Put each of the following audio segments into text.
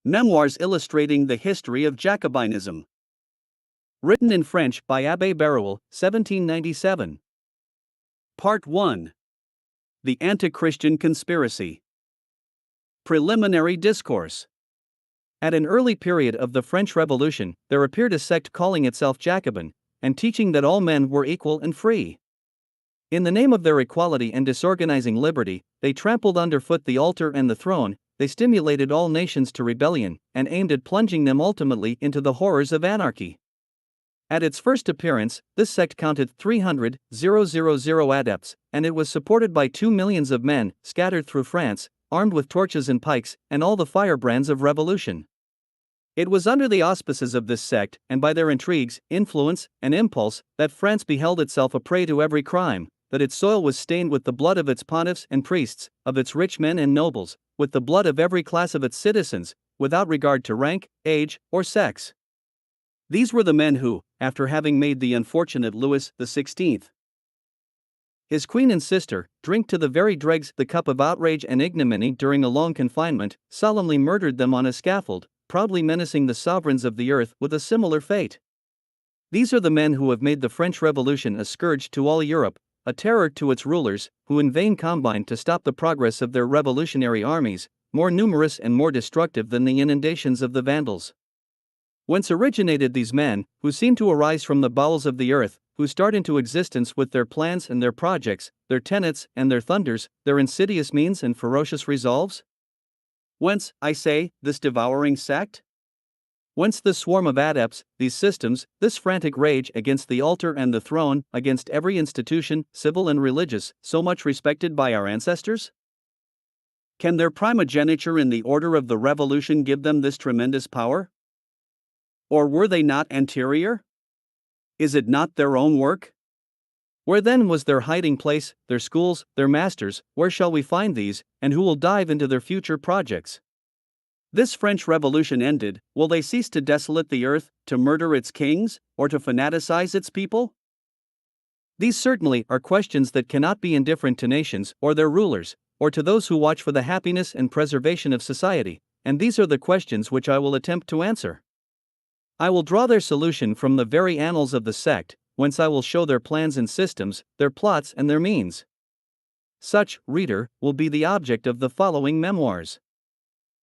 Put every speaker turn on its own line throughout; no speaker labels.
Memoirs illustrating the history of Jacobinism. Written in French by Abbé Barruel, 1797. Part 1. The Anti-Christian Conspiracy. Preliminary Discourse. At an early period of the French Revolution, there appeared a sect calling itself Jacobin, and teaching that all men were equal and free. In the name of their equality and disorganizing liberty, they trampled underfoot the altar and the throne. They stimulated all nations to rebellion, and aimed at plunging them ultimately into the horrors of anarchy. At its first appearance, this sect counted 300,000 adepts, and it was supported by 2 millions of men, scattered through France, armed with torches and pikes, and all the firebrands of revolution. It was under the auspices of this sect, and by their intrigues, influence, and impulse, that France beheld itself a prey to every crime, that its soil was stained with the blood of its pontiffs and priests, of its rich men and nobles, with the blood of every class of its citizens, without regard to rank, age, or sex. These were the men who, after having made the unfortunate Louis XVI, his queen and sister, drink to the very dregs the cup of outrage and ignominy during a long confinement, solemnly murdered them on a scaffold, proudly menacing the sovereigns of the earth with a similar fate. These are the men who have made the French Revolution a scourge to all Europe, a terror to its rulers, who in vain combined to stop the progress of their revolutionary armies, more numerous and more destructive than the inundations of the Vandals. Whence originated these men, who seem to arise from the bowels of the earth, who start into existence with their plans and their projects, their tenets and their thunders, their insidious means and ferocious resolves? Whence, I say, this devouring sect? Whence this swarm of adepts, these systems, this frantic rage against the altar and the throne, against every institution, civil and religious, so much respected by our ancestors? Can their primogeniture in the order of the Revolution give them this tremendous power? Or were they not anterior? Is it not their own work? Where then was their hiding place, their schools, their masters? Where shall we find these, and who will dive into their future projects? This French Revolution ended, will they cease to desolate the earth, to murder its kings, or to fanaticize its people? These certainly are questions that cannot be indifferent to nations, or their rulers, or to those who watch for the happiness and preservation of society, and these are the questions which I will attempt to answer. I will draw their solution from the very annals of the sect, whence I will show their plans and systems, their plots and their means. Such, reader, will be the object of the following memoirs.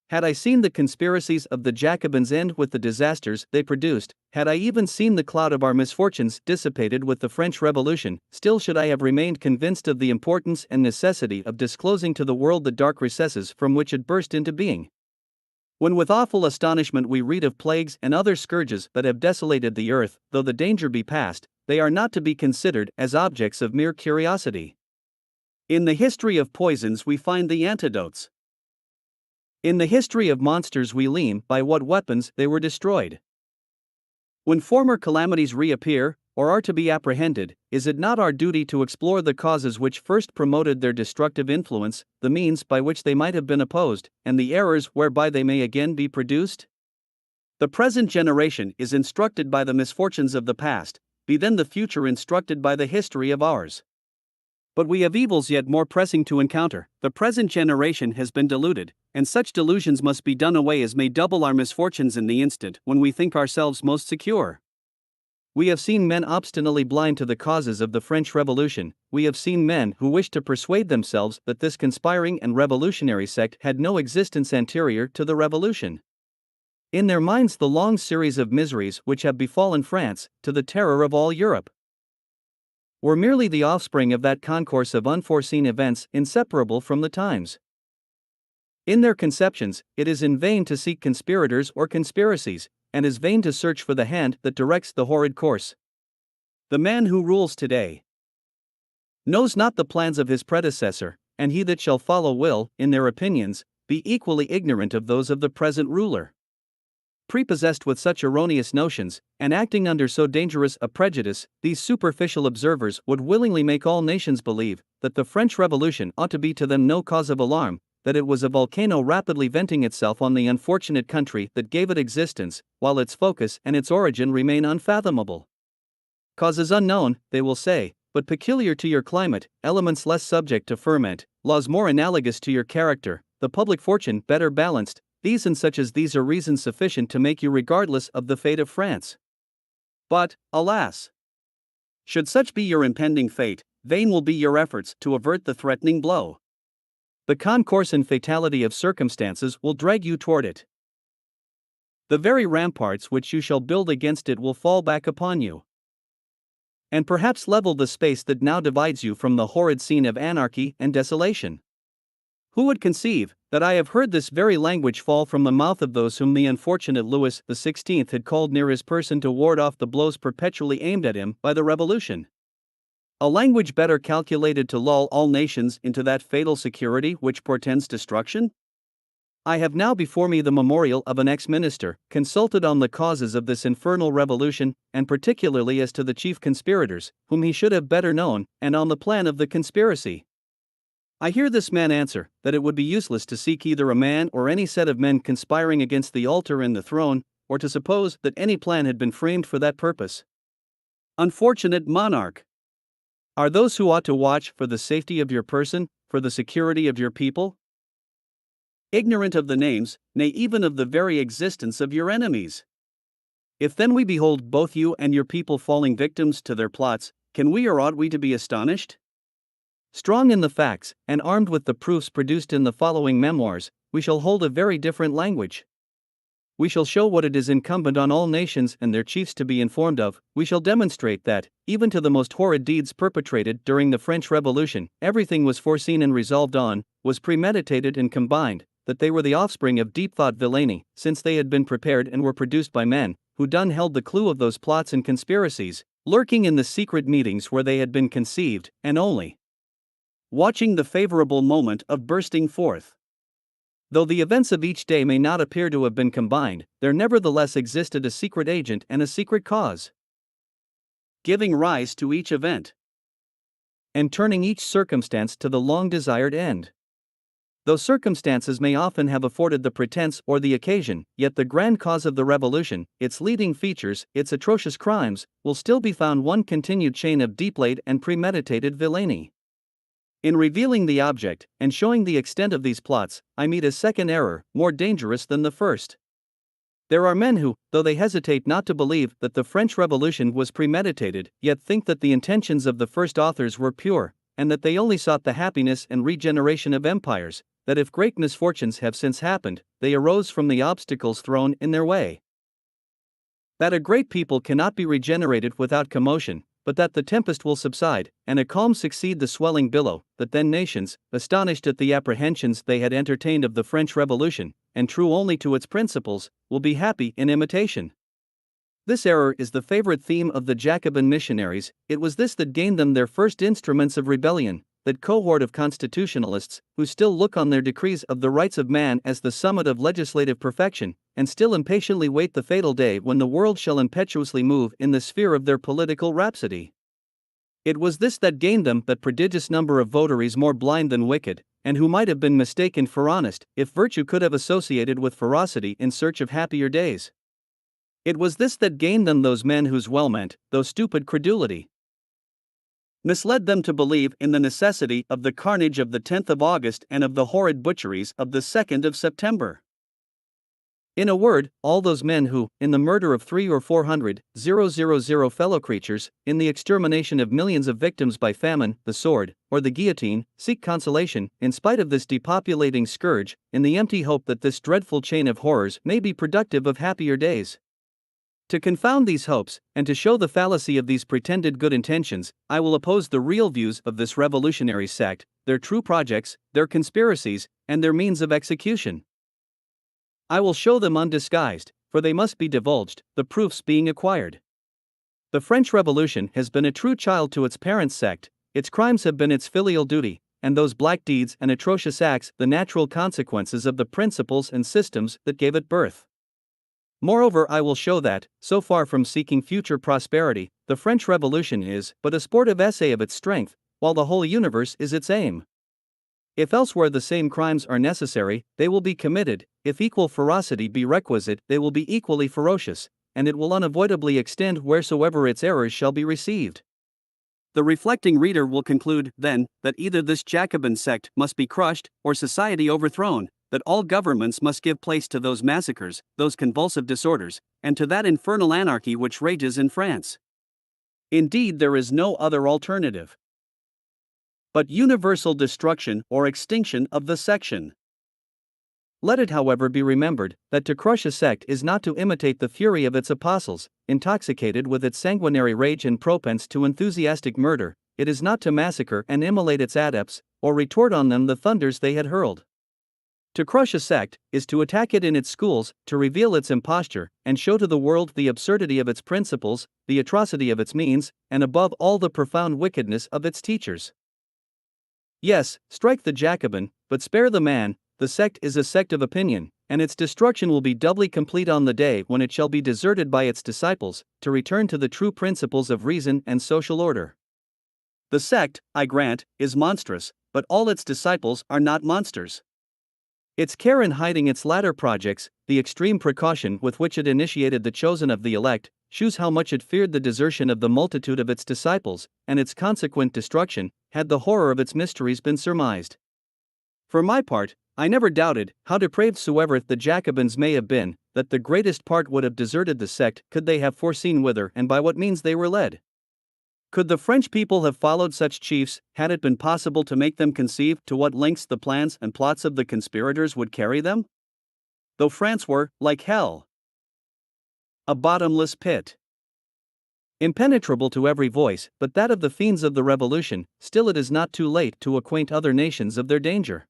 Had I seen the conspiracies of the Jacobins end with the disasters they produced, had I even seen the cloud of our misfortunes dissipated with the French Revolution, still should I have remained convinced of the importance and necessity of disclosing to the world the dark recesses from which it burst into being. When with awful astonishment we read of plagues and other scourges that have desolated the earth, though the danger be past, they are not to be considered as objects of mere curiosity. In the history of poisons we find the antidotes. In the history of monsters we learn by what weapons they were destroyed. When former calamities reappear, or are to be apprehended, is it not our duty to explore the causes which first promoted their destructive influence, the means by which they might have been opposed, and the errors whereby they may again be produced? The present generation is instructed by the misfortunes of the past, be then the future instructed by the history of ours. But we have evils yet more pressing to encounter. The present generation has been deluded, and such delusions must be done away as may double our misfortunes in the instant when we think ourselves most secure. We have seen men obstinately blind to the causes of the French Revolution. We have seen men who wished to persuade themselves that this conspiring and revolutionary sect had no existence anterior to the Revolution. In their minds the long series of miseries which have befallen France, to the terror of all Europe, were merely the offspring of that concourse of unforeseen events inseparable from the times. In their conceptions, it is in vain to seek conspirators or conspiracies, and is vain to search for the hand that directs the horrid course. The man who rules today knows not the plans of his predecessor, and he that shall follow will, in their opinions, be equally ignorant of those of the present ruler. Prepossessed with such erroneous notions, and acting under so dangerous a prejudice, these superficial observers would willingly make all nations believe that the French Revolution ought to be to them no cause of alarm, that it was a volcano rapidly venting itself on the unfortunate country that gave it existence, while its focus and its origin remain unfathomable. Causes unknown, they will say, but peculiar to your climate, elements less subject to ferment, laws more analogous to your character, the public fortune better balanced, these and such as these are reasons sufficient to make you regardless of the fate of France. But, alas! Should such be your impending fate, vain will be your efforts to avert the threatening blow. The concourse and fatality of circumstances will drag you toward it. The very ramparts which you shall build against it will fall back upon you, and perhaps level the space that now divides you from the horrid scene of anarchy and desolation. Who would conceive that I have heard this very language fall from the mouth of those whom the unfortunate Louis XVI had called near his person to ward off the blows perpetually aimed at him by the Revolution? A language better calculated to lull all nations into that fatal security which portends destruction? I have now before me the memorial of an ex-minister, consulted on the causes of this infernal revolution, and particularly as to the chief conspirators, whom he should have better known, and on the plan of the conspiracy. I hear this man answer, that it would be useless to seek either a man or any set of men conspiring against the altar and the throne, or to suppose that any plan had been framed for that purpose. Unfortunate monarch! Are those who ought to watch for the safety of your person, for the security of your people, ignorant of the names, nay even of the very existence of your enemies? If then we behold both you and your people falling victims to their plots, can we or ought we to be astonished? Strong in the facts, and armed with the proofs produced in the following memoirs, we shall hold a very different language. We shall show what it is incumbent on all nations and their chiefs to be informed of. We shall demonstrate that, even to the most horrid deeds perpetrated during the French Revolution, everything was foreseen and resolved on, was premeditated and combined, that they were the offspring of deep-thought villainy, since they had been prepared and were produced by men, who done held the clue of those plots and conspiracies, lurking in the secret meetings where they had been conceived, and only watching the favorable moment of bursting forth. Though the events of each day may not appear to have been combined, there nevertheless existed a secret agent and a secret cause, giving rise to each event, and turning each circumstance to the long-desired end. Though circumstances may often have afforded the pretense or the occasion, yet the grand cause of the revolution, its leading features, its atrocious crimes, will still be found one continued chain of deep-laid and premeditated villainy. In revealing the object, and showing the extent of these plots, I meet a second error, more dangerous than the first. There are men who, though they hesitate not to believe that the French Revolution was premeditated, yet think that the intentions of the first authors were pure, and that they only sought the happiness and regeneration of empires, that if great misfortunes have since happened, they arose from the obstacles thrown in their way. That a great people cannot be regenerated without commotion, but that the tempest will subside, and a calm succeed the swelling billow, that then nations, astonished at the apprehensions they had entertained of the French Revolution, and true only to its principles, will be happy in imitation. This error is the favorite theme of the Jacobin missionaries. It was this that gained them their first instruments of rebellion, that cohort of constitutionalists, who still look on their decrees of the rights of man as the summit of legislative perfection, and still impatiently wait the fatal day when the world shall impetuously move in the sphere of their political rhapsody. It was this that gained them that prodigious number of votaries more blind than wicked, and who might have been mistaken for honest, if virtue could have associated with ferocity in search of happier days. It was this that gained them those men whose well-meant, though stupid credulity, misled them to believe in the necessity of the carnage of the 10th of August and of the horrid butcheries of the 2nd of September. In a word, all those men who, in the murder of 300 or 400 fellow creatures, in the extermination of millions of victims by famine, the sword, or the guillotine, seek consolation, in spite of this depopulating scourge, in the empty hope that this dreadful chain of horrors may be productive of happier days. To confound these hopes, and to show the fallacy of these pretended good intentions, I will oppose the real views of this revolutionary sect, their true projects, their conspiracies, and their means of execution. I will show them undisguised, for they must be divulged, the proofs being acquired. The French Revolution has been a true child to its parent sect, its crimes have been its filial duty, and those black deeds and atrocious acts the natural consequences of the principles and systems that gave it birth. Moreover, I will show that, so far from seeking future prosperity, the French Revolution is but a sportive essay of its strength, while the whole universe is its aim. If elsewhere the same crimes are necessary, they will be committed; if equal ferocity be requisite, they will be equally ferocious, and it will unavoidably extend wheresoever its errors shall be received. The reflecting reader will conclude, then, that either this Jacobin sect must be crushed, or society overthrown, that all governments must give place to those massacres, those convulsive disorders, and to that infernal anarchy which rages in France. Indeed, there is no other alternative but universal destruction or extinction of the section. Let it, however, be remembered that to crush a sect is not to imitate the fury of its apostles, intoxicated with its sanguinary rage and propense to enthusiastic murder. It is not to massacre and immolate its adepts, or retort on them the thunders they had hurled. To crush a sect is to attack it in its schools, to reveal its imposture, and show to the world the absurdity of its principles, the atrocity of its means, and above all the profound wickedness of its teachers. Yes, strike the Jacobin, but spare the man. The sect is a sect of opinion, and its destruction will be doubly complete on the day when it shall be deserted by its disciples, to return to the true principles of reason and social order. The sect, I grant, is monstrous, but all its disciples are not monsters. Its care in hiding its latter projects, the extreme precaution with which it initiated the chosen of the elect, shews how much it feared the desertion of the multitude of its disciples, and its consequent destruction, had the horror of its mysteries been surmised. For my part, I never doubted, how depraved soever the Jacobins may have been, that the greatest part would have deserted the sect could they have foreseen whither and by what means they were led. Could the French people have followed such chiefs, had it been possible to make them conceive to what lengths the plans and plots of the conspirators would carry them? Though France were, like hell, a bottomless pit, impenetrable to every voice but that of the fiends of the revolution, still it is not too late to acquaint other nations of their danger.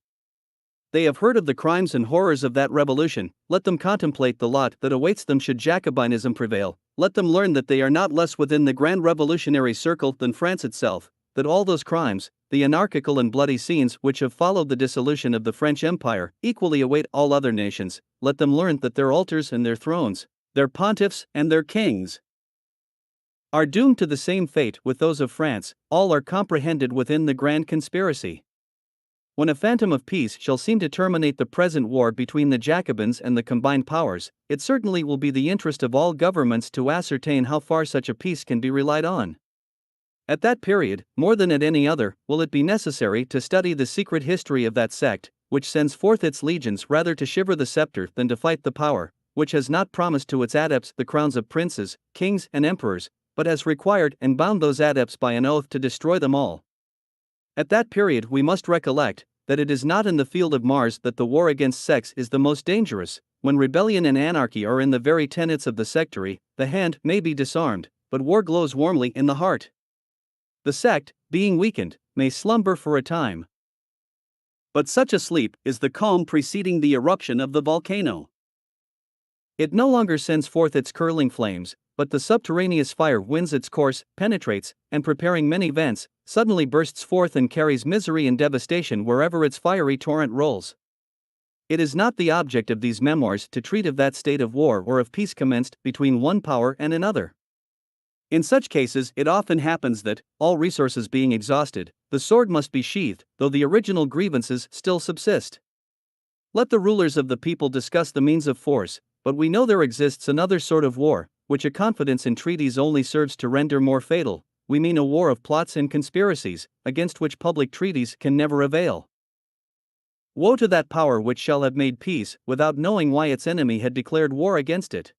They have heard of the crimes and horrors of that revolution. Let them contemplate the lot that awaits them should Jacobinism prevail. Let them learn that they are not less within the grand revolutionary circle than France itself, that all those crimes, the anarchical and bloody scenes which have followed the dissolution of the French Empire, equally await all other nations. Let them learn that their altars and their thrones, their pontiffs and their kings, are doomed to the same fate with those of France. All are comprehended within the grand conspiracy. When a phantom of peace shall seem to terminate the present war between the Jacobins and the combined powers, it certainly will be the interest of all governments to ascertain how far such a peace can be relied on. At that period, more than at any other, will it be necessary to study the secret history of that sect, which sends forth its legions rather to shiver the scepter than to fight the power, which has not promised to its adepts the crowns of princes, kings, and emperors, but has required and bound those adepts by an oath to destroy them all. At that period we must recollect that it is not in the field of Mars that the war against sects is the most dangerous. When rebellion and anarchy are in the very tenets of the sectary, the hand may be disarmed, but war glows warmly in the heart. The sect, being weakened, may slumber for a time, but such a sleep is the calm preceding the eruption of the volcano. It no longer sends forth its curling flames, but the subterraneous fire wins its course, penetrates, and preparing many vents, suddenly bursts forth and carries misery and devastation wherever its fiery torrent rolls. It is not the object of these memoirs to treat of that state of war or of peace commenced between one power and another. In such cases it often happens that, all resources being exhausted, the sword must be sheathed, though the original grievances still subsist. Let the rulers of the people discuss the means of force, but we know there exists another sort of war, which a confidence in treaties only serves to render more fatal. We mean a war of plots and conspiracies, against which public treaties can never avail. Woe to that power which shall have made peace, without knowing why its enemy had declared war against it.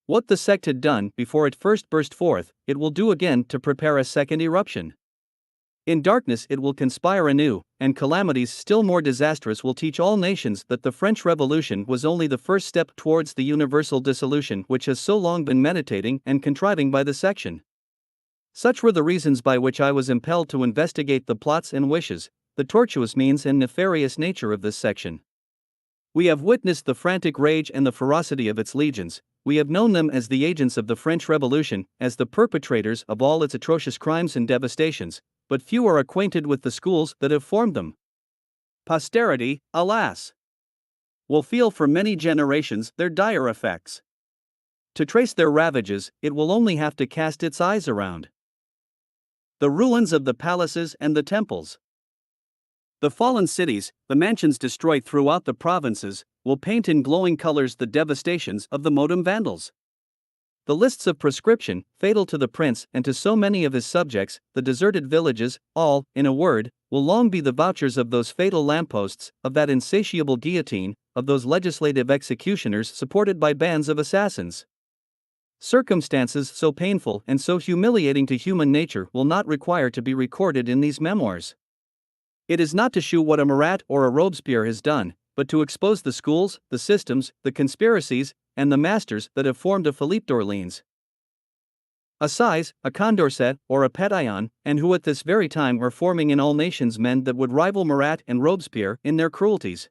What the sect had done before it first burst forth, it will do again to prepare a second eruption. In darkness it will conspire anew, and calamities still more disastrous will teach all nations that the French Revolution was only the first step towards the universal dissolution which has so long been meditating and contriving by the section. Such were the reasons by which I was impelled to investigate the plots and wishes, the tortuous means and nefarious nature of this section. We have witnessed the frantic rage and the ferocity of its legions. We have known them as the agents of the French Revolution, as the perpetrators of all its atrocious crimes and devastations, but few are acquainted with the schools that have formed them. Posterity, alas, will feel for many generations their dire effects. To trace their ravages, it will only have to cast its eyes around the ruins of the palaces and the temples. The fallen cities, the mansions destroyed throughout the provinces, will paint in glowing colors the devastations of the Modomum Vandals. The lists of proscription, fatal to the prince and to so many of his subjects, the deserted villages, all, in a word, will long be the vouchers of those fatal lampposts, of that insatiable guillotine, of those legislative executioners supported by bands of assassins. Circumstances so painful and so humiliating to human nature will not require to be recorded in these memoirs. It is not to shew what a Marat or a Robespierre has done, but to expose the schools, the systems, the conspiracies, and the masters that have formed a Philippe d'Orléans, a Size, a Condorcet, or a Pétion, and who at this very time are forming in all nations men that would rival Marat and Robespierre in their cruelties.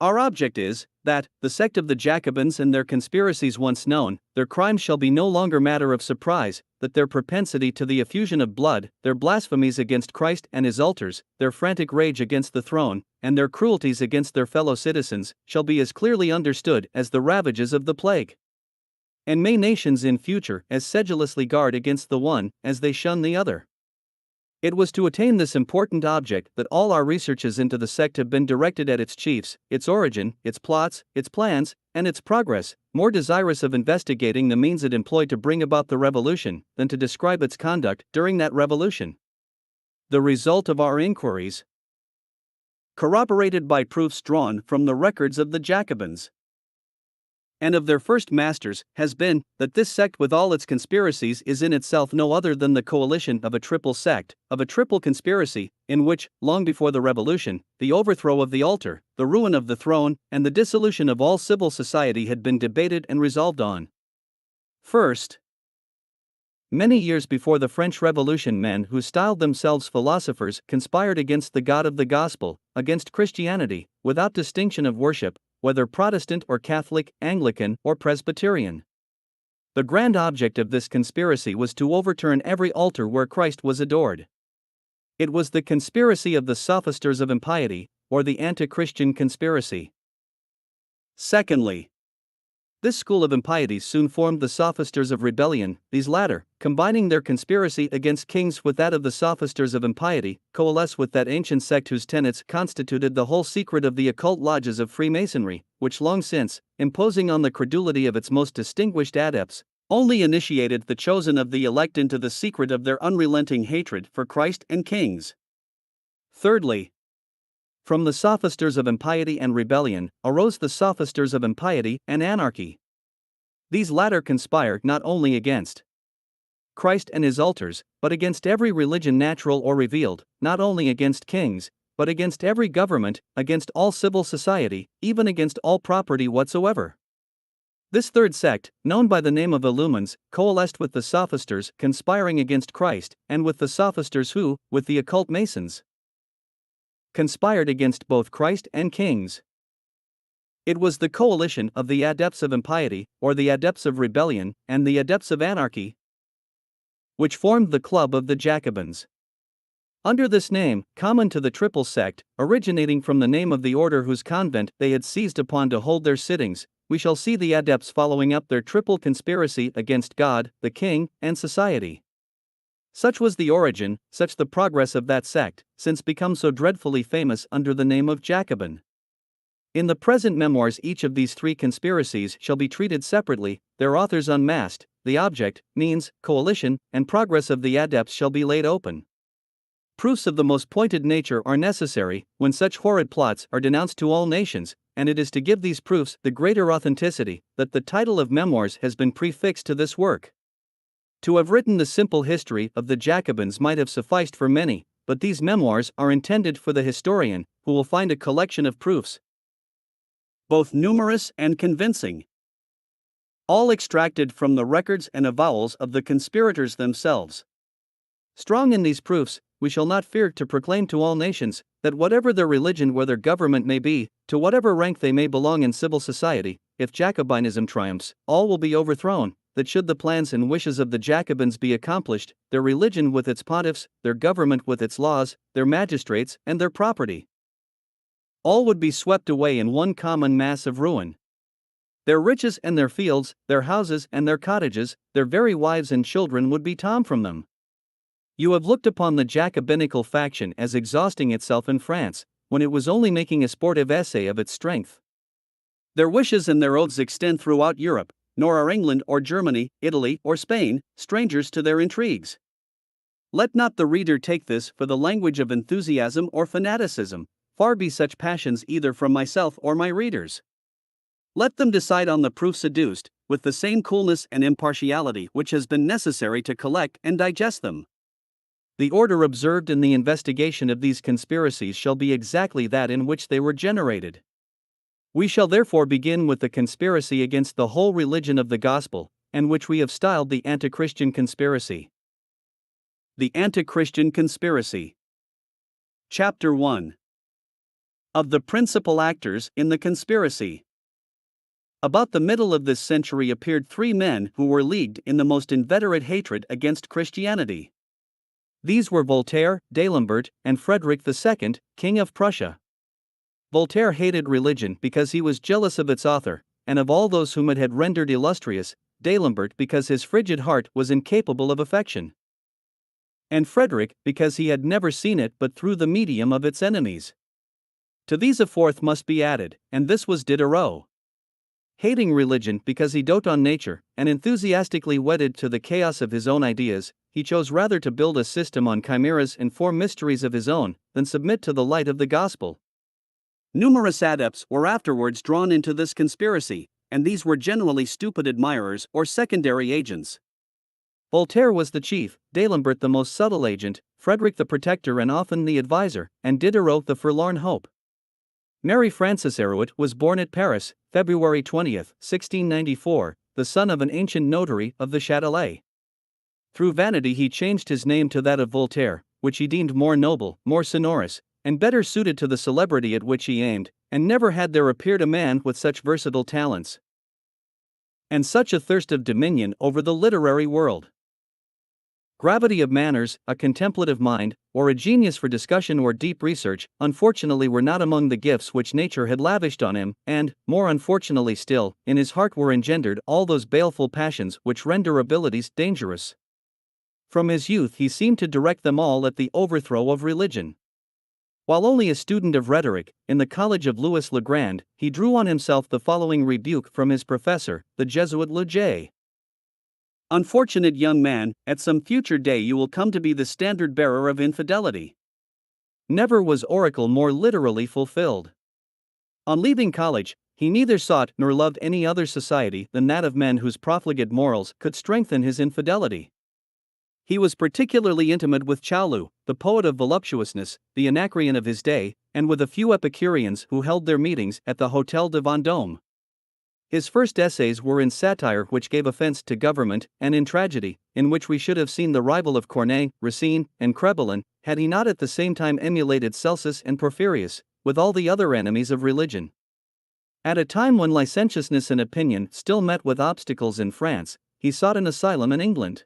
Our object is, that, the sect of the Jacobins and their conspiracies once known, their crimes shall be no longer matter of surprise, that their propensity to the effusion of blood, their blasphemies against Christ and his altars, their frantic rage against the throne, and their cruelties against their fellow citizens, shall be as clearly understood as the ravages of the plague. And may nations in future as sedulously guard against the one, as they shun the other. It was to attain this important object that all our researches into the sect have been directed at its chiefs, its origin, its plots, its plans, and its progress, more desirous of investigating the means it employed to bring about the revolution than to describe its conduct during that revolution. The result of our inquiries, corroborated by proofs drawn from the records of the Jacobins and of their first masters, has been, that this sect with all its conspiracies is in itself no other than the coalition of a triple sect, of a triple conspiracy, in which, long before the revolution, the overthrow of the altar, the ruin of the throne, and the dissolution of all civil society had been debated and resolved on. First, many years before the French Revolution, men who styled themselves philosophers conspired against the God of the Gospel, against Christianity, without distinction of worship, whether Protestant or Catholic, Anglican or Presbyterian. The grand object of this conspiracy was to overturn every altar where Christ was adored. It was the conspiracy of the sophisters of impiety, or the anti-Christian conspiracy. Secondly, this school of impiety soon formed the sophisters of rebellion. These latter, combining their conspiracy against kings with that of the sophisters of impiety, coalesce with that ancient sect whose tenets constituted the whole secret of the occult lodges of Freemasonry, which long since, imposing on the credulity of its most distinguished adepts, only initiated the chosen of the elect into the secret of their unrelenting hatred for Christ and kings. Thirdly, from the sophisters of impiety and rebellion arose the sophisters of impiety and anarchy. These latter conspire not only against Christ and his altars, but against every religion natural or revealed, not only against kings, but against every government, against all civil society, even against all property whatsoever. This third sect, known by the name of Illumines, coalesced with the sophisters conspiring against Christ, and with the sophisters who, with the occult Masons, conspired against both Christ and kings. It was the coalition of the adepts of impiety, or the adepts of rebellion, and the adepts of anarchy, which formed the Club of the Jacobins. Under this name, common to the triple sect, originating from the name of the order whose convent they had seized upon to hold their sittings, we shall see the adepts following up their triple conspiracy against God, the king, and society. Such was the origin, such the progress of that sect, since become so dreadfully famous under the name of Jacobin. In the present memoirs each of these three conspiracies shall be treated separately, their authors unmasked, the object, means, coalition, and progress of the adepts shall be laid open. Proofs of the most pointed nature are necessary, when such horrid plots are denounced to all nations, and it is to give these proofs the greater authenticity, that the title of Memoirs has been prefixed to this work. To have written the simple history of the Jacobins might have sufficed for many, but these memoirs are intended for the historian, who will find a collection of proofs, both numerous and convincing, all extracted from the records and avowals of the conspirators themselves. Strong in these proofs, we shall not fear to proclaim to all nations, that whatever their religion, whether government may be, to whatever rank they may belong in civil society, if Jacobinism triumphs, all will be overthrown, that should the plans and wishes of the Jacobins be accomplished, their religion with its pontiffs, their government with its laws, their magistrates, and their property, all would be swept away in one common mass of ruin. Their riches and their fields, their houses and their cottages, their very wives and children would be torn from them. You have looked upon the Jacobinical faction as exhausting itself in France, when it was only making a sportive essay of its strength. Their wishes and their oaths extend throughout Europe, nor are England or Germany, Italy or Spain, strangers to their intrigues. Let not the reader take this for the language of enthusiasm or fanaticism, far be such passions either from myself or my readers. Let them decide on the proofs adduced, with the same coolness and impartiality which has been necessary to collect and digest them. The order observed in the investigation of these conspiracies shall be exactly that in which they were generated. We shall therefore begin with the conspiracy against the whole religion of the gospel, and which we have styled the anti-Christian conspiracy. The Anti-Christian Conspiracy. Chapter 1. Of the principal actors in the conspiracy. About the middle of this century appeared three men who were leagued in the most inveterate hatred against Christianity. These were Voltaire, D'Alembert, and Frederick II, King of Prussia. Voltaire hated religion because he was jealous of its author, and of all those whom it had rendered illustrious, D'Alembert because his frigid heart was incapable of affection, and Frederick because he had never seen it but through the medium of its enemies. To these a fourth must be added, and this was Diderot. Hating religion because he doted on nature, and enthusiastically wedded to the chaos of his own ideas, he chose rather to build a system on chimeras and form mysteries of his own, than submit to the light of the gospel. Numerous adepts were afterwards drawn into this conspiracy, and these were generally stupid admirers or secondary agents. Voltaire was the chief, D'Alembert the most subtle agent, Frederick the protector and often the advisor, and Diderot the forlorn hope. Mary Frances Arouet was born at Paris, February 20, 1694, the son of an ancient notary of the Châtelet. Through vanity he changed his name to that of Voltaire, which he deemed more noble, more sonorous, and better suited to the celebrity at which he aimed, and never had there appeared a man with such versatile talents and such a thirst of dominion over the literary world. Gravity of manners, a contemplative mind, or a genius for discussion or deep research, unfortunately were not among the gifts which nature had lavished on him, and, more unfortunately still, in his heart were engendered all those baleful passions which render abilities dangerous. From his youth he seemed to direct them all at the overthrow of religion. While only a student of rhetoric, in the college of Louis le Grand, he drew on himself the following rebuke from his professor, the Jesuit Le Jay. Unfortunate young man, at some future day you will come to be the standard bearer of infidelity. Never was oracle more literally fulfilled. On leaving college, he neither sought nor loved any other society than that of men whose profligate morals could strengthen his infidelity. He was particularly intimate with Chaulu, the poet of voluptuousness, the Anacreon of his day, and with a few Epicureans who held their meetings at the Hôtel de Vendôme. His first essays were in satire which gave offense to government, and in tragedy, in which we should have seen the rival of Corneille, Racine, and Crebillon, had he not at the same time emulated Celsus and Porphyrius, with all the other enemies of religion. At a time when licentiousness and opinion still met with obstacles in France, he sought an asylum in England.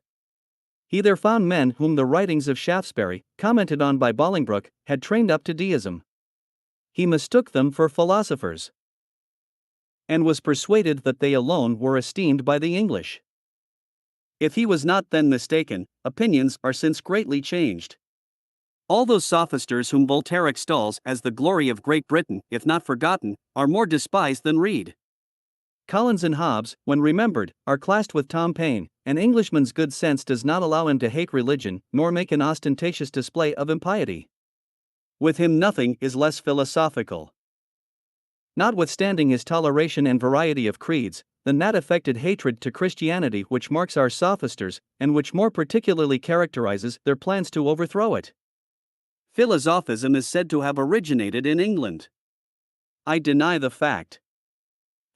He there found men whom the writings of Shaftesbury, commented on by Bolingbroke, had trained up to deism. He mistook them for philosophers, and was persuaded that they alone were esteemed by the English. If he was not then mistaken, opinions are since greatly changed. All those sophisters whom Voltaire extols as the glory of Great Britain, if not forgotten, are more despised than Reed. Collins and Hobbes, when remembered, are classed with Tom Paine. An Englishman's good sense does not allow him to hate religion, nor make an ostentatious display of impiety. With him nothing is less philosophical, notwithstanding his toleration and variety of creeds, than that affected hatred to Christianity which marks our sophisters, and which more particularly characterizes their plans to overthrow it. Philosophism is said to have originated in England. I deny the fact.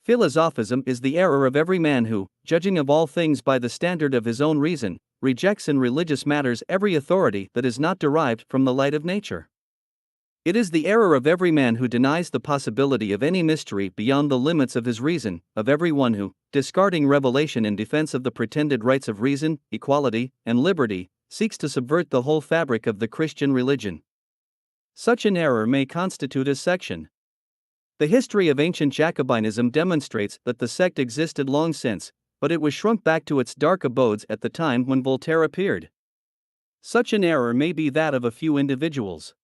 Philosophism is the error of every man who, judging of all things by the standard of his own reason, rejects in religious matters every authority that is not derived from the light of nature. It is the error of every man who denies the possibility of any mystery beyond the limits of his reason, of every one who, discarding revelation in defense of the pretended rights of reason, equality, and liberty, seeks to subvert the whole fabric of the Christian religion. Such an error may constitute a section. The history of ancient Jacobinism demonstrates that the sect existed long since, but it was shrunk back to its dark abodes at the time when Voltaire appeared. Such an error may be that of a few individuals.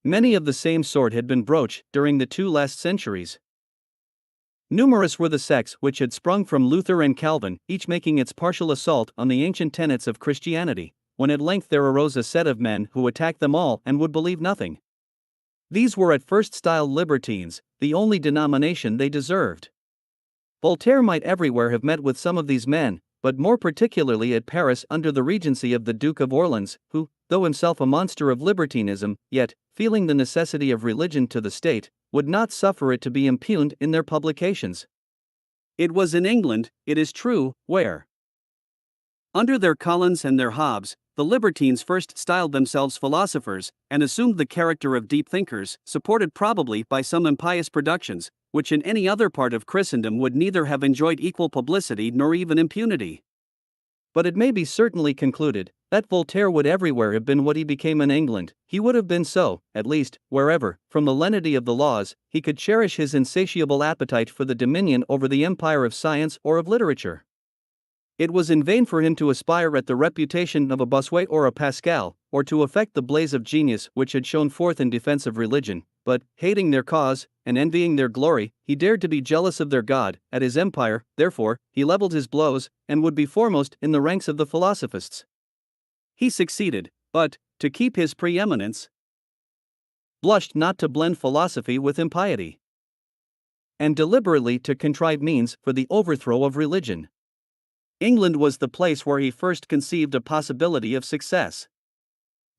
Many of the same sort had been broached during the two last centuries. Numerous were the sects which had sprung from Luther and Calvin, each making its partial assault on the ancient tenets of Christianity, when at length there arose a set of men who attacked them all and would believe nothing. These were at first styled libertines, the only denomination they deserved. Voltaire might everywhere have met with some of these men, but more particularly at Paris under the regency of the Duke of Orleans, who, though himself a monster of libertinism, yet, feeling the necessity of religion to the state, would not suffer it to be impugned in their publications. It was in England, it is true, where, under their Collins and their Hobbes, the libertines first styled themselves philosophers, and assumed the character of deep thinkers, supported probably by some impious productions, which in any other part of Christendom would neither have enjoyed equal publicity nor even impunity. But it may be certainly concluded that Voltaire would everywhere have been what he became in England. He would have been so, at least, wherever, from the lenity of the laws, he could cherish his insatiable appetite for the dominion over the empire of science or of literature. It was in vain for him to aspire at the reputation of a Bossuet or a Pascal, or to affect the blaze of genius which had shone forth in defense of religion, but, hating their cause, and envying their glory, he dared to be jealous of their God. At his empire, therefore, he levelled his blows, and would be foremost in the ranks of the philosophists. He succeeded, but, to keep his preeminence, blushed not to blend philosophy with impiety, and deliberately to contrive means for the overthrow of religion. England was the place where he first conceived a possibility of success.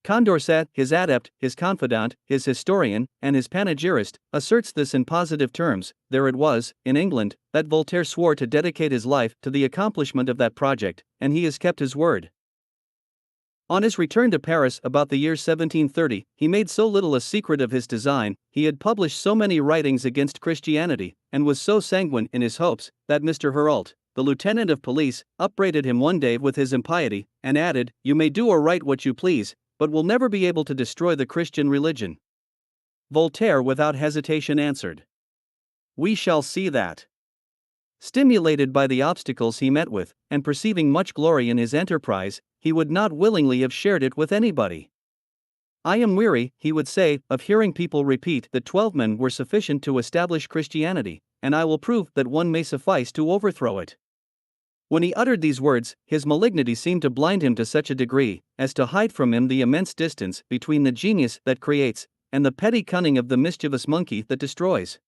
Condorcet, his adept, his confidant, his historian, and his panegyrist, asserts this in positive terms. There it was, in England, that Voltaire swore to dedicate his life to the accomplishment of that project, and he has kept his word. On his return to Paris about the year 1730, he made so little a secret of his design, he had published so many writings against Christianity, and was so sanguine in his hopes, that Mr. Hérault, the lieutenant of police, upbraided him one day with his impiety, and added, "You may do or write what you please, but will never be able to destroy the Christian religion." Voltaire without hesitation answered, "We shall see that." Stimulated by the obstacles he met with, and perceiving much glory in his enterprise, he would not willingly have shared it with anybody. "I am weary," he would say, "of hearing people repeat that 12 men were sufficient to establish Christianity, and I will prove that one may suffice to overthrow it." When he uttered these words, his malignity seemed to blind him to such a degree as to hide from him the immense distance between the genius that creates and the petty cunning of the mischievous monkey that destroys.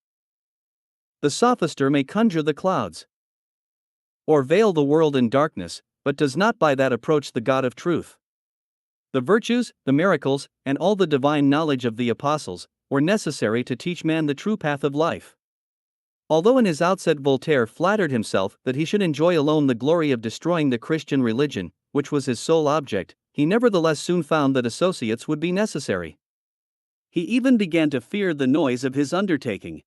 The sophister may conjure the clouds, or veil the world in darkness, but does not by that approach the God of truth. The virtues, the miracles, and all the divine knowledge of the apostles were necessary to teach man the true path of life. Although in his outset Voltaire flattered himself that he should enjoy alone the glory of destroying the Christian religion, which was his sole object, he nevertheless soon found that associates would be necessary. He even began to fear the noise of his undertaking,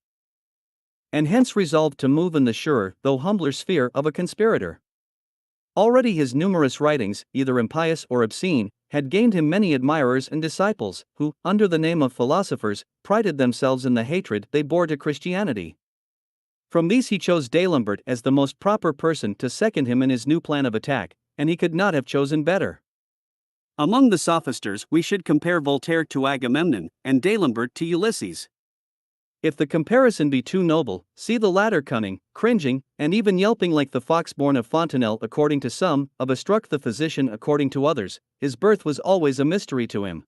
and hence resolved to move in the surer, though humbler sphere of a conspirator. Already his numerous writings, either impious or obscene, had gained him many admirers and disciples, who, under the name of philosophers, prided themselves in the hatred they bore to Christianity. From these he chose D'Alembert as the most proper person to second him in his new plan of attack, and he could not have chosen better. Among the sophisters we should compare Voltaire to Agamemnon, and D'Alembert to Ulysses. If the comparison be too noble, see the latter cunning, cringing, and even yelping like the fox born of Fontenelle according to some, of Astruc the physician according to others. His birth was always a mystery to him.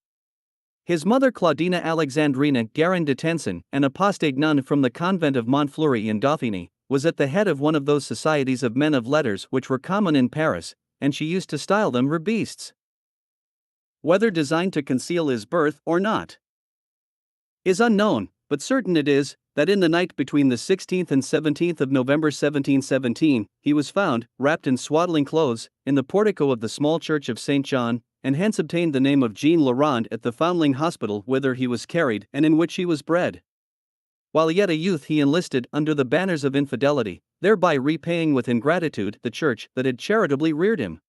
His mother Claudina Alexandrina Guérin de Tencin, an apostate nun from the convent of Montfleury in Dauphiny, was at the head of one of those societies of men of letters which were common in Paris, and she used to style them her beasts. Whether designed to conceal his birth or not is unknown, but certain it is that in the night between the 16th and 17th of November 1717, he was found, wrapped in swaddling clothes, in the portico of the small church of St. John, and hence obtained the name of Jean Laurent at the Foundling Hospital whither he was carried and in which he was bred. While yet a youth he enlisted under the banners of infidelity, thereby repaying with ingratitude the church that had charitably reared him.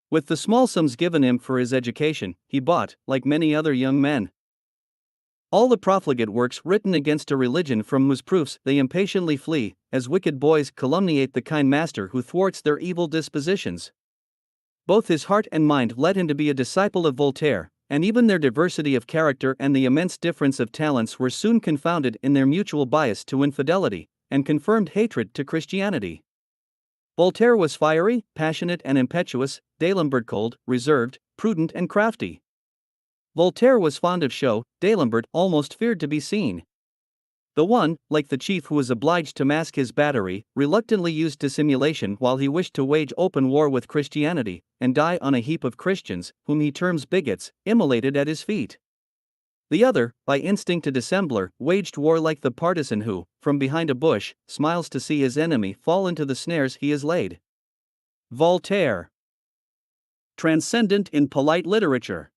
With the small sums given him for his education, he bought, like many other young men, all the profligate works written against a religion from whose proofs they impatiently flee, as wicked boys calumniate the kind master who thwarts their evil dispositions. Both his heart and mind led him to be a disciple of Voltaire, and even their diversity of character and the immense difference of talents were soon confounded in their mutual bias to infidelity, and confirmed hatred to Christianity. Voltaire was fiery, passionate, and impetuous, D'Alembert cold, reserved, prudent, and crafty. Voltaire was fond of show, D'Alembert almost feared to be seen. The one, like the chief who was obliged to mask his battery, reluctantly used dissimulation while he wished to wage open war with Christianity, and die on a heap of Christians, whom he terms bigots, immolated at his feet. The other, by instinct a dissembler, waged war like the partisan who, from behind a bush, smiles to see his enemy fall into the snares he has laid. Voltaire, transcendent in polite literature,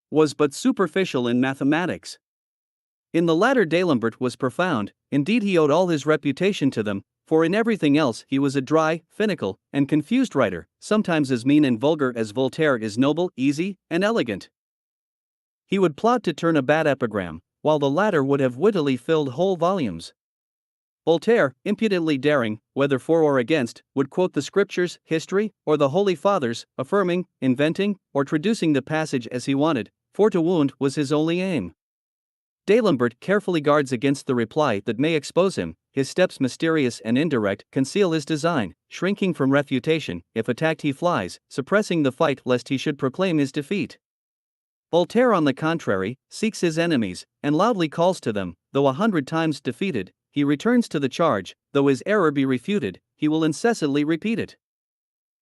was but superficial in mathematics. In the latter D'Alembert was profound, indeed he owed all his reputation to them, for in everything else he was a dry, finical, and confused writer, sometimes as mean and vulgar as Voltaire is noble, easy, and elegant. He would plot to turn a bad epigram, while the latter would have wittily filled whole volumes. Voltaire, impudently daring, whether for or against, would quote the scriptures, history, or the Holy Fathers, affirming, inventing, or traducing the passage as he wanted, for to wound was his only aim. D'Alembert carefully guards against the reply that may expose him, his steps mysterious and indirect conceal his design, shrinking from refutation, if attacked he flies, suppressing the fight lest he should proclaim his defeat. Voltaire on the contrary, seeks his enemies, and loudly calls to them, though 100 times defeated, he returns to the charge, though his error be refuted, he will incessantly repeat it.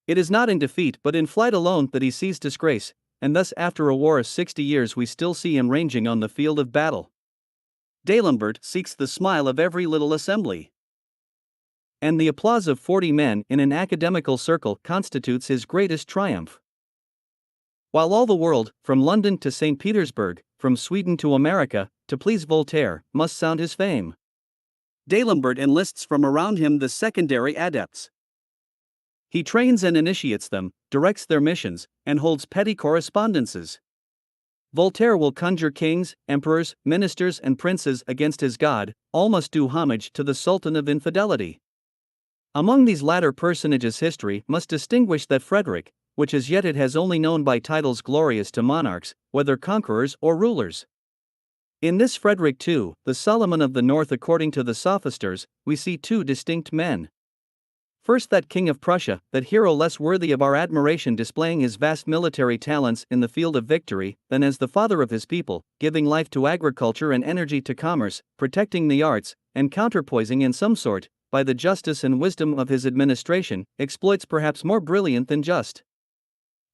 It is not in defeat but in flight alone that he sees disgrace, and thus after a war of 60 years we still see him ranging on the field of battle. D'Alembert seeks the smile of every little assembly, and the applause of 40 men in an academical circle constitutes his greatest triumph. While all the world, from London to St. Petersburg, from Sweden to America, to please Voltaire, must sound his fame, D'Alembert enlists from around him the secondary adepts. He trains and initiates them, directs their missions, and holds petty correspondences. Voltaire will conjure kings, emperors, ministers, and princes against his God, all must do homage to the Sultan of Infidelity. Among these latter personages history must distinguish that Frederick, which as yet it has only known by titles glorious to monarchs, whether conquerors or rulers. In this Frederick too, the Solomon of the North according to the sophisters, we see two distinct men. First that king of Prussia, that hero less worthy of our admiration displaying his vast military talents in the field of victory, than as the father of his people, giving life to agriculture and energy to commerce, protecting the arts, and counterpoising in some sort, by the justice and wisdom of his administration, exploits perhaps more brilliant than just.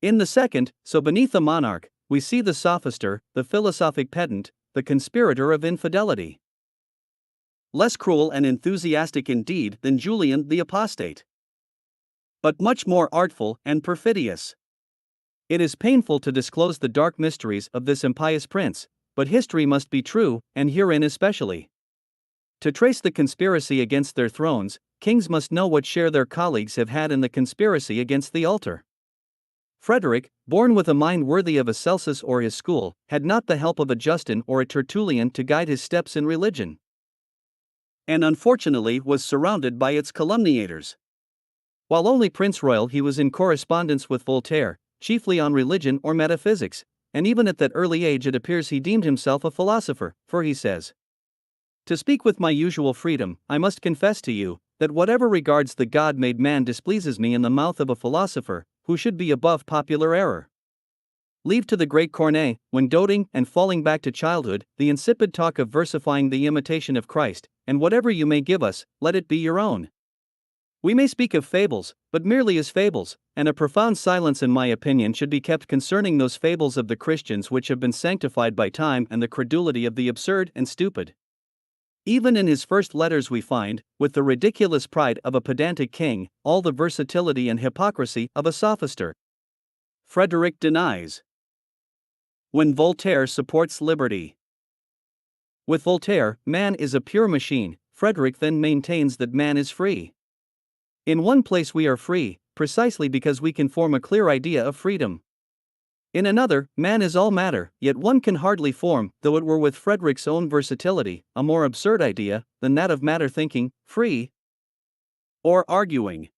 In the second, so beneath the monarch, we see the sophister, the philosophic pedant, the conspirator of infidelity. Less cruel and enthusiastic indeed than Julian the Apostate, but much more artful and perfidious. It is painful to disclose the dark mysteries of this impious prince, but history must be true, and herein especially. To trace the conspiracy against their thrones, kings must know what share their colleagues have had in the conspiracy against the altar. Frederick, born with a mind worthy of a Celsus or his school, had not the help of a Justin or a Tertullian to guide his steps in religion, and unfortunately was surrounded by its calumniators. While only Prince Royal he was in correspondence with Voltaire, chiefly on religion or metaphysics, and even at that early age it appears he deemed himself a philosopher, for he says, "To speak with my usual freedom, I must confess to you, that whatever regards the God-made man displeases me in the mouth of a philosopher, who should be above popular error. Leave to the great Corneille, when doting and falling back to childhood, the insipid talk of versifying the imitation of Christ, and whatever you may give us, let it be your own. We may speak of fables, but merely as fables, and a profound silence in my opinion should be kept concerning those fables of the Christians which have been sanctified by time and the credulity of the absurd and stupid." Even in his first letters we find, with the ridiculous pride of a pedantic king, all the versatility and hypocrisy of a sophister. Frederick denies, when Voltaire supports liberty. With Voltaire, man is a pure machine. Frederick then maintains that man is free. In one place we are free, precisely because we can form a clear idea of freedom. In another, man is all matter, yet one can hardly form, though it were with Frederick's own versatility, a more absurd idea than that of matter thinking, free, or arguing.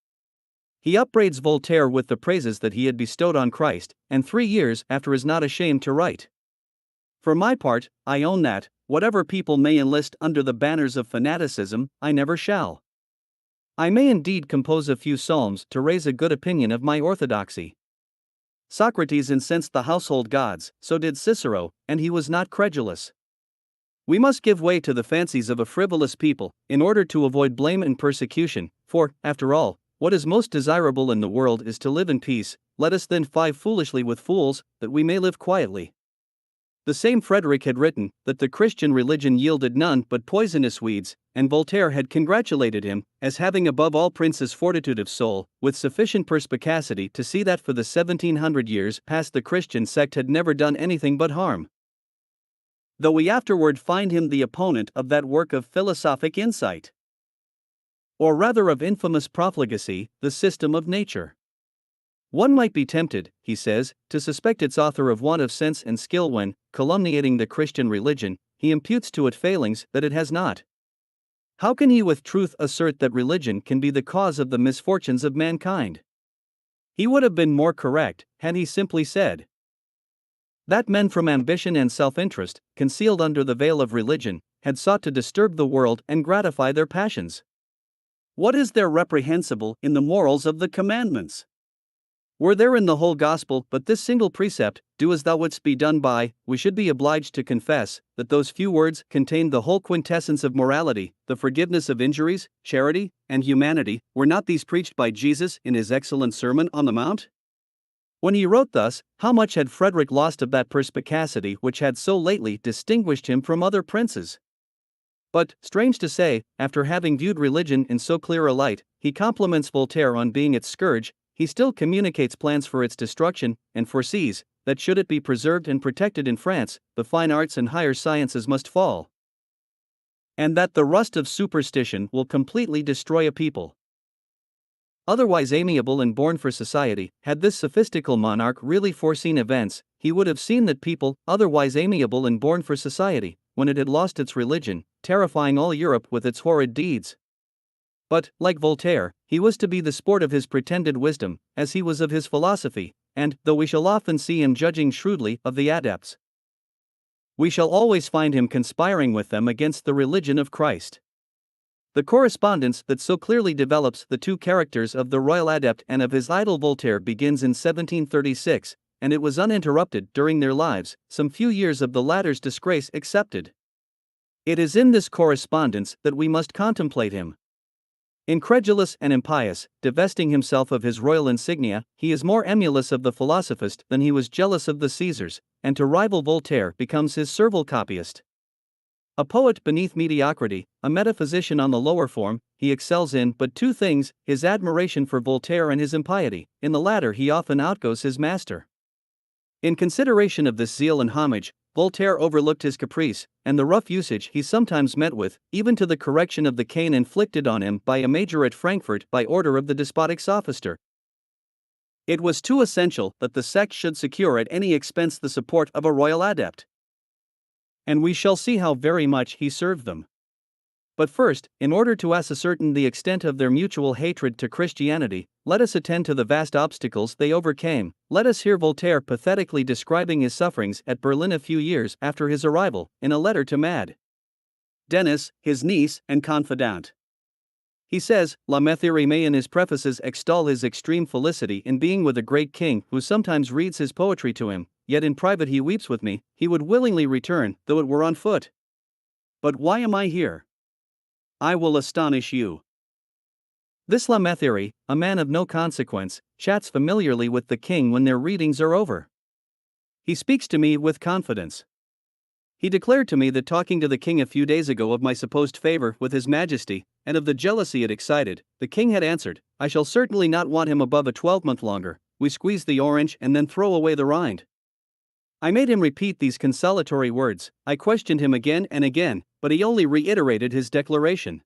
He upbraids Voltaire with the praises that he had bestowed on Christ, and 3 years after is not ashamed to write, "For my part, I own that, Whatever people may enlist under the banners of fanaticism, I never shall. I may indeed compose a few psalms to raise a good opinion of my orthodoxy. Socrates incensed the household gods, so did Cicero, and he was not credulous. We must give way to the fancies of a frivolous people, in order to avoid blame and persecution, for, after all, what is most desirable in the world is to live in peace. Let us then fight foolishly with fools, that we may live quietly. The same Frederick had written that the Christian religion yielded none but poisonous weeds, and Voltaire had congratulated him as having above all princes fortitude of soul, with sufficient perspicacity to see that for the 1700 years past the Christian sect had never done anything but harm. Though we afterward find him the opponent of that work of philosophic insight, or rather of infamous profligacy, the System of Nature. One might be tempted, he says, to suspect its author of want of sense and skill when, calumniating the Christian religion, he imputes to it failings that it has not. How can he with truth assert that religion can be the cause of the misfortunes of mankind? He would have been more correct had he simply said that men from ambition and self-interest, concealed under the veil of religion, had sought to disturb the world and gratify their passions. What is there reprehensible in the morals of the commandments? Were there in the whole gospel but this single precept, do as thou wouldst be done by, we should be obliged to confess that those few words contained the whole quintessence of morality, the forgiveness of injuries, charity, and humanity. Were not these preached by Jesus in his excellent Sermon on the Mount? When he wrote thus, how much had Frederick lost of that perspicacity which had so lately distinguished him from other princes? But, strange to say, after having viewed religion in so clear a light, he compliments Voltaire on being its scourge. He still communicates plans for its destruction, and foresees that should it be preserved and protected in France, the fine arts and higher sciences must fall, and that the rust of superstition will completely destroy a people otherwise amiable and born for society. Had this sophistical monarch really foreseen events, he would have seen that people, otherwise amiable and born for society, when it had lost its religion, terrifying all Europe with its horrid deeds. But, like Voltaire, he was to be the sport of his pretended wisdom, as he was of his philosophy, and, though we shall often see him judging shrewdly of the adepts, we shall always find him conspiring with them against the religion of Christ. The correspondence that so clearly develops the two characters of the royal adept and of his idol Voltaire begins in 1736, and it was uninterrupted during their lives, some few years of the latter's disgrace excepted. It is in this correspondence that we must contemplate him. Incredulous and impious, divesting himself of his royal insignia, he is more emulous of the philosophist than he was jealous of the Caesars, and to rival Voltaire becomes his servile copyist. A poet beneath mediocrity, a metaphysician on the lower form, he excels in but two things, his admiration for Voltaire and his impiety. In the latter he often outgoes his master. In consideration of this zeal and homage, Voltaire overlooked his caprice, and the rough usage he sometimes met with, even to the correction of the cane inflicted on him by a major at Frankfurt by order of the despotic sophister. It was too essential that the sect should secure at any expense the support of a royal adept. And we shall see how very much he served them. But first, in order to ascertain the extent of their mutual hatred to Christianity, let us attend to the vast obstacles they overcame. Let us hear Voltaire pathetically describing his sufferings at Berlin a few years after his arrival, in a letter to Mad. Denis, his niece and confidant. He says, La Méthère may in his prefaces extol his extreme felicity in being with a great king who sometimes reads his poetry to him, yet in private he weeps with me. He would willingly return, though it were on foot. But why am I here? I will astonish you. This La Méthère, a man of no consequence, chats familiarly with the king when their readings are over. He speaks to me with confidence. He declared to me that talking to the king a few days ago of my supposed favor with his majesty, and of the jealousy it excited, the king had answered, I shall certainly not want him above a 12-month longer. We squeeze the orange and then throw away the rind. I made him repeat these consolatory words. I questioned him again and again, but he only reiterated his declaration.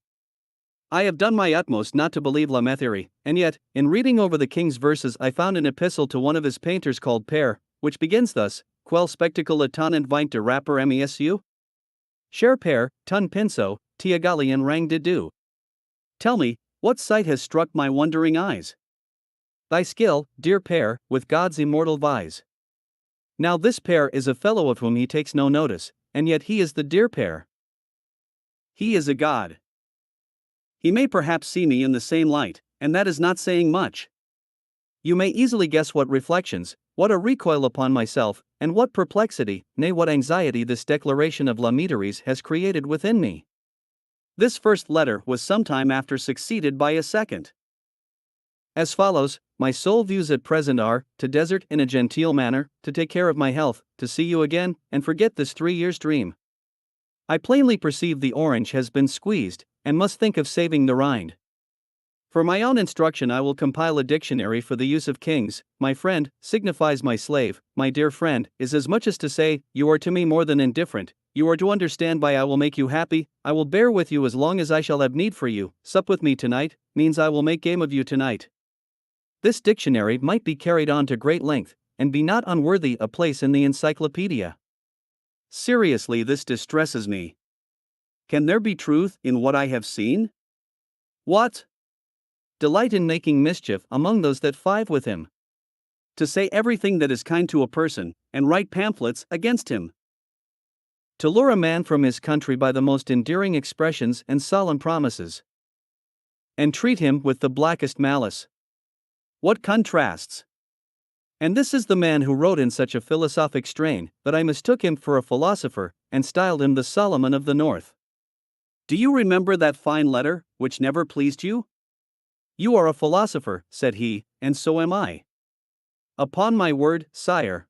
I have done my utmost not to believe La Méthère, and yet, in reading over the king's verses I found an epistle to one of his painters called Père, which begins thus, Quel spectacle étonnant vient de rapper mes Cher Père, ton pinceau, t'égale rang de deux. Tell me, what sight has struck my wondering eyes? Thy skill, dear Père, with God's immortal vise. Now this Père is a fellow of whom he takes no notice. and yet he is the dear pair. He is a god. He may perhaps see me in the same light, and that is not saying much. You may easily guess what reflections, what a recoil upon myself, and what perplexity, nay, what anxiety this declaration of Lamétries has created within me. This first letter was some time after succeeded by a second. As follows: my sole views at present are, to desert in a genteel manner, to take care of my health, to see you again, and forget this 3 years' dream. I plainly perceive the orange has been squeezed, and must think of saving the rind. For my own instruction I will compile a dictionary for the use of kings. My friend signifies my slave, my dear friend is as much as to say, you are to me more than indifferent, you are to understand by I will make you happy, I will bear with you as long as I shall have need for you, sup with me tonight, means I will make game of you tonight. This dictionary might be carried on to great length, and be not unworthy a place in the encyclopedia. Seriously, this distresses me. Can there be truth in what I have seen? What? Delight in making mischief among those that five with him. To say everything that is kind to a person, and write pamphlets against him. To lure a man from his country by the most endearing expressions and solemn promises. And treat him with the blackest malice. What contrasts! And this is the man who wrote in such a philosophic strain, that I mistook him for a philosopher, and styled him the Solomon of the North. Do you remember that fine letter, which never pleased you? You are a philosopher, said he, and so am I. Upon my word, sire.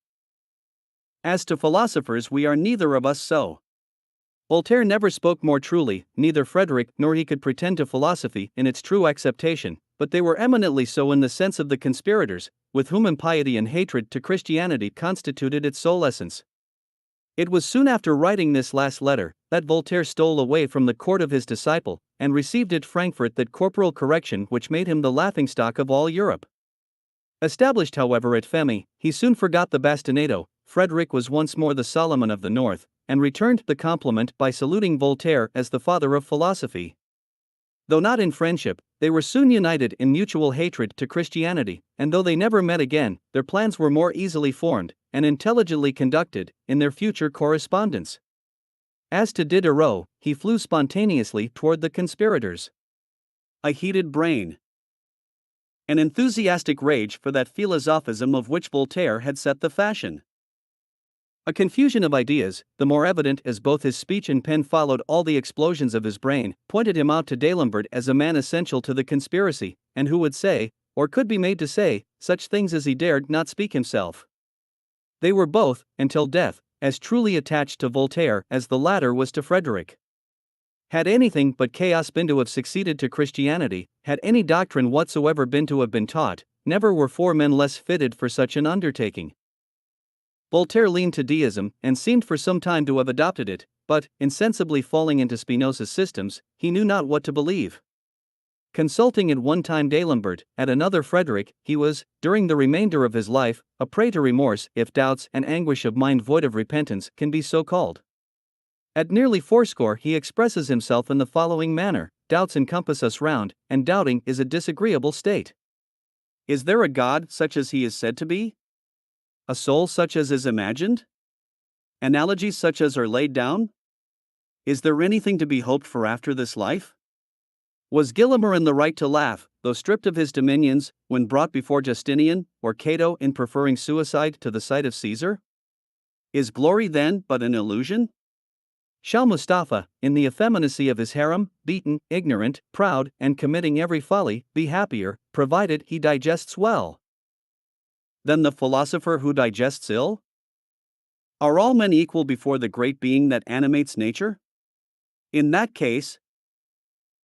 As to philosophers, we are neither of us so. Voltaire never spoke more truly, neither Frederick nor he could pretend to philosophy in its true acceptation, but they were eminently so in the sense of the conspirators, with whom impiety and hatred to Christianity constituted its sole essence. It was soon after writing this last letter that Voltaire stole away from the court of his disciple, and received at Frankfurt that corporal correction which made him the laughingstock of all Europe. Established, however, at Femi, he soon forgot the bastinado. Frederick was once more the Solomon of the North, and returned the compliment by saluting Voltaire as the father of philosophy. Though not in friendship, they were soon united in mutual hatred to Christianity, and though they never met again, their plans were more easily formed, and intelligently conducted, in their future correspondence. As to Diderot, he flew spontaneously toward the conspirators. A heated brain. An enthusiastic rage for that philosophism of which Voltaire had set the fashion. A confusion of ideas, the more evident as both his speech and pen followed all the explosions of his brain, pointed him out to D'Alembert as a man essential to the conspiracy, and who would say, or could be made to say, such things as he dared not speak himself. They were both, until death, as truly attached to Voltaire as the latter was to Frederick. Had anything but chaos been to have succeeded to Christianity, had any doctrine whatsoever been to have been taught, never were four men less fitted for such an undertaking. Voltaire leaned to deism, and seemed for some time to have adopted it, but, insensibly falling into Spinoza's systems, he knew not what to believe. Consulting at one time D'Alembert, at another Frederick, he was, during the remainder of his life, a prey to remorse, if doubts and anguish of mind void of repentance can be so called. At nearly fourscore he expresses himself in the following manner: doubts encompass us round, and doubting is a disagreeable state. Is there a God such as he is said to be? A soul such as is imagined? Analogies such as are laid down? Is there anything to be hoped for after this life? Was Gillimer in the right to laugh, though stripped of his dominions, when brought before Justinian, or Cato in preferring suicide to the sight of Caesar? Is glory then but an illusion? Shall Mustafa, in the effeminacy of his harem, beaten, ignorant, proud, and committing every folly, be happier, provided he digests well, than the philosopher who digests ill? Are all men equal before the great being that animates nature? In that case,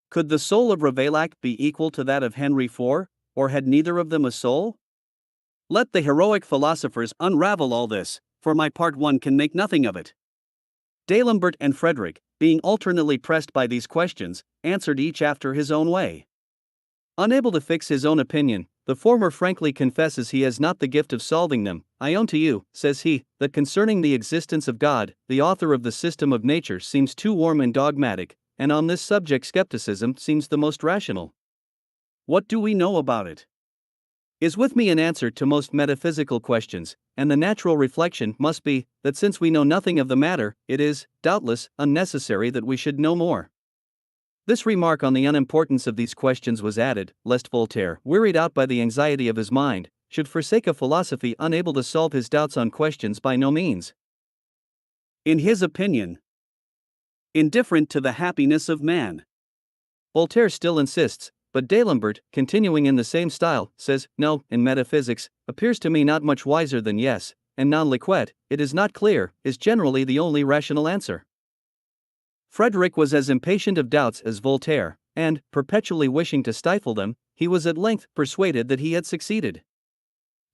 could the soul of Ravaillac be equal to that of Henry IV, or had neither of them a soul? Let the heroic philosophers unravel all this, for my part one can make nothing of it. D'Alembert and Frederick, being alternately pressed by these questions, answered each after his own way. Unable to fix his own opinion, the former frankly confesses he has not the gift of solving them. I own to you, says he, that concerning the existence of God, the author of the system of nature seems too warm and dogmatic, and on this subject skepticism seems the most rational. What do we know about it? Is with me an answer to most metaphysical questions, and the natural reflection must be that since we know nothing of the matter, it is, doubtless, unnecessary that we should know more. This remark on the unimportance of these questions was added, lest Voltaire, wearied out by the anxiety of his mind, should forsake a philosophy unable to solve his doubts on questions by no means, in his opinion, indifferent to the happiness of man. Voltaire still insists, but D'Alembert, continuing in the same style, says, no, in metaphysics, appears to me not much wiser than yes, and non liquet, it is not clear, is generally the only rational answer. Frederick was as impatient of doubts as Voltaire, and, perpetually wishing to stifle them, he was at length persuaded that he had succeeded.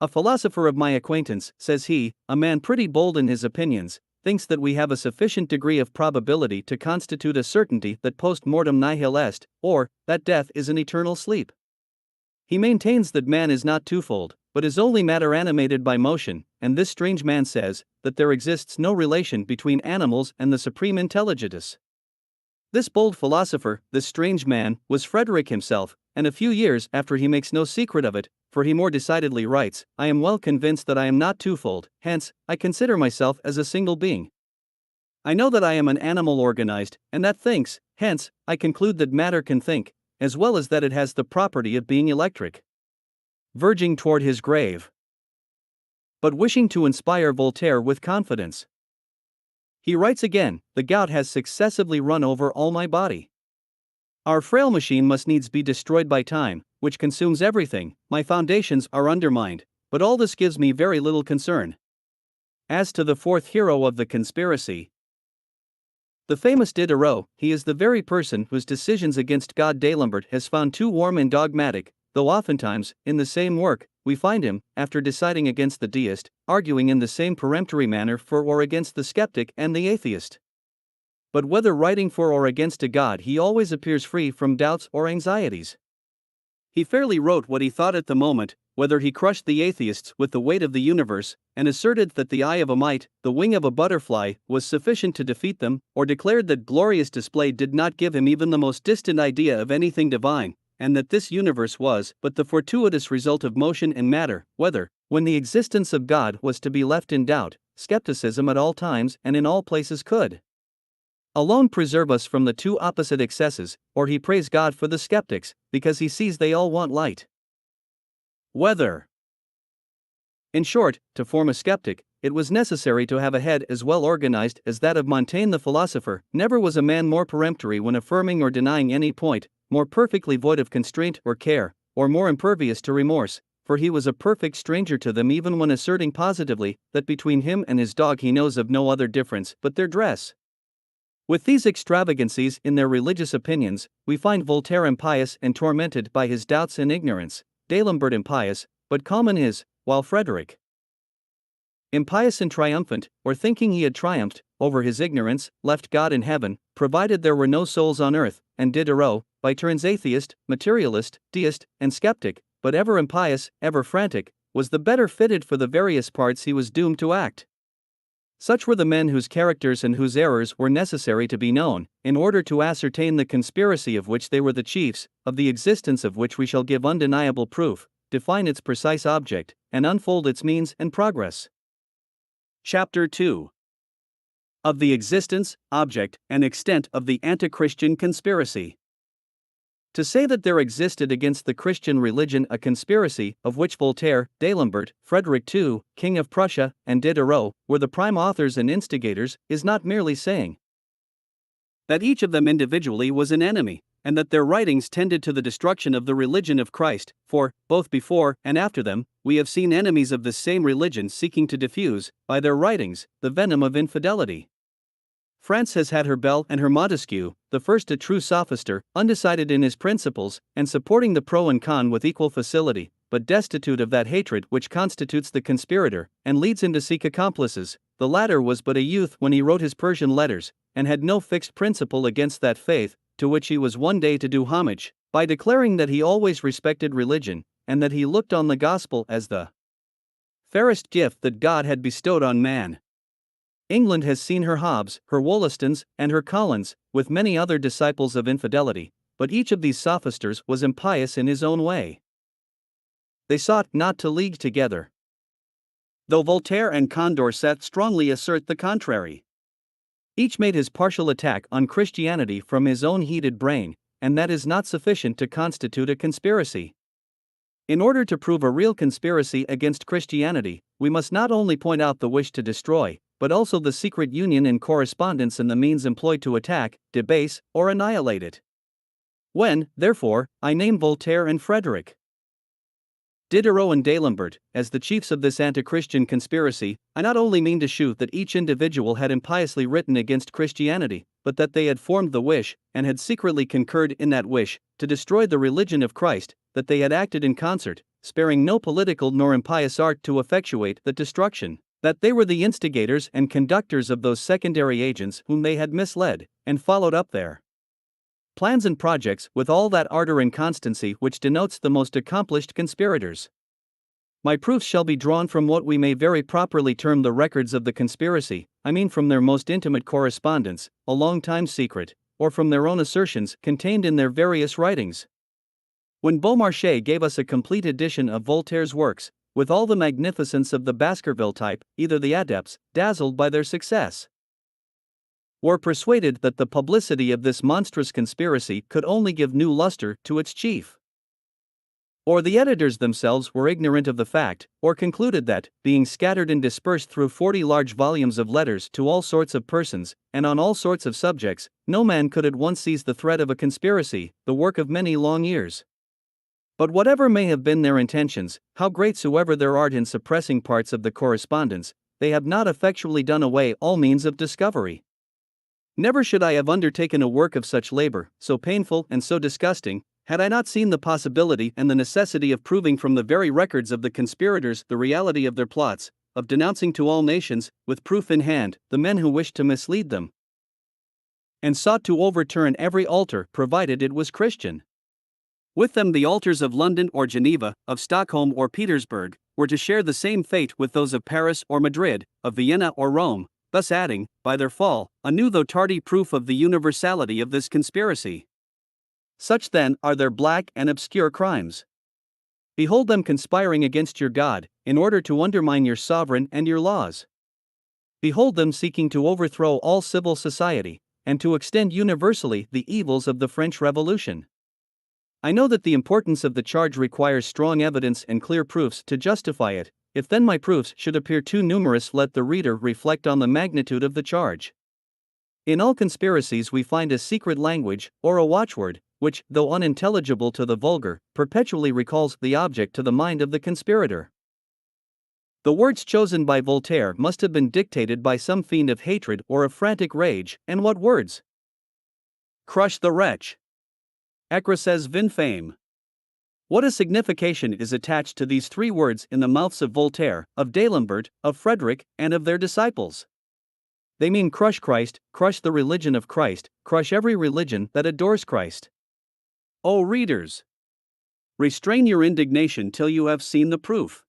A philosopher of my acquaintance, says he, a man pretty bold in his opinions, thinks that we have a sufficient degree of probability to constitute a certainty that post mortem nihil est, or, that death is an eternal sleep. He maintains that man is not twofold, but is only matter animated by motion, and this strange man says, that there exists no relation between animals and the supreme intelligitus. This bold philosopher, this strange man, was Frederick himself, and a few years after he makes no secret of it, for he more decidedly writes, I am well convinced that I am not twofold, hence, I consider myself as a single being. I know that I am an animal organized, and that thinks, hence, I conclude that matter can think, as well as that it has the property of being electric. Verging toward his grave, but wishing to inspire Voltaire with confidence, he writes again, the gout has successively run over all my body. Our frail machine must needs be destroyed by time, which consumes everything, my foundations are undermined, but all this gives me very little concern. As to the fourth hero of the conspiracy, the famous Diderot, he is the very person whose decisions against God D'Alembert has found too warm and dogmatic, though oftentimes, in the same work, we find him, after deciding against the deist, arguing in the same peremptory manner for or against the skeptic and the atheist. But whether writing for or against a God, he always appears free from doubts or anxieties. He fairly wrote what he thought at the moment, whether he crushed the atheists with the weight of the universe, and asserted that the eye of a mite, the wing of a butterfly, was sufficient to defeat them, or declared that glorious display did not give him even the most distant idea of anything divine, and that this universe was but the fortuitous result of motion and matter, whether, when the existence of God was to be left in doubt, skepticism at all times and in all places could alone preserve us from the two opposite excesses, or he prays God for the skeptics, because he sees they all want light. Whether, in short, to form a skeptic, it was necessary to have a head as well organized as that of Montaigne the philosopher. Never was a man more peremptory when affirming or denying any point, more perfectly void of constraint or care, or more impervious to remorse, for he was a perfect stranger to them even when asserting positively that between him and his dog he knows of no other difference but their dress. With these extravagancies in their religious opinions, we find Voltaire impious and tormented by his doubts and ignorance, D'Alembert impious, but calm in his, while Frederick, impious and triumphant, or thinking he had triumphed over his ignorance, left God in heaven, provided there were no souls on earth, and Diderot, by turns atheist, materialist, deist, and skeptic, but ever impious, ever frantic, was the better fitted for the various parts he was doomed to act. Such were the men whose characters and whose errors were necessary to be known, in order to ascertain the conspiracy of which they were the chiefs, of the existence of which we shall give undeniable proof, define its precise object, and unfold its means and progress. Chapter 2. Of the existence, object, and extent of the anti-Christian conspiracy. To say that there existed against the Christian religion a conspiracy, of which Voltaire, D'Alembert, Frederick II, King of Prussia, and Diderot were the prime authors and instigators, is not merely saying that each of them individually was an enemy, and that their writings tended to the destruction of the religion of Christ, for, both before and after them, we have seen enemies of this same religion seeking to diffuse, by their writings, the venom of infidelity. France has had her Bell and her Montesquieu, the first a true sophister, undecided in his principles, and supporting the pro and con with equal facility, but destitute of that hatred which constitutes the conspirator, and leads him to seek accomplices. The latter was but a youth when he wrote his Persian letters, and had no fixed principle against that faith, to which he was one day to do homage, by declaring that he always respected religion, and that he looked on the gospel as the fairest gift that God had bestowed on man. England has seen her Hobbes, her Wollastons, and her Collins, with many other disciples of infidelity, but each of these sophisters was impious in his own way. They sought not to league together. though Voltaire and Condorcet strongly assert the contrary. Each made his partial attack on Christianity from his own heated brain, and that is not sufficient to constitute a conspiracy. In order to prove a real conspiracy against Christianity, we must not only point out the wish to destroy, but also the secret union in correspondence and the means employed to attack, debase, or annihilate it. When, therefore, I name Voltaire and Frederick Diderot and D'Alembert as the chiefs of this anti-Christian conspiracy, I not only mean to shew that each individual had impiously written against Christianity, but that they had formed the wish, and had secretly concurred in that wish, to destroy the religion of Christ, that they had acted in concert, sparing no political nor impious art to effectuate that destruction, that they were the instigators and conductors of those secondary agents whom they had misled, and followed up their plans and projects with all that ardor and constancy which denotes the most accomplished conspirators. My proofs shall be drawn from what we may very properly term the records of the conspiracy, I mean from their most intimate correspondence, a long time secret, or from their own assertions contained in their various writings. When Beaumarchais gave us a complete edition of Voltaire's works, with all the magnificence of the Baskerville type, either the adepts, dazzled by their success, were persuaded that the publicity of this monstrous conspiracy could only give new luster to its chief, or the editors themselves were ignorant of the fact, or concluded that, being scattered and dispersed through 40 large volumes of letters to all sorts of persons, and on all sorts of subjects, no man could at once seize the thread of a conspiracy, the work of many long years. But whatever may have been their intentions, how great soever their art in suppressing parts of the correspondence, they have not effectually done away all means of discovery. Never should I have undertaken a work of such labor, so painful and so disgusting, had I not seen the possibility and the necessity of proving from the very records of the conspirators the reality of their plots, of denouncing to all nations, with proof in hand, the men who wished to mislead them, and sought to overturn every altar provided it was Christian. With them the altars of London or Geneva, of Stockholm or Petersburg, were to share the same fate with those of Paris or Madrid, of Vienna or Rome, thus adding, by their fall, a new though tardy proof of the universality of this conspiracy. Such then are their black and obscure crimes. Behold them conspiring against your God, in order to undermine your sovereign and your laws. Behold them seeking to overthrow all civil society, and to extend universally the evils of the French Revolution. I know that the importance of the charge requires strong evidence and clear proofs to justify it. If then my proofs should appear too numerous, let the reader reflect on the magnitude of the charge. In all conspiracies we find a secret language, or a watchword, which, though unintelligible to the vulgar, perpetually recalls the object to the mind of the conspirator. The words chosen by Voltaire must have been dictated by some fiend of hatred or of frantic rage, and what words? Crush the wretch. Écrasez l'infâme. What a signification is attached to these three words in the mouths of Voltaire, of D'Alembert, of Frederick, and of their disciples. They mean crush Christ, crush the religion of Christ, crush every religion that adores Christ. O readers! Restrain your indignation till you have seen the proof.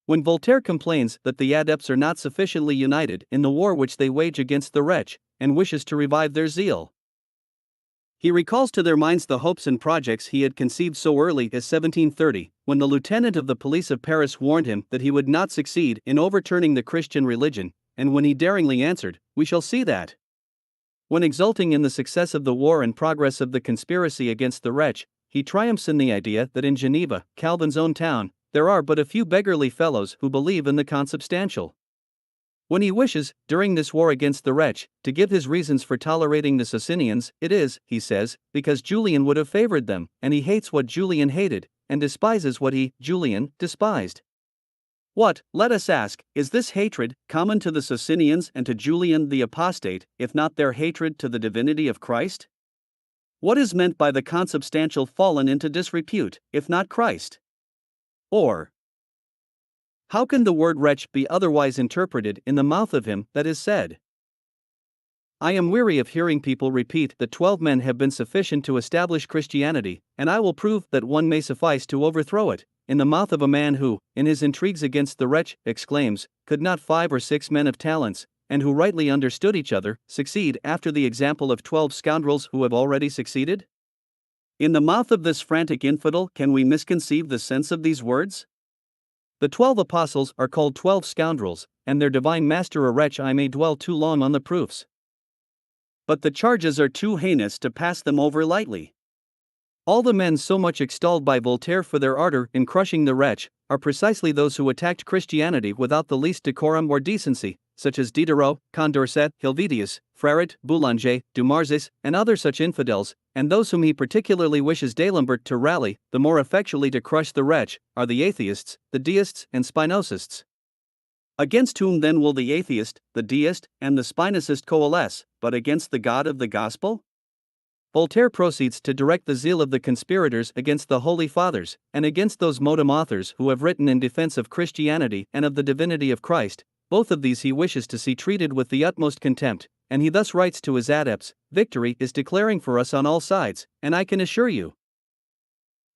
When Voltaire complains that the adepts are not sufficiently united in the war which they wage against the wretch, and wishes to revive their zeal, he recalls to their minds the hopes and projects he had conceived so early as 1730, when the lieutenant of the police of Paris warned him that he would not succeed in overturning the Christian religion, and when he daringly answered, "We shall see that." When exulting in the success of the war and progress of the conspiracy against the wretch, he triumphs in the idea that in Geneva, Calvin's own town, there are but a few beggarly fellows who believe in the consubstantial. When he wishes, during this war against the wretch, to give his reasons for tolerating the Socinians, it is, he says, because Julian would have favored them, and he hates what Julian hated, and despises what he, Julian, despised. What, let us ask, is this hatred, common to the Socinians and to Julian the apostate, if not their hatred to the divinity of Christ? What is meant by the consubstantial fallen into disrepute, if not Christ? Or, how can the word wretch be otherwise interpreted in the mouth of him that is said? I am weary of hearing people repeat that 12 men have been sufficient to establish Christianity, and I will prove that one may suffice to overthrow it, in the mouth of a man who, in his intrigues against the wretch, exclaims, could not 5 or 6 men of talents, and who rightly understood each other, succeed after the example of 12 scoundrels who have already succeeded? In the mouth of this frantic infidel can we misconceive the sense of these words? The 12 apostles are called 12 scoundrels, and their divine master a wretch. I may dwell too long on the proofs, but the charges are too heinous to pass them over lightly. All the men so much extolled by Voltaire for their ardor in crushing the wretch are precisely those who attacked Christianity without the least decorum or decency, such as Diderot, Condorcet, Helvetius, Fréret, Boulanger, Dumarzis, and other such infidels, and those whom he particularly wishes D'Alembert to rally the more effectually to crush the wretch are the atheists, the deists, and Spinocists. Against whom then will the atheist, the deist, and the Spinocist coalesce, but against the God of the Gospel? Voltaire proceeds to direct the zeal of the conspirators against the Holy Fathers, and against those modem authors who have written in defense of Christianity and of the divinity of Christ. Both of these he wishes to see treated with the utmost contempt, and he thus writes to his adepts, "Victory is declaring for us on all sides, and I can assure you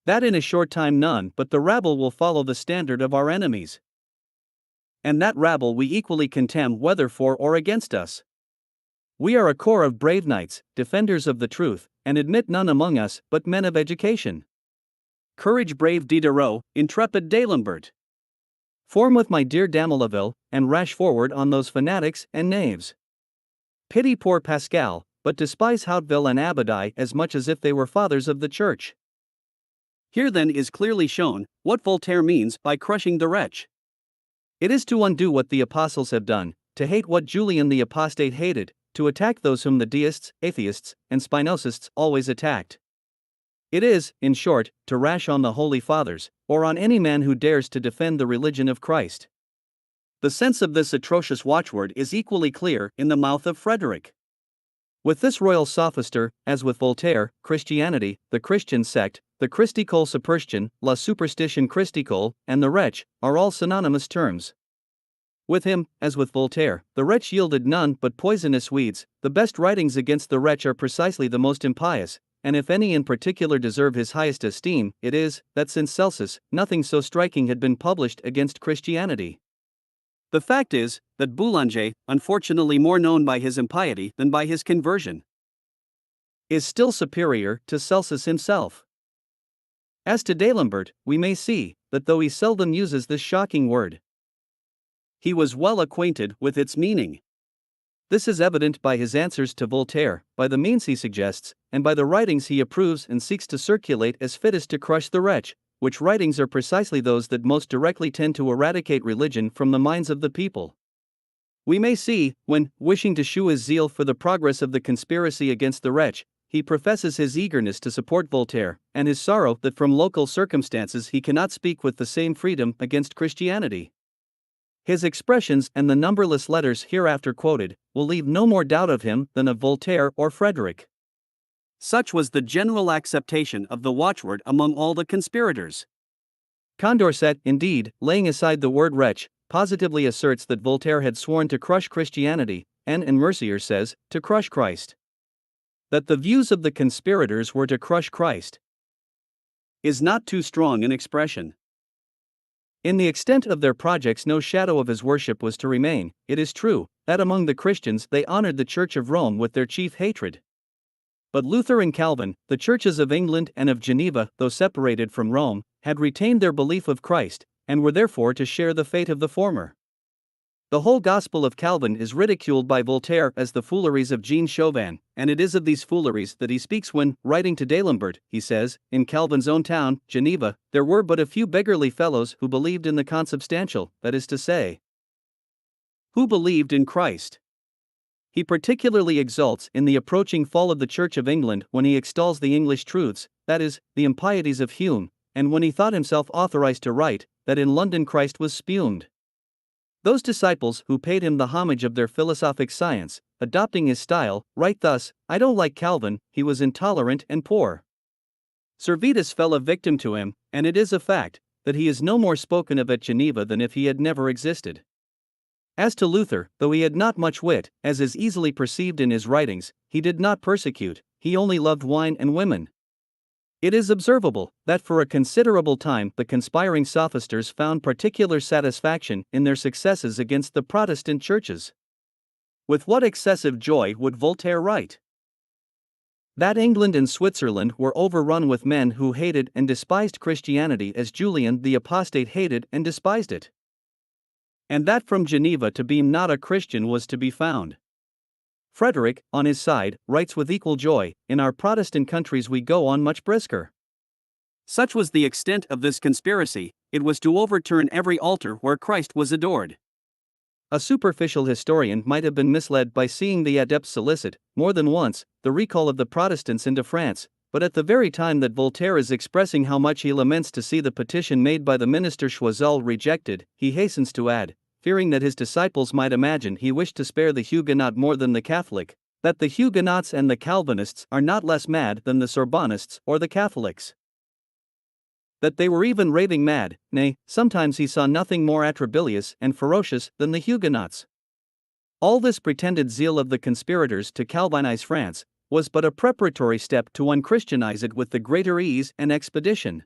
that in a short time none but the rabble will follow the standard of our enemies. And that rabble we equally contemn whether for or against us. We are a corps of brave knights, defenders of the truth, and admit none among us but men of education. Courage, brave Diderot, intrepid D'Alembert. Form with my dear Damelaville, and rash forward on those fanatics and knaves. Pity poor Pascal, but despise Hauteville and Abadie as much as if they were fathers of the Church." Here then is clearly shown what Voltaire means by crushing the wretch. It is to undo what the apostles have done, to hate what Julian the Apostate hated, to attack those whom the deists, atheists, and Spinocists always attacked. It is, in short, to rash on the Holy Fathers, or on any man who dares to defend the religion of Christ. The sense of this atrocious watchword is equally clear in the mouth of Frederick. With this royal sophister, as with Voltaire, Christianity, the Christian sect, the Christicole superstition, la superstition Christicole, and the wretch, are all synonymous terms. With him, as with Voltaire, the wretch yielded none but poisonous weeds. The best writings against the wretch are precisely the most impious, and if any in particular deserve his highest esteem, it is that since Celsus, nothing so striking had been published against Christianity. The fact is that Boulanger, unfortunately more known by his impiety than by his conversion, is still superior to Celsus himself. As to D'Alembert, we may see that though he seldom uses this shocking word, he was well acquainted with its meaning. This is evident by his answers to Voltaire, by the means he suggests, and by the writings he approves and seeks to circulate as fittest to crush the wretch, which writings are precisely those that most directly tend to eradicate religion from the minds of the people. We may see, when, wishing to shew his zeal for the progress of the conspiracy against the wretch, he professes his eagerness to support Voltaire, and his sorrow that from local circumstances he cannot speak with the same freedom against Christianity. His expressions and the numberless letters hereafter quoted will leave no more doubt of him than of Voltaire or Frederick. Such was the general acceptation of the watchword among all the conspirators. Condorcet, indeed, laying aside the word wretch, positively asserts that Voltaire had sworn to crush Christianity, and in Mercier says, to crush Christ. That the views of the conspirators were to crush Christ is not too strong an expression. In the extent of their projects no shadow of his worship was to remain. It is true that among the Christians they honored the Church of Rome with their chief hatred. But Luther and Calvin, the churches of England and of Geneva, though separated from Rome, had retained their belief of Christ, and were therefore to share the fate of the former. The whole gospel of Calvin is ridiculed by Voltaire as the fooleries of Jean Chauvin, and it is of these fooleries that he speaks when, writing to D'Alembert, he says, in Calvin's own town, Geneva, there were but a few beggarly fellows who believed in the consubstantial, that is to say, who believed in Christ. He particularly exults in the approaching fall of the Church of England when he extols the English truths, that is, the impieties of Hume, and when he thought himself authorized to write, that in London Christ was spumed. Those disciples who paid him the homage of their philosophic science, adopting his style, write thus, I don't like Calvin, he was intolerant and poor. Servetus fell a victim to him, and it is a fact that he is no more spoken of at Geneva than if he had never existed. As to Luther, though he had not much wit, as is easily perceived in his writings, he did not persecute, he only loved wine and women. It is observable that for a considerable time the conspiring sophisters found particular satisfaction in their successes against the Protestant churches. With what excessive joy would Voltaire write? That England and Switzerland were overrun with men who hated and despised Christianity as Julian the Apostate hated and despised it. And that from Geneva to be not a Christian was to be found. Frederick, on his side, writes with equal joy, "In our Protestant countries we go on much brisker." Such was the extent of this conspiracy, it was to overturn every altar where Christ was adored. A superficial historian might have been misled by seeing the adepts solicit, more than once, the recall of the Protestants into France, but at the very time that Voltaire is expressing how much he laments to see the petition made by the minister Choiseul rejected, he hastens to add, fearing that his disciples might imagine he wished to spare the Huguenot more than the Catholic, that the Huguenots and the Calvinists are not less mad than the Sorbonnists or the Catholics. That they were even raving mad, nay, sometimes he saw nothing more atrabilious and ferocious than the Huguenots. All this pretended zeal of the conspirators to Calvinize France was but a preparatory step to unchristianize it with the greater ease and expedition.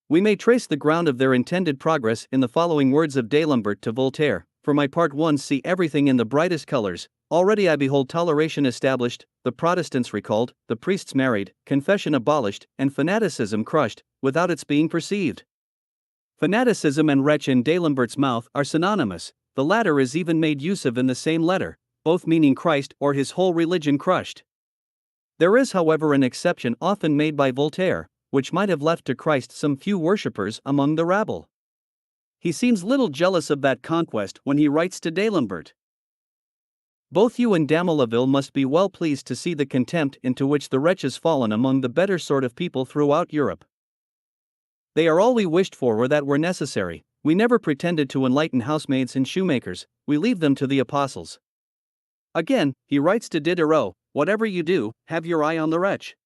We may trace the ground of their intended progress in the following words of D'Alembert to Voltaire: "For my part, one see everything in the brightest colors. Already I behold toleration established, the Protestants recalled, the priests married, confession abolished, and fanaticism crushed, without its being perceived." Fanaticism and wretch in D'Alembert's mouth are synonymous, the latter is even made use of in the same letter, both meaning Christ or his whole religion crushed. There is, however, an exception often made by Voltaire, which might have left to Christ some few worshippers among the rabble. He seems little jealous of that conquest when he writes to D'Alembert: "Both you and Damolaville must be well pleased to see the contempt into which the wretches fallen among the better sort of people throughout Europe. They are all we wished for or that were necessary. We never pretended to enlighten housemaids and shoemakers, we leave them to the apostles." Again, he writes to Diderot, "Whatever you do, have your eye on the wretch.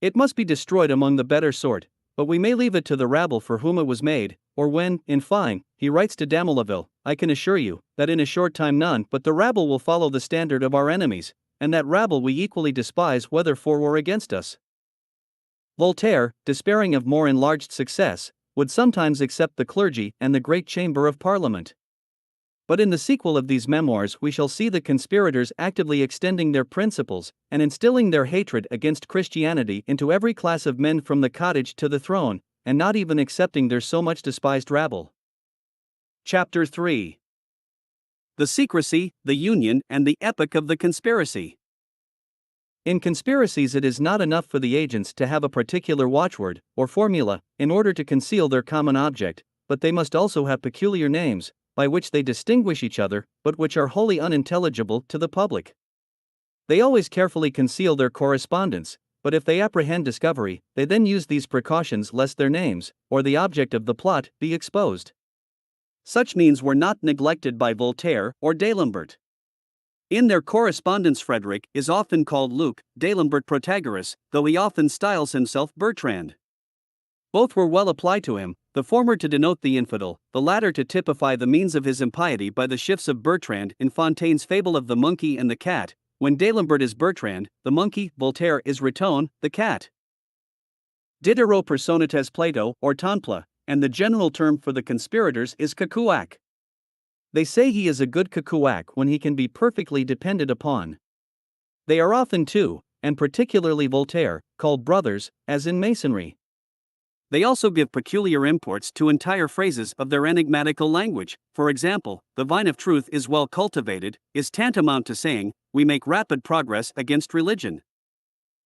It must be destroyed among the better sort, but we may leave it to the rabble for whom it was made." Or when, in fine, he writes to Damolaville, "I can assure you, that in a short time none but the rabble will follow the standard of our enemies, and that rabble we equally despise whether for or against us." Voltaire, despairing of more enlarged success, would sometimes accept the clergy and the great chamber of Parliament. But in the sequel of these memoirs we shall see the conspirators actively extending their principles and instilling their hatred against Christianity into every class of men from the cottage to the throne, and not even accepting their so much despised rabble. Chapter 3. The Secrecy, the Union, and the Epoch of the Conspiracy. In conspiracies it is not enough for the agents to have a particular watchword, or formula, in order to conceal their common object, but they must also have peculiar names, by which they distinguish each other, but which are wholly unintelligible to the public. They always carefully conceal their correspondence, but if they apprehend discovery, they then use these precautions lest their names, or the object of the plot, be exposed. Such means were not neglected by Voltaire or D'Alembert. In their correspondence Frederick is often called Luke, D'Alembert Protagoras, though he often styles himself Bertrand. Both were well applied to him, the former to denote the infidel, the latter to typify the means of his impiety by the shifts of Bertrand in Fontaine's fable of the monkey and the cat. When D'Alembert is Bertrand, the monkey, Voltaire is Riton, the cat. Diderot personates Plato or Tonpla, and the general term for the conspirators is Cacuac. They say he is a good Cacuac when he can be perfectly depended upon. They are often two, and particularly Voltaire, called brothers, as in Masonry. They also give peculiar imports to entire phrases of their enigmatical language. For example, "the vine of truth is well cultivated," is tantamount to saying, "we make rapid progress against religion."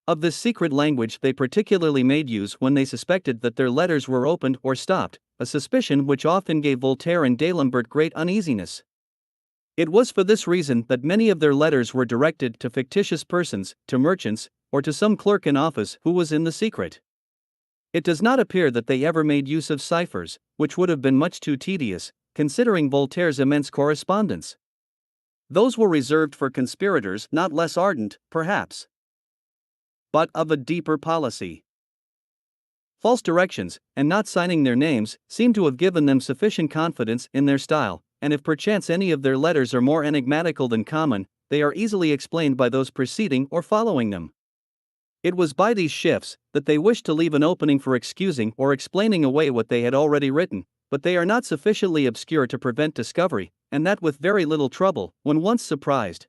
Of this secret language they particularly made use when they suspected that their letters were opened or stopped, a suspicion which often gave Voltaire and D'Alembert great uneasiness. It was for this reason that many of their letters were directed to fictitious persons, to merchants, or to some clerk in office who was in the secret. It does not appear that they ever made use of ciphers, which would have been much too tedious, considering Voltaire's immense correspondence. Those were reserved for conspirators not less ardent, perhaps, but of a deeper policy. False directions, and not signing their names, seem to have given them sufficient confidence in their style, and if perchance any of their letters are more enigmatical than common, they are easily explained by those preceding or following them. It was by these shifts that they wished to leave an opening for excusing or explaining away what they had already written, but they are not sufficiently obscure to prevent discovery, and that with very little trouble, when once surprised.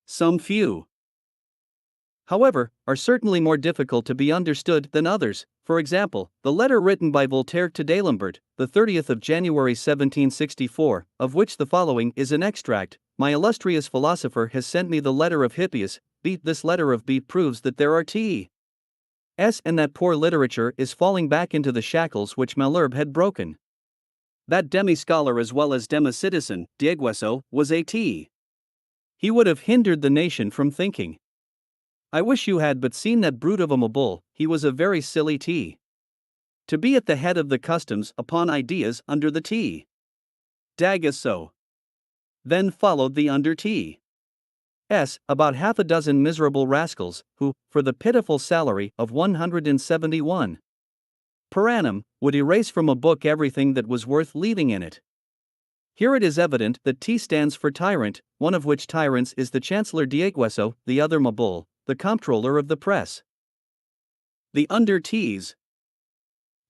Some few however, are certainly more difficult to be understood than others. For example, the letter written by Voltaire to D'Alembert, the 30th of January 1764, of which the following is an extract: "My illustrious philosopher has sent me the letter of Hippias. This letter of B proves that there are T.S. and that poor literature is falling back into the shackles which Malherbe had broken. That demi-scholar as well as demi-citizen, D'Aguesseau, was a T. He would have hindered the nation from thinking. I wish you had but seen that brute of a Mabeuf. He was a very silly T. To be at the head of the customs upon ideas under the T. D'Aguesseau. Then followed the under T. S, about half a dozen miserable rascals, who, for the pitiful salary of 171 per annum, would erase from a book everything that was worth leaving in it. Here it is evident that T stands for tyrant, one of which tyrants is the Chancellor D'Aguesseau, the other Mabeuf, the Comptroller of the Press. The under T's,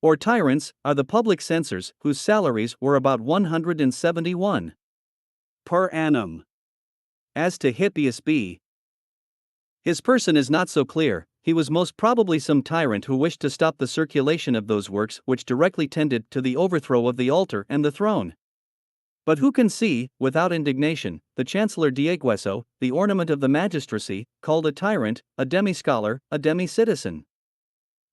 or tyrants, are the public censors, whose salaries were about 171 per annum. As to Hippias B, his person is not so clear. He was most probably some tyrant who wished to stop the circulation of those works which directly tended to the overthrow of the altar and the throne. But who can see, without indignation, the Chancellor D'Aguesseau, the ornament of the magistracy, called a tyrant, a demi-scholar, a demi-citizen?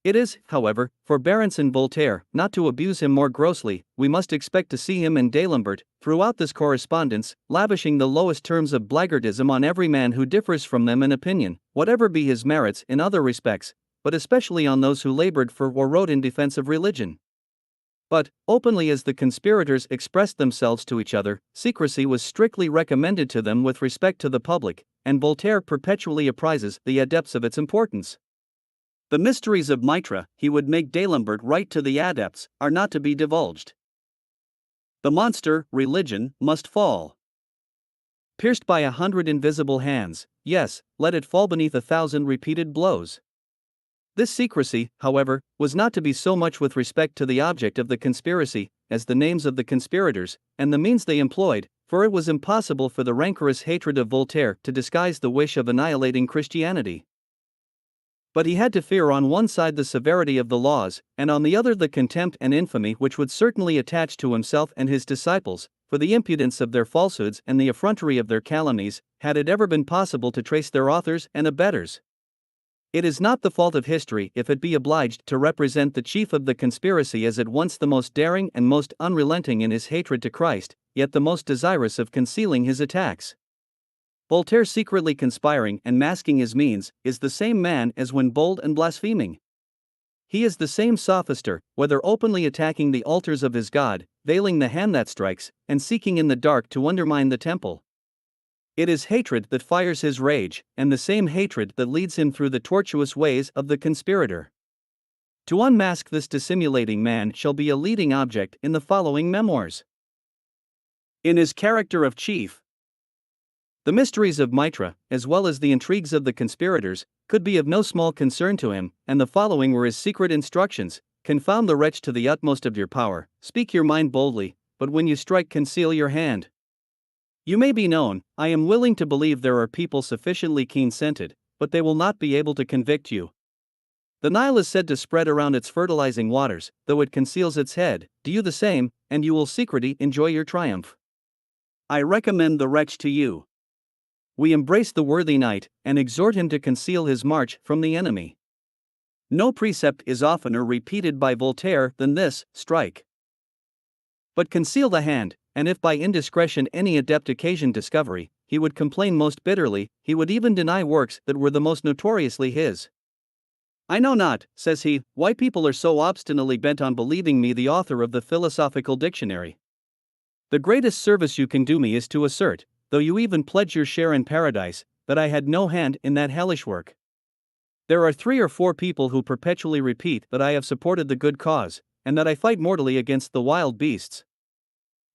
It is, however, for Berenson Voltaire not to abuse him more grossly. We must expect to see him and D'Alembert, throughout this correspondence, lavishing the lowest terms of blackguardism on every man who differs from them in opinion, whatever be his merits in other respects, but especially on those who labored for or wrote in defense of religion. But, openly as the conspirators expressed themselves to each other, secrecy was strictly recommended to them with respect to the public, and Voltaire perpetually apprises the adepts of its importance. The mysteries of Mitra, he would make D'Alembert write to the adepts, are not to be divulged. The monster, religion, must fall. Pierced by 100 invisible hands, yes, let it fall beneath 1,000 repeated blows. This secrecy, however, was not to be so much with respect to the object of the conspiracy, as the names of the conspirators, and the means they employed, for it was impossible for the rancorous hatred of Voltaire to disguise the wish of annihilating Christianity. But he had to fear on one side the severity of the laws, and on the other the contempt and infamy which would certainly attach to himself and his disciples, for the impudence of their falsehoods and the effrontery of their calumnies, had it ever been possible to trace their authors and abettors. It is not the fault of history if it be obliged to represent the chief of the conspiracy as at once the most daring and most unrelenting in his hatred to Christ, yet the most desirous of concealing his attacks. Voltaire, secretly conspiring and masking his means, is the same man as when bold and blaspheming. He is the same sophister, whether openly attacking the altars of his God, veiling the hand that strikes, and seeking in the dark to undermine the temple. It is hatred that fires his rage, and the same hatred that leads him through the tortuous ways of the conspirator. To unmask this dissimulating man shall be a leading object in the following memoirs. In his character of chief, the mysteries of Mitra, as well as the intrigues of the conspirators, could be of no small concern to him, and the following were his secret instructions: confound the wretch to the utmost of your power, speak your mind boldly, but when you strike conceal your hand. You may be known. I am willing to believe there are people sufficiently keen-scented, but they will not be able to convict you. The Nile is said to spread around its fertilizing waters, though it conceals its head. Do you the same, and you will secretly enjoy your triumph. I recommend the wretch to you. We embrace the worthy knight, and exhort him to conceal his march from the enemy. No precept is oftener repeated by Voltaire than this: strike. But conceal the hand, and if by indiscretion any adept occasioned discovery, he would complain most bitterly, he would even deny works that were the most notoriously his. I know not, says he, why people are so obstinately bent on believing me the author of the Philosophical Dictionary. The greatest service you can do me is to assert, though you even pledge your share in paradise, that I had no hand in that hellish work. There are 3 or 4 people who perpetually repeat that I have supported the good cause, and that I fight mortally against the wild beasts.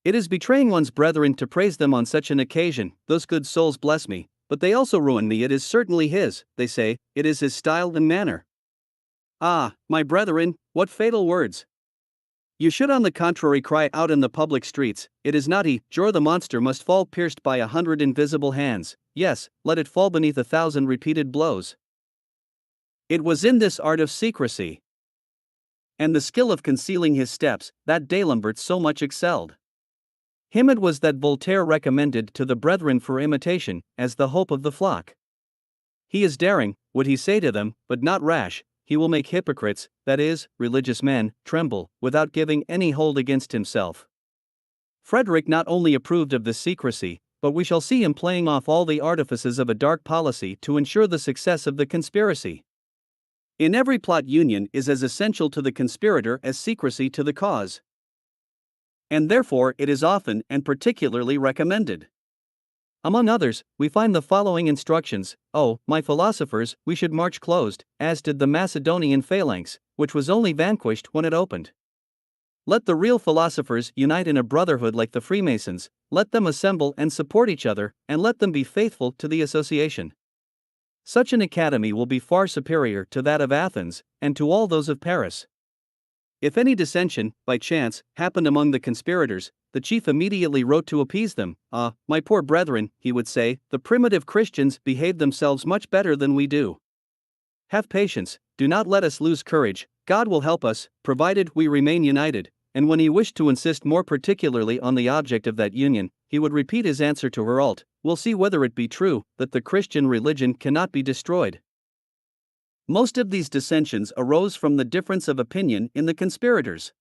It is betraying one's brethren to praise them on such an occasion. Those good souls bless me, but they also ruin me. It is certainly his, they say, it is his style and manner. Ah, my brethren, what fatal words! You should on the contrary cry out in the public streets, it is not he. Jor the monster must fall pierced by 100 invisible hands, yes, let it fall beneath 1,000 repeated blows. It was in this art of secrecy and the skill of concealing his steps that D'Alembert so much excelled. Him it was that Voltaire recommended to the brethren for imitation, as the hope of the flock. He is daring, would he say to them, but not rash. He will make hypocrites, that is, religious men, tremble, without giving any hold against himself. Frederick not only approved of this secrecy, but we shall see him playing off all the artifices of a dark policy to ensure the success of the conspiracy. In every plot, union is as essential to the conspirator as secrecy to the cause. And therefore it is often and particularly recommended. Among others, we find the following instructions: "Oh, my philosophers, we should march closed, as did the Macedonian phalanx, which was only vanquished when it opened. Let the real philosophers unite in a brotherhood like the Freemasons, let them assemble and support each other, and let them be faithful to the association. Such an academy will be far superior to that of Athens, and to all those of Paris." If any dissension, by chance, happened among the conspirators, the chief immediately wrote to appease them. "Ah, my poor brethren," he would say, "the primitive Christians behave themselves much better than we do. Have patience, do not let us lose courage, God will help us, provided we remain united." And when he wished to insist more particularly on the object of that union, he would repeat his answer to Hérault: "We'll see whether it be true that the Christian religion cannot be destroyed." Most of these dissensions arose from the difference of opinion in the conspirators,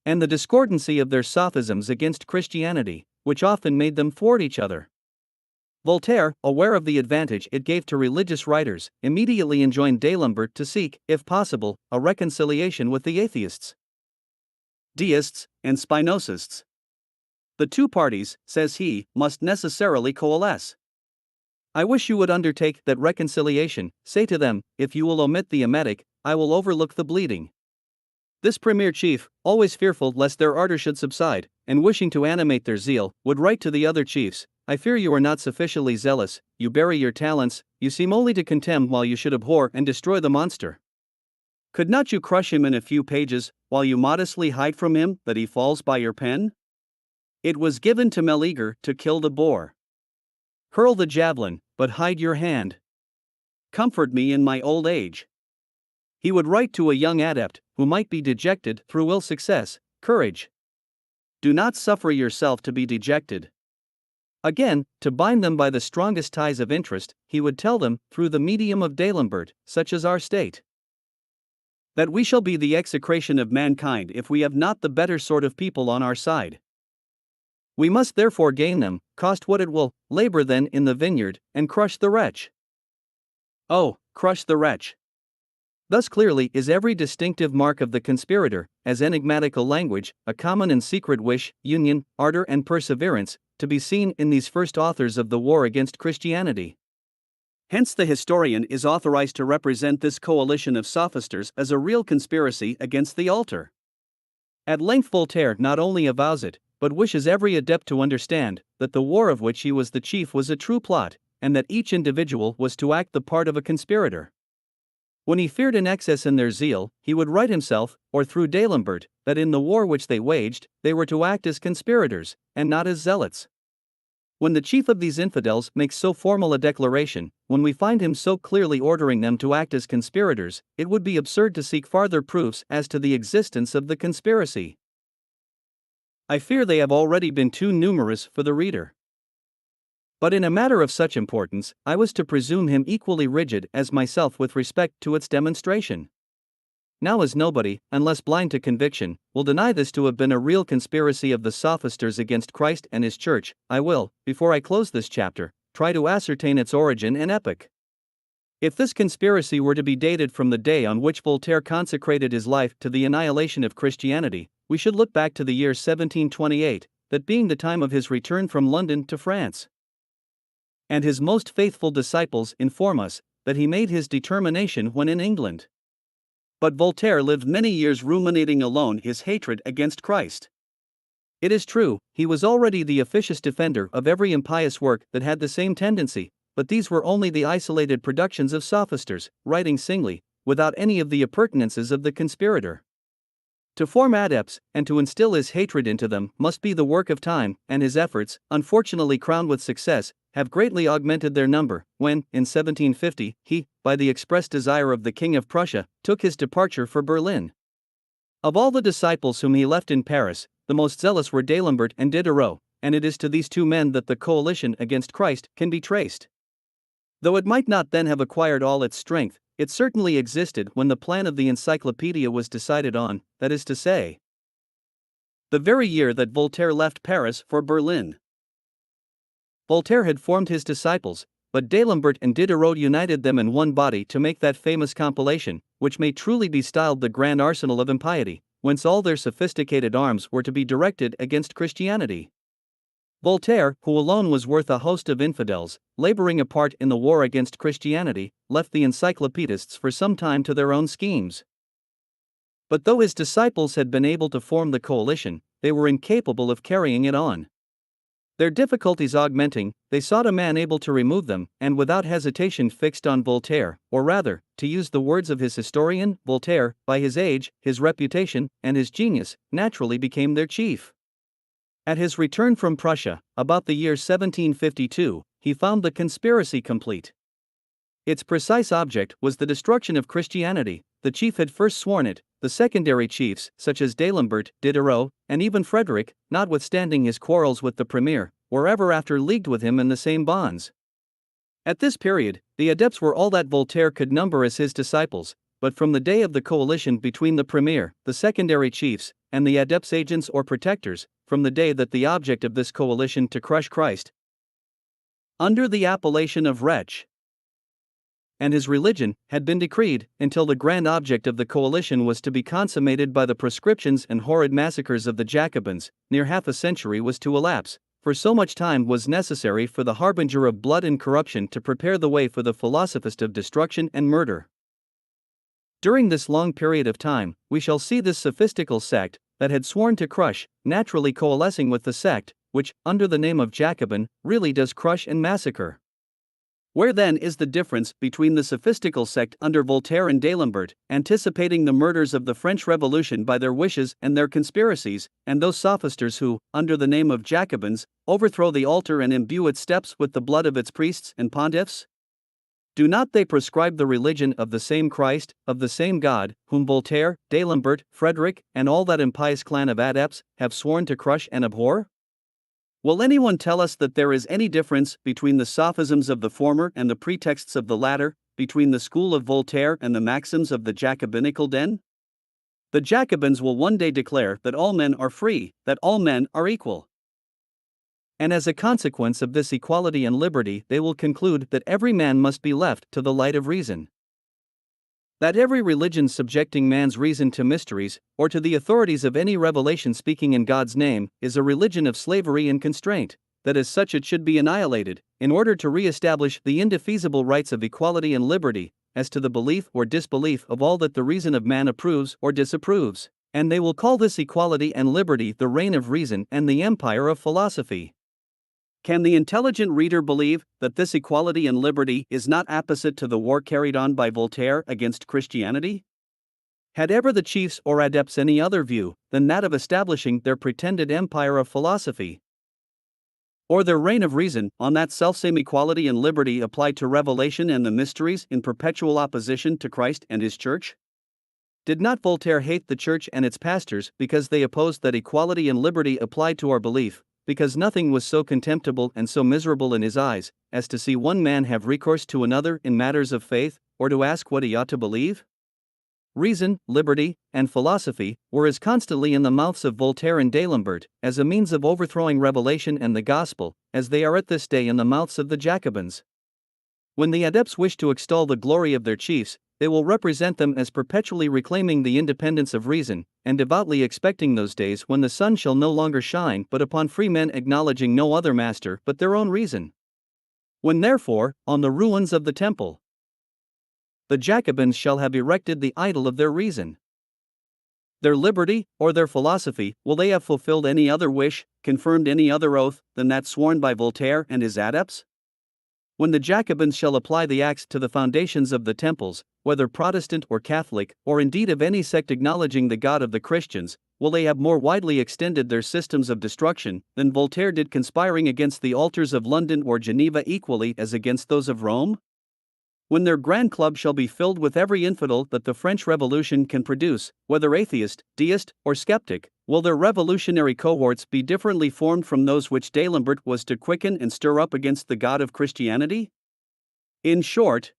and the discordancy of their sophisms against Christianity, which often made them thwart each other. Voltaire, aware of the advantage it gave to religious writers, immediately enjoined D'Alembert to seek, if possible, a reconciliation with the atheists, deists, and Spinocists. "The two parties," says he, "must necessarily coalesce. I wish you would undertake that reconciliation. Say to them, if you will omit the emetic, I will overlook the bleeding." This premier chief, always fearful lest their ardor should subside, and wishing to animate their zeal, would write to the other chiefs: "I fear you are not sufficiently zealous, you bury your talents, you seem only to contemn while you should abhor and destroy the monster. Could not you crush him in a few pages, while you modestly hide from him that he falls by your pen? It was given to Meleager to kill the boar. Hurl the javelin, but hide your hand. Comfort me in my old age." He would write to a young adept, who might be dejected through ill success: "Courage. Do not suffer yourself to be dejected." Again, to bind them by the strongest ties of interest, he would tell them, through the medium of D'Alembert, such as our state, that we shall be the execration of mankind if we have not the better sort of people on our side. We must therefore gain them, cost what it will, labor then in the vineyard, and crush the wretch. Oh, crush the wretch. Thus clearly is every distinctive mark of the conspirator, as enigmatical language, a common and secret wish, union, ardor and perseverance, to be seen in these first authors of the war against Christianity. Hence the historian is authorized to represent this coalition of sophisters as a real conspiracy against the altar. At length Voltaire not only avows it, but wishes every adept to understand that the war of which he was the chief was a true plot, and that each individual was to act the part of a conspirator. When he feared an excess in their zeal, he would write himself, or through D'Alembert, that in the war which they waged, they were to act as conspirators, and not as zealots. When the chief of these infidels makes so formal a declaration, when we find him so clearly ordering them to act as conspirators, it would be absurd to seek farther proofs as to the existence of the conspiracy. I fear they have already been too numerous for the reader. But in a matter of such importance, I was to presume him equally rigid as myself with respect to its demonstration. Now as nobody, unless blind to conviction, will deny this to have been a real conspiracy of the sophisters against Christ and his church, I will, before I close this chapter, try to ascertain its origin and epoch. If this conspiracy were to be dated from the day on which Voltaire consecrated his life to the annihilation of Christianity, we should look back to the year 1728, that being the time of his return from London to France. And his most faithful disciples inform us that he made his determination when in England. But Voltaire lived many years ruminating alone his hatred against Christ. It is true, he was already the officious defender of every impious work that had the same tendency, but these were only the isolated productions of sophisters, writing singly, without any of the appurtenances of the conspirator. To form adepts, and to instill his hatred into them, must be the work of time, and his efforts, unfortunately crowned with success, have greatly augmented their number, when, in 1750, he, by the express desire of the King of Prussia, took his departure for Berlin. Of all the disciples whom he left in Paris, the most zealous were D'Alembert and Diderot, and it is to these two men that the coalition against Christ can be traced. Though it might not then have acquired all its strength, it certainly existed when the plan of the encyclopedia was decided on, that is to say, the very year that Voltaire left Paris for Berlin. Voltaire had formed his disciples, but D'Alembert and Diderot united them in one body to make that famous compilation, which may truly be styled the grand arsenal of impiety, whence all their sophisticated arms were to be directed against Christianity. Voltaire, who alone was worth a host of infidels, laboring apart in the war against Christianity, left the encyclopedists for some time to their own schemes. But though his disciples had been able to form the coalition, they were incapable of carrying it on. Their difficulties augmenting, they sought a man able to remove them, and without hesitation fixed on Voltaire, or rather, to use the words of his historian, Voltaire, by his age, his reputation, and his genius, naturally became their chief. At his return from Prussia, about the year 1752, he found the conspiracy complete. Its precise object was the destruction of Christianity. The chief had first sworn it. The secondary chiefs, such as D'Alembert, Diderot, and even Frederick, notwithstanding his quarrels with the premier, were ever after leagued with him in the same bonds. At this period, the adepts were all that Voltaire could number as his disciples, but from the day of the coalition between the premier, the secondary chiefs, and the adepts' agents or protectors, from the day that the object of this coalition to crush Christ, under the appellation of wretch, and his religion, had been decreed, until the grand object of the coalition was to be consummated by the proscriptions and horrid massacres of the Jacobins, near half a century was to elapse, for so much time was necessary for the harbinger of blood and corruption to prepare the way for the philosophist of destruction and murder. During this long period of time, we shall see this sophistical sect, that had sworn to crush, naturally coalescing with the sect, which, under the name of Jacobin, really does crush and massacre. Where then is the difference between the sophistical sect under Voltaire and D'Alembert, anticipating the murders of the French Revolution by their wishes and their conspiracies, and those sophisters who, under the name of Jacobins, overthrow the altar and imbue its steps with the blood of its priests and pontiffs? Do not they prescribe the religion of the same Christ, of the same God, whom Voltaire, D'Alembert, Frederick, and all that impious clan of adepts have sworn to crush and abhor? Will anyone tell us that there is any difference between the sophisms of the former and the pretexts of the latter, between the school of Voltaire and the maxims of the Jacobinical den? The Jacobins will one day declare that all men are free, that all men are equal. And as a consequence of this equality and liberty, they will conclude that every man must be left to the light of reason. That every religion subjecting man's reason to mysteries, or to the authorities of any revelation speaking in God's name, is a religion of slavery and constraint, that as such it should be annihilated, in order to re-establish the indefeasible rights of equality and liberty, as to the belief or disbelief of all that the reason of man approves or disapproves, and they will call this equality and liberty the reign of reason and the empire of philosophy. Can the intelligent reader believe that this equality and liberty is not opposite to the war carried on by Voltaire against Christianity? Had ever the chiefs or adepts any other view than that of establishing their pretended empire of philosophy, or their reign of reason, on that selfsame equality and liberty applied to revelation and the mysteries in perpetual opposition to Christ and his church? Did not Voltaire hate the church and its pastors because they opposed that equality and liberty applied to our belief? Because nothing was so contemptible and so miserable in his eyes, as to see one man have recourse to another in matters of faith, or to ask what he ought to believe? Reason, liberty, and philosophy were as constantly in the mouths of Voltaire and D'Alembert, as a means of overthrowing revelation and the gospel, as they are at this day in the mouths of the Jacobins. When the adepts wish to extol the glory of their chiefs, they will represent them as perpetually reclaiming the independence of reason, and devoutly expecting those days when the sun shall no longer shine but upon free men acknowledging no other master but their own reason. When therefore, on the ruins of the temple, the Jacobins shall have erected the idol of their reason, their liberty, or their philosophy, will they have fulfilled any other wish, confirmed any other oath, than that sworn by Voltaire and his adepts? When the Jacobins shall apply the axe to the foundations of the temples, whether Protestant or Catholic, or indeed of any sect acknowledging the God of the Christians, will they have more widely extended their systems of destruction than Voltaire did conspiring against the altars of London or Geneva equally as against those of Rome? When their grand club shall be filled with every infidel that the French Revolution can produce, whether atheist, deist, or skeptic, will their revolutionary cohorts be differently formed from those which D'Alembert was to quicken and stir up against the God of Christianity? In short,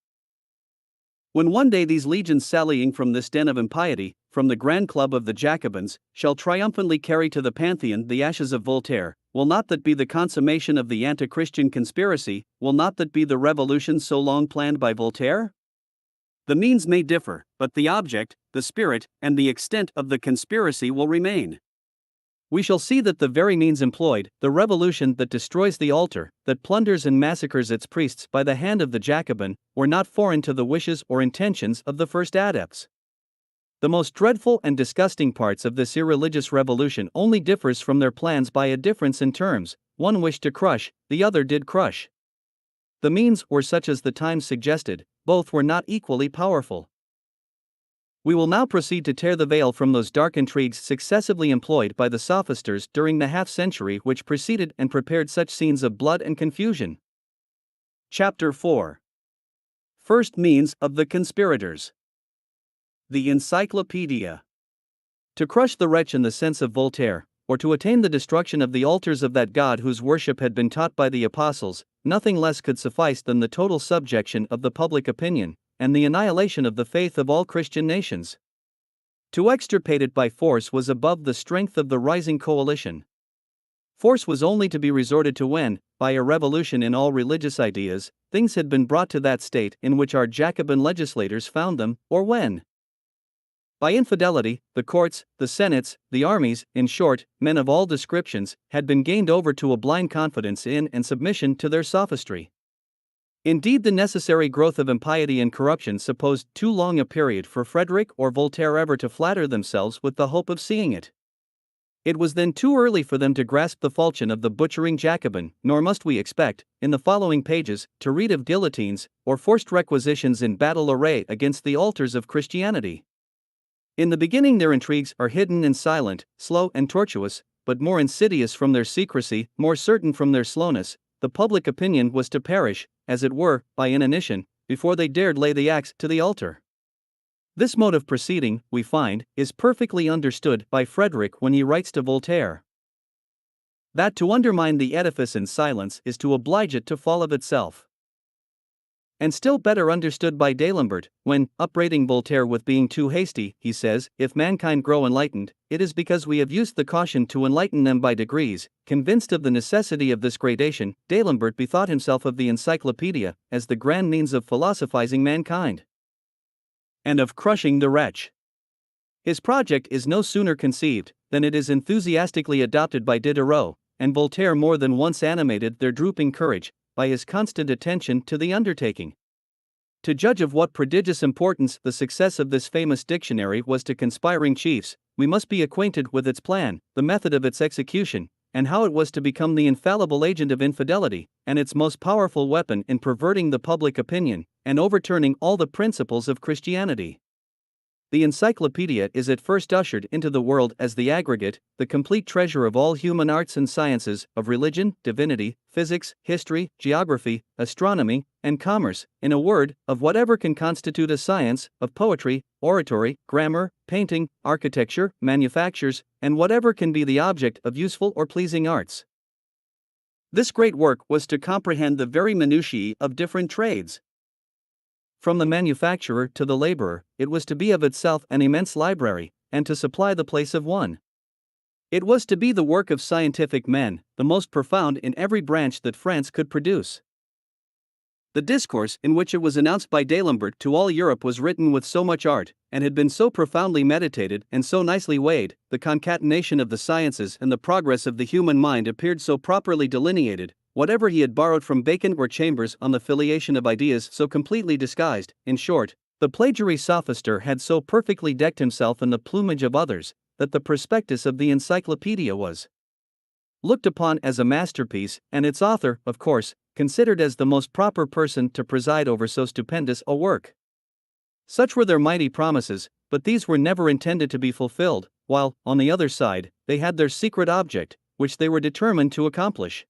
when one day these legions sallying from this den of impiety, from the grand club of the Jacobins, shall triumphantly carry to the Pantheon the ashes of Voltaire, will not that be the consummation of the anti-Christian conspiracy? Will not that be the revolution so long planned by Voltaire? The means may differ, but the object, the spirit, and the extent of the conspiracy will remain. We shall see that the very means employed, the revolution that destroys the altar, that plunders and massacres its priests by the hand of the Jacobin, were not foreign to the wishes or intentions of the first adepts. The most dreadful and disgusting parts of this irreligious revolution only differs from their plans by a difference in terms. One wished to crush, the other did crush. The means were such as the times suggested, both were not equally powerful. We will now proceed to tear the veil from those dark intrigues successively employed by the sophisters during the half-century which preceded and prepared such scenes of blood and confusion. Chapter 4. First means of the conspirators. The Encyclopedia. To crush the wretch in the sense of Voltaire, or to attain the destruction of the altars of that God whose worship had been taught by the apostles, nothing less could suffice than the total subjection of the public opinion, and the annihilation of the faith of all Christian nations. To extirpate it by force was above the strength of the rising coalition. Force was only to be resorted to when, by a revolution in all religious ideas, things had been brought to that state in which our Jacobin legislators found them, or when, by infidelity, the courts, the senates, the armies, in short, men of all descriptions, had been gained over to a blind confidence in and submission to their sophistry. Indeed, the necessary growth of impiety and corruption supposed too long a period for Frederick or Voltaire ever to flatter themselves with the hope of seeing it. It was then too early for them to grasp the falchion of the butchering Jacobin, nor must we expect, in the following pages, to read of guillotines, or forced requisitions in battle array against the altars of Christianity. In the beginning their intrigues are hidden and silent, slow and tortuous, but more insidious from their secrecy, more certain from their slowness. The public opinion was to perish, as it were, by inanition, before they dared lay the axe to the altar. This mode of proceeding, we find, is perfectly understood by Frederick when he writes to Voltaire that to undermine the edifice in silence is to oblige it to fall of itself. And still better understood by D'Alembert, when, upbraiding Voltaire with being too hasty, he says, "If mankind grow enlightened, it is because we have used the caution to enlighten them by degrees." Convinced of the necessity of this gradation, D'Alembert bethought himself of the Encyclopedia as the grand means of philosophizing mankind and of crushing the wretch. His project is no sooner conceived than it is enthusiastically adopted by Diderot, and Voltaire more than once animated their drooping courage by his constant attention to the undertaking. To judge of what prodigious importance the success of this famous dictionary was to conspiring chiefs, we must be acquainted with its plan, the method of its execution, and how it was to become the infallible agent of infidelity, and its most powerful weapon in perverting the public opinion, and overturning all the principles of Christianity. The Encyclopedia is at first ushered into the world as the aggregate, the complete treasure of all human arts and sciences, of religion, divinity, physics, history, geography, astronomy, and commerce, in a word, of whatever can constitute a science, of poetry, oratory, grammar, painting, architecture, manufactures, and whatever can be the object of useful or pleasing arts. This great work was to comprehend the very minutiae of different trades. From the manufacturer to the laborer, it was to be of itself an immense library, and to supply the place of one. It was to be the work of scientific men, the most profound in every branch that France could produce. The discourse in which it was announced by D'Alembert to all Europe was written with so much art, and had been so profoundly meditated and so nicely weighed. The concatenation of the sciences and the progress of the human mind appeared so properly delineated. Whatever he had borrowed from Bacon or Chambers on the filiation of ideas so completely disguised, in short, the plagiary sophister had so perfectly decked himself in the plumage of others, that the prospectus of the Encyclopedia was looked upon as a masterpiece, and its author, of course, considered as the most proper person to preside over so stupendous a work. Such were their mighty promises, but these were never intended to be fulfilled, while, on the other side, they had their secret object, which they were determined to accomplish.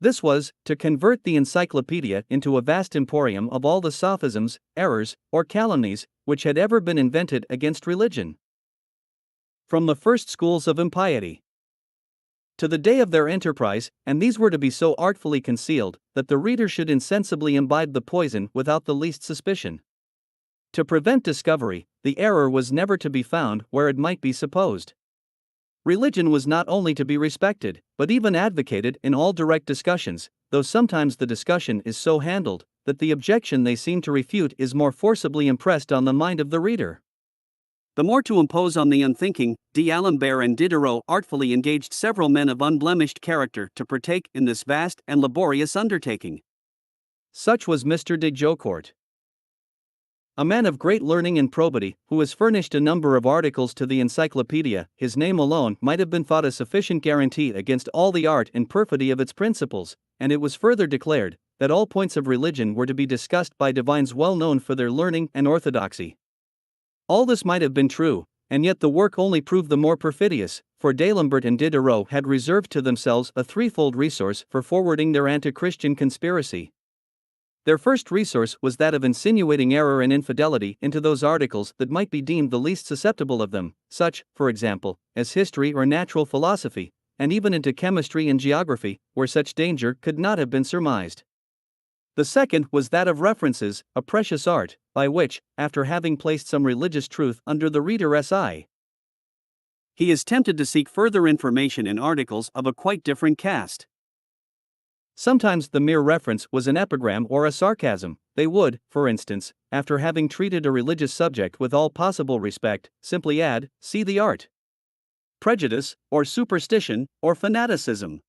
This was, to convert the encyclopedia into a vast emporium of all the sophisms, errors, or calumnies, which had ever been invented against religion. From the first schools of impiety to the day of their enterprise, and these were to be so artfully concealed, that the reader should insensibly imbibe the poison without the least suspicion. To prevent discovery, the error was never to be found where it might be supposed. Religion was not only to be respected, but even advocated in all direct discussions, though sometimes the discussion is so handled that the objection they seem to refute is more forcibly impressed on the mind of the reader. The more to impose on the unthinking, D'Alembert and Diderot artfully engaged several men of unblemished character to partake in this vast and laborious undertaking. Such was Mr. de Jaucourt, a man of great learning and probity, who has furnished a number of articles to the encyclopedia. His name alone might have been thought a sufficient guarantee against all the art and perfidy of its principles, and it was further declared that all points of religion were to be discussed by divines well known for their learning and orthodoxy. All this might have been true, and yet the work only proved the more perfidious, for D'Alembert and Diderot had reserved to themselves a threefold resource for forwarding their anti-Christian conspiracy. Their first resource was that of insinuating error and infidelity into those articles that might be deemed the least susceptible of them, such, for example, as history or natural philosophy, and even into chemistry and geography, where such danger could not have been surmised. The second was that of references, a precious art, by which, after having placed some religious truth under the reader's eye, he is tempted to seek further information in articles of a quite different cast. Sometimes the mere reference was an epigram or a sarcasm. They would, for instance, after having treated a religious subject with all possible respect, simply add, "See the art." Prejudice, or superstition, or fanaticism.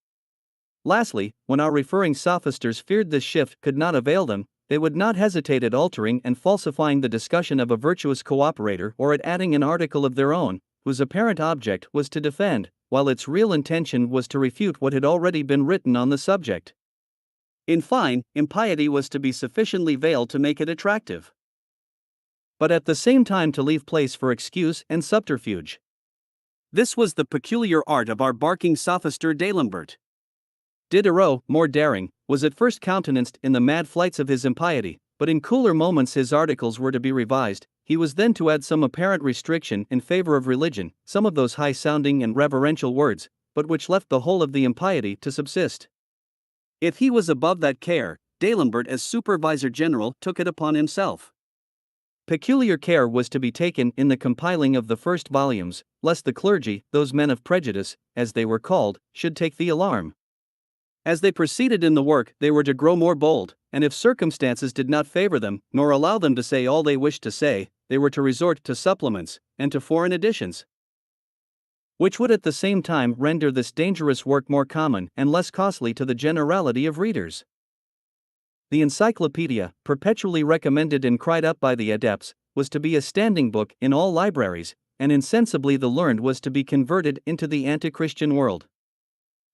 Lastly, when our referring sophisters feared this shift could not avail them, they would not hesitate at altering and falsifying the discussion of a virtuous cooperator or at adding an article of their own, whose apparent object was to defend, while its real intention was to refute what had already been written on the subject. In fine, impiety was to be sufficiently veiled to make it attractive, but at the same time to leave place for excuse and subterfuge. This was the peculiar art of our barking sophister D'Alembert. Diderot, more daring, was at first countenanced in the mad flights of his impiety, but in cooler moments his articles were to be revised. He was then to add some apparent restriction in favor of religion, some of those high-sounding and reverential words, but which left the whole of the impiety to subsist. If he was above that care, D'Alembert as supervisor general took it upon himself. Peculiar care was to be taken in the compiling of the first volumes, lest the clergy, those men of prejudice, as they were called, should take the alarm. As they proceeded in the work, they were to grow more bold, and if circumstances did not favor them, nor allow them to say all they wished to say, they were to resort to supplements, and to foreign editions, which would at the same time render this dangerous work more common and less costly to the generality of readers. The encyclopedia, perpetually recommended and cried up by the adepts, was to be a standing book in all libraries, and insensibly the learned was to be converted into the anti-Christian world.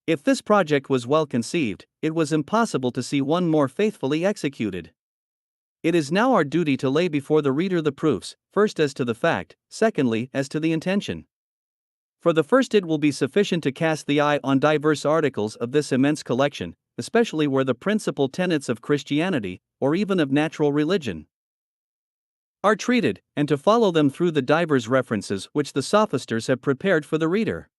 If this project was well conceived, it was impossible to see one more faithfully executed. It is now our duty to lay before the reader the proofs, first as to the fact, secondly as to the intention. For the first, it will be sufficient to cast the eye on diverse articles of this immense collection, especially where the principal tenets of Christianity, or even of natural religion, are treated, and to follow them through the divers references which the sophisters have prepared for the reader.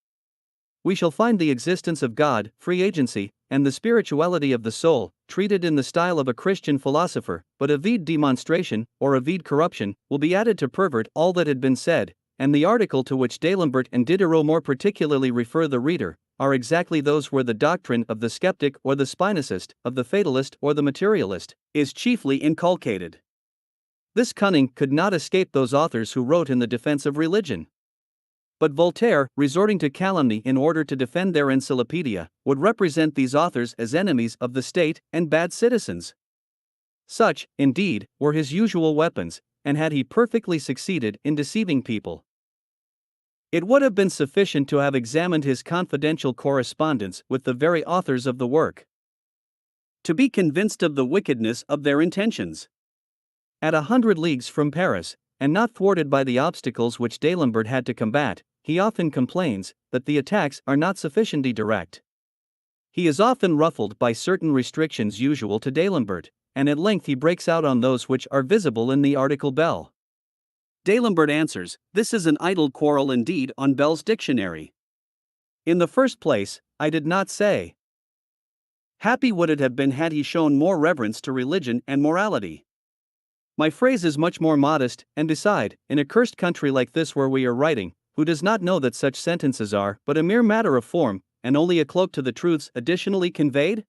We shall find the existence of God, free agency, and the spirituality of the soul, treated in the style of a Christian philosopher, but a vide demonstration, or a vide corruption, will be added to pervert all that had been said, and the article to which D'Alembert and Diderot more particularly refer the reader, are exactly those where the doctrine of the skeptic or the Spinozist, of the fatalist or the materialist, is chiefly inculcated. This cunning could not escape those authors who wrote in the defense of religion. But Voltaire, resorting to calumny in order to defend their encyclopedia, would represent these authors as enemies of the state and bad citizens. Such, indeed, were his usual weapons, and had he perfectly succeeded in deceiving people, It would have been sufficient to have examined his confidential correspondence with the very authors of the work, to be convinced of the wickedness of their intentions. At 100 leagues from Paris, and not thwarted by the obstacles which D'Alembert had to combat, he often complains that the attacks are not sufficiently direct. He is often ruffled by certain restrictions usual to D'Alembert, and at length he breaks out on those which are visible in the article Bell. D'Alembert answers, "This is an idle quarrel indeed on Bell's dictionary. In the first place, I did not say. Happy would it have been had he shown more reverence to religion and morality. My phrase is much more modest, and beside, in a cursed country like this where we are writing, who does not know that such sentences are but a mere matter of form, and only a cloak to the truths additionally conveyed?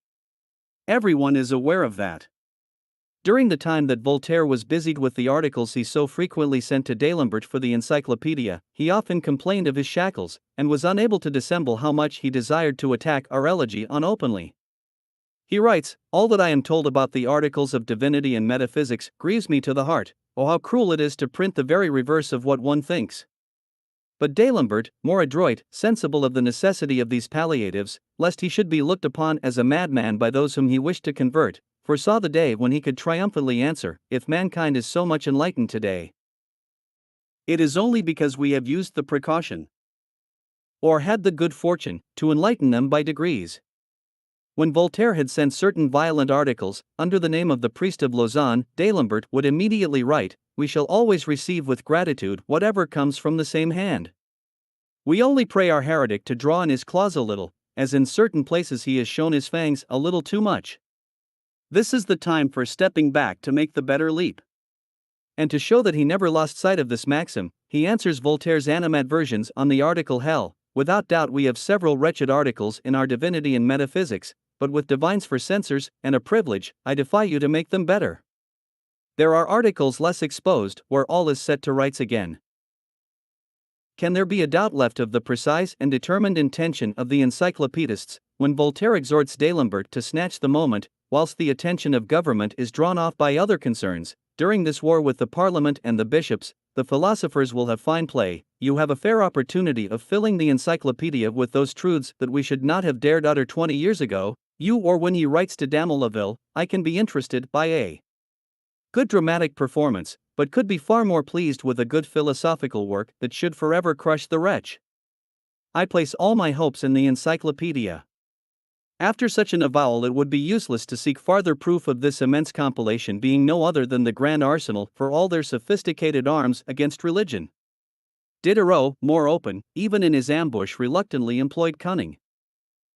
Everyone is aware of that." During the time that Voltaire was busied with the articles he so frequently sent to D'Alembert for the Encyclopedia, he often complained of his shackles, and was unable to dissemble how much he desired to attack our elegy on openly. He writes, "All that I am told about the articles of divinity and metaphysics grieves me to the heart. Oh, how cruel it is to print the very reverse of what one thinks." But D'Alembert, more adroit, sensible of the necessity of these palliatives, lest he should be looked upon as a madman by those whom he wished to convert, foresaw the day when he could triumphantly answer, "If mankind is so much enlightened today, it is only because we have used the precaution, or had the good fortune, to enlighten them by degrees." When Voltaire had sent certain violent articles, under the name of the priest of Lausanne, D'Alembert would immediately write, "We shall always receive with gratitude whatever comes from the same hand. We only pray our heretic to draw in his claws a little, as in certain places he has shown his fangs a little too much. This is the time for stepping back to make the better leap." And to show that he never lost sight of this maxim, he answers Voltaire's animadversions on the article Hell, "Without doubt we have several wretched articles in our divinity and metaphysics, but with divines for censors, and a privilege, I defy you to make them better. There are articles less exposed, where all is set to rights again." Can there be a doubt left of the precise and determined intention of the encyclopedists, when Voltaire exhorts D'Alembert to snatch the moment, whilst the attention of government is drawn off by other concerns? During this war with the Parliament and the bishops, the philosophers will have fine play. You have a fair opportunity of filling the encyclopedia with those truths that we should not have dared utter 20 years ago. You or when he writes to Damolaville, "I can be interested by a good dramatic performance, but could be far more pleased with a good philosophical work that should forever crush the wretch. I place all my hopes in the encyclopedia." After such an avowal, it would be useless to seek farther proof of this immense compilation being no other than the grand arsenal for all their sophisticated arms against religion. Diderot, more open, even in his ambush reluctantly employed cunning.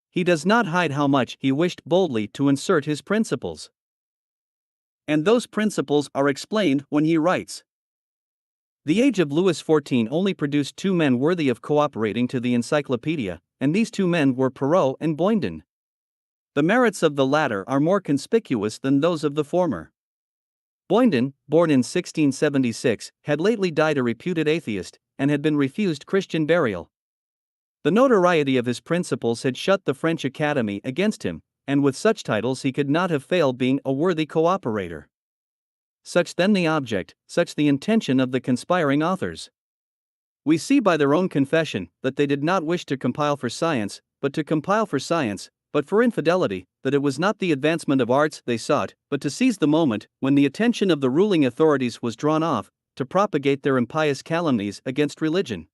He does not hide how much he wished boldly to insert his principles. And those principles are explained when he writes, "The age of Louis XIV only produced two men worthy of cooperating to the encyclopedia, and these two men were Perrault and Boindon. The merits of the latter are more conspicuous than those of the former. Boindon, born in 1676, had lately died a reputed atheist, and had been refused Christian burial. The notoriety of his principles had shut the French Academy against him, and with such titles he could not have failed being a worthy cooperator. Such then the object, such the intention of the conspiring authors. We see by their own confession that they did not wish to compile for science, but to compile for science, but for infidelity, that it was not the advancement of arts they sought, but to seize the moment, when the attention of the ruling authorities was drawn off, to propagate their impious calumnies against religion.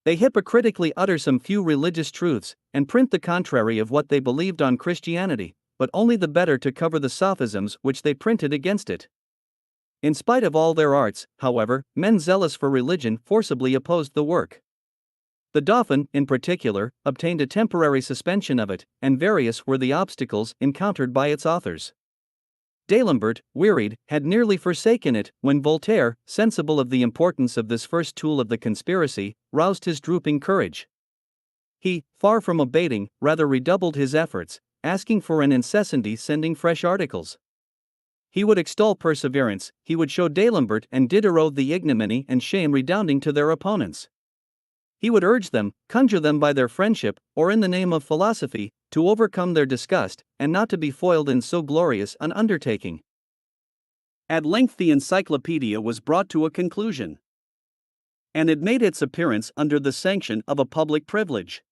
They hypocritically utter some few religious truths, and print the contrary of what they believed on Christianity, but only the better to cover the sophisms which they printed against it. In spite of all their arts, however, men zealous for religion forcibly opposed the work. The Dauphin, in particular, obtained a temporary suspension of it, and various were the obstacles encountered by its authors. D'Alembert, wearied, had nearly forsaken it, when Voltaire, sensible of the importance of this first tool of the conspiracy, roused his drooping courage. He, far from abating, rather redoubled his efforts, asking for an incessantly sending fresh articles. He would extol perseverance, he would show D'Alembert and Diderot the ignominy and shame redounding to their opponents. He would urge them, conjure them by their friendship, or in the name of philosophy, to overcome their disgust, and not to be foiled in so glorious an undertaking. At length the encyclopedia was brought to a conclusion. and it made its appearance under the sanction of a public privilege.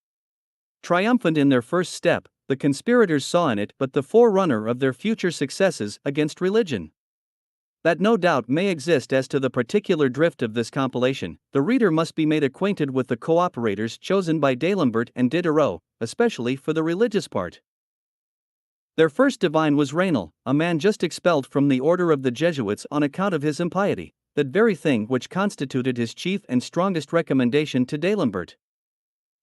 Triumphant in their first step, the conspirators saw in it but the forerunner of their future successes against religion. That no doubt may exist as to the particular drift of this compilation, the reader must be made acquainted with the cooperators chosen by D'Alembert and Diderot, especially for the religious part. Their first divine was Raynal, a man just expelled from the order of the Jesuits on account of his impiety, that very thing which constituted his chief and strongest recommendation to D'Alembert.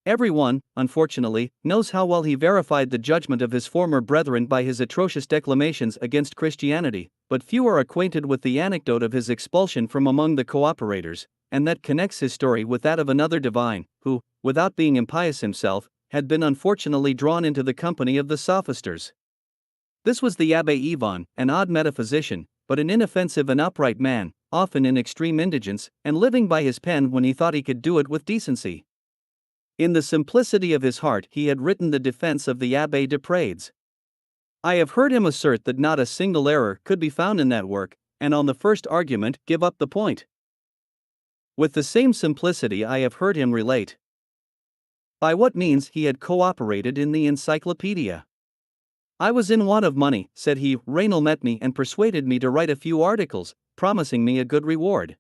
Everyone, unfortunately, knows how well he verified the judgment of his former brethren by his atrocious declamations against Christianity, but few are acquainted with the anecdote of his expulsion from among the cooperators, and that connects his story with that of another divine, who, without being impious himself, had been unfortunately drawn into the company of the sophisters. This was the Abbé Yvon, an odd metaphysician, but an inoffensive and upright man, often in extreme indigence, and living by his pen when he thought he could do it with decency. In the simplicity of his heart he had written the defense of the Abbé de Prades. I have heard him assert that not a single error could be found in that work, and on the first argument give up the point. With the same simplicity I have heard him relate by what means he had cooperated in the encyclopedia. I was in want of money, said he. Raynal met me and persuaded me to write a few articles, promising me a good reward.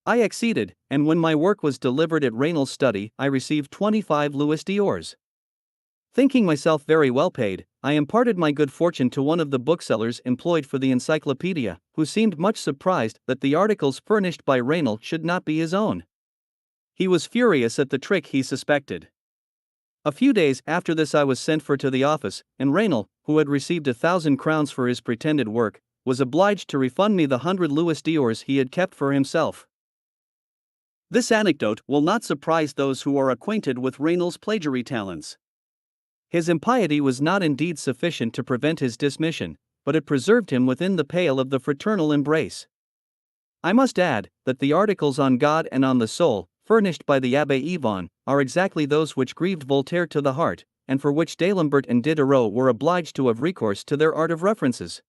I acceded, and when my work was delivered at Raynal's study, I received 25 louis d'ors. Thinking myself very well paid, I imparted my good fortune to one of the booksellers employed for the encyclopedia, who seemed much surprised that the articles furnished by Raynal should not be his own. He was furious at the trick he suspected. A few days after this I was sent for to the office, and Raynal, who had received 1,000 crowns for his pretended work, was obliged to refund me the 100 louis d'ors he had kept for himself. This anecdote will not surprise those who are acquainted with Raynal's plagiary talents. His impiety was not indeed sufficient to prevent his dismission, but it preserved him within the pale of the fraternal embrace. I must add that the articles on God and on the soul, furnished by the Abbé Yvon, are exactly those which grieved Voltaire to the heart, and for which D'Alembert and Diderot were obliged to have recourse to their art of references.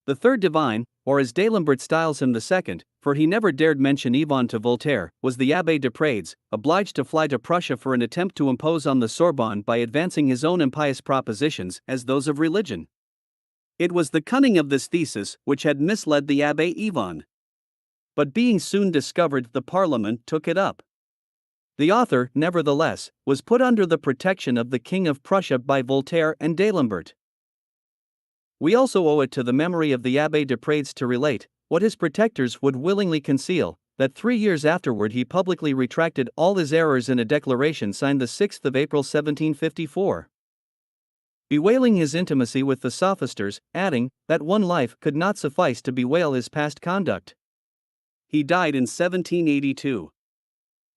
The third divine, or as D'Alembert styles him the second, for he never dared mention Yvon to Voltaire, was the Abbé de Prades, obliged to fly to Prussia for an attempt to impose on the Sorbonne by advancing his own impious propositions as those of religion. It was the cunning of this thesis which had misled the Abbé Yvon. But being soon discovered, the Parliament took it up. The author, nevertheless, was put under the protection of the King of Prussia by Voltaire and D'Alembert. We also owe it to the memory of the Abbé de Prades to relate, what his protectors would willingly conceal, that 3 years afterward he publicly retracted all his errors in a declaration signed the 6th of April 1754. Bewailing his intimacy with the sophisters, adding, that one life could not suffice to bewail his past conduct. He died in 1782.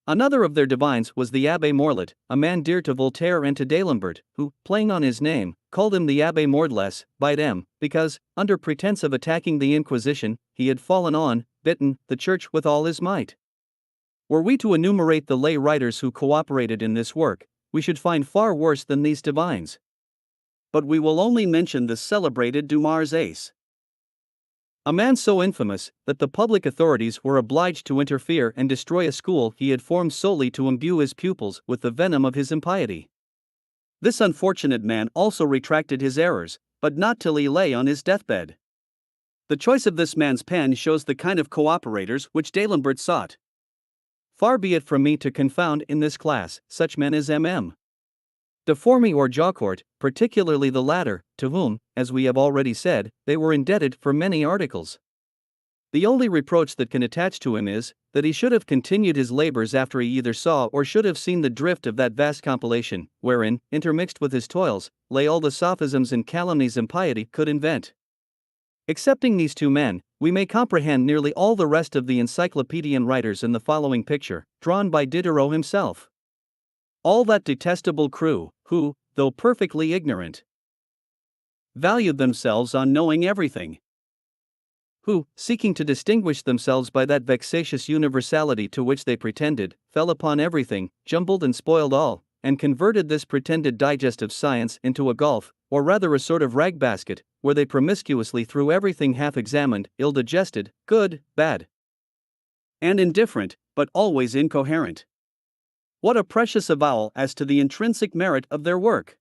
Another of their divines was the Abbé Morlet, a man dear to Voltaire and to D'Alembert, who, playing on his name, called him the Abbé Mordless, by them, because, under pretense of attacking the Inquisition, he had fallen on, bitten, the Church with all his might. Were we to enumerate the lay writers who cooperated in this work, we should find far worse than these divines. But we will only mention the celebrated Dumas Ace. A man so infamous that the public authorities were obliged to interfere and destroy a school he had formed solely to imbue his pupils with the venom of his impiety. This unfortunate man also retracted his errors, but not till he lay on his deathbed. The choice of this man's pen shows the kind of cooperators which D'Alembert sought. Far be it from me to confound in this class such men as M.M. de Formy or Jaucourt, particularly the latter, to whom, as we have already said, they were indebted for many articles. The only reproach that can attach to him is, that he should have continued his labors after he either saw or should have seen the drift of that vast compilation, wherein, intermixed with his toils, lay all the sophisms and calumnies impiety could invent. Excepting these two men, we may comprehend nearly all the rest of the encyclopedian writers in the following picture, drawn by Diderot himself. All that detestable crew, who, though perfectly ignorant, valued themselves on knowing everything, who, seeking to distinguish themselves by that vexatious universality to which they pretended, fell upon everything, jumbled and spoiled all, and converted this pretended digest of science into a gulf, or rather a sort of rag basket, where they promiscuously threw everything half-examined, ill-digested, good, bad, and indifferent, but always incoherent. What a precious avowal as to the intrinsic merit of their work!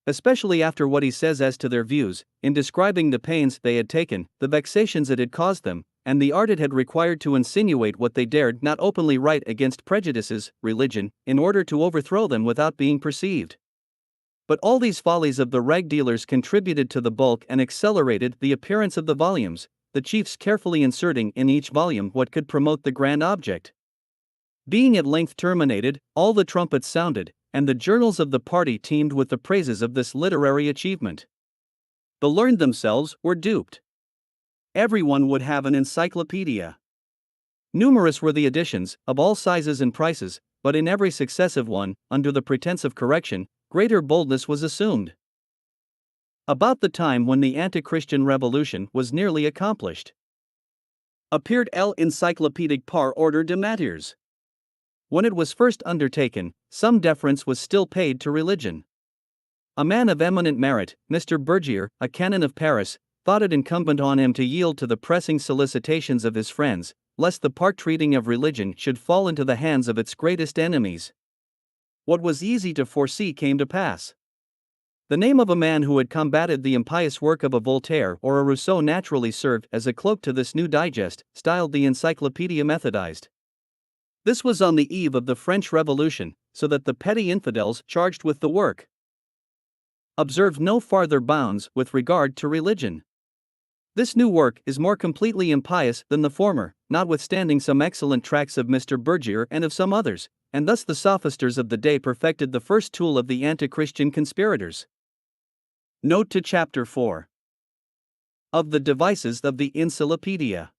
Especially after what he says as to their views, in describing the pains they had taken, the vexations it had caused them, and the art it had required to insinuate what they dared not openly write against prejudices, religion, in order to overthrow them without being perceived. But all these follies of the rag dealers contributed to the bulk and accelerated the appearance of the volumes, the chiefs carefully inserting in each volume what could promote the grand object. Being at length terminated, all the trumpets sounded, and the journals of the party teemed with the praises of this literary achievement. The learned themselves were duped. Everyone would have an encyclopedia. Numerous were the editions, of all sizes and prices, but in every successive one, under the pretense of correction, greater boldness was assumed. About the time when the anti-Christian revolution was nearly accomplished, appeared l'Encyclopédique par ordre de matières. When it was first undertaken, some deference was still paid to religion. A man of eminent merit, Mr. Bergier, a canon of Paris, thought it incumbent on him to yield to the pressing solicitations of his friends, lest the part treating of religion should fall into the hands of its greatest enemies. What was easy to foresee came to pass. The name of a man who had combated the impious work of a Voltaire or a Rousseau naturally served as a cloak to this new digest, styled the Encyclopedia Methodized. This was on the eve of the French Revolution, so that the petty infidels charged with the work observed no farther bounds with regard to religion. This new work is more completely impious than the former, notwithstanding some excellent tracts of Mr. Bergier and of some others, and thus the sophisters of the day perfected the first tool of the anti-Christian conspirators. Note to Chapter 4 of the Devices of the Encyclopedia.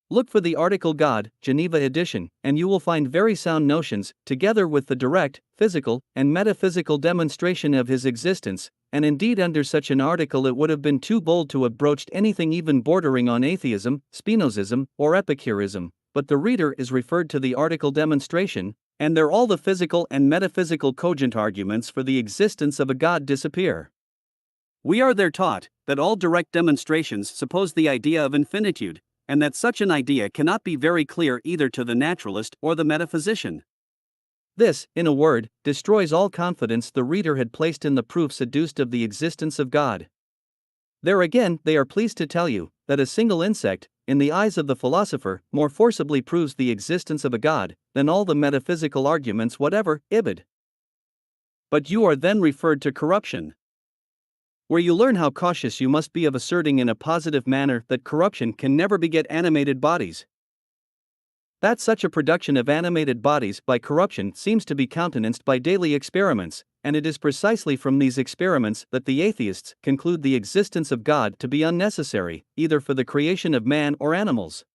Look for the article God, Geneva edition, and you will find very sound notions, together with the direct, physical, and metaphysical demonstration of his existence, and indeed under such an article it would have been too bold to have broached anything even bordering on atheism, Spinozism, or Epicurism, but the reader is referred to the article demonstration, and there all the physical and metaphysical cogent arguments for the existence of a God disappear. We are there taught that all direct demonstrations suppose the idea of infinitude, and that such an idea cannot be very clear either to the naturalist or the metaphysician. This, in a word, destroys all confidence the reader had placed in the proofs adduced of the existence of God. There again, they are pleased to tell you that a single insect, in the eyes of the philosopher, more forcibly proves the existence of a God than all the metaphysical arguments whatever, Ibid. But you are then referred to corruption, where you learn how cautious you must be of asserting in a positive manner that corruption can never beget animated bodies. That such a production of animated bodies by corruption seems to be countenanced by daily experiments, and it is precisely from these experiments that the atheists conclude the existence of God to be unnecessary, either for the creation of man or animals.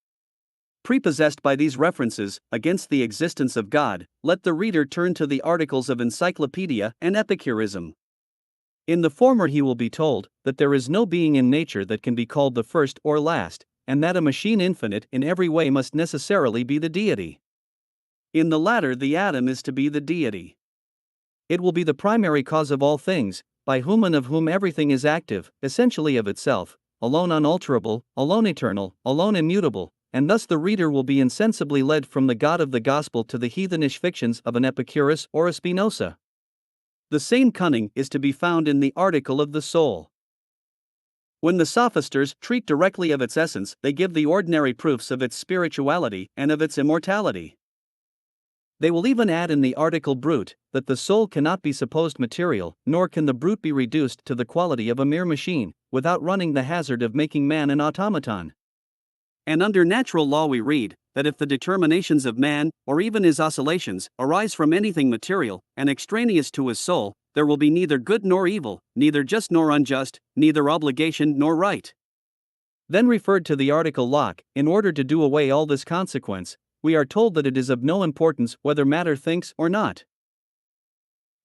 Prepossessed by these references against the existence of God, let the reader turn to the articles of Encyclopedia and Epicurism. In the former he will be told that there is no being in nature that can be called the first or last, and that a machine infinite in every way must necessarily be the deity. In the latter the atom is to be the deity. It will be the primary cause of all things, by whom and of whom everything is active, essentially of itself, alone unalterable, alone eternal, alone immutable, and thus the reader will be insensibly led from the God of the Gospel to the heathenish fictions of an Epicurus or a Spinoza. The same cunning is to be found in the article of the soul. When the sophisters treat directly of its essence, they give the ordinary proofs of its spirituality and of its immortality. They will even add in the article brute that the soul cannot be supposed material, nor can the brute be reduced to the quality of a mere machine, without running the hazard of making man an automaton. And under natural law we read that if the determinations of man, or even his oscillations, arise from anything material and extraneous to his soul, there will be neither good nor evil, neither just nor unjust, neither obligation nor right. Then referred to the article Locke, in order to do away all this consequence, we are told that it is of no importance whether matter thinks or not.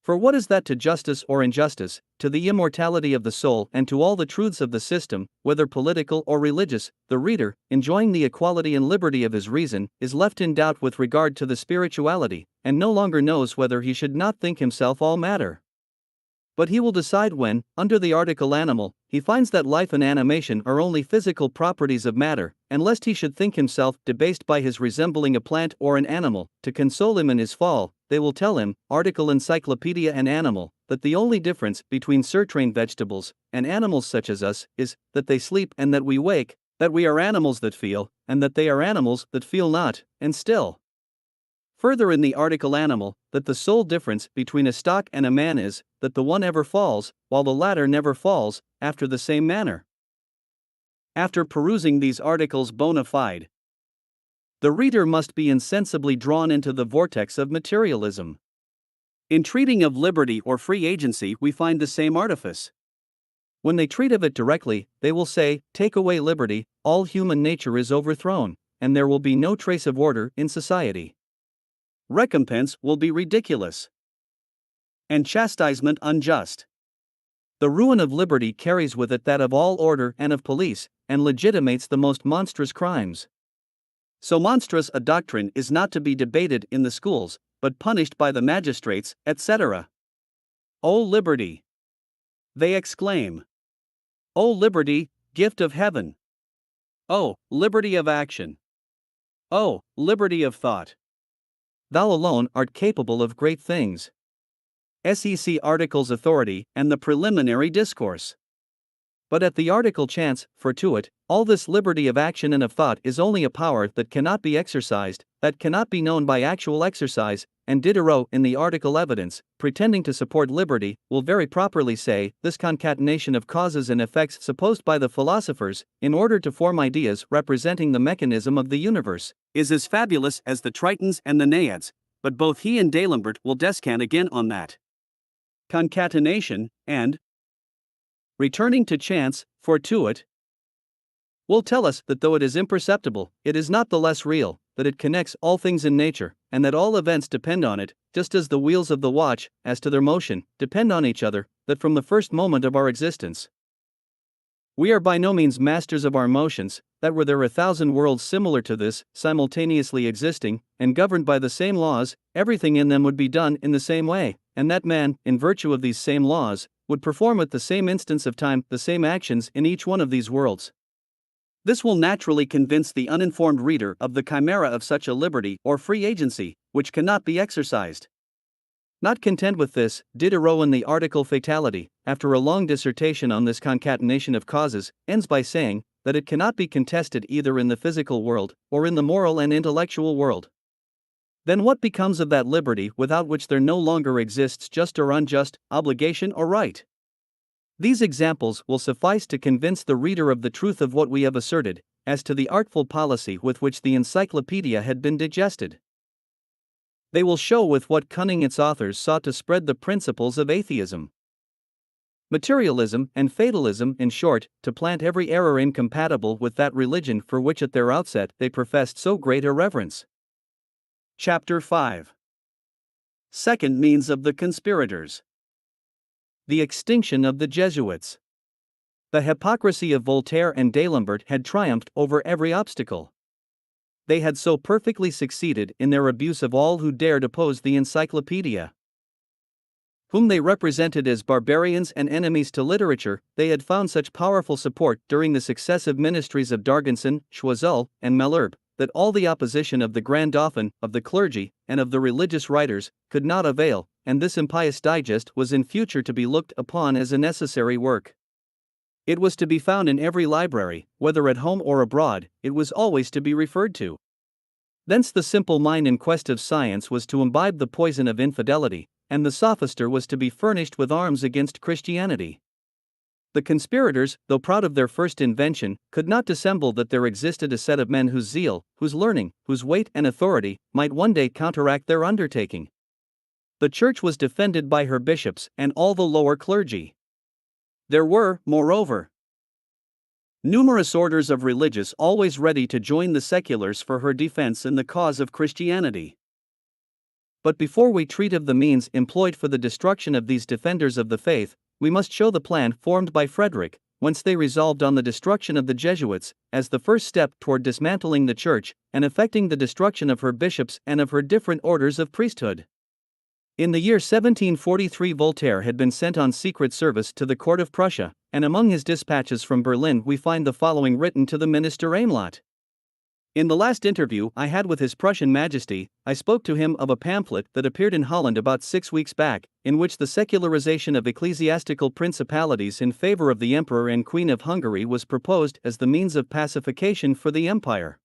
For what is that to justice or injustice, to the immortality of the soul and to all the truths of the system, whether political or religious? The reader, enjoying the equality and liberty of his reason, is left in doubt with regard to the spirituality, and no longer knows whether he should not think himself all matter. But he will decide when, under the article animal, he finds that life and animation are only physical properties of matter, and lest he should think himself debased by his resembling a plant or an animal, to console him in his fall, they will tell him, article encyclopedia and animal, that the only difference between surtrain vegetables and animals such as us is that they sleep and that we wake, that we are animals that feel, and that they are animals that feel not, and still. Further in the article animal, that the sole difference between a stock and a man is, that the one ever falls, while the latter never falls, after the same manner. After perusing these articles bona fide, the reader must be insensibly drawn into the vortex of materialism. In treating of liberty or free agency, we find the same artifice. When they treat of it directly, they will say, take away liberty, all human nature is overthrown, and there will be no trace of order in society. Recompense will be ridiculous, and chastisement unjust. The ruin of liberty carries with it that of all order and of police, and legitimates the most monstrous crimes. So monstrous a doctrine is not to be debated in the schools, but punished by the magistrates, etc. O liberty! They exclaim. O liberty, gift of heaven! O liberty of action! O liberty of thought! Thou alone art capable of great things. SEC Articles Authority and the Preliminary Discourse. But at the article chance, fortuit, all this liberty of action and of thought is only a power that cannot be exercised, that cannot be known by actual exercise, and Diderot in the article evidence, pretending to support liberty, will very properly say, this concatenation of causes and effects supposed by the philosophers, in order to form ideas representing the mechanism of the universe, is as fabulous as the Tritons and the Naiads, but both he and D'Alembert will descant again on that concatenation, and, returning to chance, fortuit, will tell us that though it is imperceptible, it is not the less real, that it connects all things in nature, and that all events depend on it, just as the wheels of the watch, as to their motion, depend on each other, that from the first moment of our existence, we are by no means masters of our motions, that were there 1,000 worlds similar to this, simultaneously existing, and governed by the same laws, everything in them would be done in the same way, and that man, in virtue of these same laws, would perform at the same instance of time the same actions in each one of these worlds. This will naturally convince the uninformed reader of the chimera of such a liberty or free agency, which cannot be exercised. Not content with this, Diderot in the article Fatality, after a long dissertation on this concatenation of causes, ends by saying that it cannot be contested either in the physical world or in the moral and intellectual world. Then what becomes of that liberty without which there no longer exists just or unjust, obligation or right? These examples will suffice to convince the reader of the truth of what we have asserted, as to the artful policy with which the encyclopedia had been digested. They will show with what cunning its authors sought to spread the principles of atheism, materialism, and fatalism, in short, to plant every error incompatible with that religion for which at their outset they professed so great a reverence. Chapter 5. Second means of the conspirators. The extinction of the Jesuits. The hypocrisy of Voltaire and D'Alembert had triumphed over every obstacle. They had so perfectly succeeded in their abuse of all who dared oppose the encyclopedia, whom they represented as barbarians and enemies to literature. They had found such powerful support during the successive ministries of D'Argenson, Choiseul, and Malherbe, that all the opposition of the Grand Dauphin, of the clergy, and of the religious writers, could not avail, and this impious digest was in future to be looked upon as a necessary work. It was to be found in every library, whether at home or abroad. It was always to be referred to. Thence the simple mind in quest of science was to imbibe the poison of infidelity, and the sophister was to be furnished with arms against Christianity. The conspirators, though proud of their first invention, could not dissemble that there existed a set of men whose zeal, whose learning, whose weight and authority, might one day counteract their undertaking. The Church was defended by her bishops and all the lower clergy. There were, moreover, numerous orders of religious always ready to join the seculars for her defense in the cause of Christianity. But before we treat of the means employed for the destruction of these defenders of the faith, we must show the plan formed by Frederick, whence they resolved on the destruction of the Jesuits, as the first step toward dismantling the Church, and effecting the destruction of her bishops and of her different orders of priesthood. In the year 1743, Voltaire had been sent on secret service to the court of Prussia, and among his dispatches from Berlin we find the following written to the minister Amelot. In the last interview I had with His Prussian Majesty, I spoke to him of a pamphlet that appeared in Holland about 6 weeks back, in which the secularization of ecclesiastical principalities in favor of the Emperor and Queen of Hungary was proposed as the means of pacification for the empire.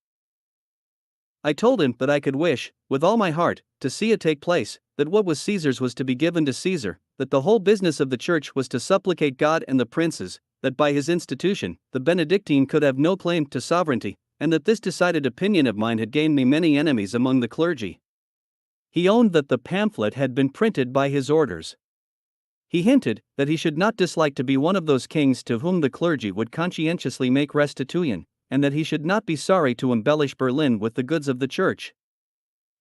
I told him that I could wish, with all my heart, to see it take place, that what was Caesar's was to be given to Caesar, that the whole business of the Church was to supplicate God and the princes, that by his institution, the Benedictine could have no claim to sovereignty, and that this decided opinion of mine had gained me many enemies among the clergy. He owned that the pamphlet had been printed by his orders. He hinted that he should not dislike to be one of those kings to whom the clergy would conscientiously make restitution, and that he should not be sorry to embellish Berlin with the goods of the Church.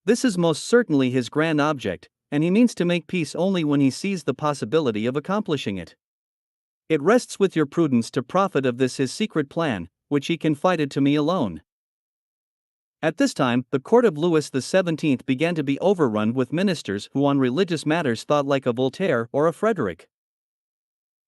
This is most certainly his grand object, and he means to make peace only when he sees the possibility of accomplishing it. It rests with your prudence to profit of this his secret plan, which he confided to me alone. At this time, the court of Louis XVII began to be overrun with ministers who on religious matters thought like a Voltaire or a Frederick.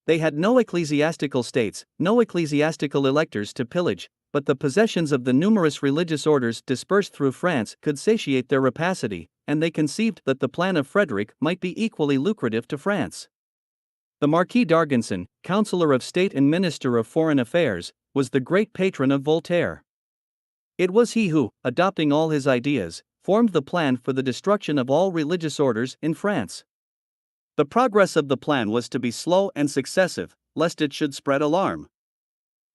They had no ecclesiastical states, no ecclesiastical electors to pillage, but the possessions of the numerous religious orders dispersed through France could satiate their rapacity, and they conceived that the plan of Frederick might be equally lucrative to France. The Marquis d'Argenson, Councillor of State and Minister of Foreign Affairs, was the great patron of Voltaire. It was he who, adopting all his ideas, formed the plan for the destruction of all religious orders in France. The progress of the plan was to be slow and successive, lest it should spread alarm.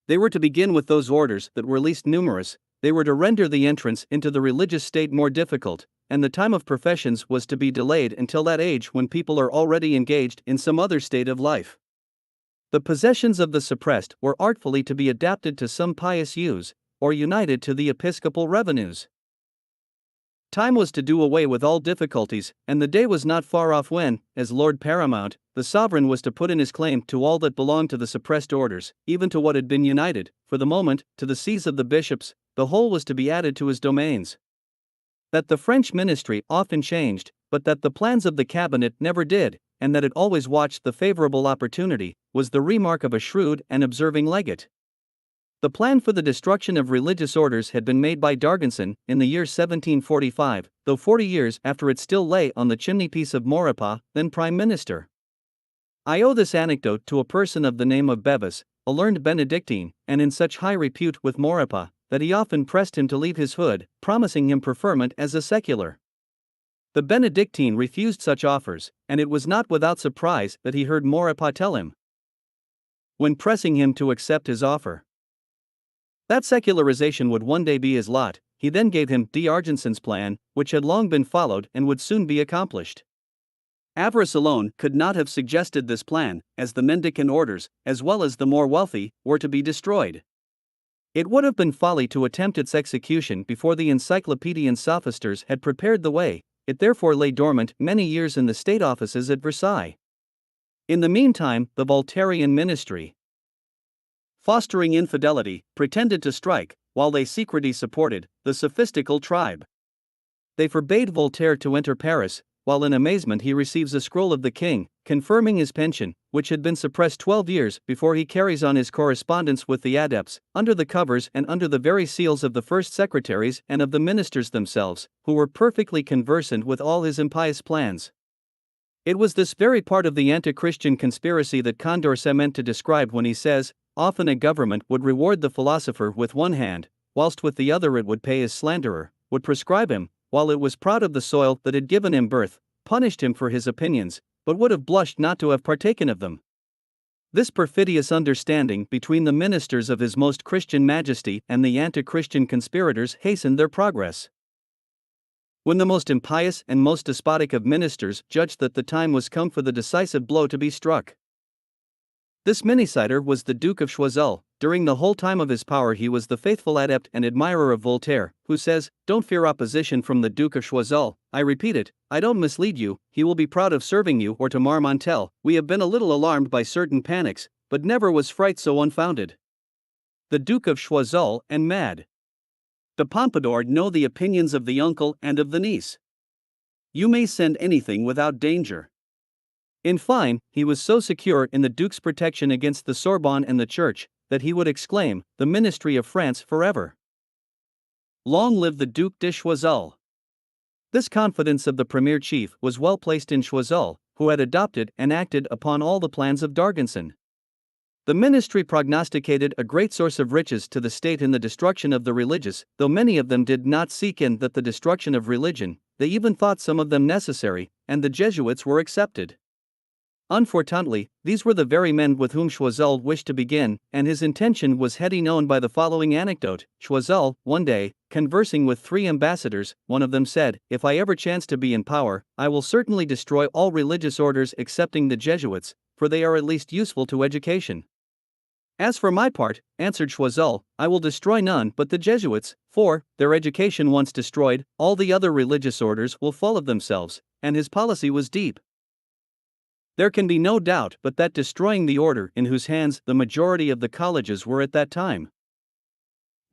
They were to begin with those orders that were least numerous, they were to render the entrance into the religious state more difficult, and the time of professions was to be delayed until that age when people are already engaged in some other state of life. The possessions of the suppressed were artfully to be adapted to some pious use, or united to the episcopal revenues. Time was to do away with all difficulties, and the day was not far off when, as Lord Paramount, the sovereign was to put in his claim to all that belonged to the suppressed orders, even to what had been united, for the moment, to the sees of the bishops. The whole was to be added to his domains. That the French ministry often changed, but that the plans of the cabinet never did, and that it always watched the favorable opportunity, was the remark of a shrewd and observing legate. The plan for the destruction of religious orders had been made by d'Argenson in the year 1745, though 40 years after it still lay on the chimney-piece of Maurepas, then Prime Minister. I owe this anecdote to a person of the name of Bevis, a learned Benedictine, and in such high repute with Maurepas, that he often pressed him to leave his hood, promising him preferment as a secular. The Benedictine refused such offers, and it was not without surprise that he heard Maurepas tell him, when pressing him to accept his offer, that secularization would one day be his lot. He then gave him d'Argenson's plan, which had long been followed and would soon be accomplished. Avarice alone could not have suggested this plan, as the mendicant orders, as well as the more wealthy, were to be destroyed. It would have been folly to attempt its execution before the encyclopedian sophisters had prepared the way. It therefore lay dormant many years in the state offices at Versailles. In the meantime, the Voltairean ministry, fostering infidelity, pretended to strike, while they secretly supported the sophistical tribe. They forbade Voltaire to enter Paris, while in amazement he receives a scroll of the king, confirming his pension, which had been suppressed 12 years before he carries on his correspondence with the adepts, under the covers and under the very seals of the first secretaries and of the ministers themselves, who were perfectly conversant with all his impious plans. It was this very part of the anti-Christian conspiracy that Condorcet meant to describe when he says, often a government would reward the philosopher with one hand, whilst with the other it would pay his slanderer, would proscribe him, while it was proud of the soil that had given him birth, punished him for his opinions, but would have blushed not to have partaken of them. This perfidious understanding between the ministers of His Most Christian Majesty and the anti-Christian conspirators hastened their progress. When the most impious and most despotic of ministers judged that the time was come for the decisive blow to be struck, this minicider was the Duke of Choiseul. During the whole time of his power he was the faithful adept and admirer of Voltaire, who says, "Don't fear opposition from the Duke of Choiseul. I repeat it, I don't mislead you, he will be proud of serving you." Or to Marmontel, "We have been a little alarmed by certain panics, but never was fright so unfounded." The Duke of Choiseul and Mad. De Pompadour know the opinions of the uncle and of the niece. You may send anything without danger. In fine, he was so secure in the Duke's protection against the Sorbonne and the Church, that he would exclaim, "The ministry of France forever! Long live the Duc de Choiseul!" This confidence of the premier chief was well placed in Choiseul, who had adopted and acted upon all the plans of D'Argenson. The ministry prognosticated a great source of riches to the state in the destruction of the religious, though many of them did not seek in that the destruction of religion, they even thought some of them necessary, and the Jesuits were accepted. Unfortunately, these were the very men with whom Choiseul wished to begin, and his intention was heady known by the following anecdote. Choiseul, one day, conversing with 3 ambassadors, one of them said, "If I ever chance to be in power, I will certainly destroy all religious orders excepting the Jesuits, for they are at least useful to education." "As for my part," answered Choiseul, "I will destroy none but the Jesuits, for, their education once destroyed, all the other religious orders will fall of themselves," and his policy was deep. There can be no doubt but that destroying the order in whose hands the majority of the colleges were at that time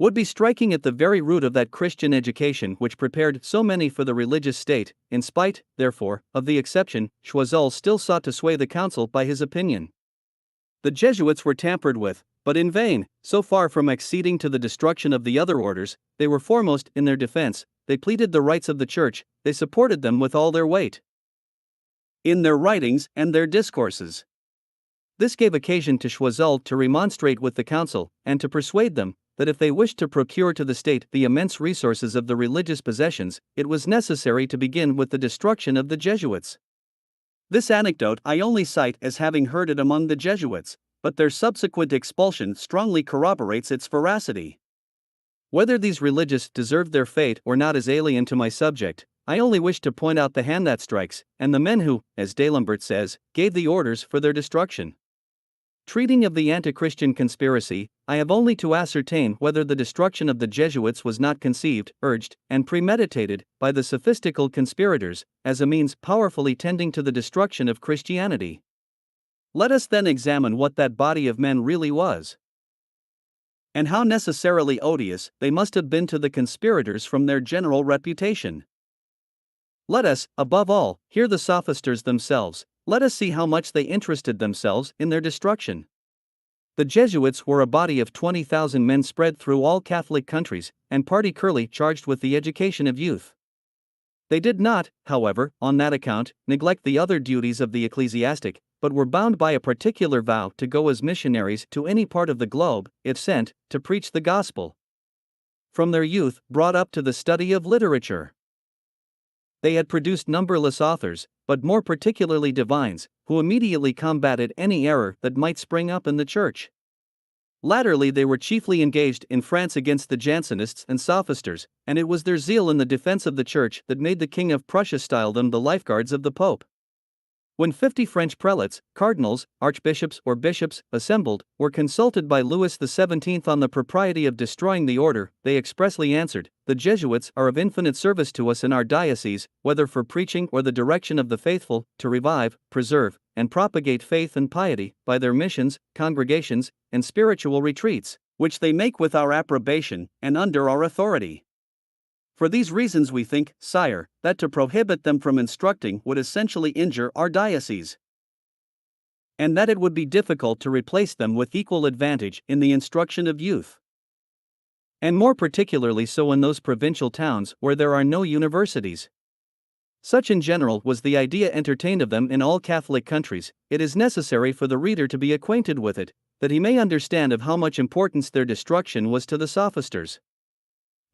would be striking at the very root of that Christian education which prepared so many for the religious state. In spite, therefore, of the exception, Choiseul still sought to sway the council by his opinion. The Jesuits were tampered with, but in vain. So far from acceding to the destruction of the other orders, they were foremost in their defense. They pleaded the rights of the Church, they supported them with all their weight in their writings and their discourses. This gave occasion to Choiseul to remonstrate with the council, and to persuade them that if they wished to procure to the state the immense resources of the religious possessions, it was necessary to begin with the destruction of the Jesuits. This anecdote I only cite as having heard it among the Jesuits, but their subsequent expulsion strongly corroborates its veracity. Whether these religious deserved their fate or not is alien to my subject. I only wish to point out the hand that strikes, and the men who, as D'Alembert says, gave the orders for their destruction. Treating of the anti-Christian conspiracy, I have only to ascertain whether the destruction of the Jesuits was not conceived, urged, and premeditated by the sophistical conspirators, as a means powerfully tending to the destruction of Christianity. Let us then examine what that body of men really was, and how necessarily odious they must have been to the conspirators from their general reputation. Let us, above all, hear the sophisters themselves. Let us see how much they interested themselves in their destruction. The Jesuits were a body of 20,000 men spread through all Catholic countries, and particularly charged with the education of youth. They did not, however, on that account, neglect the other duties of the ecclesiastic, but were bound by a particular vow to go as missionaries to any part of the globe, if sent, to preach the gospel. From their youth, brought up to the study of literature, they had produced numberless authors, but more particularly divines, who immediately combated any error that might spring up in the Church. Latterly they were chiefly engaged in France against the Jansenists and sophisters, and it was their zeal in the defense of the Church that made the King of Prussia style them the lifeguards of the Pope. When 50 French prelates, cardinals, archbishops or bishops, assembled, were consulted by Louis XVII on the propriety of destroying the order, they expressly answered, "The Jesuits are of infinite service to us in our diocese, whether for preaching or the direction of the faithful, to revive, preserve, and propagate faith and piety, by their missions, congregations, and spiritual retreats, which they make with our approbation, and under our authority. For these reasons we think, sire, that to prohibit them from instructing would essentially injure our diocese, and that it would be difficult to replace them with equal advantage in the instruction of youth, and more particularly so in those provincial towns where there are no universities. Such in general was the idea entertained of them in all Catholic countries. It is necessary for the reader to be acquainted with it, that he may understand of how much importance their destruction was to the sophisters.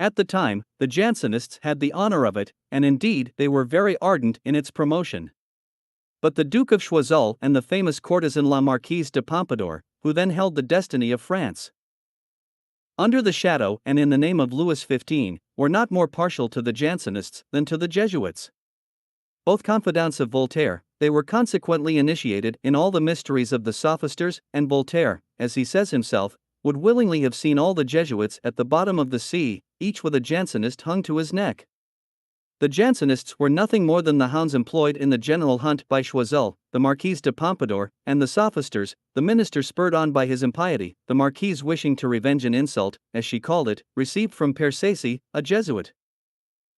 At the time, the Jansenists had the honor of it, and indeed they were very ardent in its promotion. But the Duke of Choiseul and the famous courtesan La Marquise de Pompadour, who then held the destiny of France, under the shadow and in the name of Louis XV, were not more partial to the Jansenists than to the Jesuits. Both confidants of Voltaire, they were consequently initiated in all the mysteries of the sophisters, and Voltaire, as he says himself, would willingly have seen all the Jesuits at the bottom of the sea, each with a Jansenist hung to his neck. The Jansenists were nothing more than the hounds employed in the general hunt by Choiseul, the Marquise de Pompadour, and the sophisters, the minister spurred on by his impiety, the Marquise wishing to revenge an insult, as she called it, received from Père Sacy, a Jesuit.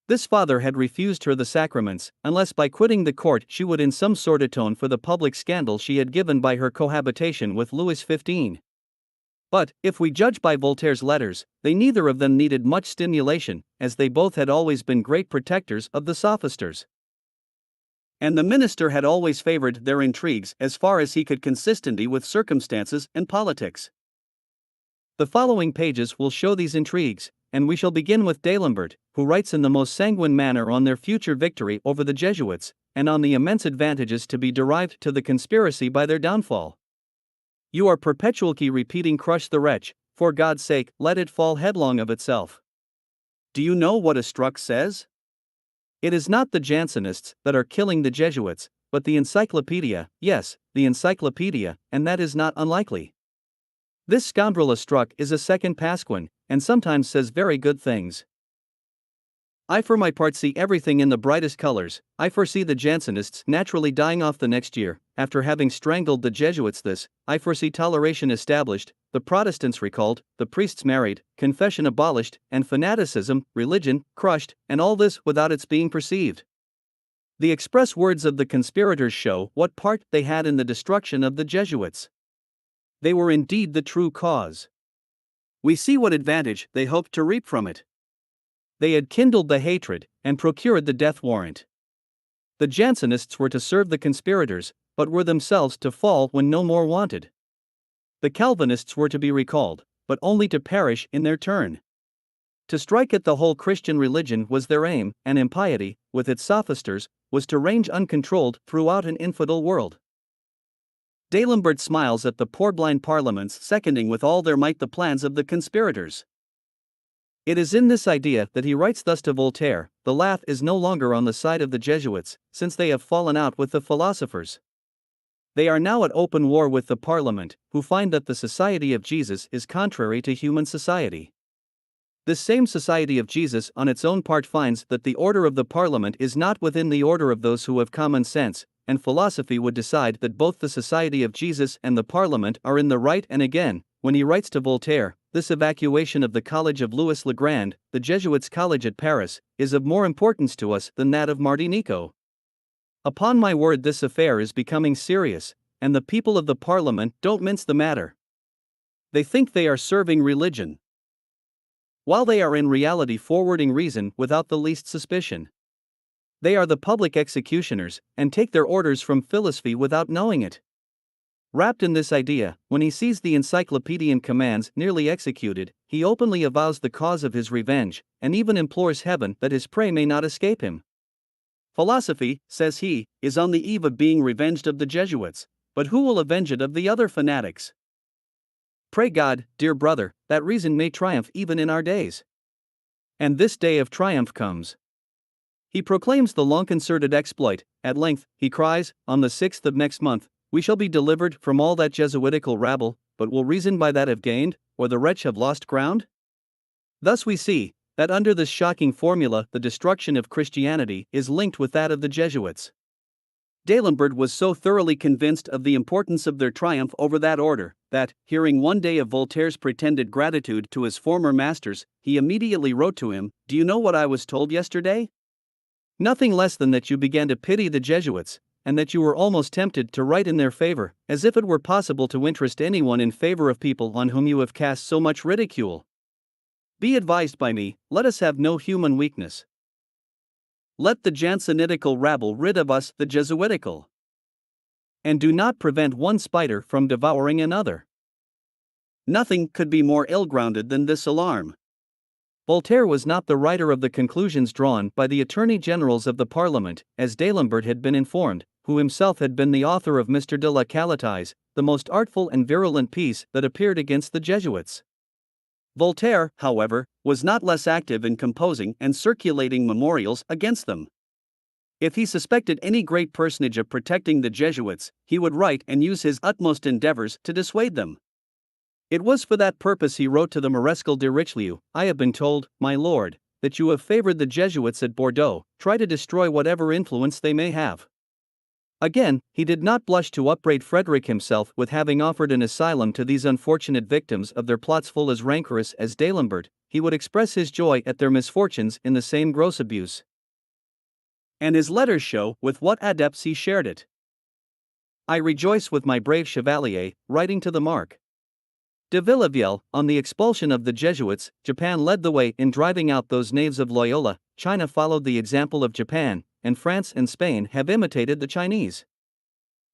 This father had refused her the sacraments, unless by quitting the court she would in some sort atone for the public scandal she had given by her cohabitation with Louis XV. But, if we judge by Voltaire's letters, they neither of them needed much stimulation, as they both had always been great protectors of the sophisters. And the minister had always favored their intrigues as far as he could consistently with circumstances and politics. The following pages will show these intrigues, and we shall begin with D'Alembert, who writes in the most sanguine manner on their future victory over the Jesuits, and on the immense advantages to be derived to the conspiracy by their downfall. You are perpetually repeating, "Crush the wretch, for God's sake, let it fall headlong of itself." Do you know what Estruc says? It is not the Jansenists that are killing the Jesuits, but the Encyclopedia, yes, the Encyclopedia, and that is not unlikely. This scoundrel Estruc is a second Pasquin, and sometimes says very good things. I for my part see everything in the brightest colors. I foresee the Jansenists naturally dying off the next year, after having strangled the Jesuits. I foresee toleration established, the Protestants recalled, the priests married, confession abolished, and fanaticism, religion, crushed, and all this without its being perceived. The express words of the conspirators show what part they had in the destruction of the Jesuits. They were indeed the true cause. We see what advantage they hoped to reap from it. They had kindled the hatred, and procured the death warrant. The Jansenists were to serve the conspirators, but were themselves to fall when no more wanted. The Calvinists were to be recalled, but only to perish in their turn. To strike at the whole Christian religion was their aim, and impiety, with its sophisters, was to range uncontrolled throughout an infidel world. D'Alembert smiles at the purblind parliaments seconding with all their might the plans of the conspirators. It is in this idea that he writes thus to Voltaire: "The laugh is no longer on the side of the Jesuits, since they have fallen out with the philosophers. They are now at open war with the Parliament, who find that the Society of Jesus is contrary to human society. This same Society of Jesus on its own part finds that the order of the Parliament is not within the order of those who have common sense, and philosophy would decide that both the Society of Jesus and the Parliament are in the right." And again, when he writes to Voltaire, "This evacuation of the College of Louis le Grand, the Jesuits' college at Paris, is of more importance to us than that of Martinico. Upon my word, this affair is becoming serious, and the people of the Parliament don't mince the matter. They think they are serving religion, while they are in reality forwarding reason without the least suspicion. They are the public executioners, and take their orders from philosophy without knowing it." Wrapped in this idea, when he sees the encyclopedian commands nearly executed, he openly avows the cause of his revenge, and even implores heaven that his prey may not escape him. "Philosophy," says he, "is on the eve of being revenged of the Jesuits, but who will avenge it of the other fanatics? Pray God, dear brother, that reason may triumph even in our days." And this day of triumph comes. He proclaims the long concerted exploit. At length, he cries, "On the 6th of next month, we shall be delivered from all that Jesuitical rabble, but will reason by that have gained, or the wretch have lost ground?" Thus we see that under this shocking formula the destruction of Christianity is linked with that of the Jesuits. D'Alembert was so thoroughly convinced of the importance of their triumph over that order, that, hearing one day of Voltaire's pretended gratitude to his former masters, he immediately wrote to him, "Do you know what I was told yesterday? Nothing less than that you began to pity the Jesuits, and that you were almost tempted to write in their favor, as if it were possible to interest anyone in favor of people on whom you have cast so much ridicule. Be advised by me, let us have no human weakness. Let the Jansenitical rabble rid of us the Jesuitical. And do not prevent one spider from devouring another." Nothing could be more ill-grounded than this alarm. Voltaire was not the writer of the conclusions drawn by the Attorney Generals of the Parliament, as D'Alembert had been informed, who himself had been the author of Mr. de la Qualité's, the most artful and virulent piece that appeared against the Jesuits. Voltaire, however, was not less active in composing and circulating memorials against them. If he suspected any great personage of protecting the Jesuits, he would write and use his utmost endeavors to dissuade them. It was for that purpose he wrote to the Marescal de Richelieu, "I have been told, my lord, that you have favored the Jesuits at Bordeaux. Try to destroy whatever influence they may have." Again, he did not blush to upbraid Frederick himself with having offered an asylum to these unfortunate victims of their plots. Full as rancorous as D'Alembert, he would express his joy at their misfortunes in the same gross abuse. And his letters show with what adepts he shared it. I rejoice with my brave Chevalier, writing to the Mark de Villaville, on the expulsion of the Jesuits. Japan led the way in driving out those knaves of Loyola, China followed the example of Japan, and France and Spain have imitated the Chinese.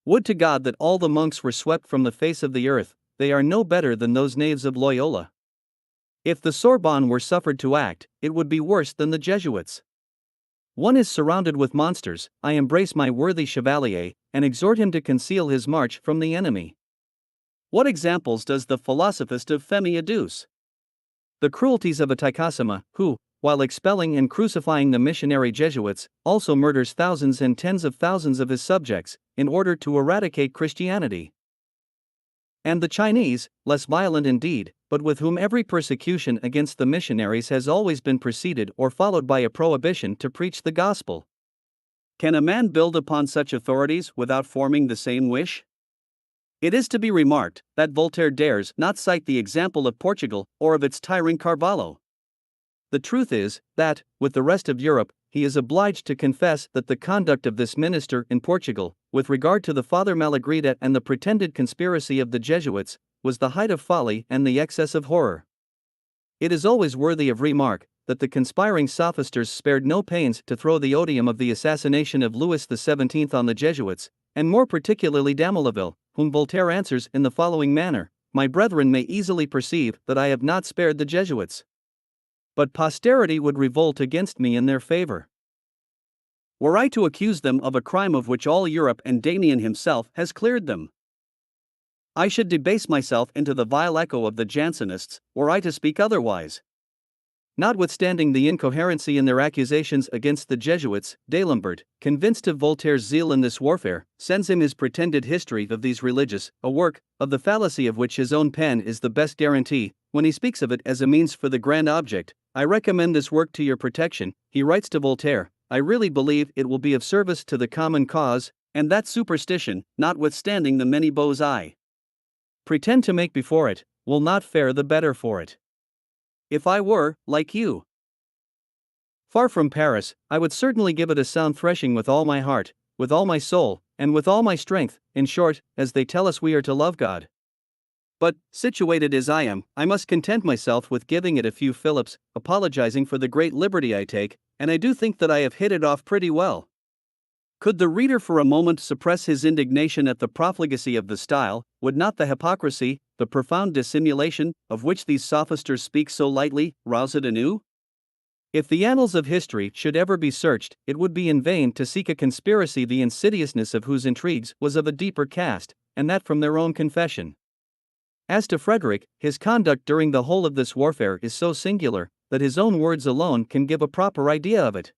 Would to God that all the monks were swept from the face of the earth, they are no better than those knaves of Loyola. If the Sorbonne were suffered to act, it would be worse than the Jesuits. One is surrounded with monsters. I embrace my worthy Chevalier, and exhort him to conceal his march from the enemy. What examples does the philosophist of Femi adduce? The cruelties of Atikasima, who, while expelling and crucifying the missionary Jesuits, also murders thousands and tens of thousands of his subjects, in order to eradicate Christianity. And the Chinese, less violent indeed, but with whom every persecution against the missionaries has always been preceded or followed by a prohibition to preach the gospel. Can a man build upon such authorities without forming the same wish? It is to be remarked that Voltaire dares not cite the example of Portugal or of its tyrant Carvalho. The truth is that, with the rest of Europe, he is obliged to confess that the conduct of this minister in Portugal, with regard to the Father Malagrida and the pretended conspiracy of the Jesuits, was the height of folly and the excess of horror. It is always worthy of remark that the conspiring sophisters spared no pains to throw the odium of the assassination of Louis XVII on the Jesuits, and more particularly Damolaville, whom Voltaire answers in the following manner: "My brethren may easily perceive that I have not spared the Jesuits. But posterity would revolt against me in their favor. Were I to accuse them of a crime of which all Europe and Damien himself has cleared them, I should debase myself into the vile echo of the Jansenists, were I to speak otherwise." Notwithstanding the incoherency in their accusations against the Jesuits, D'Alembert, convinced of Voltaire's zeal in this warfare, sends him his pretended history of these religious, a work, of the fallacy of which his own pen is the best guarantee. When he speaks of it as a means for the grand object, "I recommend this work to your protection," he writes to Voltaire, "I really believe it will be of service to the common cause, and that superstition, notwithstanding the many beaux I pretend to make before it, will not fare the better for it. If I were, like you, far from Paris, I would certainly give it a sound threshing with all my heart, with all my soul, and with all my strength, in short, as they tell us we are to love God. But, situated as I am, I must content myself with giving it a few fillips, apologizing for the great liberty I take, and I do think that I have hit it off pretty well." Could the reader for a moment suppress his indignation at the profligacy of the style, would not the hypocrisy, the profound dissimulation, of which these sophisters speak so lightly, rouse it anew? If the annals of history should ever be searched, it would be in vain to seek a conspiracy the insidiousness of whose intrigues was of a deeper cast, and that from their own confession. As to Frederick, his conduct during the whole of this warfare is so singular, that his own words alone can give a proper idea of it.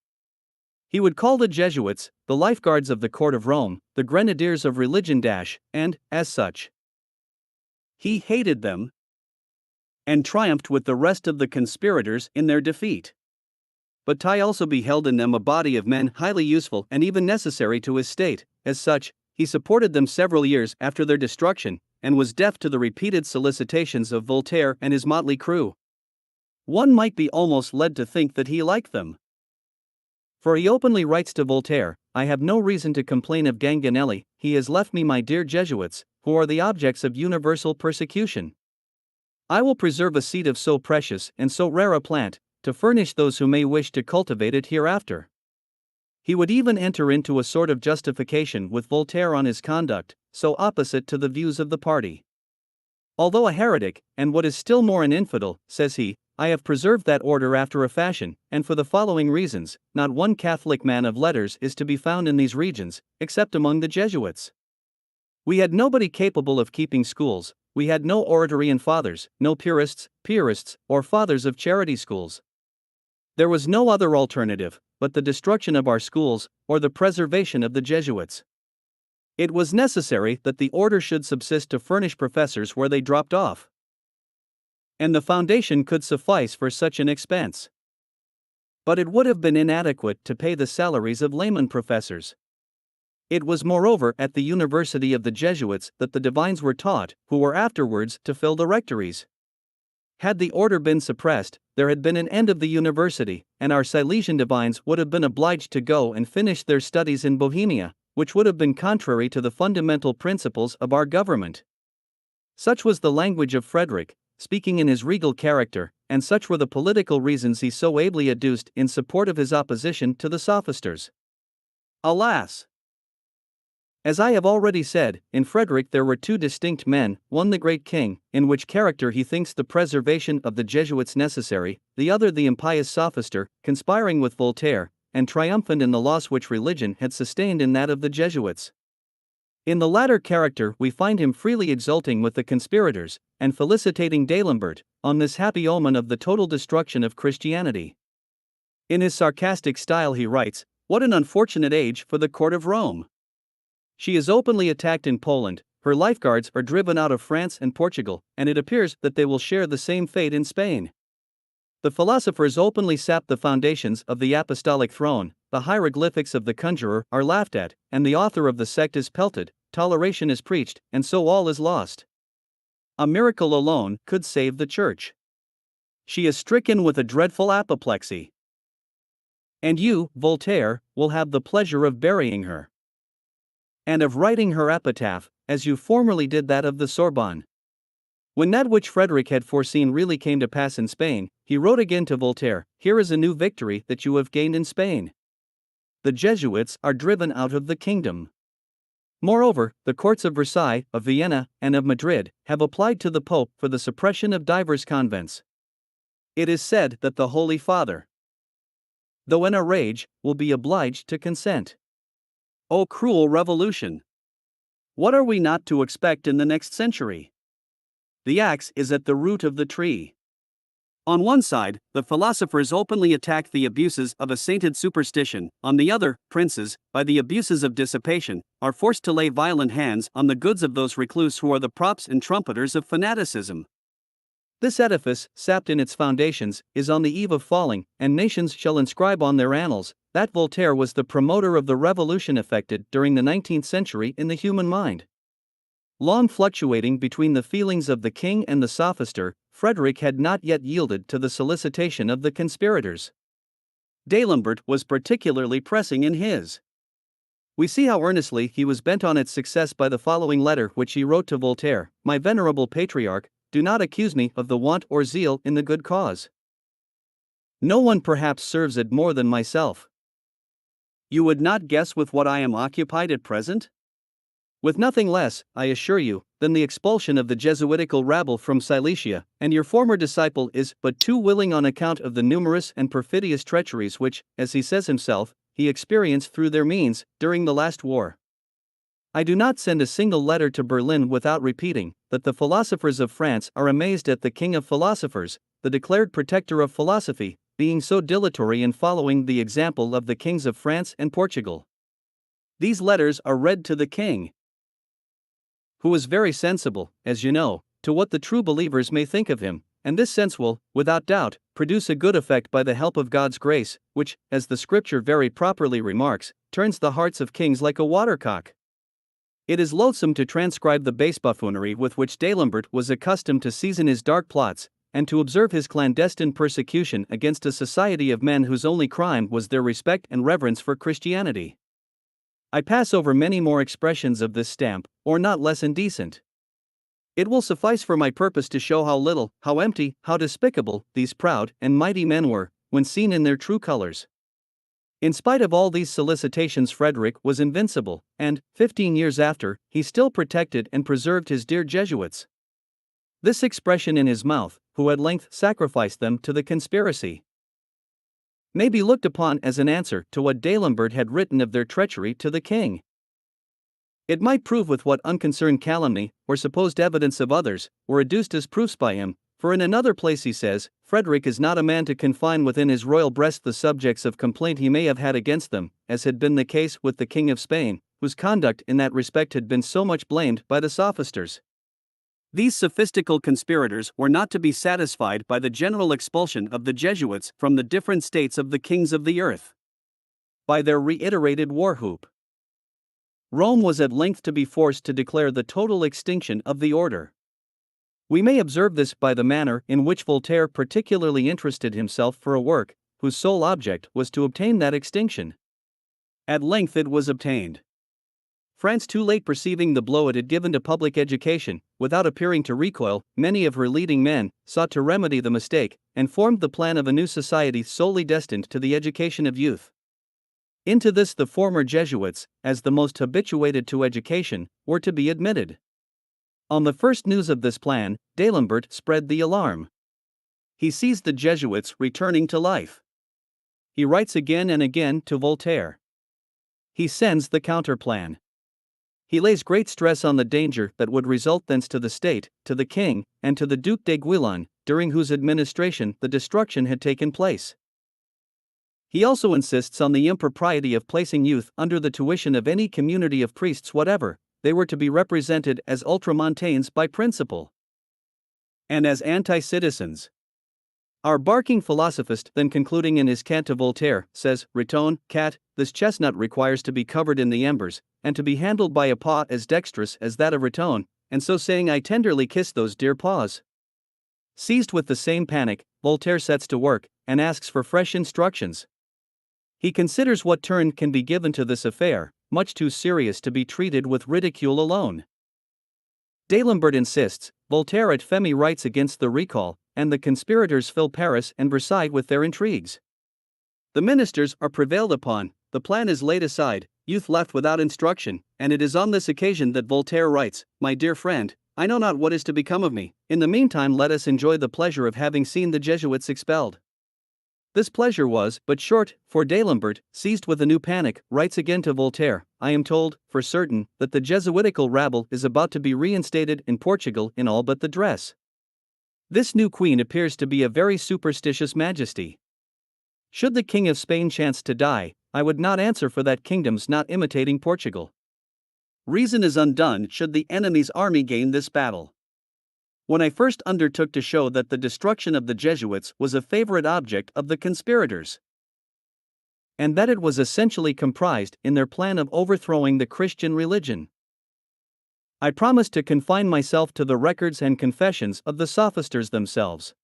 He would call the Jesuits the lifeguards of the court of Rome, the grenadiers of religion, and, as such, he hated them and triumphed with the rest of the conspirators in their defeat. But Ty also beheld in them a body of men highly useful and even necessary to his state. As such, he supported them several years after their destruction, and was deaf to the repeated solicitations of Voltaire and his motley crew. One might be almost led to think that he liked them. For he openly writes to Voltaire, "I have no reason to complain of Ganganelli, he has left me my dear Jesuits, who are the objects of universal persecution. I will preserve a seed of so precious and so rare a plant, to furnish those who may wish to cultivate it hereafter." He would even enter into a sort of justification with Voltaire on his conduct, so opposite to the views of the party. "Although a heretic, and what is still more an infidel," says he, "I have preserved that order after a fashion, and for the following reasons: not one Catholic man of letters is to be found in these regions, except among the Jesuits. We had nobody capable of keeping schools, we had no Oratorian fathers, no Piarists, or fathers of charity schools. There was no other alternative, but the destruction of our schools, or the preservation of the Jesuits. It was necessary that the order should subsist to furnish professors where they dropped off. And the foundation could suffice for such an expense. But it would have been inadequate to pay the salaries of layman professors. It was moreover at the University of the Jesuits that the divines were taught, who were afterwards to fill the rectories. Had the order been suppressed, there had been an end of the university, and our Silesian divines would have been obliged to go and finish their studies in Bohemia, which would have been contrary to the fundamental principles of our government. Such was the language of Frederick, speaking in his regal character, and such were the political reasons he so ably adduced in support of his opposition to the sophisters. Alas! As I have already said, in Frederick there were two distinct men, one the great king, in which character he thinks the preservation of the Jesuits necessary, the other the impious sophister, conspiring with Voltaire, and triumphant in the loss which religion had sustained in that of the Jesuits. In the latter character we find him freely exulting with the conspirators, and felicitating D'Alembert on this happy omen of the total destruction of Christianity. In his sarcastic style he writes, "What an unfortunate age for the court of Rome! She is openly attacked in Poland, her lifeguards are driven out of France and Portugal, and it appears that they will share the same fate in Spain. The philosophers openly sap the foundations of the apostolic throne, the hieroglyphics of the conjurer are laughed at, and the author of the sect is pelted, toleration is preached, and so all is lost. A miracle alone could save the church. She is stricken with a dreadful apoplexy. And you, Voltaire, will have the pleasure of burying her, and of writing her epitaph, as you formerly did that of the Sorbonne." When that which Frederick had foreseen really came to pass in Spain, he wrote again to Voltaire, "Here is a new victory that you have gained in Spain. The Jesuits are driven out of the kingdom. Moreover, the courts of Versailles, of Vienna, and of Madrid have applied to the Pope for the suppression of divers convents. It is said that the Holy Father, though in a rage, will be obliged to consent. O cruel revolution! What are we not to expect in the next century? The axe is at the root of the tree. On one side, the philosophers openly attack the abuses of a sainted superstition, on the other, princes, by the abuses of dissipation, are forced to lay violent hands on the goods of those recluse who are the props and trumpeters of fanaticism. This edifice, sapped in its foundations, is on the eve of falling, and nations shall inscribe on their annals that Voltaire was the promoter of the revolution effected during the 19th century in the human mind. Long fluctuating between the feelings of the king and the sophister, Frederick had not yet yielded to the solicitation of the conspirators. D'Alembert was particularly pressing in his. We see how earnestly he was bent on its success by the following letter which he wrote to Voltaire: "My venerable patriarch, do not accuse me of the want or zeal in the good cause. No one perhaps serves it more than myself. You would not guess with what I am occupied at present? With nothing less, I assure you, than the expulsion of the Jesuitical rabble from Silesia, and your former disciple is but too willing on account of the numerous and perfidious treacheries which, as he says himself, he experienced through their means during the last war. I do not send a single letter to Berlin without repeating that the philosophers of France are amazed at the king of philosophers, the declared protector of philosophy, being so dilatory in following the example of the kings of France and Portugal. These letters are read to the king, who is very sensible, as you know, to what the true believers may think of him, and this sense will, without doubt, produce a good effect by the help of God's grace, which, as the Scripture very properly remarks, turns the hearts of kings like a watercock." It is loathsome to transcribe the base buffoonery with which D'Alembert was accustomed to season his dark plots, and to observe his clandestine persecution against a society of men whose only crime was their respect and reverence for Christianity. I pass over many more expressions of this stamp, or not less indecent. It will suffice for my purpose to show how little, how empty, how despicable these proud and mighty men were, when seen in their true colors. In spite of all these solicitations, Frederick was invincible, and, 15 years after, he still protected and preserved his dear Jesuits. This expression in his mouth, who at length sacrificed them to the conspiracy, may be looked upon as an answer to what D'Alembert had written of their treachery to the king. It might prove with what unconcerned calumny, or supposed evidence of others, were adduced as proofs by him, for in another place he says, "Frederick is not a man to confine within his royal breast the subjects of complaint he may have had against them, as had been the case with the King of Spain, whose conduct in that respect had been so much blamed by the sophisters." These sophistical conspirators were not to be satisfied by the general expulsion of the Jesuits from the different states of the kings of the earth by their reiterated war whoop. Rome was at length to be forced to declare the total extinction of the order. We may observe this by the manner in which Voltaire particularly interested himself for a work whose sole object was to obtain that extinction. At length it was obtained. France, too late perceiving the blow it had given to public education, without appearing to recoil, many of her leading men sought to remedy the mistake, and formed the plan of a new society solely destined to the education of youth. Into this the former Jesuits, as the most habituated to education, were to be admitted. On the first news of this plan, D'Alembert spread the alarm. He sees the Jesuits returning to life. He writes again and again to Voltaire. He sends the counterplan. He lays great stress on the danger that would result thence to the state, to the king, and to the Duc d'Aiguillon, during whose administration the destruction had taken place. He also insists on the impropriety of placing youth under the tuition of any community of priests whatever. They were to be represented as ultramontanes by principle and as anti-citizens. Our barking philosophist, then concluding in his cant to Voltaire, says, "Riton, cat, this chestnut requires to be covered in the embers, and to be handled by a paw as dexterous as that of Riton," and so saying I tenderly kiss those dear paws. Seized with the same panic, Voltaire sets to work, and asks for fresh instructions. He considers what turn can be given to this affair, much too serious to be treated with ridicule alone. D'Alembert insists, Voltaire at Femi writes against the recall, and the conspirators fill Paris and Versailles with their intrigues. The ministers are prevailed upon, the plan is laid aside, youth left without instruction, and it is on this occasion that Voltaire writes, "My dear friend, I know not what is to become of me, in the meantime let us enjoy the pleasure of having seen the Jesuits expelled." This pleasure was but short, for D'Alembert, seized with a new panic, writes again to Voltaire, "I am told, for certain, that the Jesuitical rabble is about to be reinstated in Portugal in all but the dress. This new queen appears to be a very superstitious majesty. Should the King of Spain chance to die, I would not answer for that kingdom's not imitating Portugal. Reason is undone should the enemy's army gain this battle. When I first undertook to show that the destruction of the Jesuits was a favorite object of the conspirators, and that it was essentially comprised in their plan of overthrowing the Christian religion, I promised to confine myself to the records and confessions of the sophisters themselves.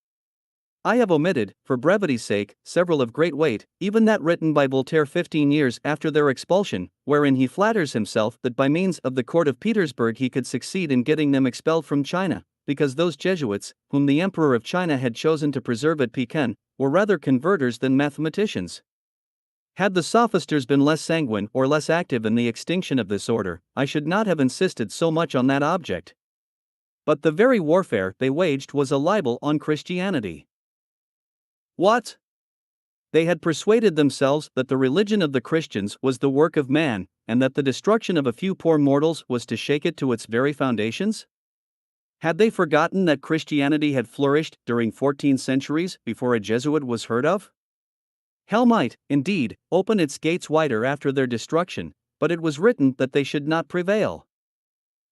I have omitted, for brevity's sake, several of great weight, even that written by Voltaire 15 years after their expulsion, wherein he flatters himself that by means of the court of Petersburg he could succeed in getting them expelled from China, because those Jesuits, whom the Emperor of China had chosen to preserve at Pekin, were rather converters than mathematicians. Had the sophisters been less sanguine or less active in the extinction of this order, I should not have insisted so much on that object. But the very warfare they waged was a libel on Christianity. What? They had persuaded themselves that the religion of the Christians was the work of man, and that the destruction of a few poor mortals was to shake it to its very foundations? Had they forgotten that Christianity had flourished during 14 centuries before a Jesuit was heard of? Hell might, indeed, open its gates wider after their destruction, but it was written that they should not prevail.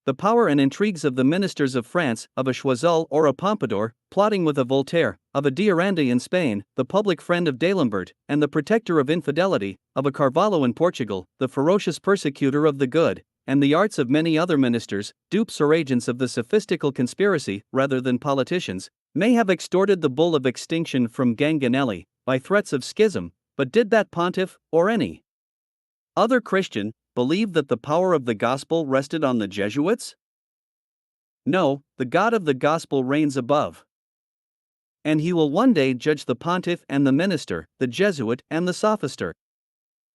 The power and intrigues of the ministers of France, of a Choiseul or a Pompadour, plotting with a Voltaire, of a D'Aranda in Spain, the public friend of D'Alembert, and the protector of infidelity, of a Carvalho in Portugal, the ferocious persecutor of the good, and the arts of many other ministers, dupes or agents of the sophistical conspiracy rather than politicians, may have extorted the bull of extinction from Ganganelli, by threats of schism, but did that pontiff, or any other Christian, believe that the power of the gospel rested on the Jesuits? No, the God of the gospel reigns above. And he will one day judge the pontiff and the minister, the Jesuit and the sophister.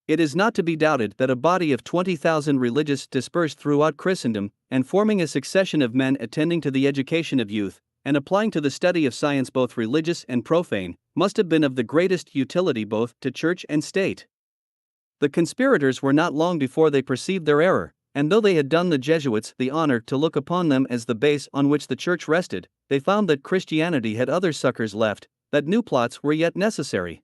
It is not to be doubted that a body of 20,000 religious dispersed throughout Christendom, and forming a succession of men attending to the education of youth, and applying to the study of science both religious and profane, must have been of the greatest utility both to church and state. The conspirators were not long before they perceived their error, and though they had done the Jesuits the honor to look upon them as the base on which the church rested, they found that Christianity had other succors left, that new plots were yet necessary.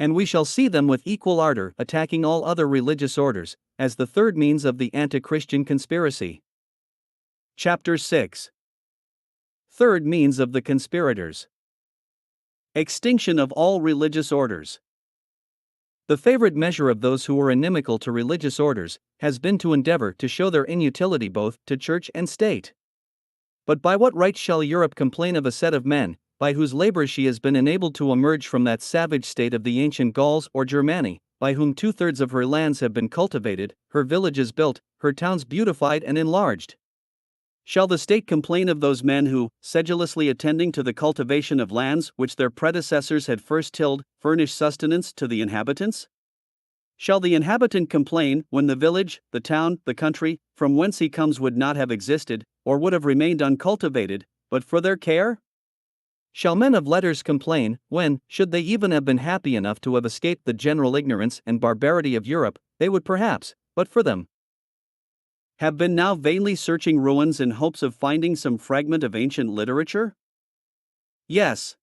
And we shall see them with equal ardor attacking all other religious orders, as the third means of the anti-Christian conspiracy. Chapter 6. Third means of the conspirators. Extinction of all religious orders. The favorite measure of those who were inimical to religious orders has been to endeavor to show their inutility both to church and state. But by what right shall Europe complain of a set of men, by whose labors she has been enabled to emerge from that savage state of the ancient Gauls or Germani, by whom 2/3 of her lands have been cultivated, her villages built, her towns beautified and enlarged? Shall the state complain of those men who, sedulously attending to the cultivation of lands which their predecessors had first tilled, furnish sustenance to the inhabitants? Shall the inhabitant complain when the village, the town, the country, from whence he comes would not have existed, or would have remained uncultivated, but for their care? Shall men of letters complain, when, should they even have been happy enough to have escaped the general ignorance and barbarity of Europe, they would perhaps, but for them, have been now vainly searching ruins in hopes of finding some fragment of ancient literature? Yes.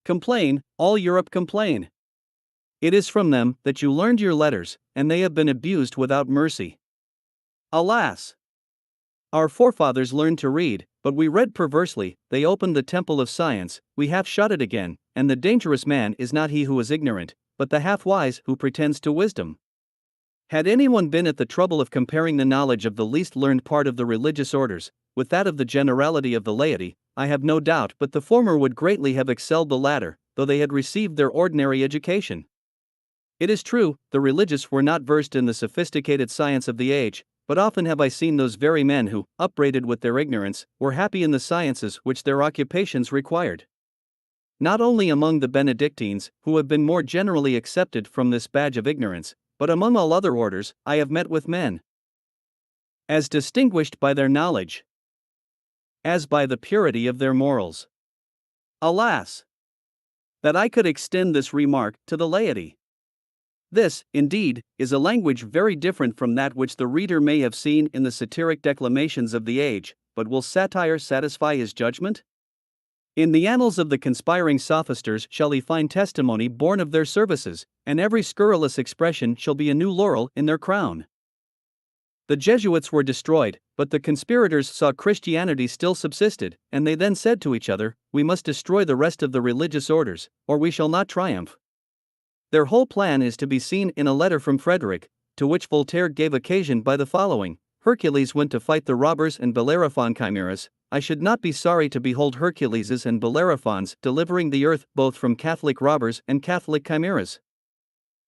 Complain, all Europe complain. It is from them that you learned your letters, and they have been abused without mercy. Alas! Our forefathers learned to read, but we read perversely. They opened the temple of science, we have shut it again, and the dangerous man is not he who is ignorant, but the half-wise who pretends to wisdom. Had anyone been at the trouble of comparing the knowledge of the least learned part of the religious orders with that of the generality of the laity, I have no doubt but the former would greatly have excelled the latter, though they had received their ordinary education. It is true, the religious were not versed in the sophisticated science of the age, but often have I seen those very men who, upbraided with their ignorance, were happy in the sciences which their occupations required. Not only among the Benedictines, who have been more generally accepted from this badge of ignorance, but among all other orders, I have met with men as distinguished by their knowledge as by the purity of their morals. Alas! That I could extend this remark to the laity. This, indeed, is a language very different from that which the reader may have seen in the satiric declamations of the age, but will satire satisfy his judgment? In the annals of the conspiring sophisters shall he find testimony born of their services, and every scurrilous expression shall be a new laurel in their crown. The Jesuits were destroyed, but the conspirators saw Christianity still subsisted, and they then said to each other, "We must destroy the rest of the religious orders, or we shall not triumph." Their whole plan is to be seen in a letter from Frederick, to which Voltaire gave occasion by the following: Hercules went to fight the robbers and Bellerophon chimeras. I should not be sorry to behold Herculeses and Bellerophons delivering the earth both from Catholic robbers and Catholic chimeras.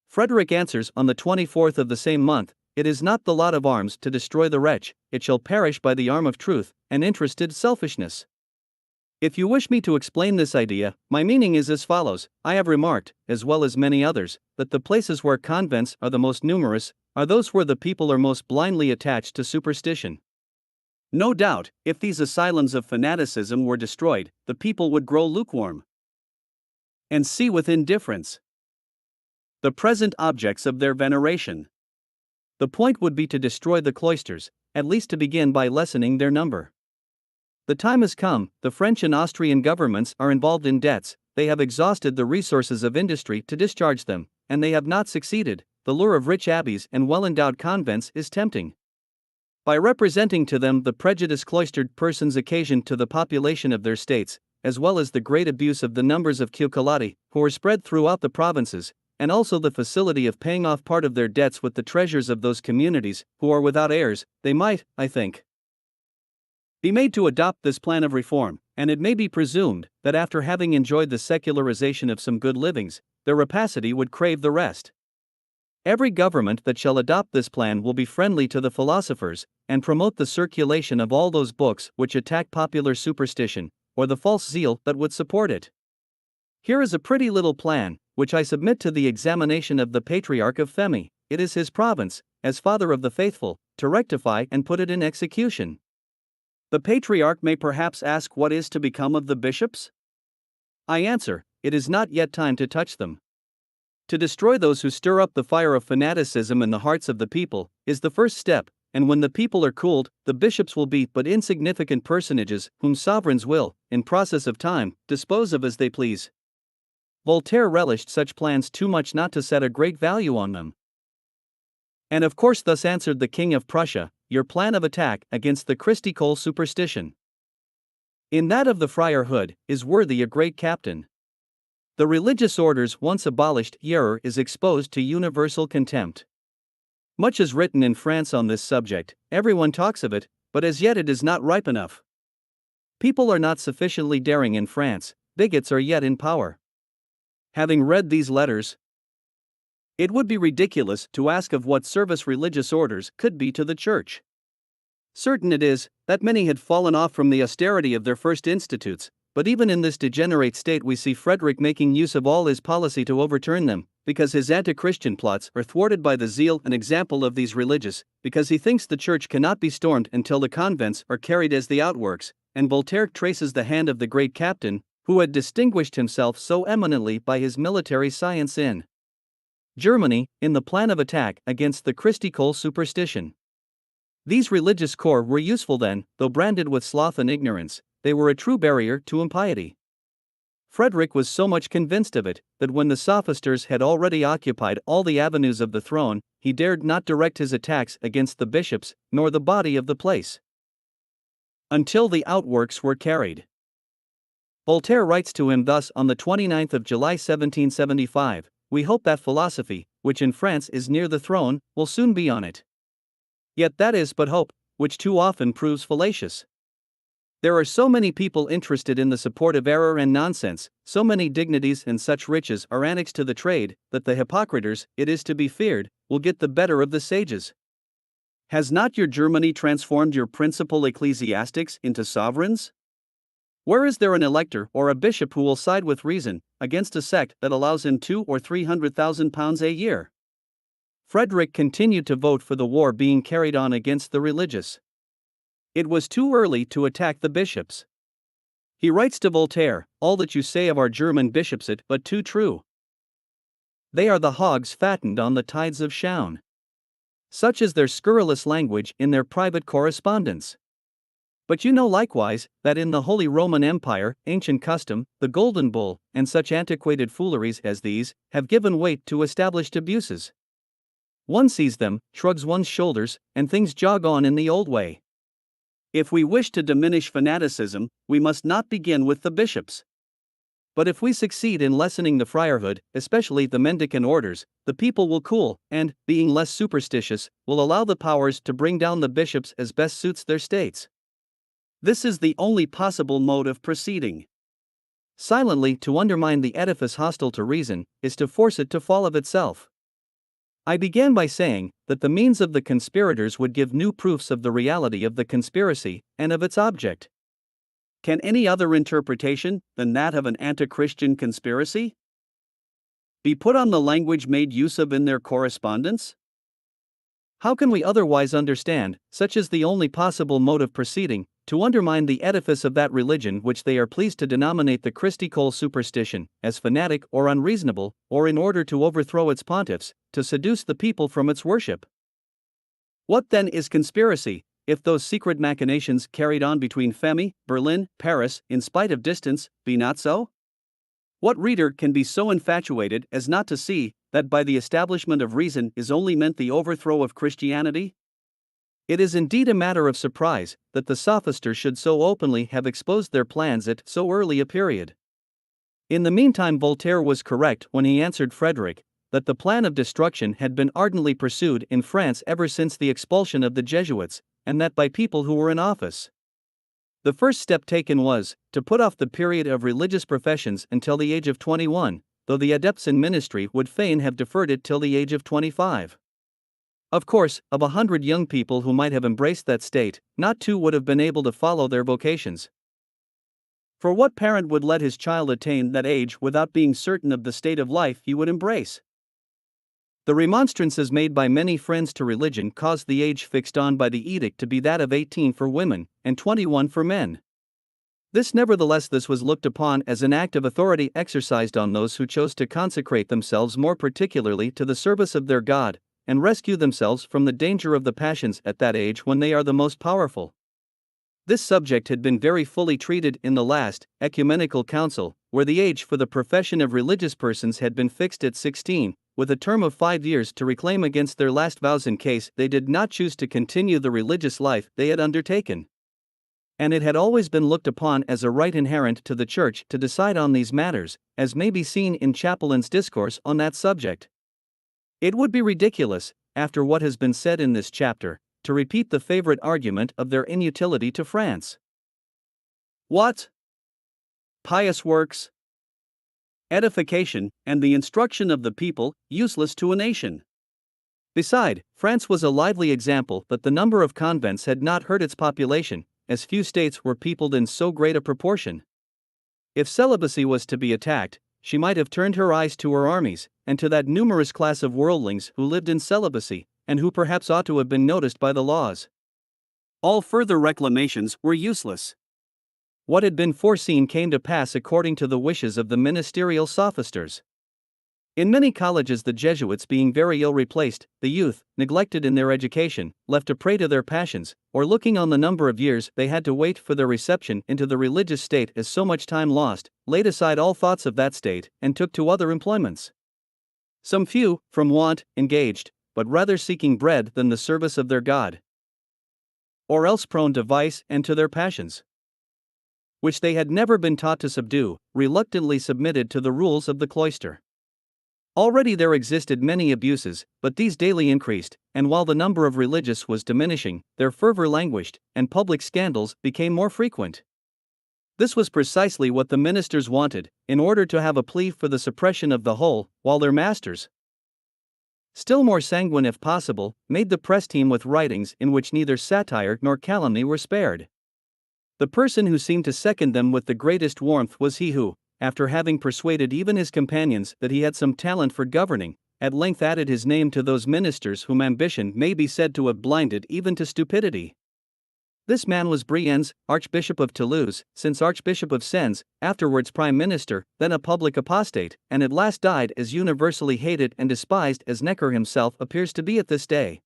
Frederick answers on the 24th of the same month, "It is not the lot of arms to destroy the wretch, it shall perish by the arm of truth and interested selfishness." If you wish me to explain this idea, my meaning is as follows: I have remarked, as well as many others, that the places where convents are the most numerous are those where the people are most blindly attached to superstition. No doubt, if these asylums of fanaticism were destroyed, the people would grow lukewarm and see with indifference the present objects of their veneration. The point would be to destroy the cloisters, at least to begin by lessening their number. The time has come, the French and Austrian governments are involved in debts, they have exhausted the resources of industry to discharge them, and they have not succeeded. The lure of rich abbeys and well-endowed convents is tempting. By representing to them the prejudice cloistered persons occasioned to the population of their states, as well as the great abuse of the numbers of Cuccolati, who are spread throughout the provinces, and also the facility of paying off part of their debts with the treasures of those communities, who are without heirs, they might, I think, be made to adopt this plan of reform, and it may be presumed that after having enjoyed the secularization of some good livings, their rapacity would crave the rest. Every government that shall adopt this plan will be friendly to the philosophers, and promote the circulation of all those books which attack popular superstition, or the false zeal that would support it. Here is a pretty little plan, which I submit to the examination of the Patriarch of Femi. It is his province, as father of the faithful, to rectify and put it in execution. The Patriarch may perhaps ask what is to become of the bishops? I answer, it is not yet time to touch them. To destroy those who stir up the fire of fanaticism in the hearts of the people is the first step, and when the people are cooled, the bishops will be but insignificant personages whom sovereigns will, in process of time, dispose of as they please. Voltaire relished such plans too much not to set a great value on them. And of course thus answered the King of Prussia, your plan of attack against the Christical superstition, in that of the Friar Hood, is worthy a great captain. The religious orders once abolished, error is exposed to universal contempt. Much is written in France on this subject, everyone talks of it, but as yet it is not ripe enough. People are not sufficiently daring in France, bigots are yet in power. Having read these letters, it would be ridiculous to ask of what service religious orders could be to the Church. Certain it is that many had fallen off from the austerity of their first institutes, but even in this degenerate state we see Frederick making use of all his policy to overturn them, because his anti-Christian plots are thwarted by the zeal and example of these religious, because he thinks the Church cannot be stormed until the convents are carried as the outworks, and Voltaire traces the hand of the great captain, who had distinguished himself so eminently by his military science in Germany, in the plan of attack against the Christical superstition. These religious corps were useful then, though branded with sloth and ignorance, they were a true barrier to impiety. Frederick was so much convinced of it, that when the sophisters had already occupied all the avenues of the throne, he dared not direct his attacks against the bishops, nor the body of the place, until the outworks were carried. Voltaire writes to him thus on the 29th of July 1775, "We hope that philosophy, which in France is near the throne, will soon be on it. Yet that is but hope, which too often proves fallacious. There are so many people interested in the support of error and nonsense, so many dignities and such riches are annexed to the trade, that the hypocrites, it is to be feared, will get the better of the sages. Has not your Germany transformed your principal ecclesiastics into sovereigns? Where is there an elector or a bishop who will side with reason against a sect that allows him 200,000 or 300,000 pounds a year?" Frederick continued to vote for the war being carried on against the religious. It was too early to attack the bishops. He writes to Voltaire, "All that you say of our German bishops is but too true. They are the hogs fattened on the tides of Chaon. Such is their scurrilous language in their private correspondence. But you know likewise, that in the Holy Roman Empire, ancient custom, the golden bull, and such antiquated fooleries as these, have given weight to established abuses. One sees them, shrugs one's shoulders, and things jog on in the old way. If we wish to diminish fanaticism, we must not begin with the bishops. But if we succeed in lessening the friarhood, especially the mendicant orders, the people will cool, and, being less superstitious, will allow the powers to bring down the bishops as best suits their states. This is the only possible mode of proceeding. Silently to undermine the edifice hostile to reason, is to force it to fall of itself. I began by saying that the means of the conspirators would give new proofs of the reality of the conspiracy, and of its object. Can any other interpretation than that of an anti-Christian conspiracy be put on the language made use of in their correspondence? How can we otherwise understand, such is the only possible mode of proceeding, to undermine the edifice of that religion which they are pleased to denominate the Christical superstition, as fanatic or unreasonable, or in order to overthrow its pontiffs, to seduce the people from its worship? What then is conspiracy, if those secret machinations carried on between Femi, Berlin, Paris, in spite of distance, be not so? What reader can be so infatuated as not to see that by the establishment of reason is only meant the overthrow of Christianity? It is indeed a matter of surprise that the sophisters should so openly have exposed their plans at so early a period. In the meantime, Voltaire was correct when he answered Frederick that the plan of destruction had been ardently pursued in France ever since the expulsion of the Jesuits, and that by people who were in office. The first step taken was to put off the period of religious professions until the age of 21, though the adepts in ministry would fain have deferred it till the age of 25. Of course, of 100 young people who might have embraced that state, not 2 would have been able to follow their vocations. For what parent would let his child attain that age without being certain of the state of life he would embrace? The remonstrances made by many friends to religion caused the age fixed on by the edict to be that of 18 for women, and 21 for men. This was looked upon as an act of authority exercised on those who chose to consecrate themselves more particularly to the service of their God, and rescue themselves from the danger of the passions at that age when they are the most powerful. This subject had been very fully treated in the last ecumenical council, where the age for the profession of religious persons had been fixed at 16, with a term of 5 years to reclaim against their last vows in case they did not choose to continue the religious life they had undertaken. And it had always been looked upon as a right inherent to the Church to decide on these matters, as may be seen in Chapelain's discourse on that subject. It would be ridiculous, after what has been said in this chapter, to repeat the favorite argument of their inutility to France. What? Pious works, edification, and the instruction of the people, useless to a nation. Beside, France was a lively example that the number of convents had not hurt its population, as few states were peopled in so great a proportion. If celibacy was to be attacked, she might have turned her eyes to her armies, and to that numerous class of worldlings who lived in celibacy, and who perhaps ought to have been noticed by the laws. All further reclamations were useless. What had been foreseen came to pass according to the wishes of the ministerial sophisters. In many colleges, the Jesuits, being very ill replaced, the youth, neglected in their education, left a prey to their passions, or looking on the number of years they had to wait for their reception into the religious state as so much time lost, laid aside all thoughts of that state, and took to other employments. Some few, from want, engaged, but rather seeking bread than the service of their God. Or else prone to vice and to their passions, which they had never been taught to subdue, reluctantly submitted to the rules of the cloister. Already there existed many abuses, but these daily increased, and while the number of religious was diminishing, their fervor languished, and public scandals became more frequent. This was precisely what the ministers wanted, in order to have a plea for the suppression of the whole, while their masters, still more sanguine if possible, made the press teem with writings in which neither satire nor calumny were spared. The person who seemed to second them with the greatest warmth was he who, after having persuaded even his companions that he had some talent for governing, at length added his name to those ministers whom ambition may be said to have blinded even to stupidity. This man was Brienne, Archbishop of Toulouse, since Archbishop of Sens, afterwards Prime Minister, then a public apostate, and at last died as universally hated and despised as Necker himself appears to be at this day.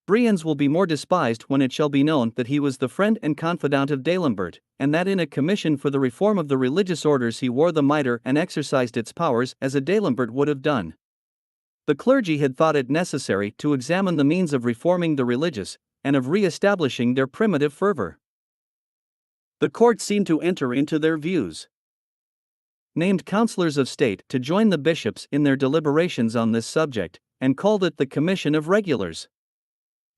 Brienne will be more despised when it shall be known that he was the friend and confidant of D'Alembert, and that in a commission for the reform of the religious orders he wore the mitre and exercised its powers as a D'Alembert would have done. The clergy had thought it necessary to examine the means of reforming the religious, and of re-establishing their primitive fervor. The court seemed to enter into their views, named councillors of state to join the bishops in their deliberations on this subject, and called it the Commission of Regulars.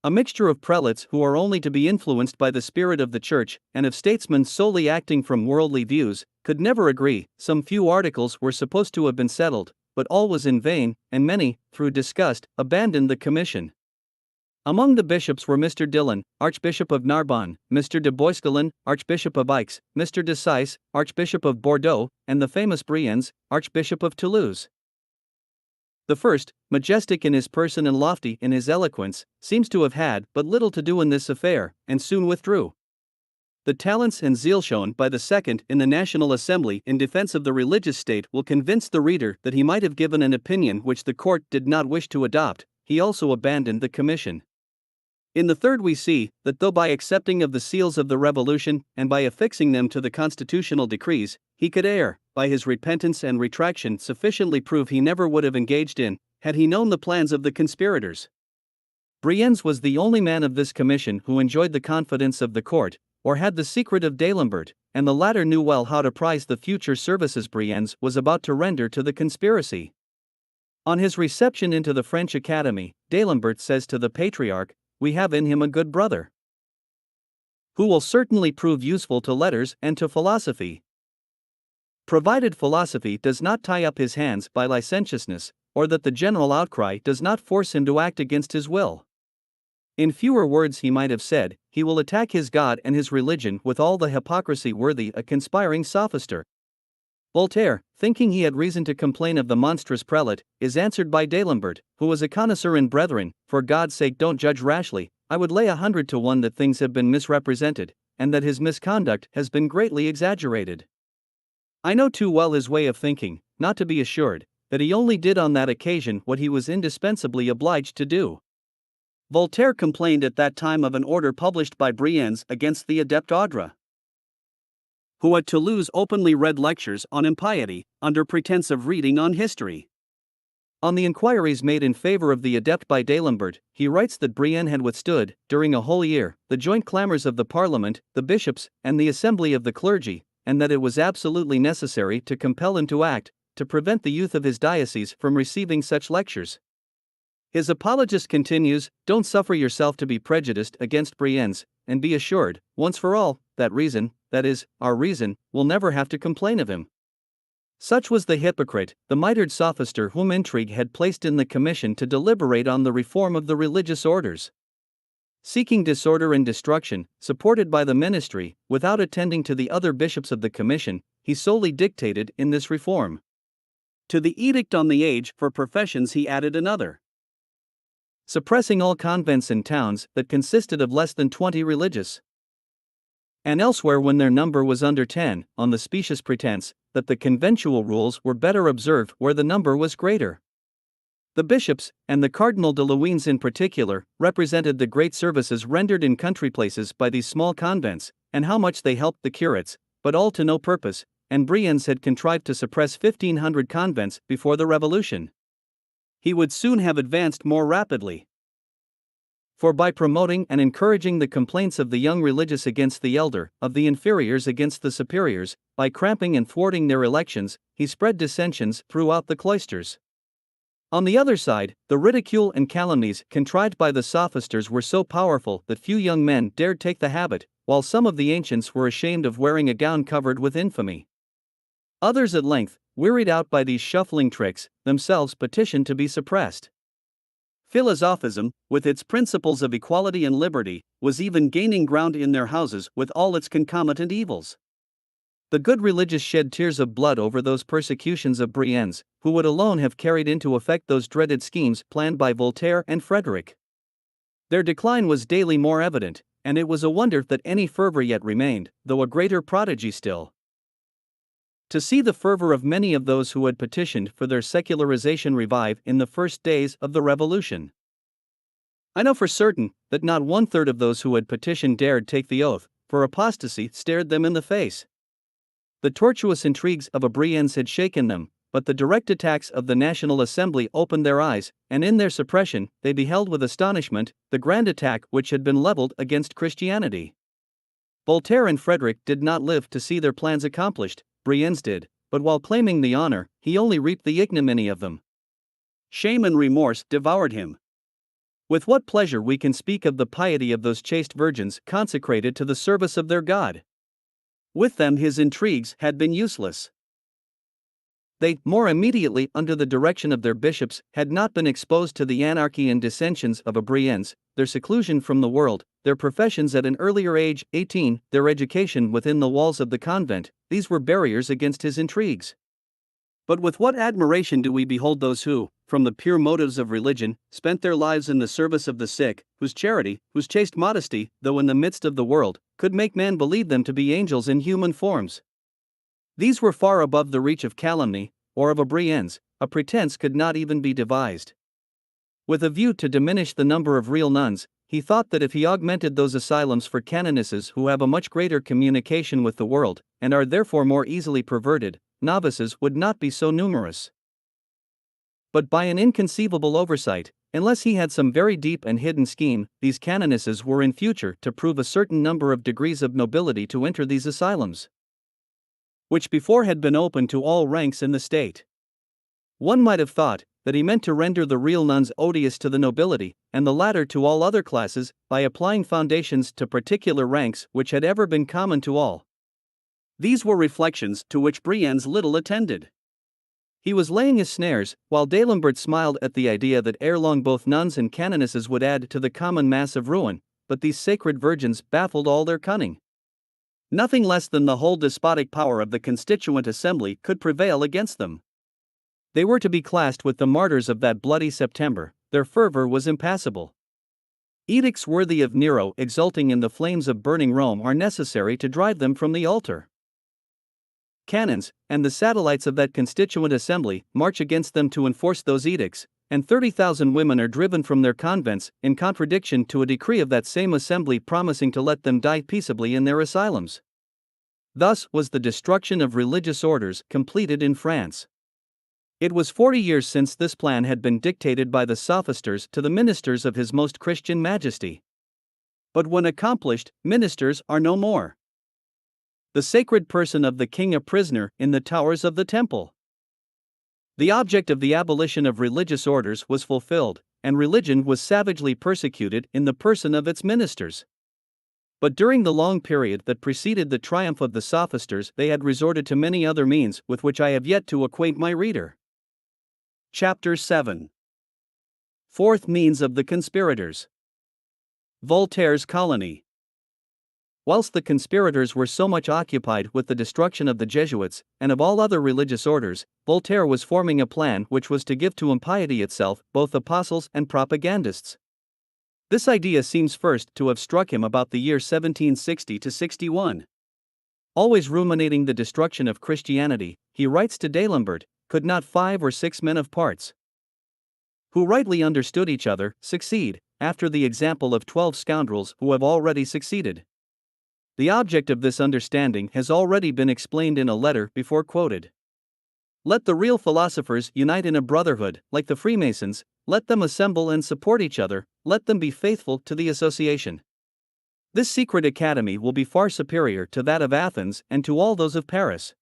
A mixture of prelates who are only to be influenced by the spirit of the church, and of statesmen solely acting from worldly views, could never agree. Some few articles were supposed to have been settled, but all was in vain, and many, through disgust, abandoned the commission. Among the bishops were Mr. Dillon, Archbishop of Narbonne, Mr. de Boiscelin, Archbishop of Aix, Mr. de Seyss, Archbishop of Bordeaux, and the famous Brienne, Archbishop of Toulouse. The first, majestic in his person and lofty in his eloquence, seems to have had but little to do in this affair, and soon withdrew. The talents and zeal shown by the second in the National Assembly in defense of the religious state will convince the reader that he might have given an opinion which the court did not wish to adopt. He also abandoned the commission. In the third we see, that though by accepting of the seals of the Revolution, and by affixing them to the constitutional decrees, he could err, by his repentance and retraction sufficiently prove he never would have engaged in, had he known the plans of the conspirators. Brienne was the only man of this commission who enjoyed the confidence of the court, or had the secret of D'Alembert, and the latter knew well how to prize the future services Brienne was about to render to the conspiracy. On his reception into the French Academy, D'Alembert says to the Patriarch, "We have in him a good brother, who will certainly prove useful to letters and to philosophy, provided philosophy does not tie up his hands by licentiousness, or that the general outcry does not force him to act against his will." In fewer words he might have said, he will attack his God and his religion with all the hypocrisy worthy a conspiring sophister. Voltaire, thinking he had reason to complain of the monstrous prelate, is answered by D'Alembert, who was a connoisseur in brethren, "For God's sake don't judge rashly. I would lay 100 to 1 that things have been misrepresented, and that his misconduct has been greatly exaggerated. I know too well his way of thinking, not to be assured that he only did on that occasion what he was indispensably obliged to do." Voltaire complained at that time of an order published by Brienne against the adept Audre, who at Toulouse openly read lectures on impiety, under pretense of reading on history. On the inquiries made in favor of the adept by D'Alembert, he writes that Brienne had withstood, during a whole year, the joint clamors of the Parliament, the bishops, and the assembly of the clergy, and that it was absolutely necessary to compel him to act, to prevent the youth of his diocese from receiving such lectures. His apologist continues, "Don't suffer yourself to be prejudiced against Brienne, and be assured, once for all, that reason, that is, our reason, will never have to complain of him. Such was the hypocrite, the mitred sophister whom intrigue had placed in the commission to deliberate on the reform of the religious orders. Seeking disorder and destruction, supported by the ministry, without attending to the other bishops of the commission, he solely dictated in this reform. To the edict on the age for professions he added another, suppressing all convents in towns that consisted of less than 20 religious, and elsewhere when their number was under 10, on the specious pretense that the conventual rules were better observed where the number was greater. The bishops, and the Cardinal de Luynes in particular, represented the great services rendered in country places by these small convents, and how much they helped the curates, but all to no purpose, and Brienz had contrived to suppress 1,500 convents before the Revolution. He would soon have advanced more rapidly. For by promoting and encouraging the complaints of the young religious against the elder, of the inferiors against the superiors, by cramping and thwarting their elections, he spread dissensions throughout the cloisters. On the other side, the ridicule and calumnies contrived by the sophisters were so powerful that few young men dared take the habit, while some of the ancients were ashamed of wearing a gown covered with infamy. Others at length, wearied out by these shuffling tricks, themselves petitioned to be suppressed. Philosophism, with its principles of equality and liberty, was even gaining ground in their houses with all its concomitant evils. The good religious shed tears of blood over those persecutions of Brienz, who would alone have carried into effect those dreaded schemes planned by Voltaire and Frederick. Their decline was daily more evident, and it was a wonder that any fervor yet remained, though a greater prodigy still. To see the fervor of many of those who had petitioned for their secularization revive in the first days of the Revolution. I know for certain that not 1/3 of those who had petitioned dared take the oath, for apostasy stared them in the face. The tortuous intrigues of a Brienz had shaken them, but the direct attacks of the National Assembly opened their eyes, and in their suppression they beheld with astonishment the grand attack which had been leveled against Christianity. Voltaire and Frederick did not live to see their plans accomplished. Brienz did, but while claiming the honor, he only reaped the ignominy of them. Shame and remorse devoured him. With what pleasure we can speak of the piety of those chaste virgins consecrated to the service of their God. With them his intrigues had been useless. They, more immediately under the direction of their bishops, had not been exposed to the anarchy and dissensions of a Brienz, their seclusion from the world, their professions at an earlier age, 18, their education within the walls of the convent, these were barriers against his intrigues. But with what admiration do we behold those who, from the pure motives of religion, spent their lives in the service of the sick, whose charity, whose chaste modesty, though in the midst of the world, could make man believe them to be angels in human forms. These were far above the reach of calumny, or of a Brienz. A pretense could not even be devised. With a view to diminish the number of real nuns, he thought that if he augmented those asylums for canonesses who have a much greater communication with the world, and are therefore more easily perverted, novices would not be so numerous. But by an inconceivable oversight, unless he had some very deep and hidden scheme, these canonesses were in future to prove a certain number of degrees of nobility to enter these asylums, which before had been open to all ranks in the state. One might have thought that he meant to render the real nuns odious to the nobility, and the latter to all other classes, by applying foundations to particular ranks which had ever been common to all. These were reflections to which Brienz little attended. He was laying his snares, while D'Alembert smiled at the idea that ere long both nuns and canonesses would add to the common mass of ruin, but these sacred virgins baffled all their cunning. Nothing less than the whole despotic power of the Constituent Assembly could prevail against them. They were to be classed with the martyrs of that bloody September. Their fervor was impassable. Edicts worthy of Nero exulting in the flames of burning Rome are necessary to drive them from the altar. Canons, and the satellites of that Constituent Assembly, march against them to enforce those edicts, and 30,000 women are driven from their convents, in contradiction to a decree of that same assembly promising to let them die peaceably in their asylums. Thus was the destruction of religious orders completed in France. It was 40 years since this plan had been dictated by the sophisters to the ministers of His Most Christian Majesty. But when accomplished, ministers are no more. The sacred person of the king a prisoner in the towers of the temple. The object of the abolition of religious orders was fulfilled, and religion was savagely persecuted in the person of its ministers. But during the long period that preceded the triumph of the sophisters, they had resorted to many other means with which I have yet to acquaint my reader. Chapter 7. Fourth means of the conspirators. Voltaire's colony. Whilst the conspirators were so much occupied with the destruction of the Jesuits, and of all other religious orders, Voltaire was forming a plan which was to give to impiety itself both apostles and propagandists. This idea seems first to have struck him about the year 1760–61. Always ruminating the destruction of Christianity, he writes to D'Alembert, "Could not 5 or 6 men of parts, who rightly understood each other, succeed, after the example of 12 scoundrels who have already succeeded?" The object of this understanding has already been explained in a letter before quoted. Let the real philosophers unite in a brotherhood, like the Freemasons, let them assemble and support each other, let them be faithful to the association. This secret academy will be far superior to that of Athens and to all those of Paris.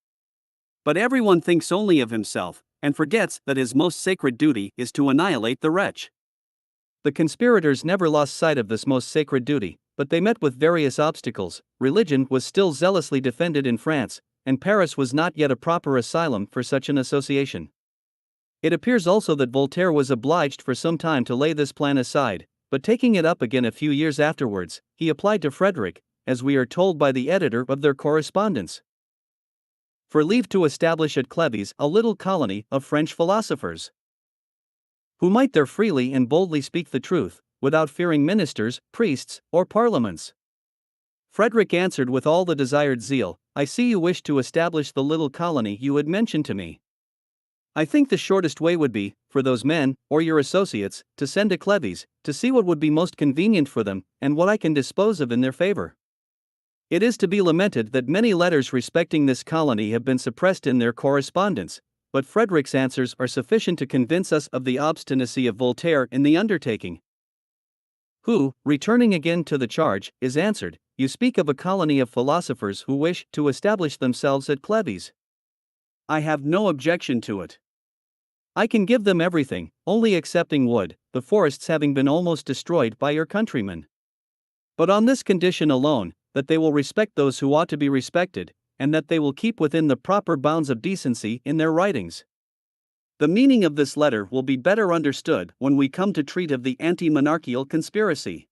But everyone thinks only of himself, and forgets that his most sacred duty is to annihilate the wretch. The conspirators never lost sight of this most sacred duty, but they met with various obstacles. Religion was still zealously defended in France, and Paris was not yet a proper asylum for such an association. It appears also that Voltaire was obliged for some time to lay this plan aside, but taking it up again a few years afterwards, he applied to Frederick, as we are told by the editor of their correspondence, for leave to establish at Cleves a little colony of French philosophers, who might there freely and boldly speak the truth, without fearing ministers, priests, or parliaments. Frederick answered with all the desired zeal, "I see you wish to establish the little colony you had mentioned to me. I think the shortest way would be, for those men, or your associates, to send to Cleves, to see what would be most convenient for them, and what I can dispose of in their favor." It is to be lamented that many letters respecting this colony have been suppressed in their correspondence, but Frederick's answers are sufficient to convince us of the obstinacy of Voltaire in the undertaking. Who, returning again to the charge, is answered, "You speak of a colony of philosophers who wish to establish themselves at Cleves. I have no objection to it. I can give them everything, only excepting wood, the forests having been almost destroyed by your countrymen. But on this condition alone, that they will respect those who ought to be respected, and that they will keep within the proper bounds of decency in their writings." The meaning of this letter will be better understood when we come to treat of the anti-monarchical conspiracy.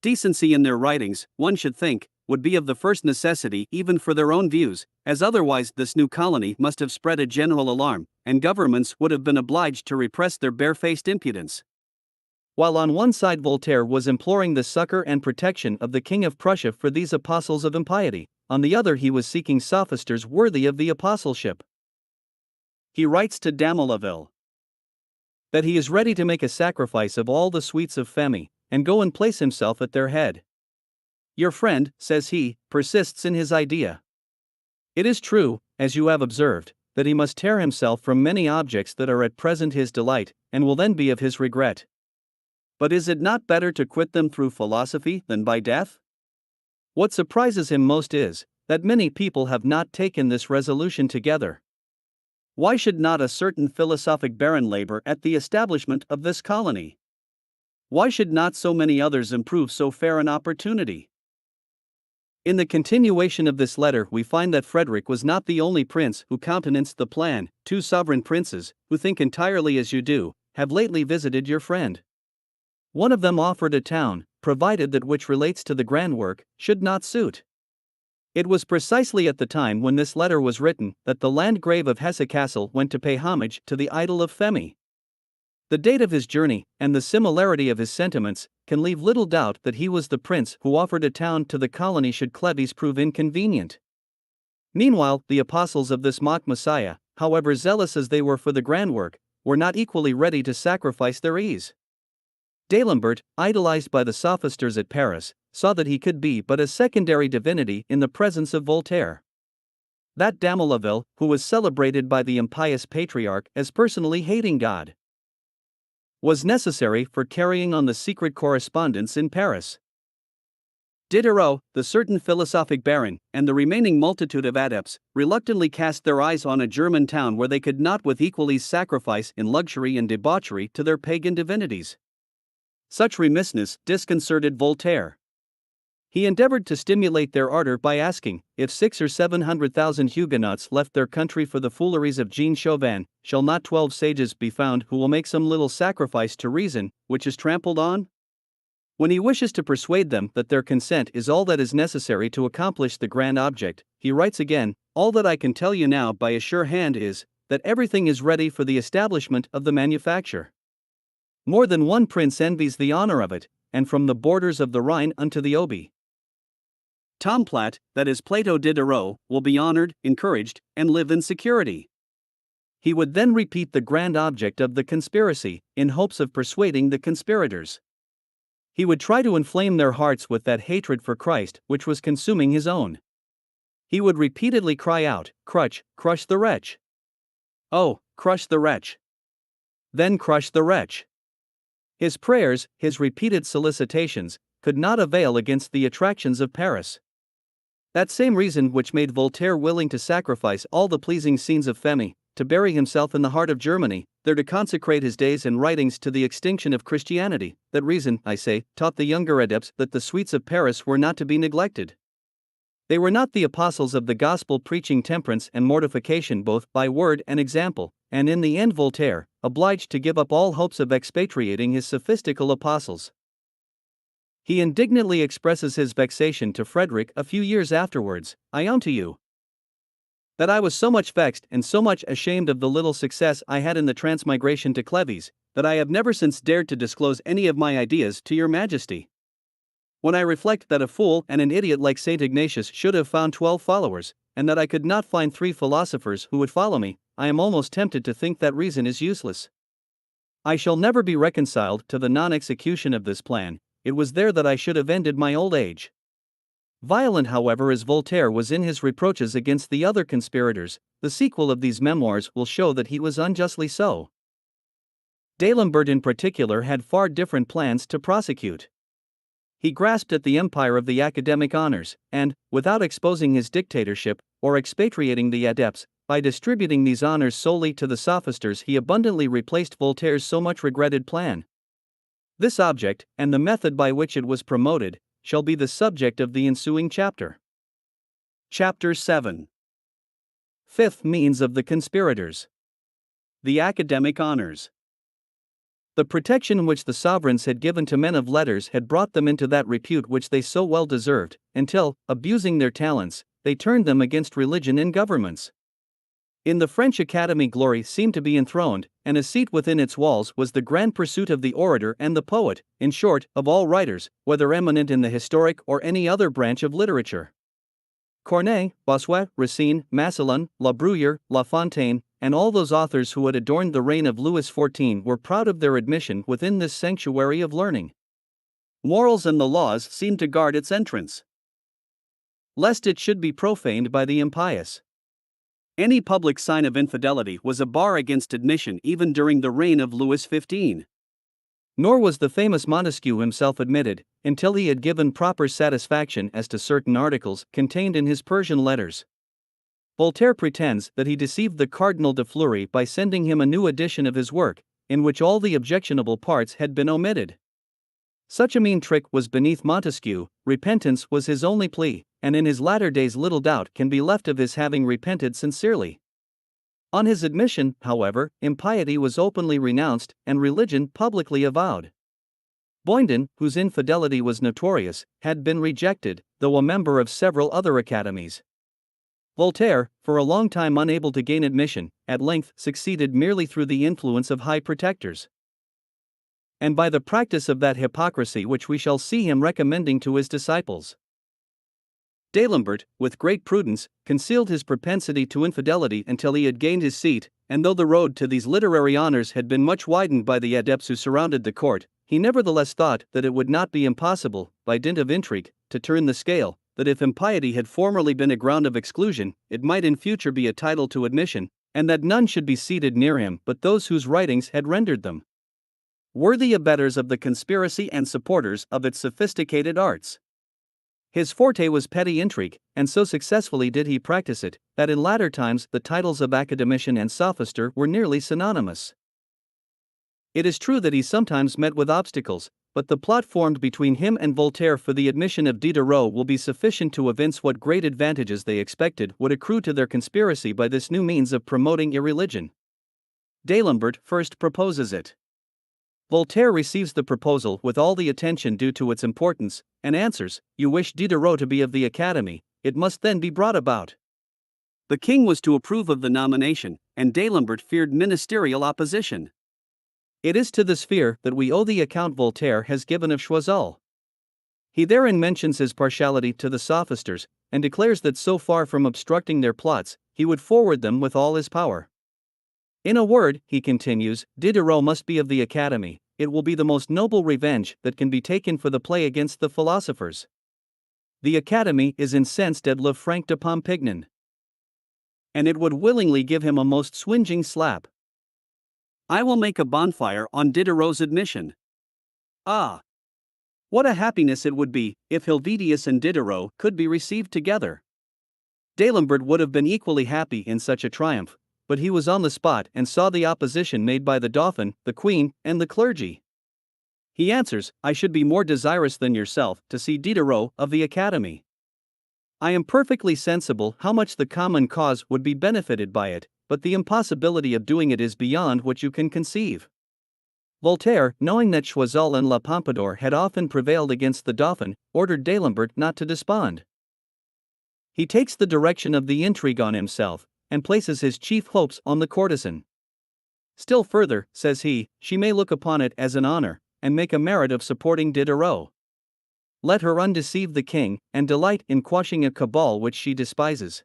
Decency in their writings, one should think, would be of the first necessity even for their own views, as otherwise this new colony must have spread a general alarm, and governments would have been obliged to repress their barefaced impudence. While on one side Voltaire was imploring the succor and protection of the King of Prussia for these apostles of impiety, on the other he was seeking sophisters worthy of the apostleship. He writes to Damolaville that he is ready to make a sacrifice of all the sweets of Femi, and go and place himself at their head. Your friend, says he, persists in his idea. It is true, as you have observed, that he must tear himself from many objects that are at present his delight, and will then be of his regret. But is it not better to quit them through philosophy than by death? What surprises him most is, that many people have not taken this resolution together. Why should not a certain philosophic baron labor at the establishment of this colony? Why should not so many others improve so fair an opportunity? In the continuation of this letter we find that Frederick was not the only prince who countenanced the plan. 2 sovereign princes, who think entirely as you do, have lately visited your friend. One of them offered a town, provided that which relates to the grand work should not suit. It was precisely at the time when this letter was written that the Landgrave of Hesse-Kassel went to pay homage to the idol of Femi. The date of his journey, and the similarity of his sentiments, can leave little doubt that he was the prince who offered a town to the colony should Cleves prove inconvenient. Meanwhile, the apostles of this mock Messiah, however zealous as they were for the grand work, were not equally ready to sacrifice their ease. D'Alembert, idolized by the sophisters at Paris, saw that he could be but a secondary divinity in the presence of Voltaire. That Damolaville, who was celebrated by the impious patriarch as personally hating God, was necessary for carrying on the secret correspondence in Paris. Diderot, the certain philosophic baron, and the remaining multitude of adepts, reluctantly cast their eyes on a German town where they could not with equal ease sacrifice in luxury and debauchery to their pagan divinities. Such remissness disconcerted Voltaire. He endeavored to stimulate their ardor by asking, if 600,000 or 700,000 Huguenots left their country for the fooleries of Jean Chauvin, shall not 12 sages be found who will make some little sacrifice to reason, which is trampled on? When he wishes to persuade them that their consent is all that is necessary to accomplish the grand object, he writes again, all that I can tell you now by a sure hand is, that everything is ready for the establishment of the manufacture. More than one prince envies the honor of it, and from the borders of the Rhine unto the Obi. Tomplat, that is Plato Diderot, will be honored, encouraged, and live in security. He would then repeat the grand object of the conspiracy, in hopes of persuading the conspirators. He would try to inflame their hearts with that hatred for Christ which was consuming his own. He would repeatedly cry out, crush the wretch. Oh, crush the wretch. Then crush the wretch. His prayers, his repeated solicitations, could not avail against the attractions of Paris. That same reason which made Voltaire willing to sacrifice all the pleasing scenes of Femi, to bury himself in the heart of Germany, there to consecrate his days and writings to the extinction of Christianity, that reason, I say, taught the younger adepts that the sweets of Paris were not to be neglected. They were not the apostles of the gospel preaching temperance and mortification both by word and example, and in the end Voltaire, obliged to give up all hopes of expatriating his sophistical apostles. He indignantly expresses his vexation to Frederick a few years afterwards, I own to you that I was so much vexed and so much ashamed of the little success I had in the transmigration to Cleves, that I have never since dared to disclose any of my ideas to your majesty. When I reflect that a fool and an idiot like St. Ignatius should have found 12 followers, and that I could not find 3 philosophers who would follow me, I am almost tempted to think that reason is useless. I shall never be reconciled to the non-execution of this plan. It was there that I should have ended my old age. Violent, however, as Voltaire was in his reproaches against the other conspirators, the sequel of these memoirs will show that he was unjustly so. D'Alembert in particular had far different plans to prosecute. He grasped at the empire of the academic honors, and, without exposing his dictatorship, or expatriating the adepts, by distributing these honors solely to the sophisters, he abundantly replaced Voltaire's so much regretted plan. This object, and the method by which it was promoted, shall be the subject of the ensuing chapter. Chapter 7. Fifth means of the conspirators. The academic honors. The protection which the sovereigns had given to men of letters had brought them into that repute which they so well deserved, until, abusing their talents, they turned them against religion and governments. In the French Academy glory seemed to be enthroned, and a seat within its walls was the grand pursuit of the orator and the poet, in short, of all writers, whether eminent in the historic or any other branch of literature. Corneille, Bossuet, Racine, Massillon, La Bruyere, La Fontaine, and all those authors who had adorned the reign of Louis XIV were proud of their admission within this sanctuary of learning. Morals and the laws seemed to guard its entrance, lest it should be profaned by the impious. Any public sign of infidelity was a bar against admission even during the reign of Louis XV. Nor was the famous Montesquieu himself admitted, until he had given proper satisfaction as to certain articles contained in his Persian letters. Voltaire pretends that he deceived the Cardinal de Fleury by sending him a new edition of his work, in which all the objectionable parts had been omitted. Such a mean trick was beneath Montesquieu. Repentance was his only plea, and in his latter days little doubt can be left of his having repented sincerely. On his admission, however, impiety was openly renounced and religion publicly avowed. Boindon, whose infidelity was notorious, had been rejected, though a member of several other academies. Voltaire, for a long time unable to gain admission, at length succeeded merely through the influence of high protectors, and by the practice of that hypocrisy which we shall see him recommending to his disciples. D'Alembert, with great prudence, concealed his propensity to infidelity until he had gained his seat, and though the road to these literary honors had been much widened by the adepts who surrounded the court, he nevertheless thought that it would not be impossible, by dint of intrigue, to turn the scale, that if impiety had formerly been a ground of exclusion, it might in future be a title to admission, and that none should be seated near him but those whose writings had rendered them worthy abettors of the conspiracy and supporters of its sophisticated arts. His forte was petty intrigue, and so successfully did he practice it, that in latter times the titles of academician and sophister were nearly synonymous. It is true that he sometimes met with obstacles, but the plot formed between him and Voltaire for the admission of Diderot will be sufficient to evince what great advantages they expected would accrue to their conspiracy by this new means of promoting irreligion. D'Alembert first proposes it. Voltaire receives the proposal with all the attention due to its importance, and answers, "You wish Diderot to be of the Academy, it must then be brought about." The king was to approve of the nomination, and D'Alembert feared ministerial opposition. It is to this fear that we owe the account Voltaire has given of Choiseul. He therein mentions his partiality to the sophisters, and declares that so far from obstructing their plots, he would forward them with all his power. In a word, he continues, Diderot must be of the Academy. It will be the most noble revenge that can be taken for the play against the philosophers. The Academy is incensed at Le Franc de Pompignan, and it would willingly give him a most swingeing slap. I will make a bonfire on Diderot's admission. Ah! What a happiness it would be, if Helvetius and Diderot could be received together. D'Alembert would have been equally happy in such a triumph, but he was on the spot and saw the opposition made by the Dauphin, the Queen, and the clergy. He answers, I should be more desirous than yourself to see Diderot of the Academy. I am perfectly sensible how much the common cause would be benefited by it, but the impossibility of doing it is beyond what you can conceive. Voltaire, knowing that Choiseul and La Pompadour had often prevailed against the Dauphin, ordered D'Alembert not to despond. He takes the direction of the intrigue on himself, and places his chief hopes on the courtesan. Still further, says he, she may look upon it as an honor, and make a merit of supporting Diderot. Let her undeceive the king, and delight in quashing a cabal which she despises.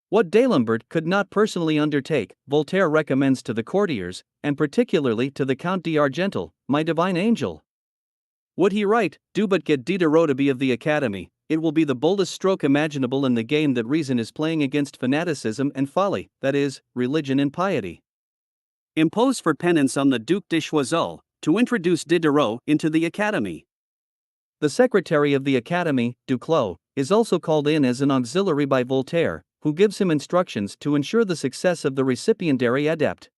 What D'Alembert could not personally undertake, Voltaire recommends to the courtiers, and particularly to the Count d'Argental, my divine angel. Would he write, do but get Diderot to be of the Academy, it will be the boldest stroke imaginable in the game that reason is playing against fanaticism and folly, that is, religion and piety. Impose for penance on the Duc de Choiseul, to introduce Diderot into the Academy. The secretary of the Academy, Duclos, is also called in as an auxiliary by Voltaire, who gives him instructions to ensure the success of the recipientary adept.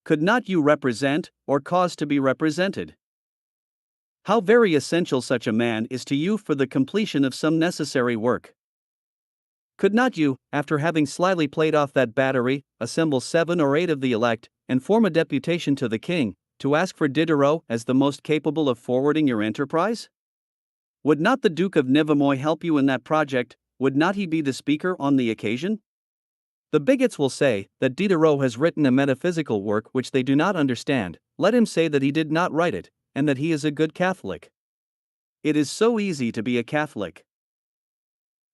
Could not you represent, or cause to be represented? How very essential such a man is to you for the completion of some necessary work. Could not you, after having slyly played off that battery, assemble 7 or 8 of the elect, and form a deputation to the king, to ask for Diderot as the most capable of forwarding your enterprise? Would not the Duke of Nivemois help you in that project? Would not he be the speaker on the occasion? The bigots will say that Diderot has written a metaphysical work which they do not understand. Let him say that he did not write it, and that he is a good Catholic. It is so easy to be a Catholic.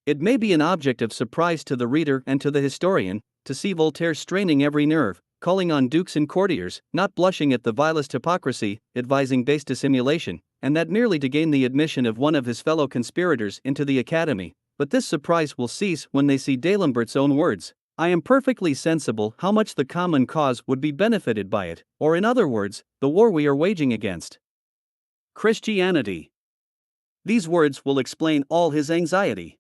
It may be an object of surprise to the reader and to the historian to see Voltaire straining every nerve, calling on dukes and courtiers, not blushing at the vilest hypocrisy, advising base dissimulation, and that merely to gain the admission of one of his fellow conspirators into the Academy. But this surprise will cease when they see D'Alembert's own words. I am perfectly sensible how much the common cause would be benefited by it, or in other words, the war we are waging against Christianity. These words will explain all his anxiety.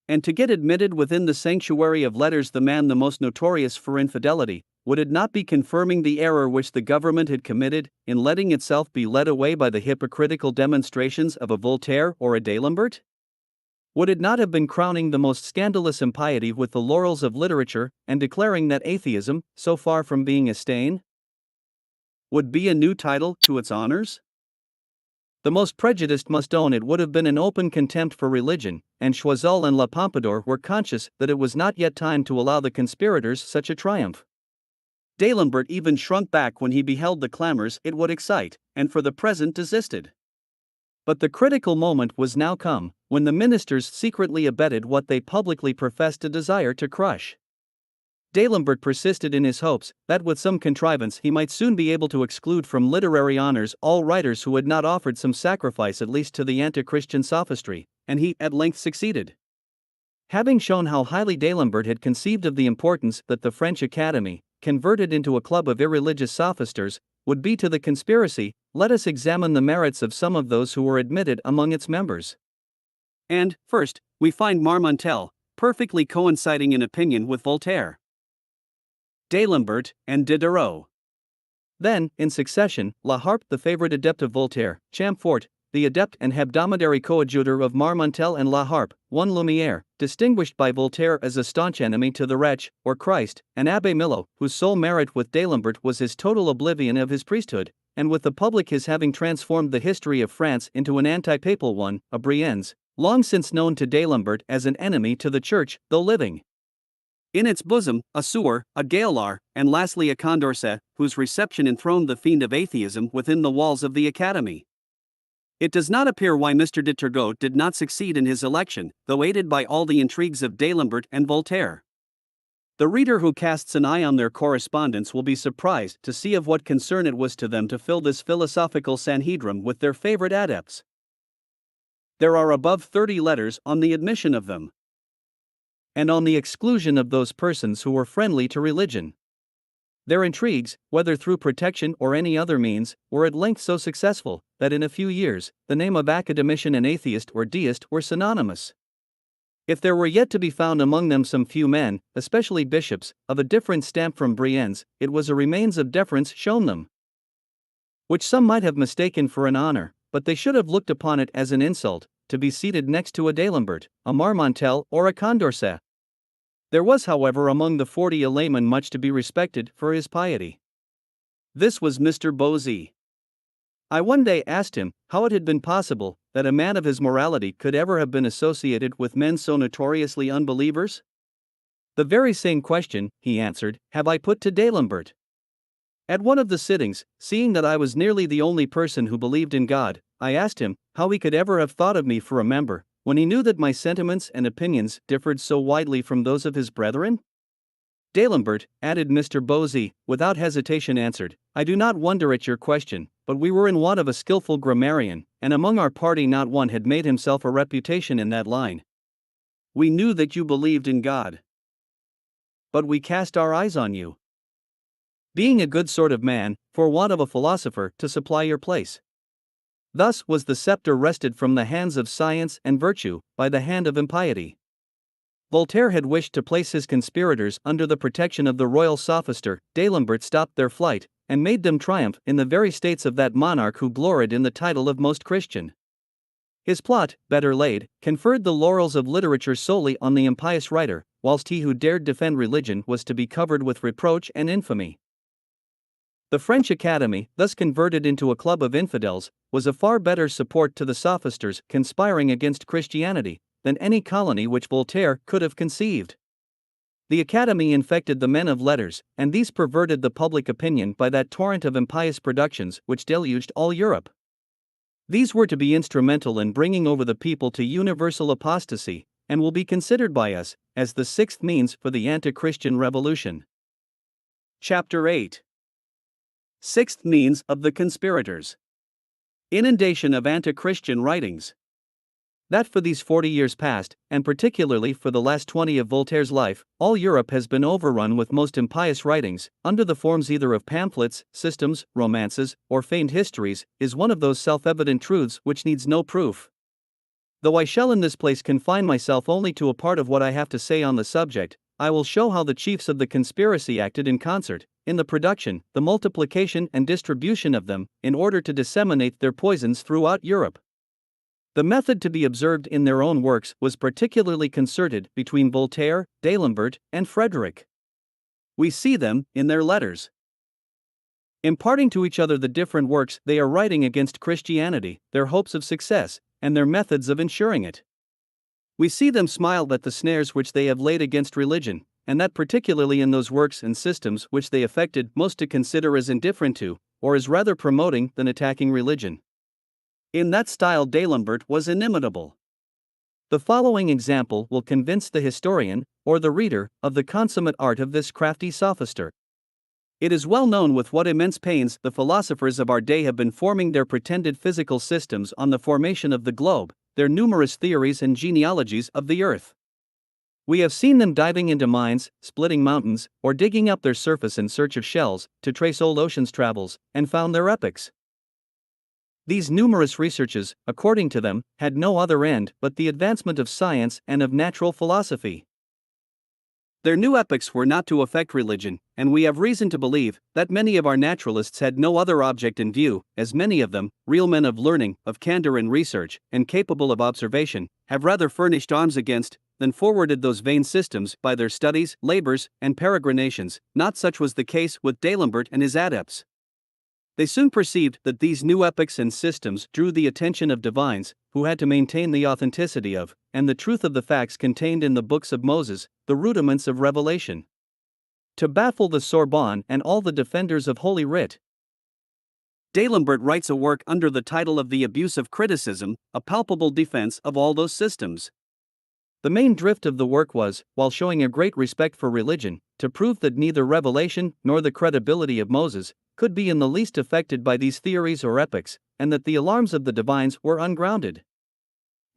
And to get admitted within the sanctuary of letters the man the most notorious for infidelity, would it not be confirming the error which the government had committed, in letting itself be led away by the hypocritical demonstrations of a Voltaire or a D'Alembert? Would it not have been crowning the most scandalous impiety with the laurels of literature, and declaring that atheism, so far from being a stain, would be a new title to its honors? The most prejudiced must own it would have been an open contempt for religion, and Choiseul and La Pompadour were conscious that it was not yet time to allow the conspirators such a triumph. D'Alembert even shrunk back when he beheld the clamors it would excite, and for the present desisted. But the critical moment was now come, when the ministers secretly abetted what they publicly professed a desire to crush. D'Alembert persisted in his hopes that with some contrivance he might soon be able to exclude from literary honors all writers who had not offered some sacrifice at least to the anti-Christian sophistry, and he at length succeeded. Having shown how highly D'Alembert had conceived of the importance that the French Academy, converted into a club of irreligious sophisters, would be to the conspiracy, let us examine the merits of some of those who were admitted among its members. And, first, we find Marmontel, perfectly coinciding in opinion with Voltaire, D'Alembert, and Diderot. Then, in succession, La Harpe, the favorite adept of Voltaire, Chamfort, the adept and hebdomadary coadjutor of Marmontel, and La Harpe, one Lumiere, distinguished by Voltaire as a staunch enemy to the wretch, or Christ, and Abbé Milot, whose sole merit with D'Alembert was his total oblivion of his priesthood, and with the public his having transformed the history of France into an anti-papal one, a Brienz, long since known to D'Alembert as an enemy to the Church, though living in its bosom, a Sour, a Gaillard, and lastly a Condorcet, whose reception enthroned the fiend of atheism within the walls of the Academy. It does not appear why Mr. de Turgot did not succeed in his election, though aided by all the intrigues of D'Alembert and Voltaire. The reader who casts an eye on their correspondence will be surprised to see of what concern it was to them to fill this philosophical Sanhedrim with their favorite adepts. There are above 30 letters on the admission of them, and on the exclusion of those persons who were friendly to religion. Their intrigues, whether through protection or any other means, were at length so successful, that in a few years, the name of academician and atheist or deist were synonymous. If there were yet to be found among them some few men, especially bishops, of a different stamp from Brienz, it was a remains of deference shown them, which some might have mistaken for an honor, but they should have looked upon it as an insult, to be seated next to a D'Alembert, a Marmontel, or a Condorcet. There was, however, among the 40 a layman much to be respected for his piety. This was Mr. Bosie. I one day asked him how it had been possible that a man of his morality could ever have been associated with men so notoriously unbelievers. The very same question, he answered, have I put to D'Alembert. At one of the sittings, seeing that I was nearly the only person who believed in God, I asked him how he could ever have thought of me for a member, when he knew that my sentiments and opinions differed so widely from those of his brethren. D'Alembert, added Mr. Bosie, without hesitation answered, I do not wonder at your question, but we were in want of a skillful grammarian, and among our party not one had made himself a reputation in that line. We knew that you believed in God, but we cast our eyes on you, being a good sort of man, for want of a philosopher to supply your place. Thus was the scepter wrested from the hands of science and virtue, by the hand of impiety. Voltaire had wished to place his conspirators under the protection of the royal sophister. D'Alembert stopped their flight, and made them triumph in the very states of that monarch who gloried in the title of Most Christian. His plot, better laid, conferred the laurels of literature solely on the impious writer, whilst he who dared defend religion was to be covered with reproach and infamy. The French Academy, thus converted into a club of infidels, was a far better support to the sophisters conspiring against Christianity than any colony which Voltaire could have conceived. The Academy infected the men of letters, and these perverted the public opinion by that torrent of impious productions which deluged all Europe. These were to be instrumental in bringing over the people to universal apostasy, and will be considered by us as the sixth means for the anti-Christian revolution. Chapter 8. Sixth means of the conspirators. Inundation of anti-Christian writings. That for these 40 years past, and particularly for the last 20 of Voltaire's life, all Europe has been overrun with most impious writings, under the forms either of pamphlets, systems, romances, or feigned histories, is one of those self-evident truths which needs no proof. Though I shall in this place confine myself only to a part of what I have to say on the subject, I will show how the chiefs of the conspiracy acted in concert, in the production, the multiplication and distribution of them, in order to disseminate their poisons throughout Europe. The method to be observed in their own works was particularly concerted between Voltaire, D'Alembert, and Frederick. We see them in their letters, imparting to each other the different works they are writing against Christianity, their hopes of success, and their methods of ensuring it. We see them smile at the snares which they have laid against religion, and that particularly in those works and systems which they affected most to consider as indifferent to, or as rather promoting than attacking religion. In that style D'Alembert was inimitable. The following example will convince the historian, or the reader, of the consummate art of this crafty sophister. It is well known with what immense pains the philosophers of our day have been forming their pretended physical systems on the formation of the globe, their numerous theories and genealogies of the earth. We have seen them diving into mines, splitting mountains, or digging up their surface in search of shells, to trace old ocean's travels, and found their epochs. These numerous researches, according to them, had no other end but the advancement of science and of natural philosophy. Their new epics were not to affect religion, and we have reason to believe that many of our naturalists had no other object in view, as many of them, real men of learning, of candor in research, and capable of observation, have rather furnished arms against than forwarded those vain systems by their studies, labors, and peregrinations. Not such was the case with D'Alembert and his adepts. They soon perceived that these new epics and systems drew the attention of divines, who had to maintain the authenticity of, and the truth of the facts contained in the books of Moses, the rudiments of revelation. To baffle the Sorbonne and all the defenders of Holy Writ, D'Alembert writes a work under the title of The Abuse of Criticism, a palpable defense of all those systems. The main drift of the work was, while showing a great respect for religion, to prove that neither revelation nor the credibility of Moses could be in the least affected by these theories or epics, and that the alarms of the divines were ungrounded.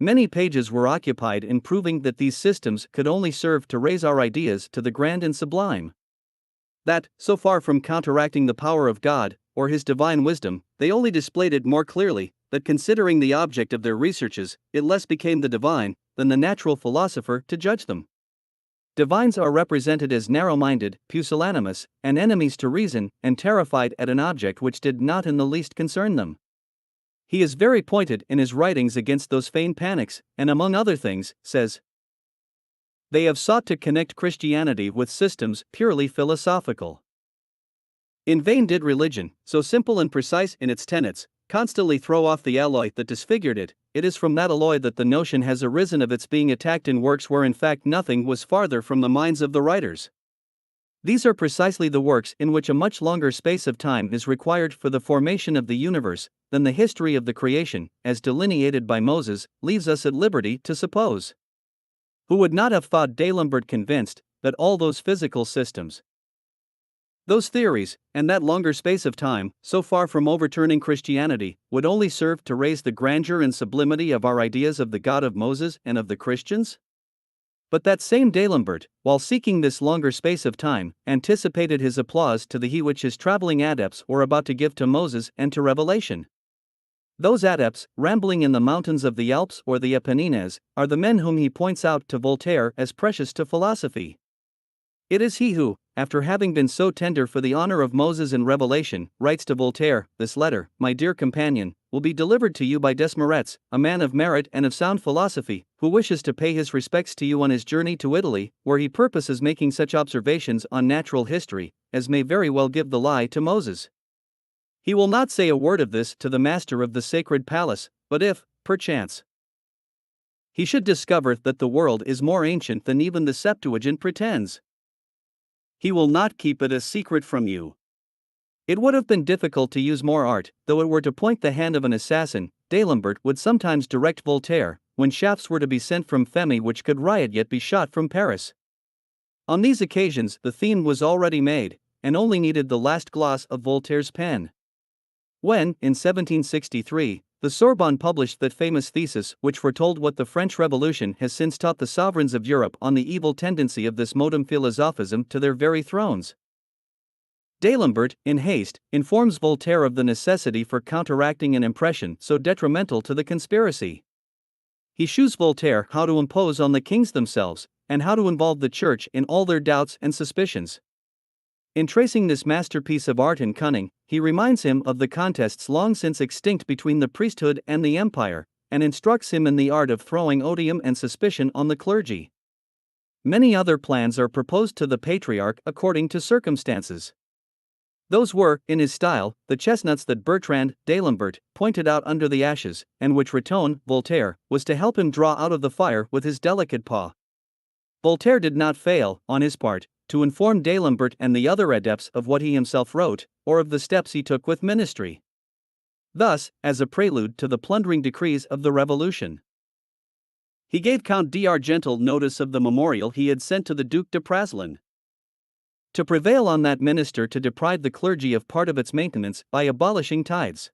Many pages were occupied in proving that these systems could only serve to raise our ideas to the grand and sublime. That, so far from counteracting the power of God, or his divine wisdom, they only displayed it more clearly, that considering the object of their researches, it less became the divine than the natural philosopher to judge them. Divines are represented as narrow-minded, pusillanimous, and enemies to reason, and terrified at an object which did not in the least concern them. He is very pointed in his writings against those feigned panics, and among other things, says, "They have sought to connect Christianity with systems purely philosophical. In vain did religion, so simple and precise in its tenets, constantly throw off the alloy that disfigured it. It is from that alloy that the notion has arisen of its being attacked in works where in fact nothing was farther from the minds of the writers. These are precisely the works in which a much longer space of time is required for the formation of the universe than the history of the creation, as delineated by Moses, leaves us at liberty to suppose." Who would not have thought D'Alembert convinced that all those physical systems, those theories, and that longer space of time, so far from overturning Christianity, would only serve to raise the grandeur and sublimity of our ideas of the God of Moses and of the Christians? But that same D'Alembert, while seeking this longer space of time, anticipated his applause to the heat which his traveling adepts were about to give to Moses and to Revelation. Those adepts, rambling in the mountains of the Alps or the Apennines, are the men whom he points out to Voltaire as precious to philosophy. It is he who, after having been so tender for the honor of Moses and Revelation, writes to Voltaire, "This letter, my dear companion, will be delivered to you by Desmarets, a man of merit and of sound philosophy, who wishes to pay his respects to you on his journey to Italy, where he purposes making such observations on natural history as may very well give the lie to Moses. He will not say a word of this to the master of the sacred palace, but if, perchance, he should discover that the world is more ancient than even the Septuagint pretends, he will not keep it a secret from you." It would have been difficult to use more art, though it were to point the hand of an assassin. D'Alembert would sometimes direct Voltaire, when shafts were to be sent from Femi which could riot yet be shot from Paris. On these occasions the theme was already made, and only needed the last gloss of Voltaire's pen. When, in 1763, the Sorbonne published that famous thesis which foretold what the French Revolution has since taught the sovereigns of Europe on the evil tendency of this modum philosophism to their very thrones, D'Alembert, in haste, informs Voltaire of the necessity for counteracting an impression so detrimental to the conspiracy. He shews Voltaire how to impose on the kings themselves, and how to involve the Church in all their doubts and suspicions. In tracing this masterpiece of art and cunning, he reminds him of the contests long since extinct between the priesthood and the empire, and instructs him in the art of throwing odium and suspicion on the clergy. Many other plans are proposed to the patriarch according to circumstances. Those were, in his style, the chestnuts that Bertrand D'Alembert pointed out under the ashes, and which Raton, Voltaire, was to help him draw out of the fire with his delicate paw. Voltaire did not fail, on his part, to inform D'Alembert and the other adepts of what he himself wrote, or of the steps he took with ministry. Thus, as a prelude to the plundering decrees of the Revolution, he gave Count d'Argental notice of the memorial he had sent to the Duc de Praslin, to prevail on that minister to deprive the clergy of part of its maintenance by abolishing tithes.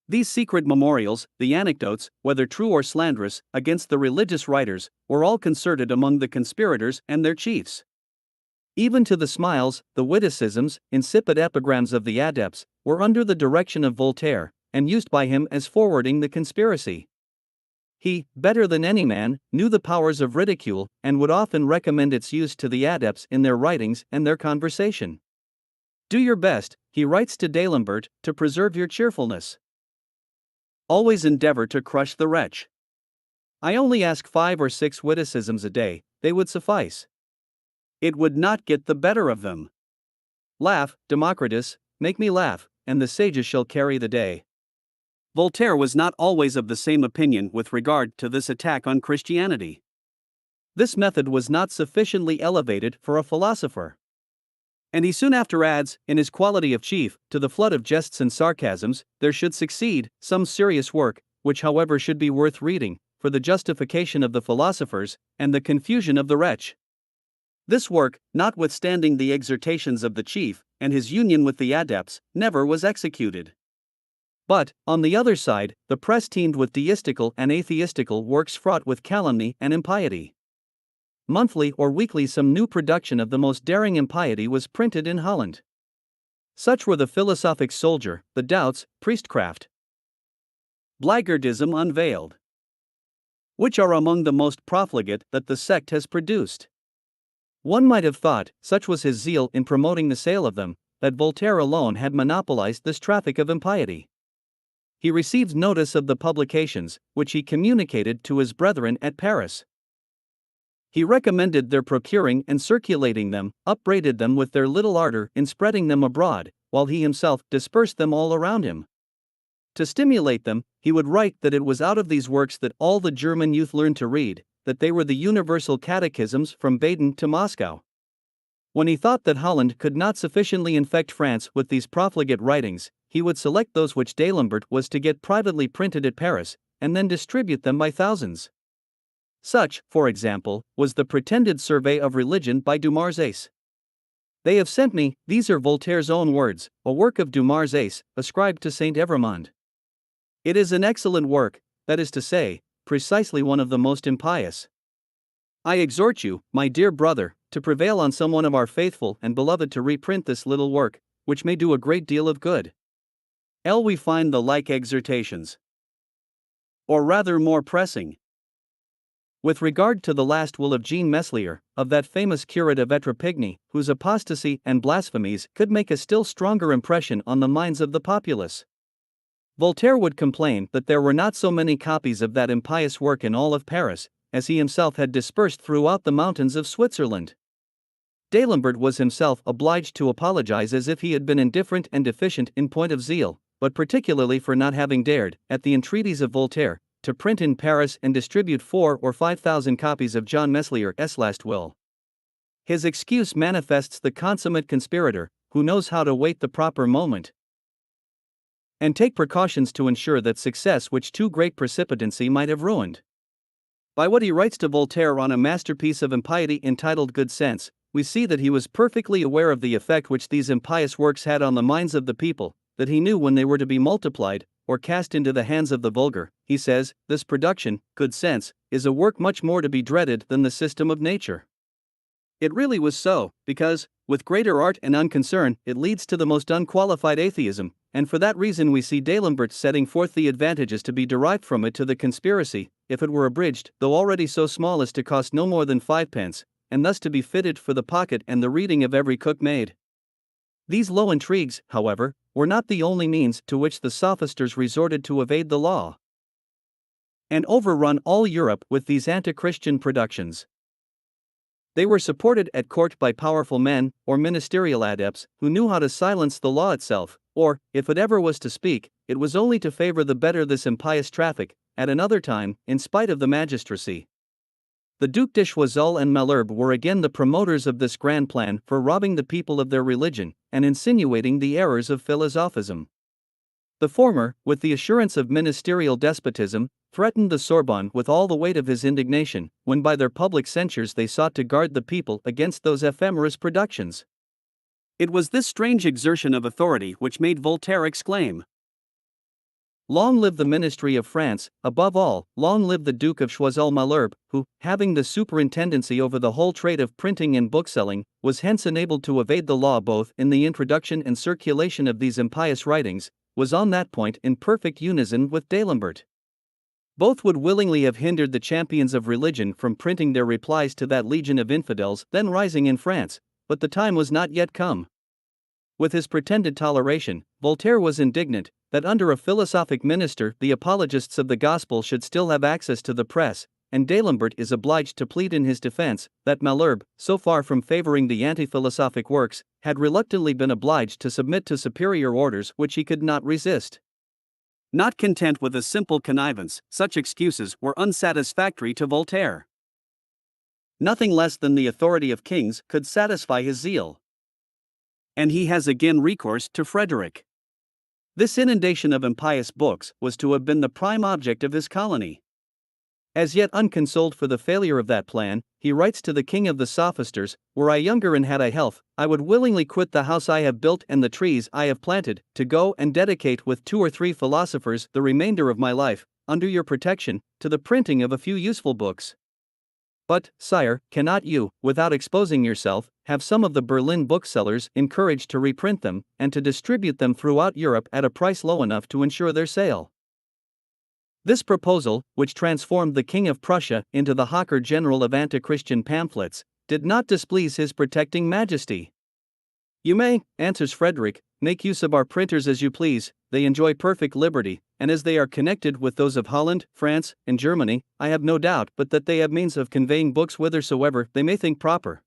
These secret memorials, the anecdotes, whether true or slanderous, against the religious writers, were all concerted among the conspirators and their chiefs. Even to the smiles, the witticisms, insipid epigrams of the adepts, were under the direction of Voltaire, and used by him as forwarding the conspiracy. He, better than any man, knew the powers of ridicule, and would often recommend its use to the adepts in their writings and their conversation. Do your best, he writes to D'Alembert, to preserve your cheerfulness. Always endeavor to crush the wretch. I only ask 5 or 6 witticisms a day, they would suffice. It would not get the better of them. Laugh, Democritus, make me laugh, and the sages shall carry the day. Voltaire was not always of the same opinion with regard to this attack on Christianity. This method was not sufficiently elevated for a philosopher. And he soon after adds, in his quality of chief, to the flood of jests and sarcasms, there should succeed some serious work, which however should be worth reading, for the justification of the philosophers, and the confusion of the wretch. This work, notwithstanding the exhortations of the chief, and his union with the adepts, never was executed. But, on the other side, the press teemed with deistical and atheistical works fraught with calumny and impiety. Monthly or weekly some new production of the most daring impiety was printed in Holland. Such were the Philosophic Soldier, the Doubts, Priestcraft, Blackguardism Unveiled, which are among the most profligate that the sect has produced. One might have thought, such was his zeal in promoting the sale of them, that Voltaire alone had monopolized this traffic of impiety. He received notice of the publications, which he communicated to his brethren at Paris. He recommended their procuring and circulating them, upbraided them with their little ardor in spreading them abroad, while he himself dispersed them all around him. To stimulate them, he would write that it was out of these works that all the German youth learned to read, that they were the universal catechisms from Baden to Moscow. When he thought that Holland could not sufficiently infect France with these profligate writings, he would select those which D'Alembert was to get privately printed at Paris, and then distribute them by thousands. Such, for example, was the Pretended Survey of Religion by Dumarsais. They have sent me, these are Voltaire's own words, a work of Dumarsais, ascribed to Saint Evremond. It is an excellent work, that is to say, precisely one of the most impious. I exhort you, my dear brother, to prevail on someone of our faithful and beloved to reprint this little work, which may do a great deal of good. We find the like exhortations, or rather more pressing. With regard to the last will of Jean Meslier, of that famous curate of Etrepigny, whose apostasy and blasphemies could make a still stronger impression on the minds of the populace, Voltaire would complain that there were not so many copies of that impious work in all of Paris, as he himself had dispersed throughout the mountains of Switzerland. D'Alembert was himself obliged to apologize as if he had been indifferent and deficient in point of zeal, but particularly for not having dared, at the entreaties of Voltaire, to print in Paris and distribute 4,000 or 5,000 copies of John Meslier's last will. His excuse manifests the consummate conspirator, who knows how to wait the proper moment and take precautions to ensure that success which too great precipitancy might have ruined. By what he writes to Voltaire on a masterpiece of impiety entitled Good Sense, we see that he was perfectly aware of the effect which these impious works had on the minds of the people, that he knew when they were to be multiplied, or cast into the hands of the vulgar. He says, this production, Good Sense, is a work much more to be dreaded than the system of nature. It really was so, because, with greater art and unconcern, it leads to the most unqualified atheism, and for that reason we see D'Alembert setting forth the advantages to be derived from it to the conspiracy, if it were abridged, though already so small as to cost no more than 5 pence, and thus to be fitted for the pocket and the reading of every cook maid. These low intrigues, however, were not the only means to which the sophisters resorted to evade the law and overrun all Europe with these anti-Christian productions. They were supported at court by powerful men, or ministerial adepts, who knew how to silence the law itself, or, if it ever was to speak, it was only to favor the better this impious traffic, at another time, in spite of the magistracy. The Duc de Choiseul and Malherbe were again the promoters of this grand plan for robbing the people of their religion, and insinuating the errors of philosophism. The former, with the assurance of ministerial despotism, threatened the Sorbonne with all the weight of his indignation, when by their public censures they sought to guard the people against those ephemeris productions. It was this strange exertion of authority which made Voltaire exclaim, "Long live the ministry of France, above all, long live the Duke of Choiseul Malherbe, who, having the superintendency over the whole trade of printing and bookselling, was hence enabled to evade the law both in the introduction and circulation of these impious writings, was on that point in perfect unison with D'Alembert." Both would willingly have hindered the champions of religion from printing their replies to that legion of infidels then rising in France, but the time was not yet come. With his pretended toleration, Voltaire was indignant that under a philosophic minister the apologists of the gospel should still have access to the press, and D'Alembert is obliged to plead in his defense that Malherbe, so far from favoring the anti-philosophic works, had reluctantly been obliged to submit to superior orders which he could not resist. Not content with a simple connivance, such excuses were unsatisfactory to Voltaire. Nothing less than the authority of kings could satisfy his zeal. And he has again recourse to Frederick. This inundation of impious books was to have been the prime object of his colony. As yet unconsoled for the failure of that plan, he writes to the king of the sophisters, "Were I younger and had I health, I would willingly quit the house I have built and the trees I have planted, to go and dedicate with 2 or 3 philosophers the remainder of my life, under your protection, to the printing of a few useful books. But, sire, cannot you, without exposing yourself, have some of the Berlin booksellers encouraged to reprint them, and to distribute them throughout Europe at a price low enough to ensure their sale?" This proposal, which transformed the King of Prussia into the hawker general of anti-Christian pamphlets, did not displease his protecting majesty. "You may," answers Frederick, "make use of our printers as you please, they enjoy perfect liberty, and as they are connected with those of Holland, France, and Germany, I have no doubt but that they have means of conveying books whithersoever they may think proper."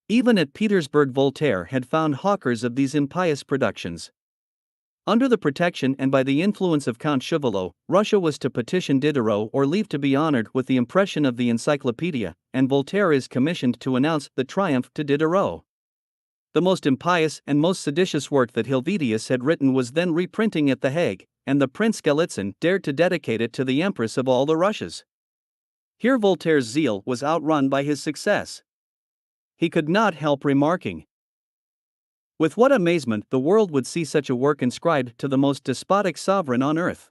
Even at Petersburg Voltaire had found hawkers of these impious productions. Under the protection and by the influence of Count Chauvelot, Russia was to petition Diderot or leave to be honored with the impression of the encyclopedia, and Voltaire is commissioned to announce the triumph to Diderot. The most impious and most seditious work that Helvetius had written was then reprinting at The Hague, and the Prince Galitzin dared to dedicate it to the Empress of all the Russias. Here Voltaire's zeal was outrun by his success. He could not help remarking, with what amazement the world would see such a work inscribed to the most despotic sovereign on earth.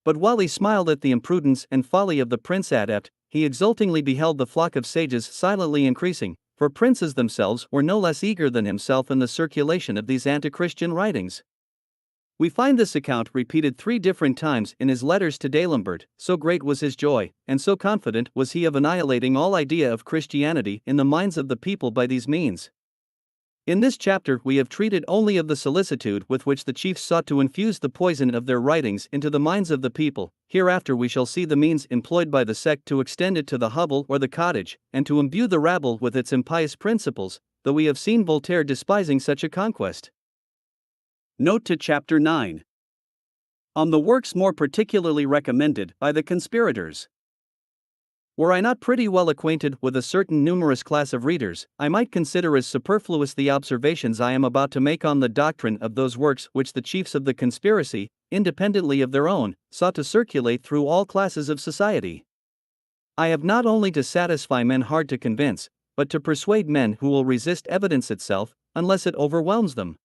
But while he smiled at the imprudence and folly of the prince adept, he exultingly beheld the flock of sages silently increasing, for princes themselves were no less eager than himself in the circulation of these anti-Christian writings. We find this account repeated 3 different times in his letters to D'Alembert, so great was his joy, and so confident was he of annihilating all idea of Christianity in the minds of the people by these means. In this chapter we have treated only of the solicitude with which the chiefs sought to infuse the poison of their writings into the minds of the people. Hereafter we shall see the means employed by the sect to extend it to the hovel or the cottage, and to imbue the rabble with its impious principles, though we have seen Voltaire despising such a conquest. Note to Chapter 9. On the works more particularly recommended by the conspirators. Were I not pretty well acquainted with a certain numerous class of readers, I might consider as superfluous the observations I am about to make on the doctrine of those works which the chiefs of the conspiracy, independently of their own, sought to circulate through all classes of society. I have not only to satisfy men hard to convince, but to persuade men who will resist evidence itself, unless it overwhelms them.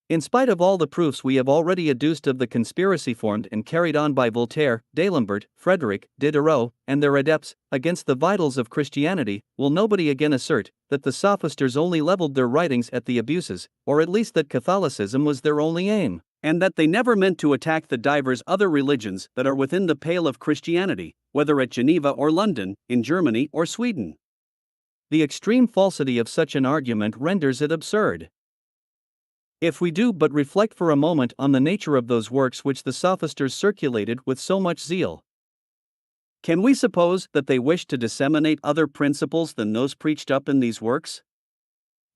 In spite of all the proofs we have already adduced of the conspiracy formed and carried on by Voltaire, D'Alembert, Frederick, Diderot, and their adepts, against the vitals of Christianity, will nobody again assert that the sophisters only leveled their writings at the abuses, or at least that Catholicism was their only aim, and that they never meant to attack the divers other religions that are within the pale of Christianity, whether at Geneva or London, in Germany or Sweden. The extreme falsity of such an argument renders it absurd. If we do but reflect for a moment on the nature of those works which the sophisters circulated with so much zeal, can we suppose that they wished to disseminate other principles than those preached up in these works?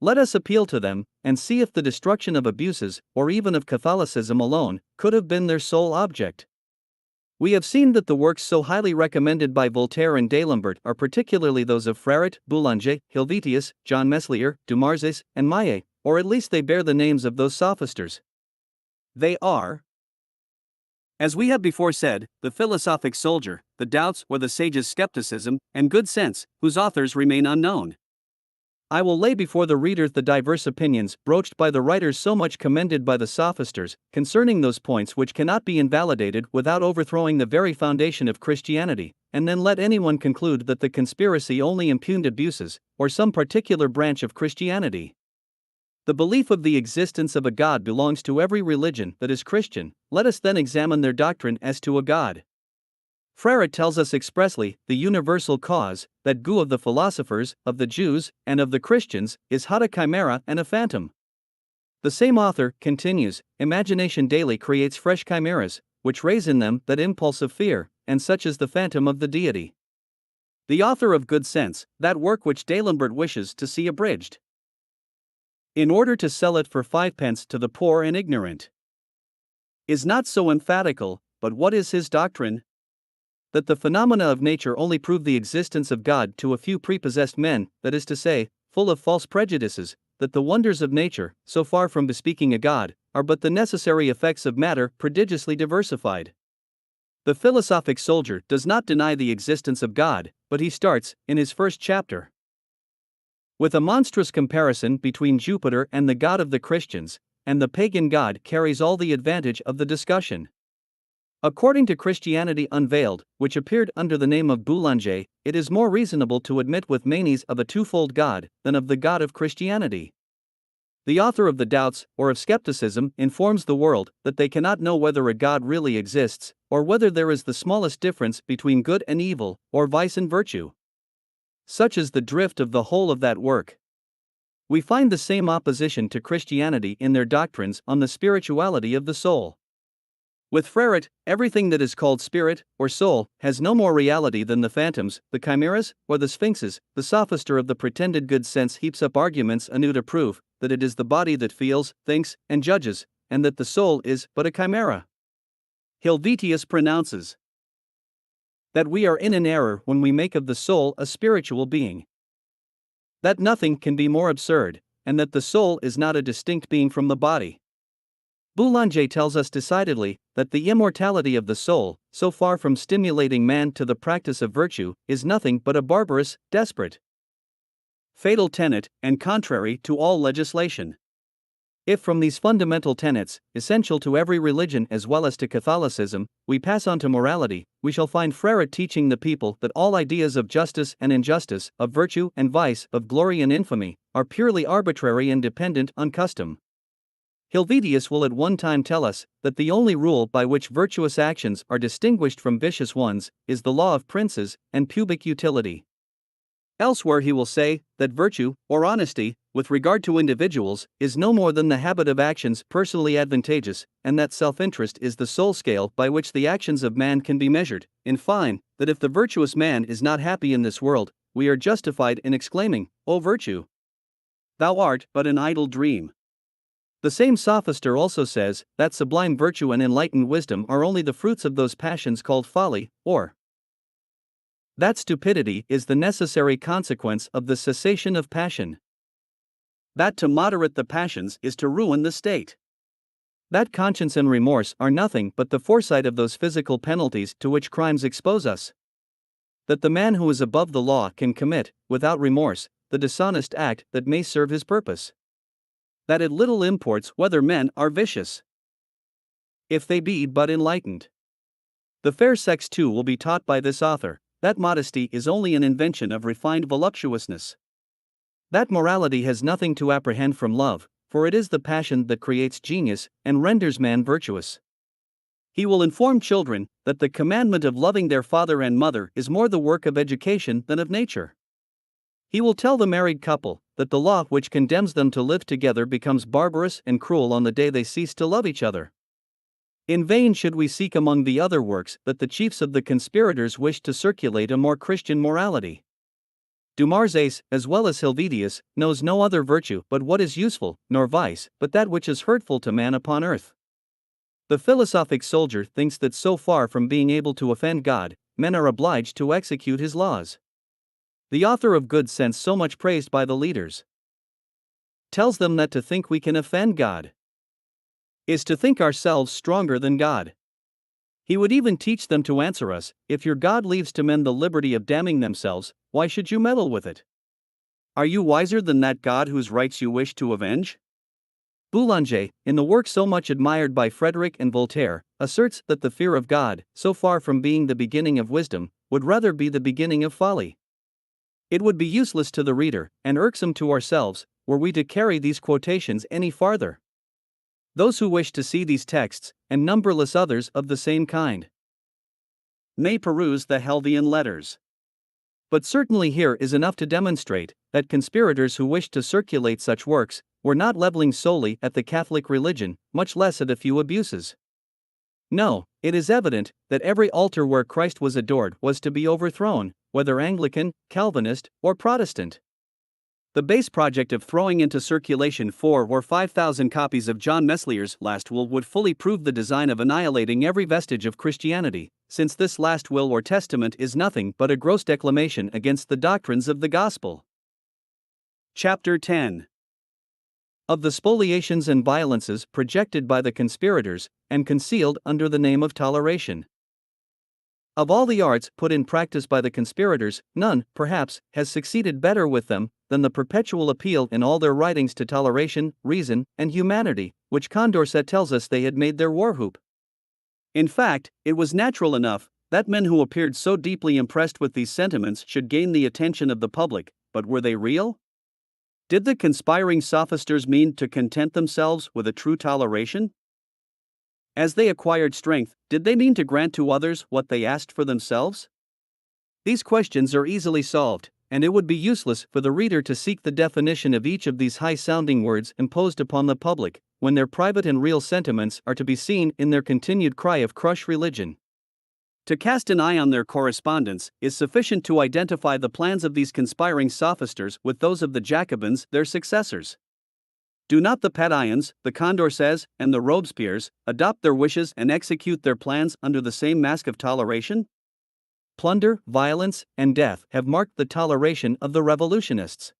Let us appeal to them, and see if the destruction of abuses, or even of Catholicism alone, could have been their sole object. We have seen that the works so highly recommended by Voltaire and D'Alembert are particularly those of Fréret, Boulanger, Helvetius, John Meslier, Dumarzes, and Maillet, or at least they bear the names of those sophisters. They are, as we have before said, the philosophic soldier, the doubts or the sage's skepticism, and good sense, whose authors remain unknown. I will lay before the reader the diverse opinions broached by the writers so much commended by the sophisters, concerning those points which cannot be invalidated without overthrowing the very foundation of Christianity, and then let anyone conclude that the conspiracy only impugned abuses, or some particular branch of Christianity. The belief of the existence of a God belongs to every religion that is Christian. Let us then examine their doctrine as to a God. Freret tells us expressly the universal cause, that gu of the philosophers, of the Jews, and of the Christians, is but a chimera and a phantom. The same author continues, imagination daily creates fresh chimeras, which raise in them that impulse of fear, and such is the phantom of the deity. The author of Good Sense, that work which D'Alembert wishes to see abridged, in order to sell it for 5 pence to the poor and ignorant, is not so emphatical, but what is his doctrine? That the phenomena of nature only prove the existence of God to a few prepossessed men, that is to say, full of false prejudices, that the wonders of nature, so far from bespeaking a God, are but the necessary effects of matter prodigiously diversified. The philosophic soldier does not deny the existence of God, but he starts, in his first chapter, with a monstrous comparison between Jupiter and the God of the Christians, and the pagan God carries all the advantage of the discussion. According to Christianity Unveiled, which appeared under the name of Boulanger, it is more reasonable to admit with Manes of a twofold God than of the God of Christianity. The author of the Doubts, or of Skepticism, informs the world that they cannot know whether a God really exists, or whether there is the smallest difference between good and evil, or vice and virtue. Such is the drift of the whole of that work. We find the same opposition to Christianity in their doctrines on the spirituality of the soul. With Freret, everything that is called spirit, or soul, has no more reality than the phantoms, the chimeras, or the sphinxes. The sophister of the pretended good sense heaps up arguments anew to prove that it is the body that feels, thinks, and judges, and that the soul is but a chimera. Helvetius pronounces that we are in an error when we make of the soul a spiritual being, that nothing can be more absurd, and that the soul is not a distinct being from the body. Boulanger tells us decidedly that the immortality of the soul, so far from stimulating man to the practice of virtue, is nothing but a barbarous, desperate, fatal tenet, and contrary to all legislation. If from these fundamental tenets, essential to every religion as well as to Catholicism, we pass on to morality, we shall find Freret teaching the people that all ideas of justice and injustice, of virtue and vice, of glory and infamy, are purely arbitrary and dependent on custom. Helvetius will at one time tell us that the only rule by which virtuous actions are distinguished from vicious ones is the law of princes and pubic utility. Elsewhere he will say that virtue, or honesty, with regard to individuals, is no more than the habit of actions personally advantageous, and that self-interest is the sole scale by which the actions of man can be measured. In fine, that if the virtuous man is not happy in this world, we are justified in exclaiming, "O virtue, thou art but an idle dream." The same sophister also says that sublime virtue and enlightened wisdom are only the fruits of those passions called folly, or that stupidity is the necessary consequence of the cessation of passion, that to moderate the passions is to ruin the state, that conscience and remorse are nothing but the foresight of those physical penalties to which crimes expose us, that the man who is above the law can commit, without remorse, the dishonest act that may serve his purpose, that it little imports whether men are vicious, if they be but enlightened. The fair sex too will be taught by this author that modesty is only an invention of refined voluptuousness, that morality has nothing to apprehend from love, for it is the passion that creates genius and renders man virtuous. He will inform children that the commandment of loving their father and mother is more the work of education than of nature. He will tell the married couple that the law which condemns them to live together becomes barbarous and cruel on the day they cease to love each other. In vain should we seek among the other works that the chiefs of the conspirators wished to circulate a more Christian morality. Dumarsais, as well as Helvetius, knows no other virtue but what is useful, nor vice but that which is hurtful to man upon earth. The philosophic soldier thinks that so far from being able to offend God, men are obliged to execute his laws. The author of Good Sense, so much praised by the leaders, tells them that to think we can offend God is to think ourselves stronger than God. He would even teach them to answer us, "If your God leaves to men the liberty of damning themselves, why should you meddle with it? Are you wiser than that God whose rights you wish to avenge?" Boulanger, in the work so much admired by Frederick and Voltaire, asserts that the fear of God, so far from being the beginning of wisdom, would rather be the beginning of folly. It would be useless to the reader, and irksome to ourselves, were we to carry these quotations any farther. Those who wish to see these texts, and numberless others of the same kind, may peruse the Helvian letters. But certainly here is enough to demonstrate that conspirators who wished to circulate such works were not leveling solely at the Catholic religion, much less at a few abuses. No, it is evident that every altar where Christ was adored was to be overthrown, whether Anglican, Calvinist, or Protestant. The base project of throwing into circulation 4 or 5,000 copies of John Messlier's Last Will would fully prove the design of annihilating every vestige of Christianity, since this last will or testament is nothing but a gross declamation against the doctrines of the Gospel. Chapter 10. Of the spoliations and violences projected by the conspirators, and concealed under the name of toleration. Of all the arts put in practice by the conspirators, none, perhaps, has succeeded better with them than the perpetual appeal in all their writings to toleration, reason, and humanity, which Condorcet tells us they had made their war-whoop. In fact, it was natural enough that men who appeared so deeply impressed with these sentiments should gain the attention of the public, but were they real? Did the conspiring sophisters mean to content themselves with a true toleration? As they acquired strength, did they mean to grant to others what they asked for themselves? These questions are easily solved, and it would be useless for the reader to seek the definition of each of these high-sounding words imposed upon the public, when their private and real sentiments are to be seen in their continued cry of "Crush religion." To cast an eye on their correspondence is sufficient to identify the plans of these conspiring sophisters with those of the Jacobins, their successors. Do not the Pétions, the Condorcets, and the Robespierres adopt their wishes and execute their plans under the same mask of toleration? Plunder, violence, and death have marked the toleration of the revolutionists.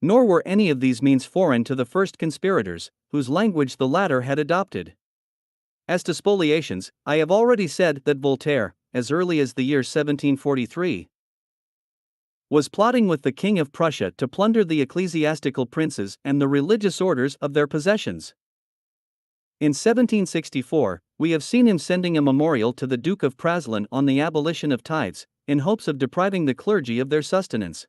Nor were any of these means foreign to the first conspirators, whose language the latter had adopted. As to spoliations, I have already said that Voltaire, as early as the year 1743, was plotting with the King of Prussia to plunder the ecclesiastical princes and the religious orders of their possessions. In 1764, we have seen him sending a memorial to the Duke of Praslin on the abolition of tithes, in hopes of depriving the clergy of their sustenance.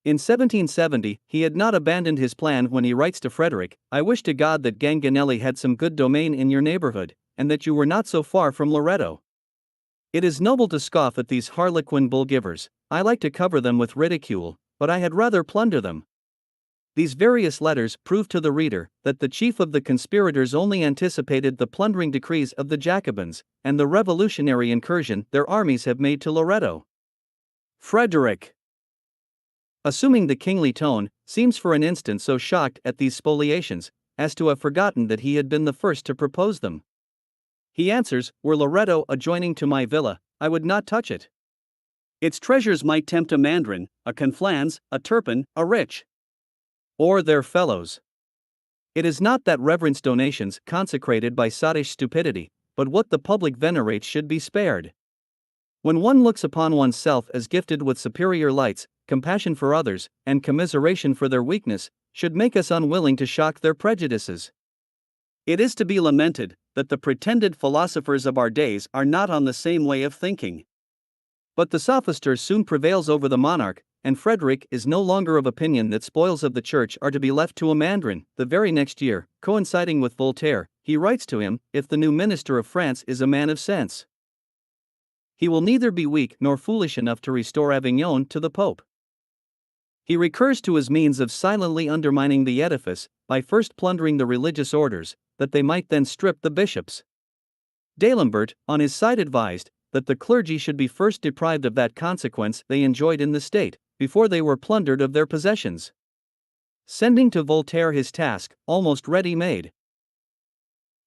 In 1770, he had not abandoned his plan when he writes to Frederick, "I wish to God that Ganganelli had some good domain in your neighborhood, and that you were not so far from Loretto." It is noble to scoff at these harlequin bull-givers. I like to cover them with ridicule, but I had rather plunder them. These various letters prove to the reader that the chief of the conspirators only anticipated the plundering decrees of the Jacobins, and the revolutionary incursion their armies have made to Loretto. Frederick, assuming the kingly tone, seems for an instant so shocked at these spoliations as to have forgotten that he had been the first to propose them. He answers, "Were Loretto adjoining to my villa, I would not touch it. Its treasures might tempt a Mandrin, a Conflans, a Turpin, a Rich, or their fellows. It is not that reverence donations consecrated by sottish stupidity, but what the public venerates should be spared. When one looks upon oneself as gifted with superior lights, compassion for others, and commiseration for their weakness, should make us unwilling to shock their prejudices. It is to be lamented that the pretended philosophers of our days are not on the same way of thinking. But the sophister soon prevails over the monarch, and Frederick is no longer of opinion that spoils of the church are to be left to a Mandrin. The very next year, coinciding with Voltaire, he writes to him, "If the new minister of France is a man of sense, he will neither be weak nor foolish enough to restore Avignon to the Pope." He recurs to his means of silently undermining the edifice, by first plundering the religious orders, that they might then strip the bishops. D'Alembert, on his side, advised that the clergy should be first deprived of that consequence they enjoyed in the state, before they were plundered of their possessions. Sending to Voltaire his task, almost ready-made,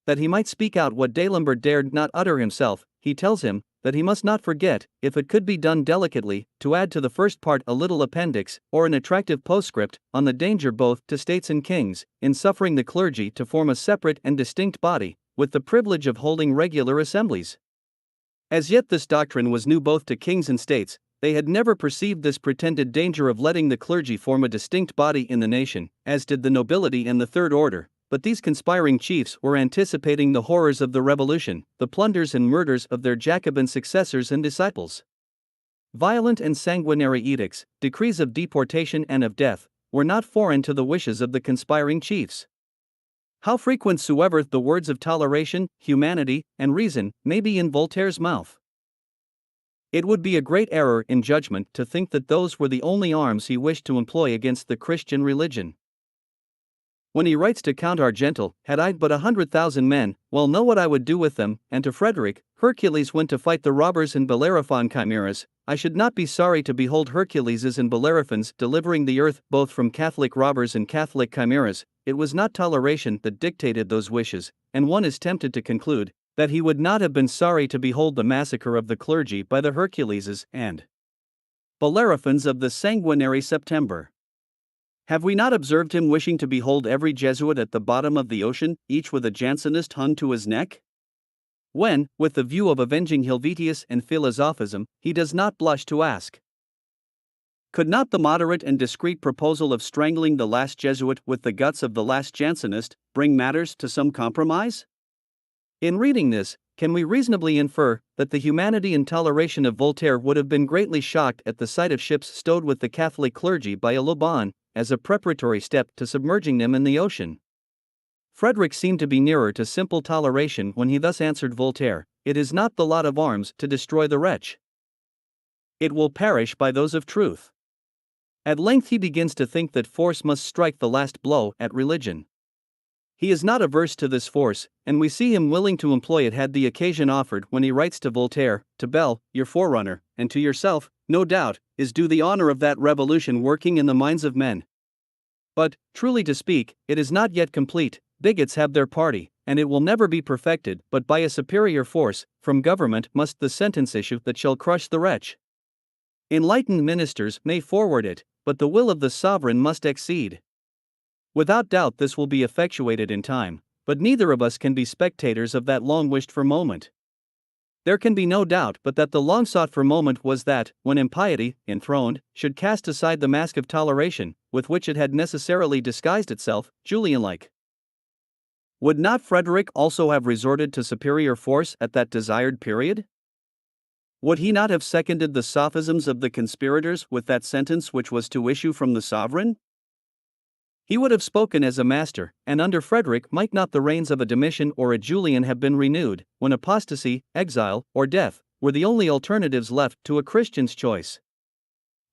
that he might speak out what D'Alembert dared not utter himself, he tells him that he must not forget, if it could be done delicately, to add to the first part a little appendix, or an attractive postscript, on the danger both to states and kings, in suffering the clergy to form a separate and distinct body, with the privilege of holding regular assemblies. As yet this doctrine was new both to kings and states. They had never perceived this pretended danger of letting the clergy form a distinct body in the nation, as did the nobility and the third order. But these conspiring chiefs were anticipating the horrors of the revolution, the plunders and murders of their Jacobin successors and disciples. Violent and sanguinary edicts, decrees of deportation and of death, were not foreign to the wishes of the conspiring chiefs. How frequent soever the words of toleration, humanity, and reason may be in Voltaire's mouth, It would be a great error in judgment to think that those were the only arms he wished to employ against the Christian religion. When he writes to Count Argental, "Had I but 100,000 men, well know what I would do with them," and to Frederick, "Hercules went to fight the robbers in Bellerophon chimeras, I should not be sorry to behold Herculeses and Bellerophons delivering the earth both from Catholic robbers and Catholic chimeras." It was not toleration that dictated those wishes, and one is tempted to conclude that he would not have been sorry to behold the massacre of the clergy by the Herculeses and Bellerophons of the sanguinary September. Have we not observed him wishing to behold every Jesuit at the bottom of the ocean, each with a Jansenist hung to his neck? When, with the view of avenging Helvetius and philosophism, he does not blush to ask, could not the moderate and discreet proposal of strangling the last Jesuit with the guts of the last Jansenist bring matters to some compromise? In reading this, can we reasonably infer that the humanity and toleration of Voltaire would have been greatly shocked at the sight of ships stowed with the Catholic clergy by a Lubon, as a preparatory step to submerging them in the ocean? Frederick seemed to be nearer to simple toleration when he thus answered Voltaire, "It is not the lot of arms to destroy the wretch. It will perish by those of truth." At length he begins to think that force must strike the last blow at religion. He is not averse to this force, and we see him willing to employ it had the occasion offered when he writes to Voltaire, "To Bell, your forerunner, and to yourself, no doubt, is due the honor of that revolution working in the minds of men. But, truly to speak, it is not yet complete. Bigots have their party, and it will never be perfected, but by a superior force, from government must the sentence issue that shall crush the wretch. Enlightened ministers may forward it, but the will of the sovereign must exceed. Without doubt this will be effectuated in time, but neither of us can be spectators of that long-wished-for moment. There can be no doubt but that the long-sought-for moment was that, when impiety, enthroned, should cast aside the mask of toleration, with which it had necessarily disguised itself, Julian-like. Would not Frederick also have resorted to superior force at that desired period? Would he not have seconded the sophisms of the conspirators with that sentence which was to issue from the sovereign? He would have spoken as a master, and under Frederick might not the reigns of a Domitian or a Julian have been renewed, when apostasy, exile, or death were the only alternatives left to a Christian's choice.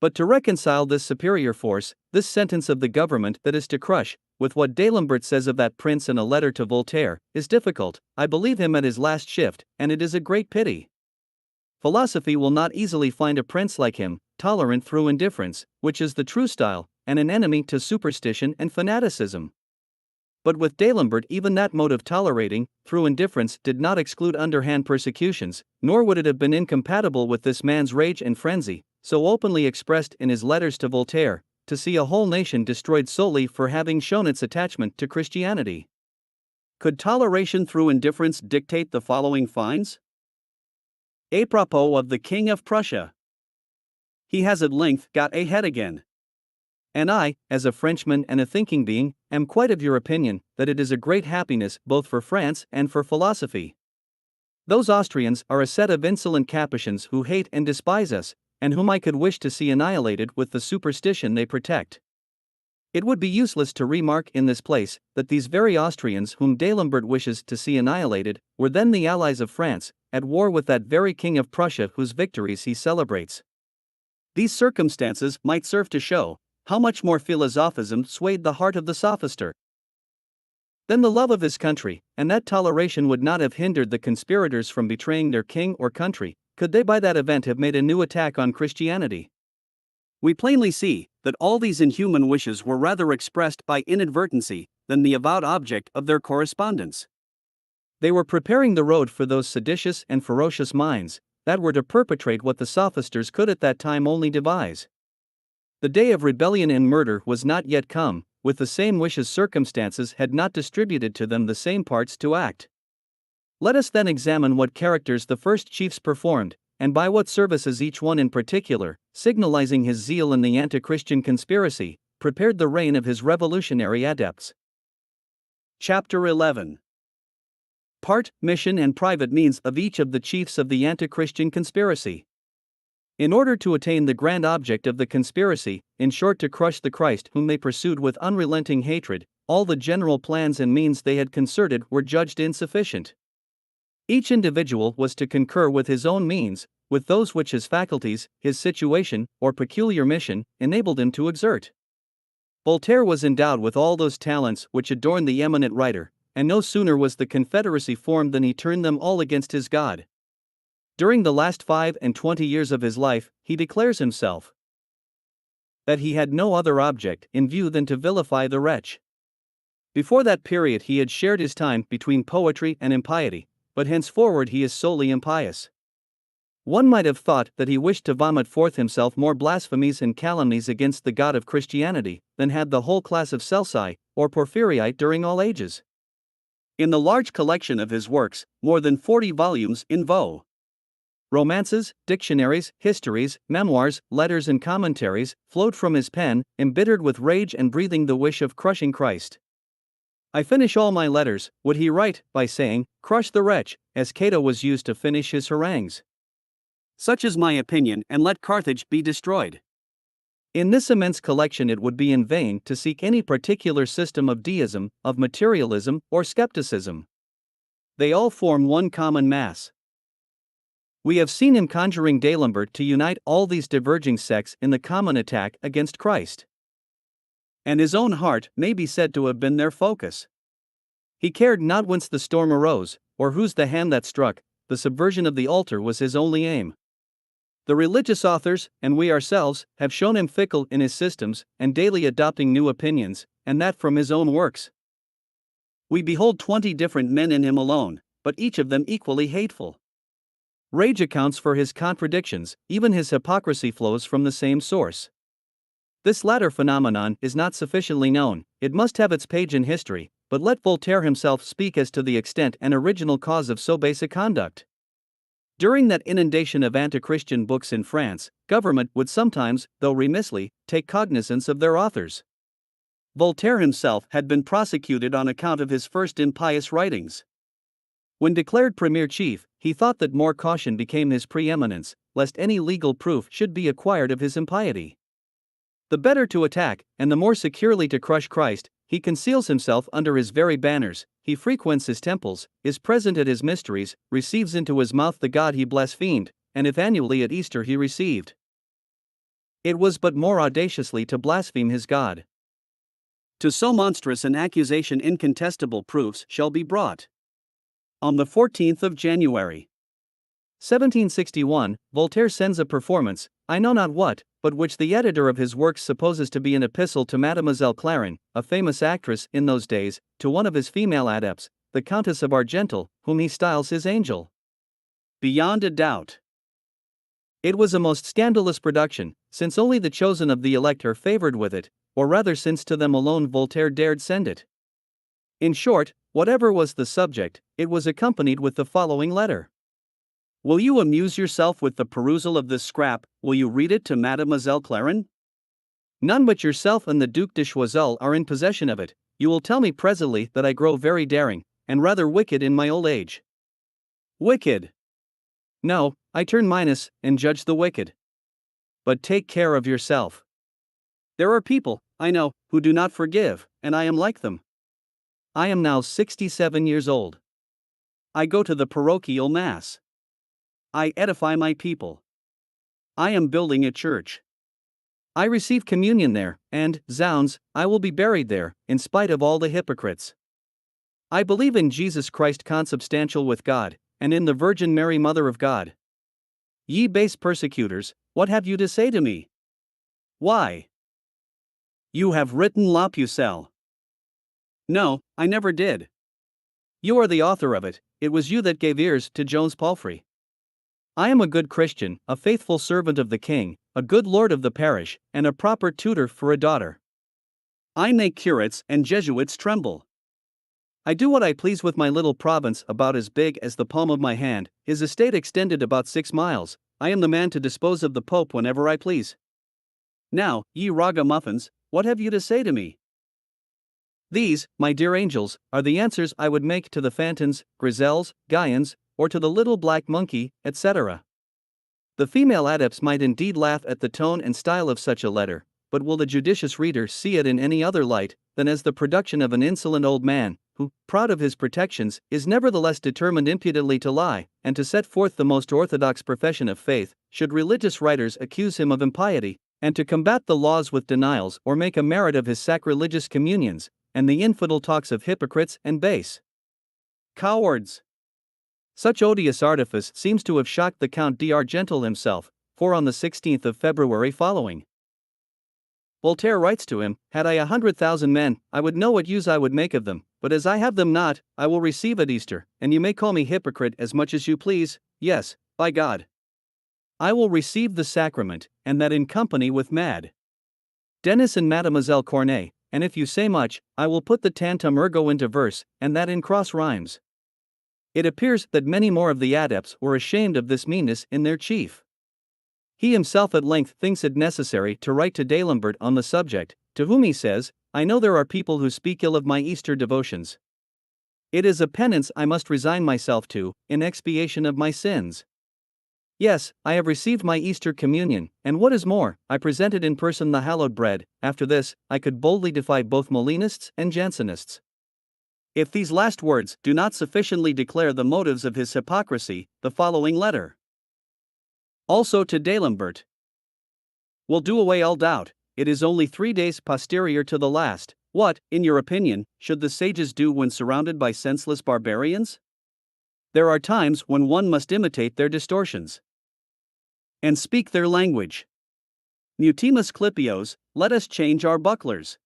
But to reconcile this superior force, this sentence of the government that is to crush, with what D'Alembert says of that prince in a letter to Voltaire, is difficult. I believe him at his last shift, and it is a great pity. Philosophy will not easily find a prince like him, tolerant through indifference, which is the true style, and an enemy to superstition and fanaticism. But with D'Alembert even that mode of tolerating, through indifference, did not exclude underhand persecutions, nor would it have been incompatible with this man's rage and frenzy, so openly expressed in his letters to Voltaire, to see a whole nation destroyed solely for having shown its attachment to Christianity. Could toleration through indifference dictate the following fines? A propos of the King of Prussia. He has at length got a head again. And I, as a Frenchman and a thinking being, am quite of your opinion that it is a great happiness both for France and for philosophy. Those Austrians are a set of insolent Capuchins who hate and despise us, and whom I could wish to see annihilated with the superstition they protect. It would be useless to remark in this place that these very Austrians whom D'Alembert wishes to see annihilated were then the allies of France, at war with that very King of Prussia whose victories he celebrates. These circumstances might serve to show how much more philosophism swayed the heart of the sophister than the love of his country, and that toleration would not have hindered the conspirators from betraying their king or country, could they by that event have made a new attack on Christianity. We plainly see that all these inhuman wishes were rather expressed by inadvertency than the avowed object of their correspondence. They were preparing the road for those seditious and ferocious minds that were to perpetrate what the sophisters could at that time only devise. The day of rebellion and murder was not yet come, with the same wishes circumstances had not distributed to them the same parts to act. Let us then examine what characters the first chiefs performed, and by what services each one in particular, signalizing his zeal in the anti-Christian conspiracy, prepared the reign of his revolutionary adepts. Chapter 11. Part, mission and private means of each of the chiefs of the anti-Christian conspiracy. In order to attain the grand object of the conspiracy, in short to crush the Christ whom they pursued with unrelenting hatred, all the general plans and means they had concerted were judged insufficient. Each individual was to concur with his own means, with those which his faculties, his situation, or peculiar mission, enabled him to exert. Voltaire was endowed with all those talents which adorn the eminent writer, and no sooner was the Confederacy formed than he turned them all against his God. During the last 25 years of his life, he declares himself that he had no other object in view than to vilify the wretch. Before that period he had shared his time between poetry and impiety, but henceforward he is solely impious. One might have thought that he wished to vomit forth himself more blasphemies and calumnies against the God of Christianity than had the whole class of Celsi or Porphyriite during all ages. In the large collection of his works, more than 40 volumes in vogue, romances, dictionaries, histories, memoirs, letters and commentaries flowed from his pen, embittered with rage and breathing the wish of crushing Christ. I finish all my letters, would he write, by saying, crush the wretch, as Cato was used to finish his harangues. Such is my opinion, and let Carthage be destroyed. In this immense collection it would be in vain to seek any particular system of deism, of materialism, or skepticism. They all form one common mass. We have seen him conjuring D'Alembert to unite all these diverging sects in the common attack against Christ. And his own heart may be said to have been their focus. He cared not whence the storm arose, or whose the hand that struck, the subversion of the altar was his only aim. The religious authors, and we ourselves, have shown him fickle in his systems, and daily adopting new opinions, and that from his own works. We behold 20 different men in him alone, but each of them equally hateful. Rage accounts for his contradictions, even his hypocrisy flows from the same source. This latter phenomenon is not sufficiently known, it must have its page in history, but let Voltaire himself speak as to the extent and original cause of so base a conduct. During that inundation of anti-Christian books in France, government would sometimes, though remissly, take cognizance of their authors. Voltaire himself had been prosecuted on account of his first impious writings. When declared premier chief, he thought that more caution became his preeminence, lest any legal proof should be acquired of his impiety. The better to attack, and the more securely to crush Christ, he conceals himself under his very banners, he frequents his temples, is present at his mysteries, receives into his mouth the God he blasphemed, and if annually at Easter he received, it was but more audaciously to blaspheme his God. To so monstrous an accusation incontestable proofs shall be brought. On the 14th of January, 1761, Voltaire sends a performance, I know not what, but which the editor of his works supposes to be an epistle to Mademoiselle Clairon, a famous actress in those days, to one of his female adepts, the Countess of Argental, whom he styles his angel. Beyond a doubt, it was a most scandalous production, since only the chosen of the elect are favored with it, or rather since to them alone Voltaire dared send it. In short, whatever was the subject, it was accompanied with the following letter. Will you amuse yourself with the perusal of this scrap? Will you read it to Mademoiselle Clairon? None but yourself and the Duc de Choiseul are in possession of it. You will tell me presently that I grow very daring, and rather wicked in my old age. Wicked? No, I turn minus, and judge the wicked. But take care of yourself. There are people, I know, who do not forgive, and I am like them. I am now 67 years old. I go to the parochial mass. I edify my people. I am building a church. I receive communion there, and, zounds, I will be buried there, in spite of all the hypocrites. I believe in Jesus Christ consubstantial with God, and in the Virgin Mary Mother of God. Ye base persecutors, what have you to say to me? Why? You have written La Pucelle. No, I never did. You are the author of it, it was you that gave ears to Jones Palfrey. I am a good Christian, a faithful servant of the king, a good lord of the parish, and a proper tutor for a daughter. I make curates and Jesuits tremble. I do what I please with my little province about as big as the palm of my hand, his estate extended about 6 miles, I am the man to dispose of the Pope whenever I please. Now, ye ragamuffins, what have you to say to me? These, my dear angels, are the answers I would make to the Fantons, Grisels, Guyans, or to the little black monkey, etc. The female adepts might indeed laugh at the tone and style of such a letter, but will the judicious reader see it in any other light than as the production of an insolent old man, who, proud of his protections, is nevertheless determined impudently to lie, and to set forth the most orthodox profession of faith, should religious writers accuse him of impiety, and to combat the laws with denials or make a merit of his sacrilegious communions, and the infidel talks of hypocrites and base cowards. Such odious artifice seems to have shocked the Count d'Argental himself, for on the 16th of February following, Voltaire writes to him, "Had I 100,000 men, I would know what use I would make of them, but as I have them not, I will receive at Easter, and you may call me hypocrite as much as you please, yes, by God, I will receive the sacrament, and that in company with Mad. Denis and Mademoiselle Cornet, and if you say much, I will put the tantum ergo into verse, and that in cross rhymes." It appears that many more of the adepts were ashamed of this meanness in their chief. He himself at length thinks it necessary to write to D'Alembert on the subject, to whom he says, "I know there are people who speak ill of my Easter devotions. It is a penance I must resign myself to, in expiation of my sins. Yes, I have received my Easter communion, and what is more, I presented in person the hallowed bread. After this, I could boldly defy both Molinists and Jansenists." If these last words do not sufficiently declare the motives of his hypocrisy, the following letter, also to D'Alembert, will do away all doubt. It is only 3 days posterior to the last. What, in your opinion, should the sages do when surrounded by senseless barbarians? There are times when one must imitate their distortions and speak their language. Mutimus Clipios, let us change our bucklers.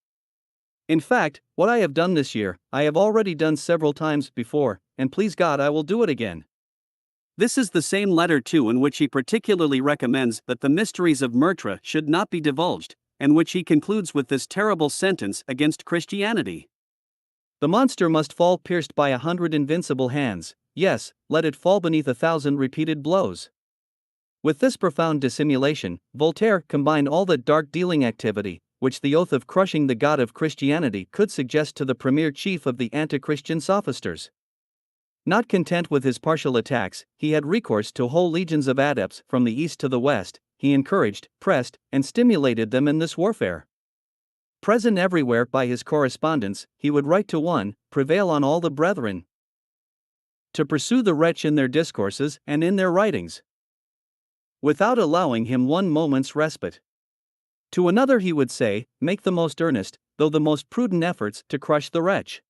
In fact, what I have done this year, I have already done several times before, and please God I will do it again. This is the same letter too in which he particularly recommends that the mysteries of Murtra should not be divulged, and which he concludes with this terrible sentence against Christianity: "The monster must fall pierced by 100 invincible hands, yes, let it fall beneath 1,000 repeated blows." With this profound dissimulation, Voltaire combined all that dark dealing activity, which the oath of crushing the God of Christianity could suggest to the premier chief of the anti-Christian sophisters. Not content with his partial attacks, he had recourse to whole legions of adepts from the east to the west. He encouraged, pressed, and stimulated them in this warfare. Present everywhere by his correspondence, he would write to one, prevail on all the brethren to pursue the wretch in their discourses and in their writings, without allowing him one moment's respite. To another he would say, make the most earnest, though the most prudent efforts to crush the wretch.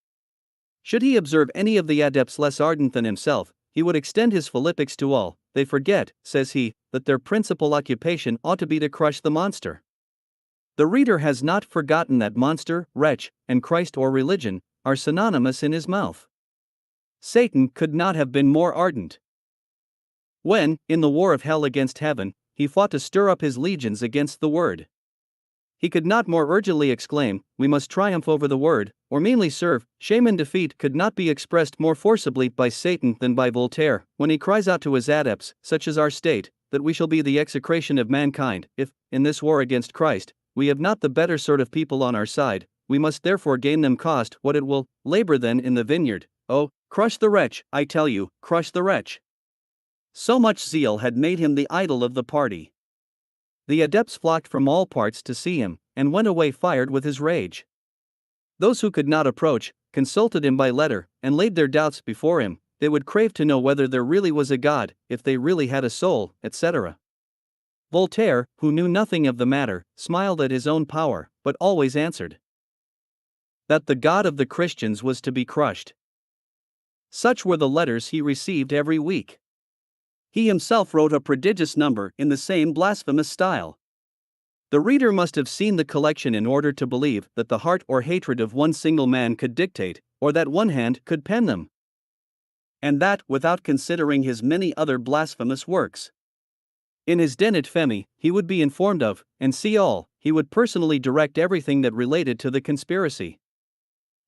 Should he observe any of the adepts less ardent than himself, he would extend his philippics to all. They forget, says he, that their principal occupation ought to be to crush the monster. The reader has not forgotten that monster, wretch, and Christ or religion are synonymous in his mouth. Satan could not have been more ardent. When, in the war of hell against heaven, he fought to stir up his legions against the word, he could not more urgently exclaim, "We must triumph over the word, or meanly serve." Shame and defeat could not be expressed more forcibly by Satan than by Voltaire, when he cries out to his adepts, such as our state, that we shall be the execration of mankind, if, in this war against Christ, we have not the better sort of people on our side. We must therefore gain them cost what it will. Labor then in the vineyard. Oh, crush the wretch, I tell you, crush the wretch. So much zeal had made him the idol of the party. The adepts flocked from all parts to see him, and went away fired with his rage. Those who could not approach, consulted him by letter, and laid their doubts before him. They would crave to know whether there really was a God, if they really had a soul, etc. Voltaire, who knew nothing of the matter, smiled at his own power, but always answered that the God of the Christians was to be crushed. Such were the letters he received every week. He himself wrote a prodigious number in the same blasphemous style. The reader must have seen the collection in order to believe that the heart or hatred of one single man could dictate, or that one hand could pen them, and that without considering his many other blasphemous works. In his De Nat Femi, he would be informed of, and see all. He would personally direct everything that related to the conspiracy.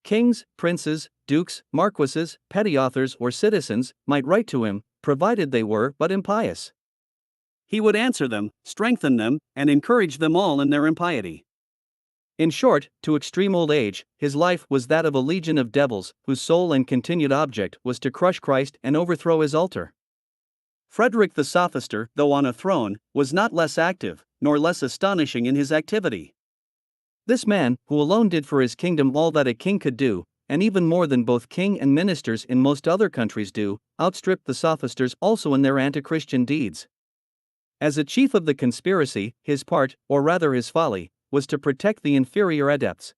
Kings, princes, dukes, marquises, petty authors or citizens might write to him, provided they were but impious. He would answer them, strengthen them, and encourage them all in their impiety. In short, to extreme old age, his life was that of a legion of devils, whose sole and continued object was to crush Christ and overthrow his altar. Frederick the Sophister, though on a throne, was not less active, nor less astonishing in his activity. This man, who alone did for his kingdom all that a king could do, and even more than both king and ministers in most other countries do, outstripped the sophisters also in their anti-Christian deeds. As a chief of the conspiracy, his part, or rather his folly, was to protect the inferior adepts.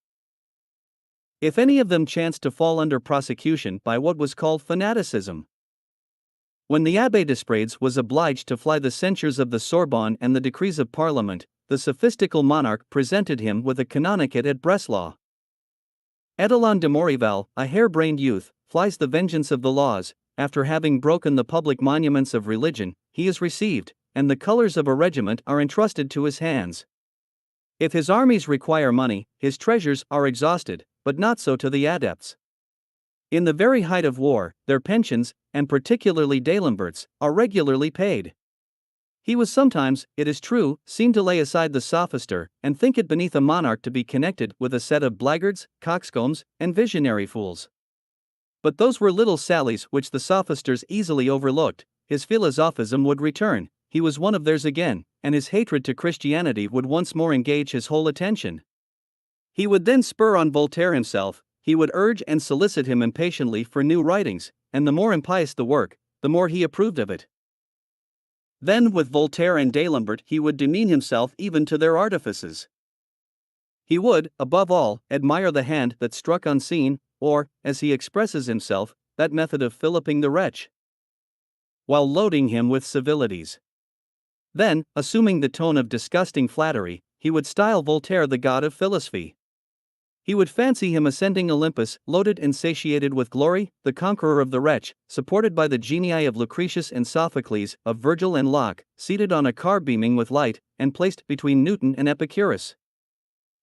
If any of them chanced to fall under prosecution by what was called fanaticism. When the Abbé Desprades was obliged to fly the censures of the Sorbonne and the decrees of Parliament, the sophistical monarch presented him with a canonicate at Breslau. Edelon de Morival, a hair-brained youth, flies the vengeance of the laws. After having broken the public monuments of religion, he is received, and the colors of a regiment are entrusted to his hands. If his armies require money, his treasures are exhausted, but not so to the adepts. In the very height of war, their pensions, and particularly Dalembert's, are regularly paid. He was sometimes, it is true, seen to lay aside the sophister, and think it beneath a monarch to be connected with a set of blackguards, coxcombs, and visionary fools. But those were little sallies which the sophisters easily overlooked. His philosophism would return, he was one of theirs again, and his hatred to Christianity would once more engage his whole attention. He would then spur on Voltaire himself, he would urge and solicit him impatiently for new writings, and the more impious the work, the more he approved of it. Then with Voltaire and D'Alembert he would demean himself even to their artifices. He would, above all, admire the hand that struck unseen, or, as he expresses himself, that method of filliping the wretch, while loading him with civilities. Then, assuming the tone of disgusting flattery, he would style Voltaire the god of philosophy. He would fancy him ascending Olympus, loaded and satiated with glory, the conqueror of the wretch, supported by the genii of Lucretius and Sophocles, of Virgil and Locke, seated on a car beaming with light, and placed between Newton and Epicurus.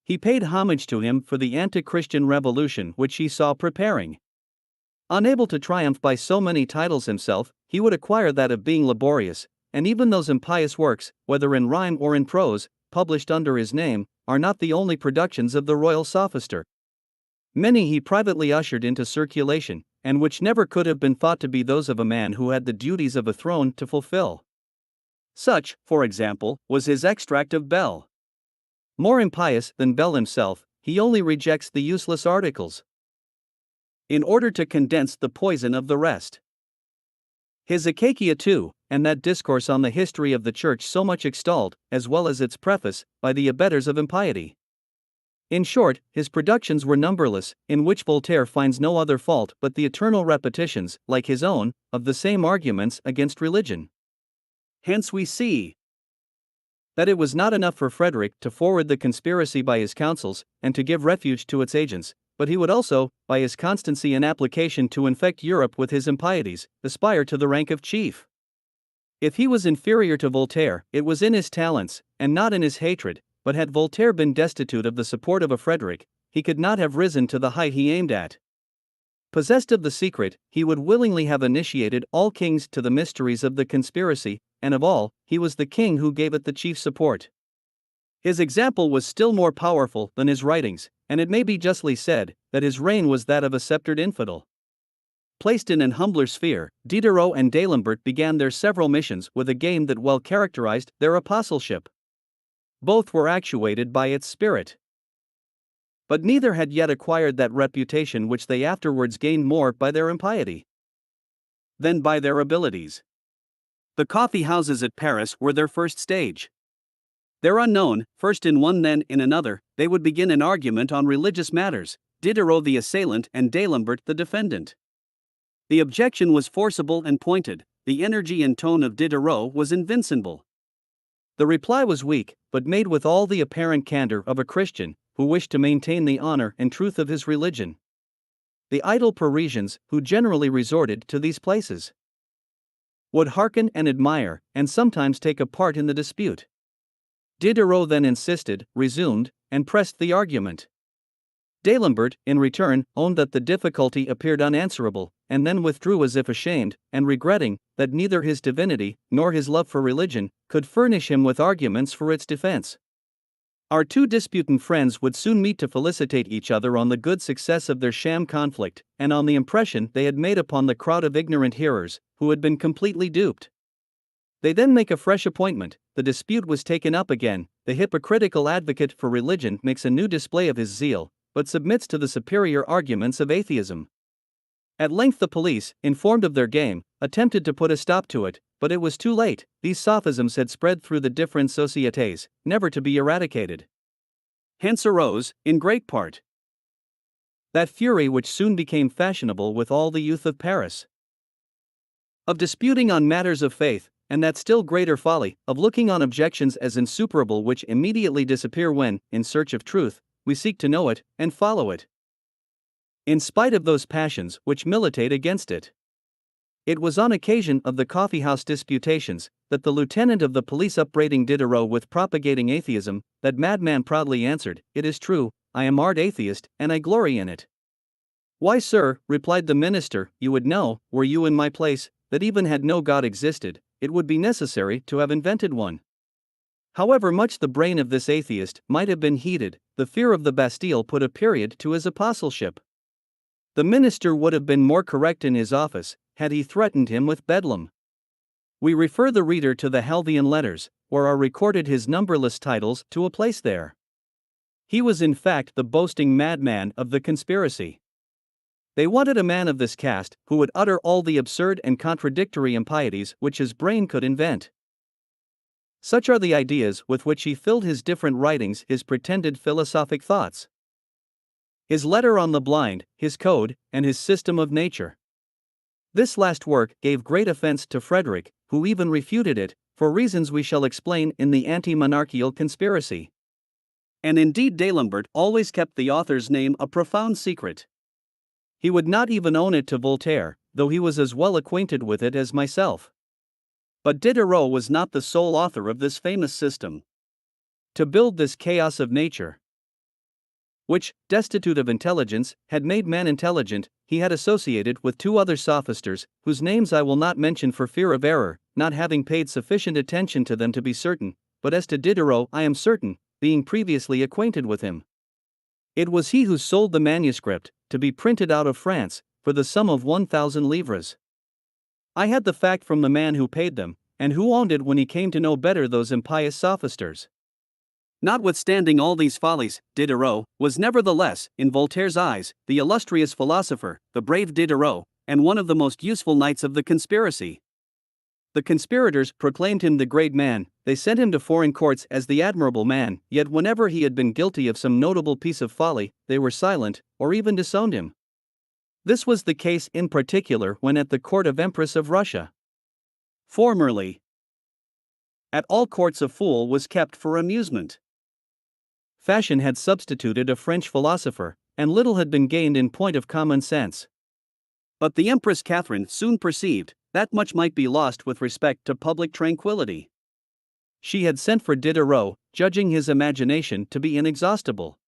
He paid homage to him for the anti-Christian revolution which he saw preparing. Unable to triumph by so many titles himself, he would acquire that of being laborious, and even those impious works, whether in rhyme or in prose, published under his name, are not the only productions of the royal sophister. Many he privately ushered into circulation, and which never could have been thought to be those of a man who had the duties of a throne to fulfill. Such, for example, was his extract of Bell. More impious than Bell himself, he only rejects the useless articles, in order to condense the poison of the rest. His Acacia too, and that discourse on the history of the Church so much extolled, as well as its preface, by the abettors of impiety. In short, his productions were numberless, in which Voltaire finds no other fault but the eternal repetitions, like his own, of the same arguments against religion. Hence we see that it was not enough for Frederick to forward the conspiracy by his counsels, and to give refuge to its agents, but he would also, by his constancy and application to infect Europe with his impieties, aspire to the rank of chief. If he was inferior to Voltaire, it was in his talents, and not in his hatred, but had Voltaire been destitute of the support of a Frederick, he could not have risen to the height he aimed at. Possessed of the secret, he would willingly have initiated all kings to the mysteries of the conspiracy, and of all, he was the king who gave it the chief support. His example was still more powerful than his writings, and it may be justly said that his reign was that of a sceptred infidel. Placed in an humbler sphere, Diderot and D'Alembert began their several missions with a game that well characterized their apostleship. Both were actuated by its spirit. But neither had yet acquired that reputation which they afterwards gained more by their impiety than by their abilities. The coffee houses at Paris were their first stage. There unknown, first in one then in another, they would begin an argument on religious matters, Diderot the assailant and D'Alembert the defendant. The objection was forcible and pointed, the energy and tone of Diderot was invincible. The reply was weak, but made with all the apparent candor of a Christian, who wished to maintain the honor and truth of his religion. The idle Parisians, who generally resorted to these places, would hearken and admire, and sometimes take a part in the dispute. Diderot then insisted, resumed, and pressed the argument. D'Alembert, in return, owned that the difficulty appeared unanswerable, and then withdrew as if ashamed, and regretting that neither his divinity, nor his love for religion, could furnish him with arguments for its defense. Our two disputant friends would soon meet to felicitate each other on the good success of their sham conflict, and on the impression they had made upon the crowd of ignorant hearers, who had been completely duped. They then make a fresh appointment, the dispute was taken up again, the hypocritical advocate for religion makes a new display of his zeal, but submits to the superior arguments of atheism. At length the police, informed of their game, attempted to put a stop to it, but it was too late. These sophisms had spread through the different societés, never to be eradicated. Hence arose, in great part, that fury which soon became fashionable with all the youth of Paris, of disputing on matters of faith, and that still greater folly, of looking on objections as insuperable which immediately disappear when, in search of truth, we seek to know it, and follow it, in spite of those passions which militate against it. It was on occasion of the coffee-house disputations that the lieutenant of the police upbraiding Diderot with propagating atheism, that madman proudly answered, "It is true, I am art atheist, and I glory in it." "Why, sir," replied the minister, "you would know, were you in my place, that even had no God existed, it would be necessary to have invented one." However much the brain of this atheist might have been heated, the fear of the Bastille put a period to his apostleship. The minister would have been more correct in his office had he threatened him with bedlam. We refer the reader to the Helvian Letters, where are recorded his numberless titles to a place there. He was in fact the boasting madman of the conspiracy. They wanted a man of this cast, who would utter all the absurd and contradictory impieties which his brain could invent. Such are the ideas with which he filled his different writings, his pretended philosophic thoughts, his letter on the blind, his code, and his system of nature. This last work gave great offense to Frederick, who even refuted it, for reasons we shall explain in the anti-monarchical conspiracy. And indeed D'Alembert always kept the author's name a profound secret. He would not even own it to Voltaire, though he was as well acquainted with it as myself. But Diderot was not the sole author of this famous system. To build this chaos of nature, which, destitute of intelligence, had made man intelligent, he had associated with two other sophisters, whose names I will not mention for fear of error, not having paid sufficient attention to them to be certain, but as to Diderot I am certain, being previously acquainted with him. It was he who sold the manuscript, to be printed out of France, for the sum of 1,000 livres. I had the fact from the man who paid them, and who owned it when he came to know better those impious sophisters. Notwithstanding all these follies, Diderot was nevertheless, in Voltaire's eyes, the illustrious philosopher, the brave Diderot, and one of the most useful knights of the conspiracy. The conspirators proclaimed him the great man, they sent him to foreign courts as the admirable man, yet whenever he had been guilty of some notable piece of folly, they were silent, or even disowned him. This was the case in particular when at the court of Empress of Russia. Formerly, at all courts a fool was kept for amusement. Fashion had substituted a French philosopher, and little had been gained in point of common sense. But the Empress Catherine soon perceived that much might be lost with respect to public tranquility. She had sent for Diderot, judging his imagination to be inexhaustible.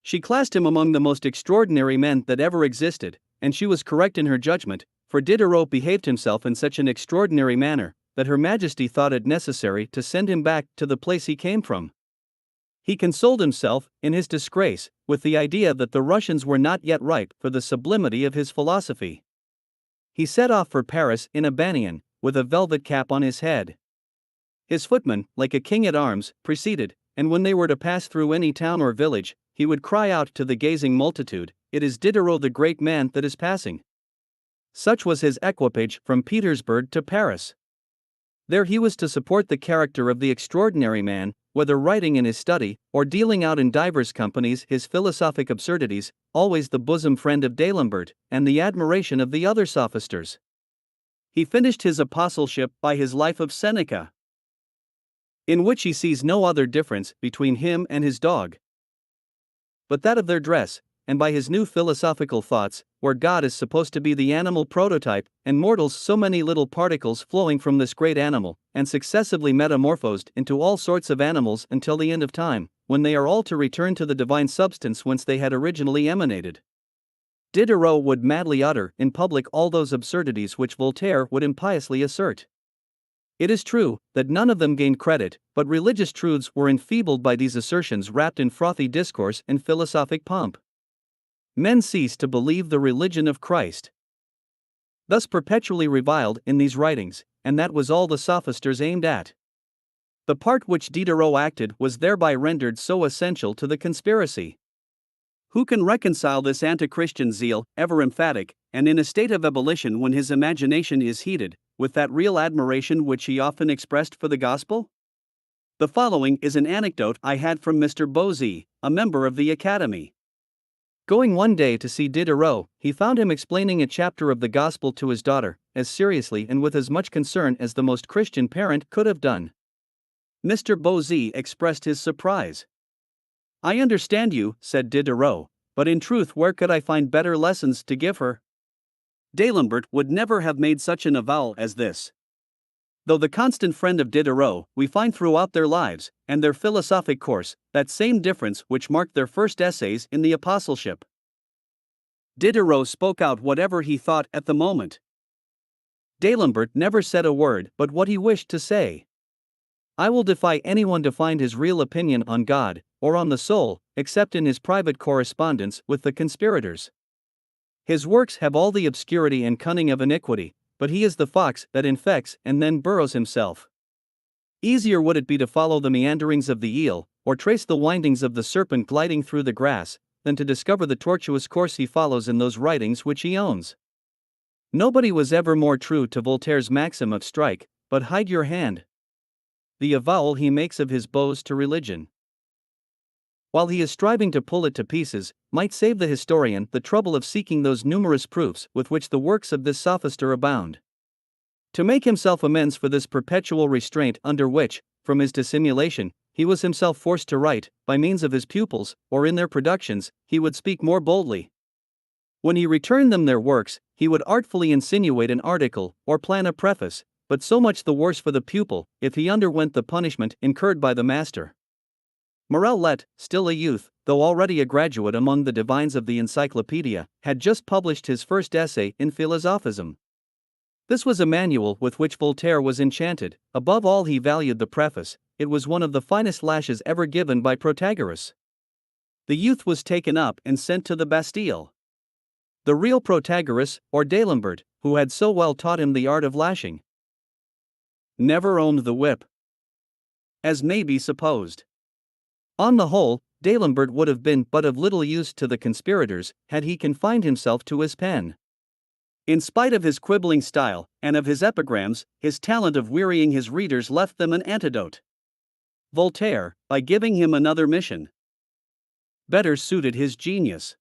She classed him among the most extraordinary men that ever existed, and she was correct in her judgment, for Diderot behaved himself in such an extraordinary manner that Her Majesty thought it necessary to send him back to the place he came from. He consoled himself, in his disgrace, with the idea that the Russians were not yet ripe for the sublimity of his philosophy. He set off for Paris in a banyan, with a velvet cap on his head. His footman, like a king at arms, preceded, and when they were to pass through any town or village, he would cry out to the gazing multitude, "It is Diderot the great man that is passing." Such was his equipage from Petersburg to Paris. There he was to support the character of the extraordinary man, whether writing in his study, or dealing out in divers companies his philosophic absurdities, always the bosom friend of D'Alembert, and the admiration of the other sophisters. He finished his apostleship by his life of Seneca, in which he sees no other difference between him and his dog but that of their dress, and by his new philosophical thoughts, where God is supposed to be the animal prototype, and mortals so many little particles flowing from this great animal, and successively metamorphosed into all sorts of animals until the end of time, when they are all to return to the divine substance whence they had originally emanated. Diderot would madly utter in public all those absurdities which Voltaire would impiously assert. It is true that none of them gained credit, but religious truths were enfeebled by these assertions wrapped in frothy discourse and philosophic pomp. Men ceased to believe the religion of Christ, thus perpetually reviled in these writings, and that was all the sophisters aimed at. The part which Diderot acted was thereby rendered so essential to the conspiracy. Who can reconcile this anti-Christian zeal, ever emphatic, and in a state of ebullition when his imagination is heated, with that real admiration which he often expressed for the gospel? The following is an anecdote I had from Mr. Bosie, a member of the Academy. Going one day to see Diderot, he found him explaining a chapter of the Gospel to his daughter, as seriously and with as much concern as the most Christian parent could have done. Mr. Bosie expressed his surprise. "I understand you," said Diderot, "but in truth where could I find better lessons to give her?" D'Alembert would never have made such an avowal as this. Though the constant friend of Diderot, we find throughout their lives, and their philosophic course, that same difference which marked their first essays in the apostleship. Diderot spoke out whatever he thought at the moment. D'Alembert never said a word but what he wished to say. I will defy anyone to find his real opinion on God, or on the soul, except in his private correspondence with the conspirators. His works have all the obscurity and cunning of iniquity, but he is the fox that infects and then burrows himself. Easier would it be to follow the meanderings of the eel, or trace the windings of the serpent gliding through the grass, than to discover the tortuous course he follows in those writings which he owns. Nobody was ever more true to Voltaire's maxim of strike, but hide your hand. The avowal he makes of his bows to religion, while he is striving to pull it to pieces, might save the historian the trouble of seeking those numerous proofs with which the works of this sophister abound. To make himself amends for this perpetual restraint under which, from his dissimulation, he was himself forced to write, by means of his pupils, or in their productions, he would speak more boldly. When he returned them their works, he would artfully insinuate an article, or plan a preface, but so much the worse for the pupil, if he underwent the punishment incurred by the master. Morellet, still a youth, though already a graduate among the divines of the Encyclopedia, had just published his first essay in philosophism. This was a manual with which Voltaire was enchanted. Above all he valued the preface. It was one of the finest lashes ever given by Protagoras. The youth was taken up and sent to the Bastille. The real Protagoras, or D'Alembert, who had so well taught him the art of lashing, never owned the whip, as may be supposed. On the whole, D'Alembert would have been but of little use to the conspirators had he confined himself to his pen. In spite of his quibbling style, and of his epigrams, his talent of wearying his readers left them an antidote. Voltaire, by giving him another mission, better suited his genius.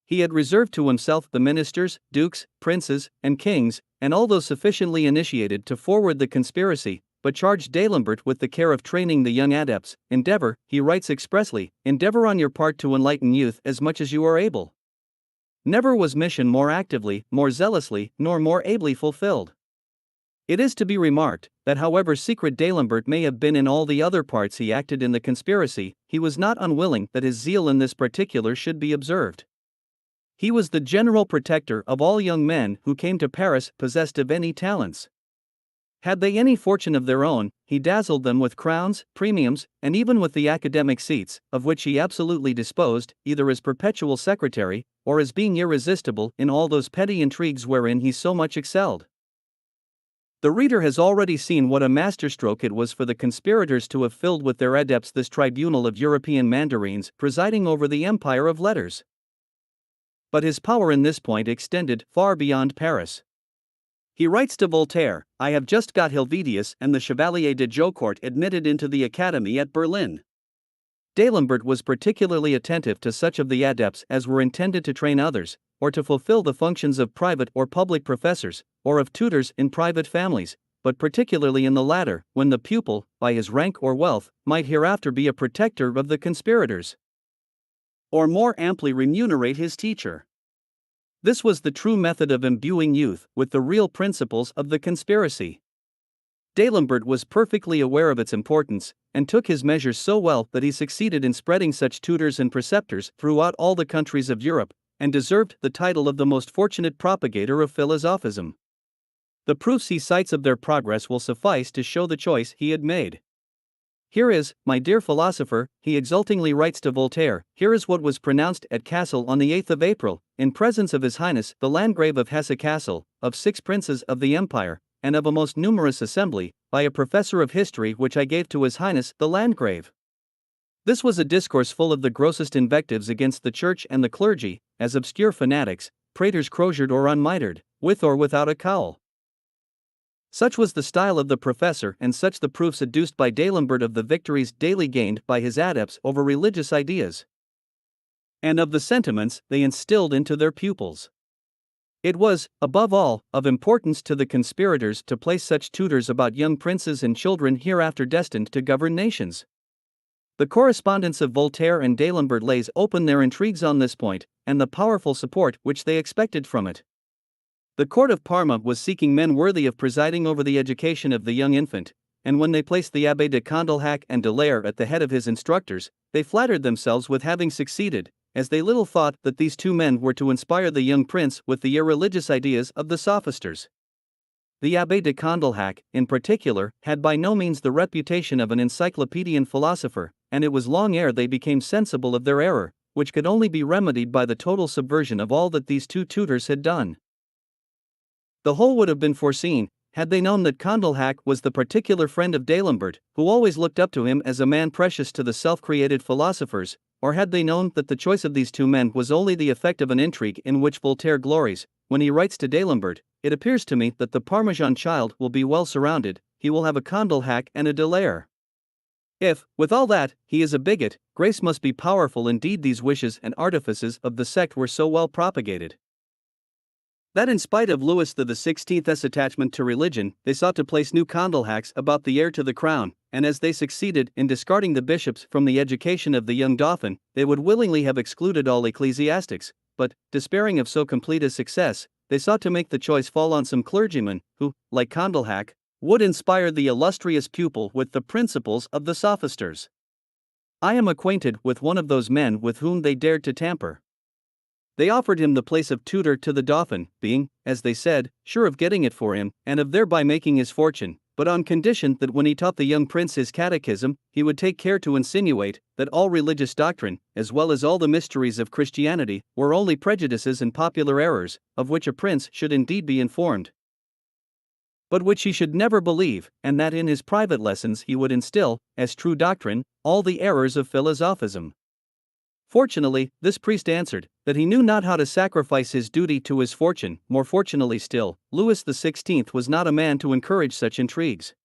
He had reserved to himself the ministers, dukes, princes, and kings, and all those sufficiently initiated to forward the conspiracy, but charged D'Alembert with the care of training the young adepts. Endeavor, he writes expressly, endeavor on your part to enlighten youth as much as you are able. Never was mission more actively, more zealously, nor more ably fulfilled. It is to be remarked, that however secret D'Alembert may have been in all the other parts he acted in the conspiracy, he was not unwilling that his zeal in this particular should be observed. He was the general protector of all young men who came to Paris possessed of any talents. Had they any fortune of their own, he dazzled them with crowns, premiums, and even with the academic seats, of which he absolutely disposed, either as perpetual secretary, or as being irresistible in all those petty intrigues wherein he so much excelled. The reader has already seen what a masterstroke it was for the conspirators to have filled with their adepts this tribunal of European mandarines presiding over the empire of letters. But his power in this point extended far beyond Paris. He writes to Voltaire, I have just got Helvetius and the Chevalier de Jaucourt admitted into the Academy at Berlin. D'Alembert was particularly attentive to such of the adepts as were intended to train others, or to fulfill the functions of private or public professors, or of tutors in private families, but particularly in the latter, when the pupil, by his rank or wealth, might hereafter be a protector of the conspirators, or more amply remunerate his teacher. This was the true method of imbuing youth with the real principles of the conspiracy. D'Alembert was perfectly aware of its importance, and took his measures so well that he succeeded in spreading such tutors and preceptors throughout all the countries of Europe, and deserved the title of the most fortunate propagator of philosophism. The proofs he cites of their progress will suffice to show the choice he had made. Here is, my dear philosopher, he exultingly writes to Voltaire, here is what was pronounced at Kassel on the 8th of April, in presence of His Highness the Landgrave of Hesse-Kassel, of 6 princes of the empire, and of a most numerous assembly, by a professor of history which I gave to His Highness the Landgrave. This was a discourse full of the grossest invectives against the church and the clergy, as obscure fanatics, praetors croziered or unmitred, with or without a cowl. Such was the style of the professor, and such the proofs adduced by D'Alembert of the victories daily gained by his adepts over religious ideas, and of the sentiments they instilled into their pupils. It was, above all, of importance to the conspirators to place such tutors about young princes and children hereafter destined to govern nations. The correspondence of Voltaire and D'Alembert lays open their intrigues on this point, and the powerful support which they expected from it. The court of Parma was seeking men worthy of presiding over the education of the young infant, and when they placed the Abbé de Condillac and de Laer at the head of his instructors, they flattered themselves with having succeeded, as they little thought that these two men were to inspire the young prince with the irreligious ideas of the sophisters. The Abbé de Condillac, in particular, had by no means the reputation of an encyclopedian philosopher, and it was long ere they became sensible of their error, which could only be remedied by the total subversion of all that these two tutors had done. The whole would have been foreseen, had they known that Condillac was the particular friend of D'Alembert, who always looked up to him as a man precious to the self-created philosophers, or had they known that the choice of these two men was only the effect of an intrigue in which Voltaire glories. When he writes to D'Alembert, "It appears to me that the Parmesan child will be well surrounded, he will have a Condillac and a de Laer." If, with all that, he is a bigot, grace must be powerful indeed. These wishes and artifices of the sect were so well propagated that in spite of Louis XVI's attachment to religion, they sought to place new Condillacs about the heir to the crown, and as they succeeded in discarding the bishops from the education of the young dauphin, they would willingly have excluded all ecclesiastics, but, despairing of so complete a success, they sought to make the choice fall on some clergyman, who, like Condillac, would inspire the illustrious pupil with the principles of the sophisters. I am acquainted with one of those men with whom they dared to tamper. They offered him the place of tutor to the dauphin, being, as they said, sure of getting it for him, and of thereby making his fortune, but on condition that when he taught the young prince his catechism, he would take care to insinuate that all religious doctrine, as well as all the mysteries of Christianity, were only prejudices and popular errors, of which a prince should indeed be informed, but which he should never believe, and that in his private lessons he would instill, as true doctrine, all the errors of philosophism. Fortunately, this priest answered that he knew not how to sacrifice his duty to his fortune. More fortunately still, Louis XVI was not a man to encourage such intrigues.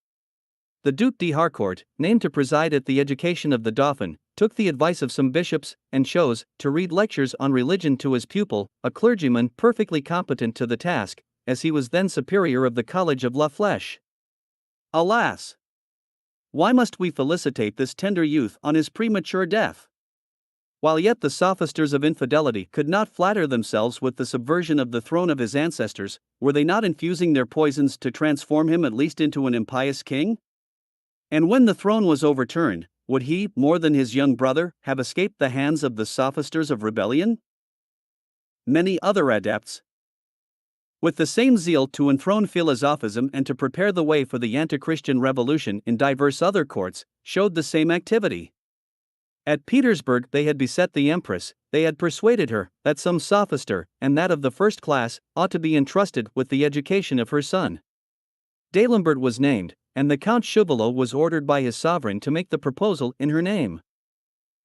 The Duc de Harcourt, named to preside at the education of the Dauphin, took the advice of some bishops, and chose to read lectures on religion to his pupil, a clergyman perfectly competent to the task, as he was then superior of the College of La Flèche. Alas! Why must we felicitate this tender youth on his premature death? While yet the sophisters of infidelity could not flatter themselves with the subversion of the throne of his ancestors, were they not infusing their poisons to transform him at least into an impious king? And when the throne was overturned, would he, more than his young brother, have escaped the hands of the sophisters of rebellion? Many other adepts, with the same zeal to enthrone philosophism and to prepare the way for the anti-Christian revolution in diverse other courts, showed the same activity. At Petersburg they had beset the empress, they had persuaded her that some sophister, and that of the first class, ought to be entrusted with the education of her son. D'Alembert was named, and the Count Chauvelot was ordered by his sovereign to make the proposal in her name.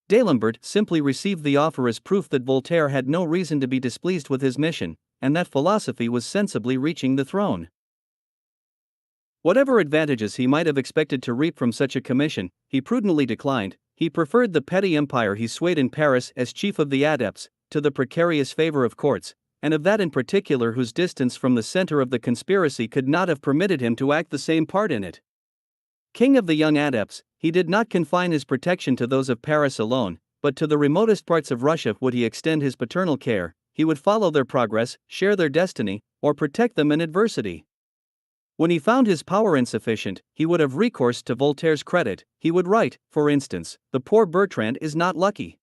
D'Alembert simply received the offer as proof that Voltaire had no reason to be displeased with his mission, and that philosophy was sensibly reaching the throne. Whatever advantages he might have expected to reap from such a commission, he prudently declined. He preferred the petty empire he swayed in Paris as chief of the adepts, to the precarious favor of courts, and of that in particular whose distance from the center of the conspiracy could not have permitted him to act the same part in it. King of the young adepts, he did not confine his protection to those of Paris alone, but to the remotest parts of Russia would he extend his paternal care. He would follow their progress, share their destiny, or protect them in adversity. When he found his power insufficient, he would have recourse to Voltaire's credit. He would write, for instance, "The poor Bertrand is not lucky.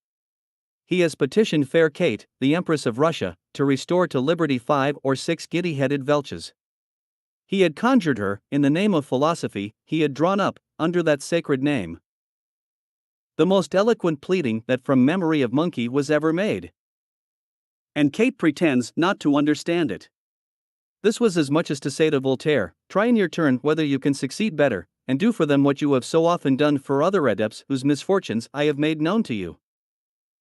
He has petitioned fair Kate, the Empress of Russia, to restore to liberty 5 or 6 giddy-headed Welches. He had conjured her, in the name of philosophy, he had drawn up, under that sacred name, the most eloquent pleading that from memory of monkey was ever made. And Kate pretends not to understand it." This was as much as to say to Voltaire, "Try in your turn whether you can succeed better, and do for them what you have so often done for other adepts whose misfortunes I have made known to you.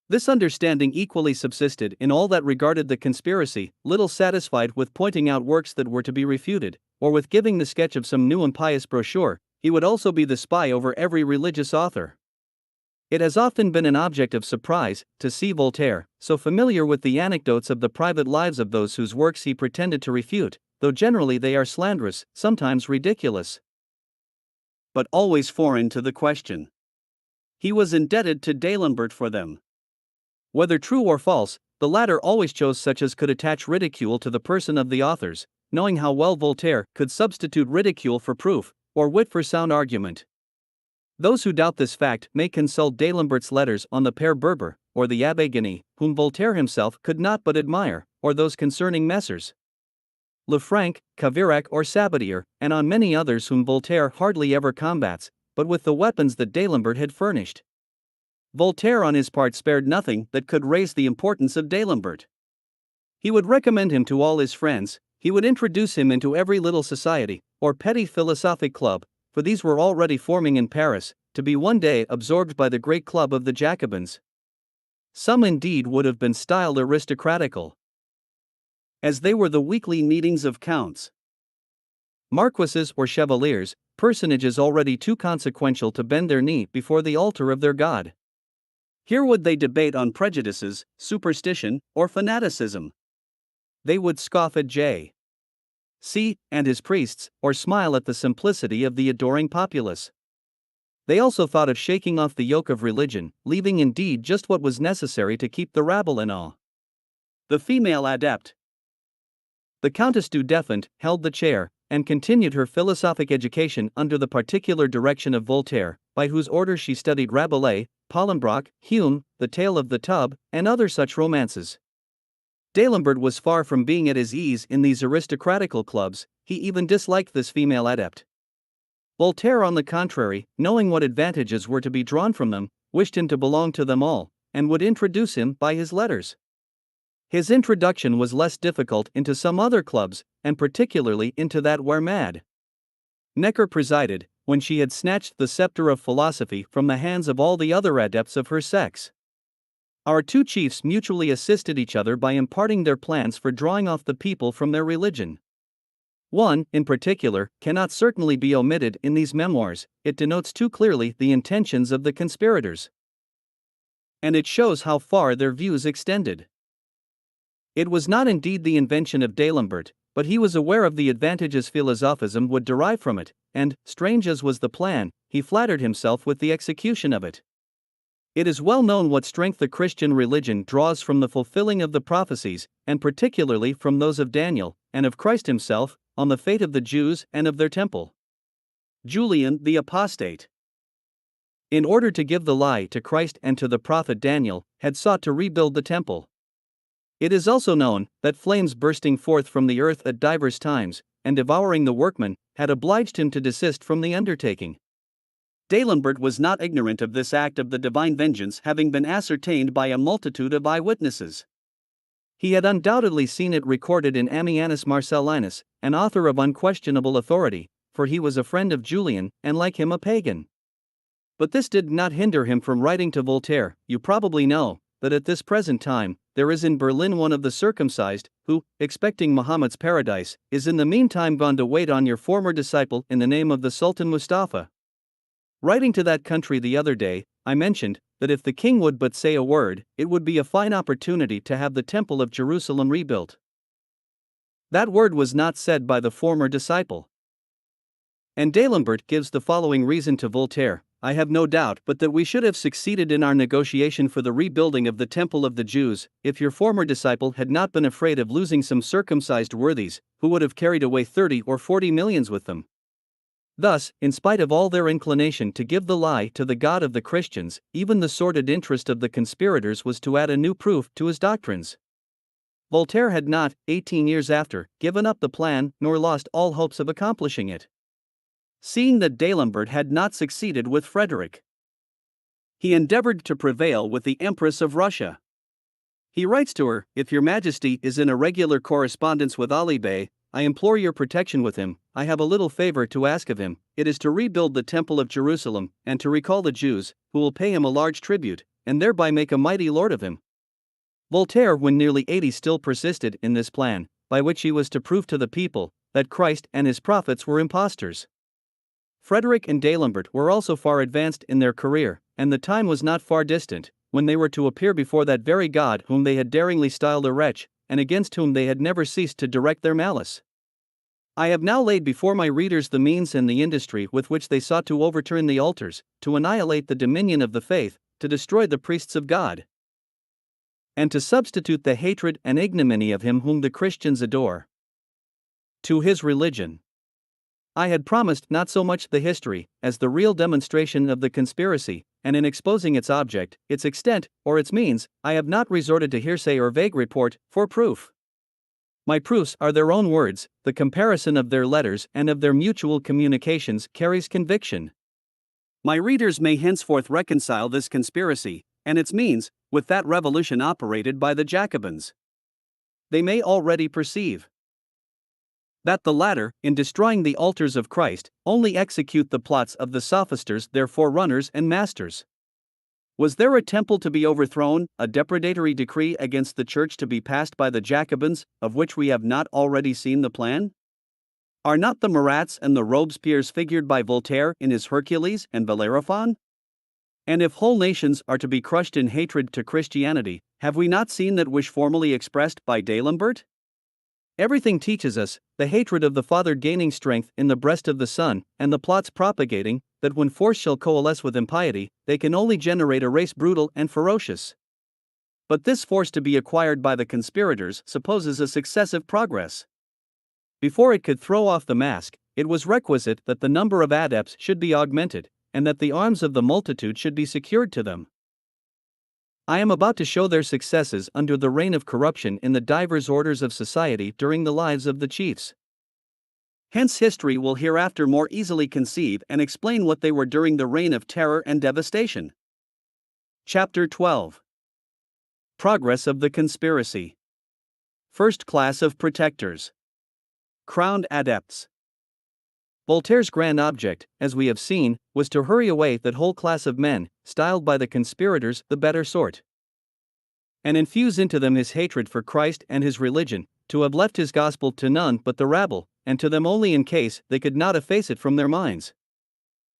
This understanding equally subsisted in all that regarded the conspiracy, little satisfied with pointing out works that were to be refuted, or with giving the sketch of some new and pious brochure, he would also be the spy over every religious author. It has often been an object of surprise to see Voltaire, so familiar with the anecdotes of the private lives of those whose works he pretended to refute, though generally they are slanderous, sometimes ridiculous, but always foreign to the question. He was indebted to D'Alembert for them. Whether true or false, the latter always chose such as could attach ridicule to the person of the authors, knowing how well Voltaire could substitute ridicule for proof, or wit for sound argument. Those who doubt this fact may consult D'Alembert's letters on the Père Berber, or the Abbé Guény, whom Voltaire himself could not but admire, or those concerning Messrs. Lefranc, Cavirac or Sabatier, and on many others whom Voltaire hardly ever combats, but with the weapons that D'Alembert had furnished. Voltaire on his part spared nothing that could raise the importance of D'Alembert. He would recommend him to all his friends, he would introduce him into every little society, or petty philosophic club, for these were already forming in Paris, to be one day absorbed by the great club of the Jacobins. Some indeed would have been styled aristocratical, as they were the weekly meetings of counts, marquises or chevaliers, personages already too consequential to bend their knee before the altar of their god. Here would they debate on prejudices, superstition, or fanaticism. They would scoff at J.C. and his priests, or smile at the simplicity of the adoring populace. They also thought of shaking off the yoke of religion, leaving indeed just what was necessary to keep the rabble in awe. The female adept, the Countess du Deffand, held the chair, and continued her philosophic education under the particular direction of Voltaire, by whose orders she studied Rabelais, Palembroc, Hume, The Tale of the Tub, and other such romances. D'Alembert was far from being at his ease in these aristocratical clubs, he even disliked this female adept. Voltaire, on the contrary, knowing what advantages were to be drawn from them, wished him to belong to them all, and would introduce him by his letters. His introduction was less difficult into some other clubs, and particularly into that where Mad. Necker presided, when she had snatched the scepter of philosophy from the hands of all the other adepts of her sex. Our two chiefs mutually assisted each other by imparting their plans for drawing off the people from their religion. One, in particular, cannot certainly be omitted in these memoirs, it denotes too clearly the intentions of the conspirators, and it shows how far their views extended. It was not indeed the invention of D'Alembert, but he was aware of the advantages philosophism would derive from it, and, strange as was the plan, he flattered himself with the execution of it. It is well known what strength the Christian religion draws from the fulfilling of the prophecies, and particularly from those of Daniel, and of Christ himself, on the fate of the Jews and of their temple. Julian the Apostate, in order to give the lie to Christ and to the prophet Daniel, had sought to rebuild the temple. It is also known that flames bursting forth from the earth at divers times, and devouring the workmen, had obliged him to desist from the undertaking. D'Alembert was not ignorant of this act of the divine vengeance having been ascertained by a multitude of eyewitnesses. He had undoubtedly seen it recorded in Ammianus Marcellinus, an author of unquestionable authority, for he was a friend of Julian, and like him a pagan. But this did not hinder him from writing to Voltaire. You probably know that at this present time, there is in Berlin one of the circumcised, who, expecting Muhammad's paradise, is in the meantime gone to wait on your former disciple in the name of the Sultan Mustafa. Writing to that country the other day, I mentioned that if the king would but say a word, it would be a fine opportunity to have the Temple of Jerusalem rebuilt. That word was not said by the former disciple. And D'Alembert gives the following reason to Voltaire: I have no doubt but that we should have succeeded in our negotiation for the rebuilding of the Temple of the Jews, if your former disciple had not been afraid of losing some circumcised worthies, who would have carried away 30 or 40 millions with them. Thus, in spite of all their inclination to give the lie to the God of the Christians, even the sordid interest of the conspirators was to add a new proof to his doctrines. Voltaire had not, 18 years after, given up the plan, nor lost all hopes of accomplishing it. Seeing that D'Alembert had not succeeded with Frederick, he endeavored to prevail with the Empress of Russia. He writes to her, "If your Majesty is in a regular correspondence with Ali Bey, I implore your protection with him. I have a little favor to ask of him. It is to rebuild the Temple of Jerusalem, and to recall the Jews, who will pay him a large tribute, and thereby make a mighty lord of him." Voltaire, when nearly 80, still persisted in this plan, by which he was to prove to the people that Christ and his prophets were impostors. Frederick and D'Alembert were also far advanced in their career, and the time was not far distant when they were to appear before that very God whom they had daringly styled a wretch, and against whom they had never ceased to direct their malice. I have now laid before my readers the means and the industry with which they sought to overturn the altars, to annihilate the dominion of the faith, to destroy the priests of God, and to substitute the hatred and ignominy of him whom the Christians adore to his religion. I had promised not so much the history as the real demonstration of the conspiracy, and in exposing its object, its extent, or its means, I have not resorted to hearsay or vague report for proof. My proofs are their own words. The comparison of their letters and of their mutual communications carries conviction. My readers may henceforth reconcile this conspiracy and its means with that revolution operated by the Jacobins. They may already perceive that the latter, in destroying the altars of Christ, only execute the plots of the sophisters, their forerunners and masters. Was there a temple to be overthrown, a depredatory decree against the church to be passed by the Jacobins, of which we have not already seen the plan? Are not the Marats and the Robespierres figured by Voltaire in his Hercules and Bellerophon? And if whole nations are to be crushed in hatred to Christianity, have we not seen that wish formally expressed by D'Alembert? Everything teaches us the hatred of the Father gaining strength in the breast of the Son, and the plots propagating that when force shall coalesce with impiety, they can only generate a race brutal and ferocious. But this force to be acquired by the conspirators supposes a successive progress. Before it could throw off the mask, it was requisite that the number of adepts should be augmented, and that the arms of the multitude should be secured to them. I am about to show their successes under the reign of corruption in the divers orders of society during the lives of the chiefs. Hence history will hereafter more easily conceive and explain what they were during the reign of terror and devastation. Chapter 12. Progress of the conspiracy. First class of protectors. Crowned adepts. Voltaire's grand object, as we have seen, was to hurry away that whole class of men, styled by the conspirators the better sort, and infuse into them his hatred for Christ and his religion, to have left his gospel to none but the rabble, and to them only in case they could not efface it from their minds.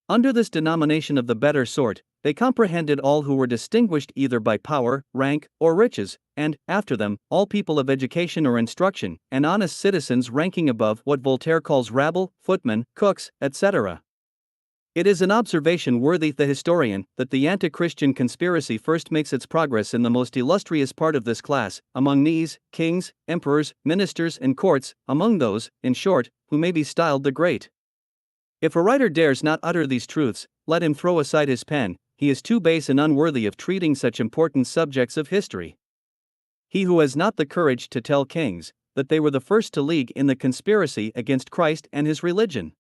Under this denomination of the better sort, they comprehended all who were distinguished either by power, rank, or riches, and, after them, all people of education or instruction, and honest citizens ranking above what Voltaire calls rabble, footmen, cooks, etc. It is an observation worthy the historian that the anti-Christian conspiracy first makes its progress in the most illustrious part of this class, among these, kings, emperors, ministers and courts, among those, in short, who may be styled the great. If a writer dares not utter these truths, let him throw aside his pen. He is too base and unworthy of treating such important subjects of history. He who has not the courage to tell kings that they were the first to league in the conspiracy against Christ and his religion,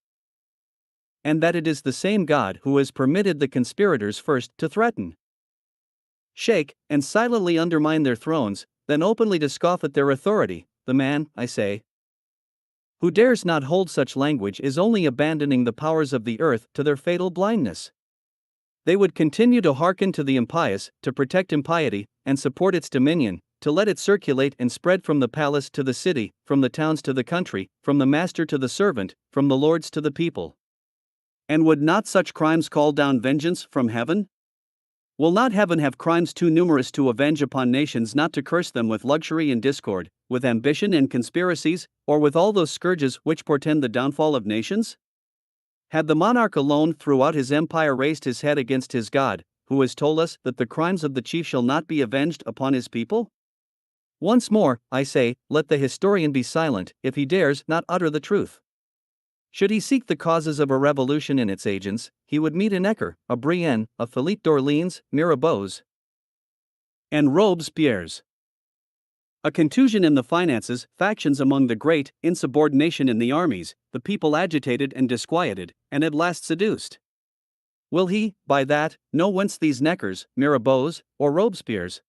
and that it is the same God who has permitted the conspirators first to threaten, shake, and silently undermine their thrones, then openly to scoff at their authority, the man, I say, who dares not hold such language is only abandoning the powers of the earth to their fatal blindness. They would continue to hearken to the impious, to protect impiety, and support its dominion, to let it circulate and spread from the palace to the city, from the towns to the country, from the master to the servant, from the lords to the people. And would not such crimes call down vengeance from heaven? Will not heaven have crimes too numerous to avenge upon nations, not to curse them with luxury and discord, with ambition and conspiracies, or with all those scourges which portend the downfall of nations? Had the monarch alone throughout his empire raised his head against his God, who has told us that the crimes of the chief shall not be avenged upon his people? Once more, I say, let the historian be silent if he dares not utter the truth. Should he seek the causes of a revolution in its agents, he would meet a Necker, a Brienne, a Philippe d'Orleans, Mirabeau's, and Robespierre's. A contusion in the finances, factions among the great, insubordination in the armies, the people agitated and disquieted, and at last seduced. Will he, by that, know whence these Neckers, Mirabeaus, or Robespierres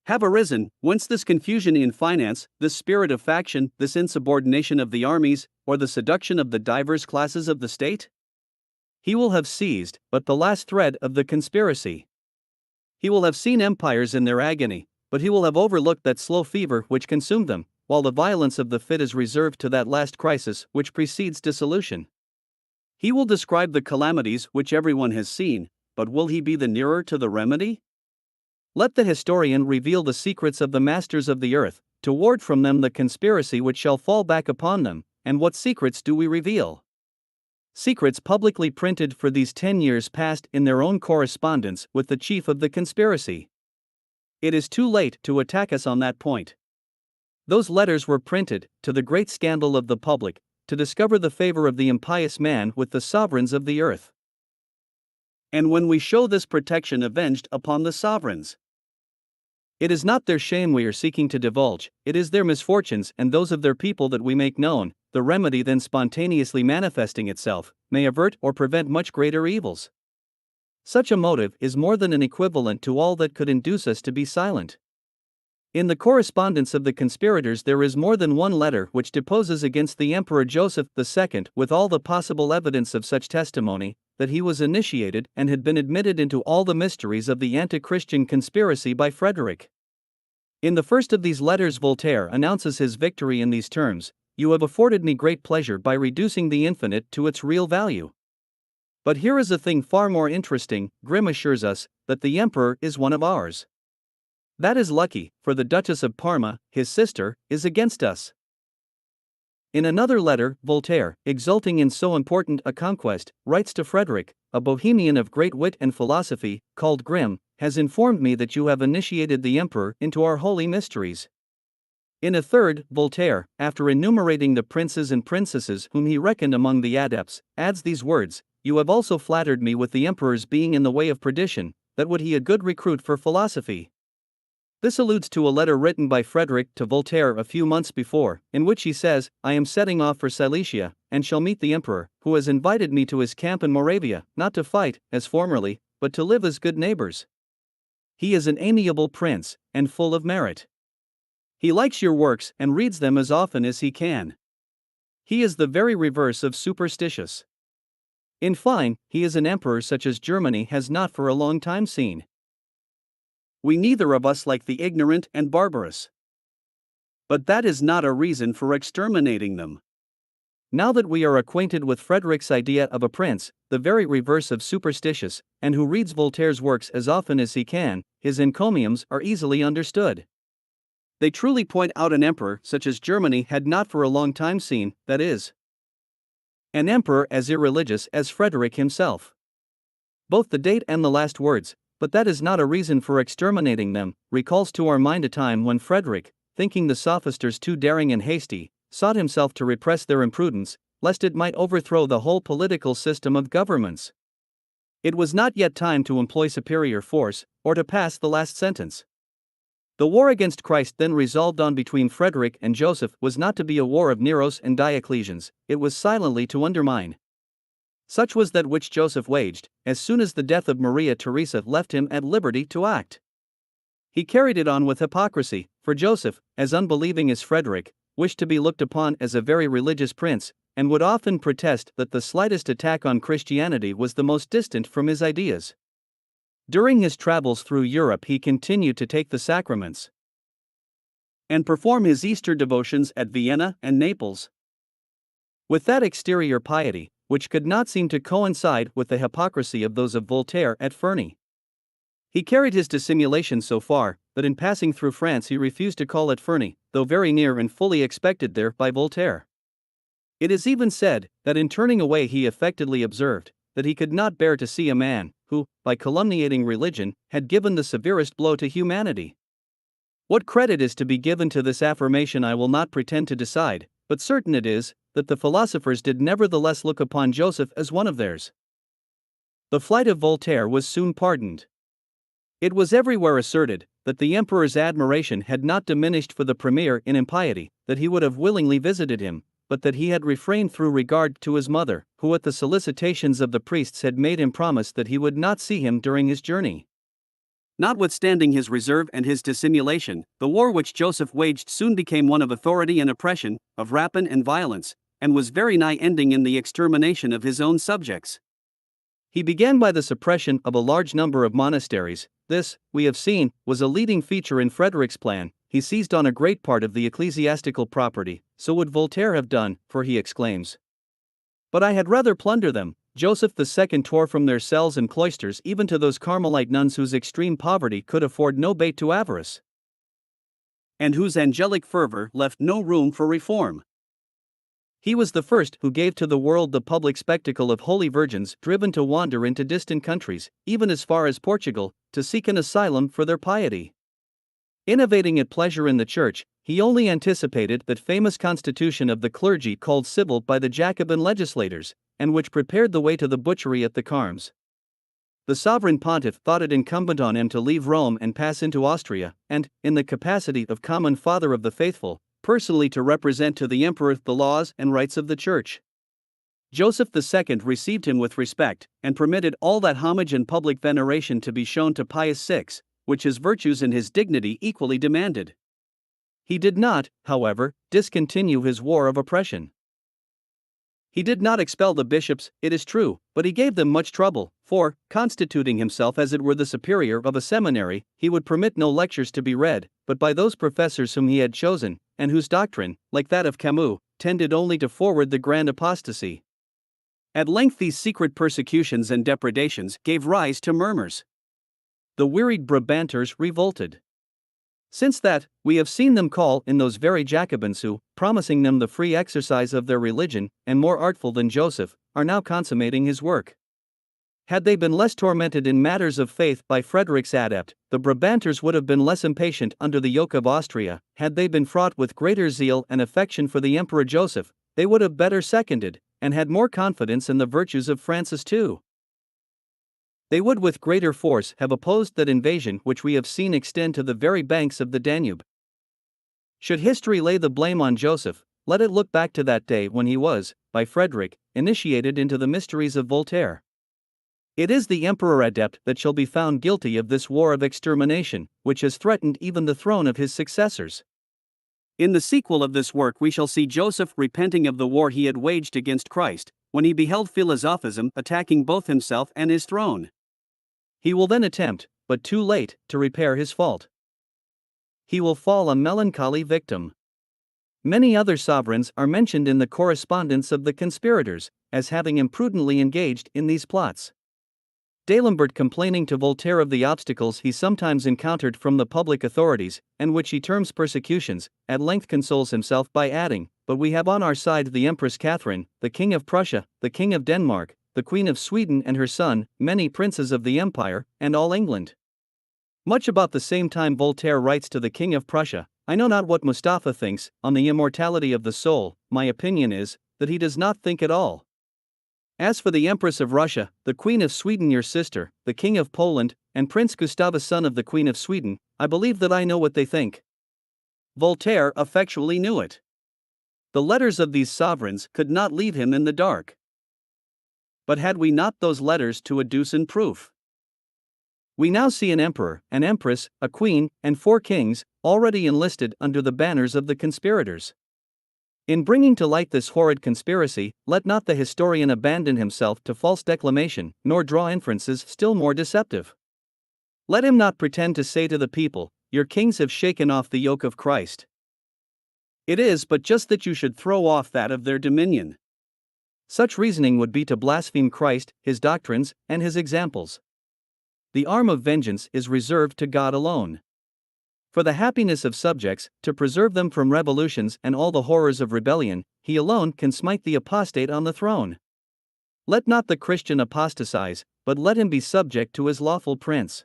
have arisen, whence this confusion in finance, this spirit of faction, this insubordination of the armies, or the seduction of the divers classes of the state? He will have seized but the last thread of the conspiracy. He will have seen empires in their agony, but he will have overlooked that slow fever which consumed them, while the violence of the fit is reserved to that last crisis which precedes dissolution. He will describe the calamities which everyone has seen, but will he be the nearer to the remedy? Let the historian reveal the secrets of the masters of the earth, to ward from them the conspiracy which shall fall back upon them. And what secrets do we reveal? Secrets publicly printed for these 10 years past in their own correspondence with the chief of the conspiracy. It is too late to attack us on that point. Those letters were printed, to the great scandal of the public, to discover the favor of the impious man with the sovereigns of the earth. And when we show this protection avenged upon the sovereigns, it is not their shame we are seeking to divulge, it is their misfortunes and those of their people that we make known. The remedy then spontaneously manifesting itself, may avert or prevent much greater evils. Such a motive is more than an equivalent to all that could induce us to be silent. In the correspondence of the conspirators there is more than one letter which deposes against the Emperor Joseph II with all the possible evidence of such testimony, that he was initiated and had been admitted into all the mysteries of the anti-Christian conspiracy by Frederick. In the first of these letters Voltaire announces his victory in these terms: "You have afforded me great pleasure by reducing the infinite to its real value." But here is a thing far more interesting: Grimm assures us that the emperor is one of ours. That is lucky, for the Duchess of Parma, his sister, is against us. In another letter, Voltaire, exulting in so important a conquest, writes to Frederick: "A Bohemian of great wit and philosophy, called Grimm, has informed me that you have initiated the emperor into our holy mysteries." In a third, Voltaire, after enumerating the princes and princesses whom he reckoned among the adepts, adds these words: "You have also flattered me with the emperor's being in the way of perdition, that would he a good recruit for philosophy." This alludes to a letter written by Frederick to Voltaire a few months before, in which he says, "I am setting off for Silesia, and shall meet the emperor, who has invited me to his camp in Moravia, not to fight, as formerly, but to live as good neighbors. He is an amiable prince, and full of merit. He likes your works and reads them as often as he can. He is the very reverse of superstitious. In fine, he is an emperor such as Germany has not for a long time seen. We neither of us like the ignorant and barbarous. But that is not a reason for exterminating them. Now that we are acquainted with Frederick's idea of a prince, the very reverse of superstitious, and who reads Voltaire's works as often as he can, his encomiums are easily understood. They truly point out an emperor such as Germany had not for a long time seen, that is, an emperor as irreligious as Frederick himself. Both the date and the last words, "but that is not a reason for exterminating them," recalls to our mind a time when Frederick, thinking the sophisters too daring and hasty, sought himself to repress their imprudence, lest it might overthrow the whole political system of governments. It was not yet time to employ superior force, or to pass the last sentence. The war against Christ then resolved on between Frederick and Joseph was not to be a war of Neros and Diocletians, it was silently to undermine. Such was that which Joseph waged, as soon as the death of Maria Theresa left him at liberty to act. He carried it on with hypocrisy, for Joseph, as unbelieving as Frederick, wished to be looked upon as a very religious prince, and would often protest that the slightest attack on Christianity was the most distant from his ideas. During his travels through Europe he continued to take the sacraments and perform his Easter devotions at Vienna and Naples. With that exterior piety, which could not seem to coincide with the hypocrisy of those of Voltaire at Ferney. He carried his dissimulation so far, that in passing through France he refused to call at Ferney, though very near and fully expected there by Voltaire. It is even said, that in turning away he affectedly observed, that he could not bear to see a man, who, by calumniating religion, had given the severest blow to humanity. What credit is to be given to this affirmation I will not pretend to decide, but certain it is, that the philosophers did nevertheless look upon Joseph as one of theirs. The flight of Voltaire was soon pardoned. It was everywhere asserted, that the emperor's admiration had not diminished for the premier in impiety, that he would have willingly visited him, but that he had refrained through regard to his mother, who at the solicitations of the priests had made him promise that he would not see him during his journey. Notwithstanding his reserve and his dissimulation, the war which Joseph waged soon became one of authority and oppression, of rapine and violence, and was very nigh ending in the extermination of his own subjects. He began by the suppression of a large number of monasteries. This, we have seen, was a leading feature in Frederick's plan. He seized on a great part of the ecclesiastical property. So would Voltaire have done, for he exclaims, "But I had rather plunder them." Joseph II tore from their cells and cloisters even to those Carmelite nuns whose extreme poverty could afford no bait to avarice, and whose angelic fervor left no room for reform. He was the first who gave to the world the public spectacle of holy virgins driven to wander into distant countries, even as far as Portugal, to seek an asylum for their piety. Innovating at pleasure in the church, he only anticipated that famous constitution of the clergy called civil by the Jacobin legislators, and which prepared the way to the butchery at the Carmes. The sovereign pontiff thought it incumbent on him to leave Rome and pass into Austria, and, in the capacity of common father of the faithful, personally to represent to the emperor the laws and rights of the church. Joseph II received him with respect, and permitted all that homage and public veneration to be shown to Pius VI, which his virtues and his dignity equally demanded. He did not, however, discontinue his war of oppression. He did not expel the bishops, it is true, but he gave them much trouble, for, constituting himself as it were the superior of a seminary, he would permit no lectures to be read, but by those professors whom he had chosen, and whose doctrine, like that of Camus, tended only to forward the grand apostasy. At length these secret persecutions and depredations gave rise to murmurs. The wearied Brabanters revolted. Since that, we have seen them call in those very Jacobins who, promising them the free exercise of their religion, and more artful than Joseph, are now consummating his work. Had they been less tormented in matters of faith by Frederick's adept, the Brabanters would have been less impatient under the yoke of Austria. Had they been fraught with greater zeal and affection for the Emperor Joseph, they would have better seconded, and had more confidence in the virtues of Francis too. They would with greater force have opposed that invasion which we have seen extend to the very banks of the Danube. Should history lay the blame on Joseph, let it look back to that day when he was, by Frederick, initiated into the mysteries of Voltaire. It is the emperor adept that shall be found guilty of this war of extermination, which has threatened even the throne of his successors. In the sequel of this work we shall see Joseph repenting of the war he had waged against Christ, when he beheld philosophism attacking both himself and his throne. He will then attempt, but too late, to repair his fault. He will fall a melancholy victim. Many other sovereigns are mentioned in the correspondence of the conspirators, as having imprudently engaged in these plots. D'Alembert, complaining to Voltaire of the obstacles he sometimes encountered from the public authorities, and which he terms persecutions, at length consoles himself by adding, "But we have on our side the Empress Catherine, the King of Prussia, the King of Denmark, the Queen of Sweden and her son, many princes of the empire, and all England." Much about the same time Voltaire writes to the King of Prussia, "I know not what Mustafa thinks on the immortality of the soul. My opinion is that he does not think at all. As for the Empress of Russia, the Queen of Sweden your sister, the King of Poland, and Prince Gustavus son of the Queen of Sweden, I believe that I know what they think." Voltaire effectually knew it. The letters of these sovereigns could not leave him in the dark. But had we not those letters to adduce in proof? We now see an emperor, an empress, a queen, and 4 kings, already enlisted under the banners of the conspirators. In bringing to light this horrid conspiracy, let not the historian abandon himself to false declamation, nor draw inferences still more deceptive. Let him not pretend to say to the people, "Your kings have shaken off the yoke of Christ." It is but just that you should throw off that of their dominion. Such reasoning would be to blaspheme Christ, his doctrines, and his examples. The arm of vengeance is reserved to God alone. For the happiness of subjects, to preserve them from revolutions and all the horrors of rebellion, he alone can smite the apostate on the throne. Let not the Christian apostatize, but let him be subject to his lawful prince.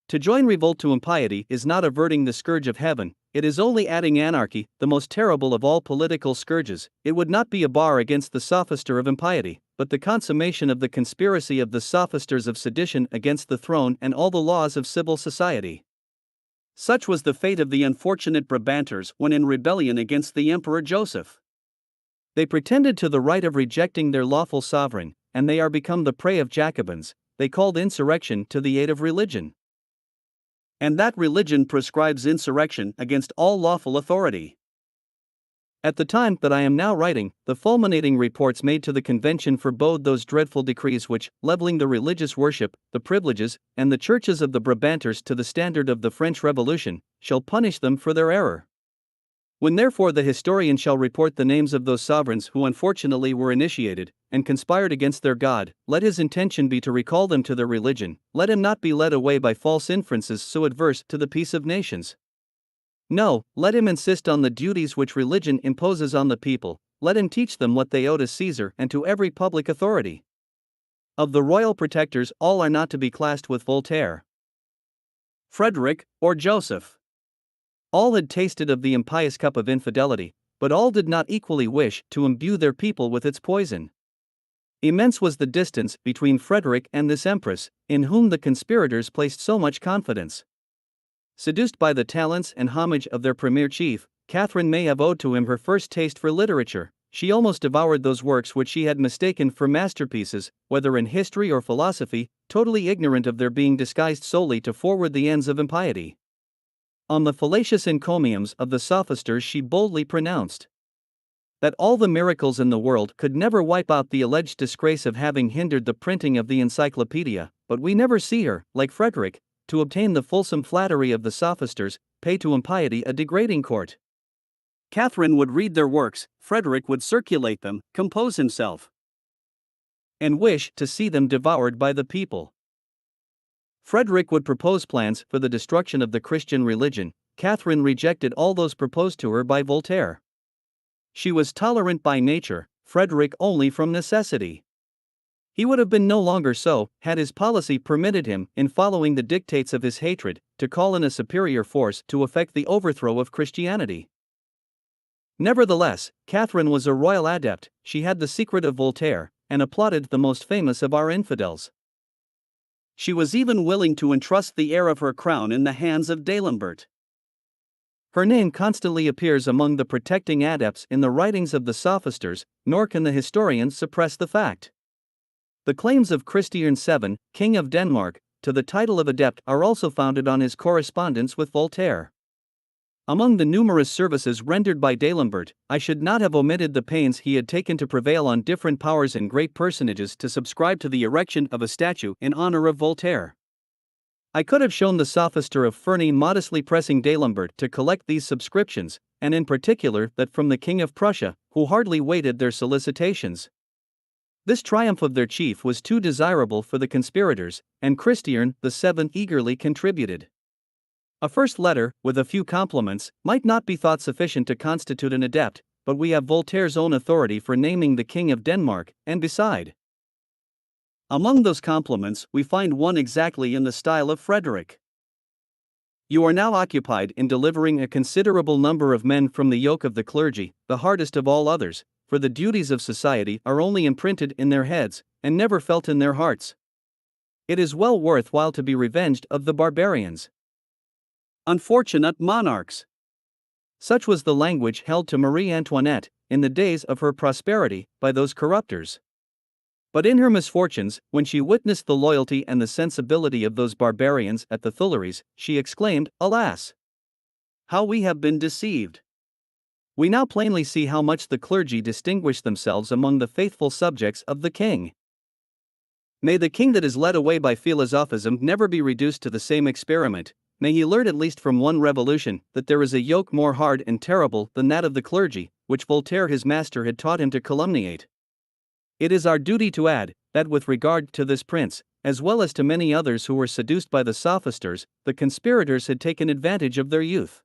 To join revolt to impiety is not averting the scourge of heaven, it is only adding anarchy, the most terrible of all political scourges. It would not be a bar against the sophister of impiety, but the consummation of the conspiracy of the sophisters of sedition against the throne and all the laws of civil society. Such was the fate of the unfortunate Brabanters when in rebellion against the Emperor Joseph. They pretended to the right of rejecting their lawful sovereign, and they are become the prey of Jacobins. They called insurrection to the aid of religion. and that religion prescribes insurrection against all lawful authority. At the time that I am now writing, the fulminating reports made to the convention forebode those dreadful decrees which, leveling the religious worship, the privileges, and the churches of the Brabanters to the standard of the French Revolution, shall punish them for their error. When therefore the historian shall report the names of those sovereigns who unfortunately were initiated, and conspired against their God, let his intention be to recall them to their religion, let him not be led away by false inferences so adverse to the peace of nations. No, let him insist on the duties which religion imposes on the people, let him teach them what they owe to Caesar and to every public authority. Of the royal protectors, all are not to be classed with Voltaire, Frederick, or Joseph. All had tasted of the impious cup of infidelity, but all did not equally wish to imbue their people with its poison. Immense was the distance between Frederick and this empress, in whom the conspirators placed so much confidence. Seduced by the talents and homage of their premier chief, Catherine may have owed to him her first taste for literature. She almost devoured those works which she had mistaken for masterpieces, whether in history or philosophy, totally ignorant of their being disguised solely to forward the ends of impiety. On the fallacious encomiums of the sophisters she boldly pronounced that all the miracles in the world could never wipe out the alleged disgrace of having hindered the printing of the encyclopedia, but we never see her, like Frederick, to obtain the fulsome flattery of the sophisters, pay to impiety a degrading court. Catherine would read their works, Frederick would circulate them, compose himself, and wish to see them devoured by the people. Frederick would propose plans for the destruction of the Christian religion. Catherine rejected all those proposed to her by Voltaire. She was tolerant by nature, Frederick only from necessity. He would have been no longer so, had his policy permitted him, in following the dictates of his hatred, to call in a superior force to effect the overthrow of Christianity. Nevertheless, Catherine was a royal adept, she had the secret of Voltaire, and applauded the most famous of our infidels. She was even willing to entrust the heir of her crown in the hands of D'Alembert. Her name constantly appears among the protecting adepts in the writings of the sophisters, nor can the historian suppress the fact. The claims of Christian VII, King of Denmark, to the title of adept are also founded on his correspondence with Voltaire. Among the numerous services rendered by D'Alembert, I should not have omitted the pains he had taken to prevail on different powers and great personages to subscribe to the erection of a statue in honor of Voltaire. I could have shown the sophister of Ferney modestly pressing D'Alembert to collect these subscriptions, and in particular that from the King of Prussia, who hardly waited their solicitations. This triumph of their chief was too desirable for the conspirators, and Christian VII eagerly contributed. A first letter, with a few compliments, might not be thought sufficient to constitute an adept, but we have Voltaire's own authority for naming the King of Denmark, and beside. Among those compliments, we find one exactly in the style of Frederick. You are now occupied in delivering a considerable number of men from the yoke of the clergy, the hardest of all others, for the duties of society are only imprinted in their heads, and never felt in their hearts. It is well worth while to be revenged of the barbarians. Unfortunate monarchs! Such was the language held to Marie Antoinette, in the days of her prosperity, by those corruptors. But in her misfortunes, when she witnessed the loyalty and the sensibility of those barbarians at the Tuileries, she exclaimed, "Alas! How we have been deceived!" We now plainly see how much the clergy distinguished themselves among the faithful subjects of the king. May the king that is led away by philosophism never be reduced to the same experiment. May he learn at least from one revolution that there is a yoke more hard and terrible than that of the clergy, which Voltaire his master had taught him to calumniate. It is our duty to add, that with regard to this prince, as well as to many others who were seduced by the sophisters, the conspirators had taken advantage of their youth.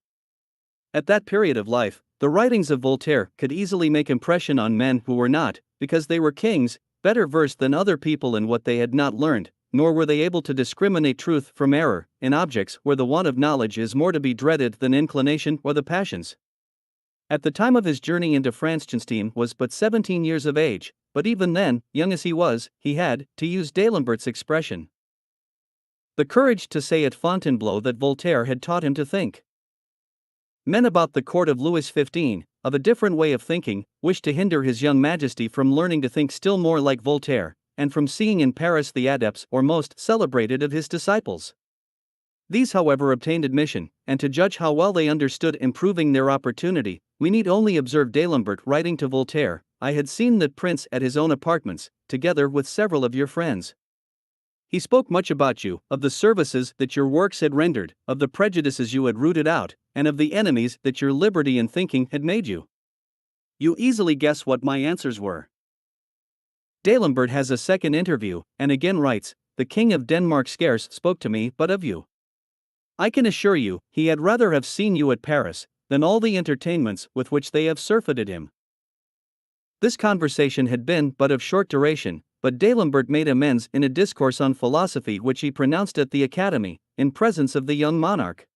At that period of life, the writings of Voltaire could easily make impression on men who were not, because they were kings, better versed than other people in what they had not learned, nor were they able to discriminate truth from error, in objects where the want of knowledge is more to be dreaded than inclination or the passions. At the time of his journey into Frankenstein was but 17 years of age, but even then, young as he was, he had, to use D'Alembert's expression, the courage to say at Fontainebleau that Voltaire had taught him to think. Men about the court of Louis XV, of a different way of thinking, wished to hinder his young majesty from learning to think still more like Voltaire, and from seeing in Paris the adepts or most celebrated of his disciples. These, however, obtained admission, and to judge how well they understood improving their opportunity, we need only observe D'Alembert writing to Voltaire, "I had seen that prince at his own apartments, together with several of your friends. He spoke much about you, of the services that your works had rendered, of the prejudices you had rooted out, and of the enemies that your liberty in thinking had made you." You easily guess what my answers were. D'Alembert has a second interview, and again writes, "The King of Denmark scarce spoke to me but of you. I can assure you, he had rather have seen you at Paris, than all the entertainments with which they have surfeited him." This conversation had been but of short duration, but D'Alembert made amends in a discourse on philosophy which he pronounced at the Academy, in presence of the young monarch.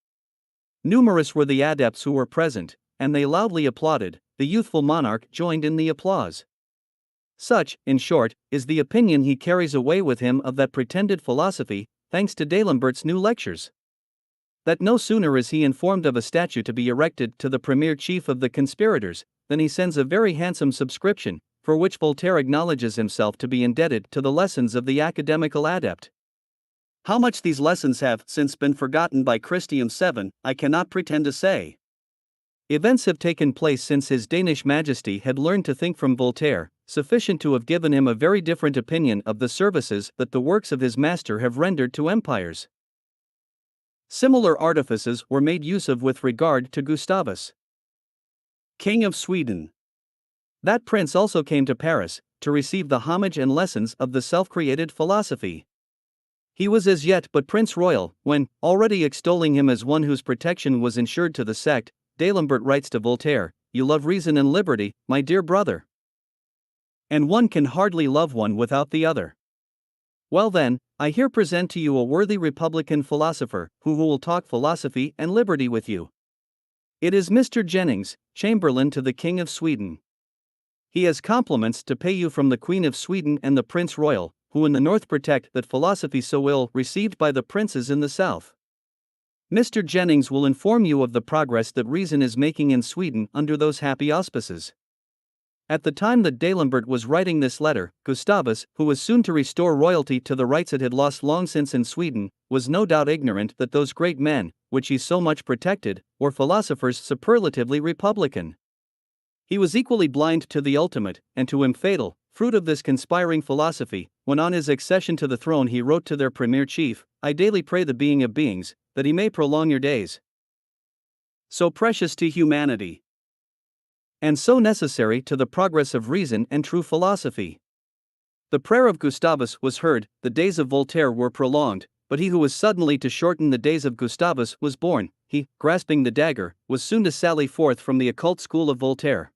Numerous were the adepts who were present, and they loudly applauded. The youthful monarch joined in the applause. Such, in short, is the opinion he carries away with him of that pretended philosophy, thanks to D'Alembert's new lectures. That no sooner is he informed of a statue to be erected to the premier chief of the conspirators, than he sends a very handsome subscription, for which Voltaire acknowledges himself to be indebted to the lessons of the academical adept. How much these lessons have since been forgotten by Christian VII, I cannot pretend to say. Events have taken place since His Danish Majesty had learned to think from Voltaire, sufficient to have given him a very different opinion of the services that the works of his master have rendered to empires. Similar artifices were made use of with regard to Gustavus, King of Sweden. That prince also came to Paris, to receive the homage and lessons of the self-created philosophy. He was as yet but Prince Royal, when, already extolling him as one whose protection was ensured to the sect, D'Alembert writes to Voltaire, "You love reason and liberty, my dear brother. And one can hardly love one without the other. Well then, I here present to you a worthy republican philosopher, who will talk philosophy and liberty with you. It is Mr. Jennings, Chamberlain to the King of Sweden. He has compliments to pay you from the Queen of Sweden and the Prince Royal, who in the north protect that philosophy so ill received by the princes in the south. Mr. Jennings will inform you of the progress that reason is making in Sweden under those happy auspices." At the time that D'Alembert was writing this letter, Gustavus, who was soon to restore royalty to the rights it had lost long since in Sweden, was no doubt ignorant that those great men, which he so much protected, were philosophers superlatively republican. He was equally blind to the ultimate, and to him fatal, fruit of this conspiring philosophy, when on his accession to the throne he wrote to their premier chief, "I daily pray the being of beings, that he may prolong your days. So precious to humanity, and so necessary to the progress of reason and true philosophy." The prayer of Gustavus was heard, the days of Voltaire were prolonged, but he who was suddenly to shorten the days of Gustavus was born. He, grasping the dagger, was soon to sally forth from the occult school of Voltaire.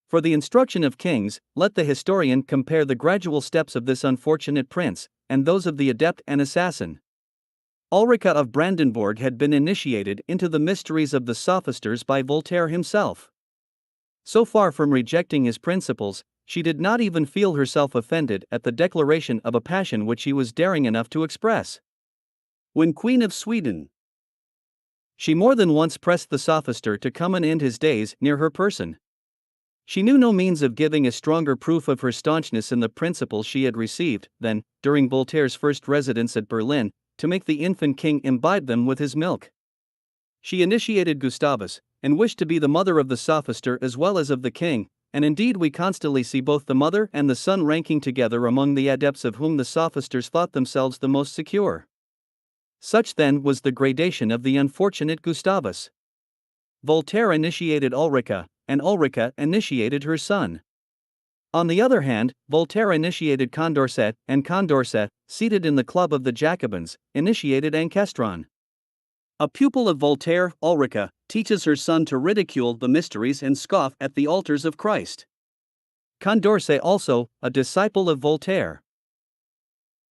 For the instruction of kings, let the historian compare the gradual steps of this unfortunate prince, and those of the adept and assassin. Ulrica of Brandenburg had been initiated into the mysteries of the sophisters by Voltaire himself. So far from rejecting his principles, she did not even feel herself offended at the declaration of a passion which he was daring enough to express. When Queen of Sweden, she more than once pressed the sophister to come and end his days near her person. She knew no means of giving a stronger proof of her staunchness in the principles she had received than, during Voltaire's first residence at Berlin, to make the infant king imbibe them with his milk. She initiated Gustavus, and wished to be the mother of the sophister as well as of the king, and indeed we constantly see both the mother and the son ranking together among the adepts of whom the sophisters thought themselves the most secure. Such then was the gradation of the unfortunate Gustavus. Voltaire initiated Ulrica, and Ulrica initiated her son. On the other hand, Voltaire initiated Condorcet, and Condorcet, seated in the club of the Jacobins, initiated Ancestron. A pupil of Voltaire, Ulrica, teaches her son to ridicule the mysteries and scoff at the altars of Christ. Condorcet also, a disciple of Voltaire,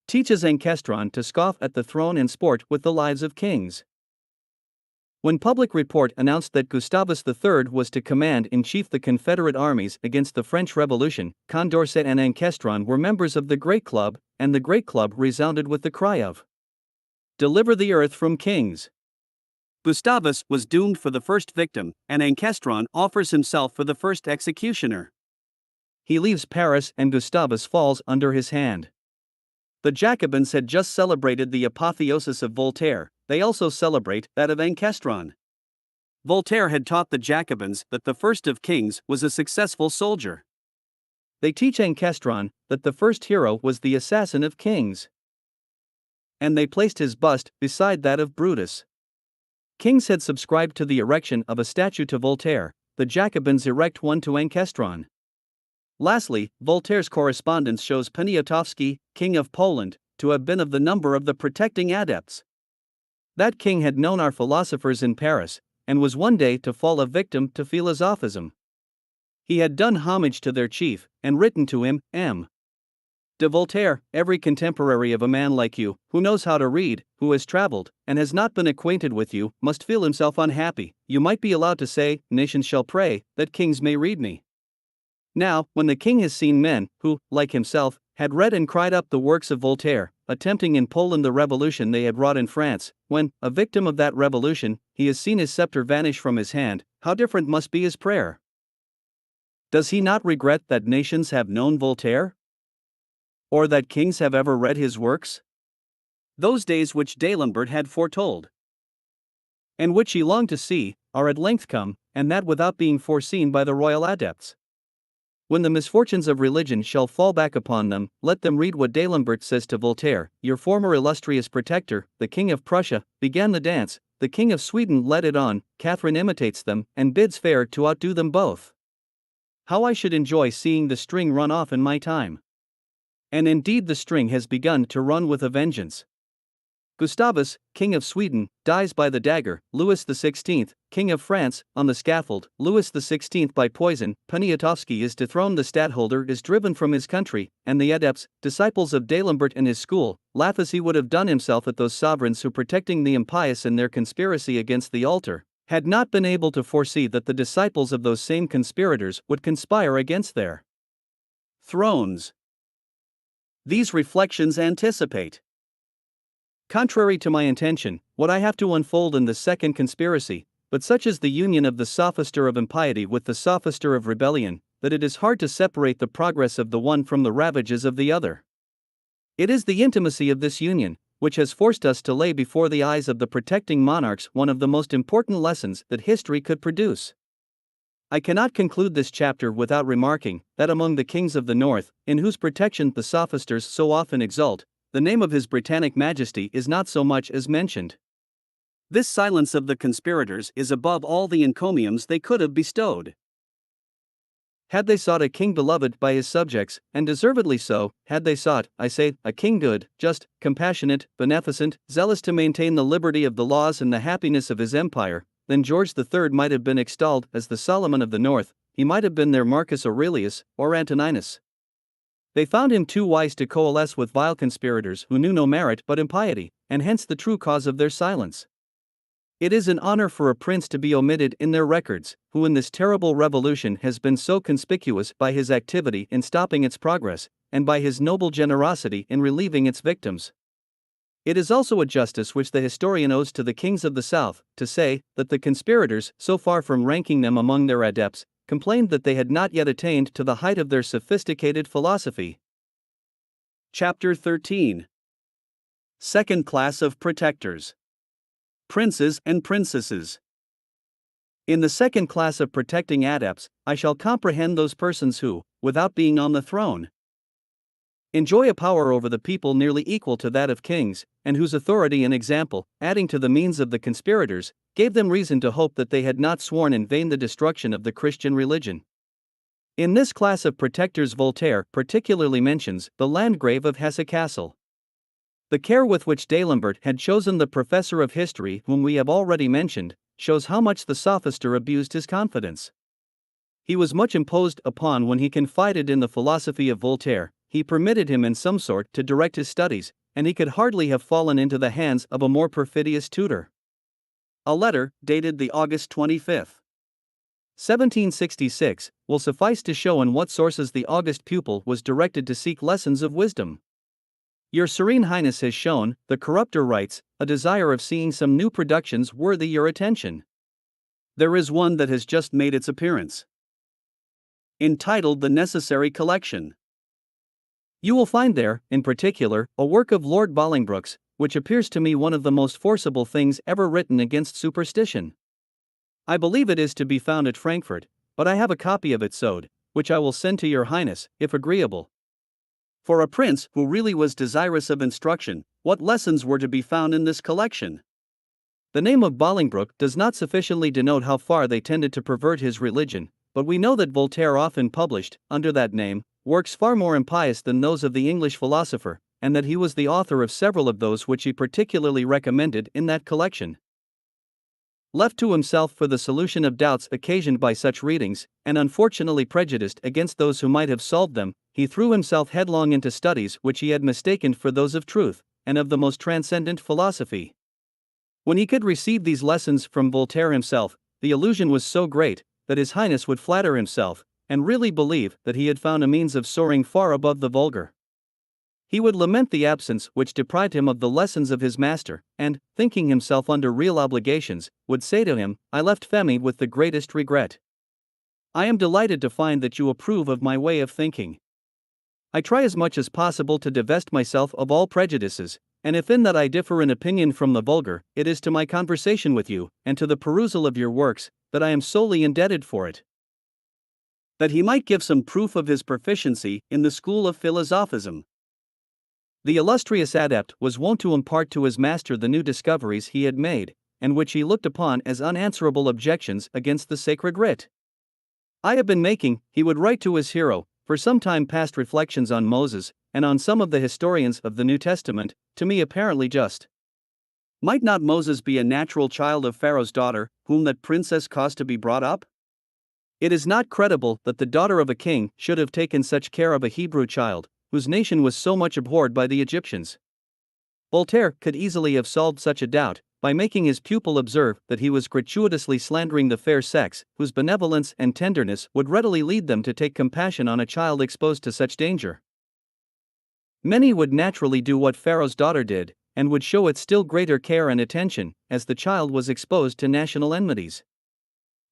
teaches Ancestron to scoff at the throne and sport with the lives of kings. When public report announced that Gustavus III was to command-in-chief the Confederate armies against the French Revolution, Condorcet and Ancestron were members of the Great Club, and the Great Club resounded with the cry of "Deliver the earth from kings." Gustavus was doomed for the first victim, and Ancestron offers himself for the first executioner. He leaves Paris and Gustavus falls under his hand. The Jacobins had just celebrated the apotheosis of Voltaire, they also celebrate that of Ancestron. Voltaire had taught the Jacobins that the first of kings was a successful soldier. They teach Ancestron that the first hero was the assassin of kings. And they placed his bust beside that of Brutus. Kings had subscribed to the erection of a statue to Voltaire, the Jacobins erect one to Ancestron. Lastly, Voltaire's correspondence shows Poniatowski, king of Poland, to have been of the number of the protecting adepts. That king had known our philosophers in Paris, and was one day to fall a victim to philosophism. He had done homage to their chief, and written to him, M. de Voltaire, every contemporary of a man like you, who knows how to read, who has traveled, and has not been acquainted with you, must feel himself unhappy. You might be allowed to say, nations shall pray, that kings may read me. Now, when the king has seen men, who, like himself, had read and cried up the works of Voltaire, attempting in Poland the revolution they had wrought in France, when, a victim of that revolution, he has seen his scepter vanish from his hand, how different must be his prayer? Does he not regret that nations have known Voltaire? Or that kings have ever read his works? Those days which D'Alembert had foretold, and which he longed to see, are at length come, and that without being foreseen by the royal adepts. When the misfortunes of religion shall fall back upon them, let them read what D'Alembert says to Voltaire: your former illustrious protector, the King of Prussia, began the dance, the King of Sweden led it on, Catherine imitates them, and bids fair to outdo them both. How I should enjoy seeing the string run off in my time! And indeed the string has begun to run with a vengeance. Gustavus, King of Sweden, dies by the dagger, Louis XVI, King of France, on the scaffold, Louis XVI by poison, Poniatowski is dethroned, the stadtholder is driven from his country, and the adepts, disciples of D'Alembert and his school, laugh as he would have done himself at those sovereigns who, protecting the impious in their conspiracy against the altar, had not been able to foresee that the disciples of those same conspirators would conspire against their thrones. These reflections anticipate, contrary to my intention, what I have to unfold in the second conspiracy, but such is the union of the sophister of impiety with the sophister of rebellion, that it is hard to separate the progress of the one from the ravages of the other. It is the intimacy of this union, which has forced us to lay before the eyes of the protecting monarchs one of the most important lessons that history could produce. I cannot conclude this chapter without remarking that among the kings of the north, in whose protection the sophisters so often exult, the name of His Britannic Majesty is not so much as mentioned. This silence of the conspirators is above all the encomiums they could have bestowed. Had they sought a king beloved by his subjects, and deservedly so, had they sought, I say, a king good, just, compassionate, beneficent, zealous to maintain the liberty of the laws and the happiness of his empire, then George III might have been extolled as the Solomon of the North, he might have been their Marcus Aurelius, or Antoninus. They found him too wise to coalesce with vile conspirators who knew no merit but impiety, and hence the true cause of their silence. It is an honor for a prince to be omitted in their records, who in this terrible revolution has been so conspicuous by his activity in stopping its progress, and by his noble generosity in relieving its victims. It is also a justice which the historian owes to the kings of the South, to say that the conspirators, so far from ranking them among their adepts, complained that they had not yet attained to the height of their sophisticated philosophy. Chapter 13. Second Class of Protectors. Princes and Princesses. In the second class of protecting adepts, I shall comprehend those persons who, without being on the throne, enjoy a power over the people nearly equal to that of kings, and whose authority and example, adding to the means of the conspirators, gave them reason to hope that they had not sworn in vain the destruction of the Christian religion. In this class of protectors Voltaire particularly mentions the Landgrave of Hesse-Kassel. The care with which D'Alembert had chosen the professor of history whom we have already mentioned, shows how much the sophister abused his confidence. He was much imposed upon when he confided in the philosophy of Voltaire. He permitted him in some sort to direct his studies, and he could hardly have fallen into the hands of a more perfidious tutor. A letter, dated the August 25, 1766, will suffice to show in what sources the august pupil was directed to seek lessons of wisdom. Your Serene Highness has shown, the corrupter writes, a desire of seeing some new productions worthy your attention. There is one that has just made its appearance, entitled The Necessary Collection. You will find there, in particular, a work of Lord Bolingbroke's, which appears to me one of the most forcible things ever written against superstition. I believe it is to be found at Frankfurt, but I have a copy of it sewed, which I will send to your Highness, if agreeable. For a prince who really was desirous of instruction, what lessons were to be found in this collection? The name of Bolingbroke does not sufficiently denote how far they tended to pervert his religion, but we know that Voltaire often published, under that name, works far more impious than those of the English philosopher, and that he was the author of several of those which he particularly recommended in that collection. Left to himself for the solution of doubts occasioned by such readings, and unfortunately prejudiced against those who might have solved them, he threw himself headlong into studies which he had mistaken for those of truth, and of the most transcendent philosophy. When he could receive these lessons from Voltaire himself, the illusion was so great that His Highness would flatter himself, and really believe that he had found a means of soaring far above the vulgar. He would lament the absence which deprived him of the lessons of his master, and, thinking himself under real obligations, would say to him, "I left Femi with the greatest regret. I am delighted to find that you approve of my way of thinking. I try as much as possible to divest myself of all prejudices, and if in that I differ in opinion from the vulgar, it is to my conversation with you, and to the perusal of your works, that I am solely indebted for it." That he might give some proof of his proficiency in the school of philosophism. The illustrious adept was wont to impart to his master the new discoveries he had made, and which he looked upon as unanswerable objections against the sacred writ. "I have been making," he would write to his hero, "for some time past reflections on Moses, and on some of the historians of the New Testament, to me apparently just. Might not Moses be a natural child of Pharaoh's daughter, whom that princess caused to be brought up? It is not credible that the daughter of a king should have taken such care of a Hebrew child, whose nation was so much abhorred by the Egyptians." Voltaire could easily have solved such a doubt, by making his pupil observe that he was gratuitously slandering the fair sex, whose benevolence and tenderness would readily lead them to take compassion on a child exposed to such danger. Many would naturally do what Pharaoh's daughter did, and would show it still greater care and attention, as the child was exposed to national enmities.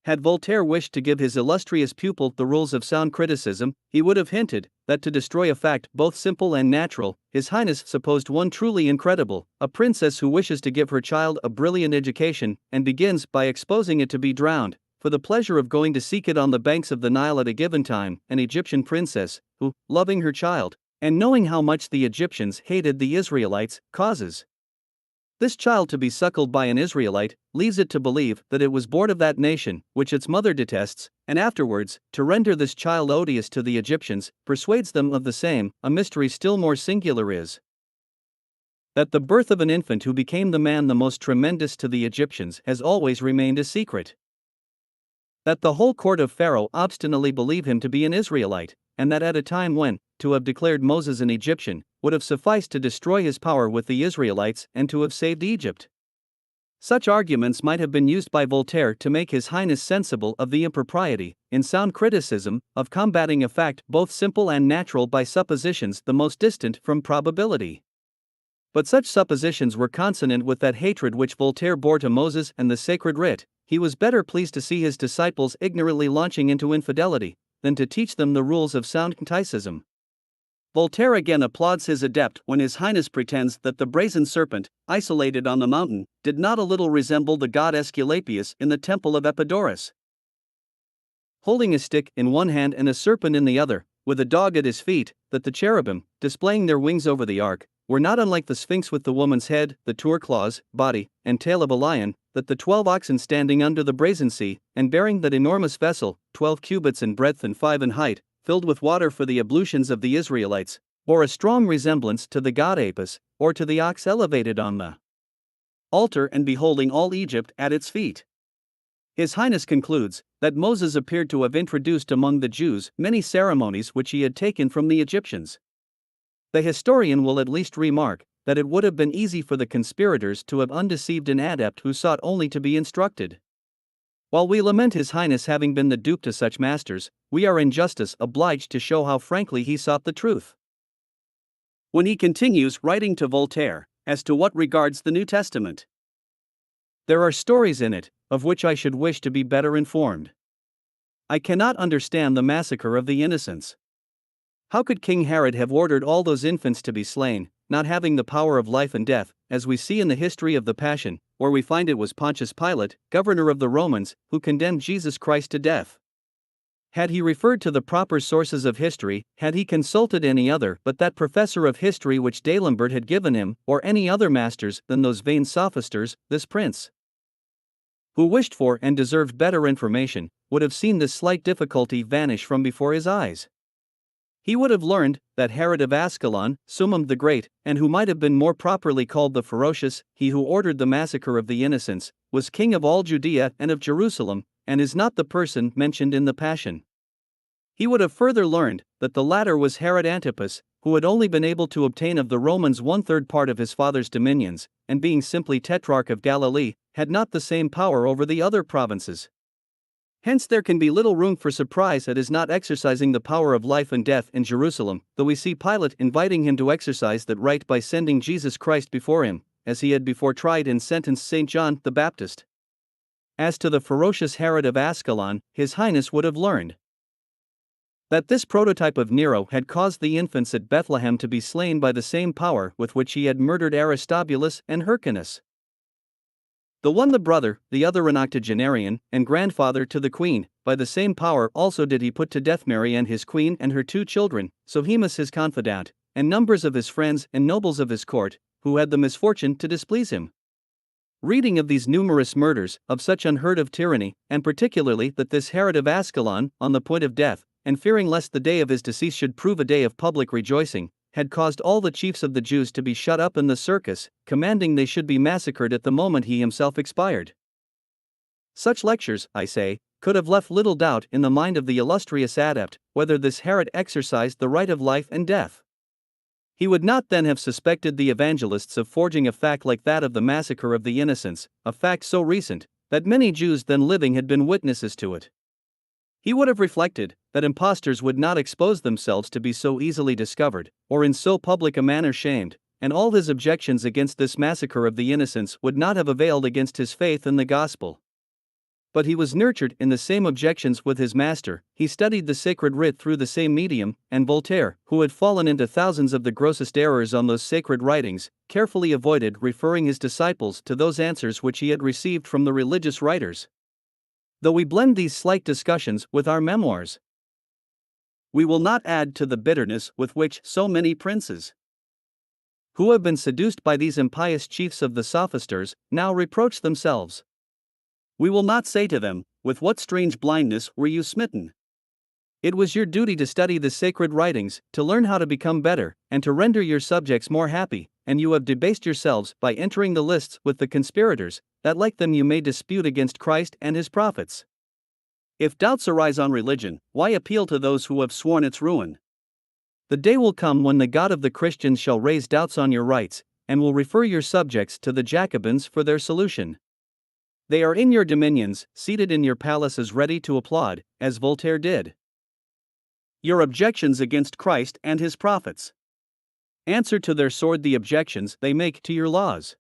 Had Voltaire wished to give his illustrious pupil the rules of sound criticism, he would have hinted that to destroy a fact both simple and natural, His Highness supposed one truly incredible: a princess who wishes to give her child a brilliant education, and begins by exposing it to be drowned, for the pleasure of going to seek it on the banks of the Nile at a given time, an Egyptian princess, who, loving her child, and knowing how much the Egyptians hated the Israelites, causes this child to be suckled by an Israelite, leaves it to believe that it was born of that nation, which its mother detests, and afterwards, to render this child odious to the Egyptians, persuades them of the same. A mystery still more singular is that the birth of an infant who became the man the most tremendous to the Egyptians has always remained a secret. That the whole court of Pharaoh obstinately believe him to be an Israelite, and that at a time when, to have declared Moses an Egyptian, would have sufficed to destroy his power with the Israelites and to have saved Egypt. Such arguments might have been used by Voltaire to make His Highness sensible of the impropriety, in sound criticism, of combating a fact both simple and natural by suppositions the most distant from probability. But such suppositions were consonant with that hatred which Voltaire bore to Moses and the sacred writ. He was better pleased to see his disciples ignorantly launching into infidelity, than to teach them the rules of sound criticism. Voltaire again applauds his adept when His Highness pretends that the brazen serpent, isolated on the mountain, did not a little resemble the god Aesculapius in the temple of Epidaurus. Holding a stick in one hand and a serpent in the other, with a dog at his feet, that the cherubim, displaying their wings over the ark, were not unlike the Sphinx with the woman's head, the tour claws, body, and tail of a lion, that the 12 oxen standing under the brazen sea, and bearing that enormous vessel, 12 cubits in breadth and 5 in height, filled with water for the ablutions of the Israelites, bore a strong resemblance to the god Apis, or to the ox elevated on the altar and beholding all Egypt at its feet. His Highness concludes that Moses appeared to have introduced among the Jews many ceremonies which he had taken from the Egyptians. The historian will at least remark that it would have been easy for the conspirators to have undeceived an adept who sought only to be instructed. While we lament His Highness having been the dupe to such masters, we are in justice obliged to show how frankly he sought the truth. When he continues writing to Voltaire, as to what regards the New Testament, there are stories in it, of which I should wish to be better informed. I cannot understand the massacre of the innocents. How could King Herod have ordered all those infants to be slain, not having the power of life and death, as we see in the history of the Passion, where we find it was Pontius Pilate, governor of the Romans, who condemned Jesus Christ to death. Had he referred to the proper sources of history, had he consulted any other but that professor of history which D'Alembert had given him, or any other masters than those vain sophisters, this prince, who wished for and deserved better information, would have seen this slight difficulty vanish from before his eyes. He would have learned that Herod of Ascalon, Summum the Great, and who might have been more properly called the Ferocious, he who ordered the massacre of the innocents, was king of all Judea and of Jerusalem, and is not the person mentioned in the Passion. He would have further learned that the latter was Herod Antipas, who had only been able to obtain of the Romans 1/3 part of his father's dominions, and being simply Tetrarch of Galilee, had not the same power over the other provinces. Hence there can be little room for surprise at his not exercising the power of life and death in Jerusalem, though we see Pilate inviting him to exercise that right by sending Jesus Christ before him, as he had before tried and sentenced St. John the Baptist. As to the ferocious Herod of Ascalon, His Highness would have learned that this prototype of Nero had caused the infants at Bethlehem to be slain by the same power with which he had murdered Aristobulus and Hyrcanus. The one the brother, the other an octogenarian, and grandfather to the queen, by the same power also did he put to death Mary and his queen and her 2 children, Sohemus his confidant, and numbers of his friends and nobles of his court, who had the misfortune to displease him. Reading of these numerous murders, of such unheard of tyranny, and particularly that this Herod of Ascalon, on the point of death, and fearing lest the day of his decease should prove a day of public rejoicing, had caused all the chiefs of the Jews to be shut up in the circus, commanding they should be massacred at the moment he himself expired. Such lectures, I say, could have left little doubt in the mind of the illustrious adept whether this Herod exercised the right of life and death. He would not then have suspected the evangelists of forging a fact like that of the massacre of the innocents, a fact so recent that many Jews then living had been witnesses to it. He would have reflected that impostors would not expose themselves to be so easily discovered, or in so public a manner shamed, and all his objections against this massacre of the innocents would not have availed against his faith in the gospel. But he was nurtured in the same objections with his master, he studied the sacred writ through the same medium, and Voltaire, who had fallen into thousands of the grossest errors on those sacred writings, carefully avoided referring his disciples to those answers which he had received from the religious writers. Though we blend these slight discussions with our memoirs, we will not add to the bitterness with which so many princes, who have been seduced by these impious chiefs of the sophisters, now reproach themselves. We will not say to them, with what strange blindness were you smitten? It was your duty to study the sacred writings, to learn how to become better, and to render your subjects more happy, and you have debased yourselves by entering the lists with the conspirators, that like them you may dispute against Christ and his prophets. If doubts arise on religion, why appeal to those who have sworn its ruin? The day will come when the God of the Christians shall raise doubts on your rights, and will refer your subjects to the Jacobins for their solution. They are in your dominions, seated in your palaces ready to applaud, as Voltaire did, your objections against Christ and his prophets. Answer to their sword the objections they make to your laws.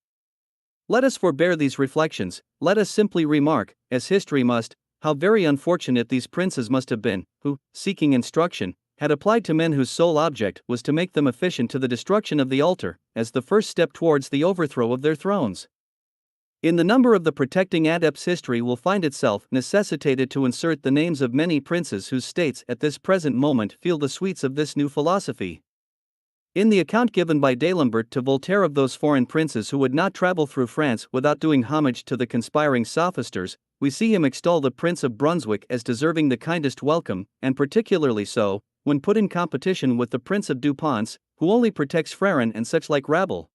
Let us forbear these reflections, let us simply remark, as history must, how very unfortunate these princes must have been, who, seeking instruction, had applied to men whose sole object was to make them efficient to the destruction of the altar, as the first step towards the overthrow of their thrones. In the number of the protecting adepts, history will find itself necessitated to insert the names of many princes whose states at this present moment feel the sweets of this new philosophy. In the account given by D'Alembert to Voltaire of those foreign princes who would not travel through France without doing homage to the conspiring sophisters, we see him extol the Prince of Brunswick as deserving the kindest welcome, and particularly so, when put in competition with the Prince of Dupont, who only protects Freron and such like rabble.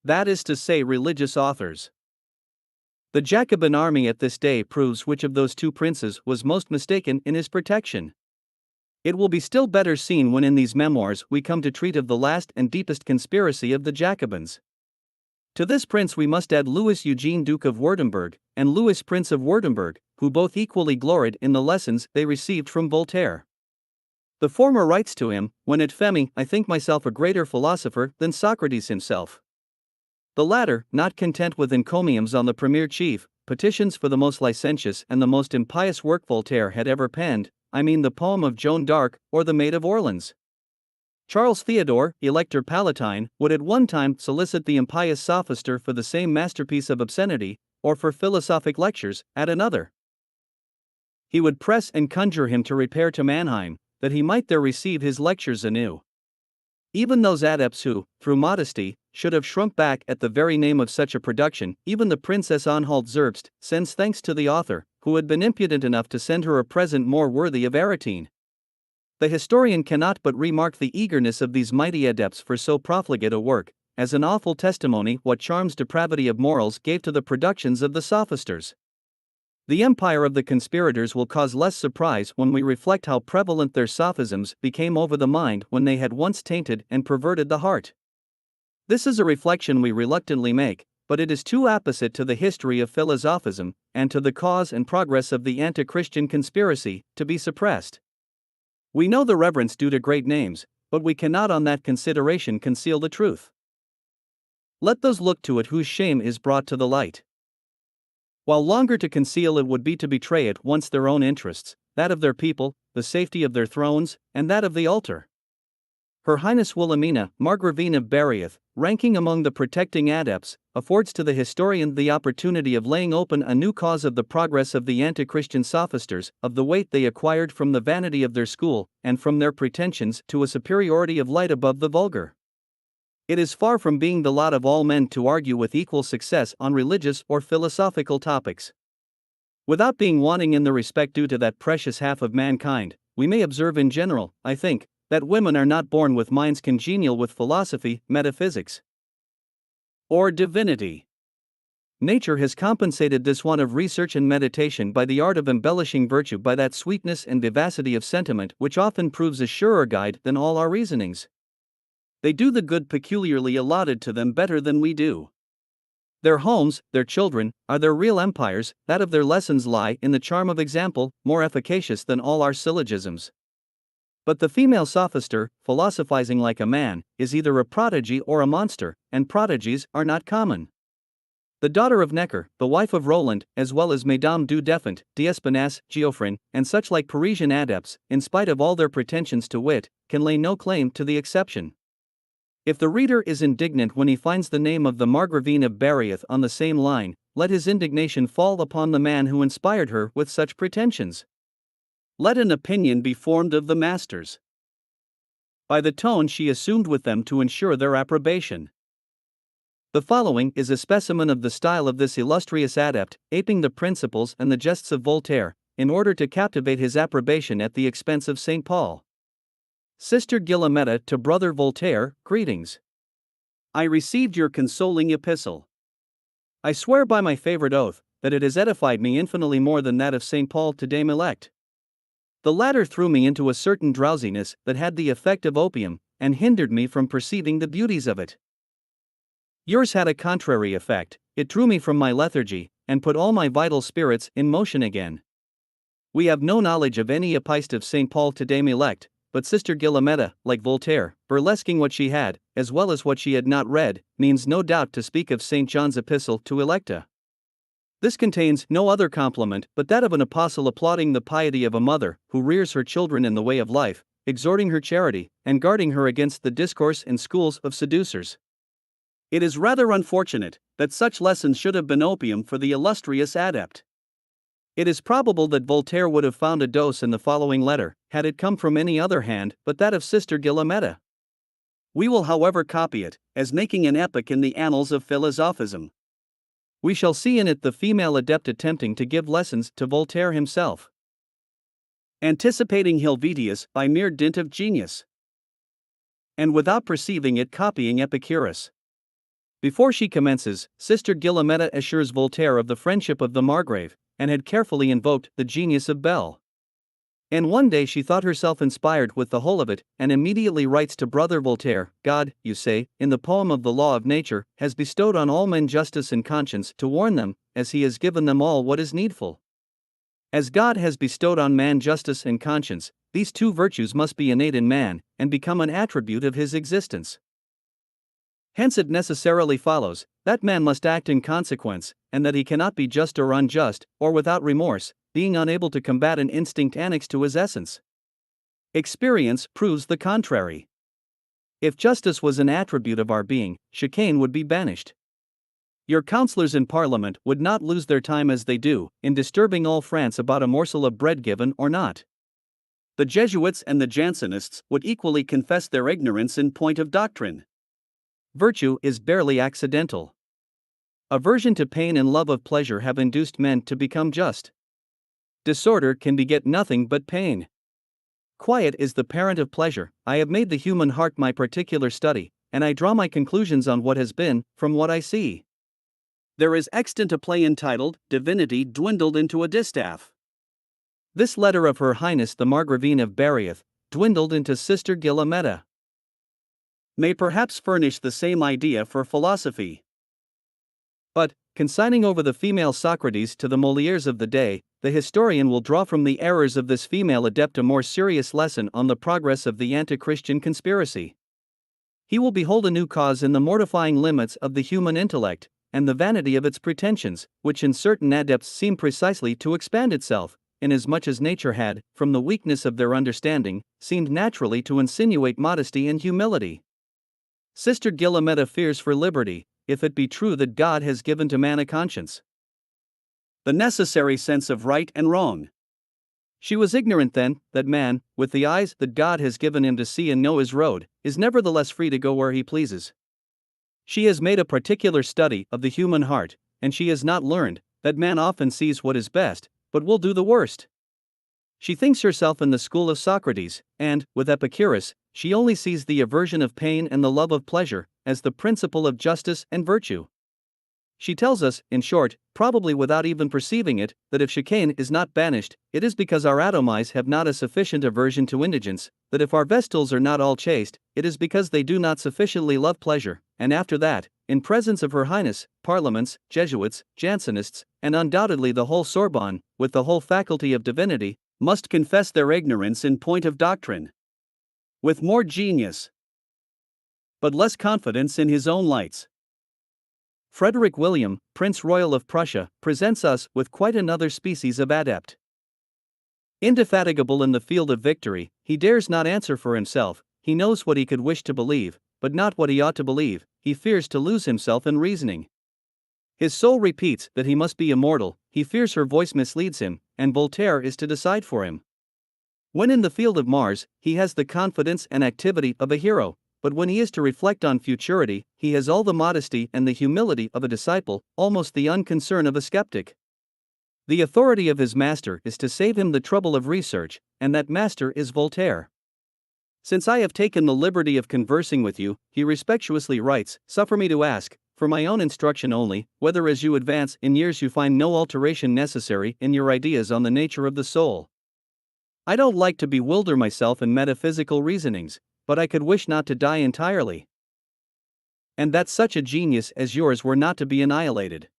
That is to say, religious authors. The Jacobin army at this day proves which of those two princes was most mistaken in his protection. It will be still better seen when in these memoirs we come to treat of the last and deepest conspiracy of the Jacobins. To this prince we must add Louis Eugene Duke of Württemberg, and Louis Prince of Württemberg, who both equally gloried in the lessons they received from Voltaire. The former writes to him, when at Femi, I think myself a greater philosopher than Socrates himself. The latter, not content with encomiums on the premier chief, petitions for the most licentious and the most impious work Voltaire had ever penned, I mean the poem of Joan d'Arc, or the Maid of Orleans. Charles Theodore, Elector Palatine, would at one time solicit the impious sophister for the same masterpiece of obscenity, or for philosophic lectures, at another. He would press and conjure him to repair to Mannheim, that he might there receive his lectures anew. Even those adepts who, through modesty, should have shrunk back at the very name of such a production, even the Princess Anhalt Zerbst, sends thanks to the author, who had been impudent enough to send her a present more worthy of Aretine. The historian cannot but remark the eagerness of these mighty adepts for so profligate a work, as an awful testimony what charms depravity of morals gave to the productions of the sophisters. The empire of the conspirators will cause less surprise when we reflect how prevalent their sophisms became over the mind when they had once tainted and perverted the heart. This is a reflection we reluctantly make, but it is too apposite to the history of philosophism, and to the cause and progress of the anti-Christian conspiracy, to be suppressed. We know the reverence due to great names, but we cannot on that consideration conceal the truth. Let those look to it whose shame is brought to the light. While longer to conceal it would be to betray at once their own interests, that of their people, the safety of their thrones, and that of the altar. Her Highness Wilhelmina, Margravine of Berriath, ranking among the protecting adepts, affords to the historian the opportunity of laying open a new cause of the progress of the anti-Christian sophisters, of the weight they acquired from the vanity of their school, and from their pretensions to a superiority of light above the vulgar. It is far from being the lot of all men to argue with equal success on religious or philosophical topics. Without being wanting in the respect due to that precious half of mankind, we may observe in general, I think, that women are not born with minds congenial with philosophy, metaphysics, or divinity. Nature has compensated this want of research and meditation by the art of embellishing virtue by that sweetness and vivacity of sentiment which often proves a surer guide than all our reasonings. They do the good peculiarly allotted to them better than we do. Their homes, their children, are their real empires, that of their lessons lie in the charm of example, more efficacious than all our syllogisms. But the female sophister, philosophizing like a man, is either a prodigy or a monster, and prodigies are not common. The daughter of Necker, the wife of Roland, as well as Mesdames du Deffant, d'Espinasse, Geoffrin, and such like Parisian adepts, in spite of all their pretensions to wit, can lay no claim to the exception. If the reader is indignant when he finds the name of the Margravine of Berriath on the same line, let his indignation fall upon the man who inspired her with such pretensions. Let an opinion be formed of the masters by the tone she assumed with them to ensure their approbation. The following is a specimen of the style of this illustrious adept, aping the principles and the jests of Voltaire, in order to captivate his approbation at the expense of St. Paul. Sister Guillemetta to Brother Voltaire, greetings. I received your consoling epistle. I swear by my favorite oath, that it has edified me infinitely more than that of St. Paul to Dame Elect. The latter threw me into a certain drowsiness that had the effect of opium, and hindered me from perceiving the beauties of it. Yours had a contrary effect, it drew me from my lethargy, and put all my vital spirits in motion again. We have no knowledge of any epist of St. Paul to Dame Elect, but Sister Guillemetta, like Voltaire, burlesquing what she had, as well as what she had not read, means no doubt to speak of St. John's epistle to Electa. This contains no other compliment but that of an apostle applauding the piety of a mother who rears her children in the way of life, exhorting her charity, and guarding her against the discourse in schools of seducers. It is rather unfortunate that such lessons should have been opium for the illustrious adept. It is probable that Voltaire would have found a dose in the following letter, had it come from any other hand but that of Sister Guillemetta. We will however copy it, as making an epoch in the annals of philosophism. We shall see in it the female adept attempting to give lessons to Voltaire himself, anticipating Helvetius by mere dint of genius, and without perceiving it copying Epicurus. Before she commences, Sister Guillemetta assures Voltaire of the friendship of the Margrave, and had carefully invoked the genius of Bell. And one day she thought herself inspired with the whole of it, and immediately writes to Brother Voltaire, God, you say, in the poem of the law of nature, has bestowed on all men justice and conscience to warn them, as he has given them all what is needful. As God has bestowed on man justice and conscience, these two virtues must be innate in man, and become an attribute of his existence. Hence it necessarily follows, that man must act in consequence, and that he cannot be just or unjust, or without remorse, being unable to combat an instinct annexed to his essence. Experience proves the contrary. If justice was an attribute of our being, chicane would be banished. Your councillors in Parliament would not lose their time as they do, in disturbing all France about a morsel of bread given or not. The Jesuits and the Jansenists would equally confess their ignorance in point of doctrine. Virtue is barely accidental. Aversion to pain and love of pleasure have induced men to become just. Disorder can beget nothing but pain. Quiet is the parent of pleasure. I have made the human heart my particular study, and I draw my conclusions on what has been, from what I see. There is extant a play entitled, Divinity Dwindled into a Distaff. This letter of Her Highness the Margravine of Barath, dwindled into Sister Guillemetta, may perhaps furnish the same idea for philosophy. But, consigning over the female Socrates to the Molières of the day, the historian will draw from the errors of this female adept a more serious lesson on the progress of the anti-Christian conspiracy. He will behold a new cause in the mortifying limits of the human intellect, and the vanity of its pretensions, which in certain adepts seem precisely to expand itself, inasmuch as nature had, from the weakness of their understanding, seemed naturally to insinuate modesty and humility. Sister Guillemetta fears for liberty, if it be true that God has given to man a conscience, the necessary sense of right and wrong. She was ignorant then, that man, with the eyes that God has given him to see and know his road, is nevertheless free to go where he pleases. She has made a particular study of the human heart, and she has not learned that man often sees what is best, but will do the worst. She thinks herself in the school of Socrates, and, with Epicurus, she only sees the aversion of pain and the love of pleasure as the principle of justice and virtue. She tells us, in short, probably without even perceiving it, that if chicane is not banished, it is because our atomize have not a sufficient aversion to indigence, that if our vestals are not all chaste, it is because they do not sufficiently love pleasure, and after that, in presence of Her Highness, parliaments, Jesuits, Jansenists, and undoubtedly the whole Sorbonne, with the whole faculty of divinity, must confess their ignorance in point of doctrine. With more genius, but less confidence in his own lights, Frederick William, Prince Royal of Prussia, presents us with quite another species of adept. Indefatigable in the field of victory, he dares not answer for himself. He knows what he could wish to believe, but not what he ought to believe. He fears to lose himself in reasoning. His soul repeats that he must be immortal. He fears her voice misleads him, and Voltaire is to decide for him. When in the field of Mars, he has the confidence and activity of a hero, but when he is to reflect on futurity, he has all the modesty and the humility of a disciple, almost the unconcern of a skeptic. The authority of his master is to save him the trouble of research, and that master is Voltaire. Since I have taken the liberty of conversing with you, he respectuously writes, suffer me to ask, for my own instruction only, whether as you advance in years you find no alteration necessary in your ideas on the nature of the soul. I don't like to bewilder myself in metaphysical reasonings, but I could wish not to die entirely, and that such a genius as yours were not to be annihilated.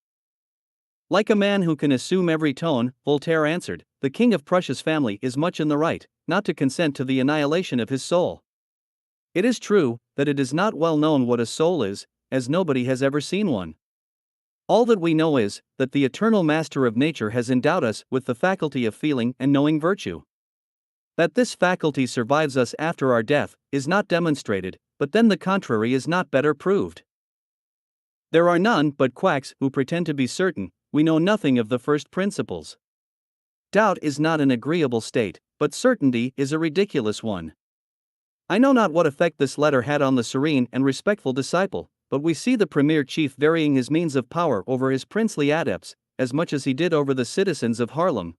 Like a man who can assume every tone, Voltaire answered, the King of Prussia's family is much in the right, not to consent to the annihilation of his soul. It is true that it is not well known what a soul is, as nobody has ever seen one. All that we know is that the eternal master of nature has endowed us with the faculty of feeling and knowing virtue. That this faculty survives us after our death is not demonstrated, but then the contrary is not better proved. There are none but quacks who pretend to be certain. We know nothing of the first principles. Doubt is not an agreeable state, but certainty is a ridiculous one. I know not what effect this letter had on the serene and respectful disciple, but we see the premier chief varying his means of power over his princely adepts, as much as he did over the citizens of Haarlem.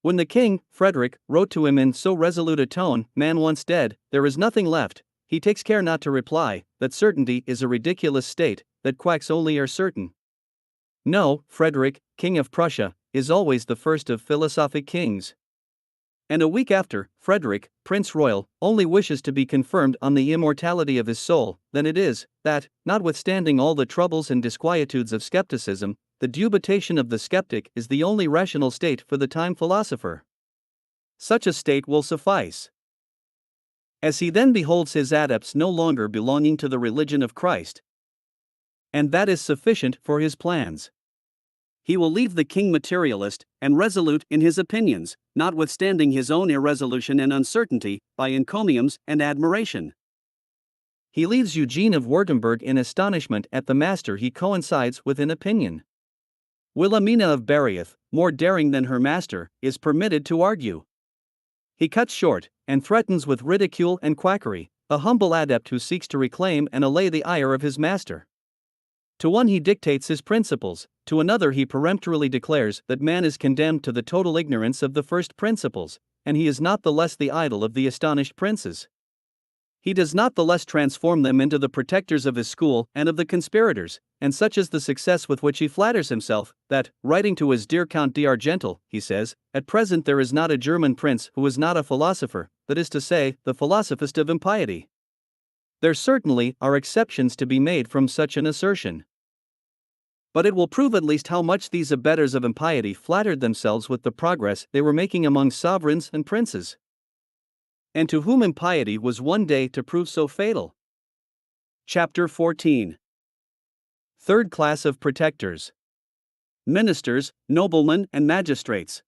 When the king, Frederick, wrote to him in so resolute a tone, man once dead, there is nothing left, he takes care not to reply, that certainty is a ridiculous state, that quacks only are certain. No, Frederick, King of Prussia, is always the first of philosophic kings. And a week after, Frederick, Prince Royal, only wishes to be confirmed on the immortality of his soul, then it is, that, notwithstanding all the troubles and disquietudes of skepticism, the dubitation of the skeptic is the only rational state for the time philosopher. Such a state will suffice, as he then beholds his adepts no longer belonging to the religion of Christ. And that is sufficient for his plans. He will leave the king materialist and resolute in his opinions, notwithstanding his own irresolution and uncertainty, by encomiums and admiration. He leaves Eugene of Württemberg in astonishment at the master he coincides with in opinion. Wilhelmina of Bayreuth, more daring than her master, is permitted to argue. He cuts short, and threatens with ridicule and quackery, a humble adept who seeks to reclaim and allay the ire of his master. To one he dictates his principles, to another he peremptorily declares that man is condemned to the total ignorance of the first principles, and he is not the less the idol of the astonished princes. He does not the less transform them into the protectors of his school and of the conspirators, and such is the success with which he flatters himself, that, writing to his dear Count d'Argental, he says, "At present there is not a German prince who is not a philosopher, that is to say, the philosophist of impiety." There certainly are exceptions to be made from such an assertion. But it will prove at least how much these abettors of impiety flattered themselves with the progress they were making among sovereigns and princes. And to whom impiety was one day to prove so fatal. Chapter 14. Third class of protectors: ministers, noblemen, and magistrates.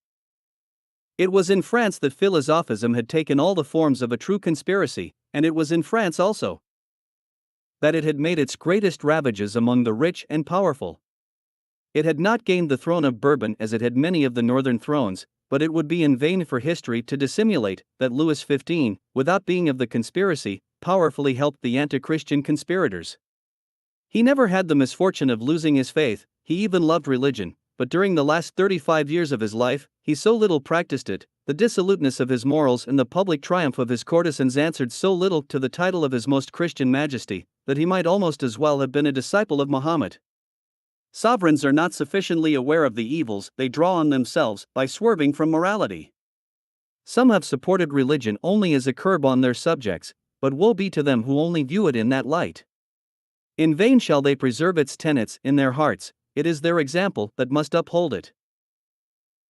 It was in France that philosophism had taken all the forms of a true conspiracy, and it was in France also that it had made its greatest ravages among the rich and powerful. It had not gained the throne of Bourbon as it had many of the northern thrones, but it would be in vain for history to dissimulate that Louis XV, without being of the conspiracy, powerfully helped the anti-Christian conspirators. He never had the misfortune of losing his faith, he even loved religion, but during the last 35 years of his life, he so little practiced it, the dissoluteness of his morals and the public triumph of his courtesans answered so little to the title of his most Christian majesty, that he might almost as well have been a disciple of Mahomet. Sovereigns are not sufficiently aware of the evils they draw on themselves by swerving from morality. Some have supported religion only as a curb on their subjects, but woe be to them who only view it in that light. In vain shall they preserve its tenets in their hearts, it is their example that must uphold it.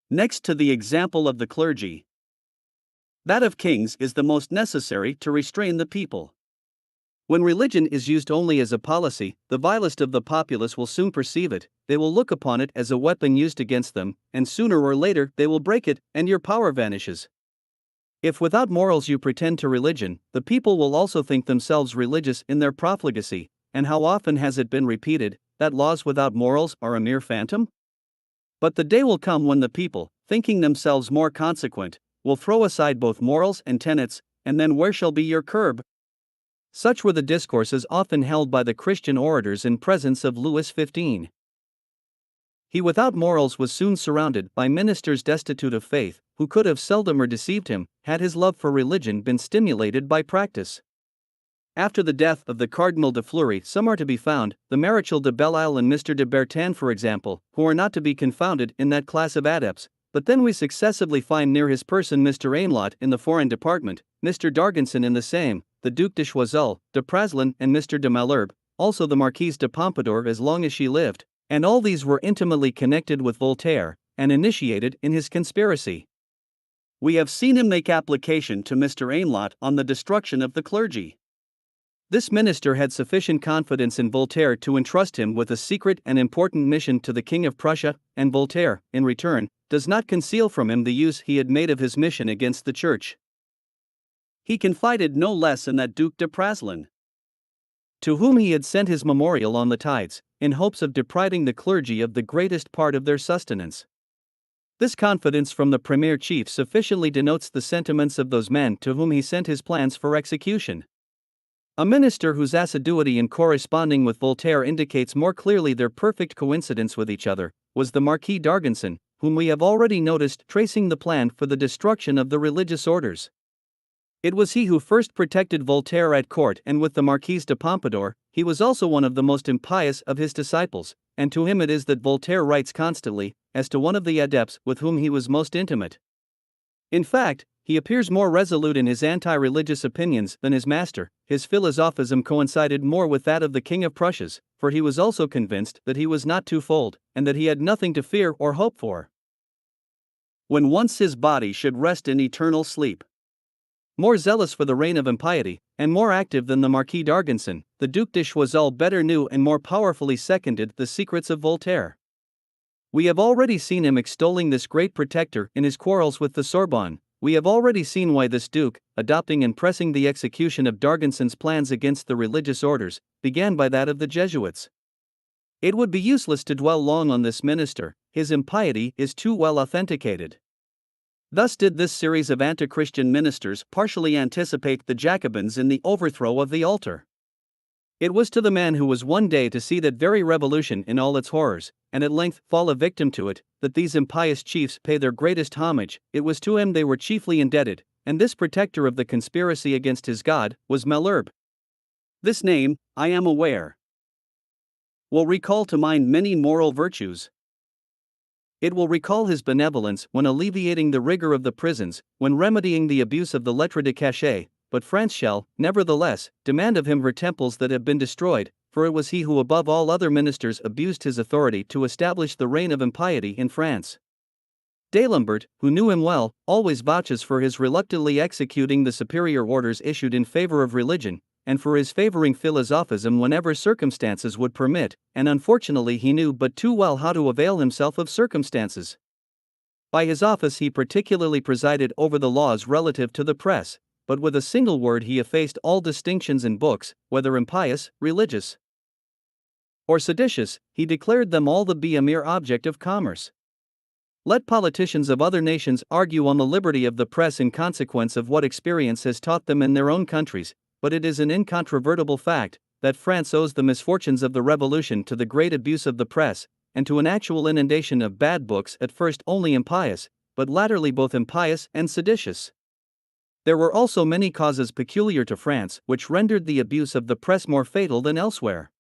Next to the example of the clergy, that of kings is the most necessary to restrain the people. When religion is used only as a policy, the vilest of the populace will soon perceive it, they will look upon it as a weapon used against them, and sooner or later they will break it, and your power vanishes. If without morals you pretend to religion, the people will also think themselves religious in their profligacy, and how often has it been repeated, that laws without morals are a mere phantom? But the day will come when the people, thinking themselves more consequent, will throw aside both morals and tenets, and then where shall be your curb? Such were the discourses often held by the Christian orators in presence of Louis XV. He without morals was soon surrounded by ministers destitute of faith, who could have seldomer deceived him, had his love for religion been stimulated by practice. After the death of the Cardinal de Fleury some are to be found, the Maréchal de Belleisle and Mr. de Bertin for example, who are not to be confounded in that class of adepts, but then we successively find near his person Mr. Aimlot in the foreign department, Mr. D'Argenson in the same, the Duc de Choiseul, de Praslin and Mr. de Malherbe, also the Marquise de Pompadour as long as she lived, and all these were intimately connected with Voltaire, and initiated in his conspiracy. We have seen him make application to Mr. Aimlot on the destruction of the clergy. This minister had sufficient confidence in Voltaire to entrust him with a secret and important mission to the King of Prussia, and Voltaire, in return, does not conceal from him the use he had made of his mission against the Church. He confided no less in that Duc de Praslin, to whom he had sent his memorial on the tides, in hopes of depriving the clergy of the greatest part of their sustenance. This confidence from the premier chief sufficiently denotes the sentiments of those men to whom he sent his plans for execution. A minister whose assiduity in corresponding with Voltaire indicates more clearly their perfect coincidence with each other, was the Marquis d'Argenson, whom we have already noticed tracing the plan for the destruction of the religious orders. It was he who first protected Voltaire at court, and with the Marquise de Pompadour, he was also one of the most impious of his disciples, and to him it is that Voltaire writes constantly, as to one of the adepts with whom he was most intimate. In fact, he appears more resolute in his anti-religious opinions than his master. His philosophism coincided more with that of the King of Prussia, for he was also convinced that he was not twofold, and that he had nothing to fear or hope for when once his body should rest in eternal sleep. More zealous for the reign of impiety, and more active than the Marquis d'Argenson, the Duc de Choiseul better knew and more powerfully seconded the secrets of Voltaire. We have already seen him extolling this great protector in his quarrels with the Sorbonne, We have already seen why this duke, adopting and pressing the execution of D'Argenson's plans against the religious orders, began by that of the Jesuits. It would be useless to dwell long on this minister, his impiety is too well authenticated. Thus did this series of anti-Christian ministers partially anticipate the Jacobins in the overthrow of the altar. It was to the man who was one day to see that very revolution in all its horrors, and at length fall a victim to it, that these impious chiefs pay their greatest homage. It was to him they were chiefly indebted, and this protector of the conspiracy against his God was Malherbe. This name, I am aware, will recall to mind many moral virtues. It will recall his benevolence when alleviating the rigor of the prisons, when remedying the abuse of the lettre de cachet, but France shall, nevertheless, demand of him her temples that have been destroyed, for it was he who above all other ministers abused his authority to establish the reign of impiety in France. D'Alembert, who knew him well, always vouches for his reluctantly executing the superior orders issued in favor of religion, and for his favoring philosophism whenever circumstances would permit, and unfortunately he knew but too well how to avail himself of circumstances. By his office he particularly presided over the laws relative to the press, but with a single word he effaced all distinctions in books, whether impious, religious, or seditious. He declared them all to be a mere object of commerce. Let politicians of other nations argue on the liberty of the press in consequence of what experience has taught them in their own countries, but it is an incontrovertible fact that France owes the misfortunes of the Revolution to the great abuse of the press, and to an actual inundation of bad books, at first only impious, but latterly both impious and seditious. There were also many causes peculiar to France which rendered the abuse of the press more fatal than elsewhere.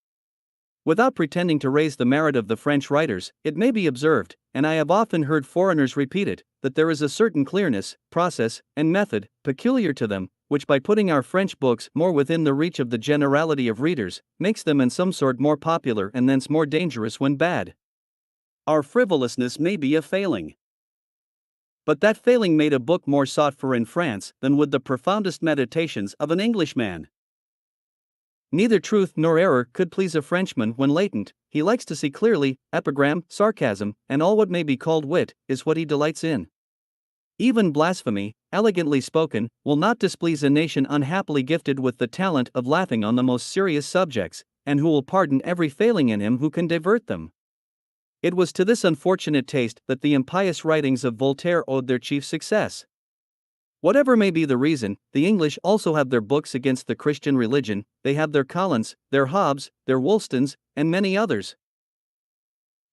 Without pretending to raise the merit of the French writers, it may be observed, and I have often heard foreigners repeat it, that there is a certain clearness, process, and method peculiar to them, which by putting our French books more within the reach of the generality of readers, makes them in some sort more popular and thence more dangerous when bad. Our frivolousness may be a failing, but that failing made a book more sought for in France than would the profoundest meditations of an Englishman. Neither truth nor error could please a Frenchman when latent. He likes to see clearly. Epigram, sarcasm, and all what may be called wit, is what he delights in. Even blasphemy, elegantly spoken, will not displease a nation unhappily gifted with the talent of laughing on the most serious subjects, and who will pardon every failing in him who can divert them. It was to this unfortunate taste that the impious writings of Voltaire owed their chief success. Whatever may be the reason, the English also have their books against the Christian religion. They have their Collins, their Hobbes, their Woolstons, and many others,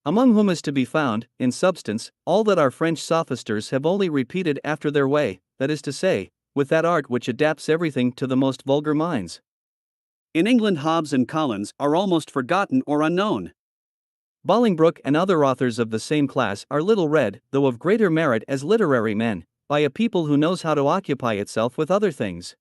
among whom is to be found, in substance, all that our French sophisters have only repeated after their way, that is to say, with that art which adapts everything to the most vulgar minds. In England Hobbes and Collins are almost forgotten or unknown. Bolingbroke and other authors of the same class are little read, though of greater merit as literary men, by a people who knows how to occupy itself with other things.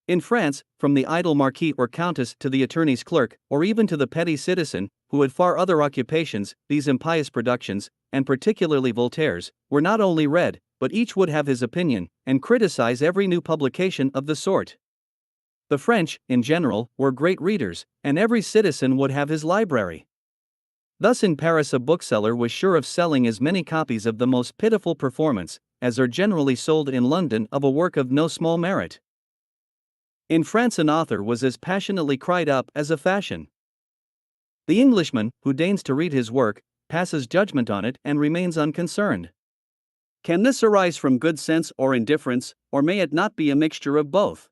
In France, from the idle marquis or countess to the attorney's clerk, or even to the petty citizen, who had far other occupations, these impious productions, and particularly Voltaire's, were not only read, but each would have his opinion, and criticize every new publication of the sort. The French, in general, were great readers, and every citizen would have his library. Thus in Paris a bookseller was sure of selling as many copies of the most pitiful performance, as are generally sold in London of a work of no small merit. In France an author was as passionately cried up as a fashion. The Englishman, who deigns to read his work, passes judgment on it and remains unconcerned. Can this arise from good sense or indifference, or may it not be a mixture of both?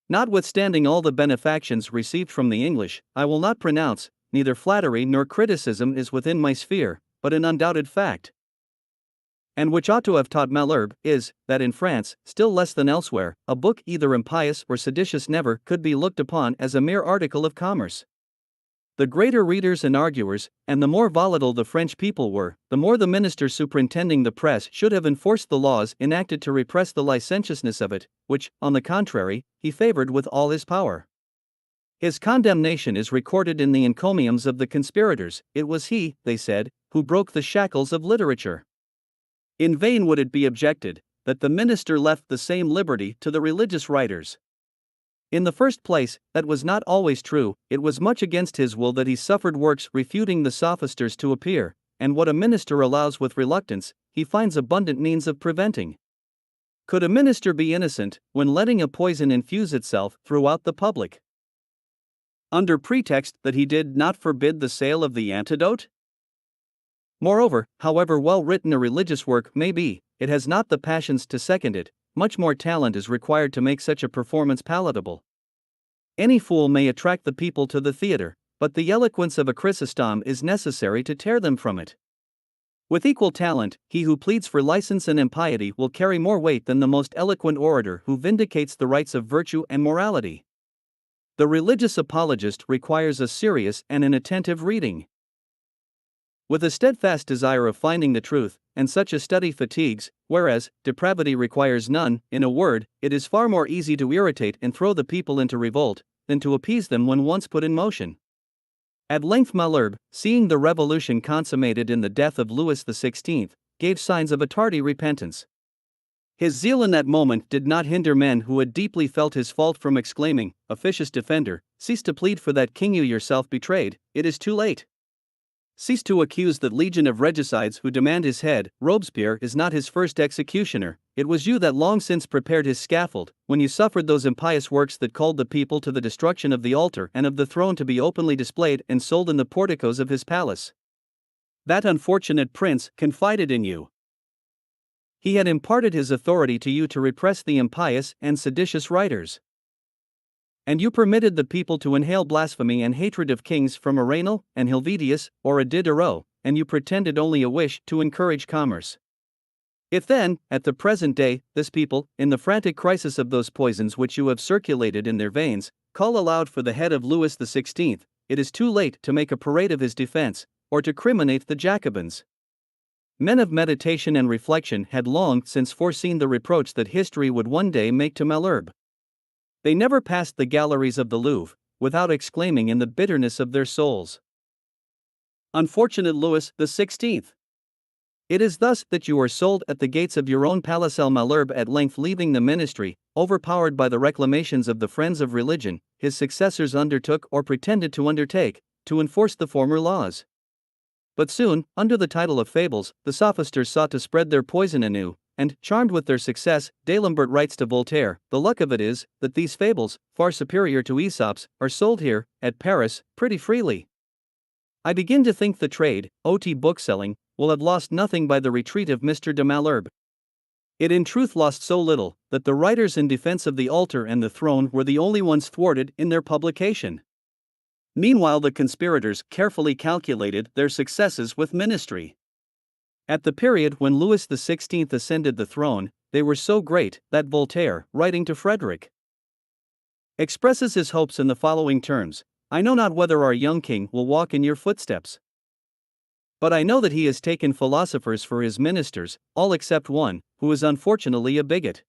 Notwithstanding all the benefactions received from the English, I will not pronounce, neither flattery nor criticism is within my sphere, but an undoubted fact, and which ought to have taught Malherbe, is, that in France, still less than elsewhere, a book either impious or seditious never could be looked upon as a mere article of commerce. The greater readers and arguers, and the more volatile the French people were, the more the minister superintending the press should have enforced the laws enacted to repress the licentiousness of it, which, on the contrary, he favored with all his power. His condemnation is recorded in the encomiums of the conspirators. It was he, they said, who broke the shackles of literature. In vain would it be objected that the minister left the same liberty to the religious writers. In the first place, that was not always true. It was much against his will that he suffered works refuting the sophisters to appear, and what a minister allows with reluctance, he finds abundant means of preventing. Could a minister be innocent when letting a poison infuse itself throughout the public, under pretext that he did not forbid the sale of the antidote? Moreover, however well written a religious work may be, it has not the passions to second it. Much more talent is required to make such a performance palatable. Any fool may attract the people to the theater, but the eloquence of a Chrysostom is necessary to tear them from it. With equal talent, he who pleads for license and impiety will carry more weight than the most eloquent orator who vindicates the rights of virtue and morality. The religious apologist requires a serious and an attentive reading, with a steadfast desire of finding the truth, and such a study fatigues, whereas depravity requires none. In a word, it is far more easy to irritate and throw the people into revolt than to appease them when once put in motion. At length Malherbe, seeing the revolution consummated in the death of Louis XVI, gave signs of a tardy repentance. His zeal in that moment did not hinder men who had deeply felt his fault from exclaiming, "Officious defender, cease to plead for that king you yourself betrayed, it is too late. Cease to accuse that legion of regicides who demand his head. Robespierre is not his first executioner, it was you that long since prepared his scaffold, when you suffered those impious works that called the people to the destruction of the altar and of the throne to be openly displayed and sold in the porticos of his palace. That unfortunate prince confided in you. He had imparted his authority to you to repress the impious and seditious writers. And you permitted the people to inhale blasphemy and hatred of kings from a Raynal, and Helvidius, or a Diderot, and you pretended only a wish to encourage commerce. If then, at the present day, this people, in the frantic crisis of those poisons which you have circulated in their veins, call aloud for the head of Louis XVI, it is too late to make a parade of his defense, or to criminate the Jacobins. Men of meditation and reflection had long since foreseen the reproach that history would one day make to Malherbe. They never passed the galleries of the Louvre without exclaiming in the bitterness of their souls, "Unfortunate Louis XVI! It is thus that you are sold at the gates of your own palace." Malherbe, at length leaving the ministry, overpowered by the reclamations of the friends of religion, his successors undertook or pretended to undertake to enforce the former laws. But soon, under the title of fables, the sophisters sought to spread their poison anew, and, charmed with their success, D'Alembert writes to Voltaire, "The luck of it is, that these fables, far superior to Aesop's, are sold here, at Paris, pretty freely. I begin to think the trade, ot bookselling, will have lost nothing by the retreat of Mr. de Malherbe. It in truth lost so little, that the writers in defense of the altar and the throne were the only ones thwarted in their publication." Meanwhile the conspirators carefully calculated their successes with ministry. At the period when Louis XVI ascended the throne, they were so great that Voltaire, writing to Frederick, expresses his hopes in the following terms: "I know not whether our young king will walk in your footsteps. But I know that he has taken philosophers for his ministers, all except one, who is unfortunately a bigot.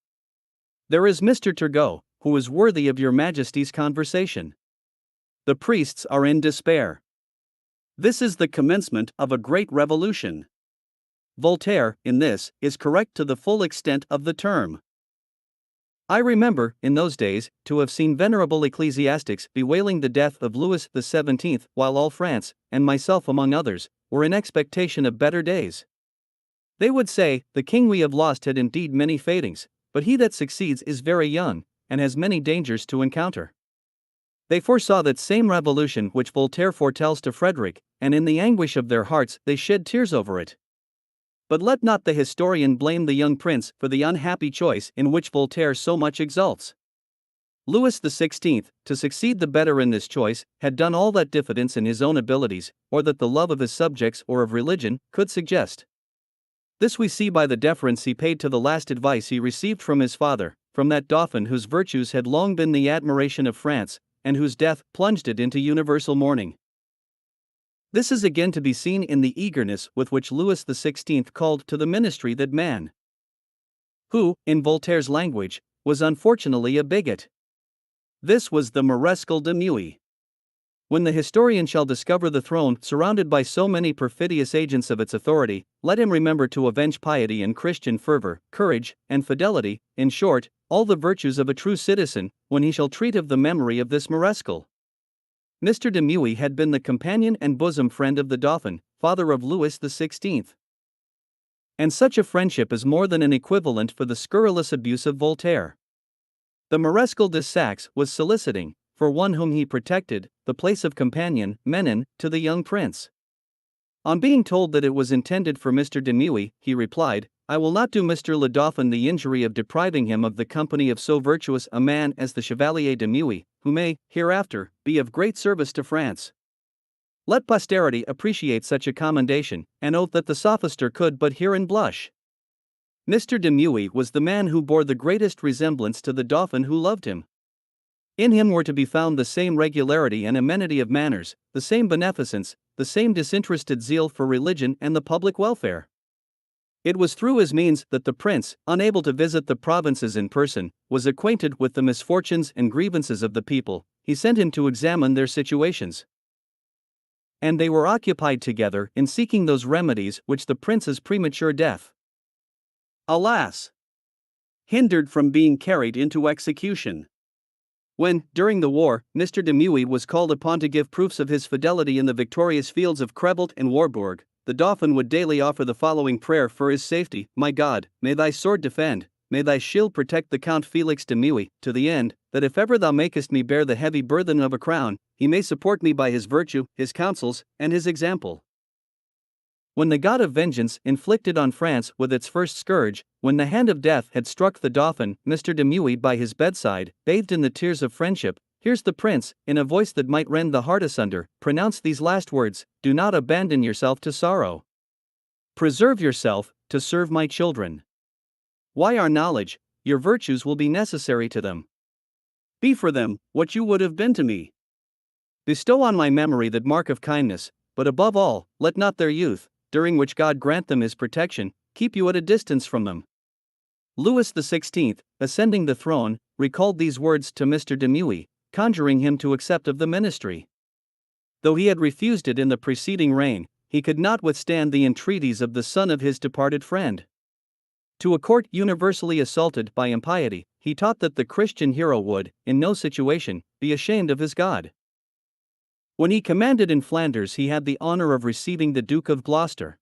There is Mr. Turgot, who is worthy of your Majesty's conversation. The priests are in despair. This is the commencement of a great revolution." Voltaire, in this, is correct to the full extent of the term. I remember, in those days, to have seen venerable ecclesiastics bewailing the death of Louis XVII, while all France, and myself among others, were in expectation of better days. They would say, "The king we have lost had indeed many failings, but he that succeeds is very young, and has many dangers to encounter." They foresaw that same revolution which Voltaire foretells to Frederick, and in the anguish of their hearts they shed tears over it. But let not the historian blame the young prince for the unhappy choice in which Voltaire so much exults. Louis XVI, to succeed the better in this choice, had done all that diffidence in his own abilities, or that the love of his subjects or of religion, could suggest. This we see by the deference he paid to the last advice he received from his father, from that dauphin whose virtues had long been the admiration of France, and whose death plunged it into universal mourning. This is again to be seen in the eagerness with which Louis XVI called to the ministry that man who, in Voltaire's language, was unfortunately a bigot. This was the Marescal de Meuilly. When the historian shall discover the throne surrounded by so many perfidious agents of its authority, let him remember to avenge piety and Christian fervor, courage, and fidelity, in short, all the virtues of a true citizen, when he shall treat of the memory of this Marescal. Mr. de Meuilly had been the companion and bosom friend of the Dauphin, father of Louis XVI. And such a friendship is more than an equivalent for the scurrilous abuse of Voltaire. The Marescal de Saxe was soliciting, for one whom he protected, the place of companion, Menin, to the young prince. On being told that it was intended for Mr. de Muy, he replied, "I will not do Mr. le Dauphin the injury of depriving him of the company of so virtuous a man as the Chevalier de Muy, who may, hereafter, be of great service to France." Let posterity appreciate such a commendation, and oath that the sophister could but hear and blush. Mr. de Muy was the man who bore the greatest resemblance to the Dauphin who loved him. In him were to be found the same regularity and amenity of manners, the same beneficence, the same disinterested zeal for religion and the public welfare. It was through his means that the prince, unable to visit the provinces in person, was acquainted with the misfortunes and grievances of the people. He sent him to examine their situations. And they were occupied together in seeking those remedies which the prince's premature death, alas, hindered from being carried into execution. When, during the war, Mr. de Muy was called upon to give proofs of his fidelity in the victorious fields of Crevelt and Warburg, the Dauphin would daily offer the following prayer for his safety: "My God, may thy sword defend, may thy shield protect the Count Felix de Muy, to the end, that if ever thou makest me bear the heavy burthen of a crown, he may support me by his virtue, his counsels, and his example." When the god of vengeance inflicted on France with its first scourge, when the hand of death had struck the Dauphin, Mr. de Muy by his bedside, bathed in the tears of friendship, here's the prince, in a voice that might rend the heart asunder, pronounce these last words: "Do not abandon yourself to sorrow. Preserve yourself, to serve my children. Why our knowledge, your virtues will be necessary to them. Be for them what you would have been to me. Bestow on my memory that mark of kindness, but above all, let not their youth, during which God grant them his protection, keep you at a distance from them." Louis XVI, ascending the throne, recalled these words to Mr. de Muy, conjuring him to accept of the ministry. Though he had refused it in the preceding reign, he could not withstand the entreaties of the son of his departed friend. To a court universally assaulted by impiety, he taught that the Christian hero would, in no situation, be ashamed of his God. When he commanded in Flanders, he had the honor of receiving the Duke of Gloucester,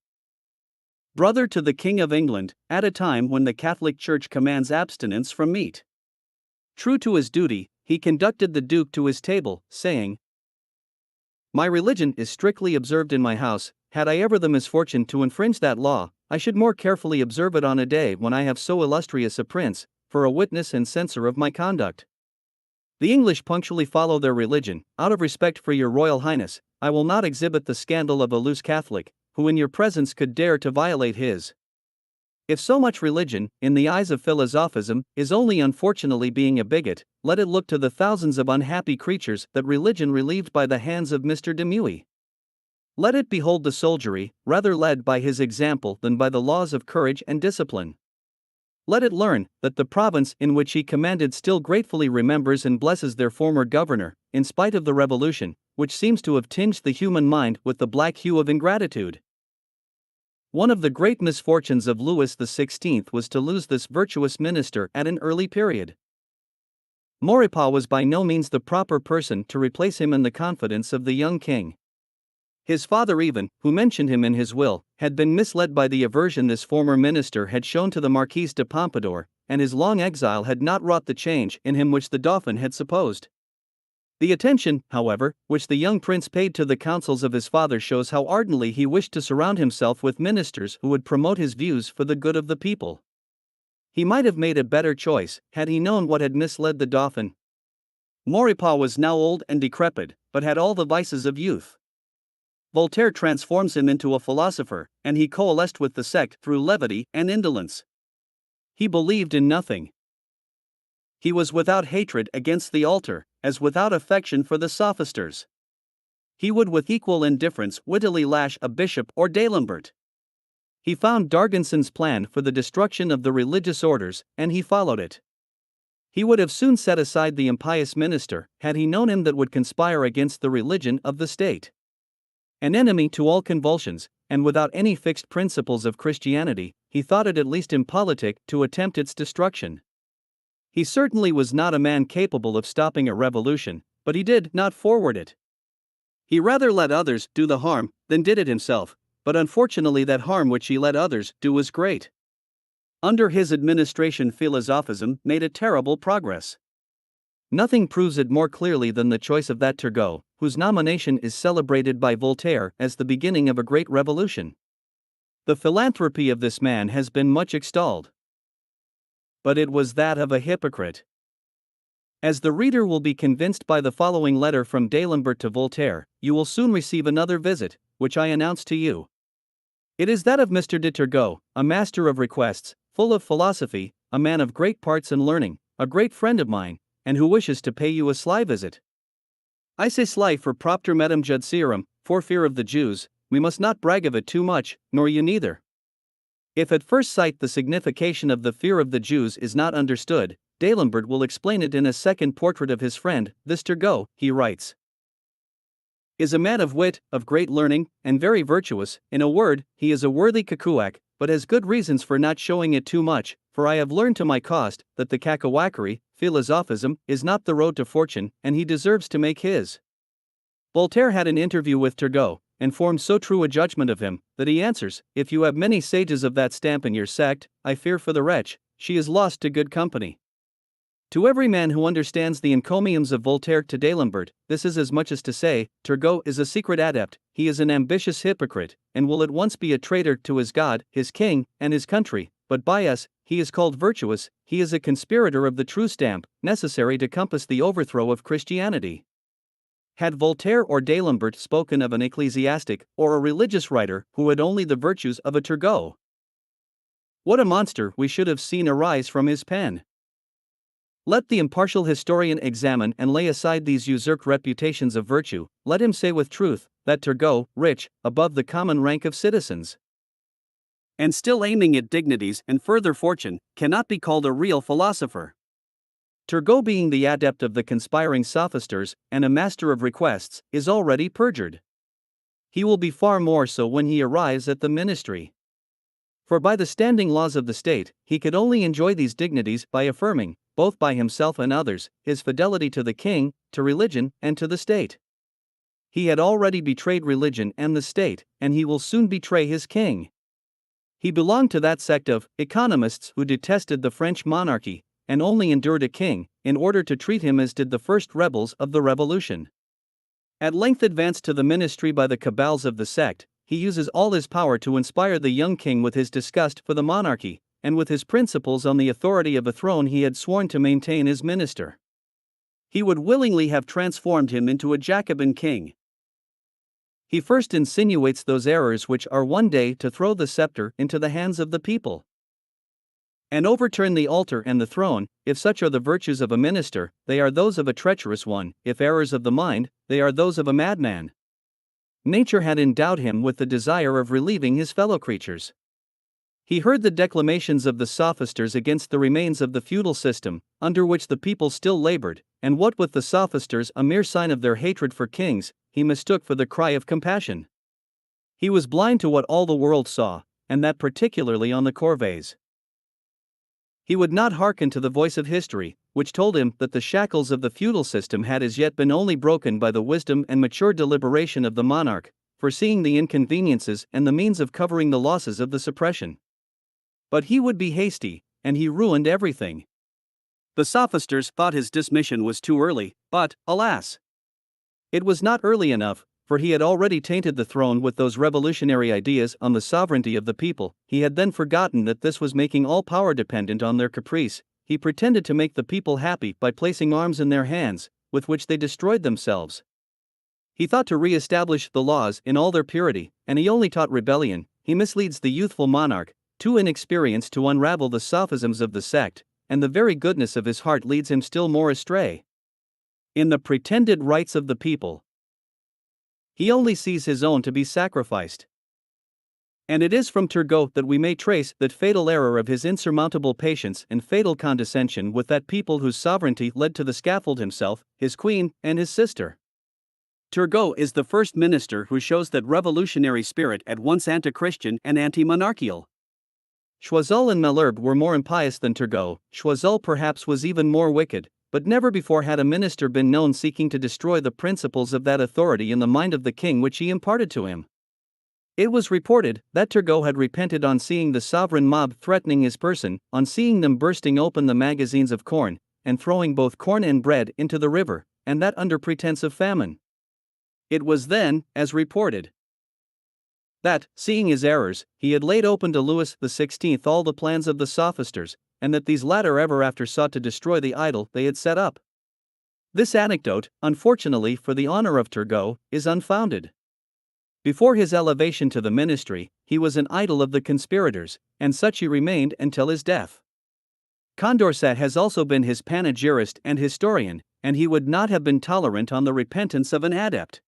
brother to the King of England, at a time when the Catholic Church commands abstinence from meat. True to his duty, he conducted the Duke to his table, saying, "My religion is strictly observed in my house. Had I ever the misfortune to infringe that law, I should more carefully observe it on a day when I have so illustrious a prince, for a witness and censor of my conduct. The English punctually follow their religion. Out of respect for your Royal Highness, I will not exhibit the scandal of a loose Catholic, who in your presence could dare to violate his. If so much religion, in the eyes of philosophism, is only unfortunately being a bigot, let it look to the thousands of unhappy creatures that religion relieved by the hands of Mr. de Muy. Let it behold the soldiery, rather led by his example than by the laws of courage and discipline. Let it learn that the province in which he commanded still gratefully remembers and blesses their former governor, in spite of the revolution, which seems to have tinged the human mind with the black hue of ingratitude." One of the great misfortunes of Louis XVI was to lose this virtuous minister at an early period. Maurepas was by no means the proper person to replace him in the confidence of the young king. His father even, who mentioned him in his will, had been misled by the aversion this former minister had shown to the Marquis de Pompadour, and his long exile had not wrought the change in him which the Dauphin had supposed. The attention, however, which the young prince paid to the counsels of his father shows how ardently he wished to surround himself with ministers who would promote his views for the good of the people. He might have made a better choice, had he known what had misled the Dauphin. Maurepas was now old and decrepit, but had all the vices of youth. Voltaire transforms him into a philosopher, and he coalesced with the sect through levity and indolence. He believed in nothing. He was without hatred against the altar, as without affection for the sophisters. He would with equal indifference wittily lash a bishop or D'Alembert. He found D'Argenson's plan for the destruction of the religious orders, and he followed it. He would have soon set aside the impious minister, had he known him that would conspire against the religion of the state. An enemy to all convulsions, and without any fixed principles of Christianity, he thought it at least impolitic to attempt its destruction. He certainly was not a man capable of stopping a revolution, but he did not forward it. He rather let others do the harm than did it himself, but unfortunately that harm which he let others do was great. Under his administration philosophism made a terrible progress. Nothing proves it more clearly than the choice of that Turgot, whose nomination is celebrated by Voltaire as the beginning of a great revolution. The philanthropy of this man has been much extolled, but it was that of a hypocrite. As the reader will be convinced by the following letter from D'Alembert to Voltaire, you will soon receive another visit, which I announce to you. It is that of Mr. de Turgot, a master of requests, full of philosophy, a man of great parts and learning, a great friend of mine, and who wishes to pay you a sly visit. I say sly for propter metum judiciarum, for fear of the Jews. We must not brag of it too much, nor you neither. If at first sight the signification of the fear of the Jews is not understood, D'Alembert will explain it in a second portrait of his friend. This Turgot, he writes, is a man of wit, of great learning, and very virtuous. In a word, he is a worthy cacahuac, but has good reasons for not showing it too much, for I have learned to my cost that the cacahuacery, philosophism, is not the road to fortune, and he deserves to make his. Voltaire had an interview with Turgot, and formed so true a judgment of him, that he answers, if you have many sages of that stamp in your sect, I fear for the wretch, she is lost to good company. To every man who understands the encomiums of Voltaire to D'Alembert, this is as much as to say, Turgot is a secret adept, he is an ambitious hypocrite, and will at once be a traitor to his God, his king, and his country, but by us, he is called virtuous, he is a conspirator of the true stamp, necessary to compass the overthrow of Christianity. Had Voltaire or D'Alembert spoken of an ecclesiastic or a religious writer who had only the virtues of a Turgot, what a monster we should have seen arise from his pen! Let the impartial historian examine and lay aside these usurped reputations of virtue. Let him say with truth that Turgot, rich, above the common rank of citizens, and still aiming at dignities and further fortune, cannot be called a real philosopher. Turgot, being the adept of the conspiring sophisters, and a master of requests, is already perjured. He will be far more so when he arrives at the ministry. For by the standing laws of the state, he could only enjoy these dignities by affirming, both by himself and others, his fidelity to the king, to religion, and to the state. He had already betrayed religion and the state, and he will soon betray his king. He belonged to that sect of economists who detested the French monarchy, and only endured a king, in order to treat him as did the first rebels of the revolution. At length advanced to the ministry by the cabals of the sect, he uses all his power to inspire the young king with his disgust for the monarchy, and with his principles on the authority of a throne he had sworn to maintain as minister. He would willingly have transformed him into a Jacobin king. He first insinuates those errors which are one day to throw the scepter into the hands of the people, and overturn the altar and the throne. If such are the virtues of a minister, they are those of a treacherous one; if errors of the mind, they are those of a madman. Nature had endowed him with the desire of relieving his fellow creatures. He heard the declamations of the sophisters against the remains of the feudal system, under which the people still labored, and what with the sophisters a mere sign of their hatred for kings, he mistook for the cry of compassion. He was blind to what all the world saw, and that particularly on the corvées. He would not hearken to the voice of history, which told him that the shackles of the feudal system had as yet been only broken by the wisdom and mature deliberation of the monarch, foreseeing the inconveniences and the means of covering the losses of the suppression. But he would be hasty, and he ruined everything. The sophisters thought his dismission was too early, but, alas! It was not early enough, for he had already tainted the throne with those revolutionary ideas on the sovereignty of the people. He had then forgotten that this was making all power dependent on their caprice. He pretended to make the people happy by placing arms in their hands, with which they destroyed themselves. He thought to re-establish the laws in all their purity, and he only taught rebellion. He misleads the youthful monarch, too inexperienced to unravel the sophisms of the sect, and the very goodness of his heart leads him still more astray. In the pretended rights of the people, he only sees his own to be sacrificed. And it is from Turgot that we may trace that fatal error of his insurmountable patience and fatal condescension with that people whose sovereignty led to the scaffold himself, his queen, and his sister. Turgot is the first minister who shows that revolutionary spirit at once anti-Christian and anti-monarchical. Choiseul and Malherbe were more impious than Turgot. Choiseul perhaps was even more wicked, but never before had a minister been known seeking to destroy the principles of that authority in the mind of the king which he imparted to him. It was reported that Turgot had repented on seeing the sovereign mob threatening his person, on seeing them bursting open the magazines of corn, and throwing both corn and bread into the river, and that under pretense of famine. It was then, as reported, that, seeing his errors, he had laid open to Louis XVI all the plans of the sophisters, and that these latter ever after sought to destroy the idol they had set up. This anecdote, unfortunately for the honor of Turgot, is unfounded. Before his elevation to the ministry, he was an idol of the conspirators, and such he remained until his death. Condorcet has also been his panegyrist and historian, and he would not have been tolerant on the repentance of an adept.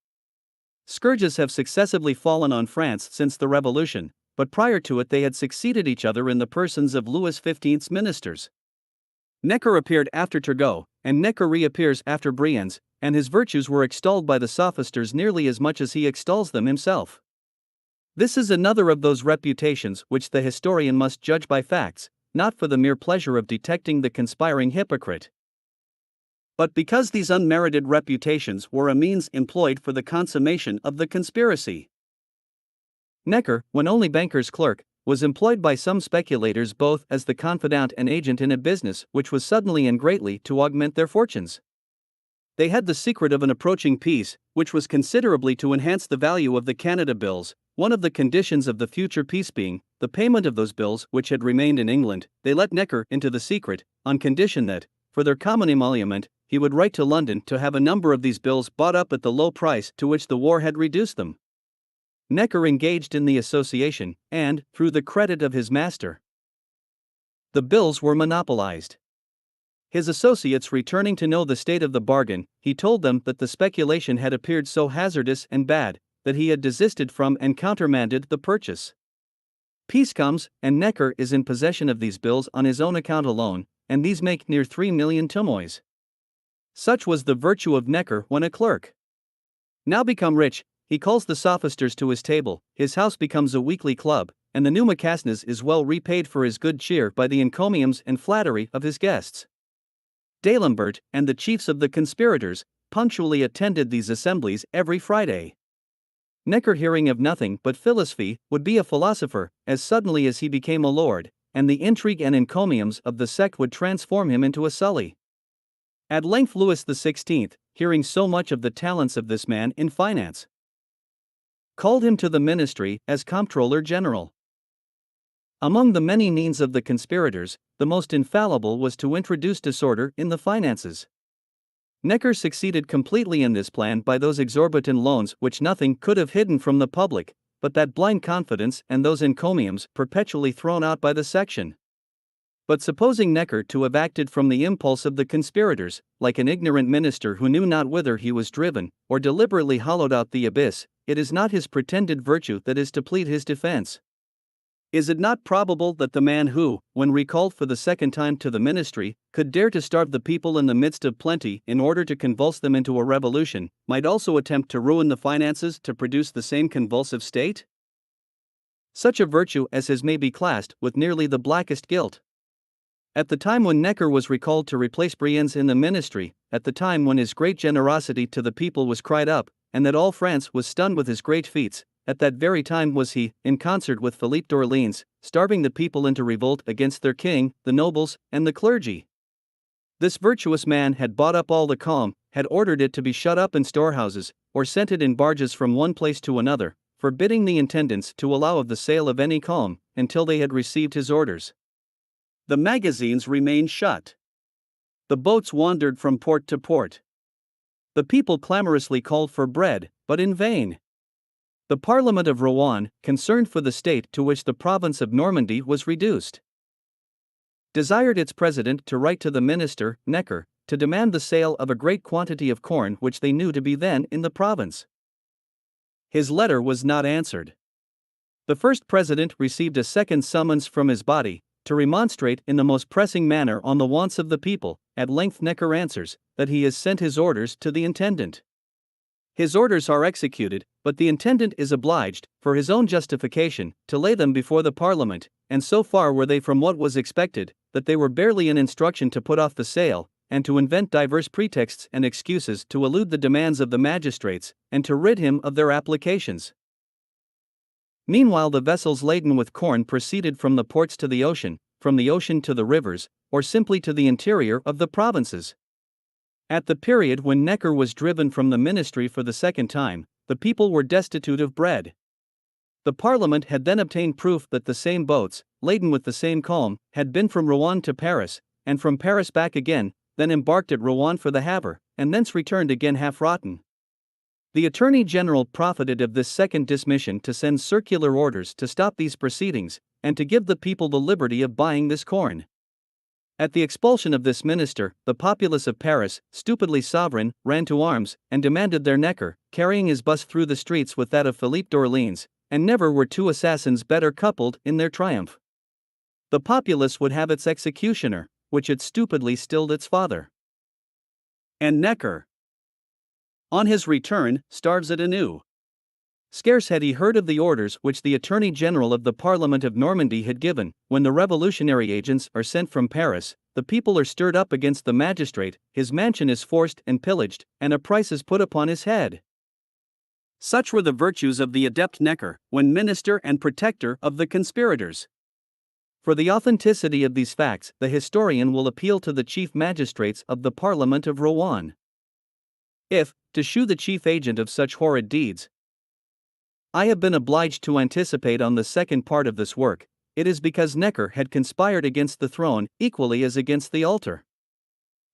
Scourges have successively fallen on France since the Revolution, but prior to it they had succeeded each other in the persons of Louis XV's ministers. Necker appeared after Turgot, and Necker reappears after Brienz, and his virtues were extolled by the sophisters nearly as much as he extols them himself. This is another of those reputations which the historian must judge by facts, not for the mere pleasure of detecting the conspiring hypocrite, but because these unmerited reputations were a means employed for the consummation of the conspiracy. Necker, when only banker's clerk, was employed by some speculators both as the confidant and agent in a business which was suddenly and greatly to augment their fortunes. They had the secret of an approaching peace, which was considerably to enhance the value of the Canada bills, one of the conditions of the future peace being the payment of those bills which had remained in England. They let Necker into the secret, on condition that, for their common emolument, he would write to London to have a number of these bills bought up at the low price to which the war had reduced them. Necker engaged in the association, and, through the credit of his master, the bills were monopolized. His associates returning to know the state of the bargain, he told them that the speculation had appeared so hazardous and bad, that he had desisted from and countermanded the purchase. Peace comes, and Necker is in possession of these bills on his own account alone, and these make near 3 million tomois. Such was the virtue of Necker when a clerk. Now become rich, he calls the sophisters to his table, his house becomes a weekly club, and the new Macasnas is well repaid for his good cheer by the encomiums and flattery of his guests. D'Alembert, and the chiefs of the conspirators, punctually attended these assemblies every Friday. Necker, hearing of nothing but philosophy, would be a philosopher, as suddenly as he became a lord, and the intrigue and encomiums of the sect would transform him into a Sully. At length Louis XVI, hearing so much of the talents of this man in finance, called him to the ministry as Comptroller General. Among the many means of the conspirators, the most infallible was to introduce disorder in the finances. Necker succeeded completely in this plan by those exorbitant loans which nothing could have hidden from the public, but that blind confidence and those encomiums perpetually thrown out by the section. But supposing Necker to have acted from the impulse of the conspirators, like an ignorant minister who knew not whither he was driven, or deliberately hollowed out the abyss, it is not his pretended virtue that is to plead his defense. Is it not probable that the man who, when recalled for the second time to the ministry, could dare to starve the people in the midst of plenty in order to convulse them into a revolution, might also attempt to ruin the finances to produce the same convulsive state? Such a virtue as his may be classed with nearly the blackest guilt. At the time when Necker was recalled to replace Brienz in the ministry, at the time when his great generosity to the people was cried up, and that all France was stunned with his great feats, at that very time was he, in concert with Philippe d'Orléans, starving the people into revolt against their king, the nobles, and the clergy. This virtuous man had bought up all the calm, had ordered it to be shut up in storehouses, or sent it in barges from one place to another, forbidding the intendants to allow of the sale of any calm, until they had received his orders. The magazines remained shut. The boats wandered from port to port. The people clamorously called for bread, but in vain. The Parliament of Rouen, concerned for the state to which the province of Normandy was reduced, desired its president to write to the minister, Necker, to demand the sale of a great quantity of corn which they knew to be then in the province. His letter was not answered. The first president received a second summons from his body, to remonstrate in the most pressing manner on the wants of the people. At length Necker answers, that he has sent his orders to the intendant. His orders are executed, but the intendant is obliged, for his own justification, to lay them before the Parliament, and so far were they from what was expected, that they were barely in instruction to put off the sale, and to invent divers pretexts and excuses to elude the demands of the magistrates, and to rid him of their applications. Meanwhile, the vessels laden with corn proceeded from the ports to the ocean, from the ocean to the rivers, or simply to the interior of the provinces. At the period when Necker was driven from the ministry for the second time, the people were destitute of bread. The Parliament had then obtained proof that the same boats, laden with the same calm, had been from Rouen to Paris, and from Paris back again, then embarked at Rouen for the Havre, and thence returned again half rotten. The Attorney General profited of this second dismission to send circular orders to stop these proceedings, and to give the people the liberty of buying this corn. At the expulsion of this minister, the populace of Paris, stupidly sovereign, ran to arms, and demanded their Necker, carrying his bust through the streets with that of Philippe d'Orléans, and never were two assassins better coupled in their triumph. The populace would have its executioner, which had stupidly stilled its father. And Necker, on his return, starves it anew. Scarce had he heard of the orders which the Attorney General of the Parliament of Normandy had given, when the revolutionary agents are sent from Paris, the people are stirred up against the magistrate, his mansion is forced and pillaged, and a price is put upon his head. Such were the virtues of the adept Necker, when minister and protector of the conspirators. For the authenticity of these facts, the historian will appeal to the chief magistrates of the Parliament of Rouen. If, to shew the chief agent of such horrid deeds, I have been obliged to anticipate on the second part of this work, it is because Necker had conspired against the throne equally as against the altar.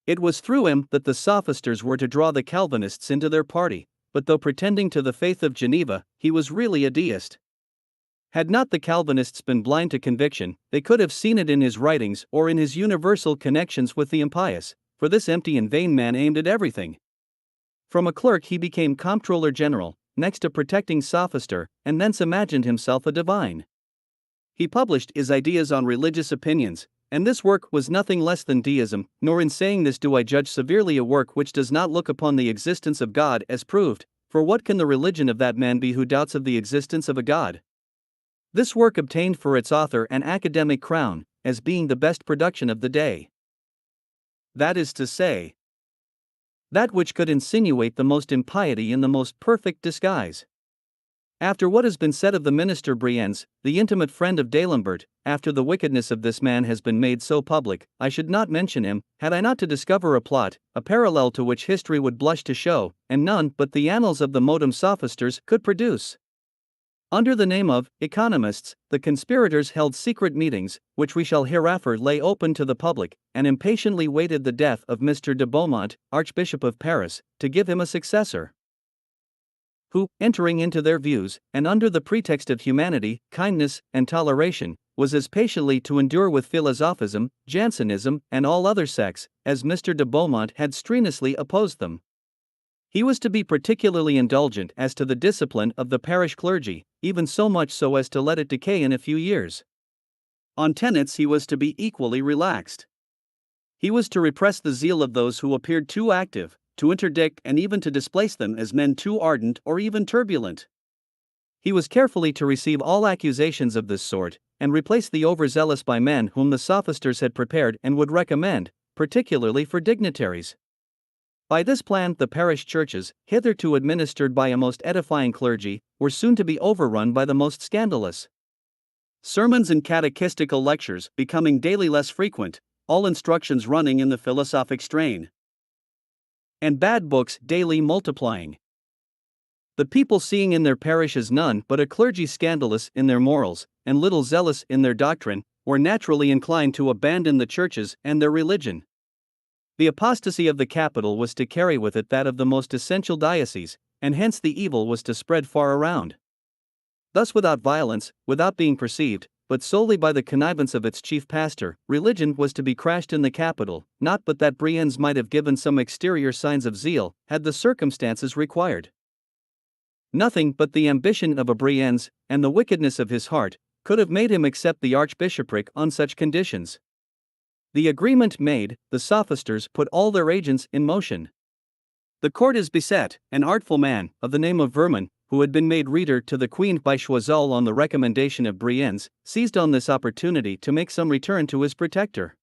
It was through him that the sophisters were to draw the Calvinists into their party, but though pretending to the faith of Geneva, he was really a deist. Had not the Calvinists been blind to conviction, they could have seen it in his writings or in his universal connections with the impious, for this empty and vain man aimed at everything. From a clerk he became Comptroller General, next a protecting sophister, and thence imagined himself a divine. He published his ideas on religious opinions, and this work was nothing less than deism, nor in saying this do I judge severely a work which does not look upon the existence of God as proved, for what can the religion of that man be who doubts of the existence of a God? This work obtained for its author an academic crown, as being the best production of the day. That is to say, that which could insinuate the most impiety in the most perfect disguise. After what has been said of the minister Brienz, the intimate friend of D'Alembert, after the wickedness of this man has been made so public, I should not mention him, had I not to discover a plot, a parallel to which history would blush to show, and none but the annals of the modem sophisters could produce. Under the name of economists, the conspirators held secret meetings, which we shall hereafter lay open to the public, and impatiently waited the death of Mr. de Beaumont, Archbishop of Paris, to give him a successor, who, entering into their views, and under the pretext of humanity, kindness, and toleration, was as patiently to endure with philosophism, Jansenism, and all other sects, as Mr. de Beaumont had strenuously opposed them. He was to be particularly indulgent as to the discipline of the parish clergy, even so much so as to let it decay in a few years. On tenets he was to be equally relaxed. He was to repress the zeal of those who appeared too active, to interdict and even to displace them as men too ardent or even turbulent. He was carefully to receive all accusations of this sort, and replace the overzealous by men whom the sophisters had prepared and would recommend, particularly for dignitaries. By this plan the parish churches, hitherto administered by a most edifying clergy, were soon to be overrun by the most scandalous. Sermons and catechistical lectures becoming daily less frequent, all instructions running in the philosophic strain, and bad books daily multiplying. The people seeing in their parishes none but a clergy scandalous in their morals, and little zealous in their doctrine, were naturally inclined to abandon the churches and their religion. The apostasy of the capital was to carry with it that of the most essential diocese, and hence the evil was to spread far around. Thus, without violence, without being perceived, but solely by the connivance of its chief pastor, religion was to be crashed in the capital, not but that Brienz might have given some exterior signs of zeal, had the circumstances required. Nothing but the ambition of a Brienz, and the wickedness of his heart, could have made him accept the archbishopric on such conditions. The agreement made, the sophisters put all their agents in motion. The court is beset. An artful man, of the name of Vermin, who had been made reader to the Queen by Choiseul on the recommendation of Brienz, seized on this opportunity to make some return to his protector.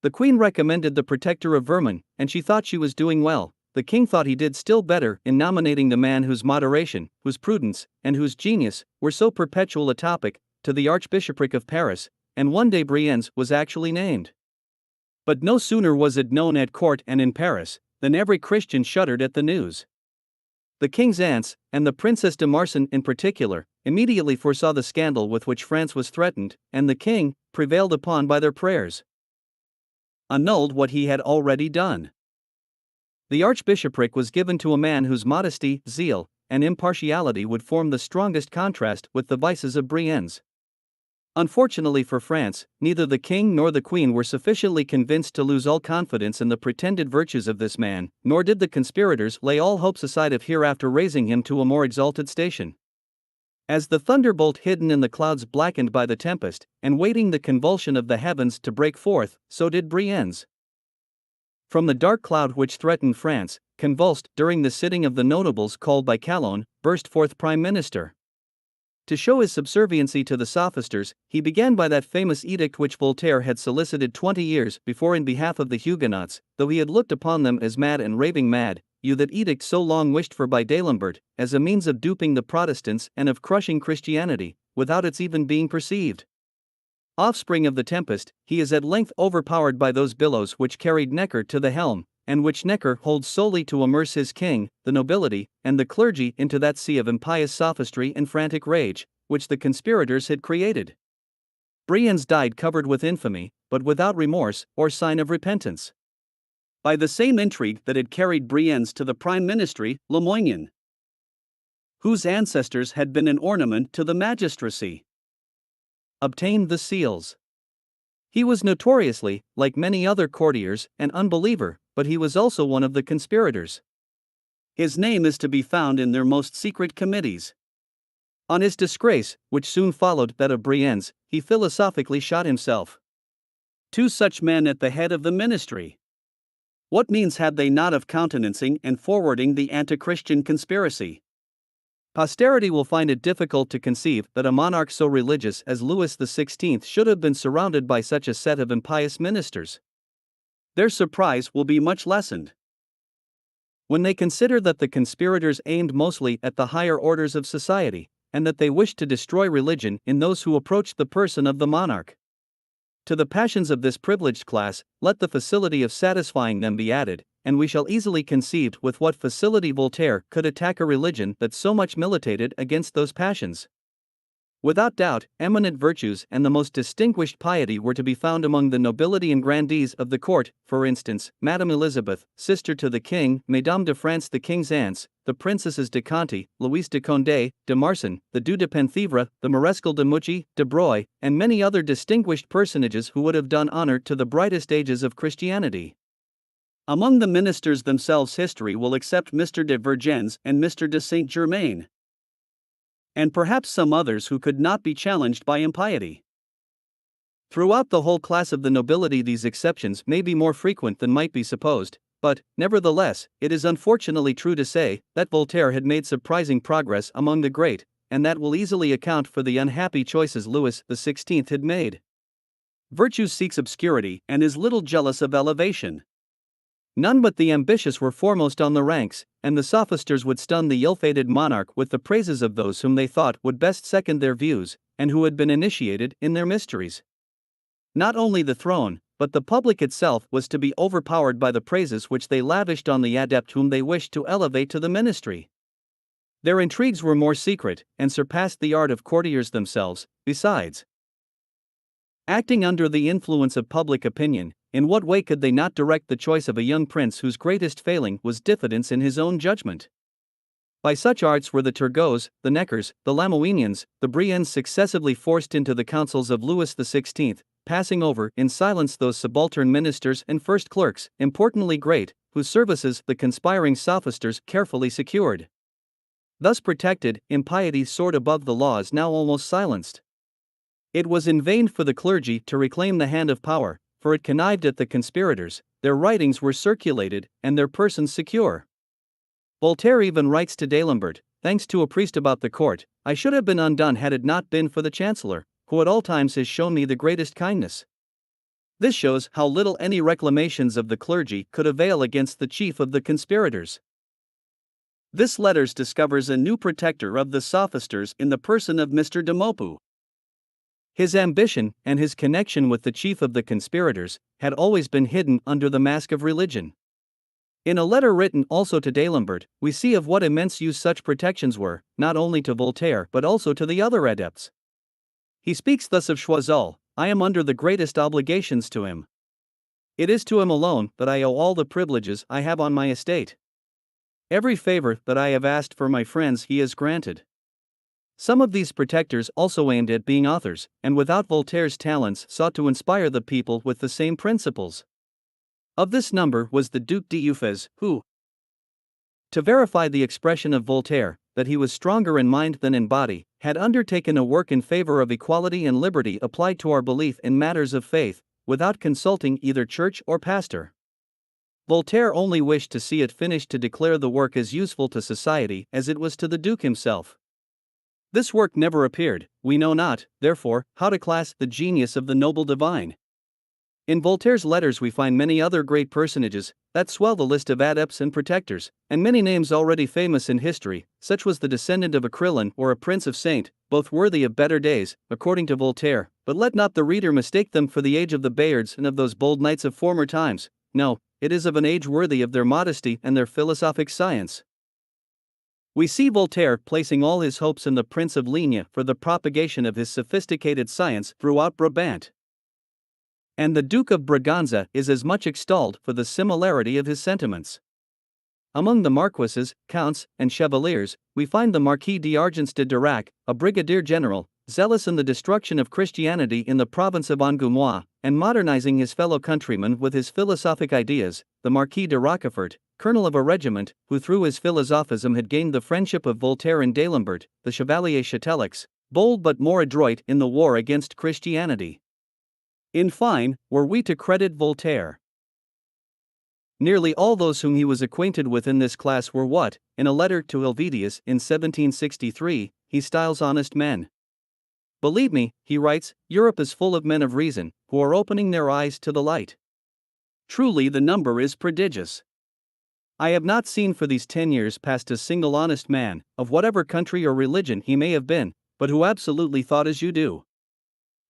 The Queen recommended the protector of Vermin, and she thought she was doing well. the king thought he did still better in nominating the man whose moderation, whose prudence, and whose genius were so perpetual a topic, to the Archbishopric of Paris, and one day Brienz was actually named. But no sooner was it known at court and in Paris, than every Christian shuddered at the news. The king's aunts, and the Princess de Marsan in particular, immediately foresaw the scandal with which France was threatened, and the king, prevailed upon by their prayers, annulled what he had already done. The archbishopric was given to a man whose modesty, zeal, and impartiality would form the strongest contrast with the vices of Brienz. Unfortunately for France, neither the king nor the queen were sufficiently convinced to lose all confidence in the pretended virtues of this man, nor did the conspirators lay all hopes aside of hereafter raising him to a more exalted station. As the thunderbolt hidden in the clouds blackened by the tempest, and waiting the convulsion of the heavens to break forth, so did Brienz. From the dark cloud which threatened France, convulsed during the sitting of the notables called by Calonne, burst forth Prime Minister. To show his subserviency to the sophisters, he began by that famous edict which Voltaire had solicited 20 years before in behalf of the Huguenots, though he had looked upon them as mad and raving mad, that edict so long wished for by D'Alembert, as a means of duping the Protestants and of crushing Christianity, without its even being perceived. Offspring of the tempest, he is at length overpowered by those billows which carried Necker to the helm, and which Necker holds solely to immerse his king, the nobility, and the clergy into that sea of impious sophistry and frantic rage, which the conspirators had created. Brienz died covered with infamy, but without remorse or sign of repentance. By the same intrigue that had carried Brienz to the prime ministry, Lamoignon, whose ancestors had been an ornament to the magistracy, obtained the seals. He was notoriously, like many other courtiers, an unbeliever, but he was also one of the conspirators. His name is to be found in their most secret committees. On his disgrace, which soon followed that of Brienz, he philosophically shot himself. Two such men at the head of the ministry, what means had they not of countenancing and forwarding the anti-Christian conspiracy? Posterity will find it difficult to conceive that a monarch so religious as Louis XVI should have been surrounded by such a set of impious ministers. Their surprise will be much lessened when they consider that the conspirators aimed mostly at the higher orders of society, and that they wished to destroy religion in those who approached the person of the monarch. To the passions of this privileged class, let the facility of satisfying them be added, and we shall easily conceive with what facility Voltaire could attack a religion that so much militated against those passions. Without doubt, eminent virtues and the most distinguished piety were to be found among the nobility and grandees of the court, for instance, Madame Elizabeth, sister to the king, Mesdames de France the king's aunts, the princesses de Conti, Louise de Condé, de Marsan, the Duc de Penthièvre, the Marescal de Mouchy, de Broglie, and many other distinguished personages who would have done honor to the brightest ages of Christianity. Among the ministers themselves history will accept Mr. de Vergennes and Mr. de Saint-Germain, and perhaps some others who could not be challenged by impiety. Throughout the whole class of the nobility these exceptions may be more frequent than might be supposed, but, nevertheless, it is unfortunately true to say that Voltaire had made surprising progress among the great, and that will easily account for the unhappy choices Louis XVI had made. Virtue seeks obscurity and is little jealous of elevation. None but the ambitious were foremost on the ranks, and the sophisters would stun the ill-fated monarch with the praises of those whom they thought would best second their views, and who had been initiated in their mysteries. Not only the throne, but the public itself was to be overpowered by the praises which they lavished on the adept whom they wished to elevate to the ministry. Their intrigues were more secret, and surpassed the art of courtiers themselves. Besides, acting under the influence of public opinion, in what way could they not direct the choice of a young prince whose greatest failing was diffidence in his own judgment? By such arts were the Turgots, the Neckers, the Lamoignons, the Briennes successively forced into the councils of Louis XVI, passing over in silence those subaltern ministers and first clerks, importantly great, whose services the conspiring sophisters carefully secured. Thus protected, impiety soared above the laws now almost silenced. It was in vain for the clergy to reclaim the hand of power, for it connived at the conspirators, their writings were circulated, and their persons secure. Voltaire even writes to D'Alembert, thanks to a priest about the court, I should have been undone had it not been for the chancellor, who at all times has shown me the greatest kindness. This shows how little any reclamations of the clergy could avail against the chief of the conspirators. This letter discovers a new protector of the sophisters in the person of Mr. de Maupas. His ambition and his connection with the chief of the conspirators had always been hidden under the mask of religion. In a letter written also to D'Alembert, we see of what immense use such protections were, not only to Voltaire but also to the other adepts. He speaks thus of Choiseul: "I am under the greatest obligations to him. It is to him alone that I owe all the privileges I have on my estate. Every favor that I have asked for my friends he has granted." Some of these protectors also aimed at being authors, and without Voltaire's talents sought to inspire the people with the same principles. Of this number was the Duc d'Uffez, who, to verify the expression of Voltaire, that he was stronger in mind than in body, had undertaken a work in favor of equality and liberty applied to our belief in matters of faith, without consulting either church or pastor. Voltaire only wished to see it finished to declare the work as useful to society as it was to the Duke himself. This work never appeared. We know not, therefore, how to class the genius of the noble divine. In Voltaire's letters we find many other great personages that swell the list of adepts and protectors, and many names already famous in history. Such was the descendant of a Crillon or a prince of Saint, both worthy of better days, according to Voltaire, but let not the reader mistake them for the age of the Bayards and of those bold knights of former times. No, it is of an age worthy of their modesty and their philosophic science. We see Voltaire placing all his hopes in the Prince of Ligne for the propagation of his sophisticated science throughout Brabant. And the Duke of Braganza is as much extolled for the similarity of his sentiments. Among the marquises, counts, and chevaliers, we find the Marquis d'Argens de Dirac, a brigadier general, zealous in the destruction of Christianity in the province of Angoumois, and modernizing his fellow countrymen with his philosophic ideas, the Marquis de Rochefort, colonel of a regiment, who through his philosophism had gained the friendship of Voltaire and D'Alembert, the Chevalier Chatelix, bold but more adroit in the war against Christianity. In fine, were we to credit Voltaire, nearly all those whom he was acquainted with in this class were what, in a letter to Helvetius in 1763, he styles honest men. "Believe me," he writes, "Europe is full of men of reason, who are opening their eyes to the light. Truly the number is prodigious. I have not seen for these 10 years past a single honest man, of whatever country or religion he may have been, but who absolutely thought as you do."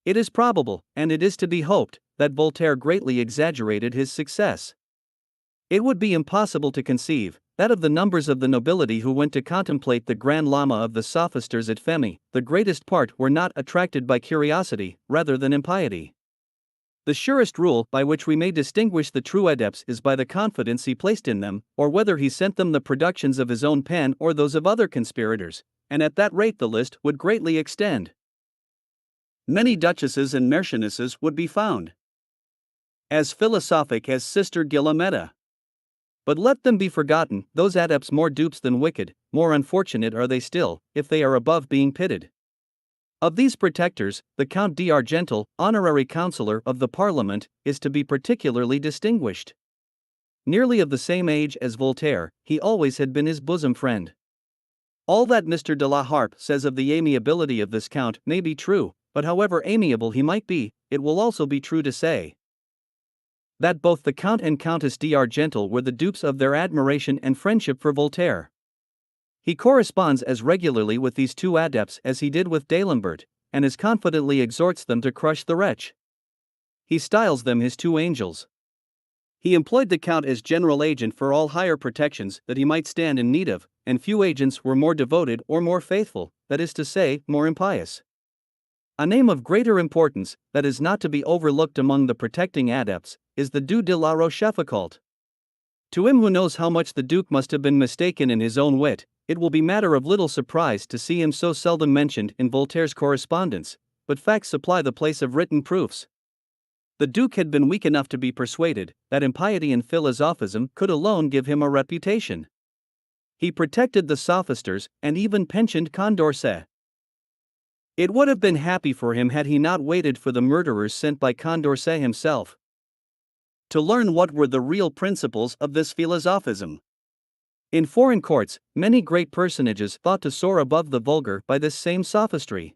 It is probable, and it is to be hoped, that Voltaire greatly exaggerated his success. It would be impossible to conceive that of the numbers of the nobility who went to contemplate the Grand Lama of the sophisters at Femi, the greatest part were not attracted by curiosity, rather than impiety. The surest rule by which we may distinguish the true adepts is by the confidence he placed in them, or whether he sent them the productions of his own pen or those of other conspirators, and at that rate the list would greatly extend. Many duchesses and marchionesses would be found as philosophic as Sister Guillemetta. But let them be forgotten, those adepts more dupes than wicked, more unfortunate are they still, if they are above being pitied. Of these protectors, the Count d'Argental, honorary councillor of the Parliament, is to be particularly distinguished. Nearly of the same age as Voltaire, he always had been his bosom friend. All that Mr. de la Harpe says of the amiability of this count may be true, but however amiable he might be, it will also be true to say that both the Count and Countess d'Argental were the dupes of their admiration and friendship for Voltaire. He corresponds as regularly with these two adepts as he did with D'Alembert, and as confidently exhorts them to crush the wretch. He styles them his two angels. He employed the Count as general agent for all higher protections that he might stand in need of, and few agents were more devoted or more faithful, that is to say, more impious. A name of greater importance, that is not to be overlooked among the protecting adepts, is the Duc de la Rochefoucauld. To him who knows how much the Duke must have been mistaken in his own wit, it will be matter of little surprise to see him so seldom mentioned in Voltaire's correspondence, but facts supply the place of written proofs. The Duke had been weak enough to be persuaded that impiety and philosophism could alone give him a reputation. He protected the sophisters, and even pensioned Condorcet. It would have been happy for him had he not waited for the murderers sent by Condorcet himself, to learn what were the real principles of this philosophism. In foreign courts, many great personages thought to soar above the vulgar by this same sophistry.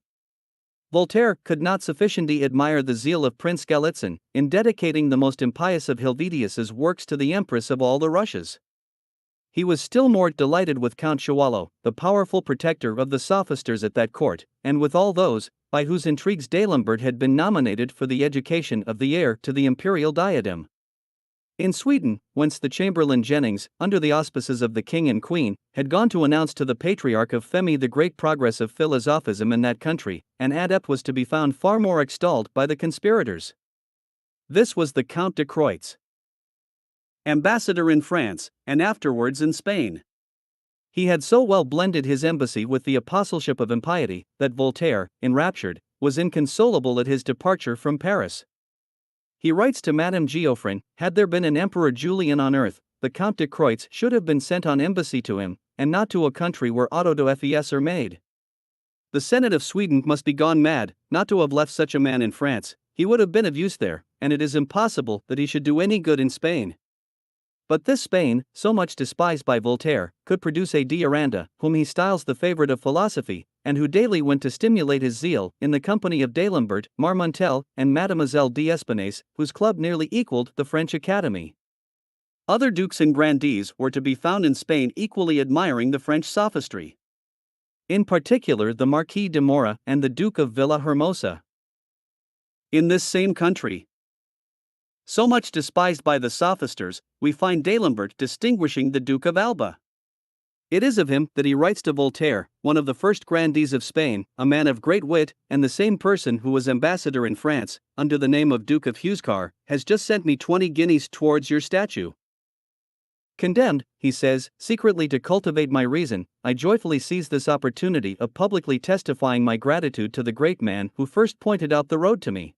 Voltaire could not sufficiently admire the zeal of Prince Galitzin in dedicating the most impious of Helvidius's works to the Empress of all the Russias. He was still more delighted with Count Shawallo, the powerful protector of the sophisters at that court, and with all those by whose intrigues D'Alembert had been nominated for the education of the heir to the imperial diadem. In Sweden, whence the Chamberlain Jennings, under the auspices of the king and queen, had gone to announce to the Patriarch of Femi the great progress of philosophism in that country, an adept was to be found far more extolled by the conspirators. This was the Count de Creutz, ambassador in France, and afterwards in Spain. He had so well blended his embassy with the apostleship of impiety, that Voltaire, enraptured, was inconsolable at his departure from Paris. He writes to Madame Geoffrin, had there been an Emperor Julian on earth, the Count de Creutz should have been sent on embassy to him, and not to a country where auto de fes are made. The Senate of Sweden must be gone mad, not to have left such a man in France. He would have been of use there, and it is impossible that he should do any good in Spain. But this Spain, so much despised by Voltaire, could produce a D'Aranda, whom he styles the favorite of philosophy, and who daily went to stimulate his zeal in the company of D'Alembert, Marmontel, and Mademoiselle d'Espinasse, whose club nearly equaled the French Academy. Other dukes and grandees were to be found in Spain equally admiring the French sophistry. In particular the Marquis de Mora and the Duke of Villahermosa. In this same country, so much despised by the sophisters, we find D'Alembert distinguishing the Duke of Alba. It is of him that he writes to Voltaire, one of the first grandees of Spain, a man of great wit, and the same person who was ambassador in France, under the name of Duke of Huescar, has just sent me 20 guineas towards your statue. Condemned, he says, secretly to cultivate my reason, I joyfully seize this opportunity of publicly testifying my gratitude to the great man who first pointed out the road to me.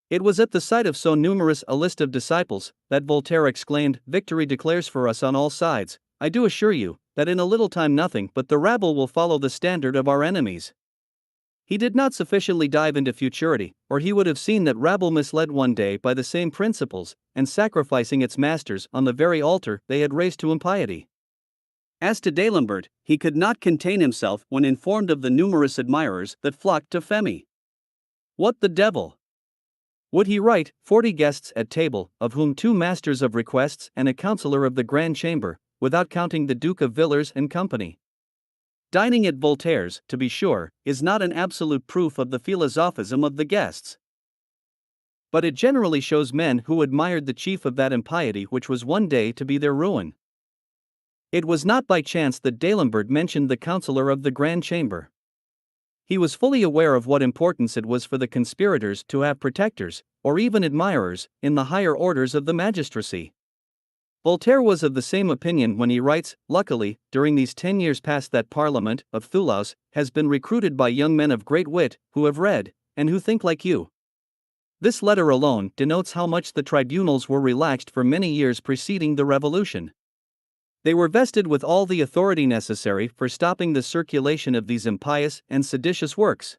It was at the sight of so numerous a list of disciples that Voltaire exclaimed, "Victory declares for us on all sides. I do assure you that in a little time nothing but the rabble will follow the standard of our enemies." He did not sufficiently dive into futurity, or he would have seen that rabble misled one day by the same principles, and sacrificing its masters on the very altar they had raised to impiety. As to D'Alembert, he could not contain himself when informed of the numerous admirers that flocked to Femi. What the devil would he write? 40 guests at table, of whom 2 masters of requests and a councillor of the Grand Chamber, without counting the Duke of Villars and company. Dining at Voltaire's, to be sure, is not an absolute proof of the philosophism of the guests. But it generally shows men who admired the chief of that impiety which was one day to be their ruin. It was not by chance that D'Alembert mentioned the councillor of the Grand Chamber. He was fully aware of what importance it was for the conspirators to have protectors, or even admirers, in the higher orders of the magistracy. Voltaire was of the same opinion when he writes, "Luckily, during these 10 years past that Parliament of Thoulouse has been recruited by young men of great wit, who have read, and who think like you." This letter alone denotes how much the tribunals were relaxed for many years preceding the Revolution. They were vested with all the authority necessary for stopping the circulation of these impious and seditious works,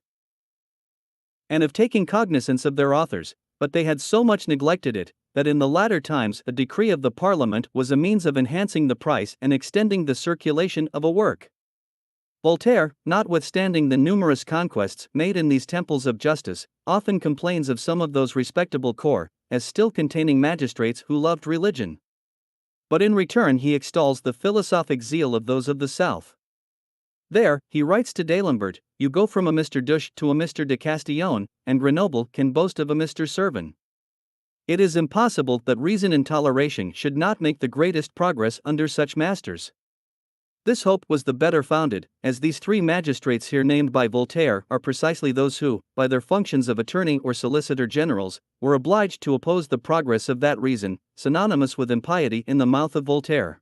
and of taking cognizance of their authors, but they had so much neglected it, that in the latter times a decree of the Parliament was a means of enhancing the price and extending the circulation of a work. Voltaire, notwithstanding the numerous conquests made in these temples of justice, often complains of some of those respectable corps, as still containing magistrates who loved religion. But in return he extols the philosophic zeal of those of the South. There, he writes to D'Alembert, "You go from a Mr. Duche to a Mr. de Castillon, and Grenoble can boast of a Mr. Servin." It is impossible that reason and toleration should not make the greatest progress under such masters. This hope was the better founded, as these 3 magistrates here named by Voltaire are precisely those who, by their functions of attorney or solicitor generals, were obliged to oppose the progress of that reason, synonymous with impiety in the mouth of Voltaire,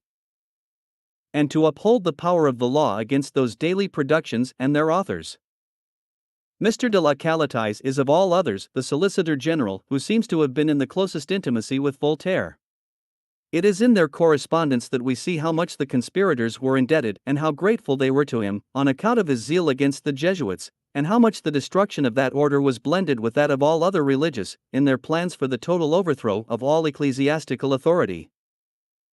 and to uphold the power of the law against those daily productions and their authors. Mr. de la Calotais is of all others the Solicitor General who seems to have been in the closest intimacy with Voltaire. It is in their correspondence that we see how much the conspirators were indebted and how grateful they were to him on account of his zeal against the Jesuits, and how much the destruction of that order was blended with that of all other religious in their plans for the total overthrow of all ecclesiastical authority.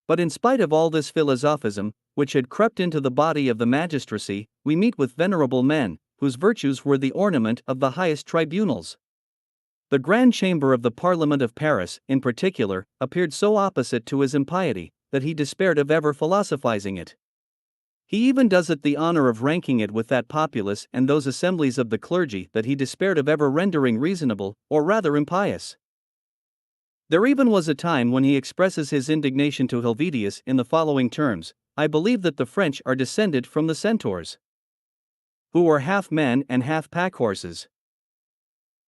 But in spite of all this philosophism, which had crept into the body of the magistracy, we meet with venerable men, whose virtues were the ornament of the highest tribunals. The Grand Chamber of the Parliament of Paris, in particular, appeared so opposite to his impiety, that he despaired of ever philosophizing it. He even does it the honor of ranking it with that populace and those assemblies of the clergy that he despaired of ever rendering reasonable, or rather impious. There even was a time when he expresses his indignation to Helvetius in the following terms: I believe that the French are descended from the centaurs, who were half men and half pack horses.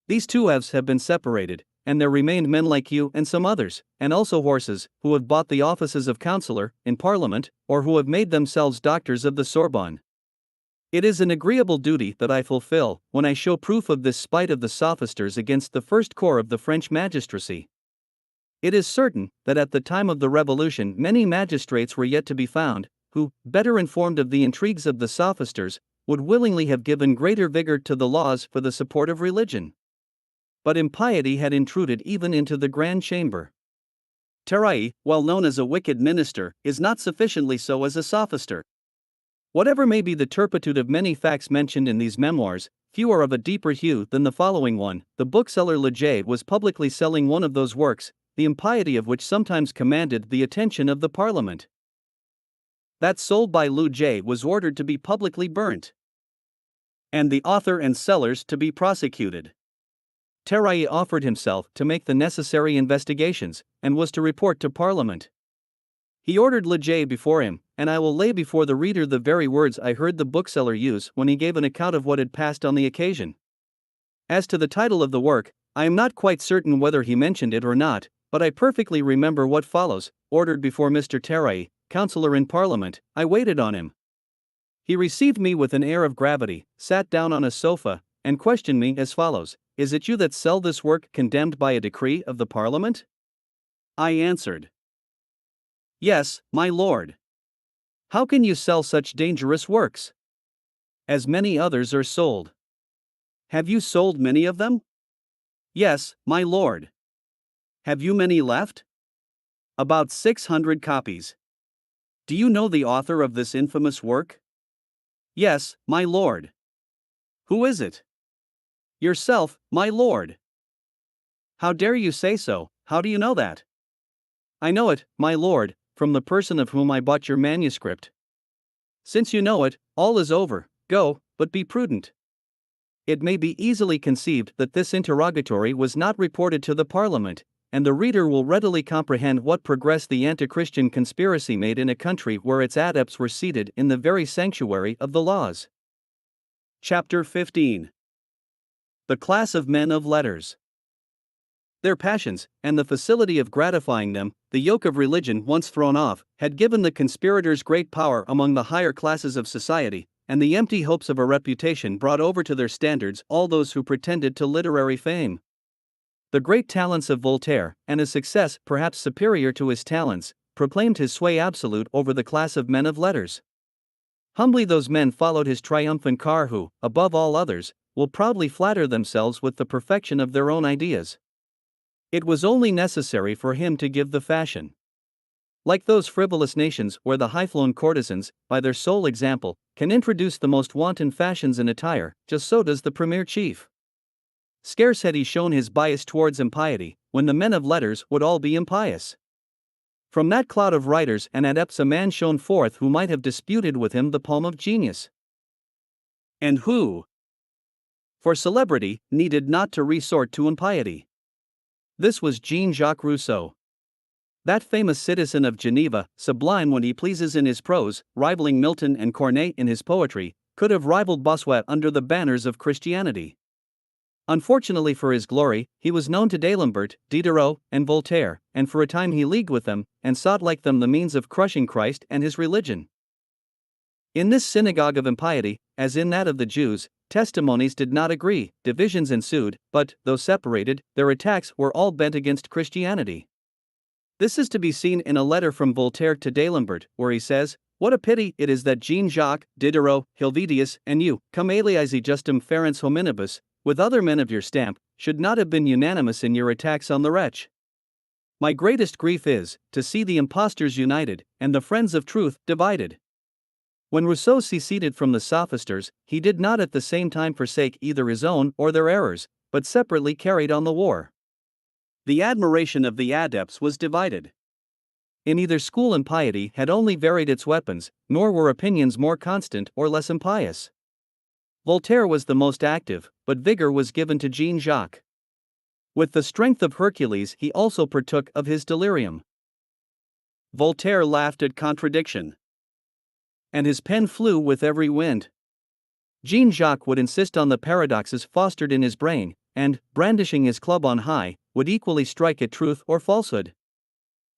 These two halves have been separated, and there remained men like you and some others, and also horses, who have bought the offices of councillor, in Parliament, or who have made themselves doctors of the Sorbonne. It is an agreeable duty that I fulfill, when I show proof of this spite of the sophisters against the first corps of the French magistracy. It is certain that at the time of the Revolution many magistrates were yet to be found, who, better informed of the intrigues of the sophisters, would willingly have given greater vigor to the laws for the support of religion. But impiety had intruded even into the Grand Chamber. Terrail, well known as a wicked minister, is not sufficiently so as a sophister. Whatever may be the turpitude of many facts mentioned in these memoirs, few are of a deeper hue than the following one. The bookseller Leger was publicly selling one of those works, the impiety of which sometimes commanded the attention of the Parliament. That sold by Leger was ordered to be publicly burnt, and the author and sellers to be prosecuted. Terrail offered himself to make the necessary investigations, and was to report to Parliament. He ordered Leger before him, and I will lay before the reader the very words I heard the bookseller use when he gave an account of what had passed on the occasion. As to the title of the work, I am not quite certain whether he mentioned it or not, but I perfectly remember what follows: ordered before Mr. Terrail, councillor in Parliament, I waited on him. He received me with an air of gravity, sat down on a sofa, and questioned me as follows: Is it you that sell this work condemned by a decree of the Parliament? I answered, Yes, my lord. How can you sell such dangerous works? As many others are sold. Have you sold many of them? Yes, my lord. Have you many left? About 600 copies. Do you know the author of this infamous work? Yes, my lord. Who is it? Yourself, my lord. How dare you say so? How do you know that? I know it, my lord, from the person of whom I bought your manuscript. Since you know it, all is over. Go, but be prudent. It may be easily conceived that this interrogatory was not reported to the Parliament, and the reader will readily comprehend what progress the anti-Christian conspiracy made in a country where its adepts were seated in the very sanctuary of the laws. Chapter 15. The class of men of letters. Their passions, and the facility of gratifying them, the yoke of religion once thrown off, had given the conspirators great power among the higher classes of society, and the empty hopes of a reputation brought over to their standards all those who pretended to literary fame. The great talents of Voltaire, and a success perhaps superior to his talents, proclaimed his sway absolute over the class of men of letters. Humbly those men followed his triumphant car who, above all others, will proudly flatter themselves with the perfection of their own ideas. It was only necessary for him to give the fashion. Like those frivolous nations where the high-flown courtesans, by their sole example, can introduce the most wanton fashions in attire, just so does the premier chief. Scarce had he shown his bias towards impiety, when the men of letters would all be impious. From that cloud of writers and adepts a man shone forth who might have disputed with him the palm of genius. And who, for celebrity, needed not to resort to impiety. This was Jean-Jacques Rousseau. That famous citizen of Geneva, sublime when he pleases in his prose, rivaling Milton and Corneille in his poetry, could have rivaled Bossuet under the banners of Christianity. Unfortunately for his glory, he was known to D'Alembert, Diderot, and Voltaire, and for a time he leagued with them, and sought like them the means of crushing Christ and his religion. In this synagogue of impiety, as in that of the Jews, testimonies did not agree, divisions ensued, but, though separated, their attacks were all bent against Christianity. This is to be seen in a letter from Voltaire to D'Alembert, where he says, "What a pity it is that Jean-Jacques, Diderot, Helvetius, and you, cum aliae justum ferens hominibus, with other men of your stamp, should not have been unanimous in your attacks on the wretch. My greatest grief is, to see the impostors united, and the friends of truth divided." When Rousseau seceded from the sophisters, he did not at the same time forsake either his own or their errors, but separately carried on the war. The admiration of the adepts was divided. In either school impiety had only varied its weapons, nor were opinions more constant or less impious. Voltaire was the most active, but vigor was given to Jean-Jacques. With the strength of Hercules, he also partook of his delirium. Voltaire laughed at contradiction, and his pen flew with every wind. Jean-Jacques would insist on the paradoxes fostered in his brain, and, brandishing his club on high, would equally strike at truth or falsehood.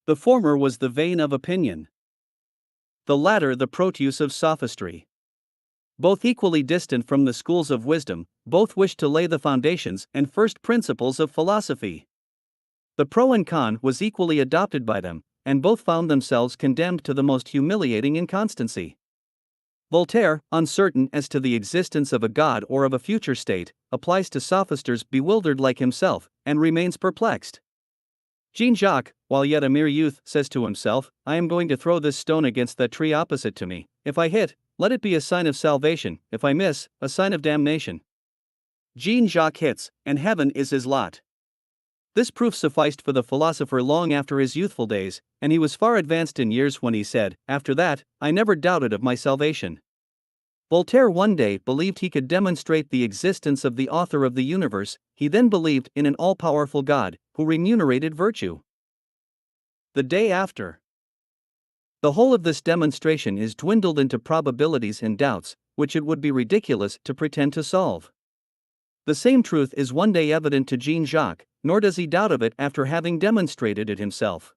The former was the vein of opinion, the latter the proteus of sophistry. Both equally distant from the schools of wisdom, both wished to lay the foundations and first principles of philosophy. The pro and con was equally adopted by them, and both found themselves condemned to the most humiliating inconstancy. Voltaire, uncertain as to the existence of a god or of a future state, applies to sophisters bewildered like himself, and remains perplexed. Jean-Jacques, while yet a mere youth, says to himself, I am going to throw this stone against that tree opposite to me. If I hit, let it be a sign of salvation, if I miss, a sign of damnation. Jean-Jacques hits, and heaven is his lot. This proof sufficed for the philosopher long after his youthful days, and he was far advanced in years when he said, after that, I never doubted of my salvation. Voltaire one day believed he could demonstrate the existence of the author of the universe. He then believed in an all-powerful God, who remunerated virtue. The day after, the whole of this demonstration is dwindled into probabilities and doubts, which it would be ridiculous to pretend to solve. The same truth is one day evident to Jean-Jacques, nor does he doubt of it after having demonstrated it himself.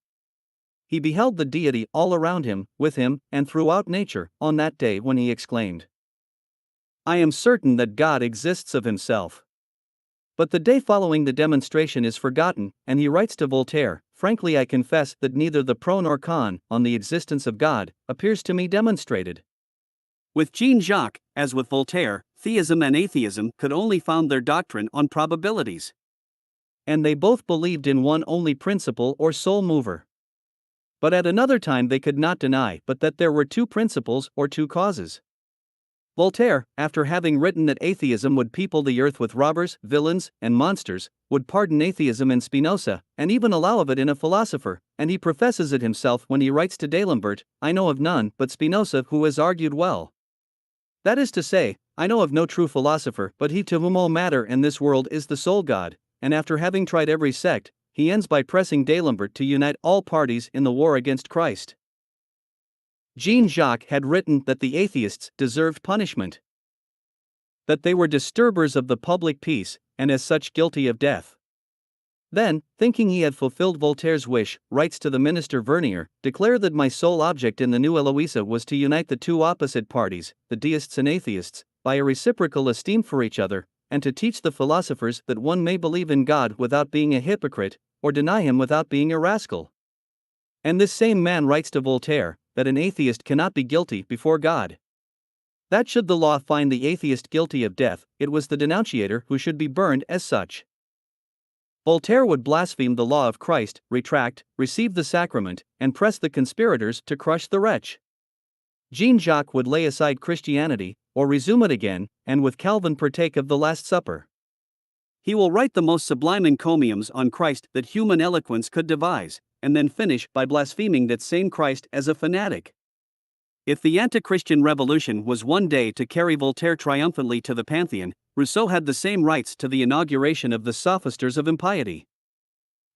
He beheld the deity all around him, with him, and throughout nature, on that day when he exclaimed, I am certain that God exists of himself. But the day following the demonstration is forgotten, and he writes to Voltaire, frankly I confess that neither the pro nor con, on the existence of God, appears to me demonstrated. With Jean-Jacques, as with Voltaire, theism and atheism could only found their doctrine on probabilities. And they both believed in one only principle or sole mover. But at another time they could not deny but that there were two principles or two causes. Voltaire, after having written that atheism would people the earth with robbers, villains, and monsters, would pardon atheism in Spinoza, and even allow of it in a philosopher, and he professes it himself when he writes to D'Alembert, I know of none but Spinoza who has argued well. That is to say, I know of no true philosopher but he to whom all matter and this world is the sole God, and after having tried every sect, he ends by pressing D'Alembert to unite all parties in the war against Christ. Jean-Jacques had written that the atheists deserved punishment, that they were disturbers of the public peace, and as such guilty of death. Then, thinking he had fulfilled Voltaire's wish, writes to the minister Vernier, declare that my sole object in the new Eloisa was to unite the two opposite parties, the deists and atheists, by a reciprocal esteem for each other, and to teach the philosophers that one may believe in God without being a hypocrite, or deny him without being a rascal. And this same man writes to Voltaire, that an atheist cannot be guilty before God. That should the law find the atheist guilty of death, it was the denunciator who should be burned as such. Voltaire would blaspheme the law of Christ, retract, receive the sacrament, and press the conspirators to crush the wretch. Jean-Jacques would lay aside Christianity, or resume it again, and with Calvin partake of the Last Supper. He will write the most sublime encomiums on Christ that human eloquence could devise, and then finish by blaspheming that same Christ as a fanatic. If the anti-Christian revolution was one day to carry Voltaire triumphantly to the Pantheon, Rousseau had the same rights to the inauguration of the sophisters of impiety.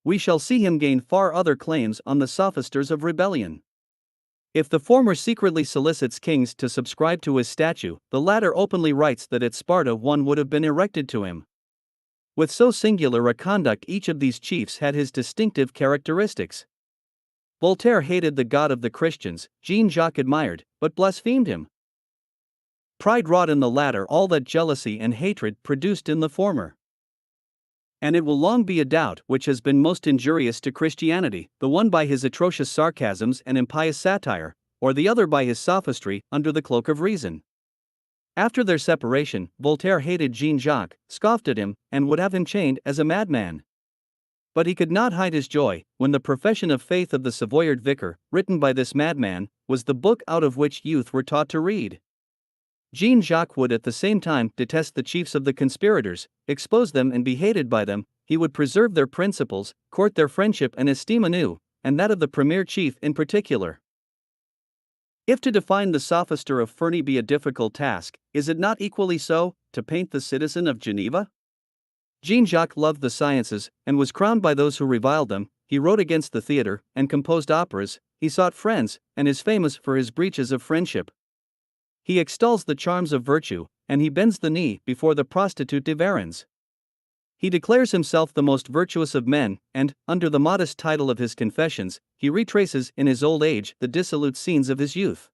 We shall see him gain far other claims on the sophisters of rebellion. If the former secretly solicits kings to subscribe to his statue, the latter openly writes that at Sparta one would have been erected to him. With so singular a conduct, each of these chiefs had his distinctive characteristics. Voltaire hated the God of the Christians, Jean-Jacques admired, but blasphemed him. Pride wrought in the latter all that jealousy and hatred produced in the former. And it will long be a doubt which has been most injurious to Christianity, the one by his atrocious sarcasms and impious satire, or the other by his sophistry under the cloak of reason. After their separation, Voltaire hated Jean-Jacques, scoffed at him, and would have him chained as a madman. But he could not hide his joy when the Profession of Faith of the Savoyard Vicar, written by this madman, was the book out of which youth were taught to read. Jean-Jacques would at the same time detest the chiefs of the conspirators, expose them and be hated by them. He would preserve their principles, court their friendship and esteem anew, and that of the premier chief in particular. If to define the sophister of Ferney be a difficult task, is it not equally so to paint the citizen of Geneva? Jean-Jacques loved the sciences, and was crowned by those who reviled them. He wrote against the theatre, and composed operas. He sought friends, and is famous for his breaches of friendship. He extols the charms of virtue, and he bends the knee before the prostitute de Varens. He declares himself the most virtuous of men, and, under the modest title of his Confessions, he retraces in his old age the dissolute scenes of his youth.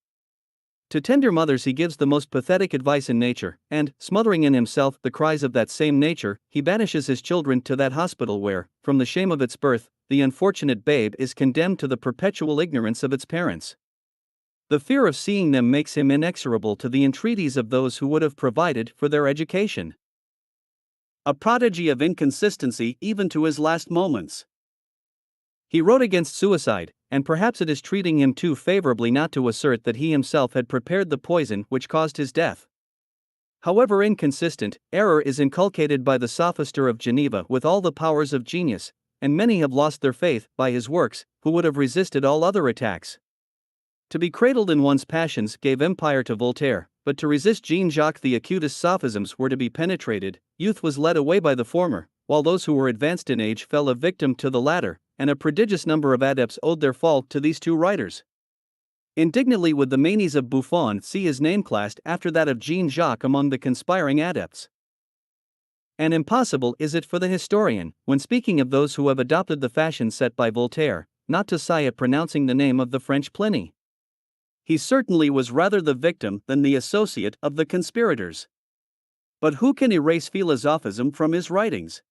To tender mothers he gives the most pathetic advice in nature, and, smothering in himself the cries of that same nature, he banishes his children to that hospital where, from the shame of its birth, the unfortunate babe is condemned to the perpetual ignorance of its parents. The fear of seeing them makes him inexorable to the entreaties of those who would have provided for their education. A prodigy of inconsistency even to his last moments. He wrote against suicide, and perhaps it is treating him too favorably not to assert that he himself had prepared the poison which caused his death. However inconsistent, error is inculcated by the sophister of Geneva with all the powers of genius, and many have lost their faith by his works, who would have resisted all other attacks. To be cradled in one's passions gave empire to Voltaire, but to resist Jean-Jacques the acutest sophisms were to be penetrated. Youth was led away by the former, while those who were advanced in age fell a victim to the latter, and a prodigious number of adepts owed their fall to these two writers. Indignantly would the manes of Buffon see his name classed after that of Jean-Jacques among the conspiring adepts. And impossible is it for the historian, when speaking of those who have adopted the fashion set by Voltaire, not to sigh at pronouncing the name of the French Pliny. He certainly was rather the victim than the associate of the conspirators. But who can erase philosophism from his writings?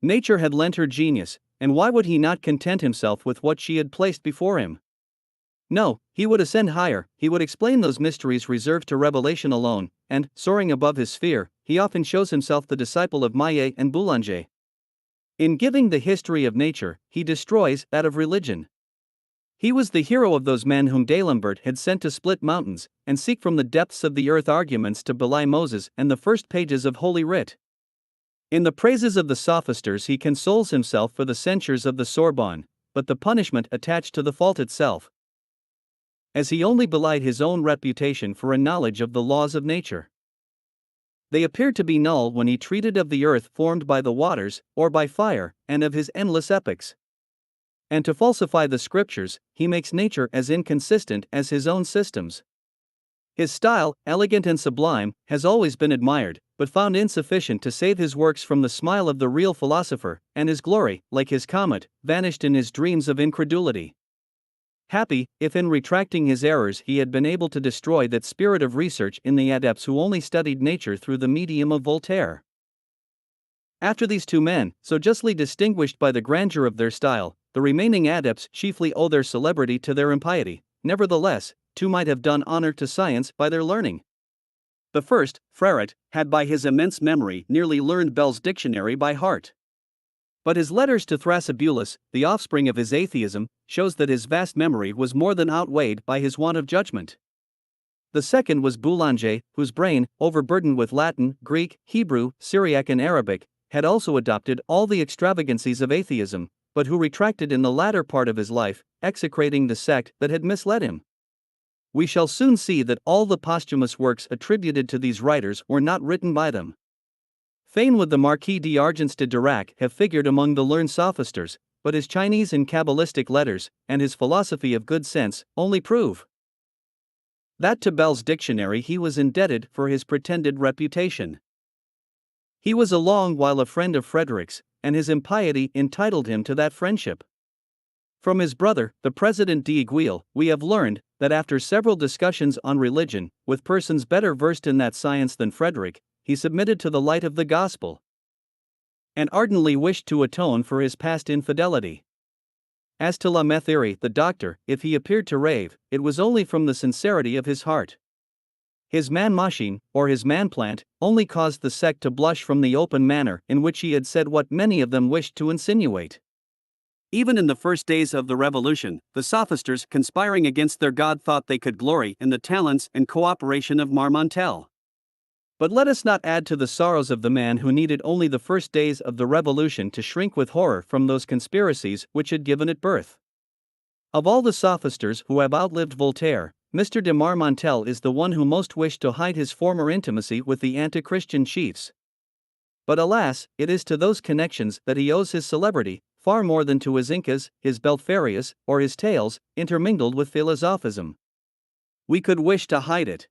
Nature had lent her genius, and why would he not content himself with what she had placed before him? No, he would ascend higher, he would explain those mysteries reserved to revelation alone, and, soaring above his sphere, he often shows himself the disciple of Millet and Boulanger. In giving the history of nature, he destroys that of religion. He was the hero of those men whom D'Alembert had sent to split mountains, and seek from the depths of the earth arguments to belie Moses and the first pages of Holy Writ. In the praises of the sophisters he consoles himself for the censures of the Sorbonne, but the punishment attached to the fault itself, as he only belied his own reputation for a knowledge of the laws of nature. They appeared to be null when he treated of the earth formed by the waters, or by fire, and of his endless epochs. And to falsify the scriptures, he makes nature as inconsistent as his own systems. His style, elegant and sublime, has always been admired, but found insufficient to save his works from the smile of the real philosopher, and his glory, like his comet, vanished in his dreams of incredulity. Happy, if in retracting his errors he had been able to destroy that spirit of research in the adepts who only studied nature through the medium of Voltaire. After these two men, so justly distinguished by the grandeur of their style, the remaining adepts chiefly owe their celebrity to their impiety. Nevertheless, two might have done honor to science by their learning. The first, Fréret, had by his immense memory nearly learned Bell's dictionary by heart. But his letters to Thrasybulus, the offspring of his atheism, shows that his vast memory was more than outweighed by his want of judgment. The second was Boulanger, whose brain, overburdened with Latin, Greek, Hebrew, Syriac and Arabic, had also adopted all the extravagancies of atheism, but who retracted in the latter part of his life, execrating the sect that had misled him. We shall soon see that all the posthumous works attributed to these writers were not written by them. Fain would the Marquis d'Argens de Dirac have figured among the learned sophisters, but his Chinese and Kabbalistic letters, and his philosophy of good sense, only prove that to Bell's dictionary he was indebted for his pretended reputation. He was a long while a friend of Frederick's, and his impiety entitled him to that friendship. From his brother, the President d'Aiguille, we have learned that after several discussions on religion, with persons better versed in that science than Frederick, he submitted to the light of the gospel, and ardently wished to atone for his past infidelity. As to La Metherie, the doctor, if he appeared to rave, it was only from the sincerity of his heart. His man machine, or his man plant, only caused the sect to blush from the open manner in which he had said what many of them wished to insinuate. Even in the first days of the revolution, the sophisters conspiring against their God thought they could glory in the talents and cooperation of Marmontel. But let us not add to the sorrows of the man who needed only the first days of the revolution to shrink with horror from those conspiracies which had given it birth. Of all the sophisters who have outlived Voltaire, Mr. de Marmontel is the one who most wished to hide his former intimacy with the anti-Christian chiefs. But alas, it is to those connections that he owes his celebrity, far more than to his Incas, his Belfarius, or his tales, intermingled with philosophism. We could wish to hide it.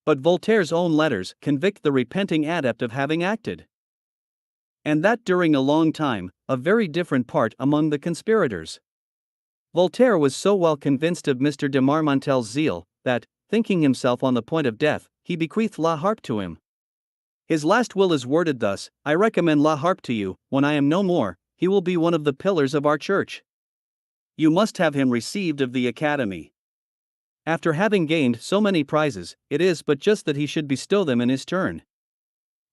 But Voltaire's own letters convict the repenting adept of having acted. And that during a long time, a very different part among the conspirators. Voltaire was so well convinced of Mr. de Marmontel's zeal, that, thinking himself on the point of death, he bequeathed La Harpe to him. His last will is worded thus: I recommend La Harpe to you, when I am no more, he will be one of the pillars of our church. You must have him received of the Academy. After having gained so many prizes, it is but just that he should bestow them in his turn.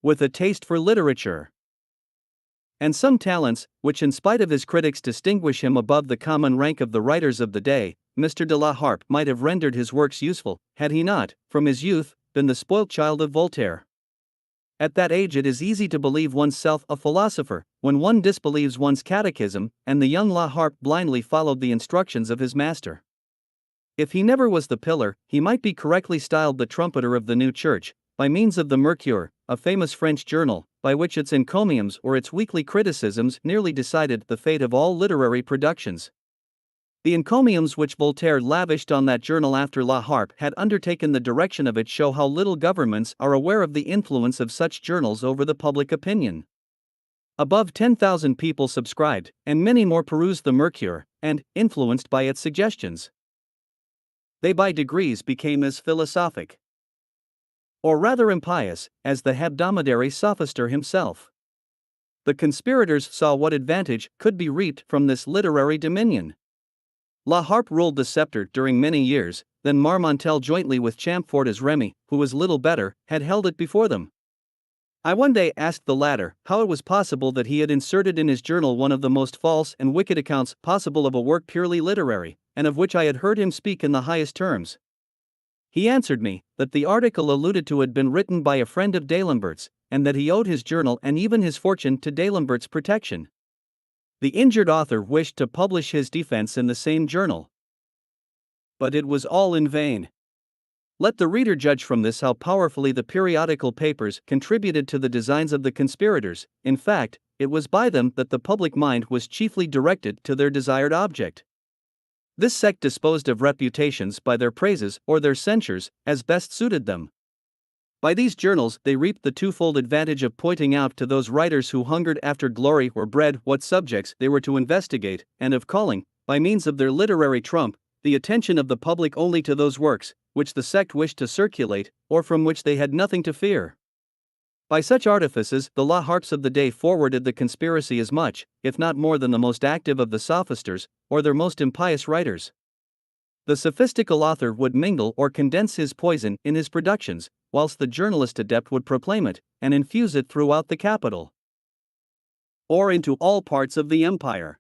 With a taste for literature and some talents, which in spite of his critics distinguish him above the common rank of the writers of the day, Mr. de la Harpe might have rendered his works useful, had he not, from his youth, been the spoilt child of Voltaire. At that age it is easy to believe oneself a philosopher, when one disbelieves one's catechism, and the young La Harpe blindly followed the instructions of his master. If he never was the pillar, he might be correctly styled the trumpeter of the new church, by means of the Mercure, a famous French journal, by which its encomiums or its weekly criticisms nearly decided the fate of all literary productions. The encomiums which Voltaire lavished on that journal after La Harpe had undertaken the direction of it show how little governments are aware of the influence of such journals over the public opinion. Above 10,000 people subscribed, and many more perused the Mercure, and, influenced by its suggestions, they by degrees became as philosophic, or rather impious, as the hebdomadary sophister himself. The conspirators saw what advantage could be reaped from this literary dominion. La Harpe ruled the scepter during many years, then Marmontel jointly with Champfort as Remy, who was little better, had held it before them. I one day asked the latter how it was possible that he had inserted in his journal one of the most false and wicked accounts possible of a work purely literary, and of which I had heard him speak in the highest terms. He answered me that the article alluded to had been written by a friend of D'Alembert's, and that he owed his journal and even his fortune to D'Alembert's protection. The injured author wished to publish his defense in the same journal, but it was all in vain. Let the reader judge from this how powerfully the periodical papers contributed to the designs of the conspirators. In fact, it was by them that the public mind was chiefly directed to their desired object. This sect disposed of reputations by their praises or their censures, as best suited them. By these journals they reaped the twofold advantage of pointing out to those writers who hungered after glory or bread what subjects they were to investigate, and of calling, by means of their literary trump, the attention of the public only to those works which the sect wished to circulate, or from which they had nothing to fear. By such artifices the La Harpes of the day forwarded the conspiracy as much, if not more than the most active of the sophisters, or their most impious writers. The sophistical author would mingle or condense his poison in his productions, whilst the journalist adept would proclaim it, and infuse it throughout the capital, or into all parts of the empire.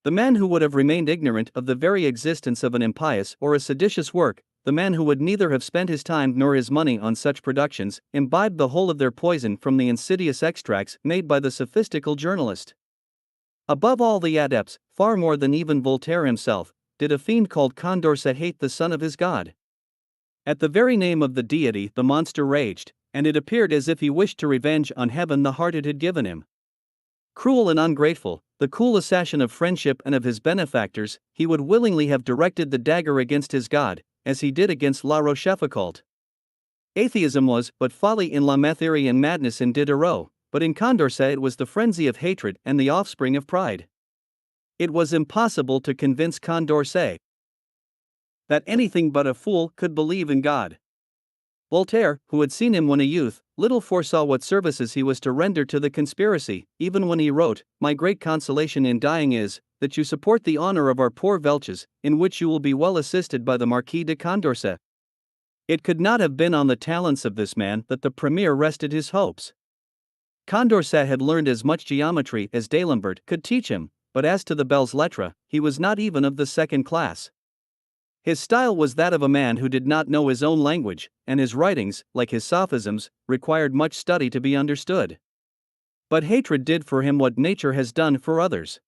The man who would have remained ignorant of the very existence of an impious or a seditious work, the man who would neither have spent his time nor his money on such productions, imbibed the whole of their poison from the insidious extracts made by the sophistical journalist. Above all the adepts, far more than even Voltaire himself, did a fiend called Condorcet hate the son of his god. At the very name of the deity the monster raged, and it appeared as if he wished to revenge on heaven the heart it had given him. Cruel and ungrateful, the cool assassin of friendship and of his benefactors, he would willingly have directed the dagger against his god, as he did against La Rochefoucauld. Atheism was but folly in La Metherie and madness in Diderot, but in Condorcet it was the frenzy of hatred and the offspring of pride. It was impossible to convince Condorcet that anything but a fool could believe in God. Voltaire, who had seen him when a youth, little foresaw what services he was to render to the conspiracy, even when he wrote, "My great consolation in dying is, that you support the honor of our poor Velches, in which you will be well assisted by the Marquis de Condorcet." It could not have been on the talents of this man that the premier rested his hopes. Condorcet had learned as much geometry as D'Alembert could teach him, but as to the belles lettres, he was not even of the second class. His style was that of a man who did not know his own language, and his writings, like his sophisms, required much study to be understood. But hatred did for him what nature has done for others.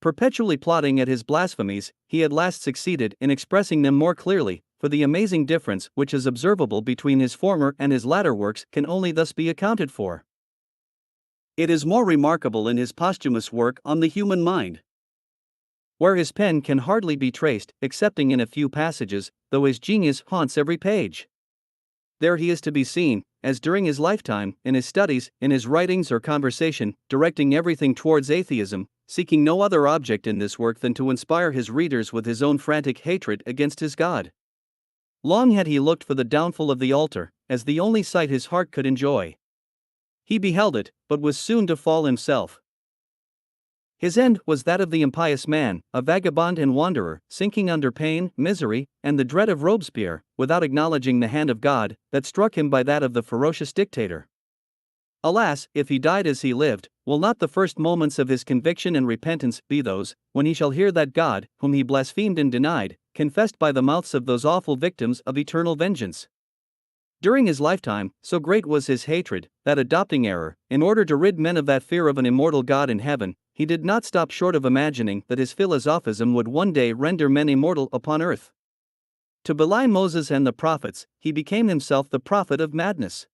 Perpetually plotting at his blasphemies, he at last succeeded in expressing them more clearly, for the amazing difference which is observable between his former and his latter works can only thus be accounted for. It is more remarkable in his posthumous work on the human mind, where his pen can hardly be traced, excepting in a few passages, though his genius haunts every page. There he is to be seen, as during his lifetime, in his studies, in his writings or conversation, directing everything towards atheism, seeking no other object in this work than to inspire his readers with his own frantic hatred against his God. Long had he looked for the downfall of the altar, as the only sight his heart could enjoy. He beheld it, but was soon to fall himself. His end was that of the impious man, a vagabond and wanderer, sinking under pain, misery, and the dread of Robespierre, without acknowledging the hand of God, that struck him by that of the ferocious dictator. Alas, if he died as he lived, will not the first moments of his conviction and repentance be those, when he shall hear that God, whom he blasphemed and denied, confessed by the mouths of those awful victims of eternal vengeance? During his lifetime, so great was his hatred, that adopting error, in order to rid men of that fear of an immortal God in heaven, he did not stop short of imagining that his philosophism would one day render men immortal upon earth. To belie Moses and the prophets, he became himself the prophet of madness.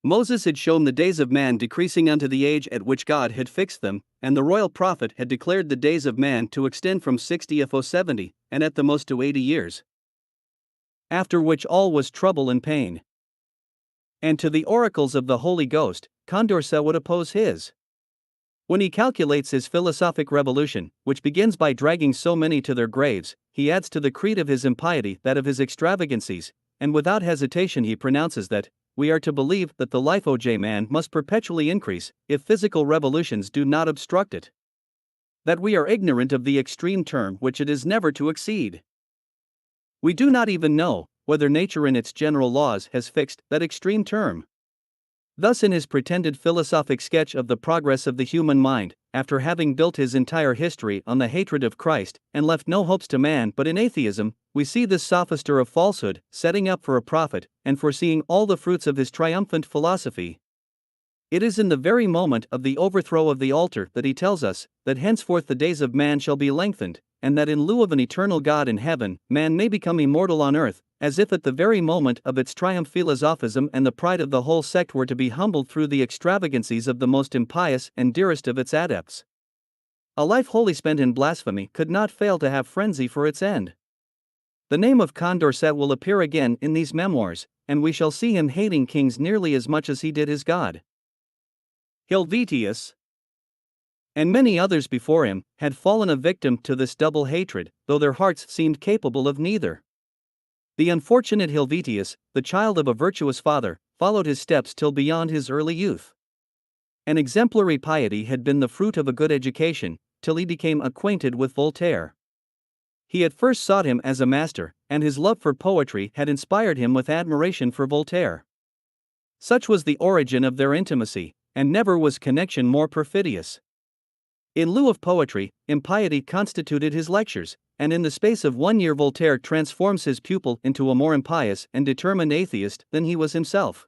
Moses had shown the days of man decreasing unto the age at which God had fixed them, and the royal prophet had declared the days of man to extend from 60 to 70, and at the most to 80 years. After which all was trouble and pain. And to the oracles of the Holy Ghost, Condorcet would oppose his. When he calculates his philosophic revolution, which begins by dragging so many to their graves, he adds to the creed of his impiety that of his extravagancies, and without hesitation he pronounces that, we are to believe that the life of man must perpetually increase, if physical revolutions do not obstruct it. That we are ignorant of the extreme term which it is never to exceed. We do not even know whether nature in its general laws has fixed that extreme term. Thus in his pretended philosophic sketch of the progress of the human mind, after having built his entire history on the hatred of Christ, and left no hopes to man but in atheism, we see this sophister of falsehood setting up for a prophet, and foreseeing all the fruits of his triumphant philosophy. It is in the very moment of the overthrow of the altar that he tells us that henceforth the days of man shall be lengthened, and that in lieu of an eternal God in heaven, man may become immortal on earth, as if at the very moment of its triumph philosophism and the pride of the whole sect were to be humbled through the extravagancies of the most impious and dearest of its adepts. A life wholly spent in blasphemy could not fail to have frenzy for its end. The name of Condorcet will appear again in these memoirs, and we shall see him hating kings nearly as much as he did his God. Helvetius, and many others before him, had fallen a victim to this double hatred, though their hearts seemed capable of neither. The unfortunate Helvetius, the child of a virtuous father, followed his steps till beyond his early youth. An exemplary piety had been the fruit of a good education, till he became acquainted with Voltaire. He had first sought him as a master, and his love for poetry had inspired him with admiration for Voltaire. Such was the origin of their intimacy, and never was connection more perfidious. In lieu of poetry, impiety constituted his lectures, and in the space of 1 year Voltaire transforms his pupil into a more impious and determined atheist than he was himself.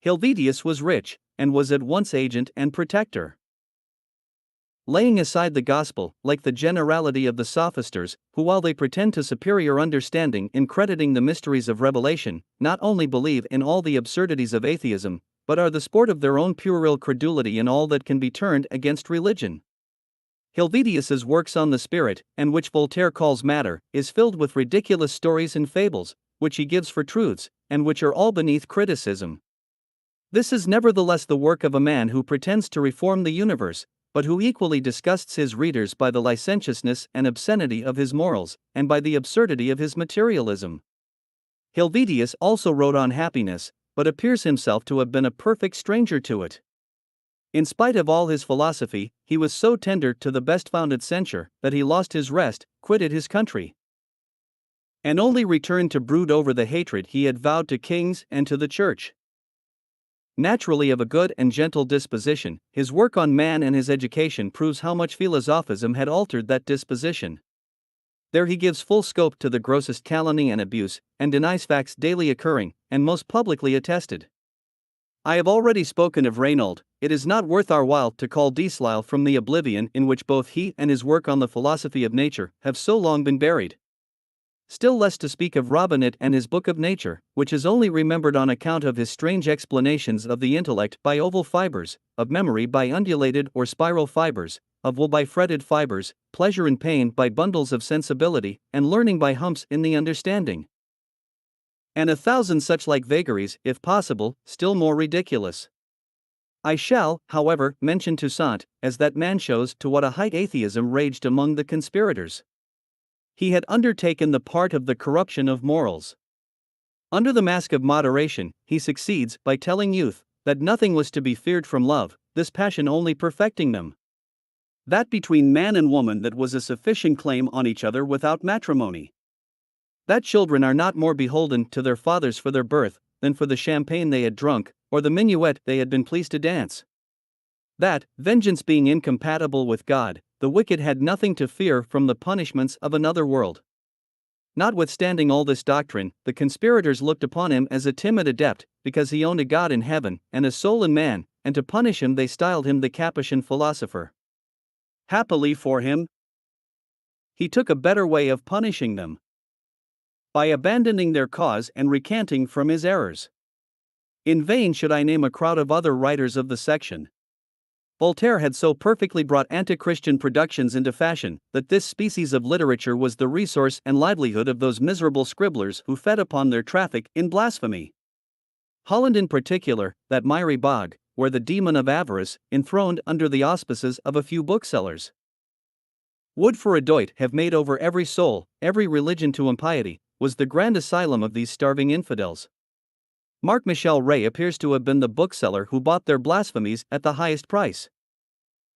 Helvetius was rich, and was at once agent and protector. Laying aside the gospel, like the generality of the sophisters, who while they pretend to superior understanding in crediting the mysteries of revelation, not only believe in all the absurdities of atheism, but are the sport of their own puerile credulity in all that can be turned against religion. Helvetius's works on the spirit, and which Voltaire calls matter, is filled with ridiculous stories and fables, which he gives for truths, and which are all beneath criticism. This is nevertheless the work of a man who pretends to reform the universe, but who equally disgusts his readers by the licentiousness and obscenity of his morals, and by the absurdity of his materialism. Helvetius also wrote on happiness, but appears himself to have been a perfect stranger to it. In spite of all his philosophy, he was so tender to the best founded censure, that he lost his rest, quitted his country. and only returned to brood over the hatred he had vowed to kings and to the church. Naturally of a good and gentle disposition, his work on man and his education proves how much philosophism had altered that disposition. There he gives full scope to the grossest calumny and abuse, and denies facts daily occurring, and most publicly attested. I have already spoken of Reynaud. It is not worth our while to call Delisle from the oblivion in which both he and his work on the philosophy of nature have so long been buried. Still less to speak of Robinette and his Book of Nature, which is only remembered on account of his strange explanations of the intellect by oval fibers, of memory by undulated or spiral fibers, of will by fretted fibers, pleasure and pain by bundles of sensibility, and learning by humps in the understanding. And 1,000 such like vagaries, if possible, still more ridiculous. I shall, however, mention Toussaint, as that man shows to what a height atheism raged among the conspirators. He had undertaken the part of the corruption of morals. Under the mask of moderation, he succeeds by telling youth that nothing was to be feared from love, this passion only perfecting them. That between man and woman that was a sufficient claim on each other without matrimony. That children are not more beholden to their fathers for their birth than for the champagne they had drunk, or the minuet they had been pleased to dance. That, vengeance being incompatible with God, the wicked had nothing to fear from the punishments of another world. Notwithstanding all this doctrine, the conspirators looked upon him as a timid adept, because he owned a God in heaven and a soul in man, and to punish him they styled him the Capuchin philosopher. Happily for him, he took a better way of punishing them, by abandoning their cause and recanting from his errors. In vain should I name a crowd of other writers of the section. Voltaire had so perfectly brought anti-Christian productions into fashion that this species of literature was the resource and livelihood of those miserable scribblers who fed upon their traffic in blasphemy. Holland in particular, that miry bog, where the demon of avarice, enthroned under the auspices of a few booksellers, would for a doit have made over every soul, every religion to impiety, was the grand asylum of these starving infidels. Marc Michel Rey appears to have been the bookseller who bought their blasphemies at the highest price.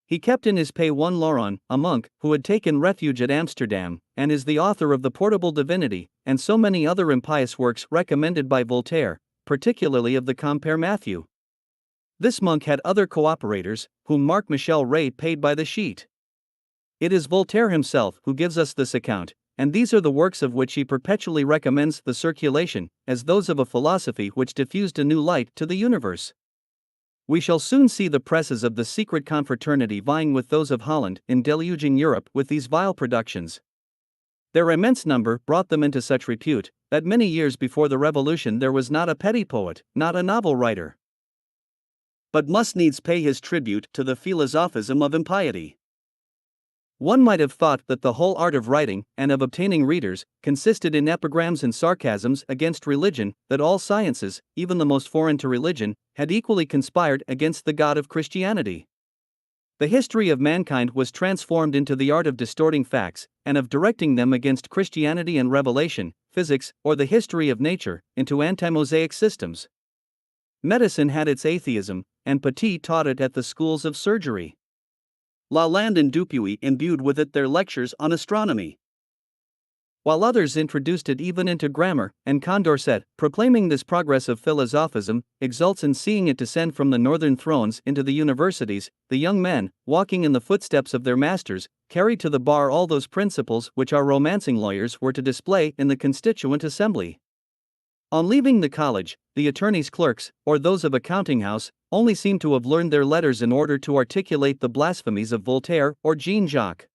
He kept in his pay one Laurent, a monk, who had taken refuge at Amsterdam, and is the author of the Portable Divinity, and so many other impious works recommended by Voltaire, particularly of the Compère Matthew. This monk had other cooperators, whom Marc Michel Rey paid by the sheet. It is Voltaire himself who gives us this account, and these are the works of which he perpetually recommends the circulation, as those of a philosophy which diffused a new light to the universe. We shall soon see the presses of the secret confraternity vying with those of Holland in deluging Europe with these vile productions. Their immense number brought them into such repute, that many years before the Revolution there was not a petty poet, not a novel writer, but must needs pay his tribute to the philosophism of impiety. One might have thought that the whole art of writing, and of obtaining readers, consisted in epigrams and sarcasms against religion, that all sciences, even the most foreign to religion, had equally conspired against the God of Christianity. The history of mankind was transformed into the art of distorting facts, and of directing them against Christianity and revelation, physics, or the history of nature, into anti-Mosaic systems. Medicine had its atheism, and Petit taught it at the schools of surgery. Lalande and Dupuy imbued with it their lectures on astronomy, while others introduced it even into grammar, and Condorcet, proclaiming this progress of philosophism, exults in seeing it descend from the northern thrones into the universities. The young men, walking in the footsteps of their masters, carried to the bar all those principles which our romancing lawyers were to display in the Constituent Assembly. On leaving the college, the attorney's clerks, or those of a counting house, only seem to have learned their letters in order to articulate the blasphemies of Voltaire or Jean-Jacques.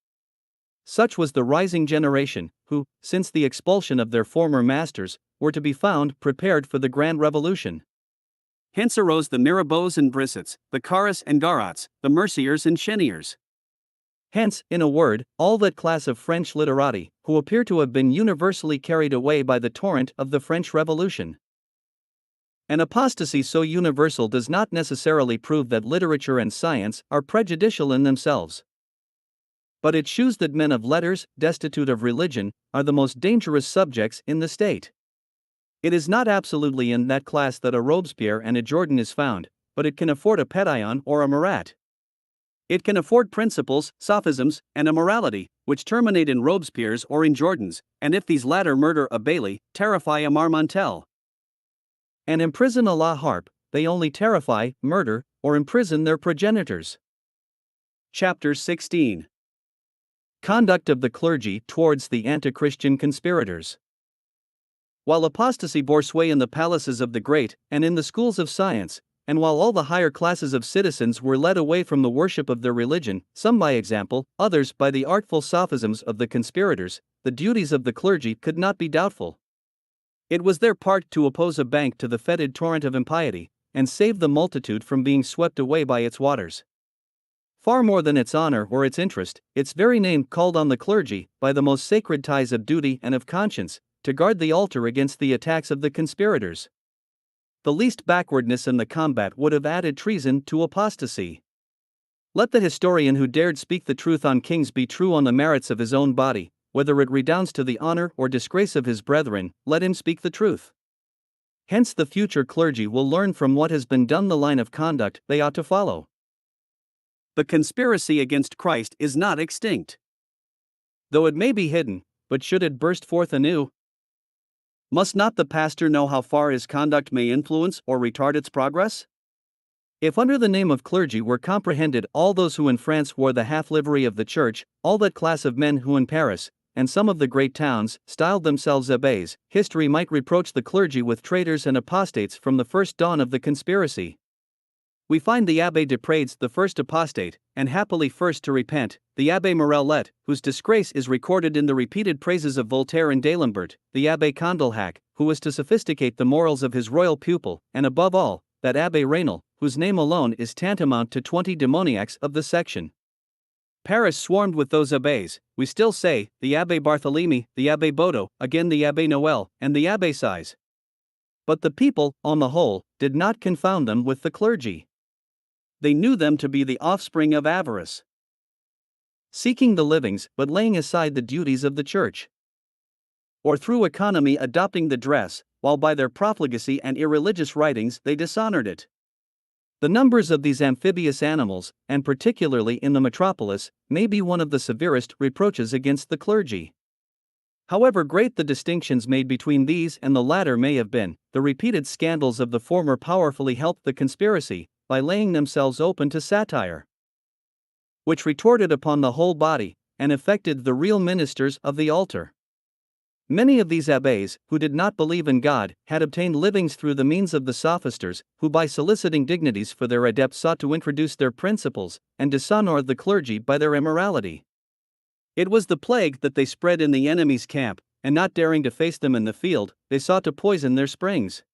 Such was the rising generation, who, since the expulsion of their former masters, were to be found prepared for the grand revolution. Hence arose the Mirabeaus and Brissets, the Carus and Garats, the Merciers and Cheniers. Hence, in a word, all that class of French literati, who appear to have been universally carried away by the torrent of the French Revolution. An apostasy so universal does not necessarily prove that literature and science are prejudicial in themselves. But it shews that men of letters, destitute of religion, are the most dangerous subjects in the state. It is not absolutely in that class that a Robespierre and a Jordan is found, but it can afford a Pétion or a Marat. It can afford principles, sophisms, and immorality, which terminate in Robespierre's or in Jordan's, and if these latter murder a Bailly, terrify a Marmontel. And imprison a La Harpe, they only terrify, murder, or imprison their progenitors. Chapter 16. Conduct of the clergy towards the anti-Christian conspirators. While apostasy bore sway in the palaces of the great, and in the schools of science, and while all the higher classes of citizens were led away from the worship of their religion, some by example, others by the artful sophisms of the conspirators, the duties of the clergy could not be doubtful. It was their part to oppose a bank to the fetid torrent of impiety, and save the multitude from being swept away by its waters. Far more than its honor or its interest, its very name called on the clergy, by the most sacred ties of duty and of conscience, to guard the altar against the attacks of the conspirators. The least backwardness in the combat would have added treason to apostasy. Let the historian who dared speak the truth on kings be true on the merits of his own body, whether it redounds to the honor or disgrace of his brethren, let him speak the truth. Hence the future clergy will learn from what has been done the line of conduct they ought to follow. The conspiracy against Christ is not extinct. Though it may be hidden, but should it burst forth anew? Must not the pastor know how far his conduct may influence or retard its progress? If under the name of clergy were comprehended all those who in France wore the half-livery of the church, all that class of men who in Paris, and some of the great towns, styled themselves abbés, history might reproach the clergy with traitors and apostates from the first dawn of the conspiracy. We find the Abbé de Prades the first apostate, and happily first to repent, the Abbé Morellet, whose disgrace is recorded in the repeated praises of Voltaire and d'Alembert, the Abbé Condillac, who was to sophisticate the morals of his royal pupil, and above all, that Abbé Raynal, whose name alone is tantamount to 20 demoniacs of the section. Paris swarmed with those abbés, we still say, the Abbé Barthélemy, the Abbé Bodo, again the Abbé Noël, and the Abbé Size. But the people, on the whole, did not confound them with the clergy. They knew them to be the offspring of avarice, seeking the livings but laying aside the duties of the church, or through economy adopting the dress, while by their profligacy and irreligious writings they dishonored it. The numbers of these amphibious animals, and particularly in the metropolis, may be one of the severest reproaches against the clergy. However great the distinctions made between these and the latter may have been, the repeated scandals of the former powerfully helped the conspiracy, by laying themselves open to satire, which retorted upon the whole body, and affected the real ministers of the altar. Many of these abbés, who did not believe in God, had obtained livings through the means of the sophisters, who by soliciting dignities for their adepts sought to introduce their principles, and dishonor the clergy by their immorality. It was the plague that they spread in the enemy's camp, and not daring to face them in the field, they sought to poison their springs.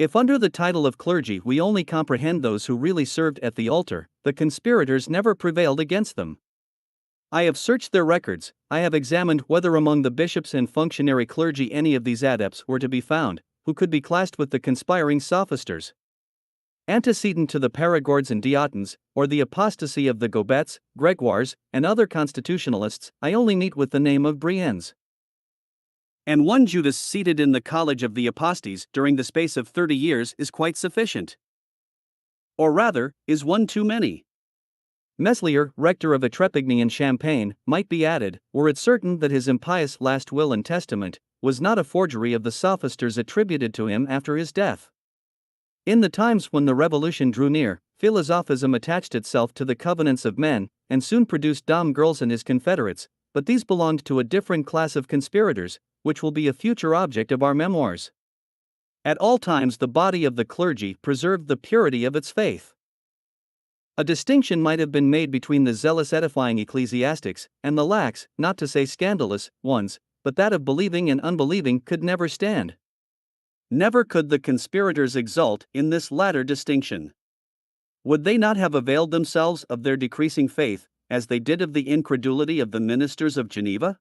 If under the title of clergy we only comprehend those who really served at the altar, the conspirators never prevailed against them. I have searched their records, I have examined whether among the bishops and functionary clergy any of these adepts were to be found, who could be classed with the conspiring sophisters. Antecedent to the Perigords and Diotons, or the apostasy of the Gobets, Gregoires, and other constitutionalists, I only meet with the name of Briennes. And one Judas seated in the college of the aposties during the space of 30 years is quite sufficient. Or rather, is one too many? Meslier, rector of Etrepigny in Champagne, might be added, were it certain that his impious last will and testament was not a forgery of the sophisters attributed to him after his death. In the times when the revolution drew near, philosophism attached itself to the covenants of men, and soon produced Dom Girls and his confederates, but these belonged to a different class of conspirators, which will be a future object of our memoirs. At all times the body of the clergy preserved the purity of its faith. A distinction might have been made between the zealous edifying ecclesiastics, and the lax, not to say scandalous, ones, but that of believing and unbelieving could never stand. Never could the conspirators exult in this latter distinction. Would they not have availed themselves of their decreasing faith, as they did of the incredulity of the ministers of Geneva?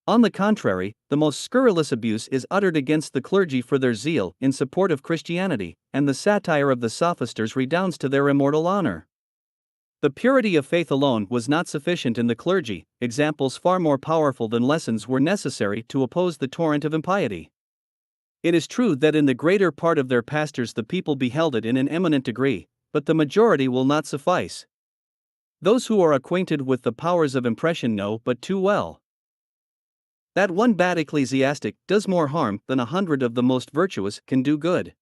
On the contrary, the most scurrilous abuse is uttered against the clergy for their zeal in support of Christianity, and the satire of the sophisters redounds to their immortal honor. The purity of faith alone was not sufficient in the clergy, examples far more powerful than lessons were necessary to oppose the torrent of impiety. It is true that in the greater part of their pastors the people beheld it in an eminent degree, but the majority will not suffice. Those who are acquainted with the powers of impression know but too well that one bad ecclesiastic does more harm than 100 of the most virtuous can do good.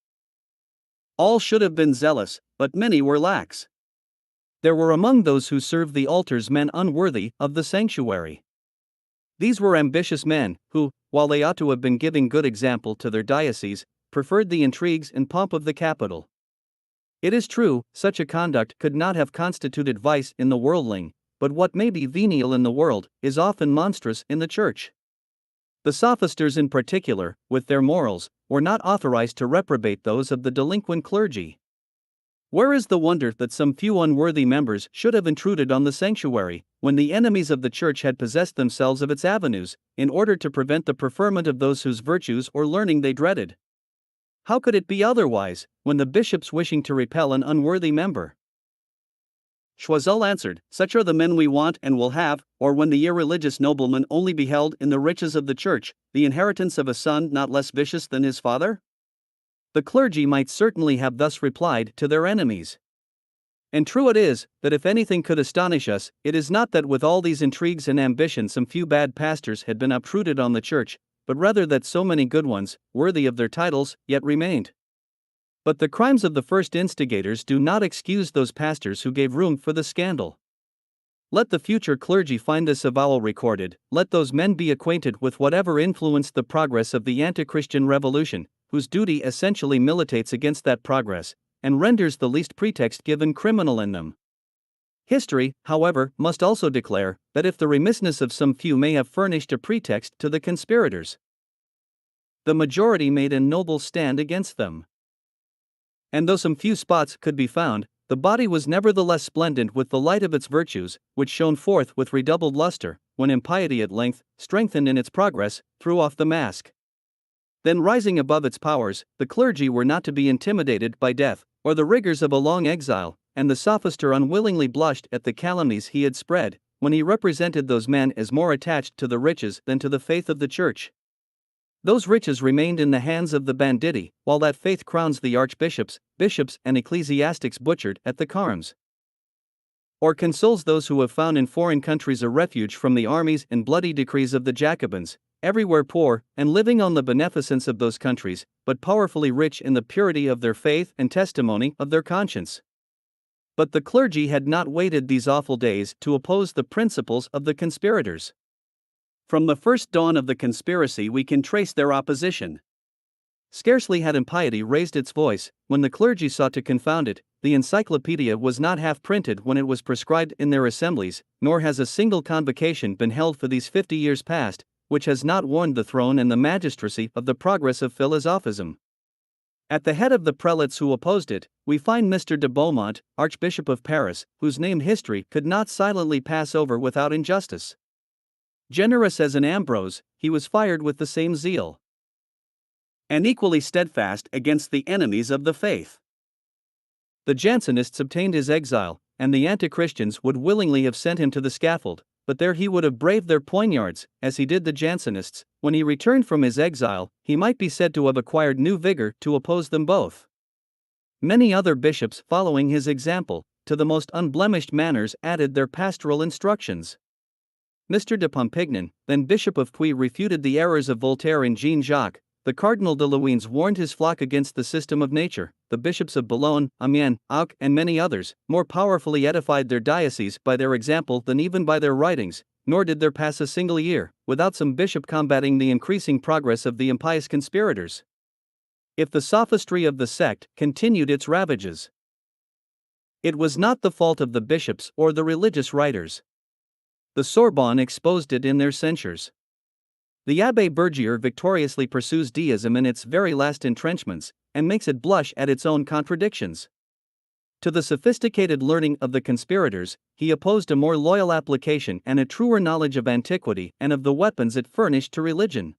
All should have been zealous, but many were lax. There were among those who served the altars men unworthy of the sanctuary. These were ambitious men, who, while they ought to have been giving good example to their diocese, preferred the intrigues and pomp of the capital. It is true, such a conduct could not have constituted vice in the worldling, but what may be venial in the world is often monstrous in the Church. The sophisters in particular, with their morals, were not authorized to reprobate those of the delinquent clergy. Where is the wonder that some few unworthy members should have intruded on the sanctuary, when the enemies of the Church had possessed themselves of its avenues, in order to prevent the preferment of those whose virtues or learning they dreaded? How could it be otherwise, when the bishops wishing to repel an unworthy member? Choiseul answered, "Such are the men we want and will have, or when the irreligious nobleman only beheld in the riches of the Church the inheritance of a son not less vicious than his father?" The clergy might certainly have thus replied to their enemies. And true it is, that if anything could astonish us, it is not that with all these intrigues and ambition some few bad pastors had been uprooted on the Church, but rather that so many good ones, worthy of their titles, yet remained. But the crimes of the first instigators do not excuse those pastors who gave room for the scandal. Let the future clergy find this avowal recorded, let those men be acquainted with whatever influenced the progress of the anti-Christian revolution, whose duty essentially militates against that progress, and renders the least pretext given criminal in them. History, however, must also declare that if the remissness of some few may have furnished a pretext to the conspirators, the majority made a noble stand against them. And though some few spots could be found, the body was nevertheless splendid with the light of its virtues, which shone forth with redoubled luster, when impiety at length, strengthened in its progress, threw off the mask. Then rising above its powers, the clergy were not to be intimidated by death, or the rigors of a long exile, and the sophister unwillingly blushed at the calumnies he had spread, when he represented those men as more attached to the riches than to the faith of the Church. Those riches remained in the hands of the banditti, while that faith crowns the archbishops, bishops and ecclesiastics butchered at the Carmes. Or consoles those who have found in foreign countries a refuge from the armies and bloody decrees of the Jacobins, everywhere poor, and living on the beneficence of those countries, but powerfully rich in the purity of their faith and testimony of their conscience. But the clergy had not waited these awful days to oppose the principles of the conspirators. From the first dawn of the conspiracy we can trace their opposition. Scarcely had impiety raised its voice, when the clergy sought to confound it. The encyclopedia was not half printed when it was prescribed in their assemblies, nor has a single convocation been held for these 50 years past, which has not warned the throne and the magistracy of the progress of philosophism. At the head of the prelates who opposed it, we find Mr. de Beaumont, Archbishop of Paris, whose name history could not silently pass over without injustice. Generous as an Ambrose, he was fired with the same zeal, and equally steadfast against the enemies of the faith. The Jansenists obtained his exile, and the anti-Christians would willingly have sent him to the scaffold, but there he would have braved their poignards, as he did the Jansenists. When he returned from his exile, he might be said to have acquired new vigor to oppose them both. Many other bishops, following his example, to the most unblemished manners added their pastoral instructions. Mr. de Pompignan, then Bishop of Puy, refuted the errors of Voltaire and Jean-Jacques. The Cardinal de Luynes warned his flock against the system of nature. The bishops of Boulogne, Amiens, Auch, and many others, more powerfully edified their dioceses by their example than even by their writings, nor did there pass a single year without some bishop combating the increasing progress of the impious conspirators. If the sophistry of the sect continued its ravages, it was not the fault of the bishops or the religious writers. The Sorbonne exposed it in their censures. The Abbé Bergier victoriously pursues deism in its very last entrenchments, and makes it blush at its own contradictions. To the sophisticated learning of the conspirators, he opposed a more loyal application and a truer knowledge of antiquity and of the weapons it furnished to religion.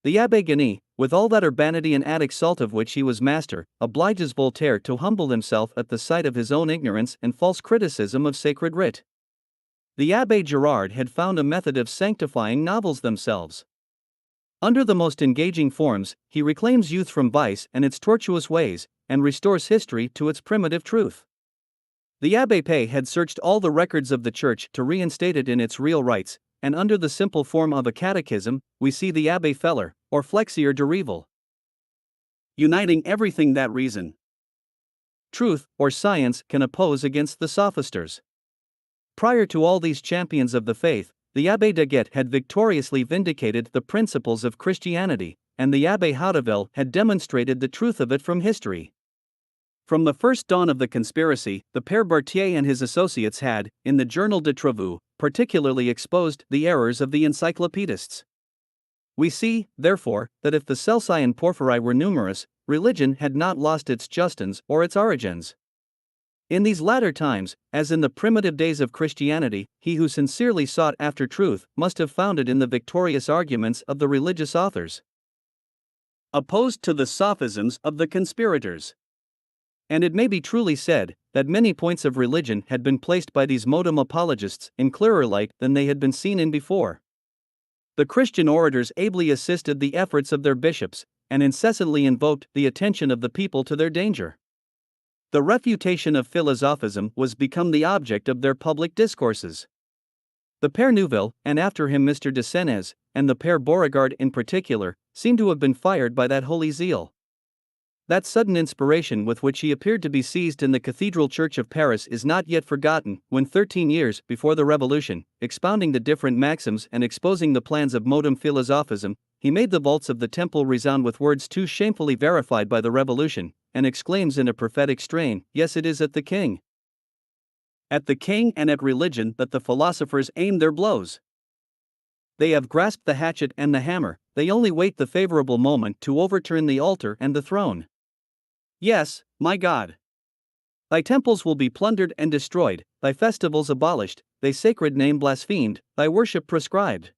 The Abbé Guény, with all that urbanity and Attic salt of which he was master, obliges Voltaire to humble himself at the sight of his own ignorance and false criticism of sacred writ. The Abbé Gerard had found a method of sanctifying novels themselves. Under the most engaging forms, he reclaims youth from vice and its tortuous ways, and restores history to its primitive truth. The Abbé Pé had searched all the records of the Church to reinstate it in its real rights, and under the simple form of a catechism, we see the Abbé Feller, or Flexier de Rival, uniting everything that reason, truth, or science can oppose against the sophisters. Prior to all these champions of the faith, the Abbé Daguet had victoriously vindicated the principles of Christianity, and the Abbé Hauteville had demonstrated the truth of it from history. From the first dawn of the conspiracy, the Père Berthier and his associates had, in the Journal de Travaux, particularly exposed the errors of the encyclopedists. We see, therefore, that if the Celsi and Porphyri were numerous, religion had not lost its Justins or its Origins. In these latter times, as in the primitive days of Christianity, he who sincerely sought after truth must have found it in the victorious arguments of the religious authors, opposed to the sophisms of the conspirators. And it may be truly said that many points of religion had been placed by these modem apologists in clearer light than they had been seen in before. The Christian orators ably assisted the efforts of their bishops, and incessantly invoked the attention of the people to their danger. The refutation of philosophism was become the object of their public discourses. The Père Neuville, and after him Mr. de Senez, and the Père Beauregard in particular, seem to have been fired by that holy zeal. That sudden inspiration with which he appeared to be seized in the Cathedral Church of Paris is not yet forgotten, when 13 years before the Revolution, expounding the different maxims and exposing the plans of modem philosophism, he made the vaults of the temple resound with words too shamefully verified by the Revolution, and exclaims in a prophetic strain, "Yes, it is at the king. At the king and at religion that the philosophers aim their blows. They have grasped the hatchet and the hammer, they only wait the favorable moment to overturn the altar and the throne. Yes, my God. Thy temples will be plundered and destroyed, thy festivals abolished, thy sacred name blasphemed, thy worship proscribed.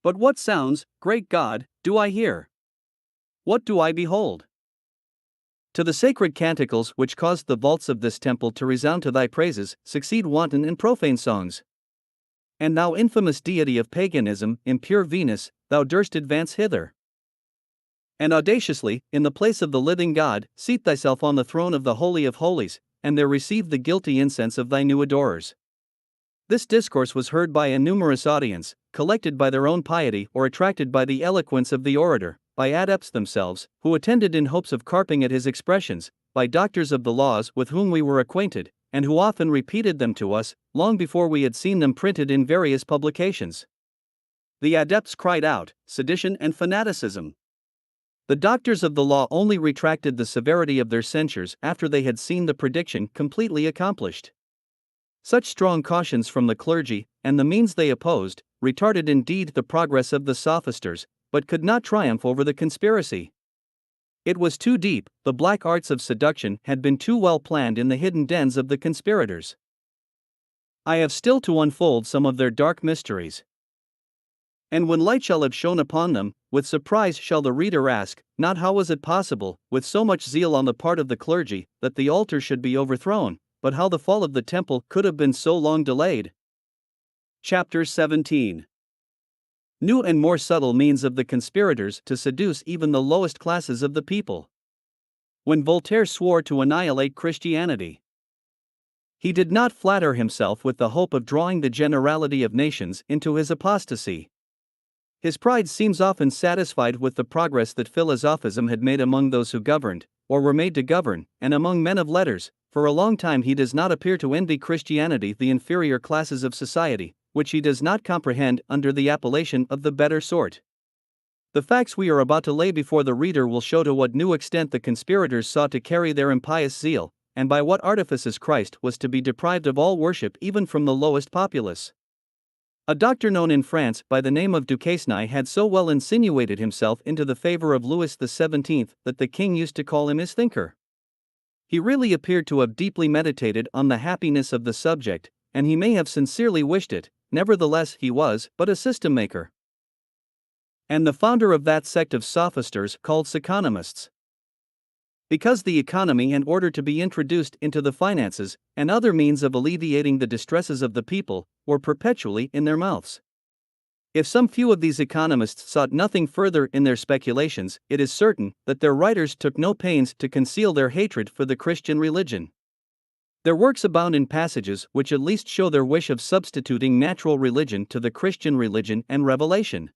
But what sounds, great God, do I hear? What do I behold? To the sacred canticles which caused the vaults of this temple to resound to thy praises, succeed wanton and profane songs. And thou infamous deity of paganism, impure Venus, thou durst advance hither, and audaciously, in the place of the living God, seat thyself on the throne of the Holy of Holies, and there receive the guilty incense of thy new adorers. This discourse was heard by a numerous audience, collected by their own piety or attracted by the eloquence of the orator, by adepts themselves, who attended in hopes of carping at his expressions, by doctors of the laws with whom we were acquainted, and who often repeated them to us, long before we had seen them printed in various publications. The adepts cried out, "Sedition and fanaticism!" The doctors of the law only retracted the severity of their censures after they had seen the prediction completely accomplished. Such strong cautions from the clergy, and the means they opposed, retarded indeed the progress of the sophisters, but could not triumph over the conspiracy. It was too deep, the black arts of seduction had been too well planned in the hidden dens of the conspirators. I have still to unfold some of their dark mysteries. And when light shall have shone upon them, with surprise shall the reader ask, not how was it possible, with so much zeal on the part of the clergy, that the altar should be overthrown, but how the fall of the temple could have been so long delayed. Chapter 17. New and more subtle means of the conspirators to seduce even the lowest classes of the people. When Voltaire swore to annihilate Christianity, he did not flatter himself with the hope of drawing the generality of nations into his apostasy. His pride seems often satisfied with the progress that philosophism had made among those who governed, or were made to govern, and among men of letters. For a long time he does not appear to envy Christianity the inferior classes of society, which he does not comprehend under the appellation of the better sort. The facts we are about to lay before the reader will show to what new extent the conspirators sought to carry their impious zeal, and by what artifices Christ was to be deprived of all worship even from the lowest populace. A doctor known in France by the name of Duquesne had so well insinuated himself into the favor of Louis XVII that the king used to call him his thinker. He really appeared to have deeply meditated on the happiness of the subject, and he may have sincerely wished it. Nevertheless he was but a system maker, and the founder of that sect of sophisters called Seconomists. Because the economy and order to be introduced into the finances, and other means of alleviating the distresses of the people, were perpetually in their mouths. If some few of these economists sought nothing further in their speculations, it is certain that their writers took no pains to conceal their hatred for the Christian religion. Their works abound in passages which at least show their wish of substituting natural religion to the Christian religion and revelation.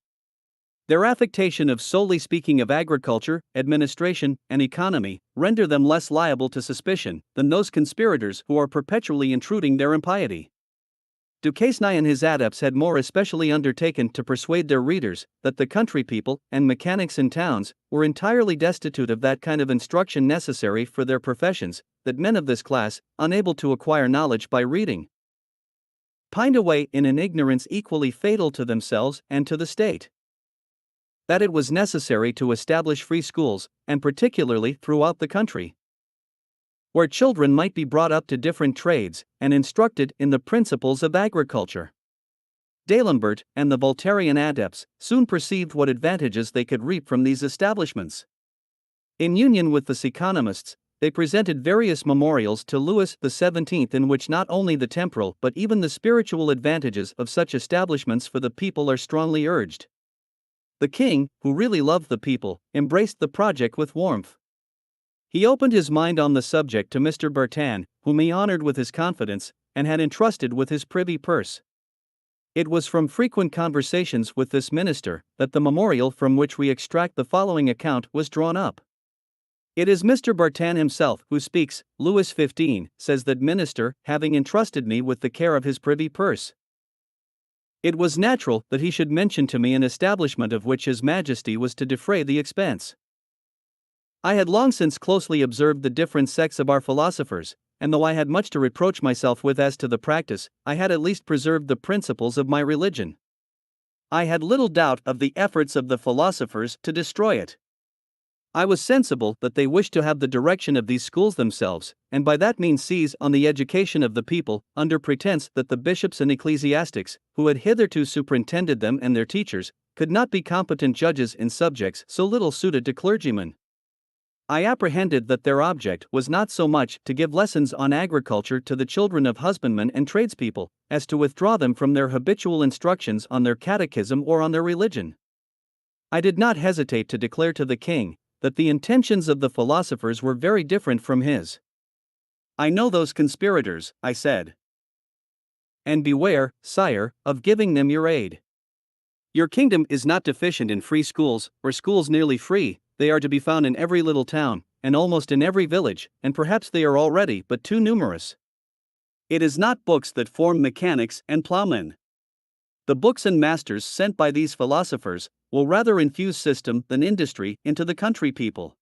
Their affectation of solely speaking of agriculture, administration, and economy render them less liable to suspicion than those conspirators who are perpetually intruding their impiety. Duquesne and his adepts had more especially undertaken to persuade their readers that the country people and mechanics in towns were entirely destitute of that kind of instruction necessary for their professions, that men of this class, unable to acquire knowledge by reading, pined away in an ignorance equally fatal to themselves and to the state. That it was necessary to establish free schools, and particularly throughout the country, where children might be brought up to different trades and instructed in the principles of agriculture. D'Alembert and the Voltairian adepts soon perceived what advantages they could reap from these establishments. In union with the economists, they presented various memorials to Louis XVII in which not only the temporal but even the spiritual advantages of such establishments for the people are strongly urged. The king, who really loved the people, embraced the project with warmth. He opened his mind on the subject to Mr. Bertin, whom he honored with his confidence, and had entrusted with his privy purse. It was from frequent conversations with this minister that the memorial from which we extract the following account was drawn up. It is Mr. Bertin himself who speaks. Louis XV says that minister, having entrusted me with the care of his privy purse, it was natural that he should mention to me an establishment of which His Majesty was to defray the expense. I had long since closely observed the different sects of our philosophers, and though I had much to reproach myself with as to the practice, I had at least preserved the principles of my religion. I had little doubt of the efforts of the philosophers to destroy it. I was sensible that they wished to have the direction of these schools themselves, and by that means seize on the education of the people, under pretense that the bishops and ecclesiastics, who had hitherto superintended them and their teachers, could not be competent judges in subjects so little suited to clergymen. I apprehended that their object was not so much to give lessons on agriculture to the children of husbandmen and tradespeople, as to withdraw them from their habitual instructions on their catechism or on their religion. I did not hesitate to declare to the king that the intentions of the philosophers were very different from his. I know those conspirators, I said, and beware, sire, of giving them your aid. Your kingdom is not deficient in free schools, or schools nearly free. They are to be found in every little town, and almost in every village, and perhaps they are already but too numerous. It is not books that form mechanics and ploughmen. The books and masters sent by these philosophers will rather infuse system than industry into the country people.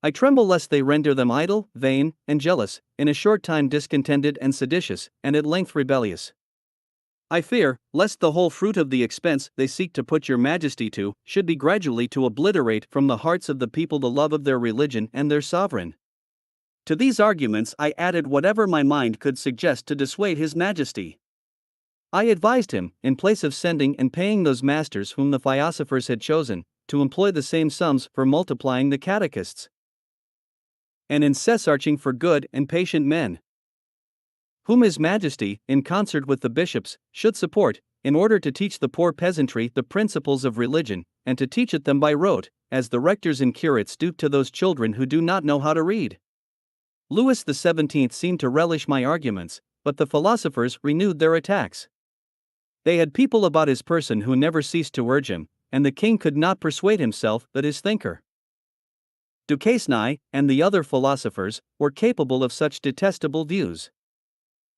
I tremble lest they render them idle, vain, and jealous, in a short time discontented and seditious, and at length rebellious. I fear lest the whole fruit of the expense they seek to put your Majesty to should be gradually to obliterate from the hearts of the people the love of their religion and their sovereign. To these arguments I added whatever my mind could suggest to dissuade His Majesty. I advised him, in place of sending and paying those masters whom the philosophers had chosen, to employ the same sums for multiplying the catechists, and in searching for good and patient men, whom His Majesty, in concert with the bishops, should support, in order to teach the poor peasantry the principles of religion, and to teach it them by rote, as the rectors and curates do to those children who do not know how to read. Louis XVII seemed to relish my arguments, but the philosophers renewed their attacks. They had people about his person who never ceased to urge him, and the king could not persuade himself that his thinker, Duquesne, and the other philosophers, were capable of such detestable views.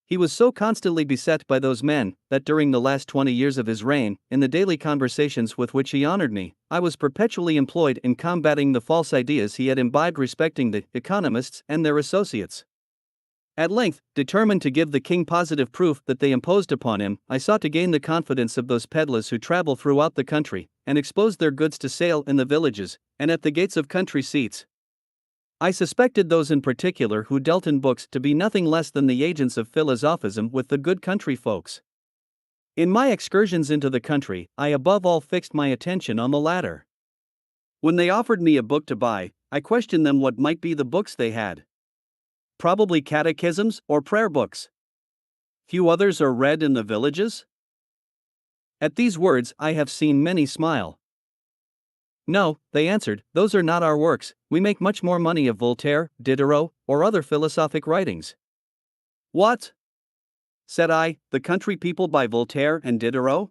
He was so constantly beset by those men, that during the last 20 years of his reign, in the daily conversations with which he honored me, I was perpetually employed in combating the false ideas he had imbibed respecting the economists and their associates. At length, determined to give the king positive proof that they imposed upon him, I sought to gain the confidence of those peddlers who travel throughout the country, and expose their goods to sale in the villages, and at the gates of country seats. I suspected those in particular who dealt in books to be nothing less than the agents of philosophism with the good country folks. In my excursions into the country, I above all fixed my attention on the latter. When they offered me a book to buy, I questioned them what might be the books they had. Probably catechisms or prayer books. Few others are read in the villages? At these words I have seen many smile. No, they answered, those are not our works. We make much more money of Voltaire, Diderot, or other philosophic writings. What? Said I, the country people by Voltaire and Diderot?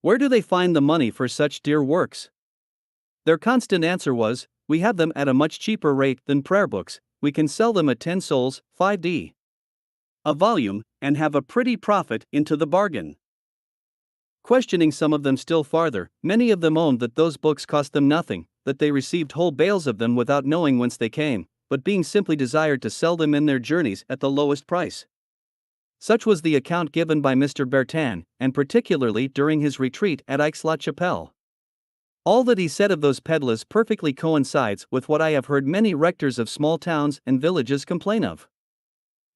Where do they find the money for such dear works? Their constant answer was, we have them at a much cheaper rate than prayer books, we can sell them at 10 sols, 5d. a volume, and have a pretty profit into the bargain. Questioning some of them still farther, many of them owned that those books cost them nothing, that they received whole bales of them without knowing whence they came, but being simply desired to sell them in their journeys at the lowest price. Such was the account given by Mr. Bertin, and particularly during his retreat at Aix-la-Chapelle. All that he said of those peddlers perfectly coincides with what I have heard many rectors of small towns and villages complain of.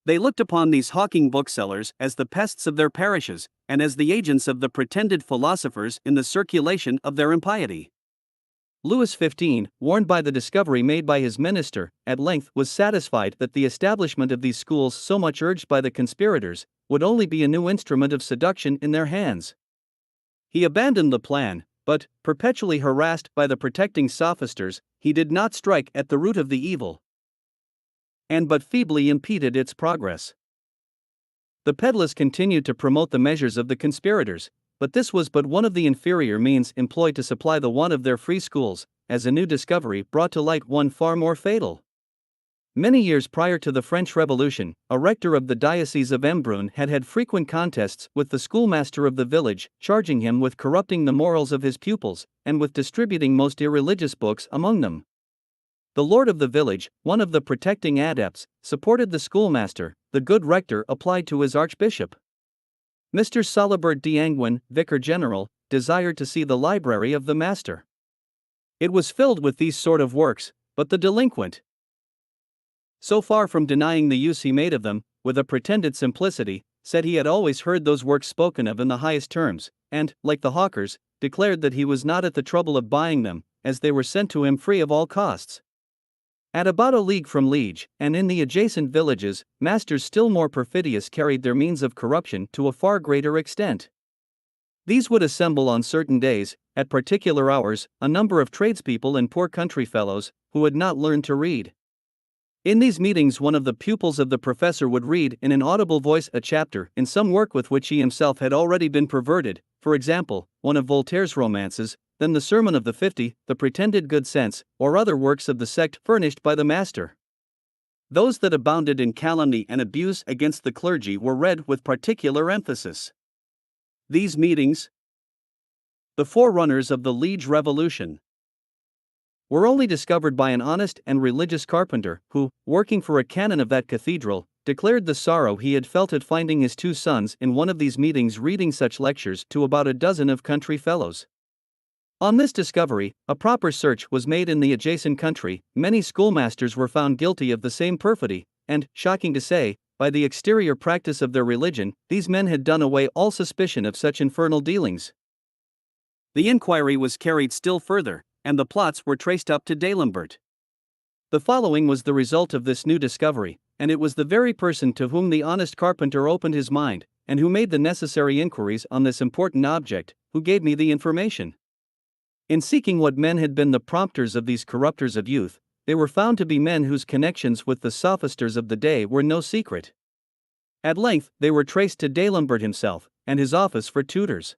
They looked upon these hawking booksellers as the pests of their parishes, and as the agents of the pretended philosophers in the circulation of their impiety. Louis XV, warned by the discovery made by his minister, at length was satisfied that the establishment of these schools so much urged by the conspirators would only be a new instrument of seduction in their hands. He abandoned the plan, but, perpetually harassed by the protecting sophisters, he did not strike at the root of the evil, and but feebly impeded its progress. The peddlers continued to promote the measures of the conspirators, but this was but one of the inferior means employed to supply the want of their free schools, as a new discovery brought to light one far more fatal. Many years prior to the French Revolution, a rector of the Diocese of Embrun had had frequent contests with the schoolmaster of the village, charging him with corrupting the morals of his pupils, and with distributing most irreligious books among them. The lord of the village, one of the protecting adepts, supported the schoolmaster. The good rector applied to his archbishop. Mr. Salibert d'Anguin, vicar general, desired to see the library of the master. It was filled with these sort of works, but the delinquent, so far from denying the use he made of them, with a pretended simplicity, said he had always heard those works spoken of in the highest terms, and, like the hawkers, declared that he was not at the trouble of buying them, as they were sent to him free of all costs. At about a league from Liege, and in the adjacent villages, masters still more perfidious carried their means of corruption to a far greater extent. These would assemble on certain days, at particular hours, a number of tradespeople and poor country fellows, who had not learned to read. In these meetings one of the pupils of the professor would read in an audible voice a chapter in some work with which he himself had already been perverted, for example, one of Voltaire's romances, then the Sermon of the 50, the pretended good sense, or other works of the sect furnished by the master. Those that abounded in calumny and abuse against the clergy were read with particular emphasis. These meetings, the forerunners of the Liege Revolution, were only discovered by an honest and religious carpenter, who, working for a canon of that cathedral, declared the sorrow he had felt at finding his two sons in one of these meetings reading such lectures to about a dozen of country fellows. On this discovery, a proper search was made in the adjacent country. Many schoolmasters were found guilty of the same perfidy, and, shocking to say, by the exterior practice of their religion, these men had done away all suspicion of such infernal dealings. The inquiry was carried still further, and the plots were traced up to D'Alembert. The following was the result of this new discovery, and it was the very person to whom the honest carpenter opened his mind, and who made the necessary inquiries on this important object, who gave me the information. In seeking what men had been the prompters of these corrupters of youth, they were found to be men whose connections with the sophisters of the day were no secret. At length they were traced to D'Alembert himself, and his office for tutors.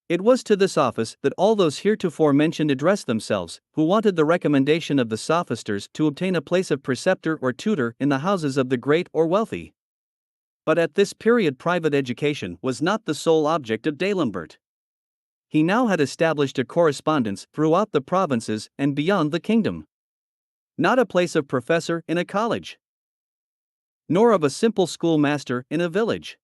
It was to this office that all those heretofore mentioned addressed themselves, who wanted the recommendation of the sophisters to obtain a place of preceptor or tutor in the houses of the great or wealthy. But at this period private education was not the sole object of D'Alembert. He now had established a correspondence throughout the provinces and beyond the kingdom. Not a place of professor in a college, nor of a simple schoolmaster in a village,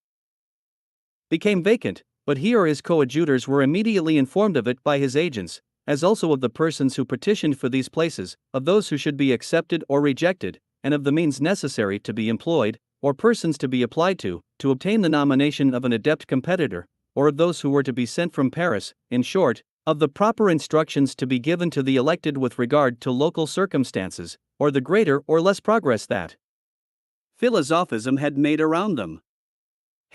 became vacant, but he or his coadjutors were immediately informed of it by his agents, as also of the persons who petitioned for these places, of those who should be accepted or rejected, and of the means necessary to be employed, or persons to be applied to obtain the nomination of an adept competitor, or of those who were to be sent from Paris, in short, of the proper instructions to be given to the elected with regard to local circumstances, or the greater or less progress that philosophism had made around them.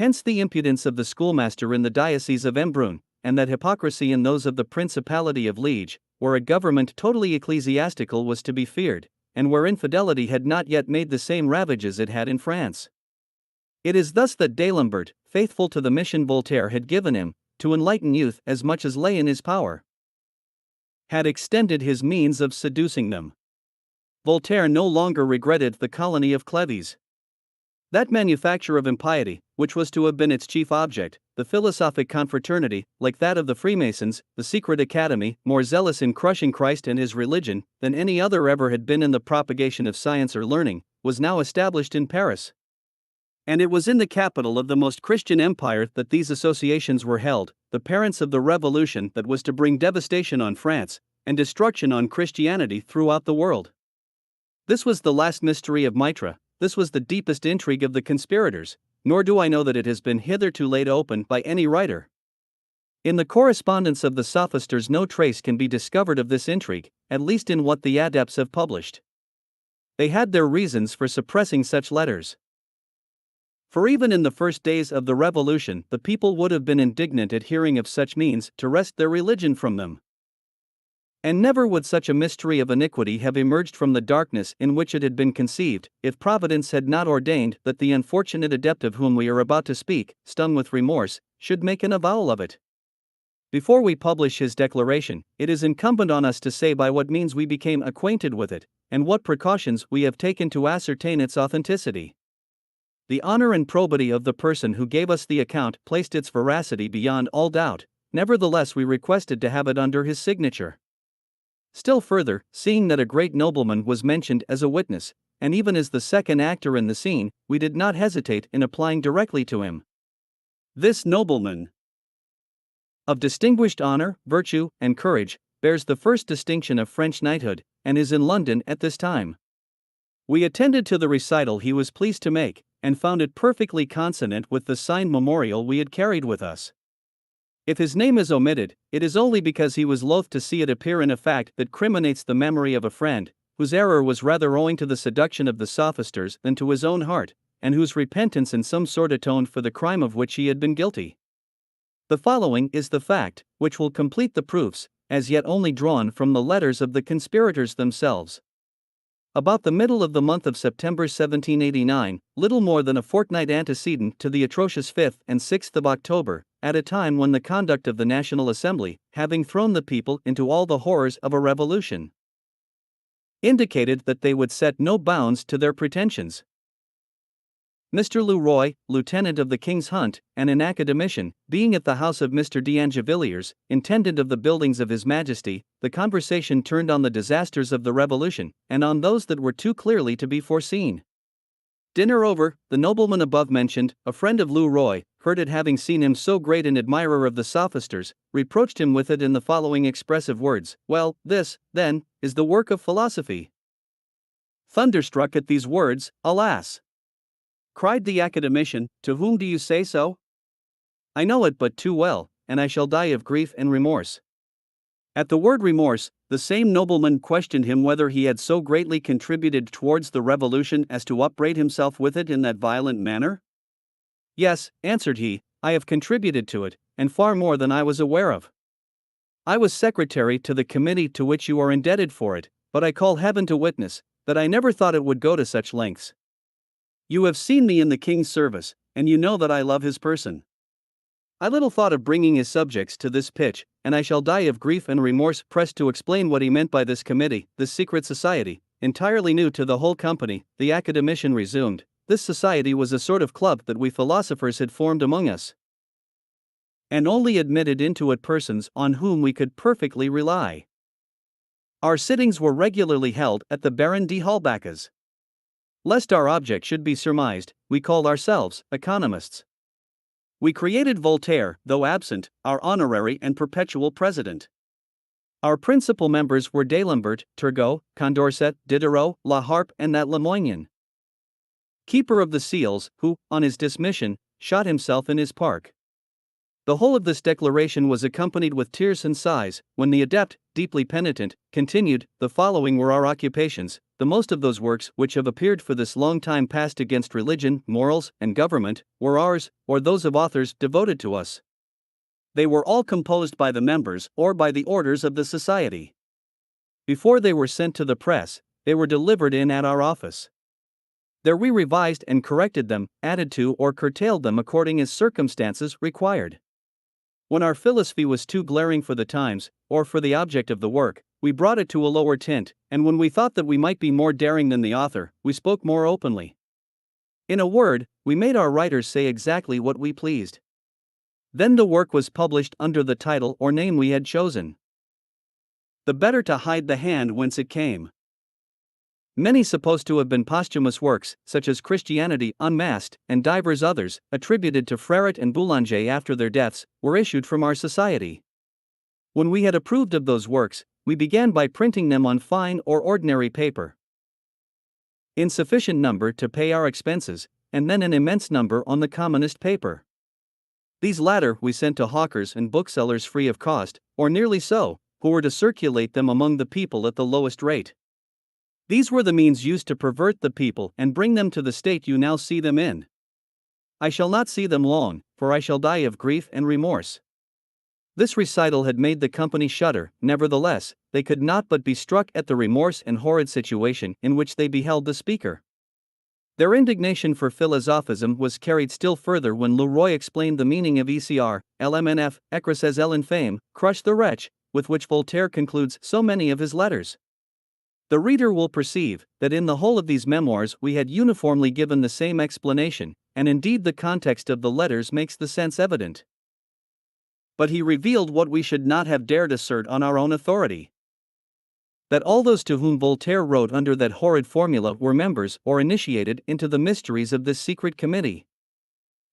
Hence the impudence of the schoolmaster in the Diocese of Embrun, and that hypocrisy in those of the Principality of Liege, where a government totally ecclesiastical was to be feared, and where infidelity had not yet made the same ravages it had in France. It is thus that D'Alembert, faithful to the mission Voltaire had given him, to enlighten youth as much as lay in his power, had extended his means of seducing them. Voltaire no longer regretted the colony of Cleves. That manufacture of impiety, which was to have been its chief object, the philosophic confraternity, like that of the Freemasons, the secret academy, more zealous in crushing Christ and his religion than any other ever had been in the propagation of science or learning, was now established in Paris. And it was in the capital of the most Christian empire that these associations were held, the parents of the revolution that was to bring devastation on France and destruction on Christianity throughout the world. This was the last mystery of Mitra, this was the deepest intrigue of the conspirators, nor do I know that it has been hitherto laid open by any writer. In the correspondence of the sophisters no trace can be discovered of this intrigue, at least in what the adepts have published. They had their reasons for suppressing such letters. For even in the first days of the revolution the people would have been indignant at hearing of such means to wrest their religion from them. And never would such a mystery of iniquity have emerged from the darkness in which it had been conceived, if Providence had not ordained that the unfortunate adept of whom we are about to speak, stung with remorse, should make an avowal of it. Before we publish his declaration, it is incumbent on us to say by what means we became acquainted with it, and what precautions we have taken to ascertain its authenticity. The honor and probity of the person who gave us the account placed its veracity beyond all doubt, nevertheless we requested to have it under his signature. Still further, seeing that a great nobleman was mentioned as a witness, and even as the second actor in the scene, we did not hesitate in applying directly to him. This nobleman, of distinguished honor, virtue, and courage, bears the first distinction of French knighthood, and is in London at this time. We attended to the recital he was pleased to make, and found it perfectly consonant with the signed memorial we had carried with us. If his name is omitted, it is only because he was loath to see it appear in a fact that criminates the memory of a friend, whose error was rather owing to the seduction of the sophisters than to his own heart, and whose repentance in some sort atoned for the crime of which he had been guilty. The following is the fact, which will complete the proofs, as yet only drawn from the letters of the conspirators themselves. About the middle of the month of September 1789, little more than a fortnight antecedent to the atrocious 5th and 6th of October, at a time when the conduct of the National Assembly, having thrown the people into all the horrors of a revolution, indicated that they would set no bounds to their pretensions. Mr. Leroy, lieutenant of the King's Hunt, and an academician, being at the house of Mr. d'Angevilliers, intendant of the buildings of His Majesty, the conversation turned on the disasters of the Revolution, and on those that were too clearly to be foreseen. Dinner over, the nobleman above mentioned, a friend of Leroy, heard it, having seen him so great an admirer of the sophisters, reproached him with it in the following expressive words: "Well, this, then, is the work of philosophy." Thunderstruck at these words, "Alas!" cried the academician, "to whom do you say so? I know it but too well, and I shall die of grief and remorse." At the word remorse, the same nobleman questioned him whether he had so greatly contributed towards the revolution as to upbraid himself with it in that violent manner. "Yes," answered he, "I have contributed to it, and far more than I was aware of. I was secretary to the committee to which you are indebted for it, but I call heaven to witness that I never thought it would go to such lengths. You have seen me in the King's service, and you know that I love his person. I little thought of bringing his subjects to this pitch, and I shall die of grief and remorse." Pressed to explain what he meant by this committee, this secret society, entirely new to the whole company, the academician resumed: "This society was a sort of club that we philosophers had formed among us, and only admitted into it persons on whom we could perfectly rely. Our sittings were regularly held at the Baron de Holbach's. Lest our object should be surmised, we called ourselves economists. We created Voltaire, though absent, our honorary and perpetual president. Our principal members were D'Alembert, Turgot, Condorcet, Diderot, La Harpe, and that Lamoignon, keeper of the seals, who, on his dismission, shot himself in his park. The whole of this declaration was accompanied with tears and sighs, when the adept, deeply penitent, continued: "The following were our occupations, the most of those works which have appeared for this long time past against religion, morals, and government, were ours, or those of authors devoted to us. They were all composed by the members or by the orders of the society. Before they were sent to the press, they were delivered in at our office. There we revised and corrected them, added to or curtailed them according as circumstances required. When our philosophy was too glaring for the times, or for the object of the work, we brought it to a lower tint, and when we thought that we might be more daring than the author, we spoke more openly. In a word, we made our writers say exactly what we pleased. Then the work was published under the title or name we had chosen. The better to hide the hand whence it came. Many supposed to have been posthumous works, such as Christianity Unmasked, and divers others, attributed to Freret and Boulanger after their deaths, were issued from our society. When we had approved of those works, we began by printing them on fine or ordinary paper, in sufficient number to pay our expenses, and then an immense number on the commonest paper. These latter we sent to hawkers and booksellers free of cost, or nearly so, who were to circulate them among the people at the lowest rate. These were the means used to pervert the people and bring them to the state you now see them in. I shall not see them long, for I shall die of grief and remorse. This recital had made the company shudder, nevertheless, they could not but be struck at the remorse and horrid situation in which they beheld the speaker. Their indignation for philosophism was carried still further when Leroy explained the meaning of ECR, LMNF, Ecrases l'infâme, crush the wretch, with which Voltaire concludes so many of his letters. The reader will perceive that in the whole of these memoirs we had uniformly given the same explanation, and indeed the context of the letters makes the sense evident. But he revealed what we should not have dared assert on our own authority: that all those to whom Voltaire wrote under that horrid formula were members or initiated into the mysteries of this secret committee.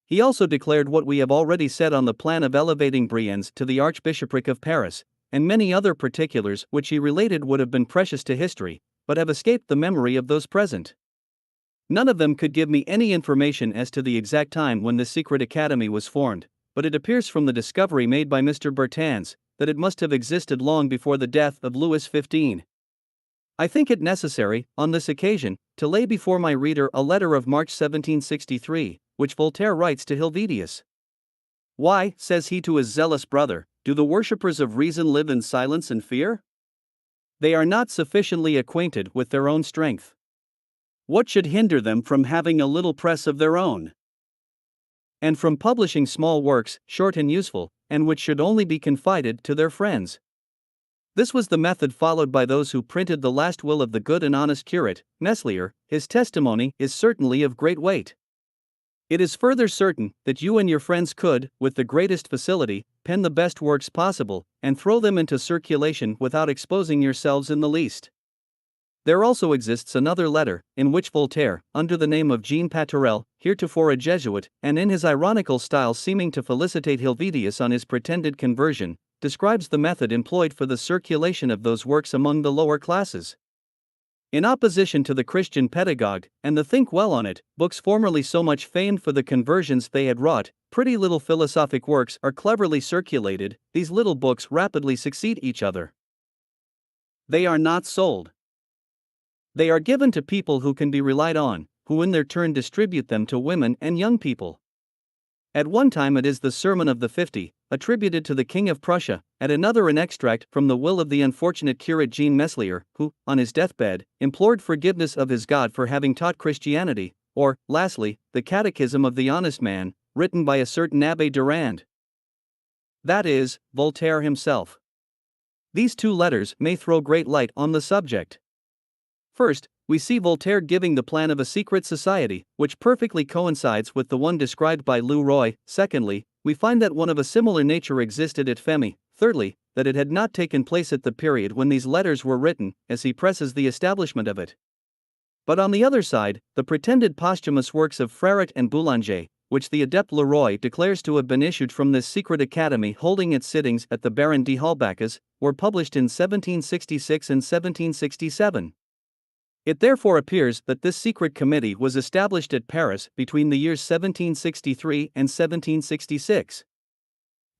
He also declared what we have already said on the plan of elevating Brienz to the Archbishopric of Paris, and many other particulars which he related would have been precious to history, but have escaped the memory of those present. None of them could give me any information as to the exact time when this secret academy was formed, but it appears from the discovery made by Mr. Bertans, that it must have existed long before the death of Louis XV. I think it necessary, on this occasion, to lay before my reader a letter of March 1763, which Voltaire writes to Helvetius. Why, says he to his zealous brother, do the worshippers of reason live in silence and fear? They are not sufficiently acquainted with their own strength. What should hinder them from having a little press of their own, and from publishing small works, short and useful, and which should only be confided to their friends? This was the method followed by those who printed the last will of the good and honest curate, Meslier. His testimony is certainly of great weight. It is further certain that you and your friends could, with the greatest facility, pen the best works possible, and throw them into circulation without exposing yourselves in the least. There also exists another letter, in which Voltaire, under the name of Jean Paturel, heretofore a Jesuit, and in his ironical style seeming to felicitate Helvetius on his pretended conversion, describes the method employed for the circulation of those works among the lower classes. In opposition to the Christian Pedagogue, and the Think Well on It, books formerly so much famed for the conversions they had wrought, pretty little philosophic works are cleverly circulated. These little books rapidly succeed each other. They are not sold. They are given to people who can be relied on, who in their turn distribute them to women and young people. At one time it is the Sermon of the 50, attributed to the King of Prussia, at another an extract from the will of the unfortunate curate Jean Meslier, who, on his deathbed, implored forgiveness of his God for having taught Christianity, or, lastly, the Catechism of the Honest Man, written by a certain Abbé Durand. That is, Voltaire himself. These two letters may throw great light on the subject. First, we see Voltaire giving the plan of a secret society, which perfectly coincides with the one described by Leroy. Secondly, we find that one of a similar nature existed at Femi. Thirdly, that it had not taken place at the period when these letters were written, as he presses the establishment of it. But on the other side, the pretended posthumous works of Freret and Boulanger, which the adept Leroy declares to have been issued from this secret academy holding its sittings at the Baron de Halbach's, were published in 1766 and 1767. It therefore appears that this secret committee was established at Paris between the years 1763 and 1766.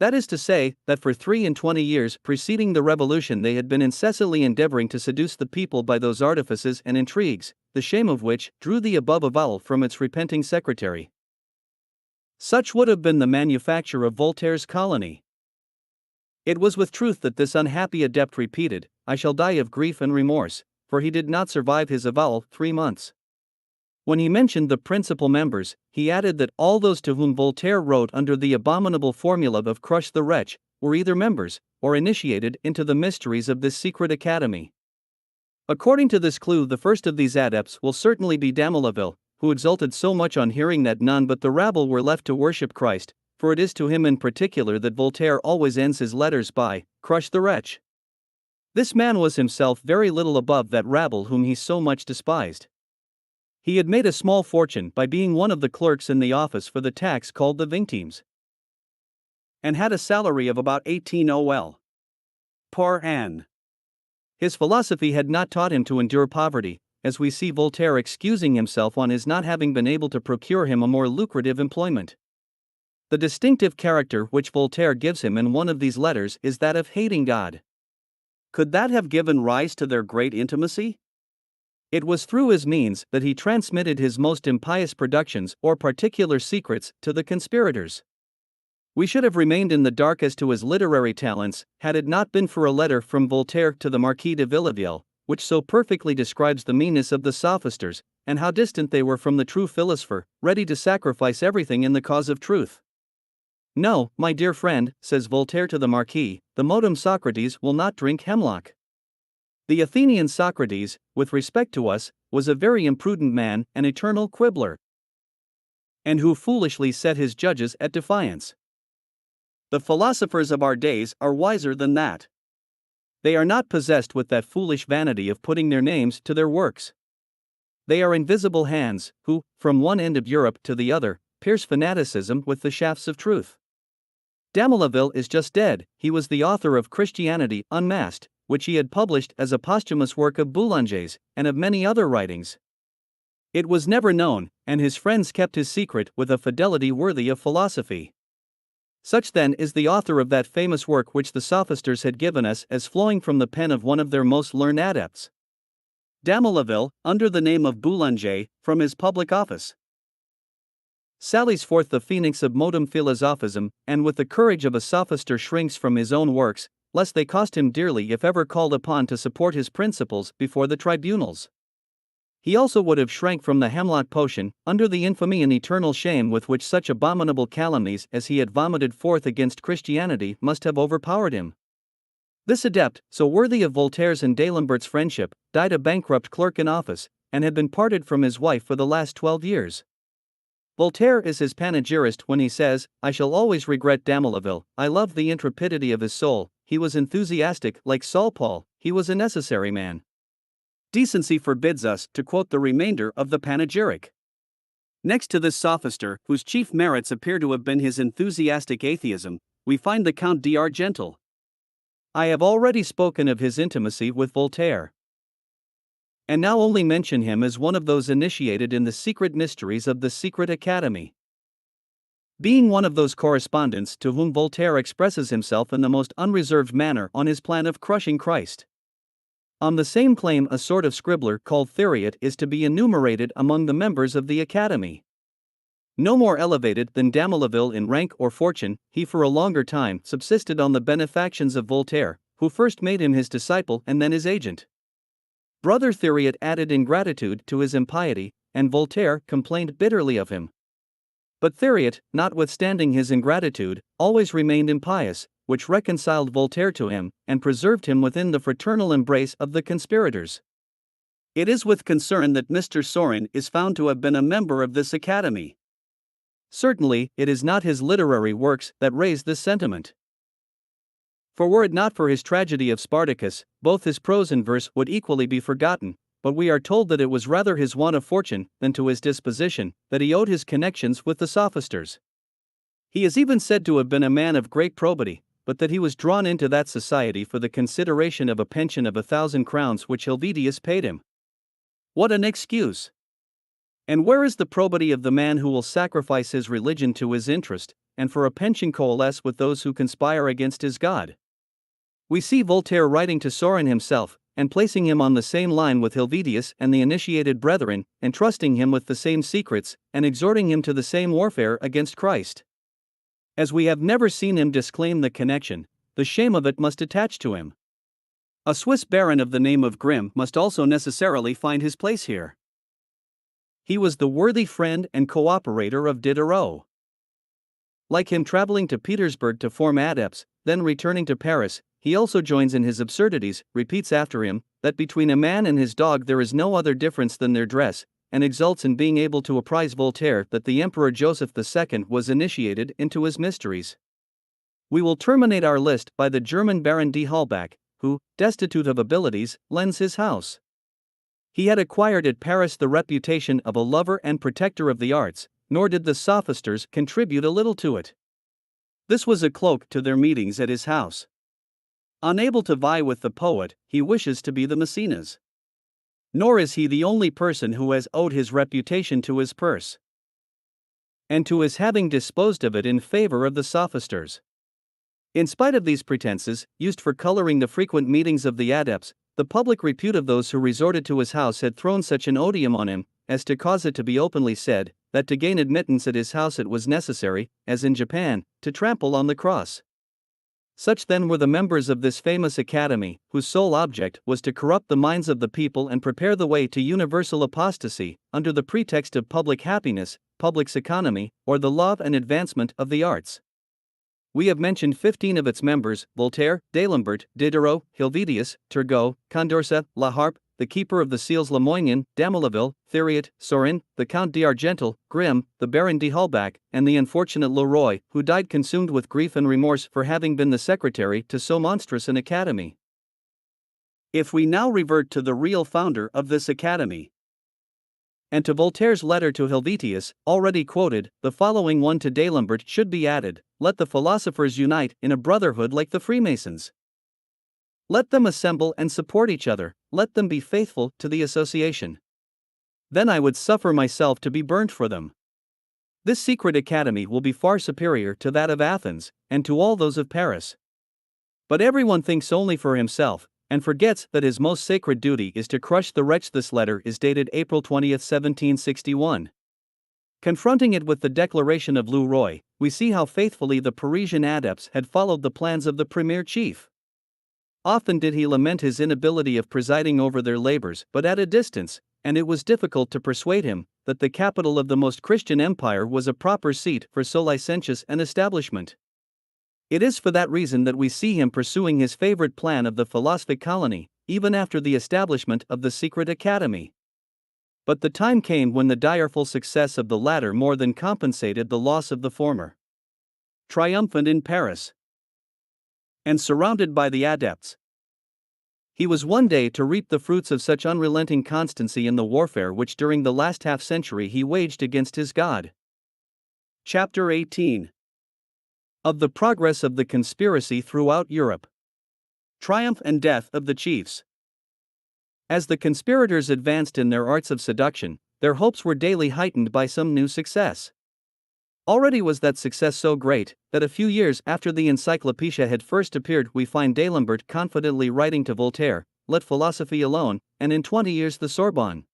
That is to say, that for 23 years preceding the Revolution they had been incessantly endeavoring to seduce the people by those artifices and intrigues, the shame of which drew the above avowal from its repenting secretary. Such would have been the manufacture of Voltaire's colony. It was with truth that this unhappy adept repeated, "I shall die of grief and remorse," for he did not survive his avowal 3 months. When he mentioned the principal members, he added that all those to whom Voltaire wrote under the abominable formula of "crush the wretch" were either members or initiated into the mysteries of this secret academy. According to this clue, the first of these adepts will certainly be Damolaville, who exulted so much on hearing that none but the rabble were left to worship Christ, for it is to him in particular that Voltaire always ends his letters by "crush the wretch." This man was himself very little above that rabble whom he so much despised. He had made a small fortune by being one of the clerks in the office for the tax called the Vingtiemes, and had a salary of about 18 ol. per annum. His philosophy had not taught him to endure poverty, as we see Voltaire excusing himself on his not having been able to procure him a more lucrative employment. The distinctive character which Voltaire gives him in one of these letters is that of hating God. Could that have given rise to their great intimacy? It was through his means that he transmitted his most impious productions or particular secrets to the conspirators. We should have remained in the dark as to his literary talents, had it not been for a letter from Voltaire to the Marquis de Villarreal, which so perfectly describes the meanness of the sophisters, and how distant they were from the true philosopher, ready to sacrifice everything in the cause of truth. "No, my dear friend," says Voltaire to the Marquis, "the modem Socrates will not drink hemlock. The Athenian Socrates, with respect to us, was a very imprudent man, an eternal quibbler, and who foolishly set his judges at defiance. The philosophers of our days are wiser than that. They are not possessed with that foolish vanity of putting their names to their works. They are invisible hands, who, from one end of Europe to the other, pierce fanaticism with the shafts of truth. Damolaville is just dead. He was the author of Christianity Unmasked, which he had published as a posthumous work of Boulanger's, and of many other writings. It was never known, and his friends kept his secret with a fidelity worthy of philosophy. Such then is the author of that famous work which the sophisters had given us as flowing from the pen of one of their most learned adepts. Damolaville, under the name of Boulanger, from his public office, sallies forth the phoenix of modem philosophism, and with the courage of a sophister shrinks from his own works, lest they cost him dearly if ever called upon to support his principles before the tribunals. He also would have shrank from the hemlock potion, under the infamy and eternal shame with which such abominable calumnies as he had vomited forth against Christianity must have overpowered him. This adept, so worthy of Voltaire's and D'Alembert's friendship, died a bankrupt clerk in office, and had been parted from his wife for the last 12 years. Voltaire is his panegyrist when he says, "I shall always regret Damolaville. I loved the intrepidity of his soul. He was enthusiastic like Saul Paul, he was a necessary man." Decency forbids us to quote the remainder of the panegyric. Next to this sophister, whose chief merits appear to have been his enthusiastic atheism, we find the Count d'Argental. I have already spoken of his intimacy with Voltaire, and now only mention him as one of those initiated in the secret mysteries of the secret academy. Being one of those correspondents to whom Voltaire expresses himself in the most unreserved manner on his plan of crushing Christ. On the same claim, a sort of scribbler called Theriot is to be enumerated among the members of the Academy. No more elevated than Damolaville in rank or fortune, he for a longer time subsisted on the benefactions of Voltaire, who first made him his disciple and then his agent. Brother Theriot added ingratitude to his impiety, and Voltaire complained bitterly of him. But Theriot, notwithstanding his ingratitude, always remained impious, which reconciled Voltaire to him, and preserved him within the fraternal embrace of the conspirators. It is with concern that Mr. Saurin is found to have been a member of this academy. Certainly, it is not his literary works that raise this sentiment. For were it not for his tragedy of Spartacus, both his prose and verse would equally be forgotten, but we are told that it was rather his want of fortune than to his disposition that he owed his connections with the sophisters. He is even said to have been a man of great probity, but that he was drawn into that society for the consideration of a pension of 1,000 crowns which Helvidius paid him. What an excuse! And where is the probity of the man who will sacrifice his religion to his interest, and for a pension coalesce with those who conspire against his God? We see Voltaire writing to Saurin himself, and placing him on the same line with Helvidius and the initiated brethren, entrusting him with the same secrets, and exhorting him to the same warfare against Christ. As we have never seen him disclaim the connection, the shame of it must attach to him. A Swiss baron of the name of Grimm must also necessarily find his place here. He was the worthy friend and cooperator of Diderot. Like him traveling to Petersburg to form adepts, then returning to Paris, he also joins in his absurdities, repeats after him, that between a man and his dog there is no other difference than their dress, and exults in being able to apprise Voltaire that the Emperor Joseph II was initiated into his mysteries. We will terminate our list by the German Baron d'Holbach, who, destitute of abilities, lends his house. He had acquired at Paris the reputation of a lover and protector of the arts, nor did the sophisters contribute a little to it. This was a cloak to their meetings at his house. Unable to vie with the poet, he wishes to be the Maecenas. Nor is he the only person who has owed his reputation to his purse, and to his having disposed of it in favor of the sophisters. In spite of these pretenses, used for coloring the frequent meetings of the adepts, the public repute of those who resorted to his house had thrown such an odium on him, as to cause it to be openly said, that to gain admittance at his house it was necessary, as in Japan, to trample on the cross. Such then were the members of this famous academy, whose sole object was to corrupt the minds of the people and prepare the way to universal apostasy, under the pretext of public happiness, public economy, or the love and advancement of the arts. We have mentioned 15 of its members: Voltaire, D'Alembert, Diderot, Helvetius, Turgot, Condorcet, La Harpe, the Keeper of the Seals Lamoignon, Damelaville, Thiriot, Sorin, the Count d'Argental, Grimm, the Baron d'Holbach, and the unfortunate Leroy, who died consumed with grief and remorse for having been the secretary to so monstrous an academy. If we now revert to the real founder of this academy, and to Voltaire's letter to Helvetius, already quoted, the following one to D'Alembert should be added: let the philosophers unite in a brotherhood like the Freemasons. Let them assemble and support each other, let them be faithful to the association. Then I would suffer myself to be burnt for them. This secret academy will be far superior to that of Athens, and to all those of Paris. But everyone thinks only for himself, and forgets that his most sacred duty is to crush the wretch. This letter is dated April 20, 1761. Confronting it with the declaration of Leroy, we see how faithfully the Parisian adepts had followed the plans of the premier chief. Often did he lament his inability of presiding over their labors, but at a distance, and it was difficult to persuade him that the capital of the most Christian empire was a proper seat for so licentious an establishment. It is for that reason that we see him pursuing his favorite plan of the philosophic colony, even after the establishment of the secret academy. But the time came when the direful success of the latter more than compensated the loss of the former. Triumphant in Paris, and surrounded by the adepts, he was one day to reap the fruits of such unrelenting constancy in the warfare which during the last half-century he waged against his God. Chapter 18. Of the progress of the conspiracy throughout Europe. Triumph and death of the chiefs. As the conspirators advanced in their arts of seduction, their hopes were daily heightened by some new success. Already was that success so great, that a few years after the Encyclopedia had first appeared we find D'Alembert confidently writing to Voltaire, "Let philosophy alone, and in 20 years the Sorbonne,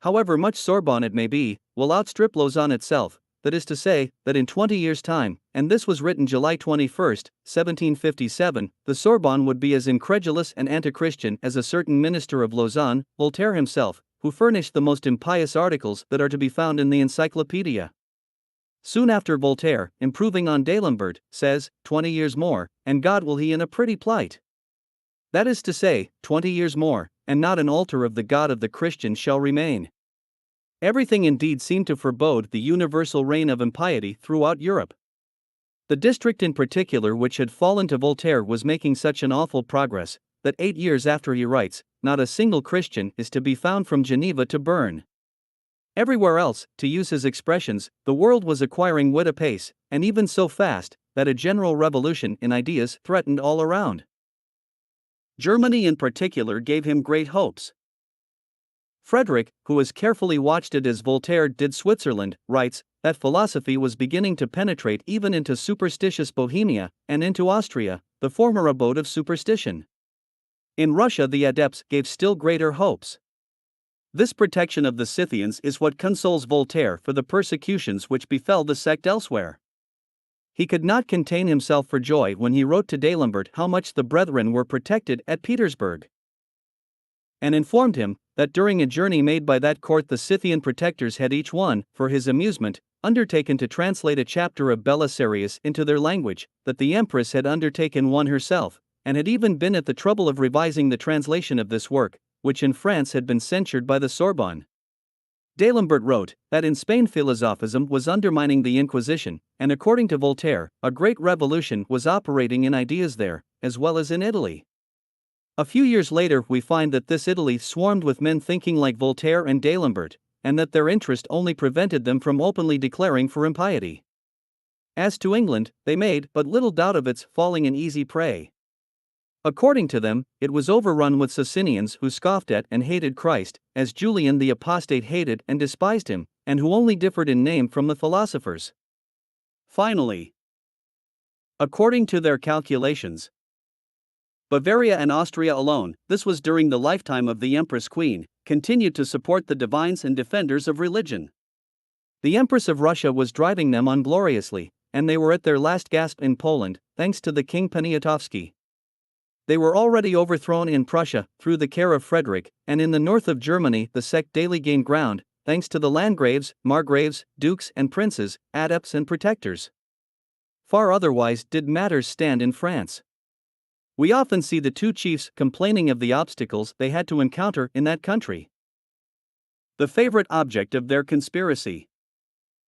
however much Sorbonne it may be, will outstrip Lausanne itself," that is to say, that in 20 years' time, and this was written July 21, 1757, the Sorbonne would be as incredulous and anti-Christian as a certain minister of Lausanne, Voltaire himself, who furnished the most impious articles that are to be found in the Encyclopedia. Soon after Voltaire, improving on D'Alembert, says, 20 years more, and God will he in a pretty plight. That is to say, 20 years more, and not an altar of the God of the Christians shall remain. Everything indeed seemed to forebode the universal reign of impiety throughout Europe. The district in particular which had fallen to Voltaire was making such an awful progress, that 8 years after he writes, not a single Christian is to be found from Geneva to Bern. Everywhere else, to use his expressions, the world was acquiring wit apace, and even so fast, that a general revolution in ideas threatened all around. Germany in particular gave him great hopes. Frederick, who as carefully watched it as Voltaire did Switzerland, writes that philosophy was beginning to penetrate even into superstitious Bohemia, and into Austria, the former abode of superstition. In Russia the adepts gave still greater hopes. This protection of the Scythians is what consoles Voltaire for the persecutions which befell the sect elsewhere. He could not contain himself for joy when he wrote to D'Alembert how much the brethren were protected at Petersburg. and informed him that during a journey made by that court the Scythian protectors had each one, for his amusement, undertaken to translate a chapter of Belisarius into their language, that the empress had undertaken one herself, and had even been at the trouble of revising the translation of this work, which in France had been censured by the Sorbonne. D'Alembert wrote that in Spain philosophism was undermining the Inquisition, and according to Voltaire, a great revolution was operating in ideas there, as well as in Italy. A few years later we find that this Italy swarmed with men thinking like Voltaire and D'Alembert, and that their interest only prevented them from openly declaring for impiety. As to England, they made but little doubt of its falling an easy prey. According to them, it was overrun with Socinians who scoffed at and hated Christ, as Julian the Apostate hated and despised him, and who only differed in name from the philosophers. Finally, according to their calculations, Bavaria and Austria alone, this was during the lifetime of the Empress Queen, continued to support the divines and defenders of religion. The Empress of Russia was driving them on gloriously, and they were at their last gasp in Poland, thanks to the King Poniatowski. They were already overthrown in Prussia, through the care of Frederick, and in the north of Germany the sect daily gained ground, thanks to the landgraves, margraves, dukes and princes, adepts and protectors. Far otherwise did matters stand in France. We often see the two chiefs complaining of the obstacles they had to encounter in that country. The favorite object of their conspiracy.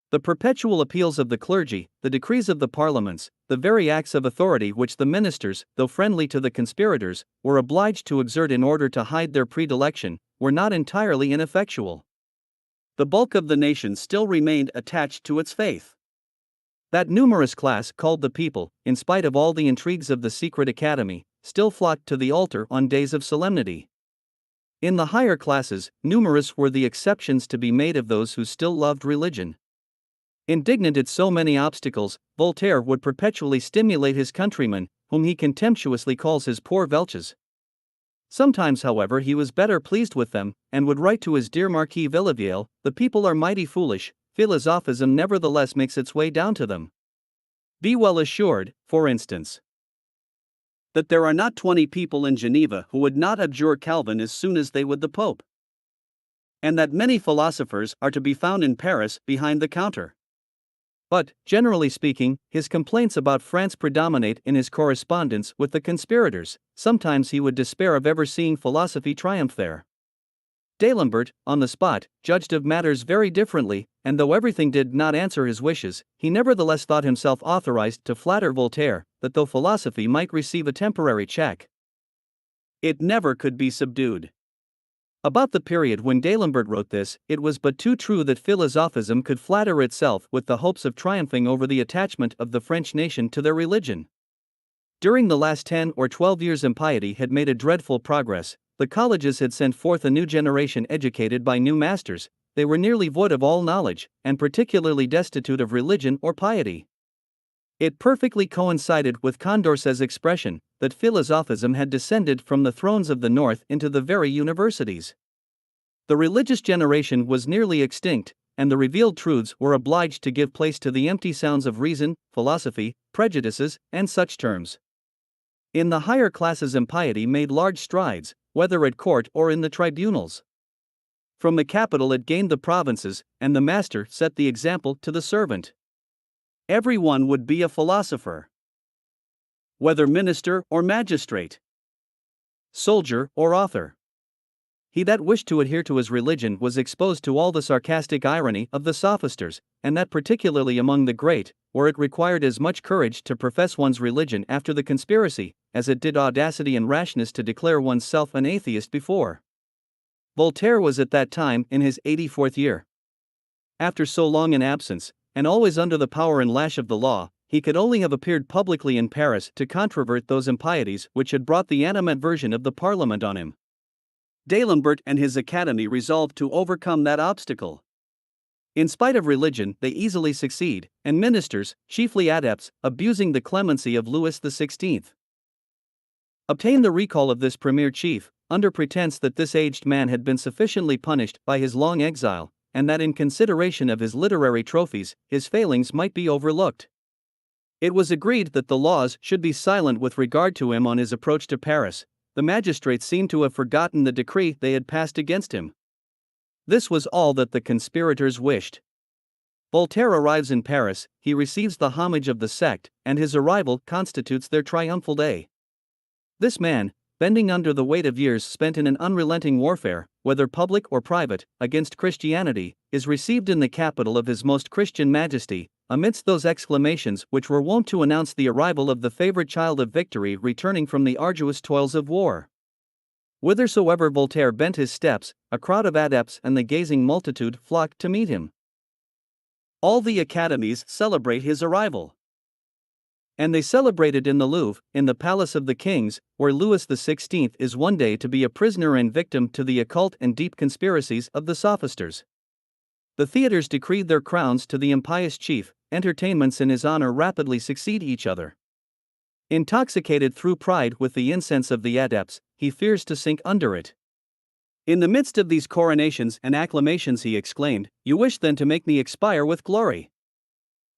The perpetual appeals of the clergy, the decrees of the parliaments, the very acts of authority which the ministers, though friendly to the conspirators, were obliged to exert in order to hide their predilection, were not entirely ineffectual. The bulk of the nation still remained attached to its faith. That numerous class called the people, in spite of all the intrigues of the secret academy, still flocked to the altar on days of solemnity. In the higher classes, numerous were the exceptions to be made of those who still loved religion. Indignant at so many obstacles, Voltaire would perpetually stimulate his countrymen, whom he contemptuously calls his poor Welches. Sometimes, however, he was better pleased with them, and would write to his dear Marquis Villaviel, "The people are mighty foolish, philosophism nevertheless makes its way down to them. Be well assured, for instance, that there are not 20 people in Geneva who would not abjure Calvin as soon as they would the Pope, and that many philosophers are to be found in Paris behind the counter." But, generally speaking, his complaints about France predominate in his correspondence with the conspirators. Sometimes he would despair of ever seeing philosophy triumph there. D'Alembert, on the spot, judged of matters very differently, and though everything did not answer his wishes, he nevertheless thought himself authorized to flatter Voltaire, that though philosophy might receive a temporary check, it never could be subdued. About the period when D'Alembert wrote this, it was but too true that philosophism could flatter itself with the hopes of triumphing over the attachment of the French nation to their religion. During the last 10 or 12 years impiety had made a dreadful progress. The colleges had sent forth a new generation educated by new masters. They were nearly void of all knowledge, and particularly destitute of religion or piety. It perfectly coincided with Condorcet's expression that philosophism had descended from the thrones of the north into the very universities. The religious generation was nearly extinct, and the revealed truths were obliged to give place to the empty sounds of reason, philosophy, prejudices, and such terms. In the higher classes impiety made large strides, whether at court or in the tribunals. From the capital it gained the provinces, and the master set the example to the servant. Every one would be a philosopher, whether minister or magistrate, soldier or author. He that wished to adhere to his religion was exposed to all the sarcastic irony of the sophisters, and that particularly among the great, where it required as much courage to profess one's religion after the conspiracy, as it did audacity and rashness to declare one's self an atheist before. Voltaire was at that time in his 84th year. After so long an absence, and always under the power and lash of the law, he could only have appeared publicly in Paris to controvert those impieties which had brought the animadversion of the Parliament on him. D'Alembert and his academy resolved to overcome that obstacle. In spite of religion, they easily succeed, and ministers, chiefly adepts, abusing the clemency of Louis XVI, obtained the recall of this premier chief, under pretense that this aged man had been sufficiently punished by his long exile, and that in consideration of his literary trophies, his failings might be overlooked. It was agreed that the laws should be silent with regard to him on his approach to Paris, the magistrates seemed to have forgotten the decree they had passed against him. This was all that the conspirators wished. Voltaire arrives in Paris, he receives the homage of the sect, and his arrival constitutes their triumphal day. This man, bending under the weight of years spent in an unrelenting warfare, whether public or private, against Christianity, is received in the capital of His Most Christian Majesty, amidst those exclamations which were wont to announce the arrival of the favorite child of victory returning from the arduous toils of war. Whithersoever Voltaire bent his steps, a crowd of adepts and the gazing multitude flocked to meet him. All the academies celebrate his arrival. And they celebrated in the Louvre, in the Palace of the Kings, where Louis XVI is one day to be a prisoner and victim to the occult and deep conspiracies of the sophisters. The theaters decreed their crowns to the impious chief, entertainments in his honor rapidly succeed each other. Intoxicated through pride with the incense of the adepts, he fears to sink under it. In the midst of these coronations and acclamations he exclaimed, "You wish then to make me expire with glory?"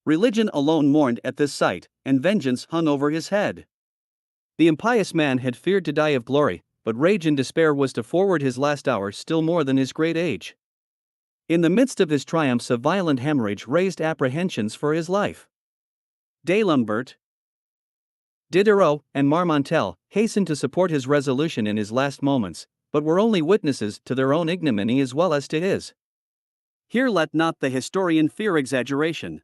Religion alone mourned at this sight, and vengeance hung over his head. The impious man had feared to die of glory, but rage and despair was to forward his last hour still more than his great age. In the midst of his triumphs a violent hemorrhage raised apprehensions for his life. D'Alembert, Diderot, and Marmontel hastened to support his resolution in his last moments, but were only witnesses to their own ignominy as well as to his. Here let not the historian fear exaggeration.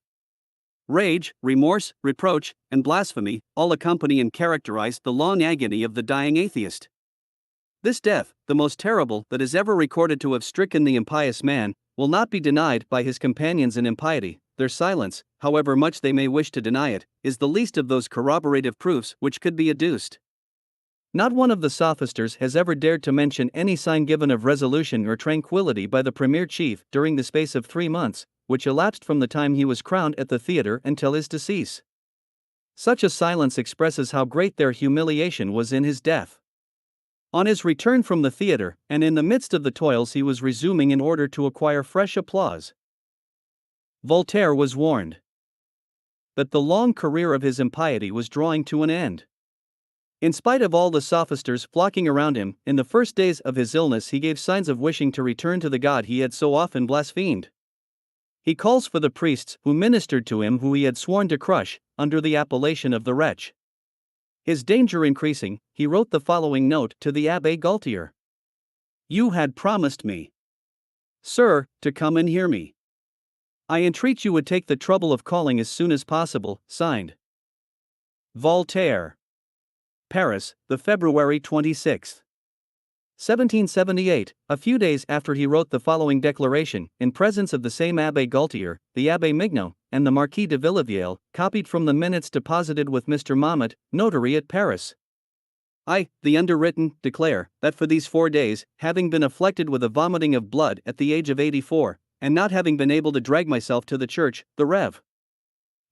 Rage, remorse, reproach, and blasphemy all accompany and characterize the long agony of the dying atheist. This death, the most terrible that is ever recorded to have stricken the impious man, will not be denied by his companions in impiety. Their silence, however much they may wish to deny it, is the least of those corroborative proofs which could be adduced. Not one of the sophisters has ever dared to mention any sign given of resolution or tranquility by the premier chief during the space of 3 months, which elapsed from the time he was crowned at the theatre until his decease. Such a silence expresses how great their humiliation was in his death. On his return from the theatre, and in the midst of the toils he was resuming in order to acquire fresh applause, Voltaire was warned that the long career of his impiety was drawing to an end. In spite of all the sophisters flocking around him, in the first days of his illness he gave signs of wishing to return to the God he had so often blasphemed. He calls for the priests who ministered to him who he had sworn to crush, under the appellation of the wretch. His danger increasing, he wrote the following note to the Abbé Gaultier. "You had promised me, sir, to come and hear me. I entreat you would take the trouble of calling as soon as possible. Signed, Voltaire." Paris, the February 26, 1778, a few days after he wrote the following declaration, in presence of the same Abbé Gaultier, the Abbé Mignot, and the Marquis de Villivielle, copied from the minutes deposited with Mr. Mamet, notary at Paris. "I, the underwritten, declare, that for these 4 days, having been afflicted with a vomiting of blood at the age of 84, and not having been able to drag myself to the church, the Rev.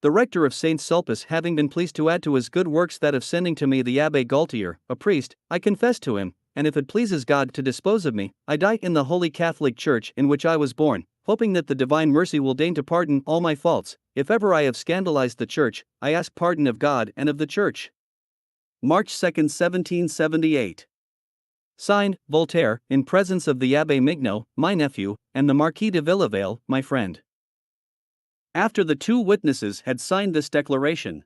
The rector of Saint Sulpice having been pleased to add to his good works that of sending to me the Abbé Gaultier, a priest, I confess to him, and if it pleases God to dispose of me, I die in the Holy Catholic Church in which I was born, hoping that the divine mercy will deign to pardon all my faults. If ever I have scandalized the Church, I ask pardon of God and of the Church." March 2, 1778. Signed, Voltaire, in presence of the Abbé Mignot, my nephew, and the Marquis de Villivielle, my friend. After the 2 witnesses had signed this declaration,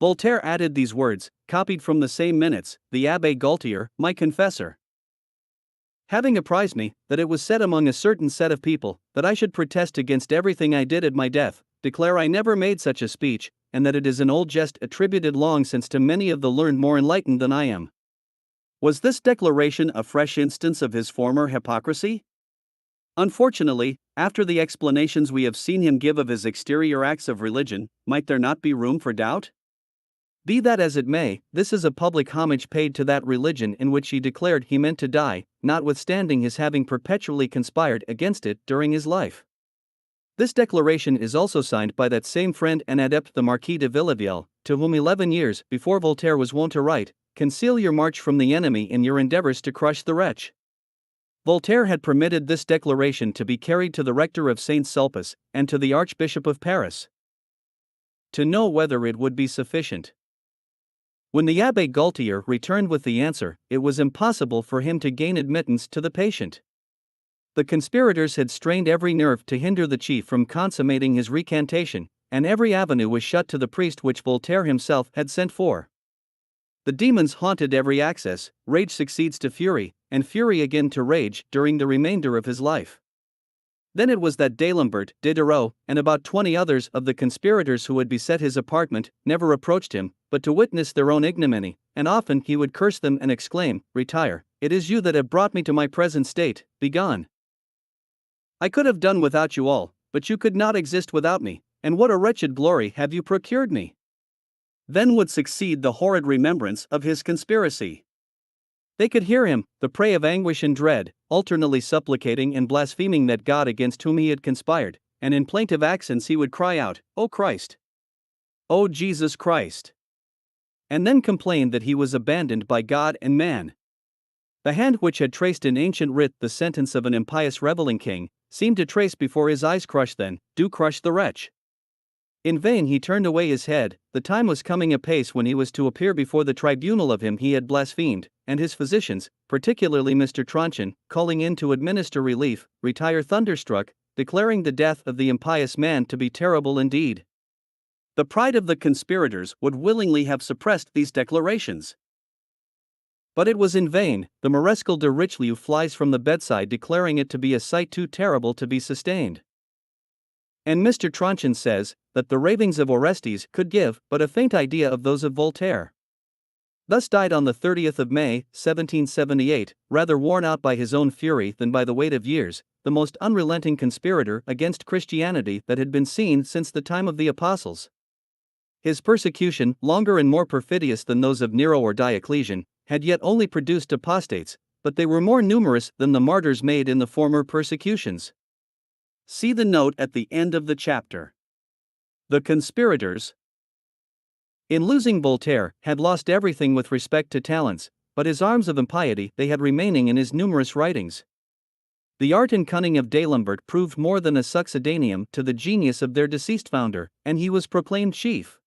Voltaire added these words, copied from the same minutes, "The Abbé Gaultier, my confessor, having apprised me that it was said among a certain set of people that I should protest against everything I did at my death, declare I never made such a speech, and that it is an old jest attributed long since to many of the learned more enlightened than I am." Was this declaration a fresh instance of his former hypocrisy? Unfortunately, after the explanations we have seen him give of his exterior acts of religion, might there not be room for doubt? Be that as it may, this is a public homage paid to that religion in which he declared he meant to die, notwithstanding his having perpetually conspired against it during his life. This declaration is also signed by that same friend and adept the Marquis de Villivielle, to whom 11 years before Voltaire was wont to write, "Conceal your march from the enemy in your endeavors to crush the wretch." Voltaire had permitted this declaration to be carried to the rector of Saint Sulpice, and to the Archbishop of Paris, to know whether it would be sufficient. When the Abbé Gaultier returned with the answer, it was impossible for him to gain admittance to the patient. The conspirators had strained every nerve to hinder the chief from consummating his recantation, and every avenue was shut to the priest which Voltaire himself had sent for. The demons haunted every access, rage succeeds to fury, and fury again to rage during the remainder of his life. Then it was that D'Alembert, Diderot, and about 20 others of the conspirators who had beset his apartment never approached him, but to witness their own ignominy, and often he would curse them and exclaim, "Retire, it is you that have brought me to my present state, begone. I could have done without you all, but you could not exist without me, and what a wretched glory have you procured me." Then would succeed the horrid remembrance of his conspiracy. They could hear him, the prey of anguish and dread, alternately supplicating and blaspheming that God against whom he had conspired, and in plaintive accents he would cry out, "O Christ! O Jesus Christ!" and then complain that he was abandoned by God and man. The hand which had traced in ancient writ the sentence of an impious reveling king, seemed to trace before his eyes, "Crush then, do crush the wretch." In vain he turned away his head, the time was coming apace when he was to appear before the tribunal of him he had blasphemed, and his physicians, particularly Mr. Tronchin, calling in to administer relief, retire thunderstruck, declaring the death of the impious man to be terrible indeed. The pride of the conspirators would willingly have suppressed these declarations. But it was in vain. The Marescal de Richelieu flies from the bedside declaring it to be a sight too terrible to be sustained. And Mr. Tronchin says that the ravings of Orestes could give but a faint idea of those of Voltaire. Thus died on the 30th of May, 1778, rather worn out by his own fury than by the weight of years, the most unrelenting conspirator against Christianity that had been seen since the time of the apostles. His persecution, longer and more perfidious than those of Nero or Diocletian, had yet only produced apostates, but they were more numerous than the martyrs made in the former persecutions. See the note at the end of the chapter. The conspirators, in losing Voltaire, had lost everything with respect to talents, but his arms of impiety they had remaining in his numerous writings. The art and cunning of D'Alembert proved more than a succedaneum to the genius of their deceased founder, and he was proclaimed chief.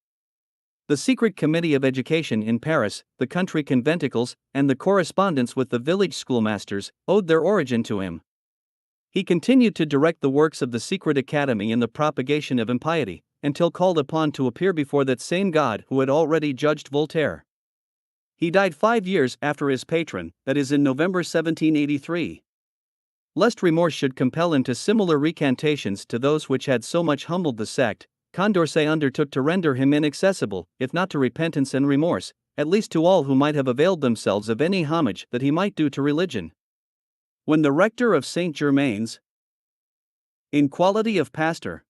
The secret committee of education in Paris, the country conventicles, and the correspondence with the village schoolmasters owed their origin to him. He continued to direct the works of the secret academy in the propagation of impiety, until called upon to appear before that same God who had already judged Voltaire. He died 5 years after his patron, that is in November 1783. Lest remorse should compel him to similar recantations to those which had so much humbled the sect, Condorcet undertook to render him inaccessible, if not to repentance and remorse, at least to all who might have availed themselves of any homage that he might do to religion. When the rector of Saint Germain's, in quality of pastor,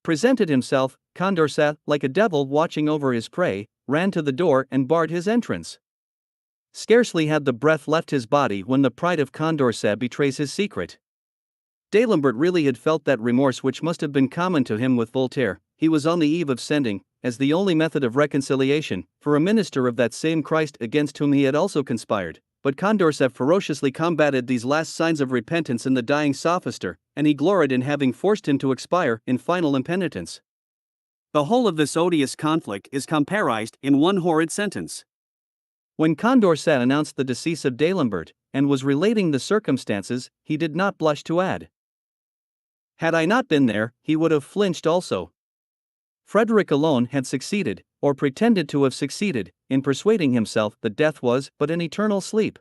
presented himself, Condorcet, like a devil watching over his prey, ran to the door and barred his entrance. Scarcely had the breath left his body when the pride of Condorcet betrays his secret. D'Alembert really had felt that remorse which must have been common to him with Voltaire. He was on the eve of sending, as the only method of reconciliation, for a minister of that same Christ against whom he had also conspired. But Condorcet ferociously combated these last signs of repentance in the dying sophister, and he gloried in having forced him to expire in final impenitence. The whole of this odious conflict is comparised in one horrid sentence. When Condorcet announced the decease of D'Alembert, and was relating the circumstances, he did not blush to add, "Had I not been there, he would have flinched also." Frederick alone had succeeded, or pretended to have succeeded, in persuading himself that death was but an eternal sleep.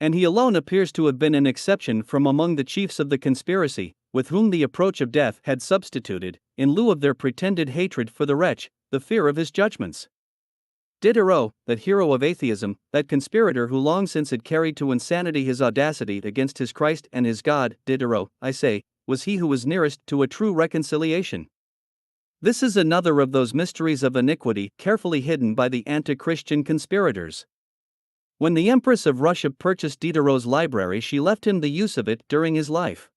And he alone appears to have been an exception from among the chiefs of the conspiracy, with whom the approach of death had substituted, in lieu of their pretended hatred for the wretch, the fear of his judgments. Diderot, that hero of atheism, that conspirator who long since had carried to insanity his audacity against his Christ and his God, Diderot, I say, was he who was nearest to a true reconciliation. This is another of those mysteries of iniquity carefully hidden by the anti-Christian conspirators. When the Empress of Russia purchased Diderot's library, she left him the use of it during his life.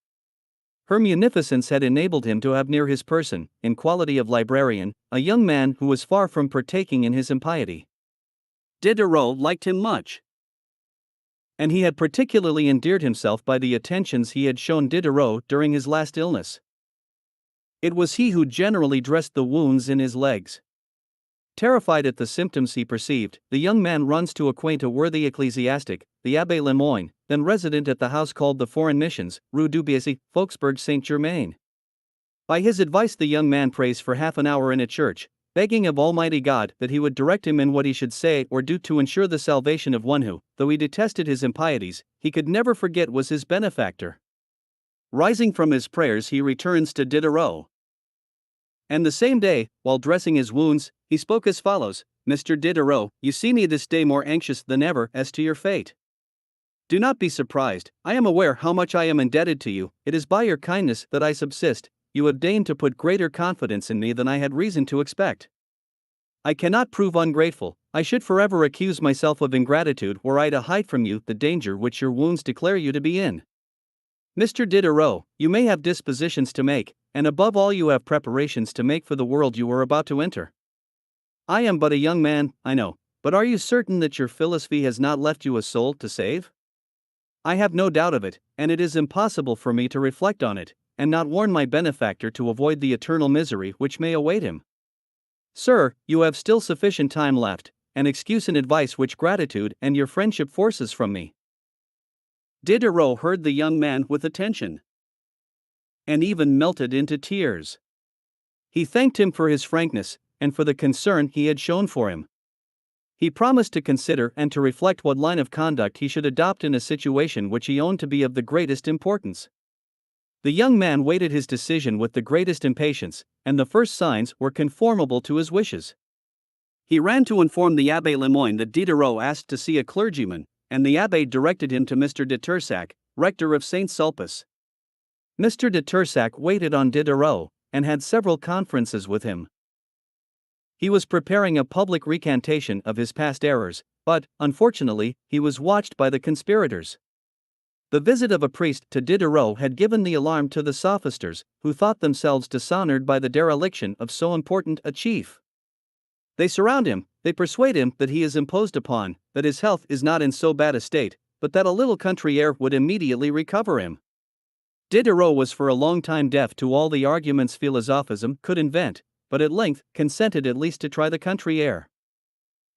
Her munificence had enabled him to have near his person, in quality of librarian, a young man who was far from partaking in his impiety. Diderot liked him much, and he had particularly endeared himself by the attentions he had shown Diderot during his last illness. It was he who generally dressed the wounds in his legs. Terrified at the symptoms he perceived, the young man runs to acquaint a worthy ecclesiastic, the Abbé Lemoyne, then resident at the house called the Foreign Missions, Rue du Biaisy, Fauxbourg Saint-Germain. By his advice the young man prays for half an hour in a church, begging of Almighty God that he would direct him in what he should say or do to ensure the salvation of one who, though he detested his impieties, he could never forget was his benefactor. Rising from his prayers he returns to Diderot. And the same day, while dressing his wounds, he spoke as follows: "Mr. Diderot, you see me this day more anxious than ever as to your fate. Do not be surprised, I am aware how much I am indebted to you, it is by your kindness that I subsist, you have deigned to put greater confidence in me than I had reason to expect. I cannot prove ungrateful, I should forever accuse myself of ingratitude were I to hide from you the danger which your wounds declare you to be in. Mr. Diderot, you may have dispositions to make, and above all you have preparations to make for the world you are about to enter. I am but a young man, I know, but are you certain that your philosophy has not left you a soul to save? I have no doubt of it, and it is impossible for me to reflect on it, and not warn my benefactor to avoid the eternal misery which may await him. Sir, you have still sufficient time left, and excuse and advice which gratitude and your friendship forces from me." Diderot heard the young man with attention, and even melted into tears. He thanked him for his frankness, and for the concern he had shown for him. He promised to consider and to reflect what line of conduct he should adopt in a situation which he owned to be of the greatest importance. The young man waited his decision with the greatest impatience, and the first signs were conformable to his wishes. He ran to inform the Abbé Lemoyne that Diderot asked to see a clergyman, and the Abbé directed him to Mr. de Tersac, rector of Saint Sulpice. Mr. de Tersac waited on Diderot, and had several conferences with him. He was preparing a public recantation of his past errors, but, unfortunately, he was watched by the conspirators. The visit of a priest to Diderot had given the alarm to the sophisters, who thought themselves dishonored by the dereliction of so important a chief. They surround him, they persuade him that he is imposed upon, that his health is not in so bad a state, but that a little country air would immediately recover him. Diderot was for a long time deaf to all the arguments philosophism could invent, but at length consented at least to try the country air.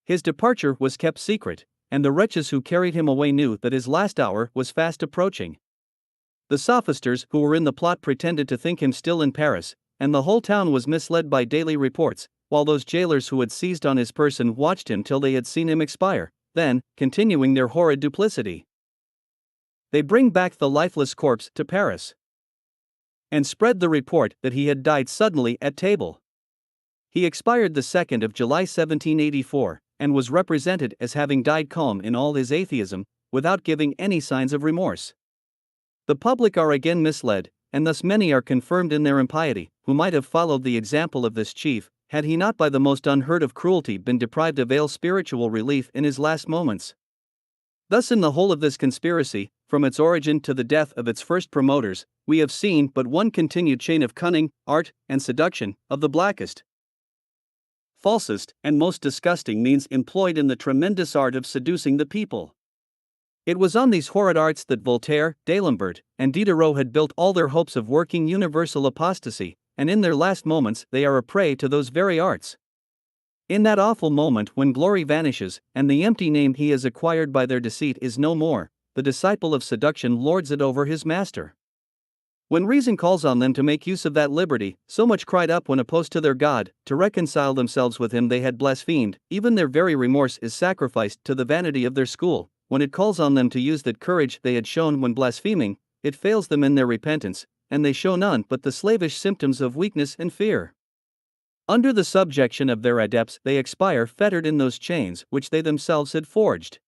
His departure was kept secret, and the wretches who carried him away knew that his last hour was fast approaching. The sophisters who were in the plot pretended to think him still in Paris, and the whole town was misled by daily reports, while those jailers who had seized on his person watched him till they had seen him expire, then, continuing their horrid duplicity, they bring back the lifeless corpse to Paris, and spread the report that he had died suddenly at table. He expired the 2nd of July 1784, and was represented as having died calm in all his atheism, without giving any signs of remorse. The public are again misled, and thus many are confirmed in their impiety, who might have followed the example of this chief, had he not by the most unheard of cruelty been deprived of spiritual relief in his last moments. Thus in the whole of this conspiracy, from its origin to the death of its first promoters, we have seen but one continued chain of cunning, art, and seduction, of the blackest, falsest, and most disgusting means employed in the tremendous art of seducing the people. It was on these horrid arts that Voltaire, D'Alembert, and Diderot had built all their hopes of working universal apostasy, and in their last moments they are a prey to those very arts. In that awful moment when glory vanishes, and the empty name he has acquired by their deceit is no more, the disciple of seduction lords it over his master. When reason calls on them to make use of that liberty, so much cried up when opposed to their God, to reconcile themselves with him they had blasphemed, even their very remorse is sacrificed to the vanity of their school. When it calls on them to use that courage they had shown when blaspheming, it fails them in their repentance, and they show none but the slavish symptoms of weakness and fear. Under the subjection of their adepts they expire fettered in those chains which they themselves had forged,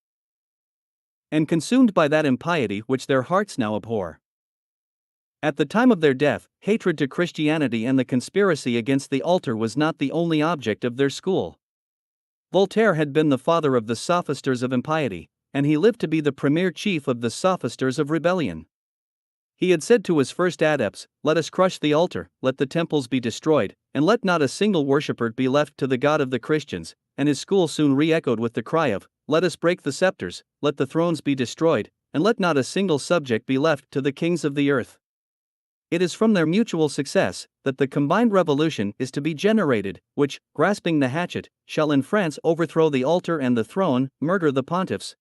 and consumed by that impiety which their hearts now abhor. At the time of their death, hatred to Christianity and the conspiracy against the altar was not the only object of their school. Voltaire had been the father of the sophisters of impiety, and he lived to be the premier chief of the sophisters of rebellion. He had said to his first adepts, "Let us crush the altar, let the temples be destroyed, and let not a single worshipper be left to the God of the Christians," and his school soon re-echoed with the cry of, "Let us break the scepters, let the thrones be destroyed, and let not a single subject be left to the kings of the earth." It is from their mutual success that the combined revolution is to be generated, which, grasping the hatchet, shall in France overthrow the altar and the throne, murder the pontiffs,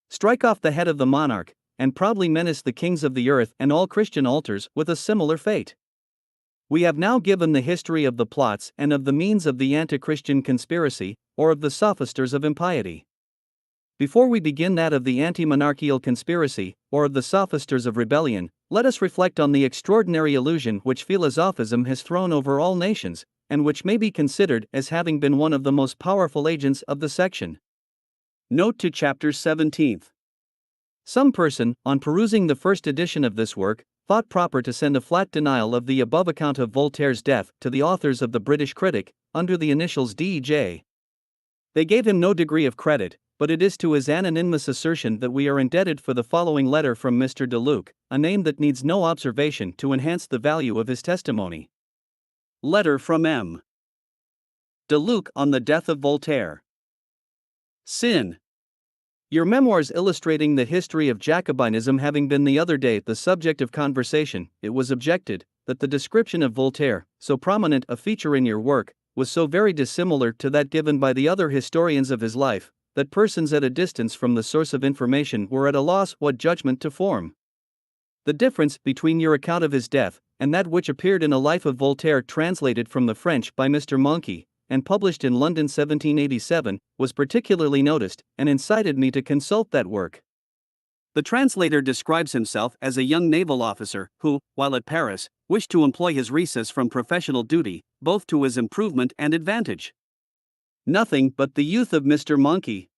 strike off the head of the monarch, and proudly menace the kings of the earth and all Christian altars with a similar fate. We have now given the history of the plots and of the means of the anti-Christian conspiracy, or of the sophisters of impiety. Before we begin that of the anti-monarchical conspiracy, or of the sophisters of rebellion, let us reflect on the extraordinary illusion which philosophism has thrown over all nations, and which may be considered as having been one of the most powerful agents of the section. Note to Chapter 17. Some person, on perusing the first edition of this work, thought proper to send a flat denial of the above account of Voltaire's death to the authors of the British Critic, under the initials D.J. They gave him no degree of credit, but it is to his anonymous assertion that we are indebted for the following letter from Mr. de Luc, a name that needs no observation to enhance the value of his testimony. Letter from M. de Luc on the death of Voltaire. Sin. Your memoirs illustrating the history of Jacobinism having been the other day the subject of conversation, it was objected that the description of Voltaire, so prominent a feature in your work, was so very dissimilar to that given by the other historians of his life, that persons at a distance from the source of information were at a loss what judgment to form. The difference between your account of his death and that which appeared in a Life of Voltaire translated from the French by Mr. Monkey, and published in London 1787, was particularly noticed, and incited me to consult that work. The translator describes himself as a young naval officer who, while at Paris, wished to employ his recess from professional duty, both to his improvement and advantage. Nothing but the youth of Mr. Monkey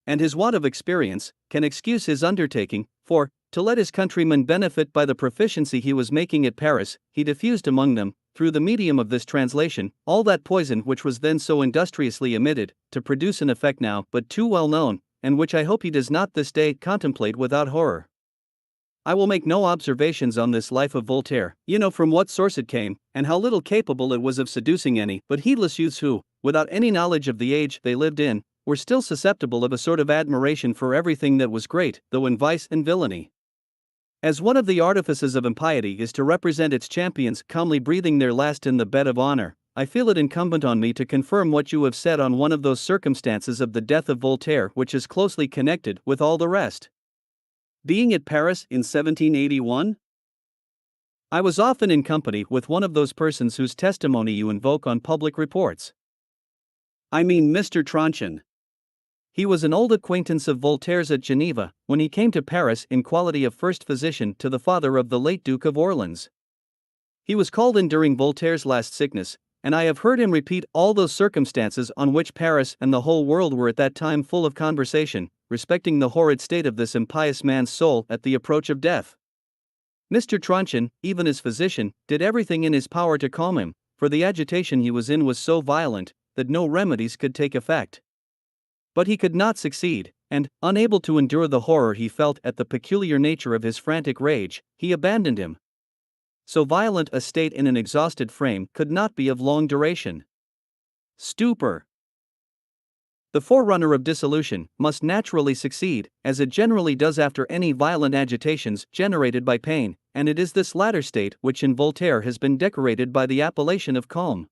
and his want of experience can excuse his undertaking, for, to let his countrymen benefit by the proficiency he was making at Paris, he diffused among them, through the medium of this translation, all that poison which was then so industriously emitted, to produce an effect now but too well known, and which I hope he does not this day contemplate without horror. I will make no observations on this Life of Voltaire. You know from what source it came, and how little capable it was of seducing any but heedless youths who, without any knowledge of the age they lived in, were still susceptible of a sort of admiration for everything that was great, though in vice and villainy. As one of the artifices of impiety is to represent its champions calmly breathing their last in the bed of honor, I feel it incumbent on me to confirm what you have said on one of those circumstances of the death of Voltaire which is closely connected with all the rest. Being at Paris in 1781, I was often in company with one of those persons whose testimony you invoke on public reports. I mean Mr. Tronchin. He was an old acquaintance of Voltaire's at Geneva, when he came to Paris in quality of first physician to the father of the late Duke of Orleans. He was called in during Voltaire's last sickness, and I have heard him repeat all those circumstances on which Paris and the whole world were at that time full of conversation, respecting the horrid state of this impious man's soul at the approach of death. Mr. Tronchin, even as physician, did everything in his power to calm him, for the agitation he was in was so violent that no remedies could take effect. But he could not succeed, and, unable to endure the horror he felt at the peculiar nature of his frantic rage, he abandoned him. So violent a state in an exhausted frame could not be of long duration. Stupor, the forerunner of dissolution, must naturally succeed, as it generally does after any violent agitations generated by pain, and it is this latter state which in Voltaire has been decorated by the appellation of calm.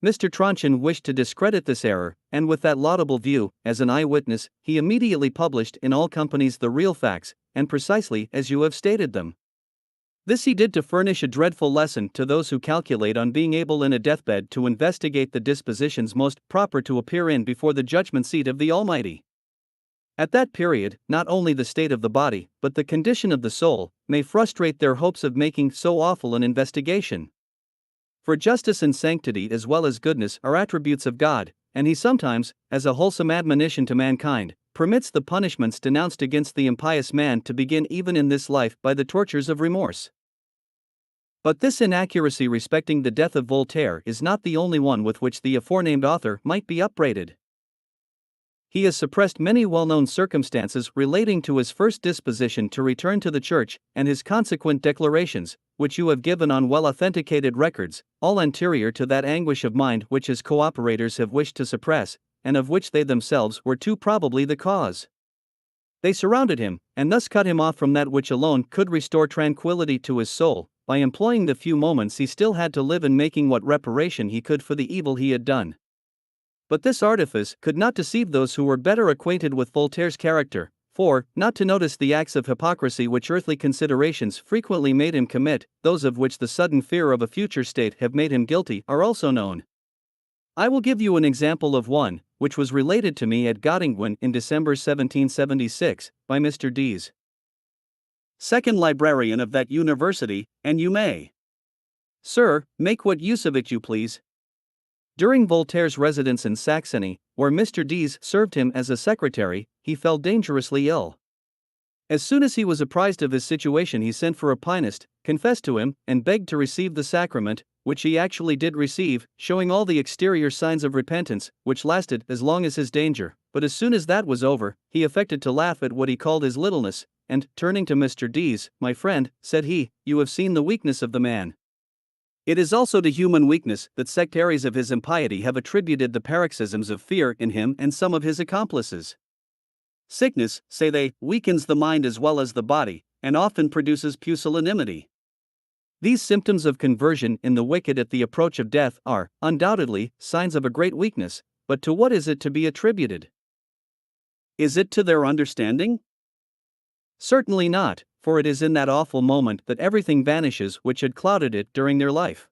Mr. Tronchin wished to discredit this error, and with that laudable view, as an eyewitness, he immediately published in all companies the real facts, and precisely as you have stated them. This he did to furnish a dreadful lesson to those who calculate on being able in a deathbed to investigate the dispositions most proper to appear in before the judgment seat of the Almighty. At that period, not only the state of the body, but the condition of the soul, may frustrate their hopes of making so awful an investigation. For justice and sanctity as well as goodness are attributes of God, and he sometimes, as a wholesome admonition to mankind, permits the punishments denounced against the impious man to begin even in this life by the tortures of remorse. But this inaccuracy respecting the death of Voltaire is not the only one with which the aforenamed author might be upbraided. He has suppressed many well-known circumstances relating to his first disposition to return to the Church, and his consequent declarations, which you have given on well-authenticated records, all anterior to that anguish of mind which his co-operators have wished to suppress, and of which they themselves were too probably the cause. They surrounded him, and thus cut him off from that which alone could restore tranquility to his soul, by employing the few moments he still had to live in making what reparation he could for the evil he had done. But this artifice could not deceive those who were better acquainted with Voltaire's character, for, not to notice the acts of hypocrisy which earthly considerations frequently made him commit, those of which the sudden fear of a future state have made him guilty are also known. I will give you an example of one, which was related to me at Göttingen in December 1776, by Mr. Dees, second librarian of that university, and you may, sir, make what use of it you please. During Voltaire's residence in Saxony, where Mr. Dees served him as a secretary, he fell dangerously ill. As soon as he was apprised of his situation, he sent for a pianist, confessed to him, and begged to receive the sacrament, which he actually did receive, showing all the exterior signs of repentance, which lasted as long as his danger. But as soon as that was over, he affected to laugh at what he called his littleness, and, turning to Mr. Dees, "My friend," said he, "you have seen the weakness of the man. It is also to human weakness that sectaries of his impiety have attributed the paroxysms of fear in him and some of his accomplices. Sickness, say they, weakens the mind as well as the body, and often produces pusillanimity. These symptoms of conversion in the wicked at the approach of death are, undoubtedly, signs of a great weakness, but to what is it to be attributed? Is it to their understanding? Certainly not, for it is in that awful moment that everything vanishes which had clouded it during their life.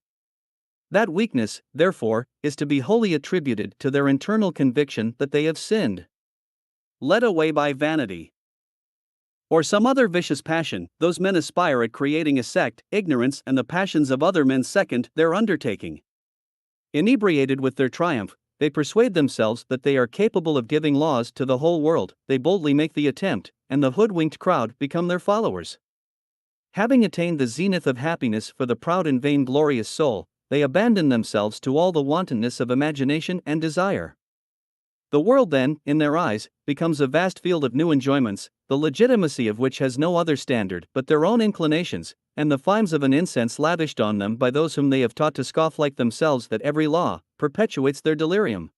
That weakness, therefore, is to be wholly attributed to their internal conviction that they have sinned. Led away by vanity or some other vicious passion, those men aspire at creating a sect. Ignorance and the passions of other men second their undertaking. Inebriated with their triumph, they persuade themselves that they are capable of giving laws to the whole world. They boldly make the attempt, and the hoodwinked crowd become their followers. Having attained the zenith of happiness for the proud and vainglorious soul, they abandon themselves to all the wantonness of imagination and desire. The world then, in their eyes, becomes a vast field of new enjoyments, the legitimacy of which has no other standard but their own inclinations, and the flames of an incense lavished on them by those whom they have taught to scoff like themselves that every law perpetuates their delirium.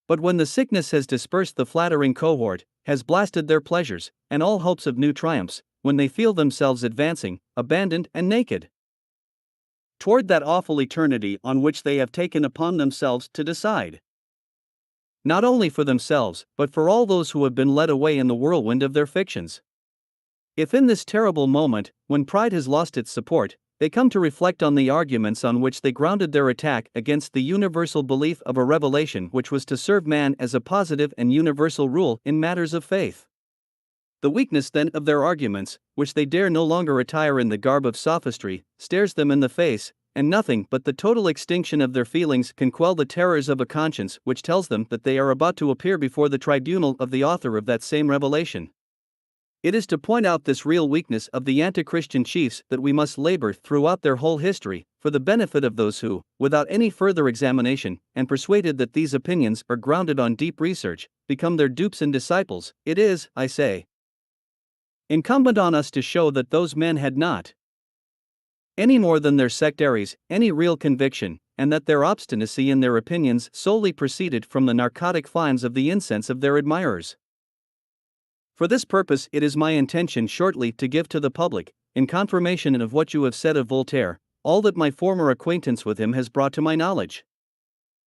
But when the sickness has dispersed the flattering cohort, has blasted their pleasures, and all hopes of new triumphs, when they feel themselves advancing, abandoned and naked, toward that awful eternity on which they have taken upon themselves to decide, not only for themselves, but for all those who have been led away in the whirlwind of their fictions. If in this terrible moment, when pride has lost its support, they come to reflect on the arguments on which they grounded their attack against the universal belief of a revelation which was to serve man as a positive and universal rule in matters of faith, the weakness then of their arguments, which they dare no longer attire in the garb of sophistry, stares them in the face, and nothing but the total extinction of their feelings can quell the terrors of a conscience which tells them that they are about to appear before the tribunal of the author of that same revelation. It is to point out this real weakness of the anti-Christian chiefs that we must labor throughout their whole history, for the benefit of those who, without any further examination, and persuaded that these opinions are grounded on deep research, become their dupes and disciples. It is, I say, incumbent on us to show that those men had not, any more than their sectaries, any real conviction, and that their obstinacy in their opinions solely proceeded from the narcotic flames of the incense of their admirers. For this purpose it is my intention shortly to give to the public, in confirmation of what you have said of Voltaire, all that my former acquaintance with him has brought to my knowledge.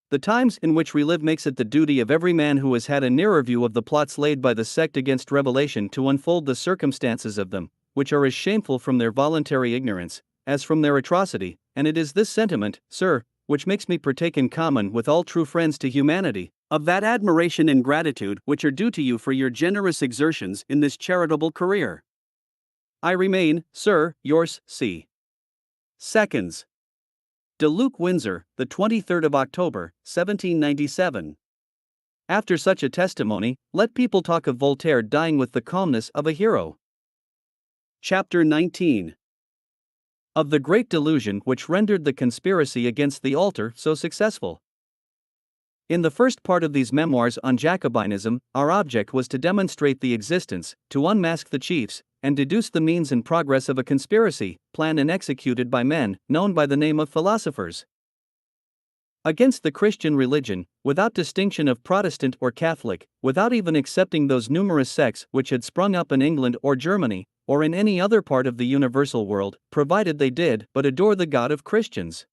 The times in which we live makes it the duty of every man who has had a nearer view of the plots laid by the sect against revelation to unfold the circumstances of them, which are as shameful from their voluntary ignorance as from their atrocity, and it is this sentiment, sir, which makes me partake in common with all true friends to humanity, of that admiration and gratitude which are due to you for your generous exertions in this charitable career. I remain, sir, yours, C. Seconds. De Luc, Windsor, the 23rd of October, 1797. After such a testimony, let people talk of Voltaire dying with the calmness of a hero. Chapter 19. Of the great delusion which rendered the conspiracy against the altar so successful. In the first part of these memoirs on Jacobinism, our object was to demonstrate the existence, to unmask the chiefs, and deduce the means and progress of a conspiracy, planned and executed by men known by the name of philosophers. against the Christian religion, without distinction of Protestant or Catholic, without even accepting those numerous sects which had sprung up in England or Germany, or in any other part of the universal world, provided they did but adore the God of Christians.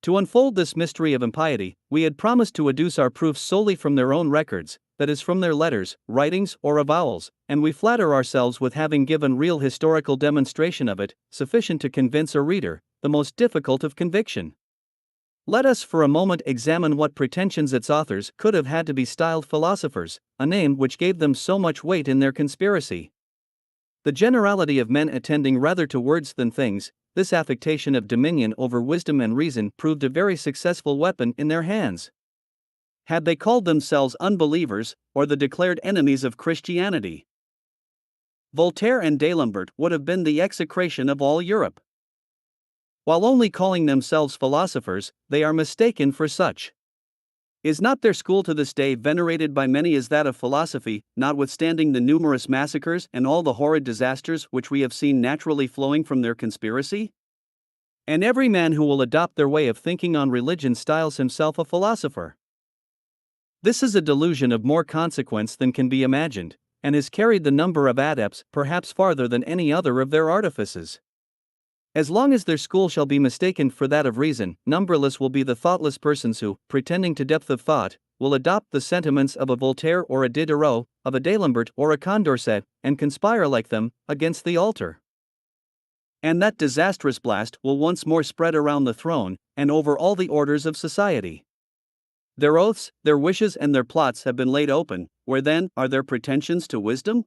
To unfold this mystery of impiety, we had promised to adduce our proofs solely from their own records, that is, from their letters, writings, or avowals, and we flatter ourselves with having given real historical demonstration of it, sufficient to convince a reader, the most difficult of conviction. Let us for a moment examine what pretensions its authors could have had to be styled philosophers, a name which gave them so much weight in their conspiracy. The generality of men attending rather to words than things, this affectation of dominion over wisdom and reason proved a very successful weapon in their hands. Had they called themselves unbelievers, or the declared enemies of Christianity, Voltaire and D'Alembert would have been the execration of all Europe. While only calling themselves philosophers, they are mistaken for such. Is not their school to this day venerated by many as that of philosophy, notwithstanding the numerous massacres and all the horrid disasters which we have seen naturally flowing from their conspiracy? And every man who will adopt their way of thinking on religion styles himself a philosopher. This is a delusion of more consequence than can be imagined, and has carried the number of adepts perhaps farther than any other of their artifices. As long as their school shall be mistaken for that of reason, numberless will be the thoughtless persons who, pretending to depth of thought, will adopt the sentiments of a Voltaire or a Diderot, of a D'Alembert or a Condorcet, and conspire like them, against the altar. And that disastrous blast will once more spread around the throne, and over all the orders of society. Their oaths, their wishes and their plots have been laid open, where then are their pretensions to wisdom?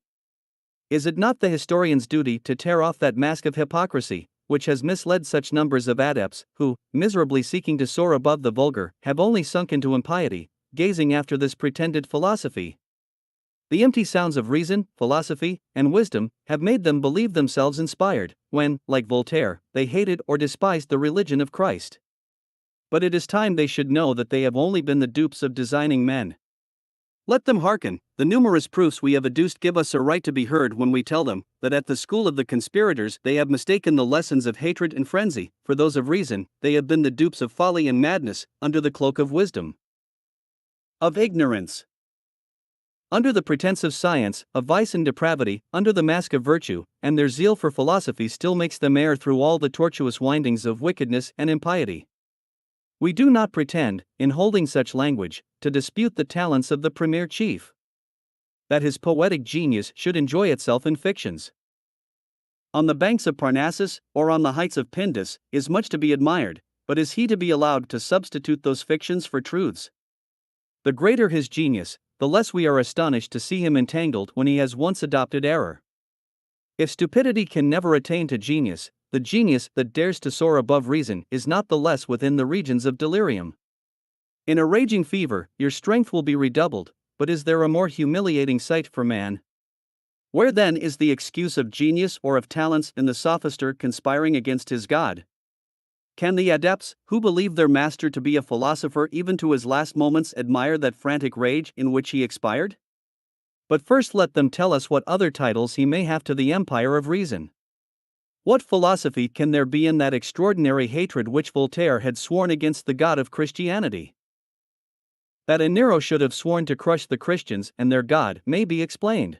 Is it not the historian's duty to tear off that mask of hypocrisy, which has misled such numbers of adepts, who, miserably seeking to soar above the vulgar, have only sunk into impiety, gazing after this pretended philosophy? The empty sounds of reason, philosophy, and wisdom have made them believe themselves inspired, when, like Voltaire, they hated or despised the religion of Christ. But it is time they should know that they have only been the dupes of designing men. Let them hearken. The numerous proofs we have adduced give us a right to be heard when we tell them that at the school of the conspirators they have mistaken the lessons of hatred and frenzy for those of reason. They have been the dupes of folly and madness, under the cloak of wisdom, of ignorance, under the pretense of science, of vice and depravity, under the mask of virtue, and their zeal for philosophy still makes them err through all the tortuous windings of wickedness and impiety. We do not pretend, in holding such language, to dispute the talents of the premier chief. That his poetic genius should enjoy itself in fictions on the banks of Parnassus, or on the heights of Pindus, is much to be admired, but is he to be allowed to substitute those fictions for truths? The greater his genius, the less we are astonished to see him entangled when he has once adopted error. If stupidity can never attain to genius, the genius that dares to soar above reason is not the less within the regions of delirium. In a raging fever, your strength will be redoubled, but is there a more humiliating sight for man? Where then is the excuse of genius or of talents in the sophister conspiring against his God? Can the adepts, who believe their master to be a philosopher even to his last moments, admire that frantic rage in which he expired? But first let them tell us what other titles he may have to the empire of reason. What philosophy can there be in that extraordinary hatred which Voltaire had sworn against the God of Christianity? That a Nero should have sworn to crush the Christians and their God may be explained,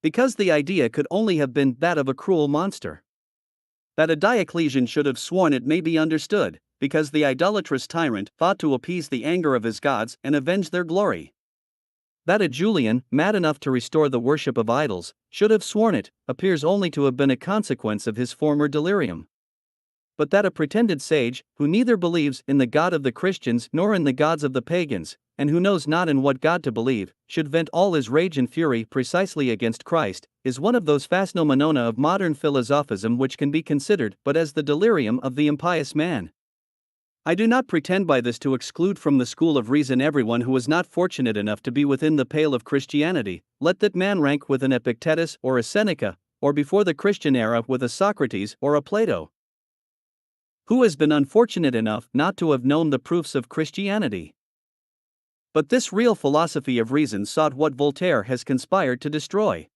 because the idea could only have been that of a cruel monster. That a Diocletian should have sworn it may be understood, because the idolatrous tyrant thought to appease the anger of his gods and avenge their glory. That a Julian, mad enough to restore the worship of idols, should have sworn it, appears only to have been a consequence of his former delirium. But that a pretended sage, who neither believes in the God of the Christians nor in the gods of the pagans, and who knows not in what God to believe, should vent all his rage and fury precisely against Christ, is one of those phenomena of modern philosophism which can be considered but as the delirium of the impious man. I do not pretend by this to exclude from the school of reason everyone who is not fortunate enough to be within the pale of Christianity. Let that man rank with an Epictetus or a Seneca, or before the Christian era with a Socrates or a Plato. Who has been unfortunate enough not to have known the proofs of Christianity? But this real philosophy of reason sought what Voltaire has conspired to destroy.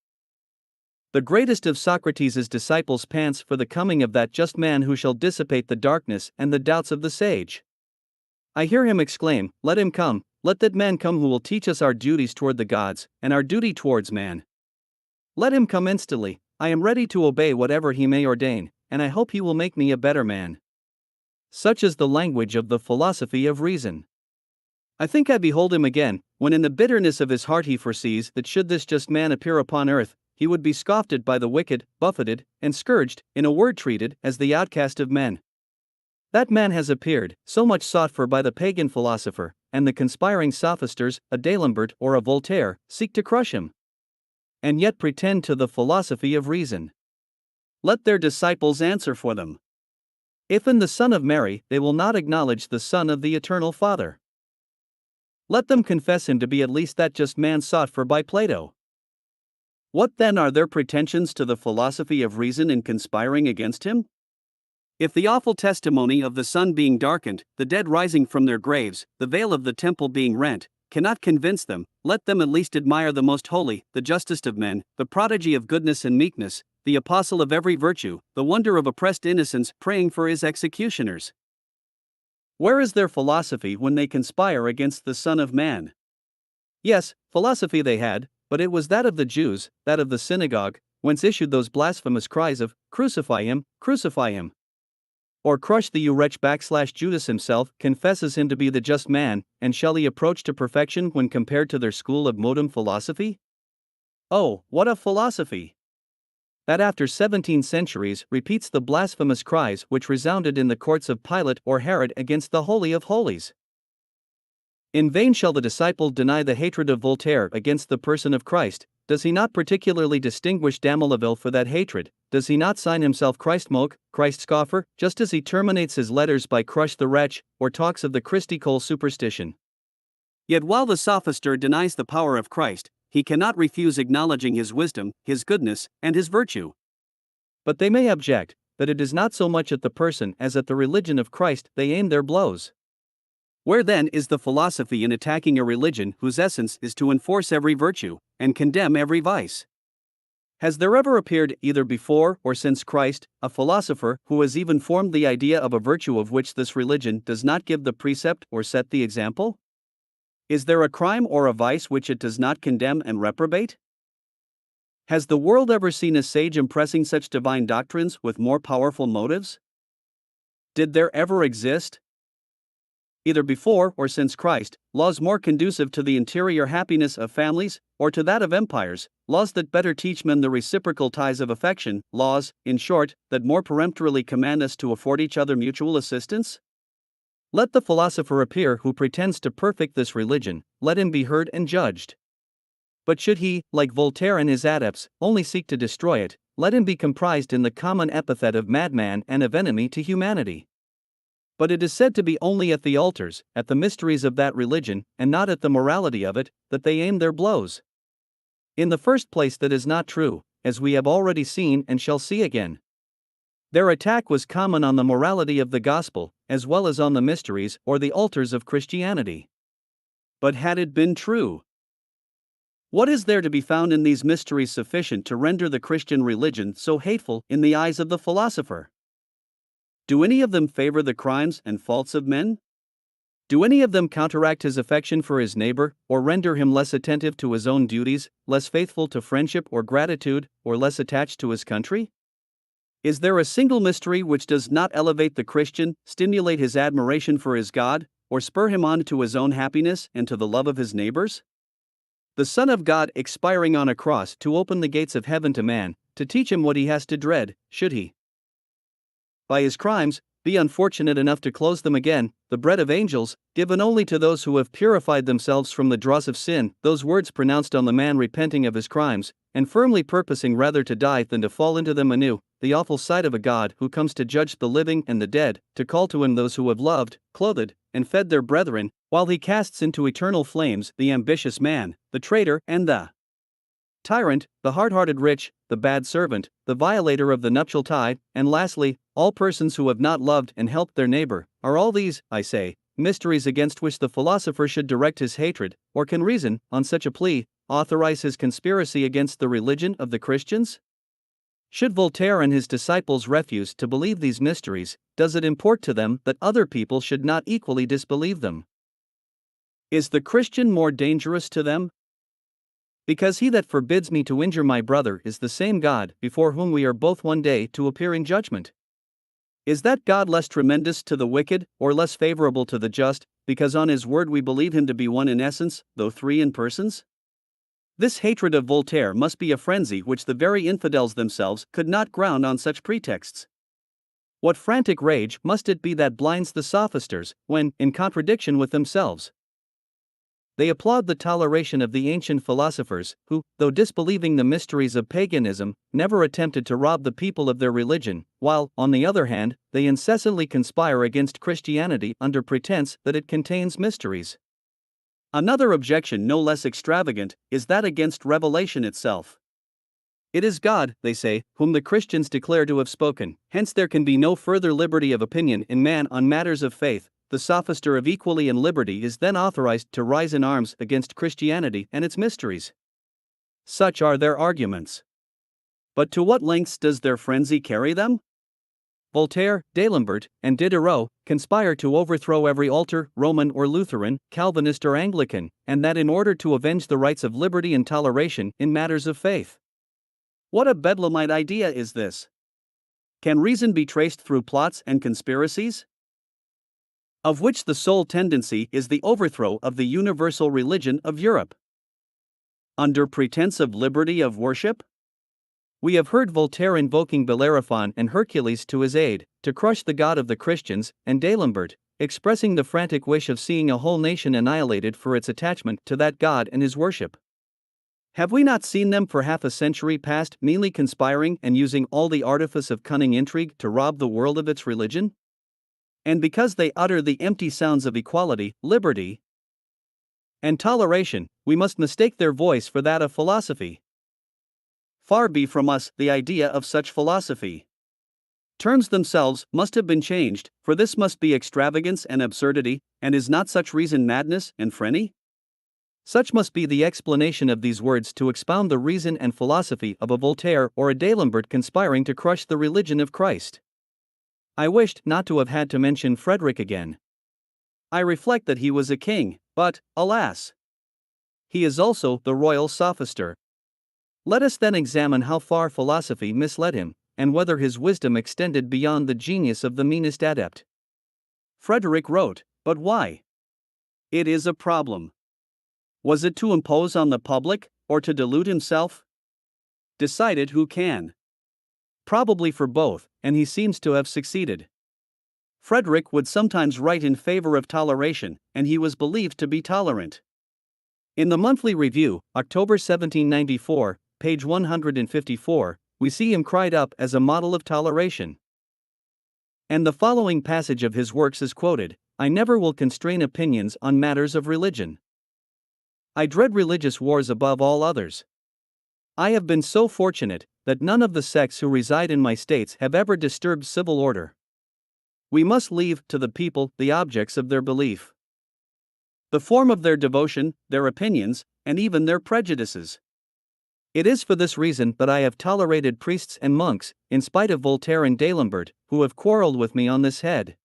The greatest of Socrates' disciples pants for the coming of that just man who shall dissipate the darkness and the doubts of the sage. I hear him exclaim, "Let him come, let that man come who will teach us our duties toward the gods, and our duty towards man. Let him come instantly, I am ready to obey whatever he may ordain, and I hope he will make me a better man." Such is the language of the philosophy of reason. I think I behold him again, when in the bitterness of his heart he foresees that should this just man appear upon earth, he would be scoffed at by the wicked, buffeted, and scourged, in a word treated as the outcast of men. That man has appeared, so much sought for by the pagan philosopher, and the conspiring sophisters, a D'Alembert or a Voltaire, seek to crush him, and yet pretend to the philosophy of reason. Let their disciples answer for them. If in the Son of Mary they will not acknowledge the Son of the Eternal Father, let them confess him to be at least that just man sought for by Plato. What then are their pretensions to the philosophy of reason in conspiring against him? If the awful testimony of the sun being darkened, the dead rising from their graves, the veil of the temple being rent, cannot convince them, let them at least admire the most holy, the justest of men, the prodigy of goodness and meekness, the apostle of every virtue, the wonder of oppressed innocence, praying for his executioners. Where is their philosophy when they conspire against the Son of Man? Yes, philosophy they had, but it was that of the Jews, that of the synagogue, whence issued those blasphemous cries of, "Crucify him, crucify him." Or crush the wretch / Judas himself confesses him to be the just man, and shall he approach to perfection when compared to their school of modem philosophy? Oh, what a philosophy! That after 17 centuries repeats the blasphemous cries which resounded in the courts of Pilate or Herod against the Holy of Holies. In vain shall the disciple deny the hatred of Voltaire against the person of Christ. Does he not particularly distinguish Damolaville for that hatred? Does he not sign himself Christ moque, Christ scoffer, just as he terminates his letters by crush the wretch, or talks of the Christicole superstition? Yet while the sophister denies the power of Christ, he cannot refuse acknowledging his wisdom, his goodness, and his virtue. But they may object that it is not so much at the person as at the religion of Christ they aim their blows. Where then is the philosophy in attacking a religion whose essence is to enforce every virtue, and condemn every vice? Has there ever appeared, either before or since Christ, a philosopher who has even formed the idea of a virtue of which this religion does not give the precept or set the example? Is there a crime or a vice which it does not condemn and reprobate? Has the world ever seen a sage impressing such divine doctrines with more powerful motives? Did there ever exist, either before or since Christ, laws more conducive to the interior happiness of families, or to that of empires, laws that better teach men the reciprocal ties of affection, laws, in short, that more peremptorily command us to afford each other mutual assistance? Let the philosopher appear who pretends to perfect this religion, let him be heard and judged. But should he, like Voltaire and his adepts, only seek to destroy it, let him be comprised in the common epithet of madman and of enemy to humanity. But it is said to be only at the altars, at the mysteries of that religion, and not at the morality of it, that they aim their blows. In the first place, that is not true, as we have already seen and shall see again. Their attack was common on the morality of the gospel, as well as on the mysteries or the altars of Christianity. But had it been true? What is there to be found in these mysteries sufficient to render the Christian religion so hateful in the eyes of the philosopher? Do any of them favor the crimes and faults of men? Do any of them counteract his affection for his neighbor, or render him less attentive to his own duties, less faithful to friendship or gratitude, or less attached to his country? Is there a single mystery which does not elevate the Christian, stimulate his admiration for his God, or spur him on to his own happiness and to the love of his neighbors? The Son of God expiring on a cross to open the gates of heaven to man, to teach him what he has to dread, should he, by his crimes, be unfortunate enough to close them again, the bread of angels, given only to those who have purified themselves from the dross of sin, those words pronounced on the man repenting of his crimes, and firmly purposing rather to die than to fall into them anew, the awful sight of a God who comes to judge the living and the dead, to call to him those who have loved, clothed, and fed their brethren, while he casts into eternal flames the ambitious man, the traitor, and the tyrant, the hard-hearted rich, the bad servant, the violator of the nuptial tie, and lastly, all persons who have not loved and helped their neighbor. Are all these, I say, mysteries against which the philosopher should direct his hatred, or can reason, on such a plea, authorize his conspiracy against the religion of the Christians? Should Voltaire and his disciples refuse to believe these mysteries, does it import to them that other people should not equally disbelieve them? Is the Christian more dangerous to them? Because he that forbids me to injure my brother is the same God before whom we are both one day to appear in judgment. Is that God less tremendous to the wicked, or less favorable to the just, because on his word we believe him to be one in essence, though three in persons? This hatred of Voltaire must be a frenzy which the very infidels themselves could not ground on such pretexts. What frantic rage must it be that blinds the sophisters, when, in contradiction with themselves, they applaud the toleration of the ancient philosophers, who, though disbelieving the mysteries of paganism, never attempted to rob the people of their religion, while, on the other hand, they incessantly conspire against Christianity under pretense that it contains mysteries. Another objection no less extravagant is that against revelation itself. It is God, they say, whom the Christians declare to have spoken, hence there can be no further liberty of opinion in man on matters of faith. The sophister of equality and liberty is then authorized to rise in arms against Christianity and its mysteries. Such are their arguments. But to what lengths does their frenzy carry them? Voltaire, D'Alembert, and Diderot conspire to overthrow every altar, Roman or Lutheran, Calvinist or Anglican, and that in order to avenge the rights of liberty and toleration in matters of faith. What a bedlamite idea is this! Can reason be traced through plots and conspiracies, of which the sole tendency is the overthrow of the universal religion of Europe, under pretense of liberty of worship? We have heard Voltaire invoking Bellerophon and Hercules to his aid, to crush the God of the Christians, and D'Alembert, expressing the frantic wish of seeing a whole nation annihilated for its attachment to that God and his worship. Have we not seen them for half a century past meanly conspiring and using all the artifice of cunning intrigue to rob the world of its religion? And because they utter the empty sounds of equality, liberty, and toleration, we must mistake their voice for that of philosophy. Far be from us the idea of such philosophy. Terms themselves must have been changed, for this must be extravagance and absurdity, and is not such reason madness and phrenzy? Such must be the explanation of these words to expound the reason and philosophy of a Voltaire or a D'Alembert conspiring to crush the religion of Christ. I wished not to have had to mention Frederick again. I reflect that he was a king, but, alas! He is also the royal sophister. Let us then examine how far philosophy misled him, and whether his wisdom extended beyond the genius of the meanest adept. Frederick wrote, but why? It is a problem. Was it to impose on the public, or to delude himself? Decide it who can. Probably for both, and he seems to have succeeded. Frederick would sometimes write in favor of toleration, and he was believed to be tolerant. In the Monthly Review, October 1794, page 154, we see him cried up as a model of toleration. And the following passage of his works is quoted: I never will constrain opinions on matters of religion. I dread religious wars above all others. I have been so fortunate that none of the sects who reside in my states have ever disturbed civil order. We must leave to the people the objects of their belief, the form of their devotion, their opinions, and even their prejudices. It is for this reason that I have tolerated priests and monks, in spite of Voltaire and D'Alembert, who have quarreled with me on this head.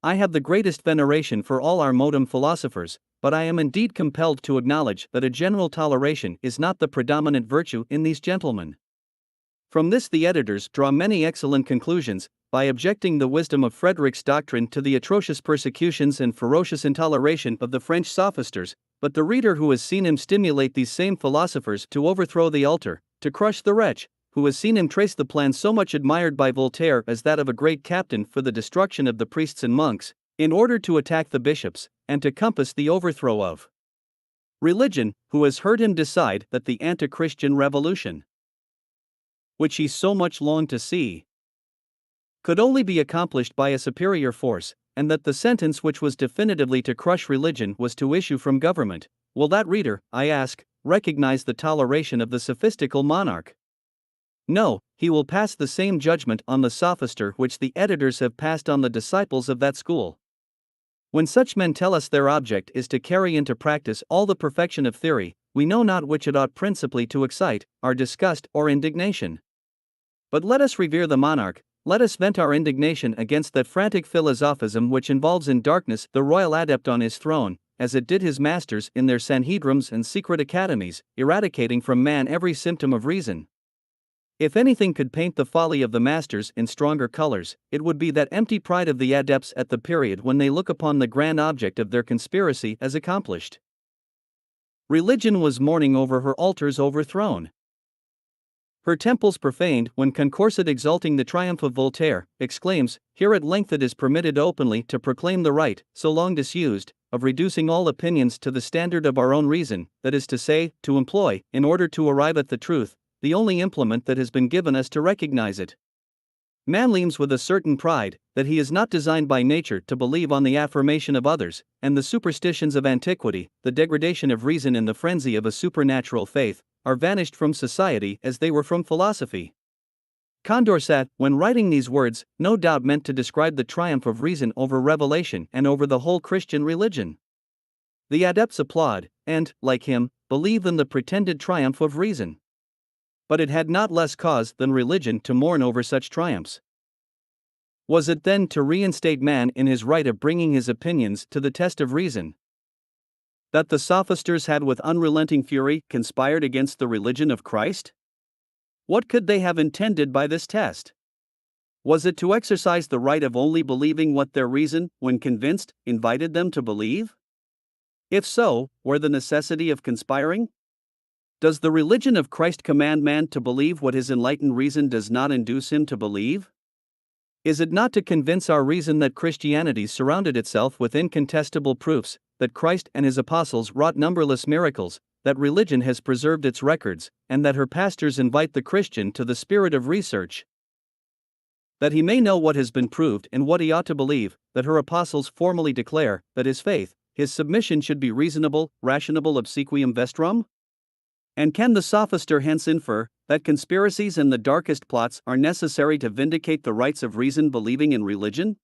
I have the greatest veneration for all our modern philosophers, but I am indeed compelled to acknowledge that a general toleration is not the predominant virtue in these gentlemen. From this the editors draw many excellent conclusions, by objecting the wisdom of Frederick's doctrine to the atrocious persecutions and ferocious intoleration of the French sophisters, but the reader who has seen him stimulate these same philosophers to overthrow the altar, to crush the wretch, who has seen him trace the plan so much admired by Voltaire as that of a great captain for the destruction of the priests and monks, in order to attack the bishops, and to compass the overthrow of religion, who has heard him decide that the anti-Christian revolution, which he so much longed to see, could only be accomplished by a superior force, and that the sentence which was definitively to crush religion was to issue from government, will that reader, I ask, recognize the toleration of the sophistical monarch? No, he will pass the same judgment on the sophister which the editors have passed on the disciples of that school. When such men tell us their object is to carry into practice all the perfection of theory, we know not which it ought principally to excite, our disgust or indignation. But let us revere the monarch, let us vent our indignation against that frantic philosophism which involves in darkness the royal adept on his throne, as it did his masters in their sanhedrims and secret academies, eradicating from man every symptom of reason. If anything could paint the folly of the masters in stronger colors, it would be that empty pride of the adepts at the period when they look upon the grand object of their conspiracy as accomplished. Religion was mourning over her altars overthrown, her temples profaned, when Concorset, exalting the triumph of Voltaire, exclaims, "Here at length it is permitted openly to proclaim the right, so long disused, of reducing all opinions to the standard of our own reason, that is to say, to employ, in order to arrive at the truth, the only implement that has been given us to recognize it." Man leans with a certain pride that he is not designed by nature to believe on the affirmation of others, and the superstitions of antiquity, the degradation of reason in the frenzy of a supernatural faith, are vanished from society as they were from philosophy. Condorcet, when writing these words, no doubt meant to describe the triumph of reason over revelation and over the whole Christian religion. The adepts applaud, and, like him, believe in the pretended triumph of reason. But it had not less cause than religion to mourn over such triumphs. Was it then to reinstate man in his right of bringing his opinions to the test of reason that the sophisters had with unrelenting fury conspired against the religion of Christ? What could they have intended by this test? Was it to exercise the right of only believing what their reason, when convinced, invited them to believe? If so, where the necessity of conspiring? Does the religion of Christ command man to believe what his enlightened reason does not induce him to believe? Is it not to convince our reason that Christianity surrounded itself with incontestable proofs, that Christ and his apostles wrought numberless miracles, that religion has preserved its records, and that her pastors invite the Christian to the spirit of research, that he may know what has been proved and what he ought to believe, that her apostles formally declare that his faith, his submission should be reasonable, rationable obsequium vestrum? And can the sophister hence infer that conspiracies and the darkest plots are necessary to vindicate the rights of reason believing in religion?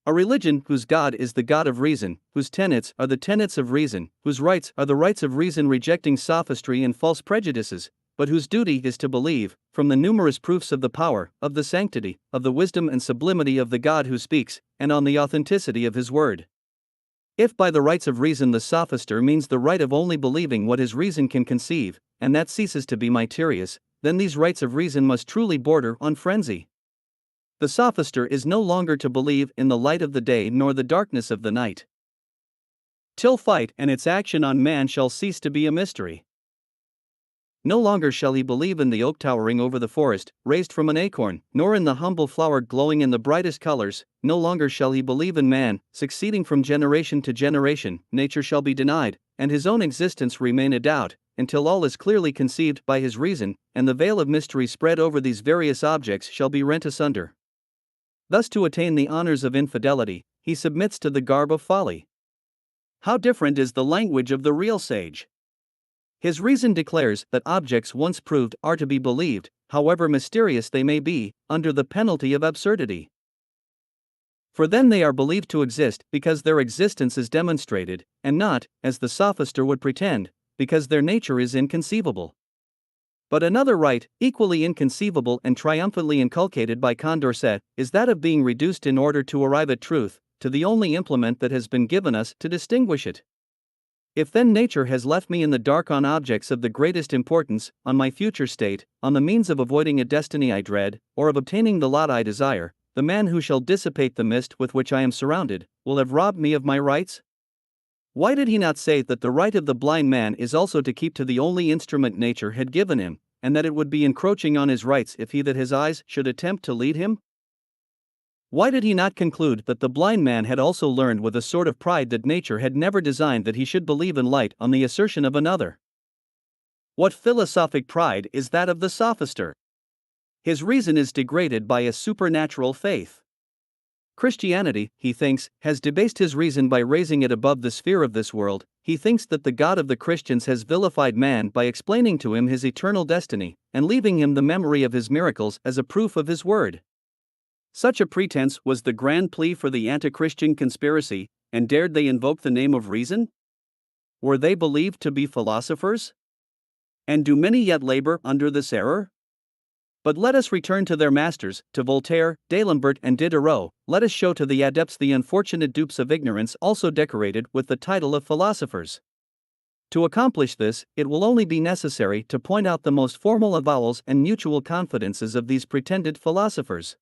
A religion whose God is the God of reason, whose tenets are the tenets of reason, whose rights are the rights of reason, rejecting sophistry and false prejudices, but whose duty is to believe, from the numerous proofs of the power, of the sanctity, of the wisdom and sublimity of the God who speaks, and on the authenticity of his word. If by the rights of reason the sophister means the right of only believing what his reason can conceive, and that ceases to be mysterious, then these rights of reason must truly border on frenzy. The sophister is no longer to believe in the light of the day nor the darkness of the night, till fight and its action on man shall cease to be a mystery. No longer shall he believe in the oak towering over the forest, raised from an acorn, nor in the humble flower glowing in the brightest colors. No longer shall he believe in man, succeeding from generation to generation. Nature shall be denied, and his own existence remain a doubt, until all is clearly conceived by his reason, and the veil of mystery spread over these various objects shall be rent asunder. Thus, to attain the honors of infidelity, he submits to the garb of folly. How different is the language of the real sage! His reason declares that objects once proved are to be believed, however mysterious they may be, under the penalty of absurdity. For then they are believed to exist because their existence is demonstrated, and not, as the sophister would pretend, because their nature is inconceivable. But another right, equally inconceivable and triumphantly inculcated by Condorcet, is that of being reduced in order to arrive at truth, to the only implement that has been given us to distinguish it. If then nature has left me in the dark on objects of the greatest importance, on my future state, on the means of avoiding a destiny I dread, or of obtaining the lot I desire, the man who shall dissipate the mist with which I am surrounded, will have robbed me of my rights? Why did he not say that the right of the blind man is also to keep to the only instrument nature had given him, and that it would be encroaching on his rights if he that has eyes should attempt to lead him? Why did he not conclude that the blind man had also learned with a sort of pride that nature had never designed that he should believe in light on the assertion of another? What philosophic pride is that of the sophister? His reason is degraded by a supernatural faith. Christianity, he thinks, has debased his reason by raising it above the sphere of this world. He thinks that the God of the Christians has vilified man by explaining to him his eternal destiny, and leaving him the memory of his miracles as a proof of his word. Such a pretense was the grand plea for the anti-Christian conspiracy, and dared they invoke the name of reason? Were they believed to be philosophers? And do many yet labor under this error? But let us return to their masters, to Voltaire, D'Alembert, and Diderot. Let us show to the adepts the unfortunate dupes of ignorance also decorated with the title of philosophers. To accomplish this, it will only be necessary to point out the most formal avowals and mutual confidences of these pretended philosophers.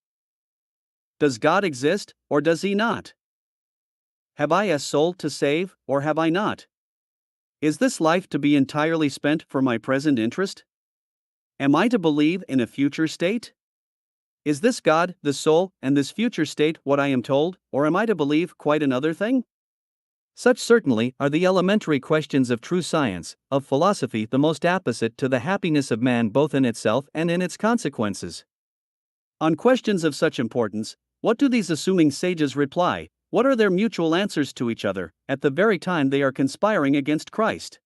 Does God exist, or does he not? Have I a soul to save, or have I not? Is this life to be entirely spent for my present interest? Am I to believe in a future state? Is this God, the soul, and this future state what I am told, or am I to believe quite another thing? Such certainly are the elementary questions of true science, of philosophy, the most apposite to the happiness of man both in itself and in its consequences. On questions of such importance, what do these assuming sages reply? What are their mutual answers to each other, at the very time they are conspiring against Christ?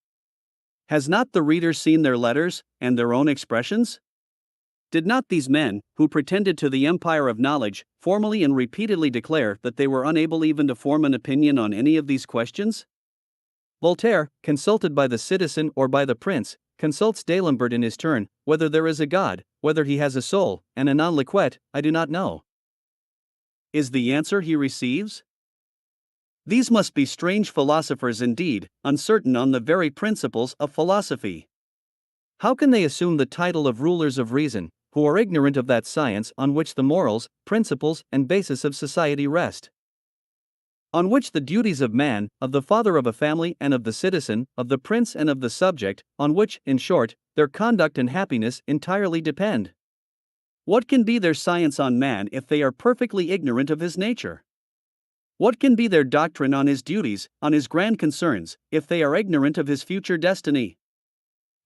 Has not the reader seen their letters, and their own expressions? Did not these men, who pretended to the empire of knowledge, formally and repeatedly declare that they were unable even to form an opinion on any of these questions? Voltaire, consulted by the citizen or by the prince, consults D'Alembert in his turn, whether there is a God, whether he has a soul, and Anan Lequet, I do not know. Is the answer he receives? These must be strange philosophers indeed, uncertain on the very principles of philosophy. How can they assume the title of rulers of reason, who are ignorant of that science on which the morals, principles, and basis of society rest? On which the duties of man, of the father of a family and of the citizen, of the prince and of the subject, on which, in short, their conduct and happiness entirely depend? What can be their science on man if they are perfectly ignorant of his nature? What can be their doctrine on his duties, on his grand concerns, if they are ignorant of his future destiny?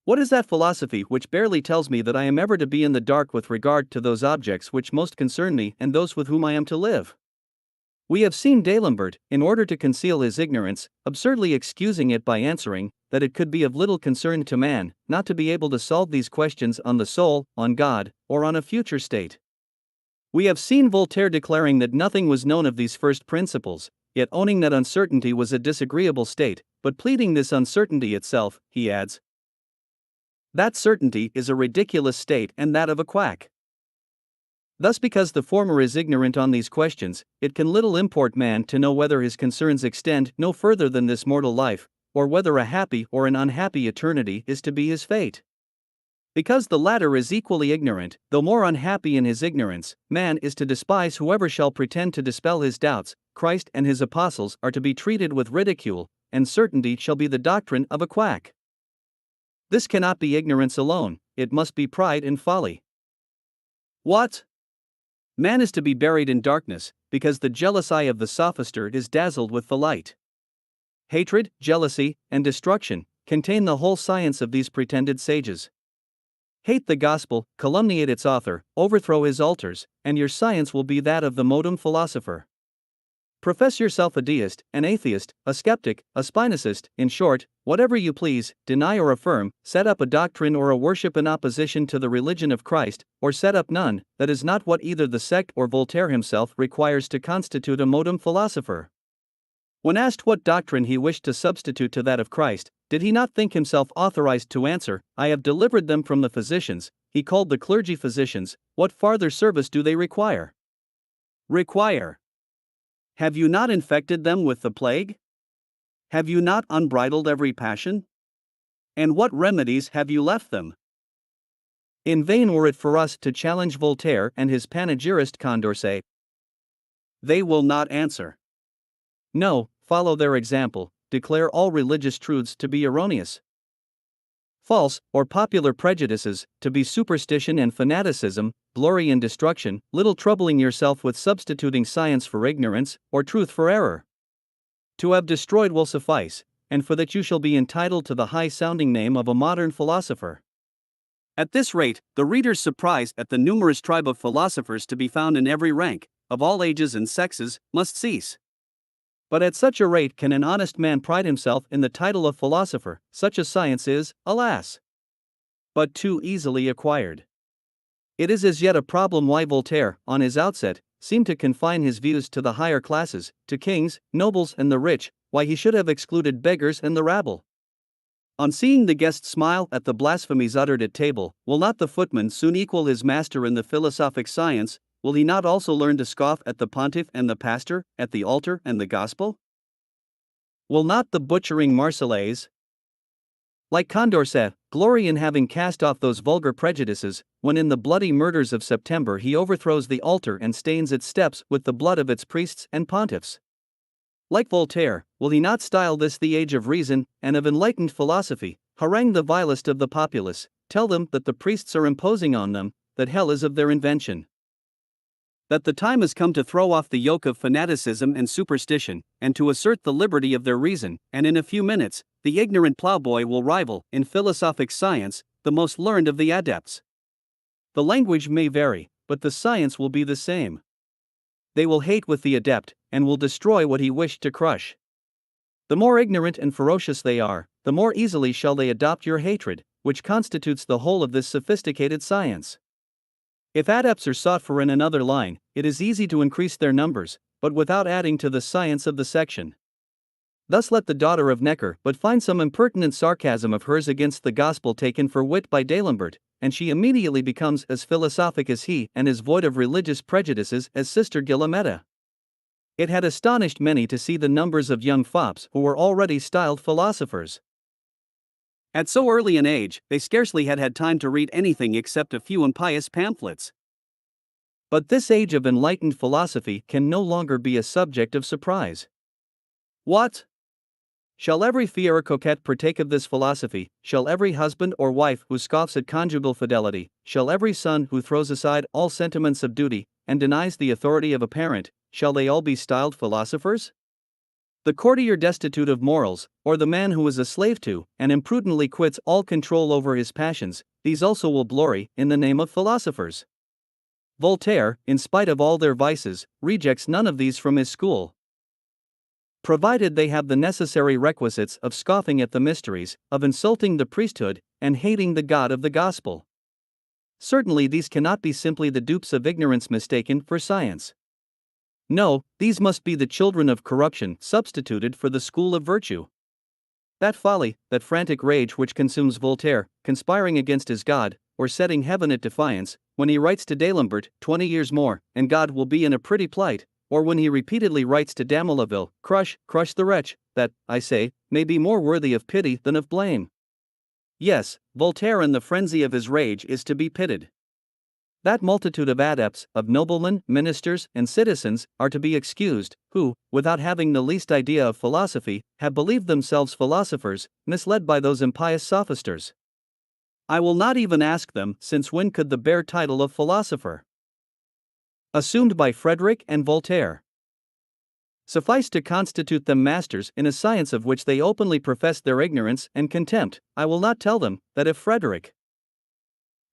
What is that philosophy which barely tells me that I am ever to be in the dark with regard to those objects which most concern me and those with whom I am to live? We have seen D'Alembert, in order to conceal his ignorance, absurdly excusing it by answering that it could be of little concern to man not to be able to solve these questions on the soul, on God, or on a future state. We have seen Voltaire declaring that nothing was known of these first principles, yet owning that uncertainty was a disagreeable state, but pleading this uncertainty itself, he adds, that certainty is a ridiculous state and that of a quack. Thus, because the former is ignorant on these questions, it can little import man to know whether his concerns extend no further than this mortal life, or whether a happy or an unhappy eternity is to be his fate. Because the latter is equally ignorant, though more unhappy in his ignorance, man is to despise whoever shall pretend to dispel his doubts. Christ and his apostles are to be treated with ridicule, and certainty shall be the doctrine of a quack. This cannot be ignorance alone, it must be pride and folly. What? Man is to be buried in darkness, because the jealous eye of the sophister is dazzled with the light. Hatred, jealousy, and destruction contain the whole science of these pretended sages. Hate the gospel, calumniate its author, overthrow his altars, and your science will be that of the modem philosopher. Profess yourself a deist, an atheist, a skeptic, a Spinozist, in short, whatever you please, deny or affirm, set up a doctrine or a worship in opposition to the religion of Christ, or set up none, that is not what either the sect or Voltaire himself requires to constitute a modem philosopher. When asked what doctrine he wished to substitute to that of Christ, did he not think himself authorized to answer, I have delivered them from the physicians? He called the clergy physicians. What farther service do they require? Require? Have you not infected them with the plague? Have you not unbridled every passion? And what remedies have you left them? In vain were it for us to challenge Voltaire and his panegyrist Condorcet. They will not answer. No, follow their example, declare all religious truths to be erroneous, false, or popular prejudices, to be superstition and fanaticism, glory in destruction, little troubling yourself with substituting science for ignorance, or truth for error. To have destroyed will suffice, and for that you shall be entitled to the high-sounding name of a modern philosopher. At this rate, the reader's surprise at the numerous tribe of philosophers to be found in every rank, of all ages and sexes, must cease. But at such a rate can an honest man pride himself in the title of philosopher. Such a science is, alas, but too easily acquired. It is as yet a problem why Voltaire, on his outset, seemed to confine his views to the higher classes, to kings, nobles, and the rich, why he should have excluded beggars and the rabble. On seeing the guest smile at the blasphemies uttered at table, will not the footman soon equal his master in the philosophic science? Will he not also learn to scoff at the pontiff and the pastor, at the altar and the gospel? Will not the butchering Marseillaise, like Condorcet, glory in having cast off those vulgar prejudices, when in the bloody murders of September he overthrows the altar and stains its steps with the blood of its priests and pontiffs? Like Voltaire, will he not style this the age of reason and of enlightened philosophy, harangue the vilest of the populace, tell them that the priests are imposing on them, that hell is of their invention, that the time has come to throw off the yoke of fanaticism and superstition, and to assert the liberty of their reason, and in a few minutes, the ignorant plowboy will rival, in philosophic science, the most learned of the adepts. The language may vary, but the science will be the same. They will hate with the adept, and will destroy what he wished to crush. The more ignorant and ferocious they are, the more easily shall they adopt your hatred, which constitutes the whole of this sophisticated science. If adepts are sought for in another line, it is easy to increase their numbers, but without adding to the science of the section. Thus let the daughter of Necker but find some impertinent sarcasm of hers against the gospel taken for wit by D'Alembert, and she immediately becomes as philosophic as he and as void of religious prejudices as Sister Guillemetta. It had astonished many to see the numbers of young fops who were already styled philosophers. At so early an age, they scarcely had time to read anything except a few impious pamphlets. But this age of enlightened philosophy can no longer be a subject of surprise. What? Shall every fiera coquette partake of this philosophy? Shall every husband or wife who scoffs at conjugal fidelity, shall every son who throws aside all sentiments of duty, and denies the authority of a parent, shall they all be styled philosophers? The courtier destitute of morals, or the man who is a slave to, and imprudently quits all control over his passions, these also will glory in the name of philosophers. Voltaire, in spite of all their vices, rejects none of these from his school, provided they have the necessary requisites of scoffing at the mysteries, of insulting the priesthood, and hating the God of the gospel. Certainly these cannot be simply the dupes of ignorance mistaken for science. No, these must be the children of corruption substituted for the school of virtue. That folly, that frantic rage which consumes Voltaire, conspiring against his God, or setting heaven at defiance, when he writes to D'Alembert, 20 years more, and God will be in a pretty plight, or when he repeatedly writes to Damolaville, crush the wretch, that, I say, may be more worthy of pity than of blame. Yes, Voltaire in the frenzy of his rage is to be pitied. That multitude of adepts, of noblemen, ministers, and citizens, are to be excused, who, without having the least idea of philosophy, have believed themselves philosophers, misled by those impious sophisters. I will not even ask them, since when could the bare title of philosopher, assumed by Frederick and Voltaire, suffice to constitute them masters in a science of which they openly profess their ignorance and contempt? I will not tell them that if Frederick,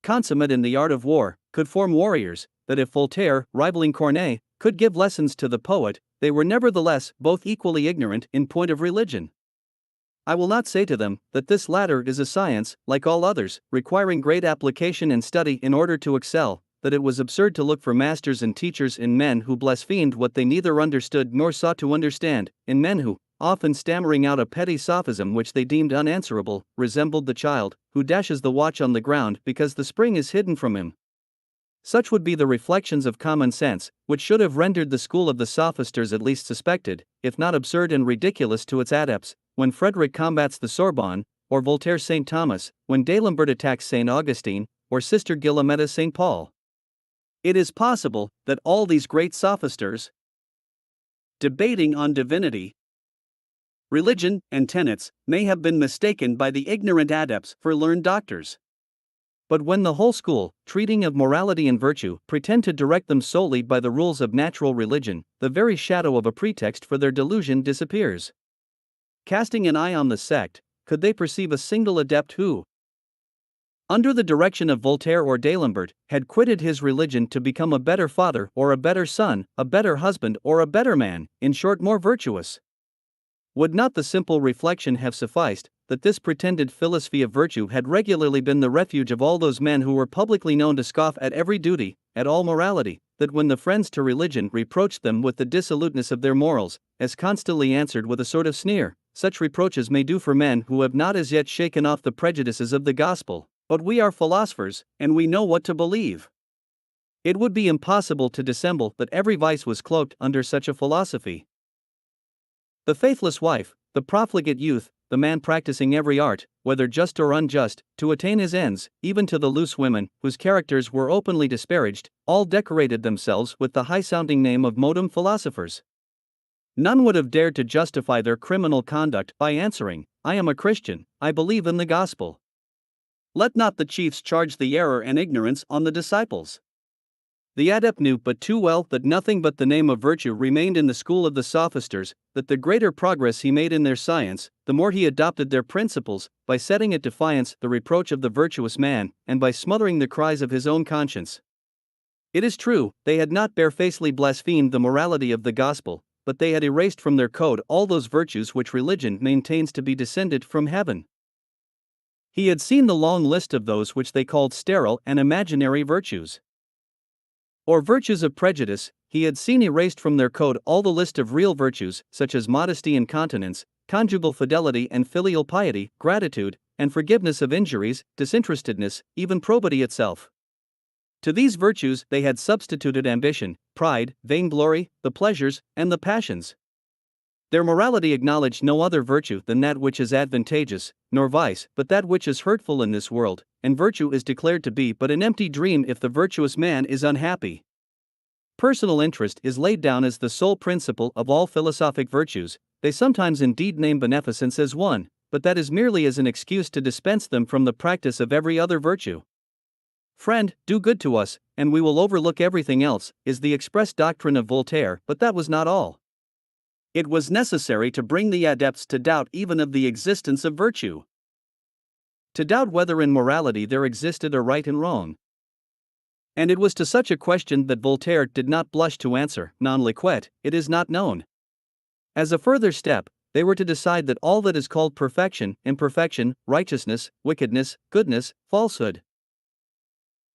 consummate in the art of war, could form warriors, that if Voltaire, rivaling Corneille, could give lessons to the poet, they were nevertheless both equally ignorant in point of religion. I will not say to them that this latter is a science, like all others, requiring great application and study in order to excel, that it was absurd to look for masters and teachers in men who blasphemed what they neither understood nor sought to understand, in men who, often stammering out a petty sophism which they deemed unanswerable, resembled the child who dashes the watch on the ground because the spring is hidden from him. Such would be the reflections of common sense, which should have rendered the school of the sophisters at least suspected, if not absurd and ridiculous to its adepts, when Frederick combats the Sorbonne, or Voltaire St. Thomas, when D'Alembert attacks St. Augustine, or Sister Guillemetta St. Paul. It is possible that all these great sophisters, debating on divinity, religion, and tenets, may have been mistaken by the ignorant adepts for learned doctors. But when the whole school, treating of morality and virtue, pretend to direct them solely by the rules of natural religion, the very shadow of a pretext for their delusion disappears. Casting an eye on the sect, could they perceive a single adept who, under the direction of Voltaire or D'Alembert, had quitted his religion to become a better father or a better son, a better husband or a better man, in short more virtuous? Would not the simple reflection have sufficed, that this pretended philosophy of virtue had regularly been the refuge of all those men who were publicly known to scoff at every duty, at all morality, that when the friends to religion reproached them with the dissoluteness of their morals, as constantly answered with a sort of sneer, such reproaches may do for men who have not as yet shaken off the prejudices of the gospel. But we are philosophers, and we know what to believe. It would be impossible to dissemble that every vice was cloaked under such a philosophy. The faithless wife, the profligate youth, the man practicing every art, whether just or unjust, to attain his ends, even to the loose women, whose characters were openly disparaged, all decorated themselves with the high-sounding name of modem philosophers. None would have dared to justify their criminal conduct by answering, "I am a Christian, I believe in the gospel." Let not the chiefs charge the error and ignorance on the disciples. The adept knew but too well that nothing but the name of virtue remained in the school of the sophisters, that the greater progress he made in their science, the more he adopted their principles, by setting at defiance the reproach of the virtuous man, and by smothering the cries of his own conscience. It is true, they had not barefacely blasphemed the morality of the gospel, but they had erased from their code all those virtues which religion maintains to be descended from heaven. He had seen the long list of those which they called sterile and imaginary virtues, or virtues of prejudice. He had seen erased from their code all the list of real virtues, such as modesty and continence, conjugal fidelity and filial piety, gratitude, and forgiveness of injuries, disinterestedness, even probity itself. To these virtues they had substituted ambition, pride, vainglory, the pleasures, and the passions. Their morality acknowledged no other virtue than that which is advantageous, nor vice but that which is hurtful in this world, and virtue is declared to be but an empty dream if the virtuous man is unhappy. Personal interest is laid down as the sole principle of all philosophic virtues. They sometimes indeed name beneficence as one, but that is merely as an excuse to dispense them from the practice of every other virtue. "Friend, do good to us, and we will overlook everything else," is the express doctrine of Voltaire, but that was not all. It was necessary to bring the adepts to doubt even of the existence of virtue, to doubt whether in morality there existed a right and wrong. And it was to such a question that Voltaire did not blush to answer, "Non liquet, it is not known." As a further step, they were to decide that all that is called perfection, imperfection, righteousness, wickedness, goodness, falsehood,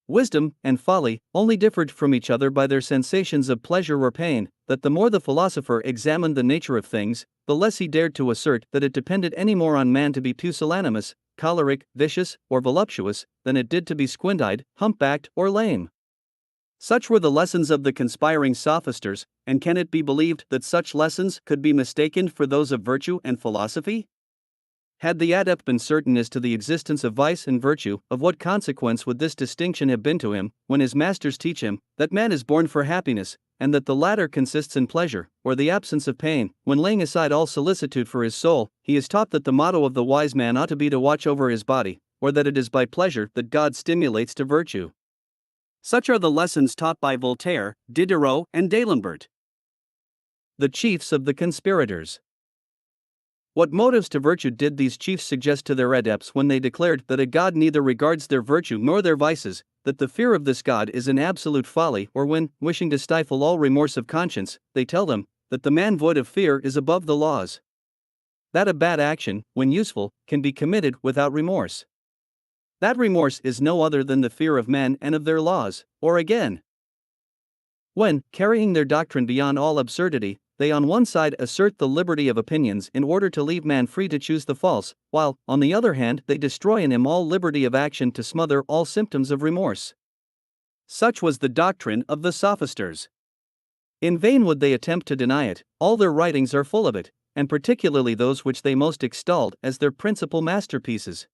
wisdom, and folly, only differed from each other by their sensations of pleasure or pain, that the more the philosopher examined the nature of things, the less he dared to assert that it depended any more on man to be pusillanimous, choleric, vicious, or voluptuous, than it did to be squint-eyed, hump-backed, or lame. Such were the lessons of the conspiring sophisters, and can it be believed that such lessons could be mistaken for those of virtue and philosophy? Had the adept been certain as to the existence of vice and virtue, of what consequence would this distinction have been to him, when his masters teach him that man is born for happiness, and that the latter consists in pleasure, or the absence of pain? When laying aside all solicitude for his soul, he is taught that the motto of the wise man ought to be to watch over his body, or that it is by pleasure that God stimulates to virtue. Such are the lessons taught by Voltaire, Diderot, and D'Alembert, the chiefs of the conspirators. What motives to virtue did these chiefs suggest to their adepts when they declared that a God neither regards their virtue nor their vices, that the fear of this God is an absolute folly, or when, wishing to stifle all remorse of conscience, they tell them that the man void of fear is above the laws? That a bad action, when useful, can be committed without remorse. That remorse is no other than the fear of men and of their laws. Or again, when, carrying their doctrine beyond all absurdity, they on one side assert the liberty of opinions in order to leave man free to choose the false, while, on the other hand, they destroy in him all liberty of action to smother all symptoms of remorse. Such was the doctrine of the sophisters. In vain would they attempt to deny it, all their writings are full of it, and particularly those which they most extolled as their principal masterpieces.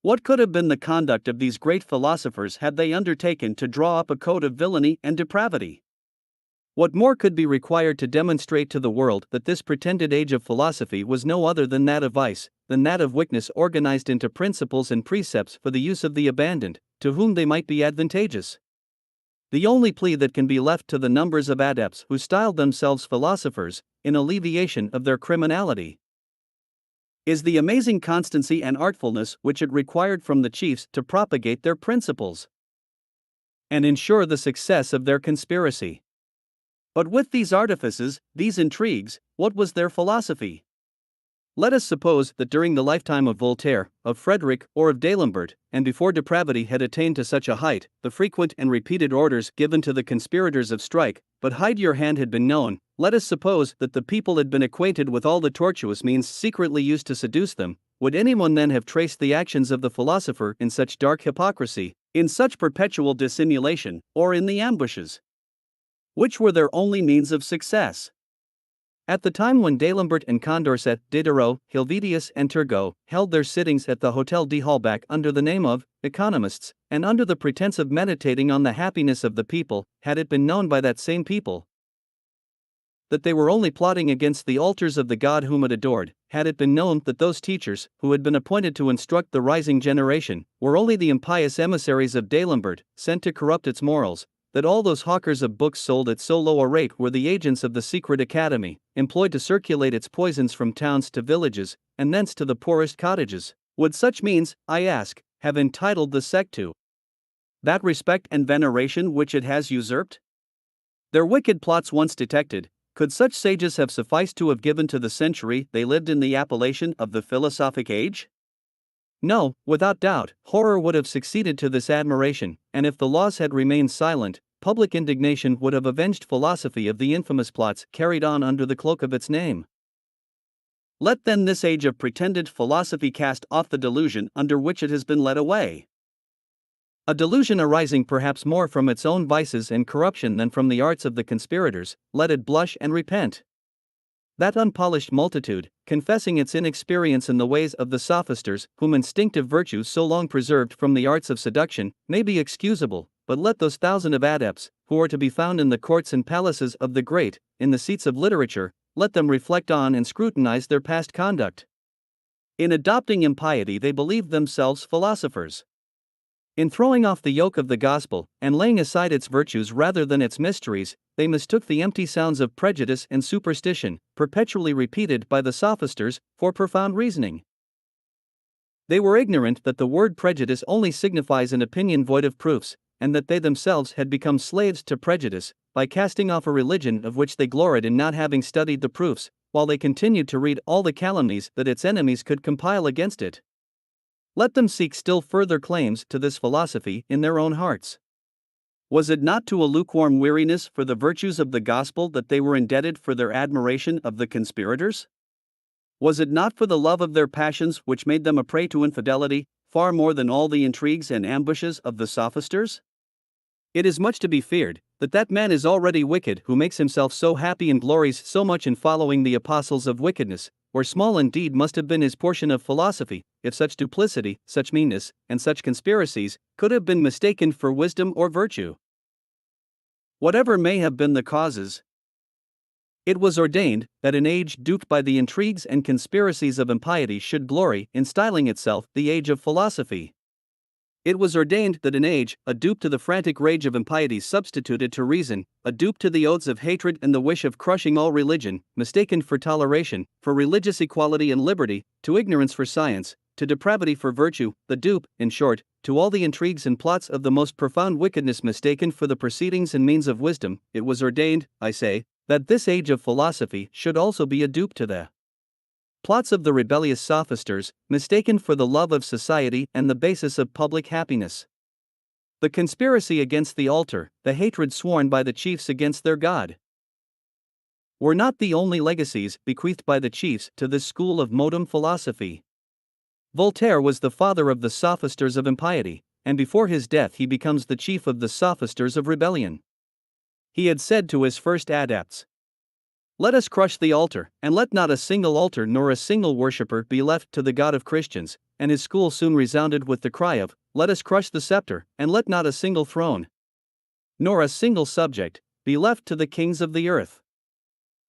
What could have been the conduct of these great philosophers had they undertaken to draw up a code of villainy and depravity? What more could be required to demonstrate to the world that this pretended age of philosophy was no other than that of vice, than that of weakness organized into principles and precepts for the use of the abandoned, to whom they might be advantageous? The only plea that can be left to the numbers of adepts who styled themselves philosophers, in alleviation of their criminality, is the amazing constancy and artfulness which it required from the chiefs to propagate their principles and ensure the success of their conspiracy. But with these artifices, these intrigues, what was their philosophy? Let us suppose that during the lifetime of Voltaire, of Frederick, or of D'Alembert, and before depravity had attained to such a height, the frequent and repeated orders given to the conspirators of strike, but hide your hand had been known. Let us suppose that the people had been acquainted with all the tortuous means secretly used to seduce them. Would anyone then have traced the actions of the philosopher in such dark hypocrisy, in such perpetual dissimulation, or in the ambushes which were their only means of success? At the time when D'Alembert and Condorcet, Diderot, Helvetius, and Turgot held their sittings at the Hotel d'Holbach under the name of economists, and under the pretense of meditating on the happiness of the people, had it been known by that same people that they were only plotting against the altars of the God whom it adored, had it been known that those teachers, who had been appointed to instruct the rising generation, were only the impious emissaries of D'Alembert, sent to corrupt its morals, that all those hawkers of books sold at so low a rate were the agents of the secret academy, employed to circulate its poisons from towns to villages, and thence to the poorest cottages, would such means, I ask, have entitled the sect to that respect and veneration which it has usurped? Their wicked plots once detected, could such sages have sufficed to have given to the century they lived in the appellation of the philosophic age? No, without doubt, horror would have succeeded to this admiration, and if the laws had remained silent, public indignation would have avenged philosophy of the infamous plots carried on under the cloak of its name. Let then this age of pretended philosophy cast off the delusion under which it has been led away. A delusion arising perhaps more from its own vices and corruption than from the arts of the conspirators, let it blush and repent. That unpolished multitude, confessing its inexperience in the ways of the sophisters, whom instinctive virtue so long preserved from the arts of seduction, may be excusable, but let those thousands of adepts, who are to be found in the courts and palaces of the great, in the seats of literature, let them reflect on and scrutinize their past conduct. In adopting impiety, they believed themselves philosophers. In throwing off the yoke of the gospel, and laying aside its virtues rather than its mysteries, they mistook the empty sounds of prejudice and superstition, perpetually repeated by the sophisters, for profound reasoning. They were ignorant that the word prejudice only signifies an opinion void of proofs, and that they themselves had become slaves to prejudice, by casting off a religion of which they gloried in not having studied the proofs, while they continued to read all the calumnies that its enemies could compile against it. Let them seek still further claims to this philosophy in their own hearts. Was it not to a lukewarm weariness for the virtues of the gospel that they were indebted for their admiration of the conspirators? Was it not for the love of their passions which made them a prey to infidelity, far more than all the intrigues and ambushes of the sophisters? It is much to be feared that man is already wicked who makes himself so happy and glories so much in following the apostles of wickedness, or small indeed must have been his portion of philosophy, if such duplicity, such meanness, and such conspiracies could have been mistaken for wisdom or virtue. Whatever may have been the causes, it was ordained that an age duped by the intrigues and conspiracies of impiety should glory in styling itself the age of philosophy. It was ordained that an age, a dupe to the frantic rage of impiety substituted to reason, a dupe to the oaths of hatred and the wish of crushing all religion, mistaken for toleration, for religious equality and liberty, to ignorance for science, to depravity for virtue, the dupe, in short, to all the intrigues and plots of the most profound wickedness mistaken for the proceedings and means of wisdom, it was ordained, I say, that this age of philosophy should also be a dupe to the plots of the rebellious sophisters, mistaken for the love of society and the basis of public happiness. The conspiracy against the altar, the hatred sworn by the chiefs against their God, were not the only legacies bequeathed by the chiefs to this school of modern philosophy. Voltaire was the father of the sophisters of impiety, and before his death he becomes the chief of the sophisters of rebellion. He had said to his first adepts, "Let us crush the altar, and let not a single altar nor a single worshipper be left to the God of Christians," and his school soon resounded with the cry of, "Let us crush the scepter, and let not a single throne, nor a single subject, be left to the kings of the earth."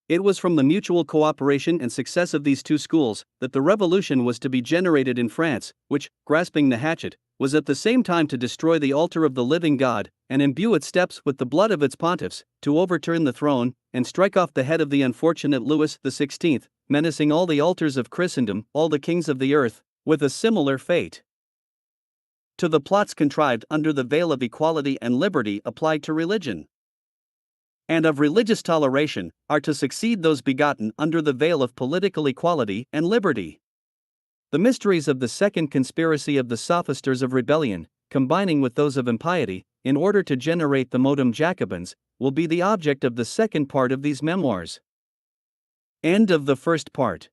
It was from the mutual cooperation and success of these two schools that the revolution was to be generated in France, which, grasping the hatchet, was at the same time to destroy the altar of the living God, and imbue its steps with the blood of its pontiffs, to overturn the throne, and strike off the head of the unfortunate Louis XVI, menacing all the altars of Christendom, all the kings of the earth, with a similar fate. To the plots contrived under the veil of equality and liberty applied to religion, and of religious toleration, are to succeed those begotten under the veil of political equality and liberty. The mysteries of the second conspiracy of the sophisters of rebellion, combining with those of impiety, in order to generate the modum Jacobans, will be the object of the second part of these memoirs. End of the first part.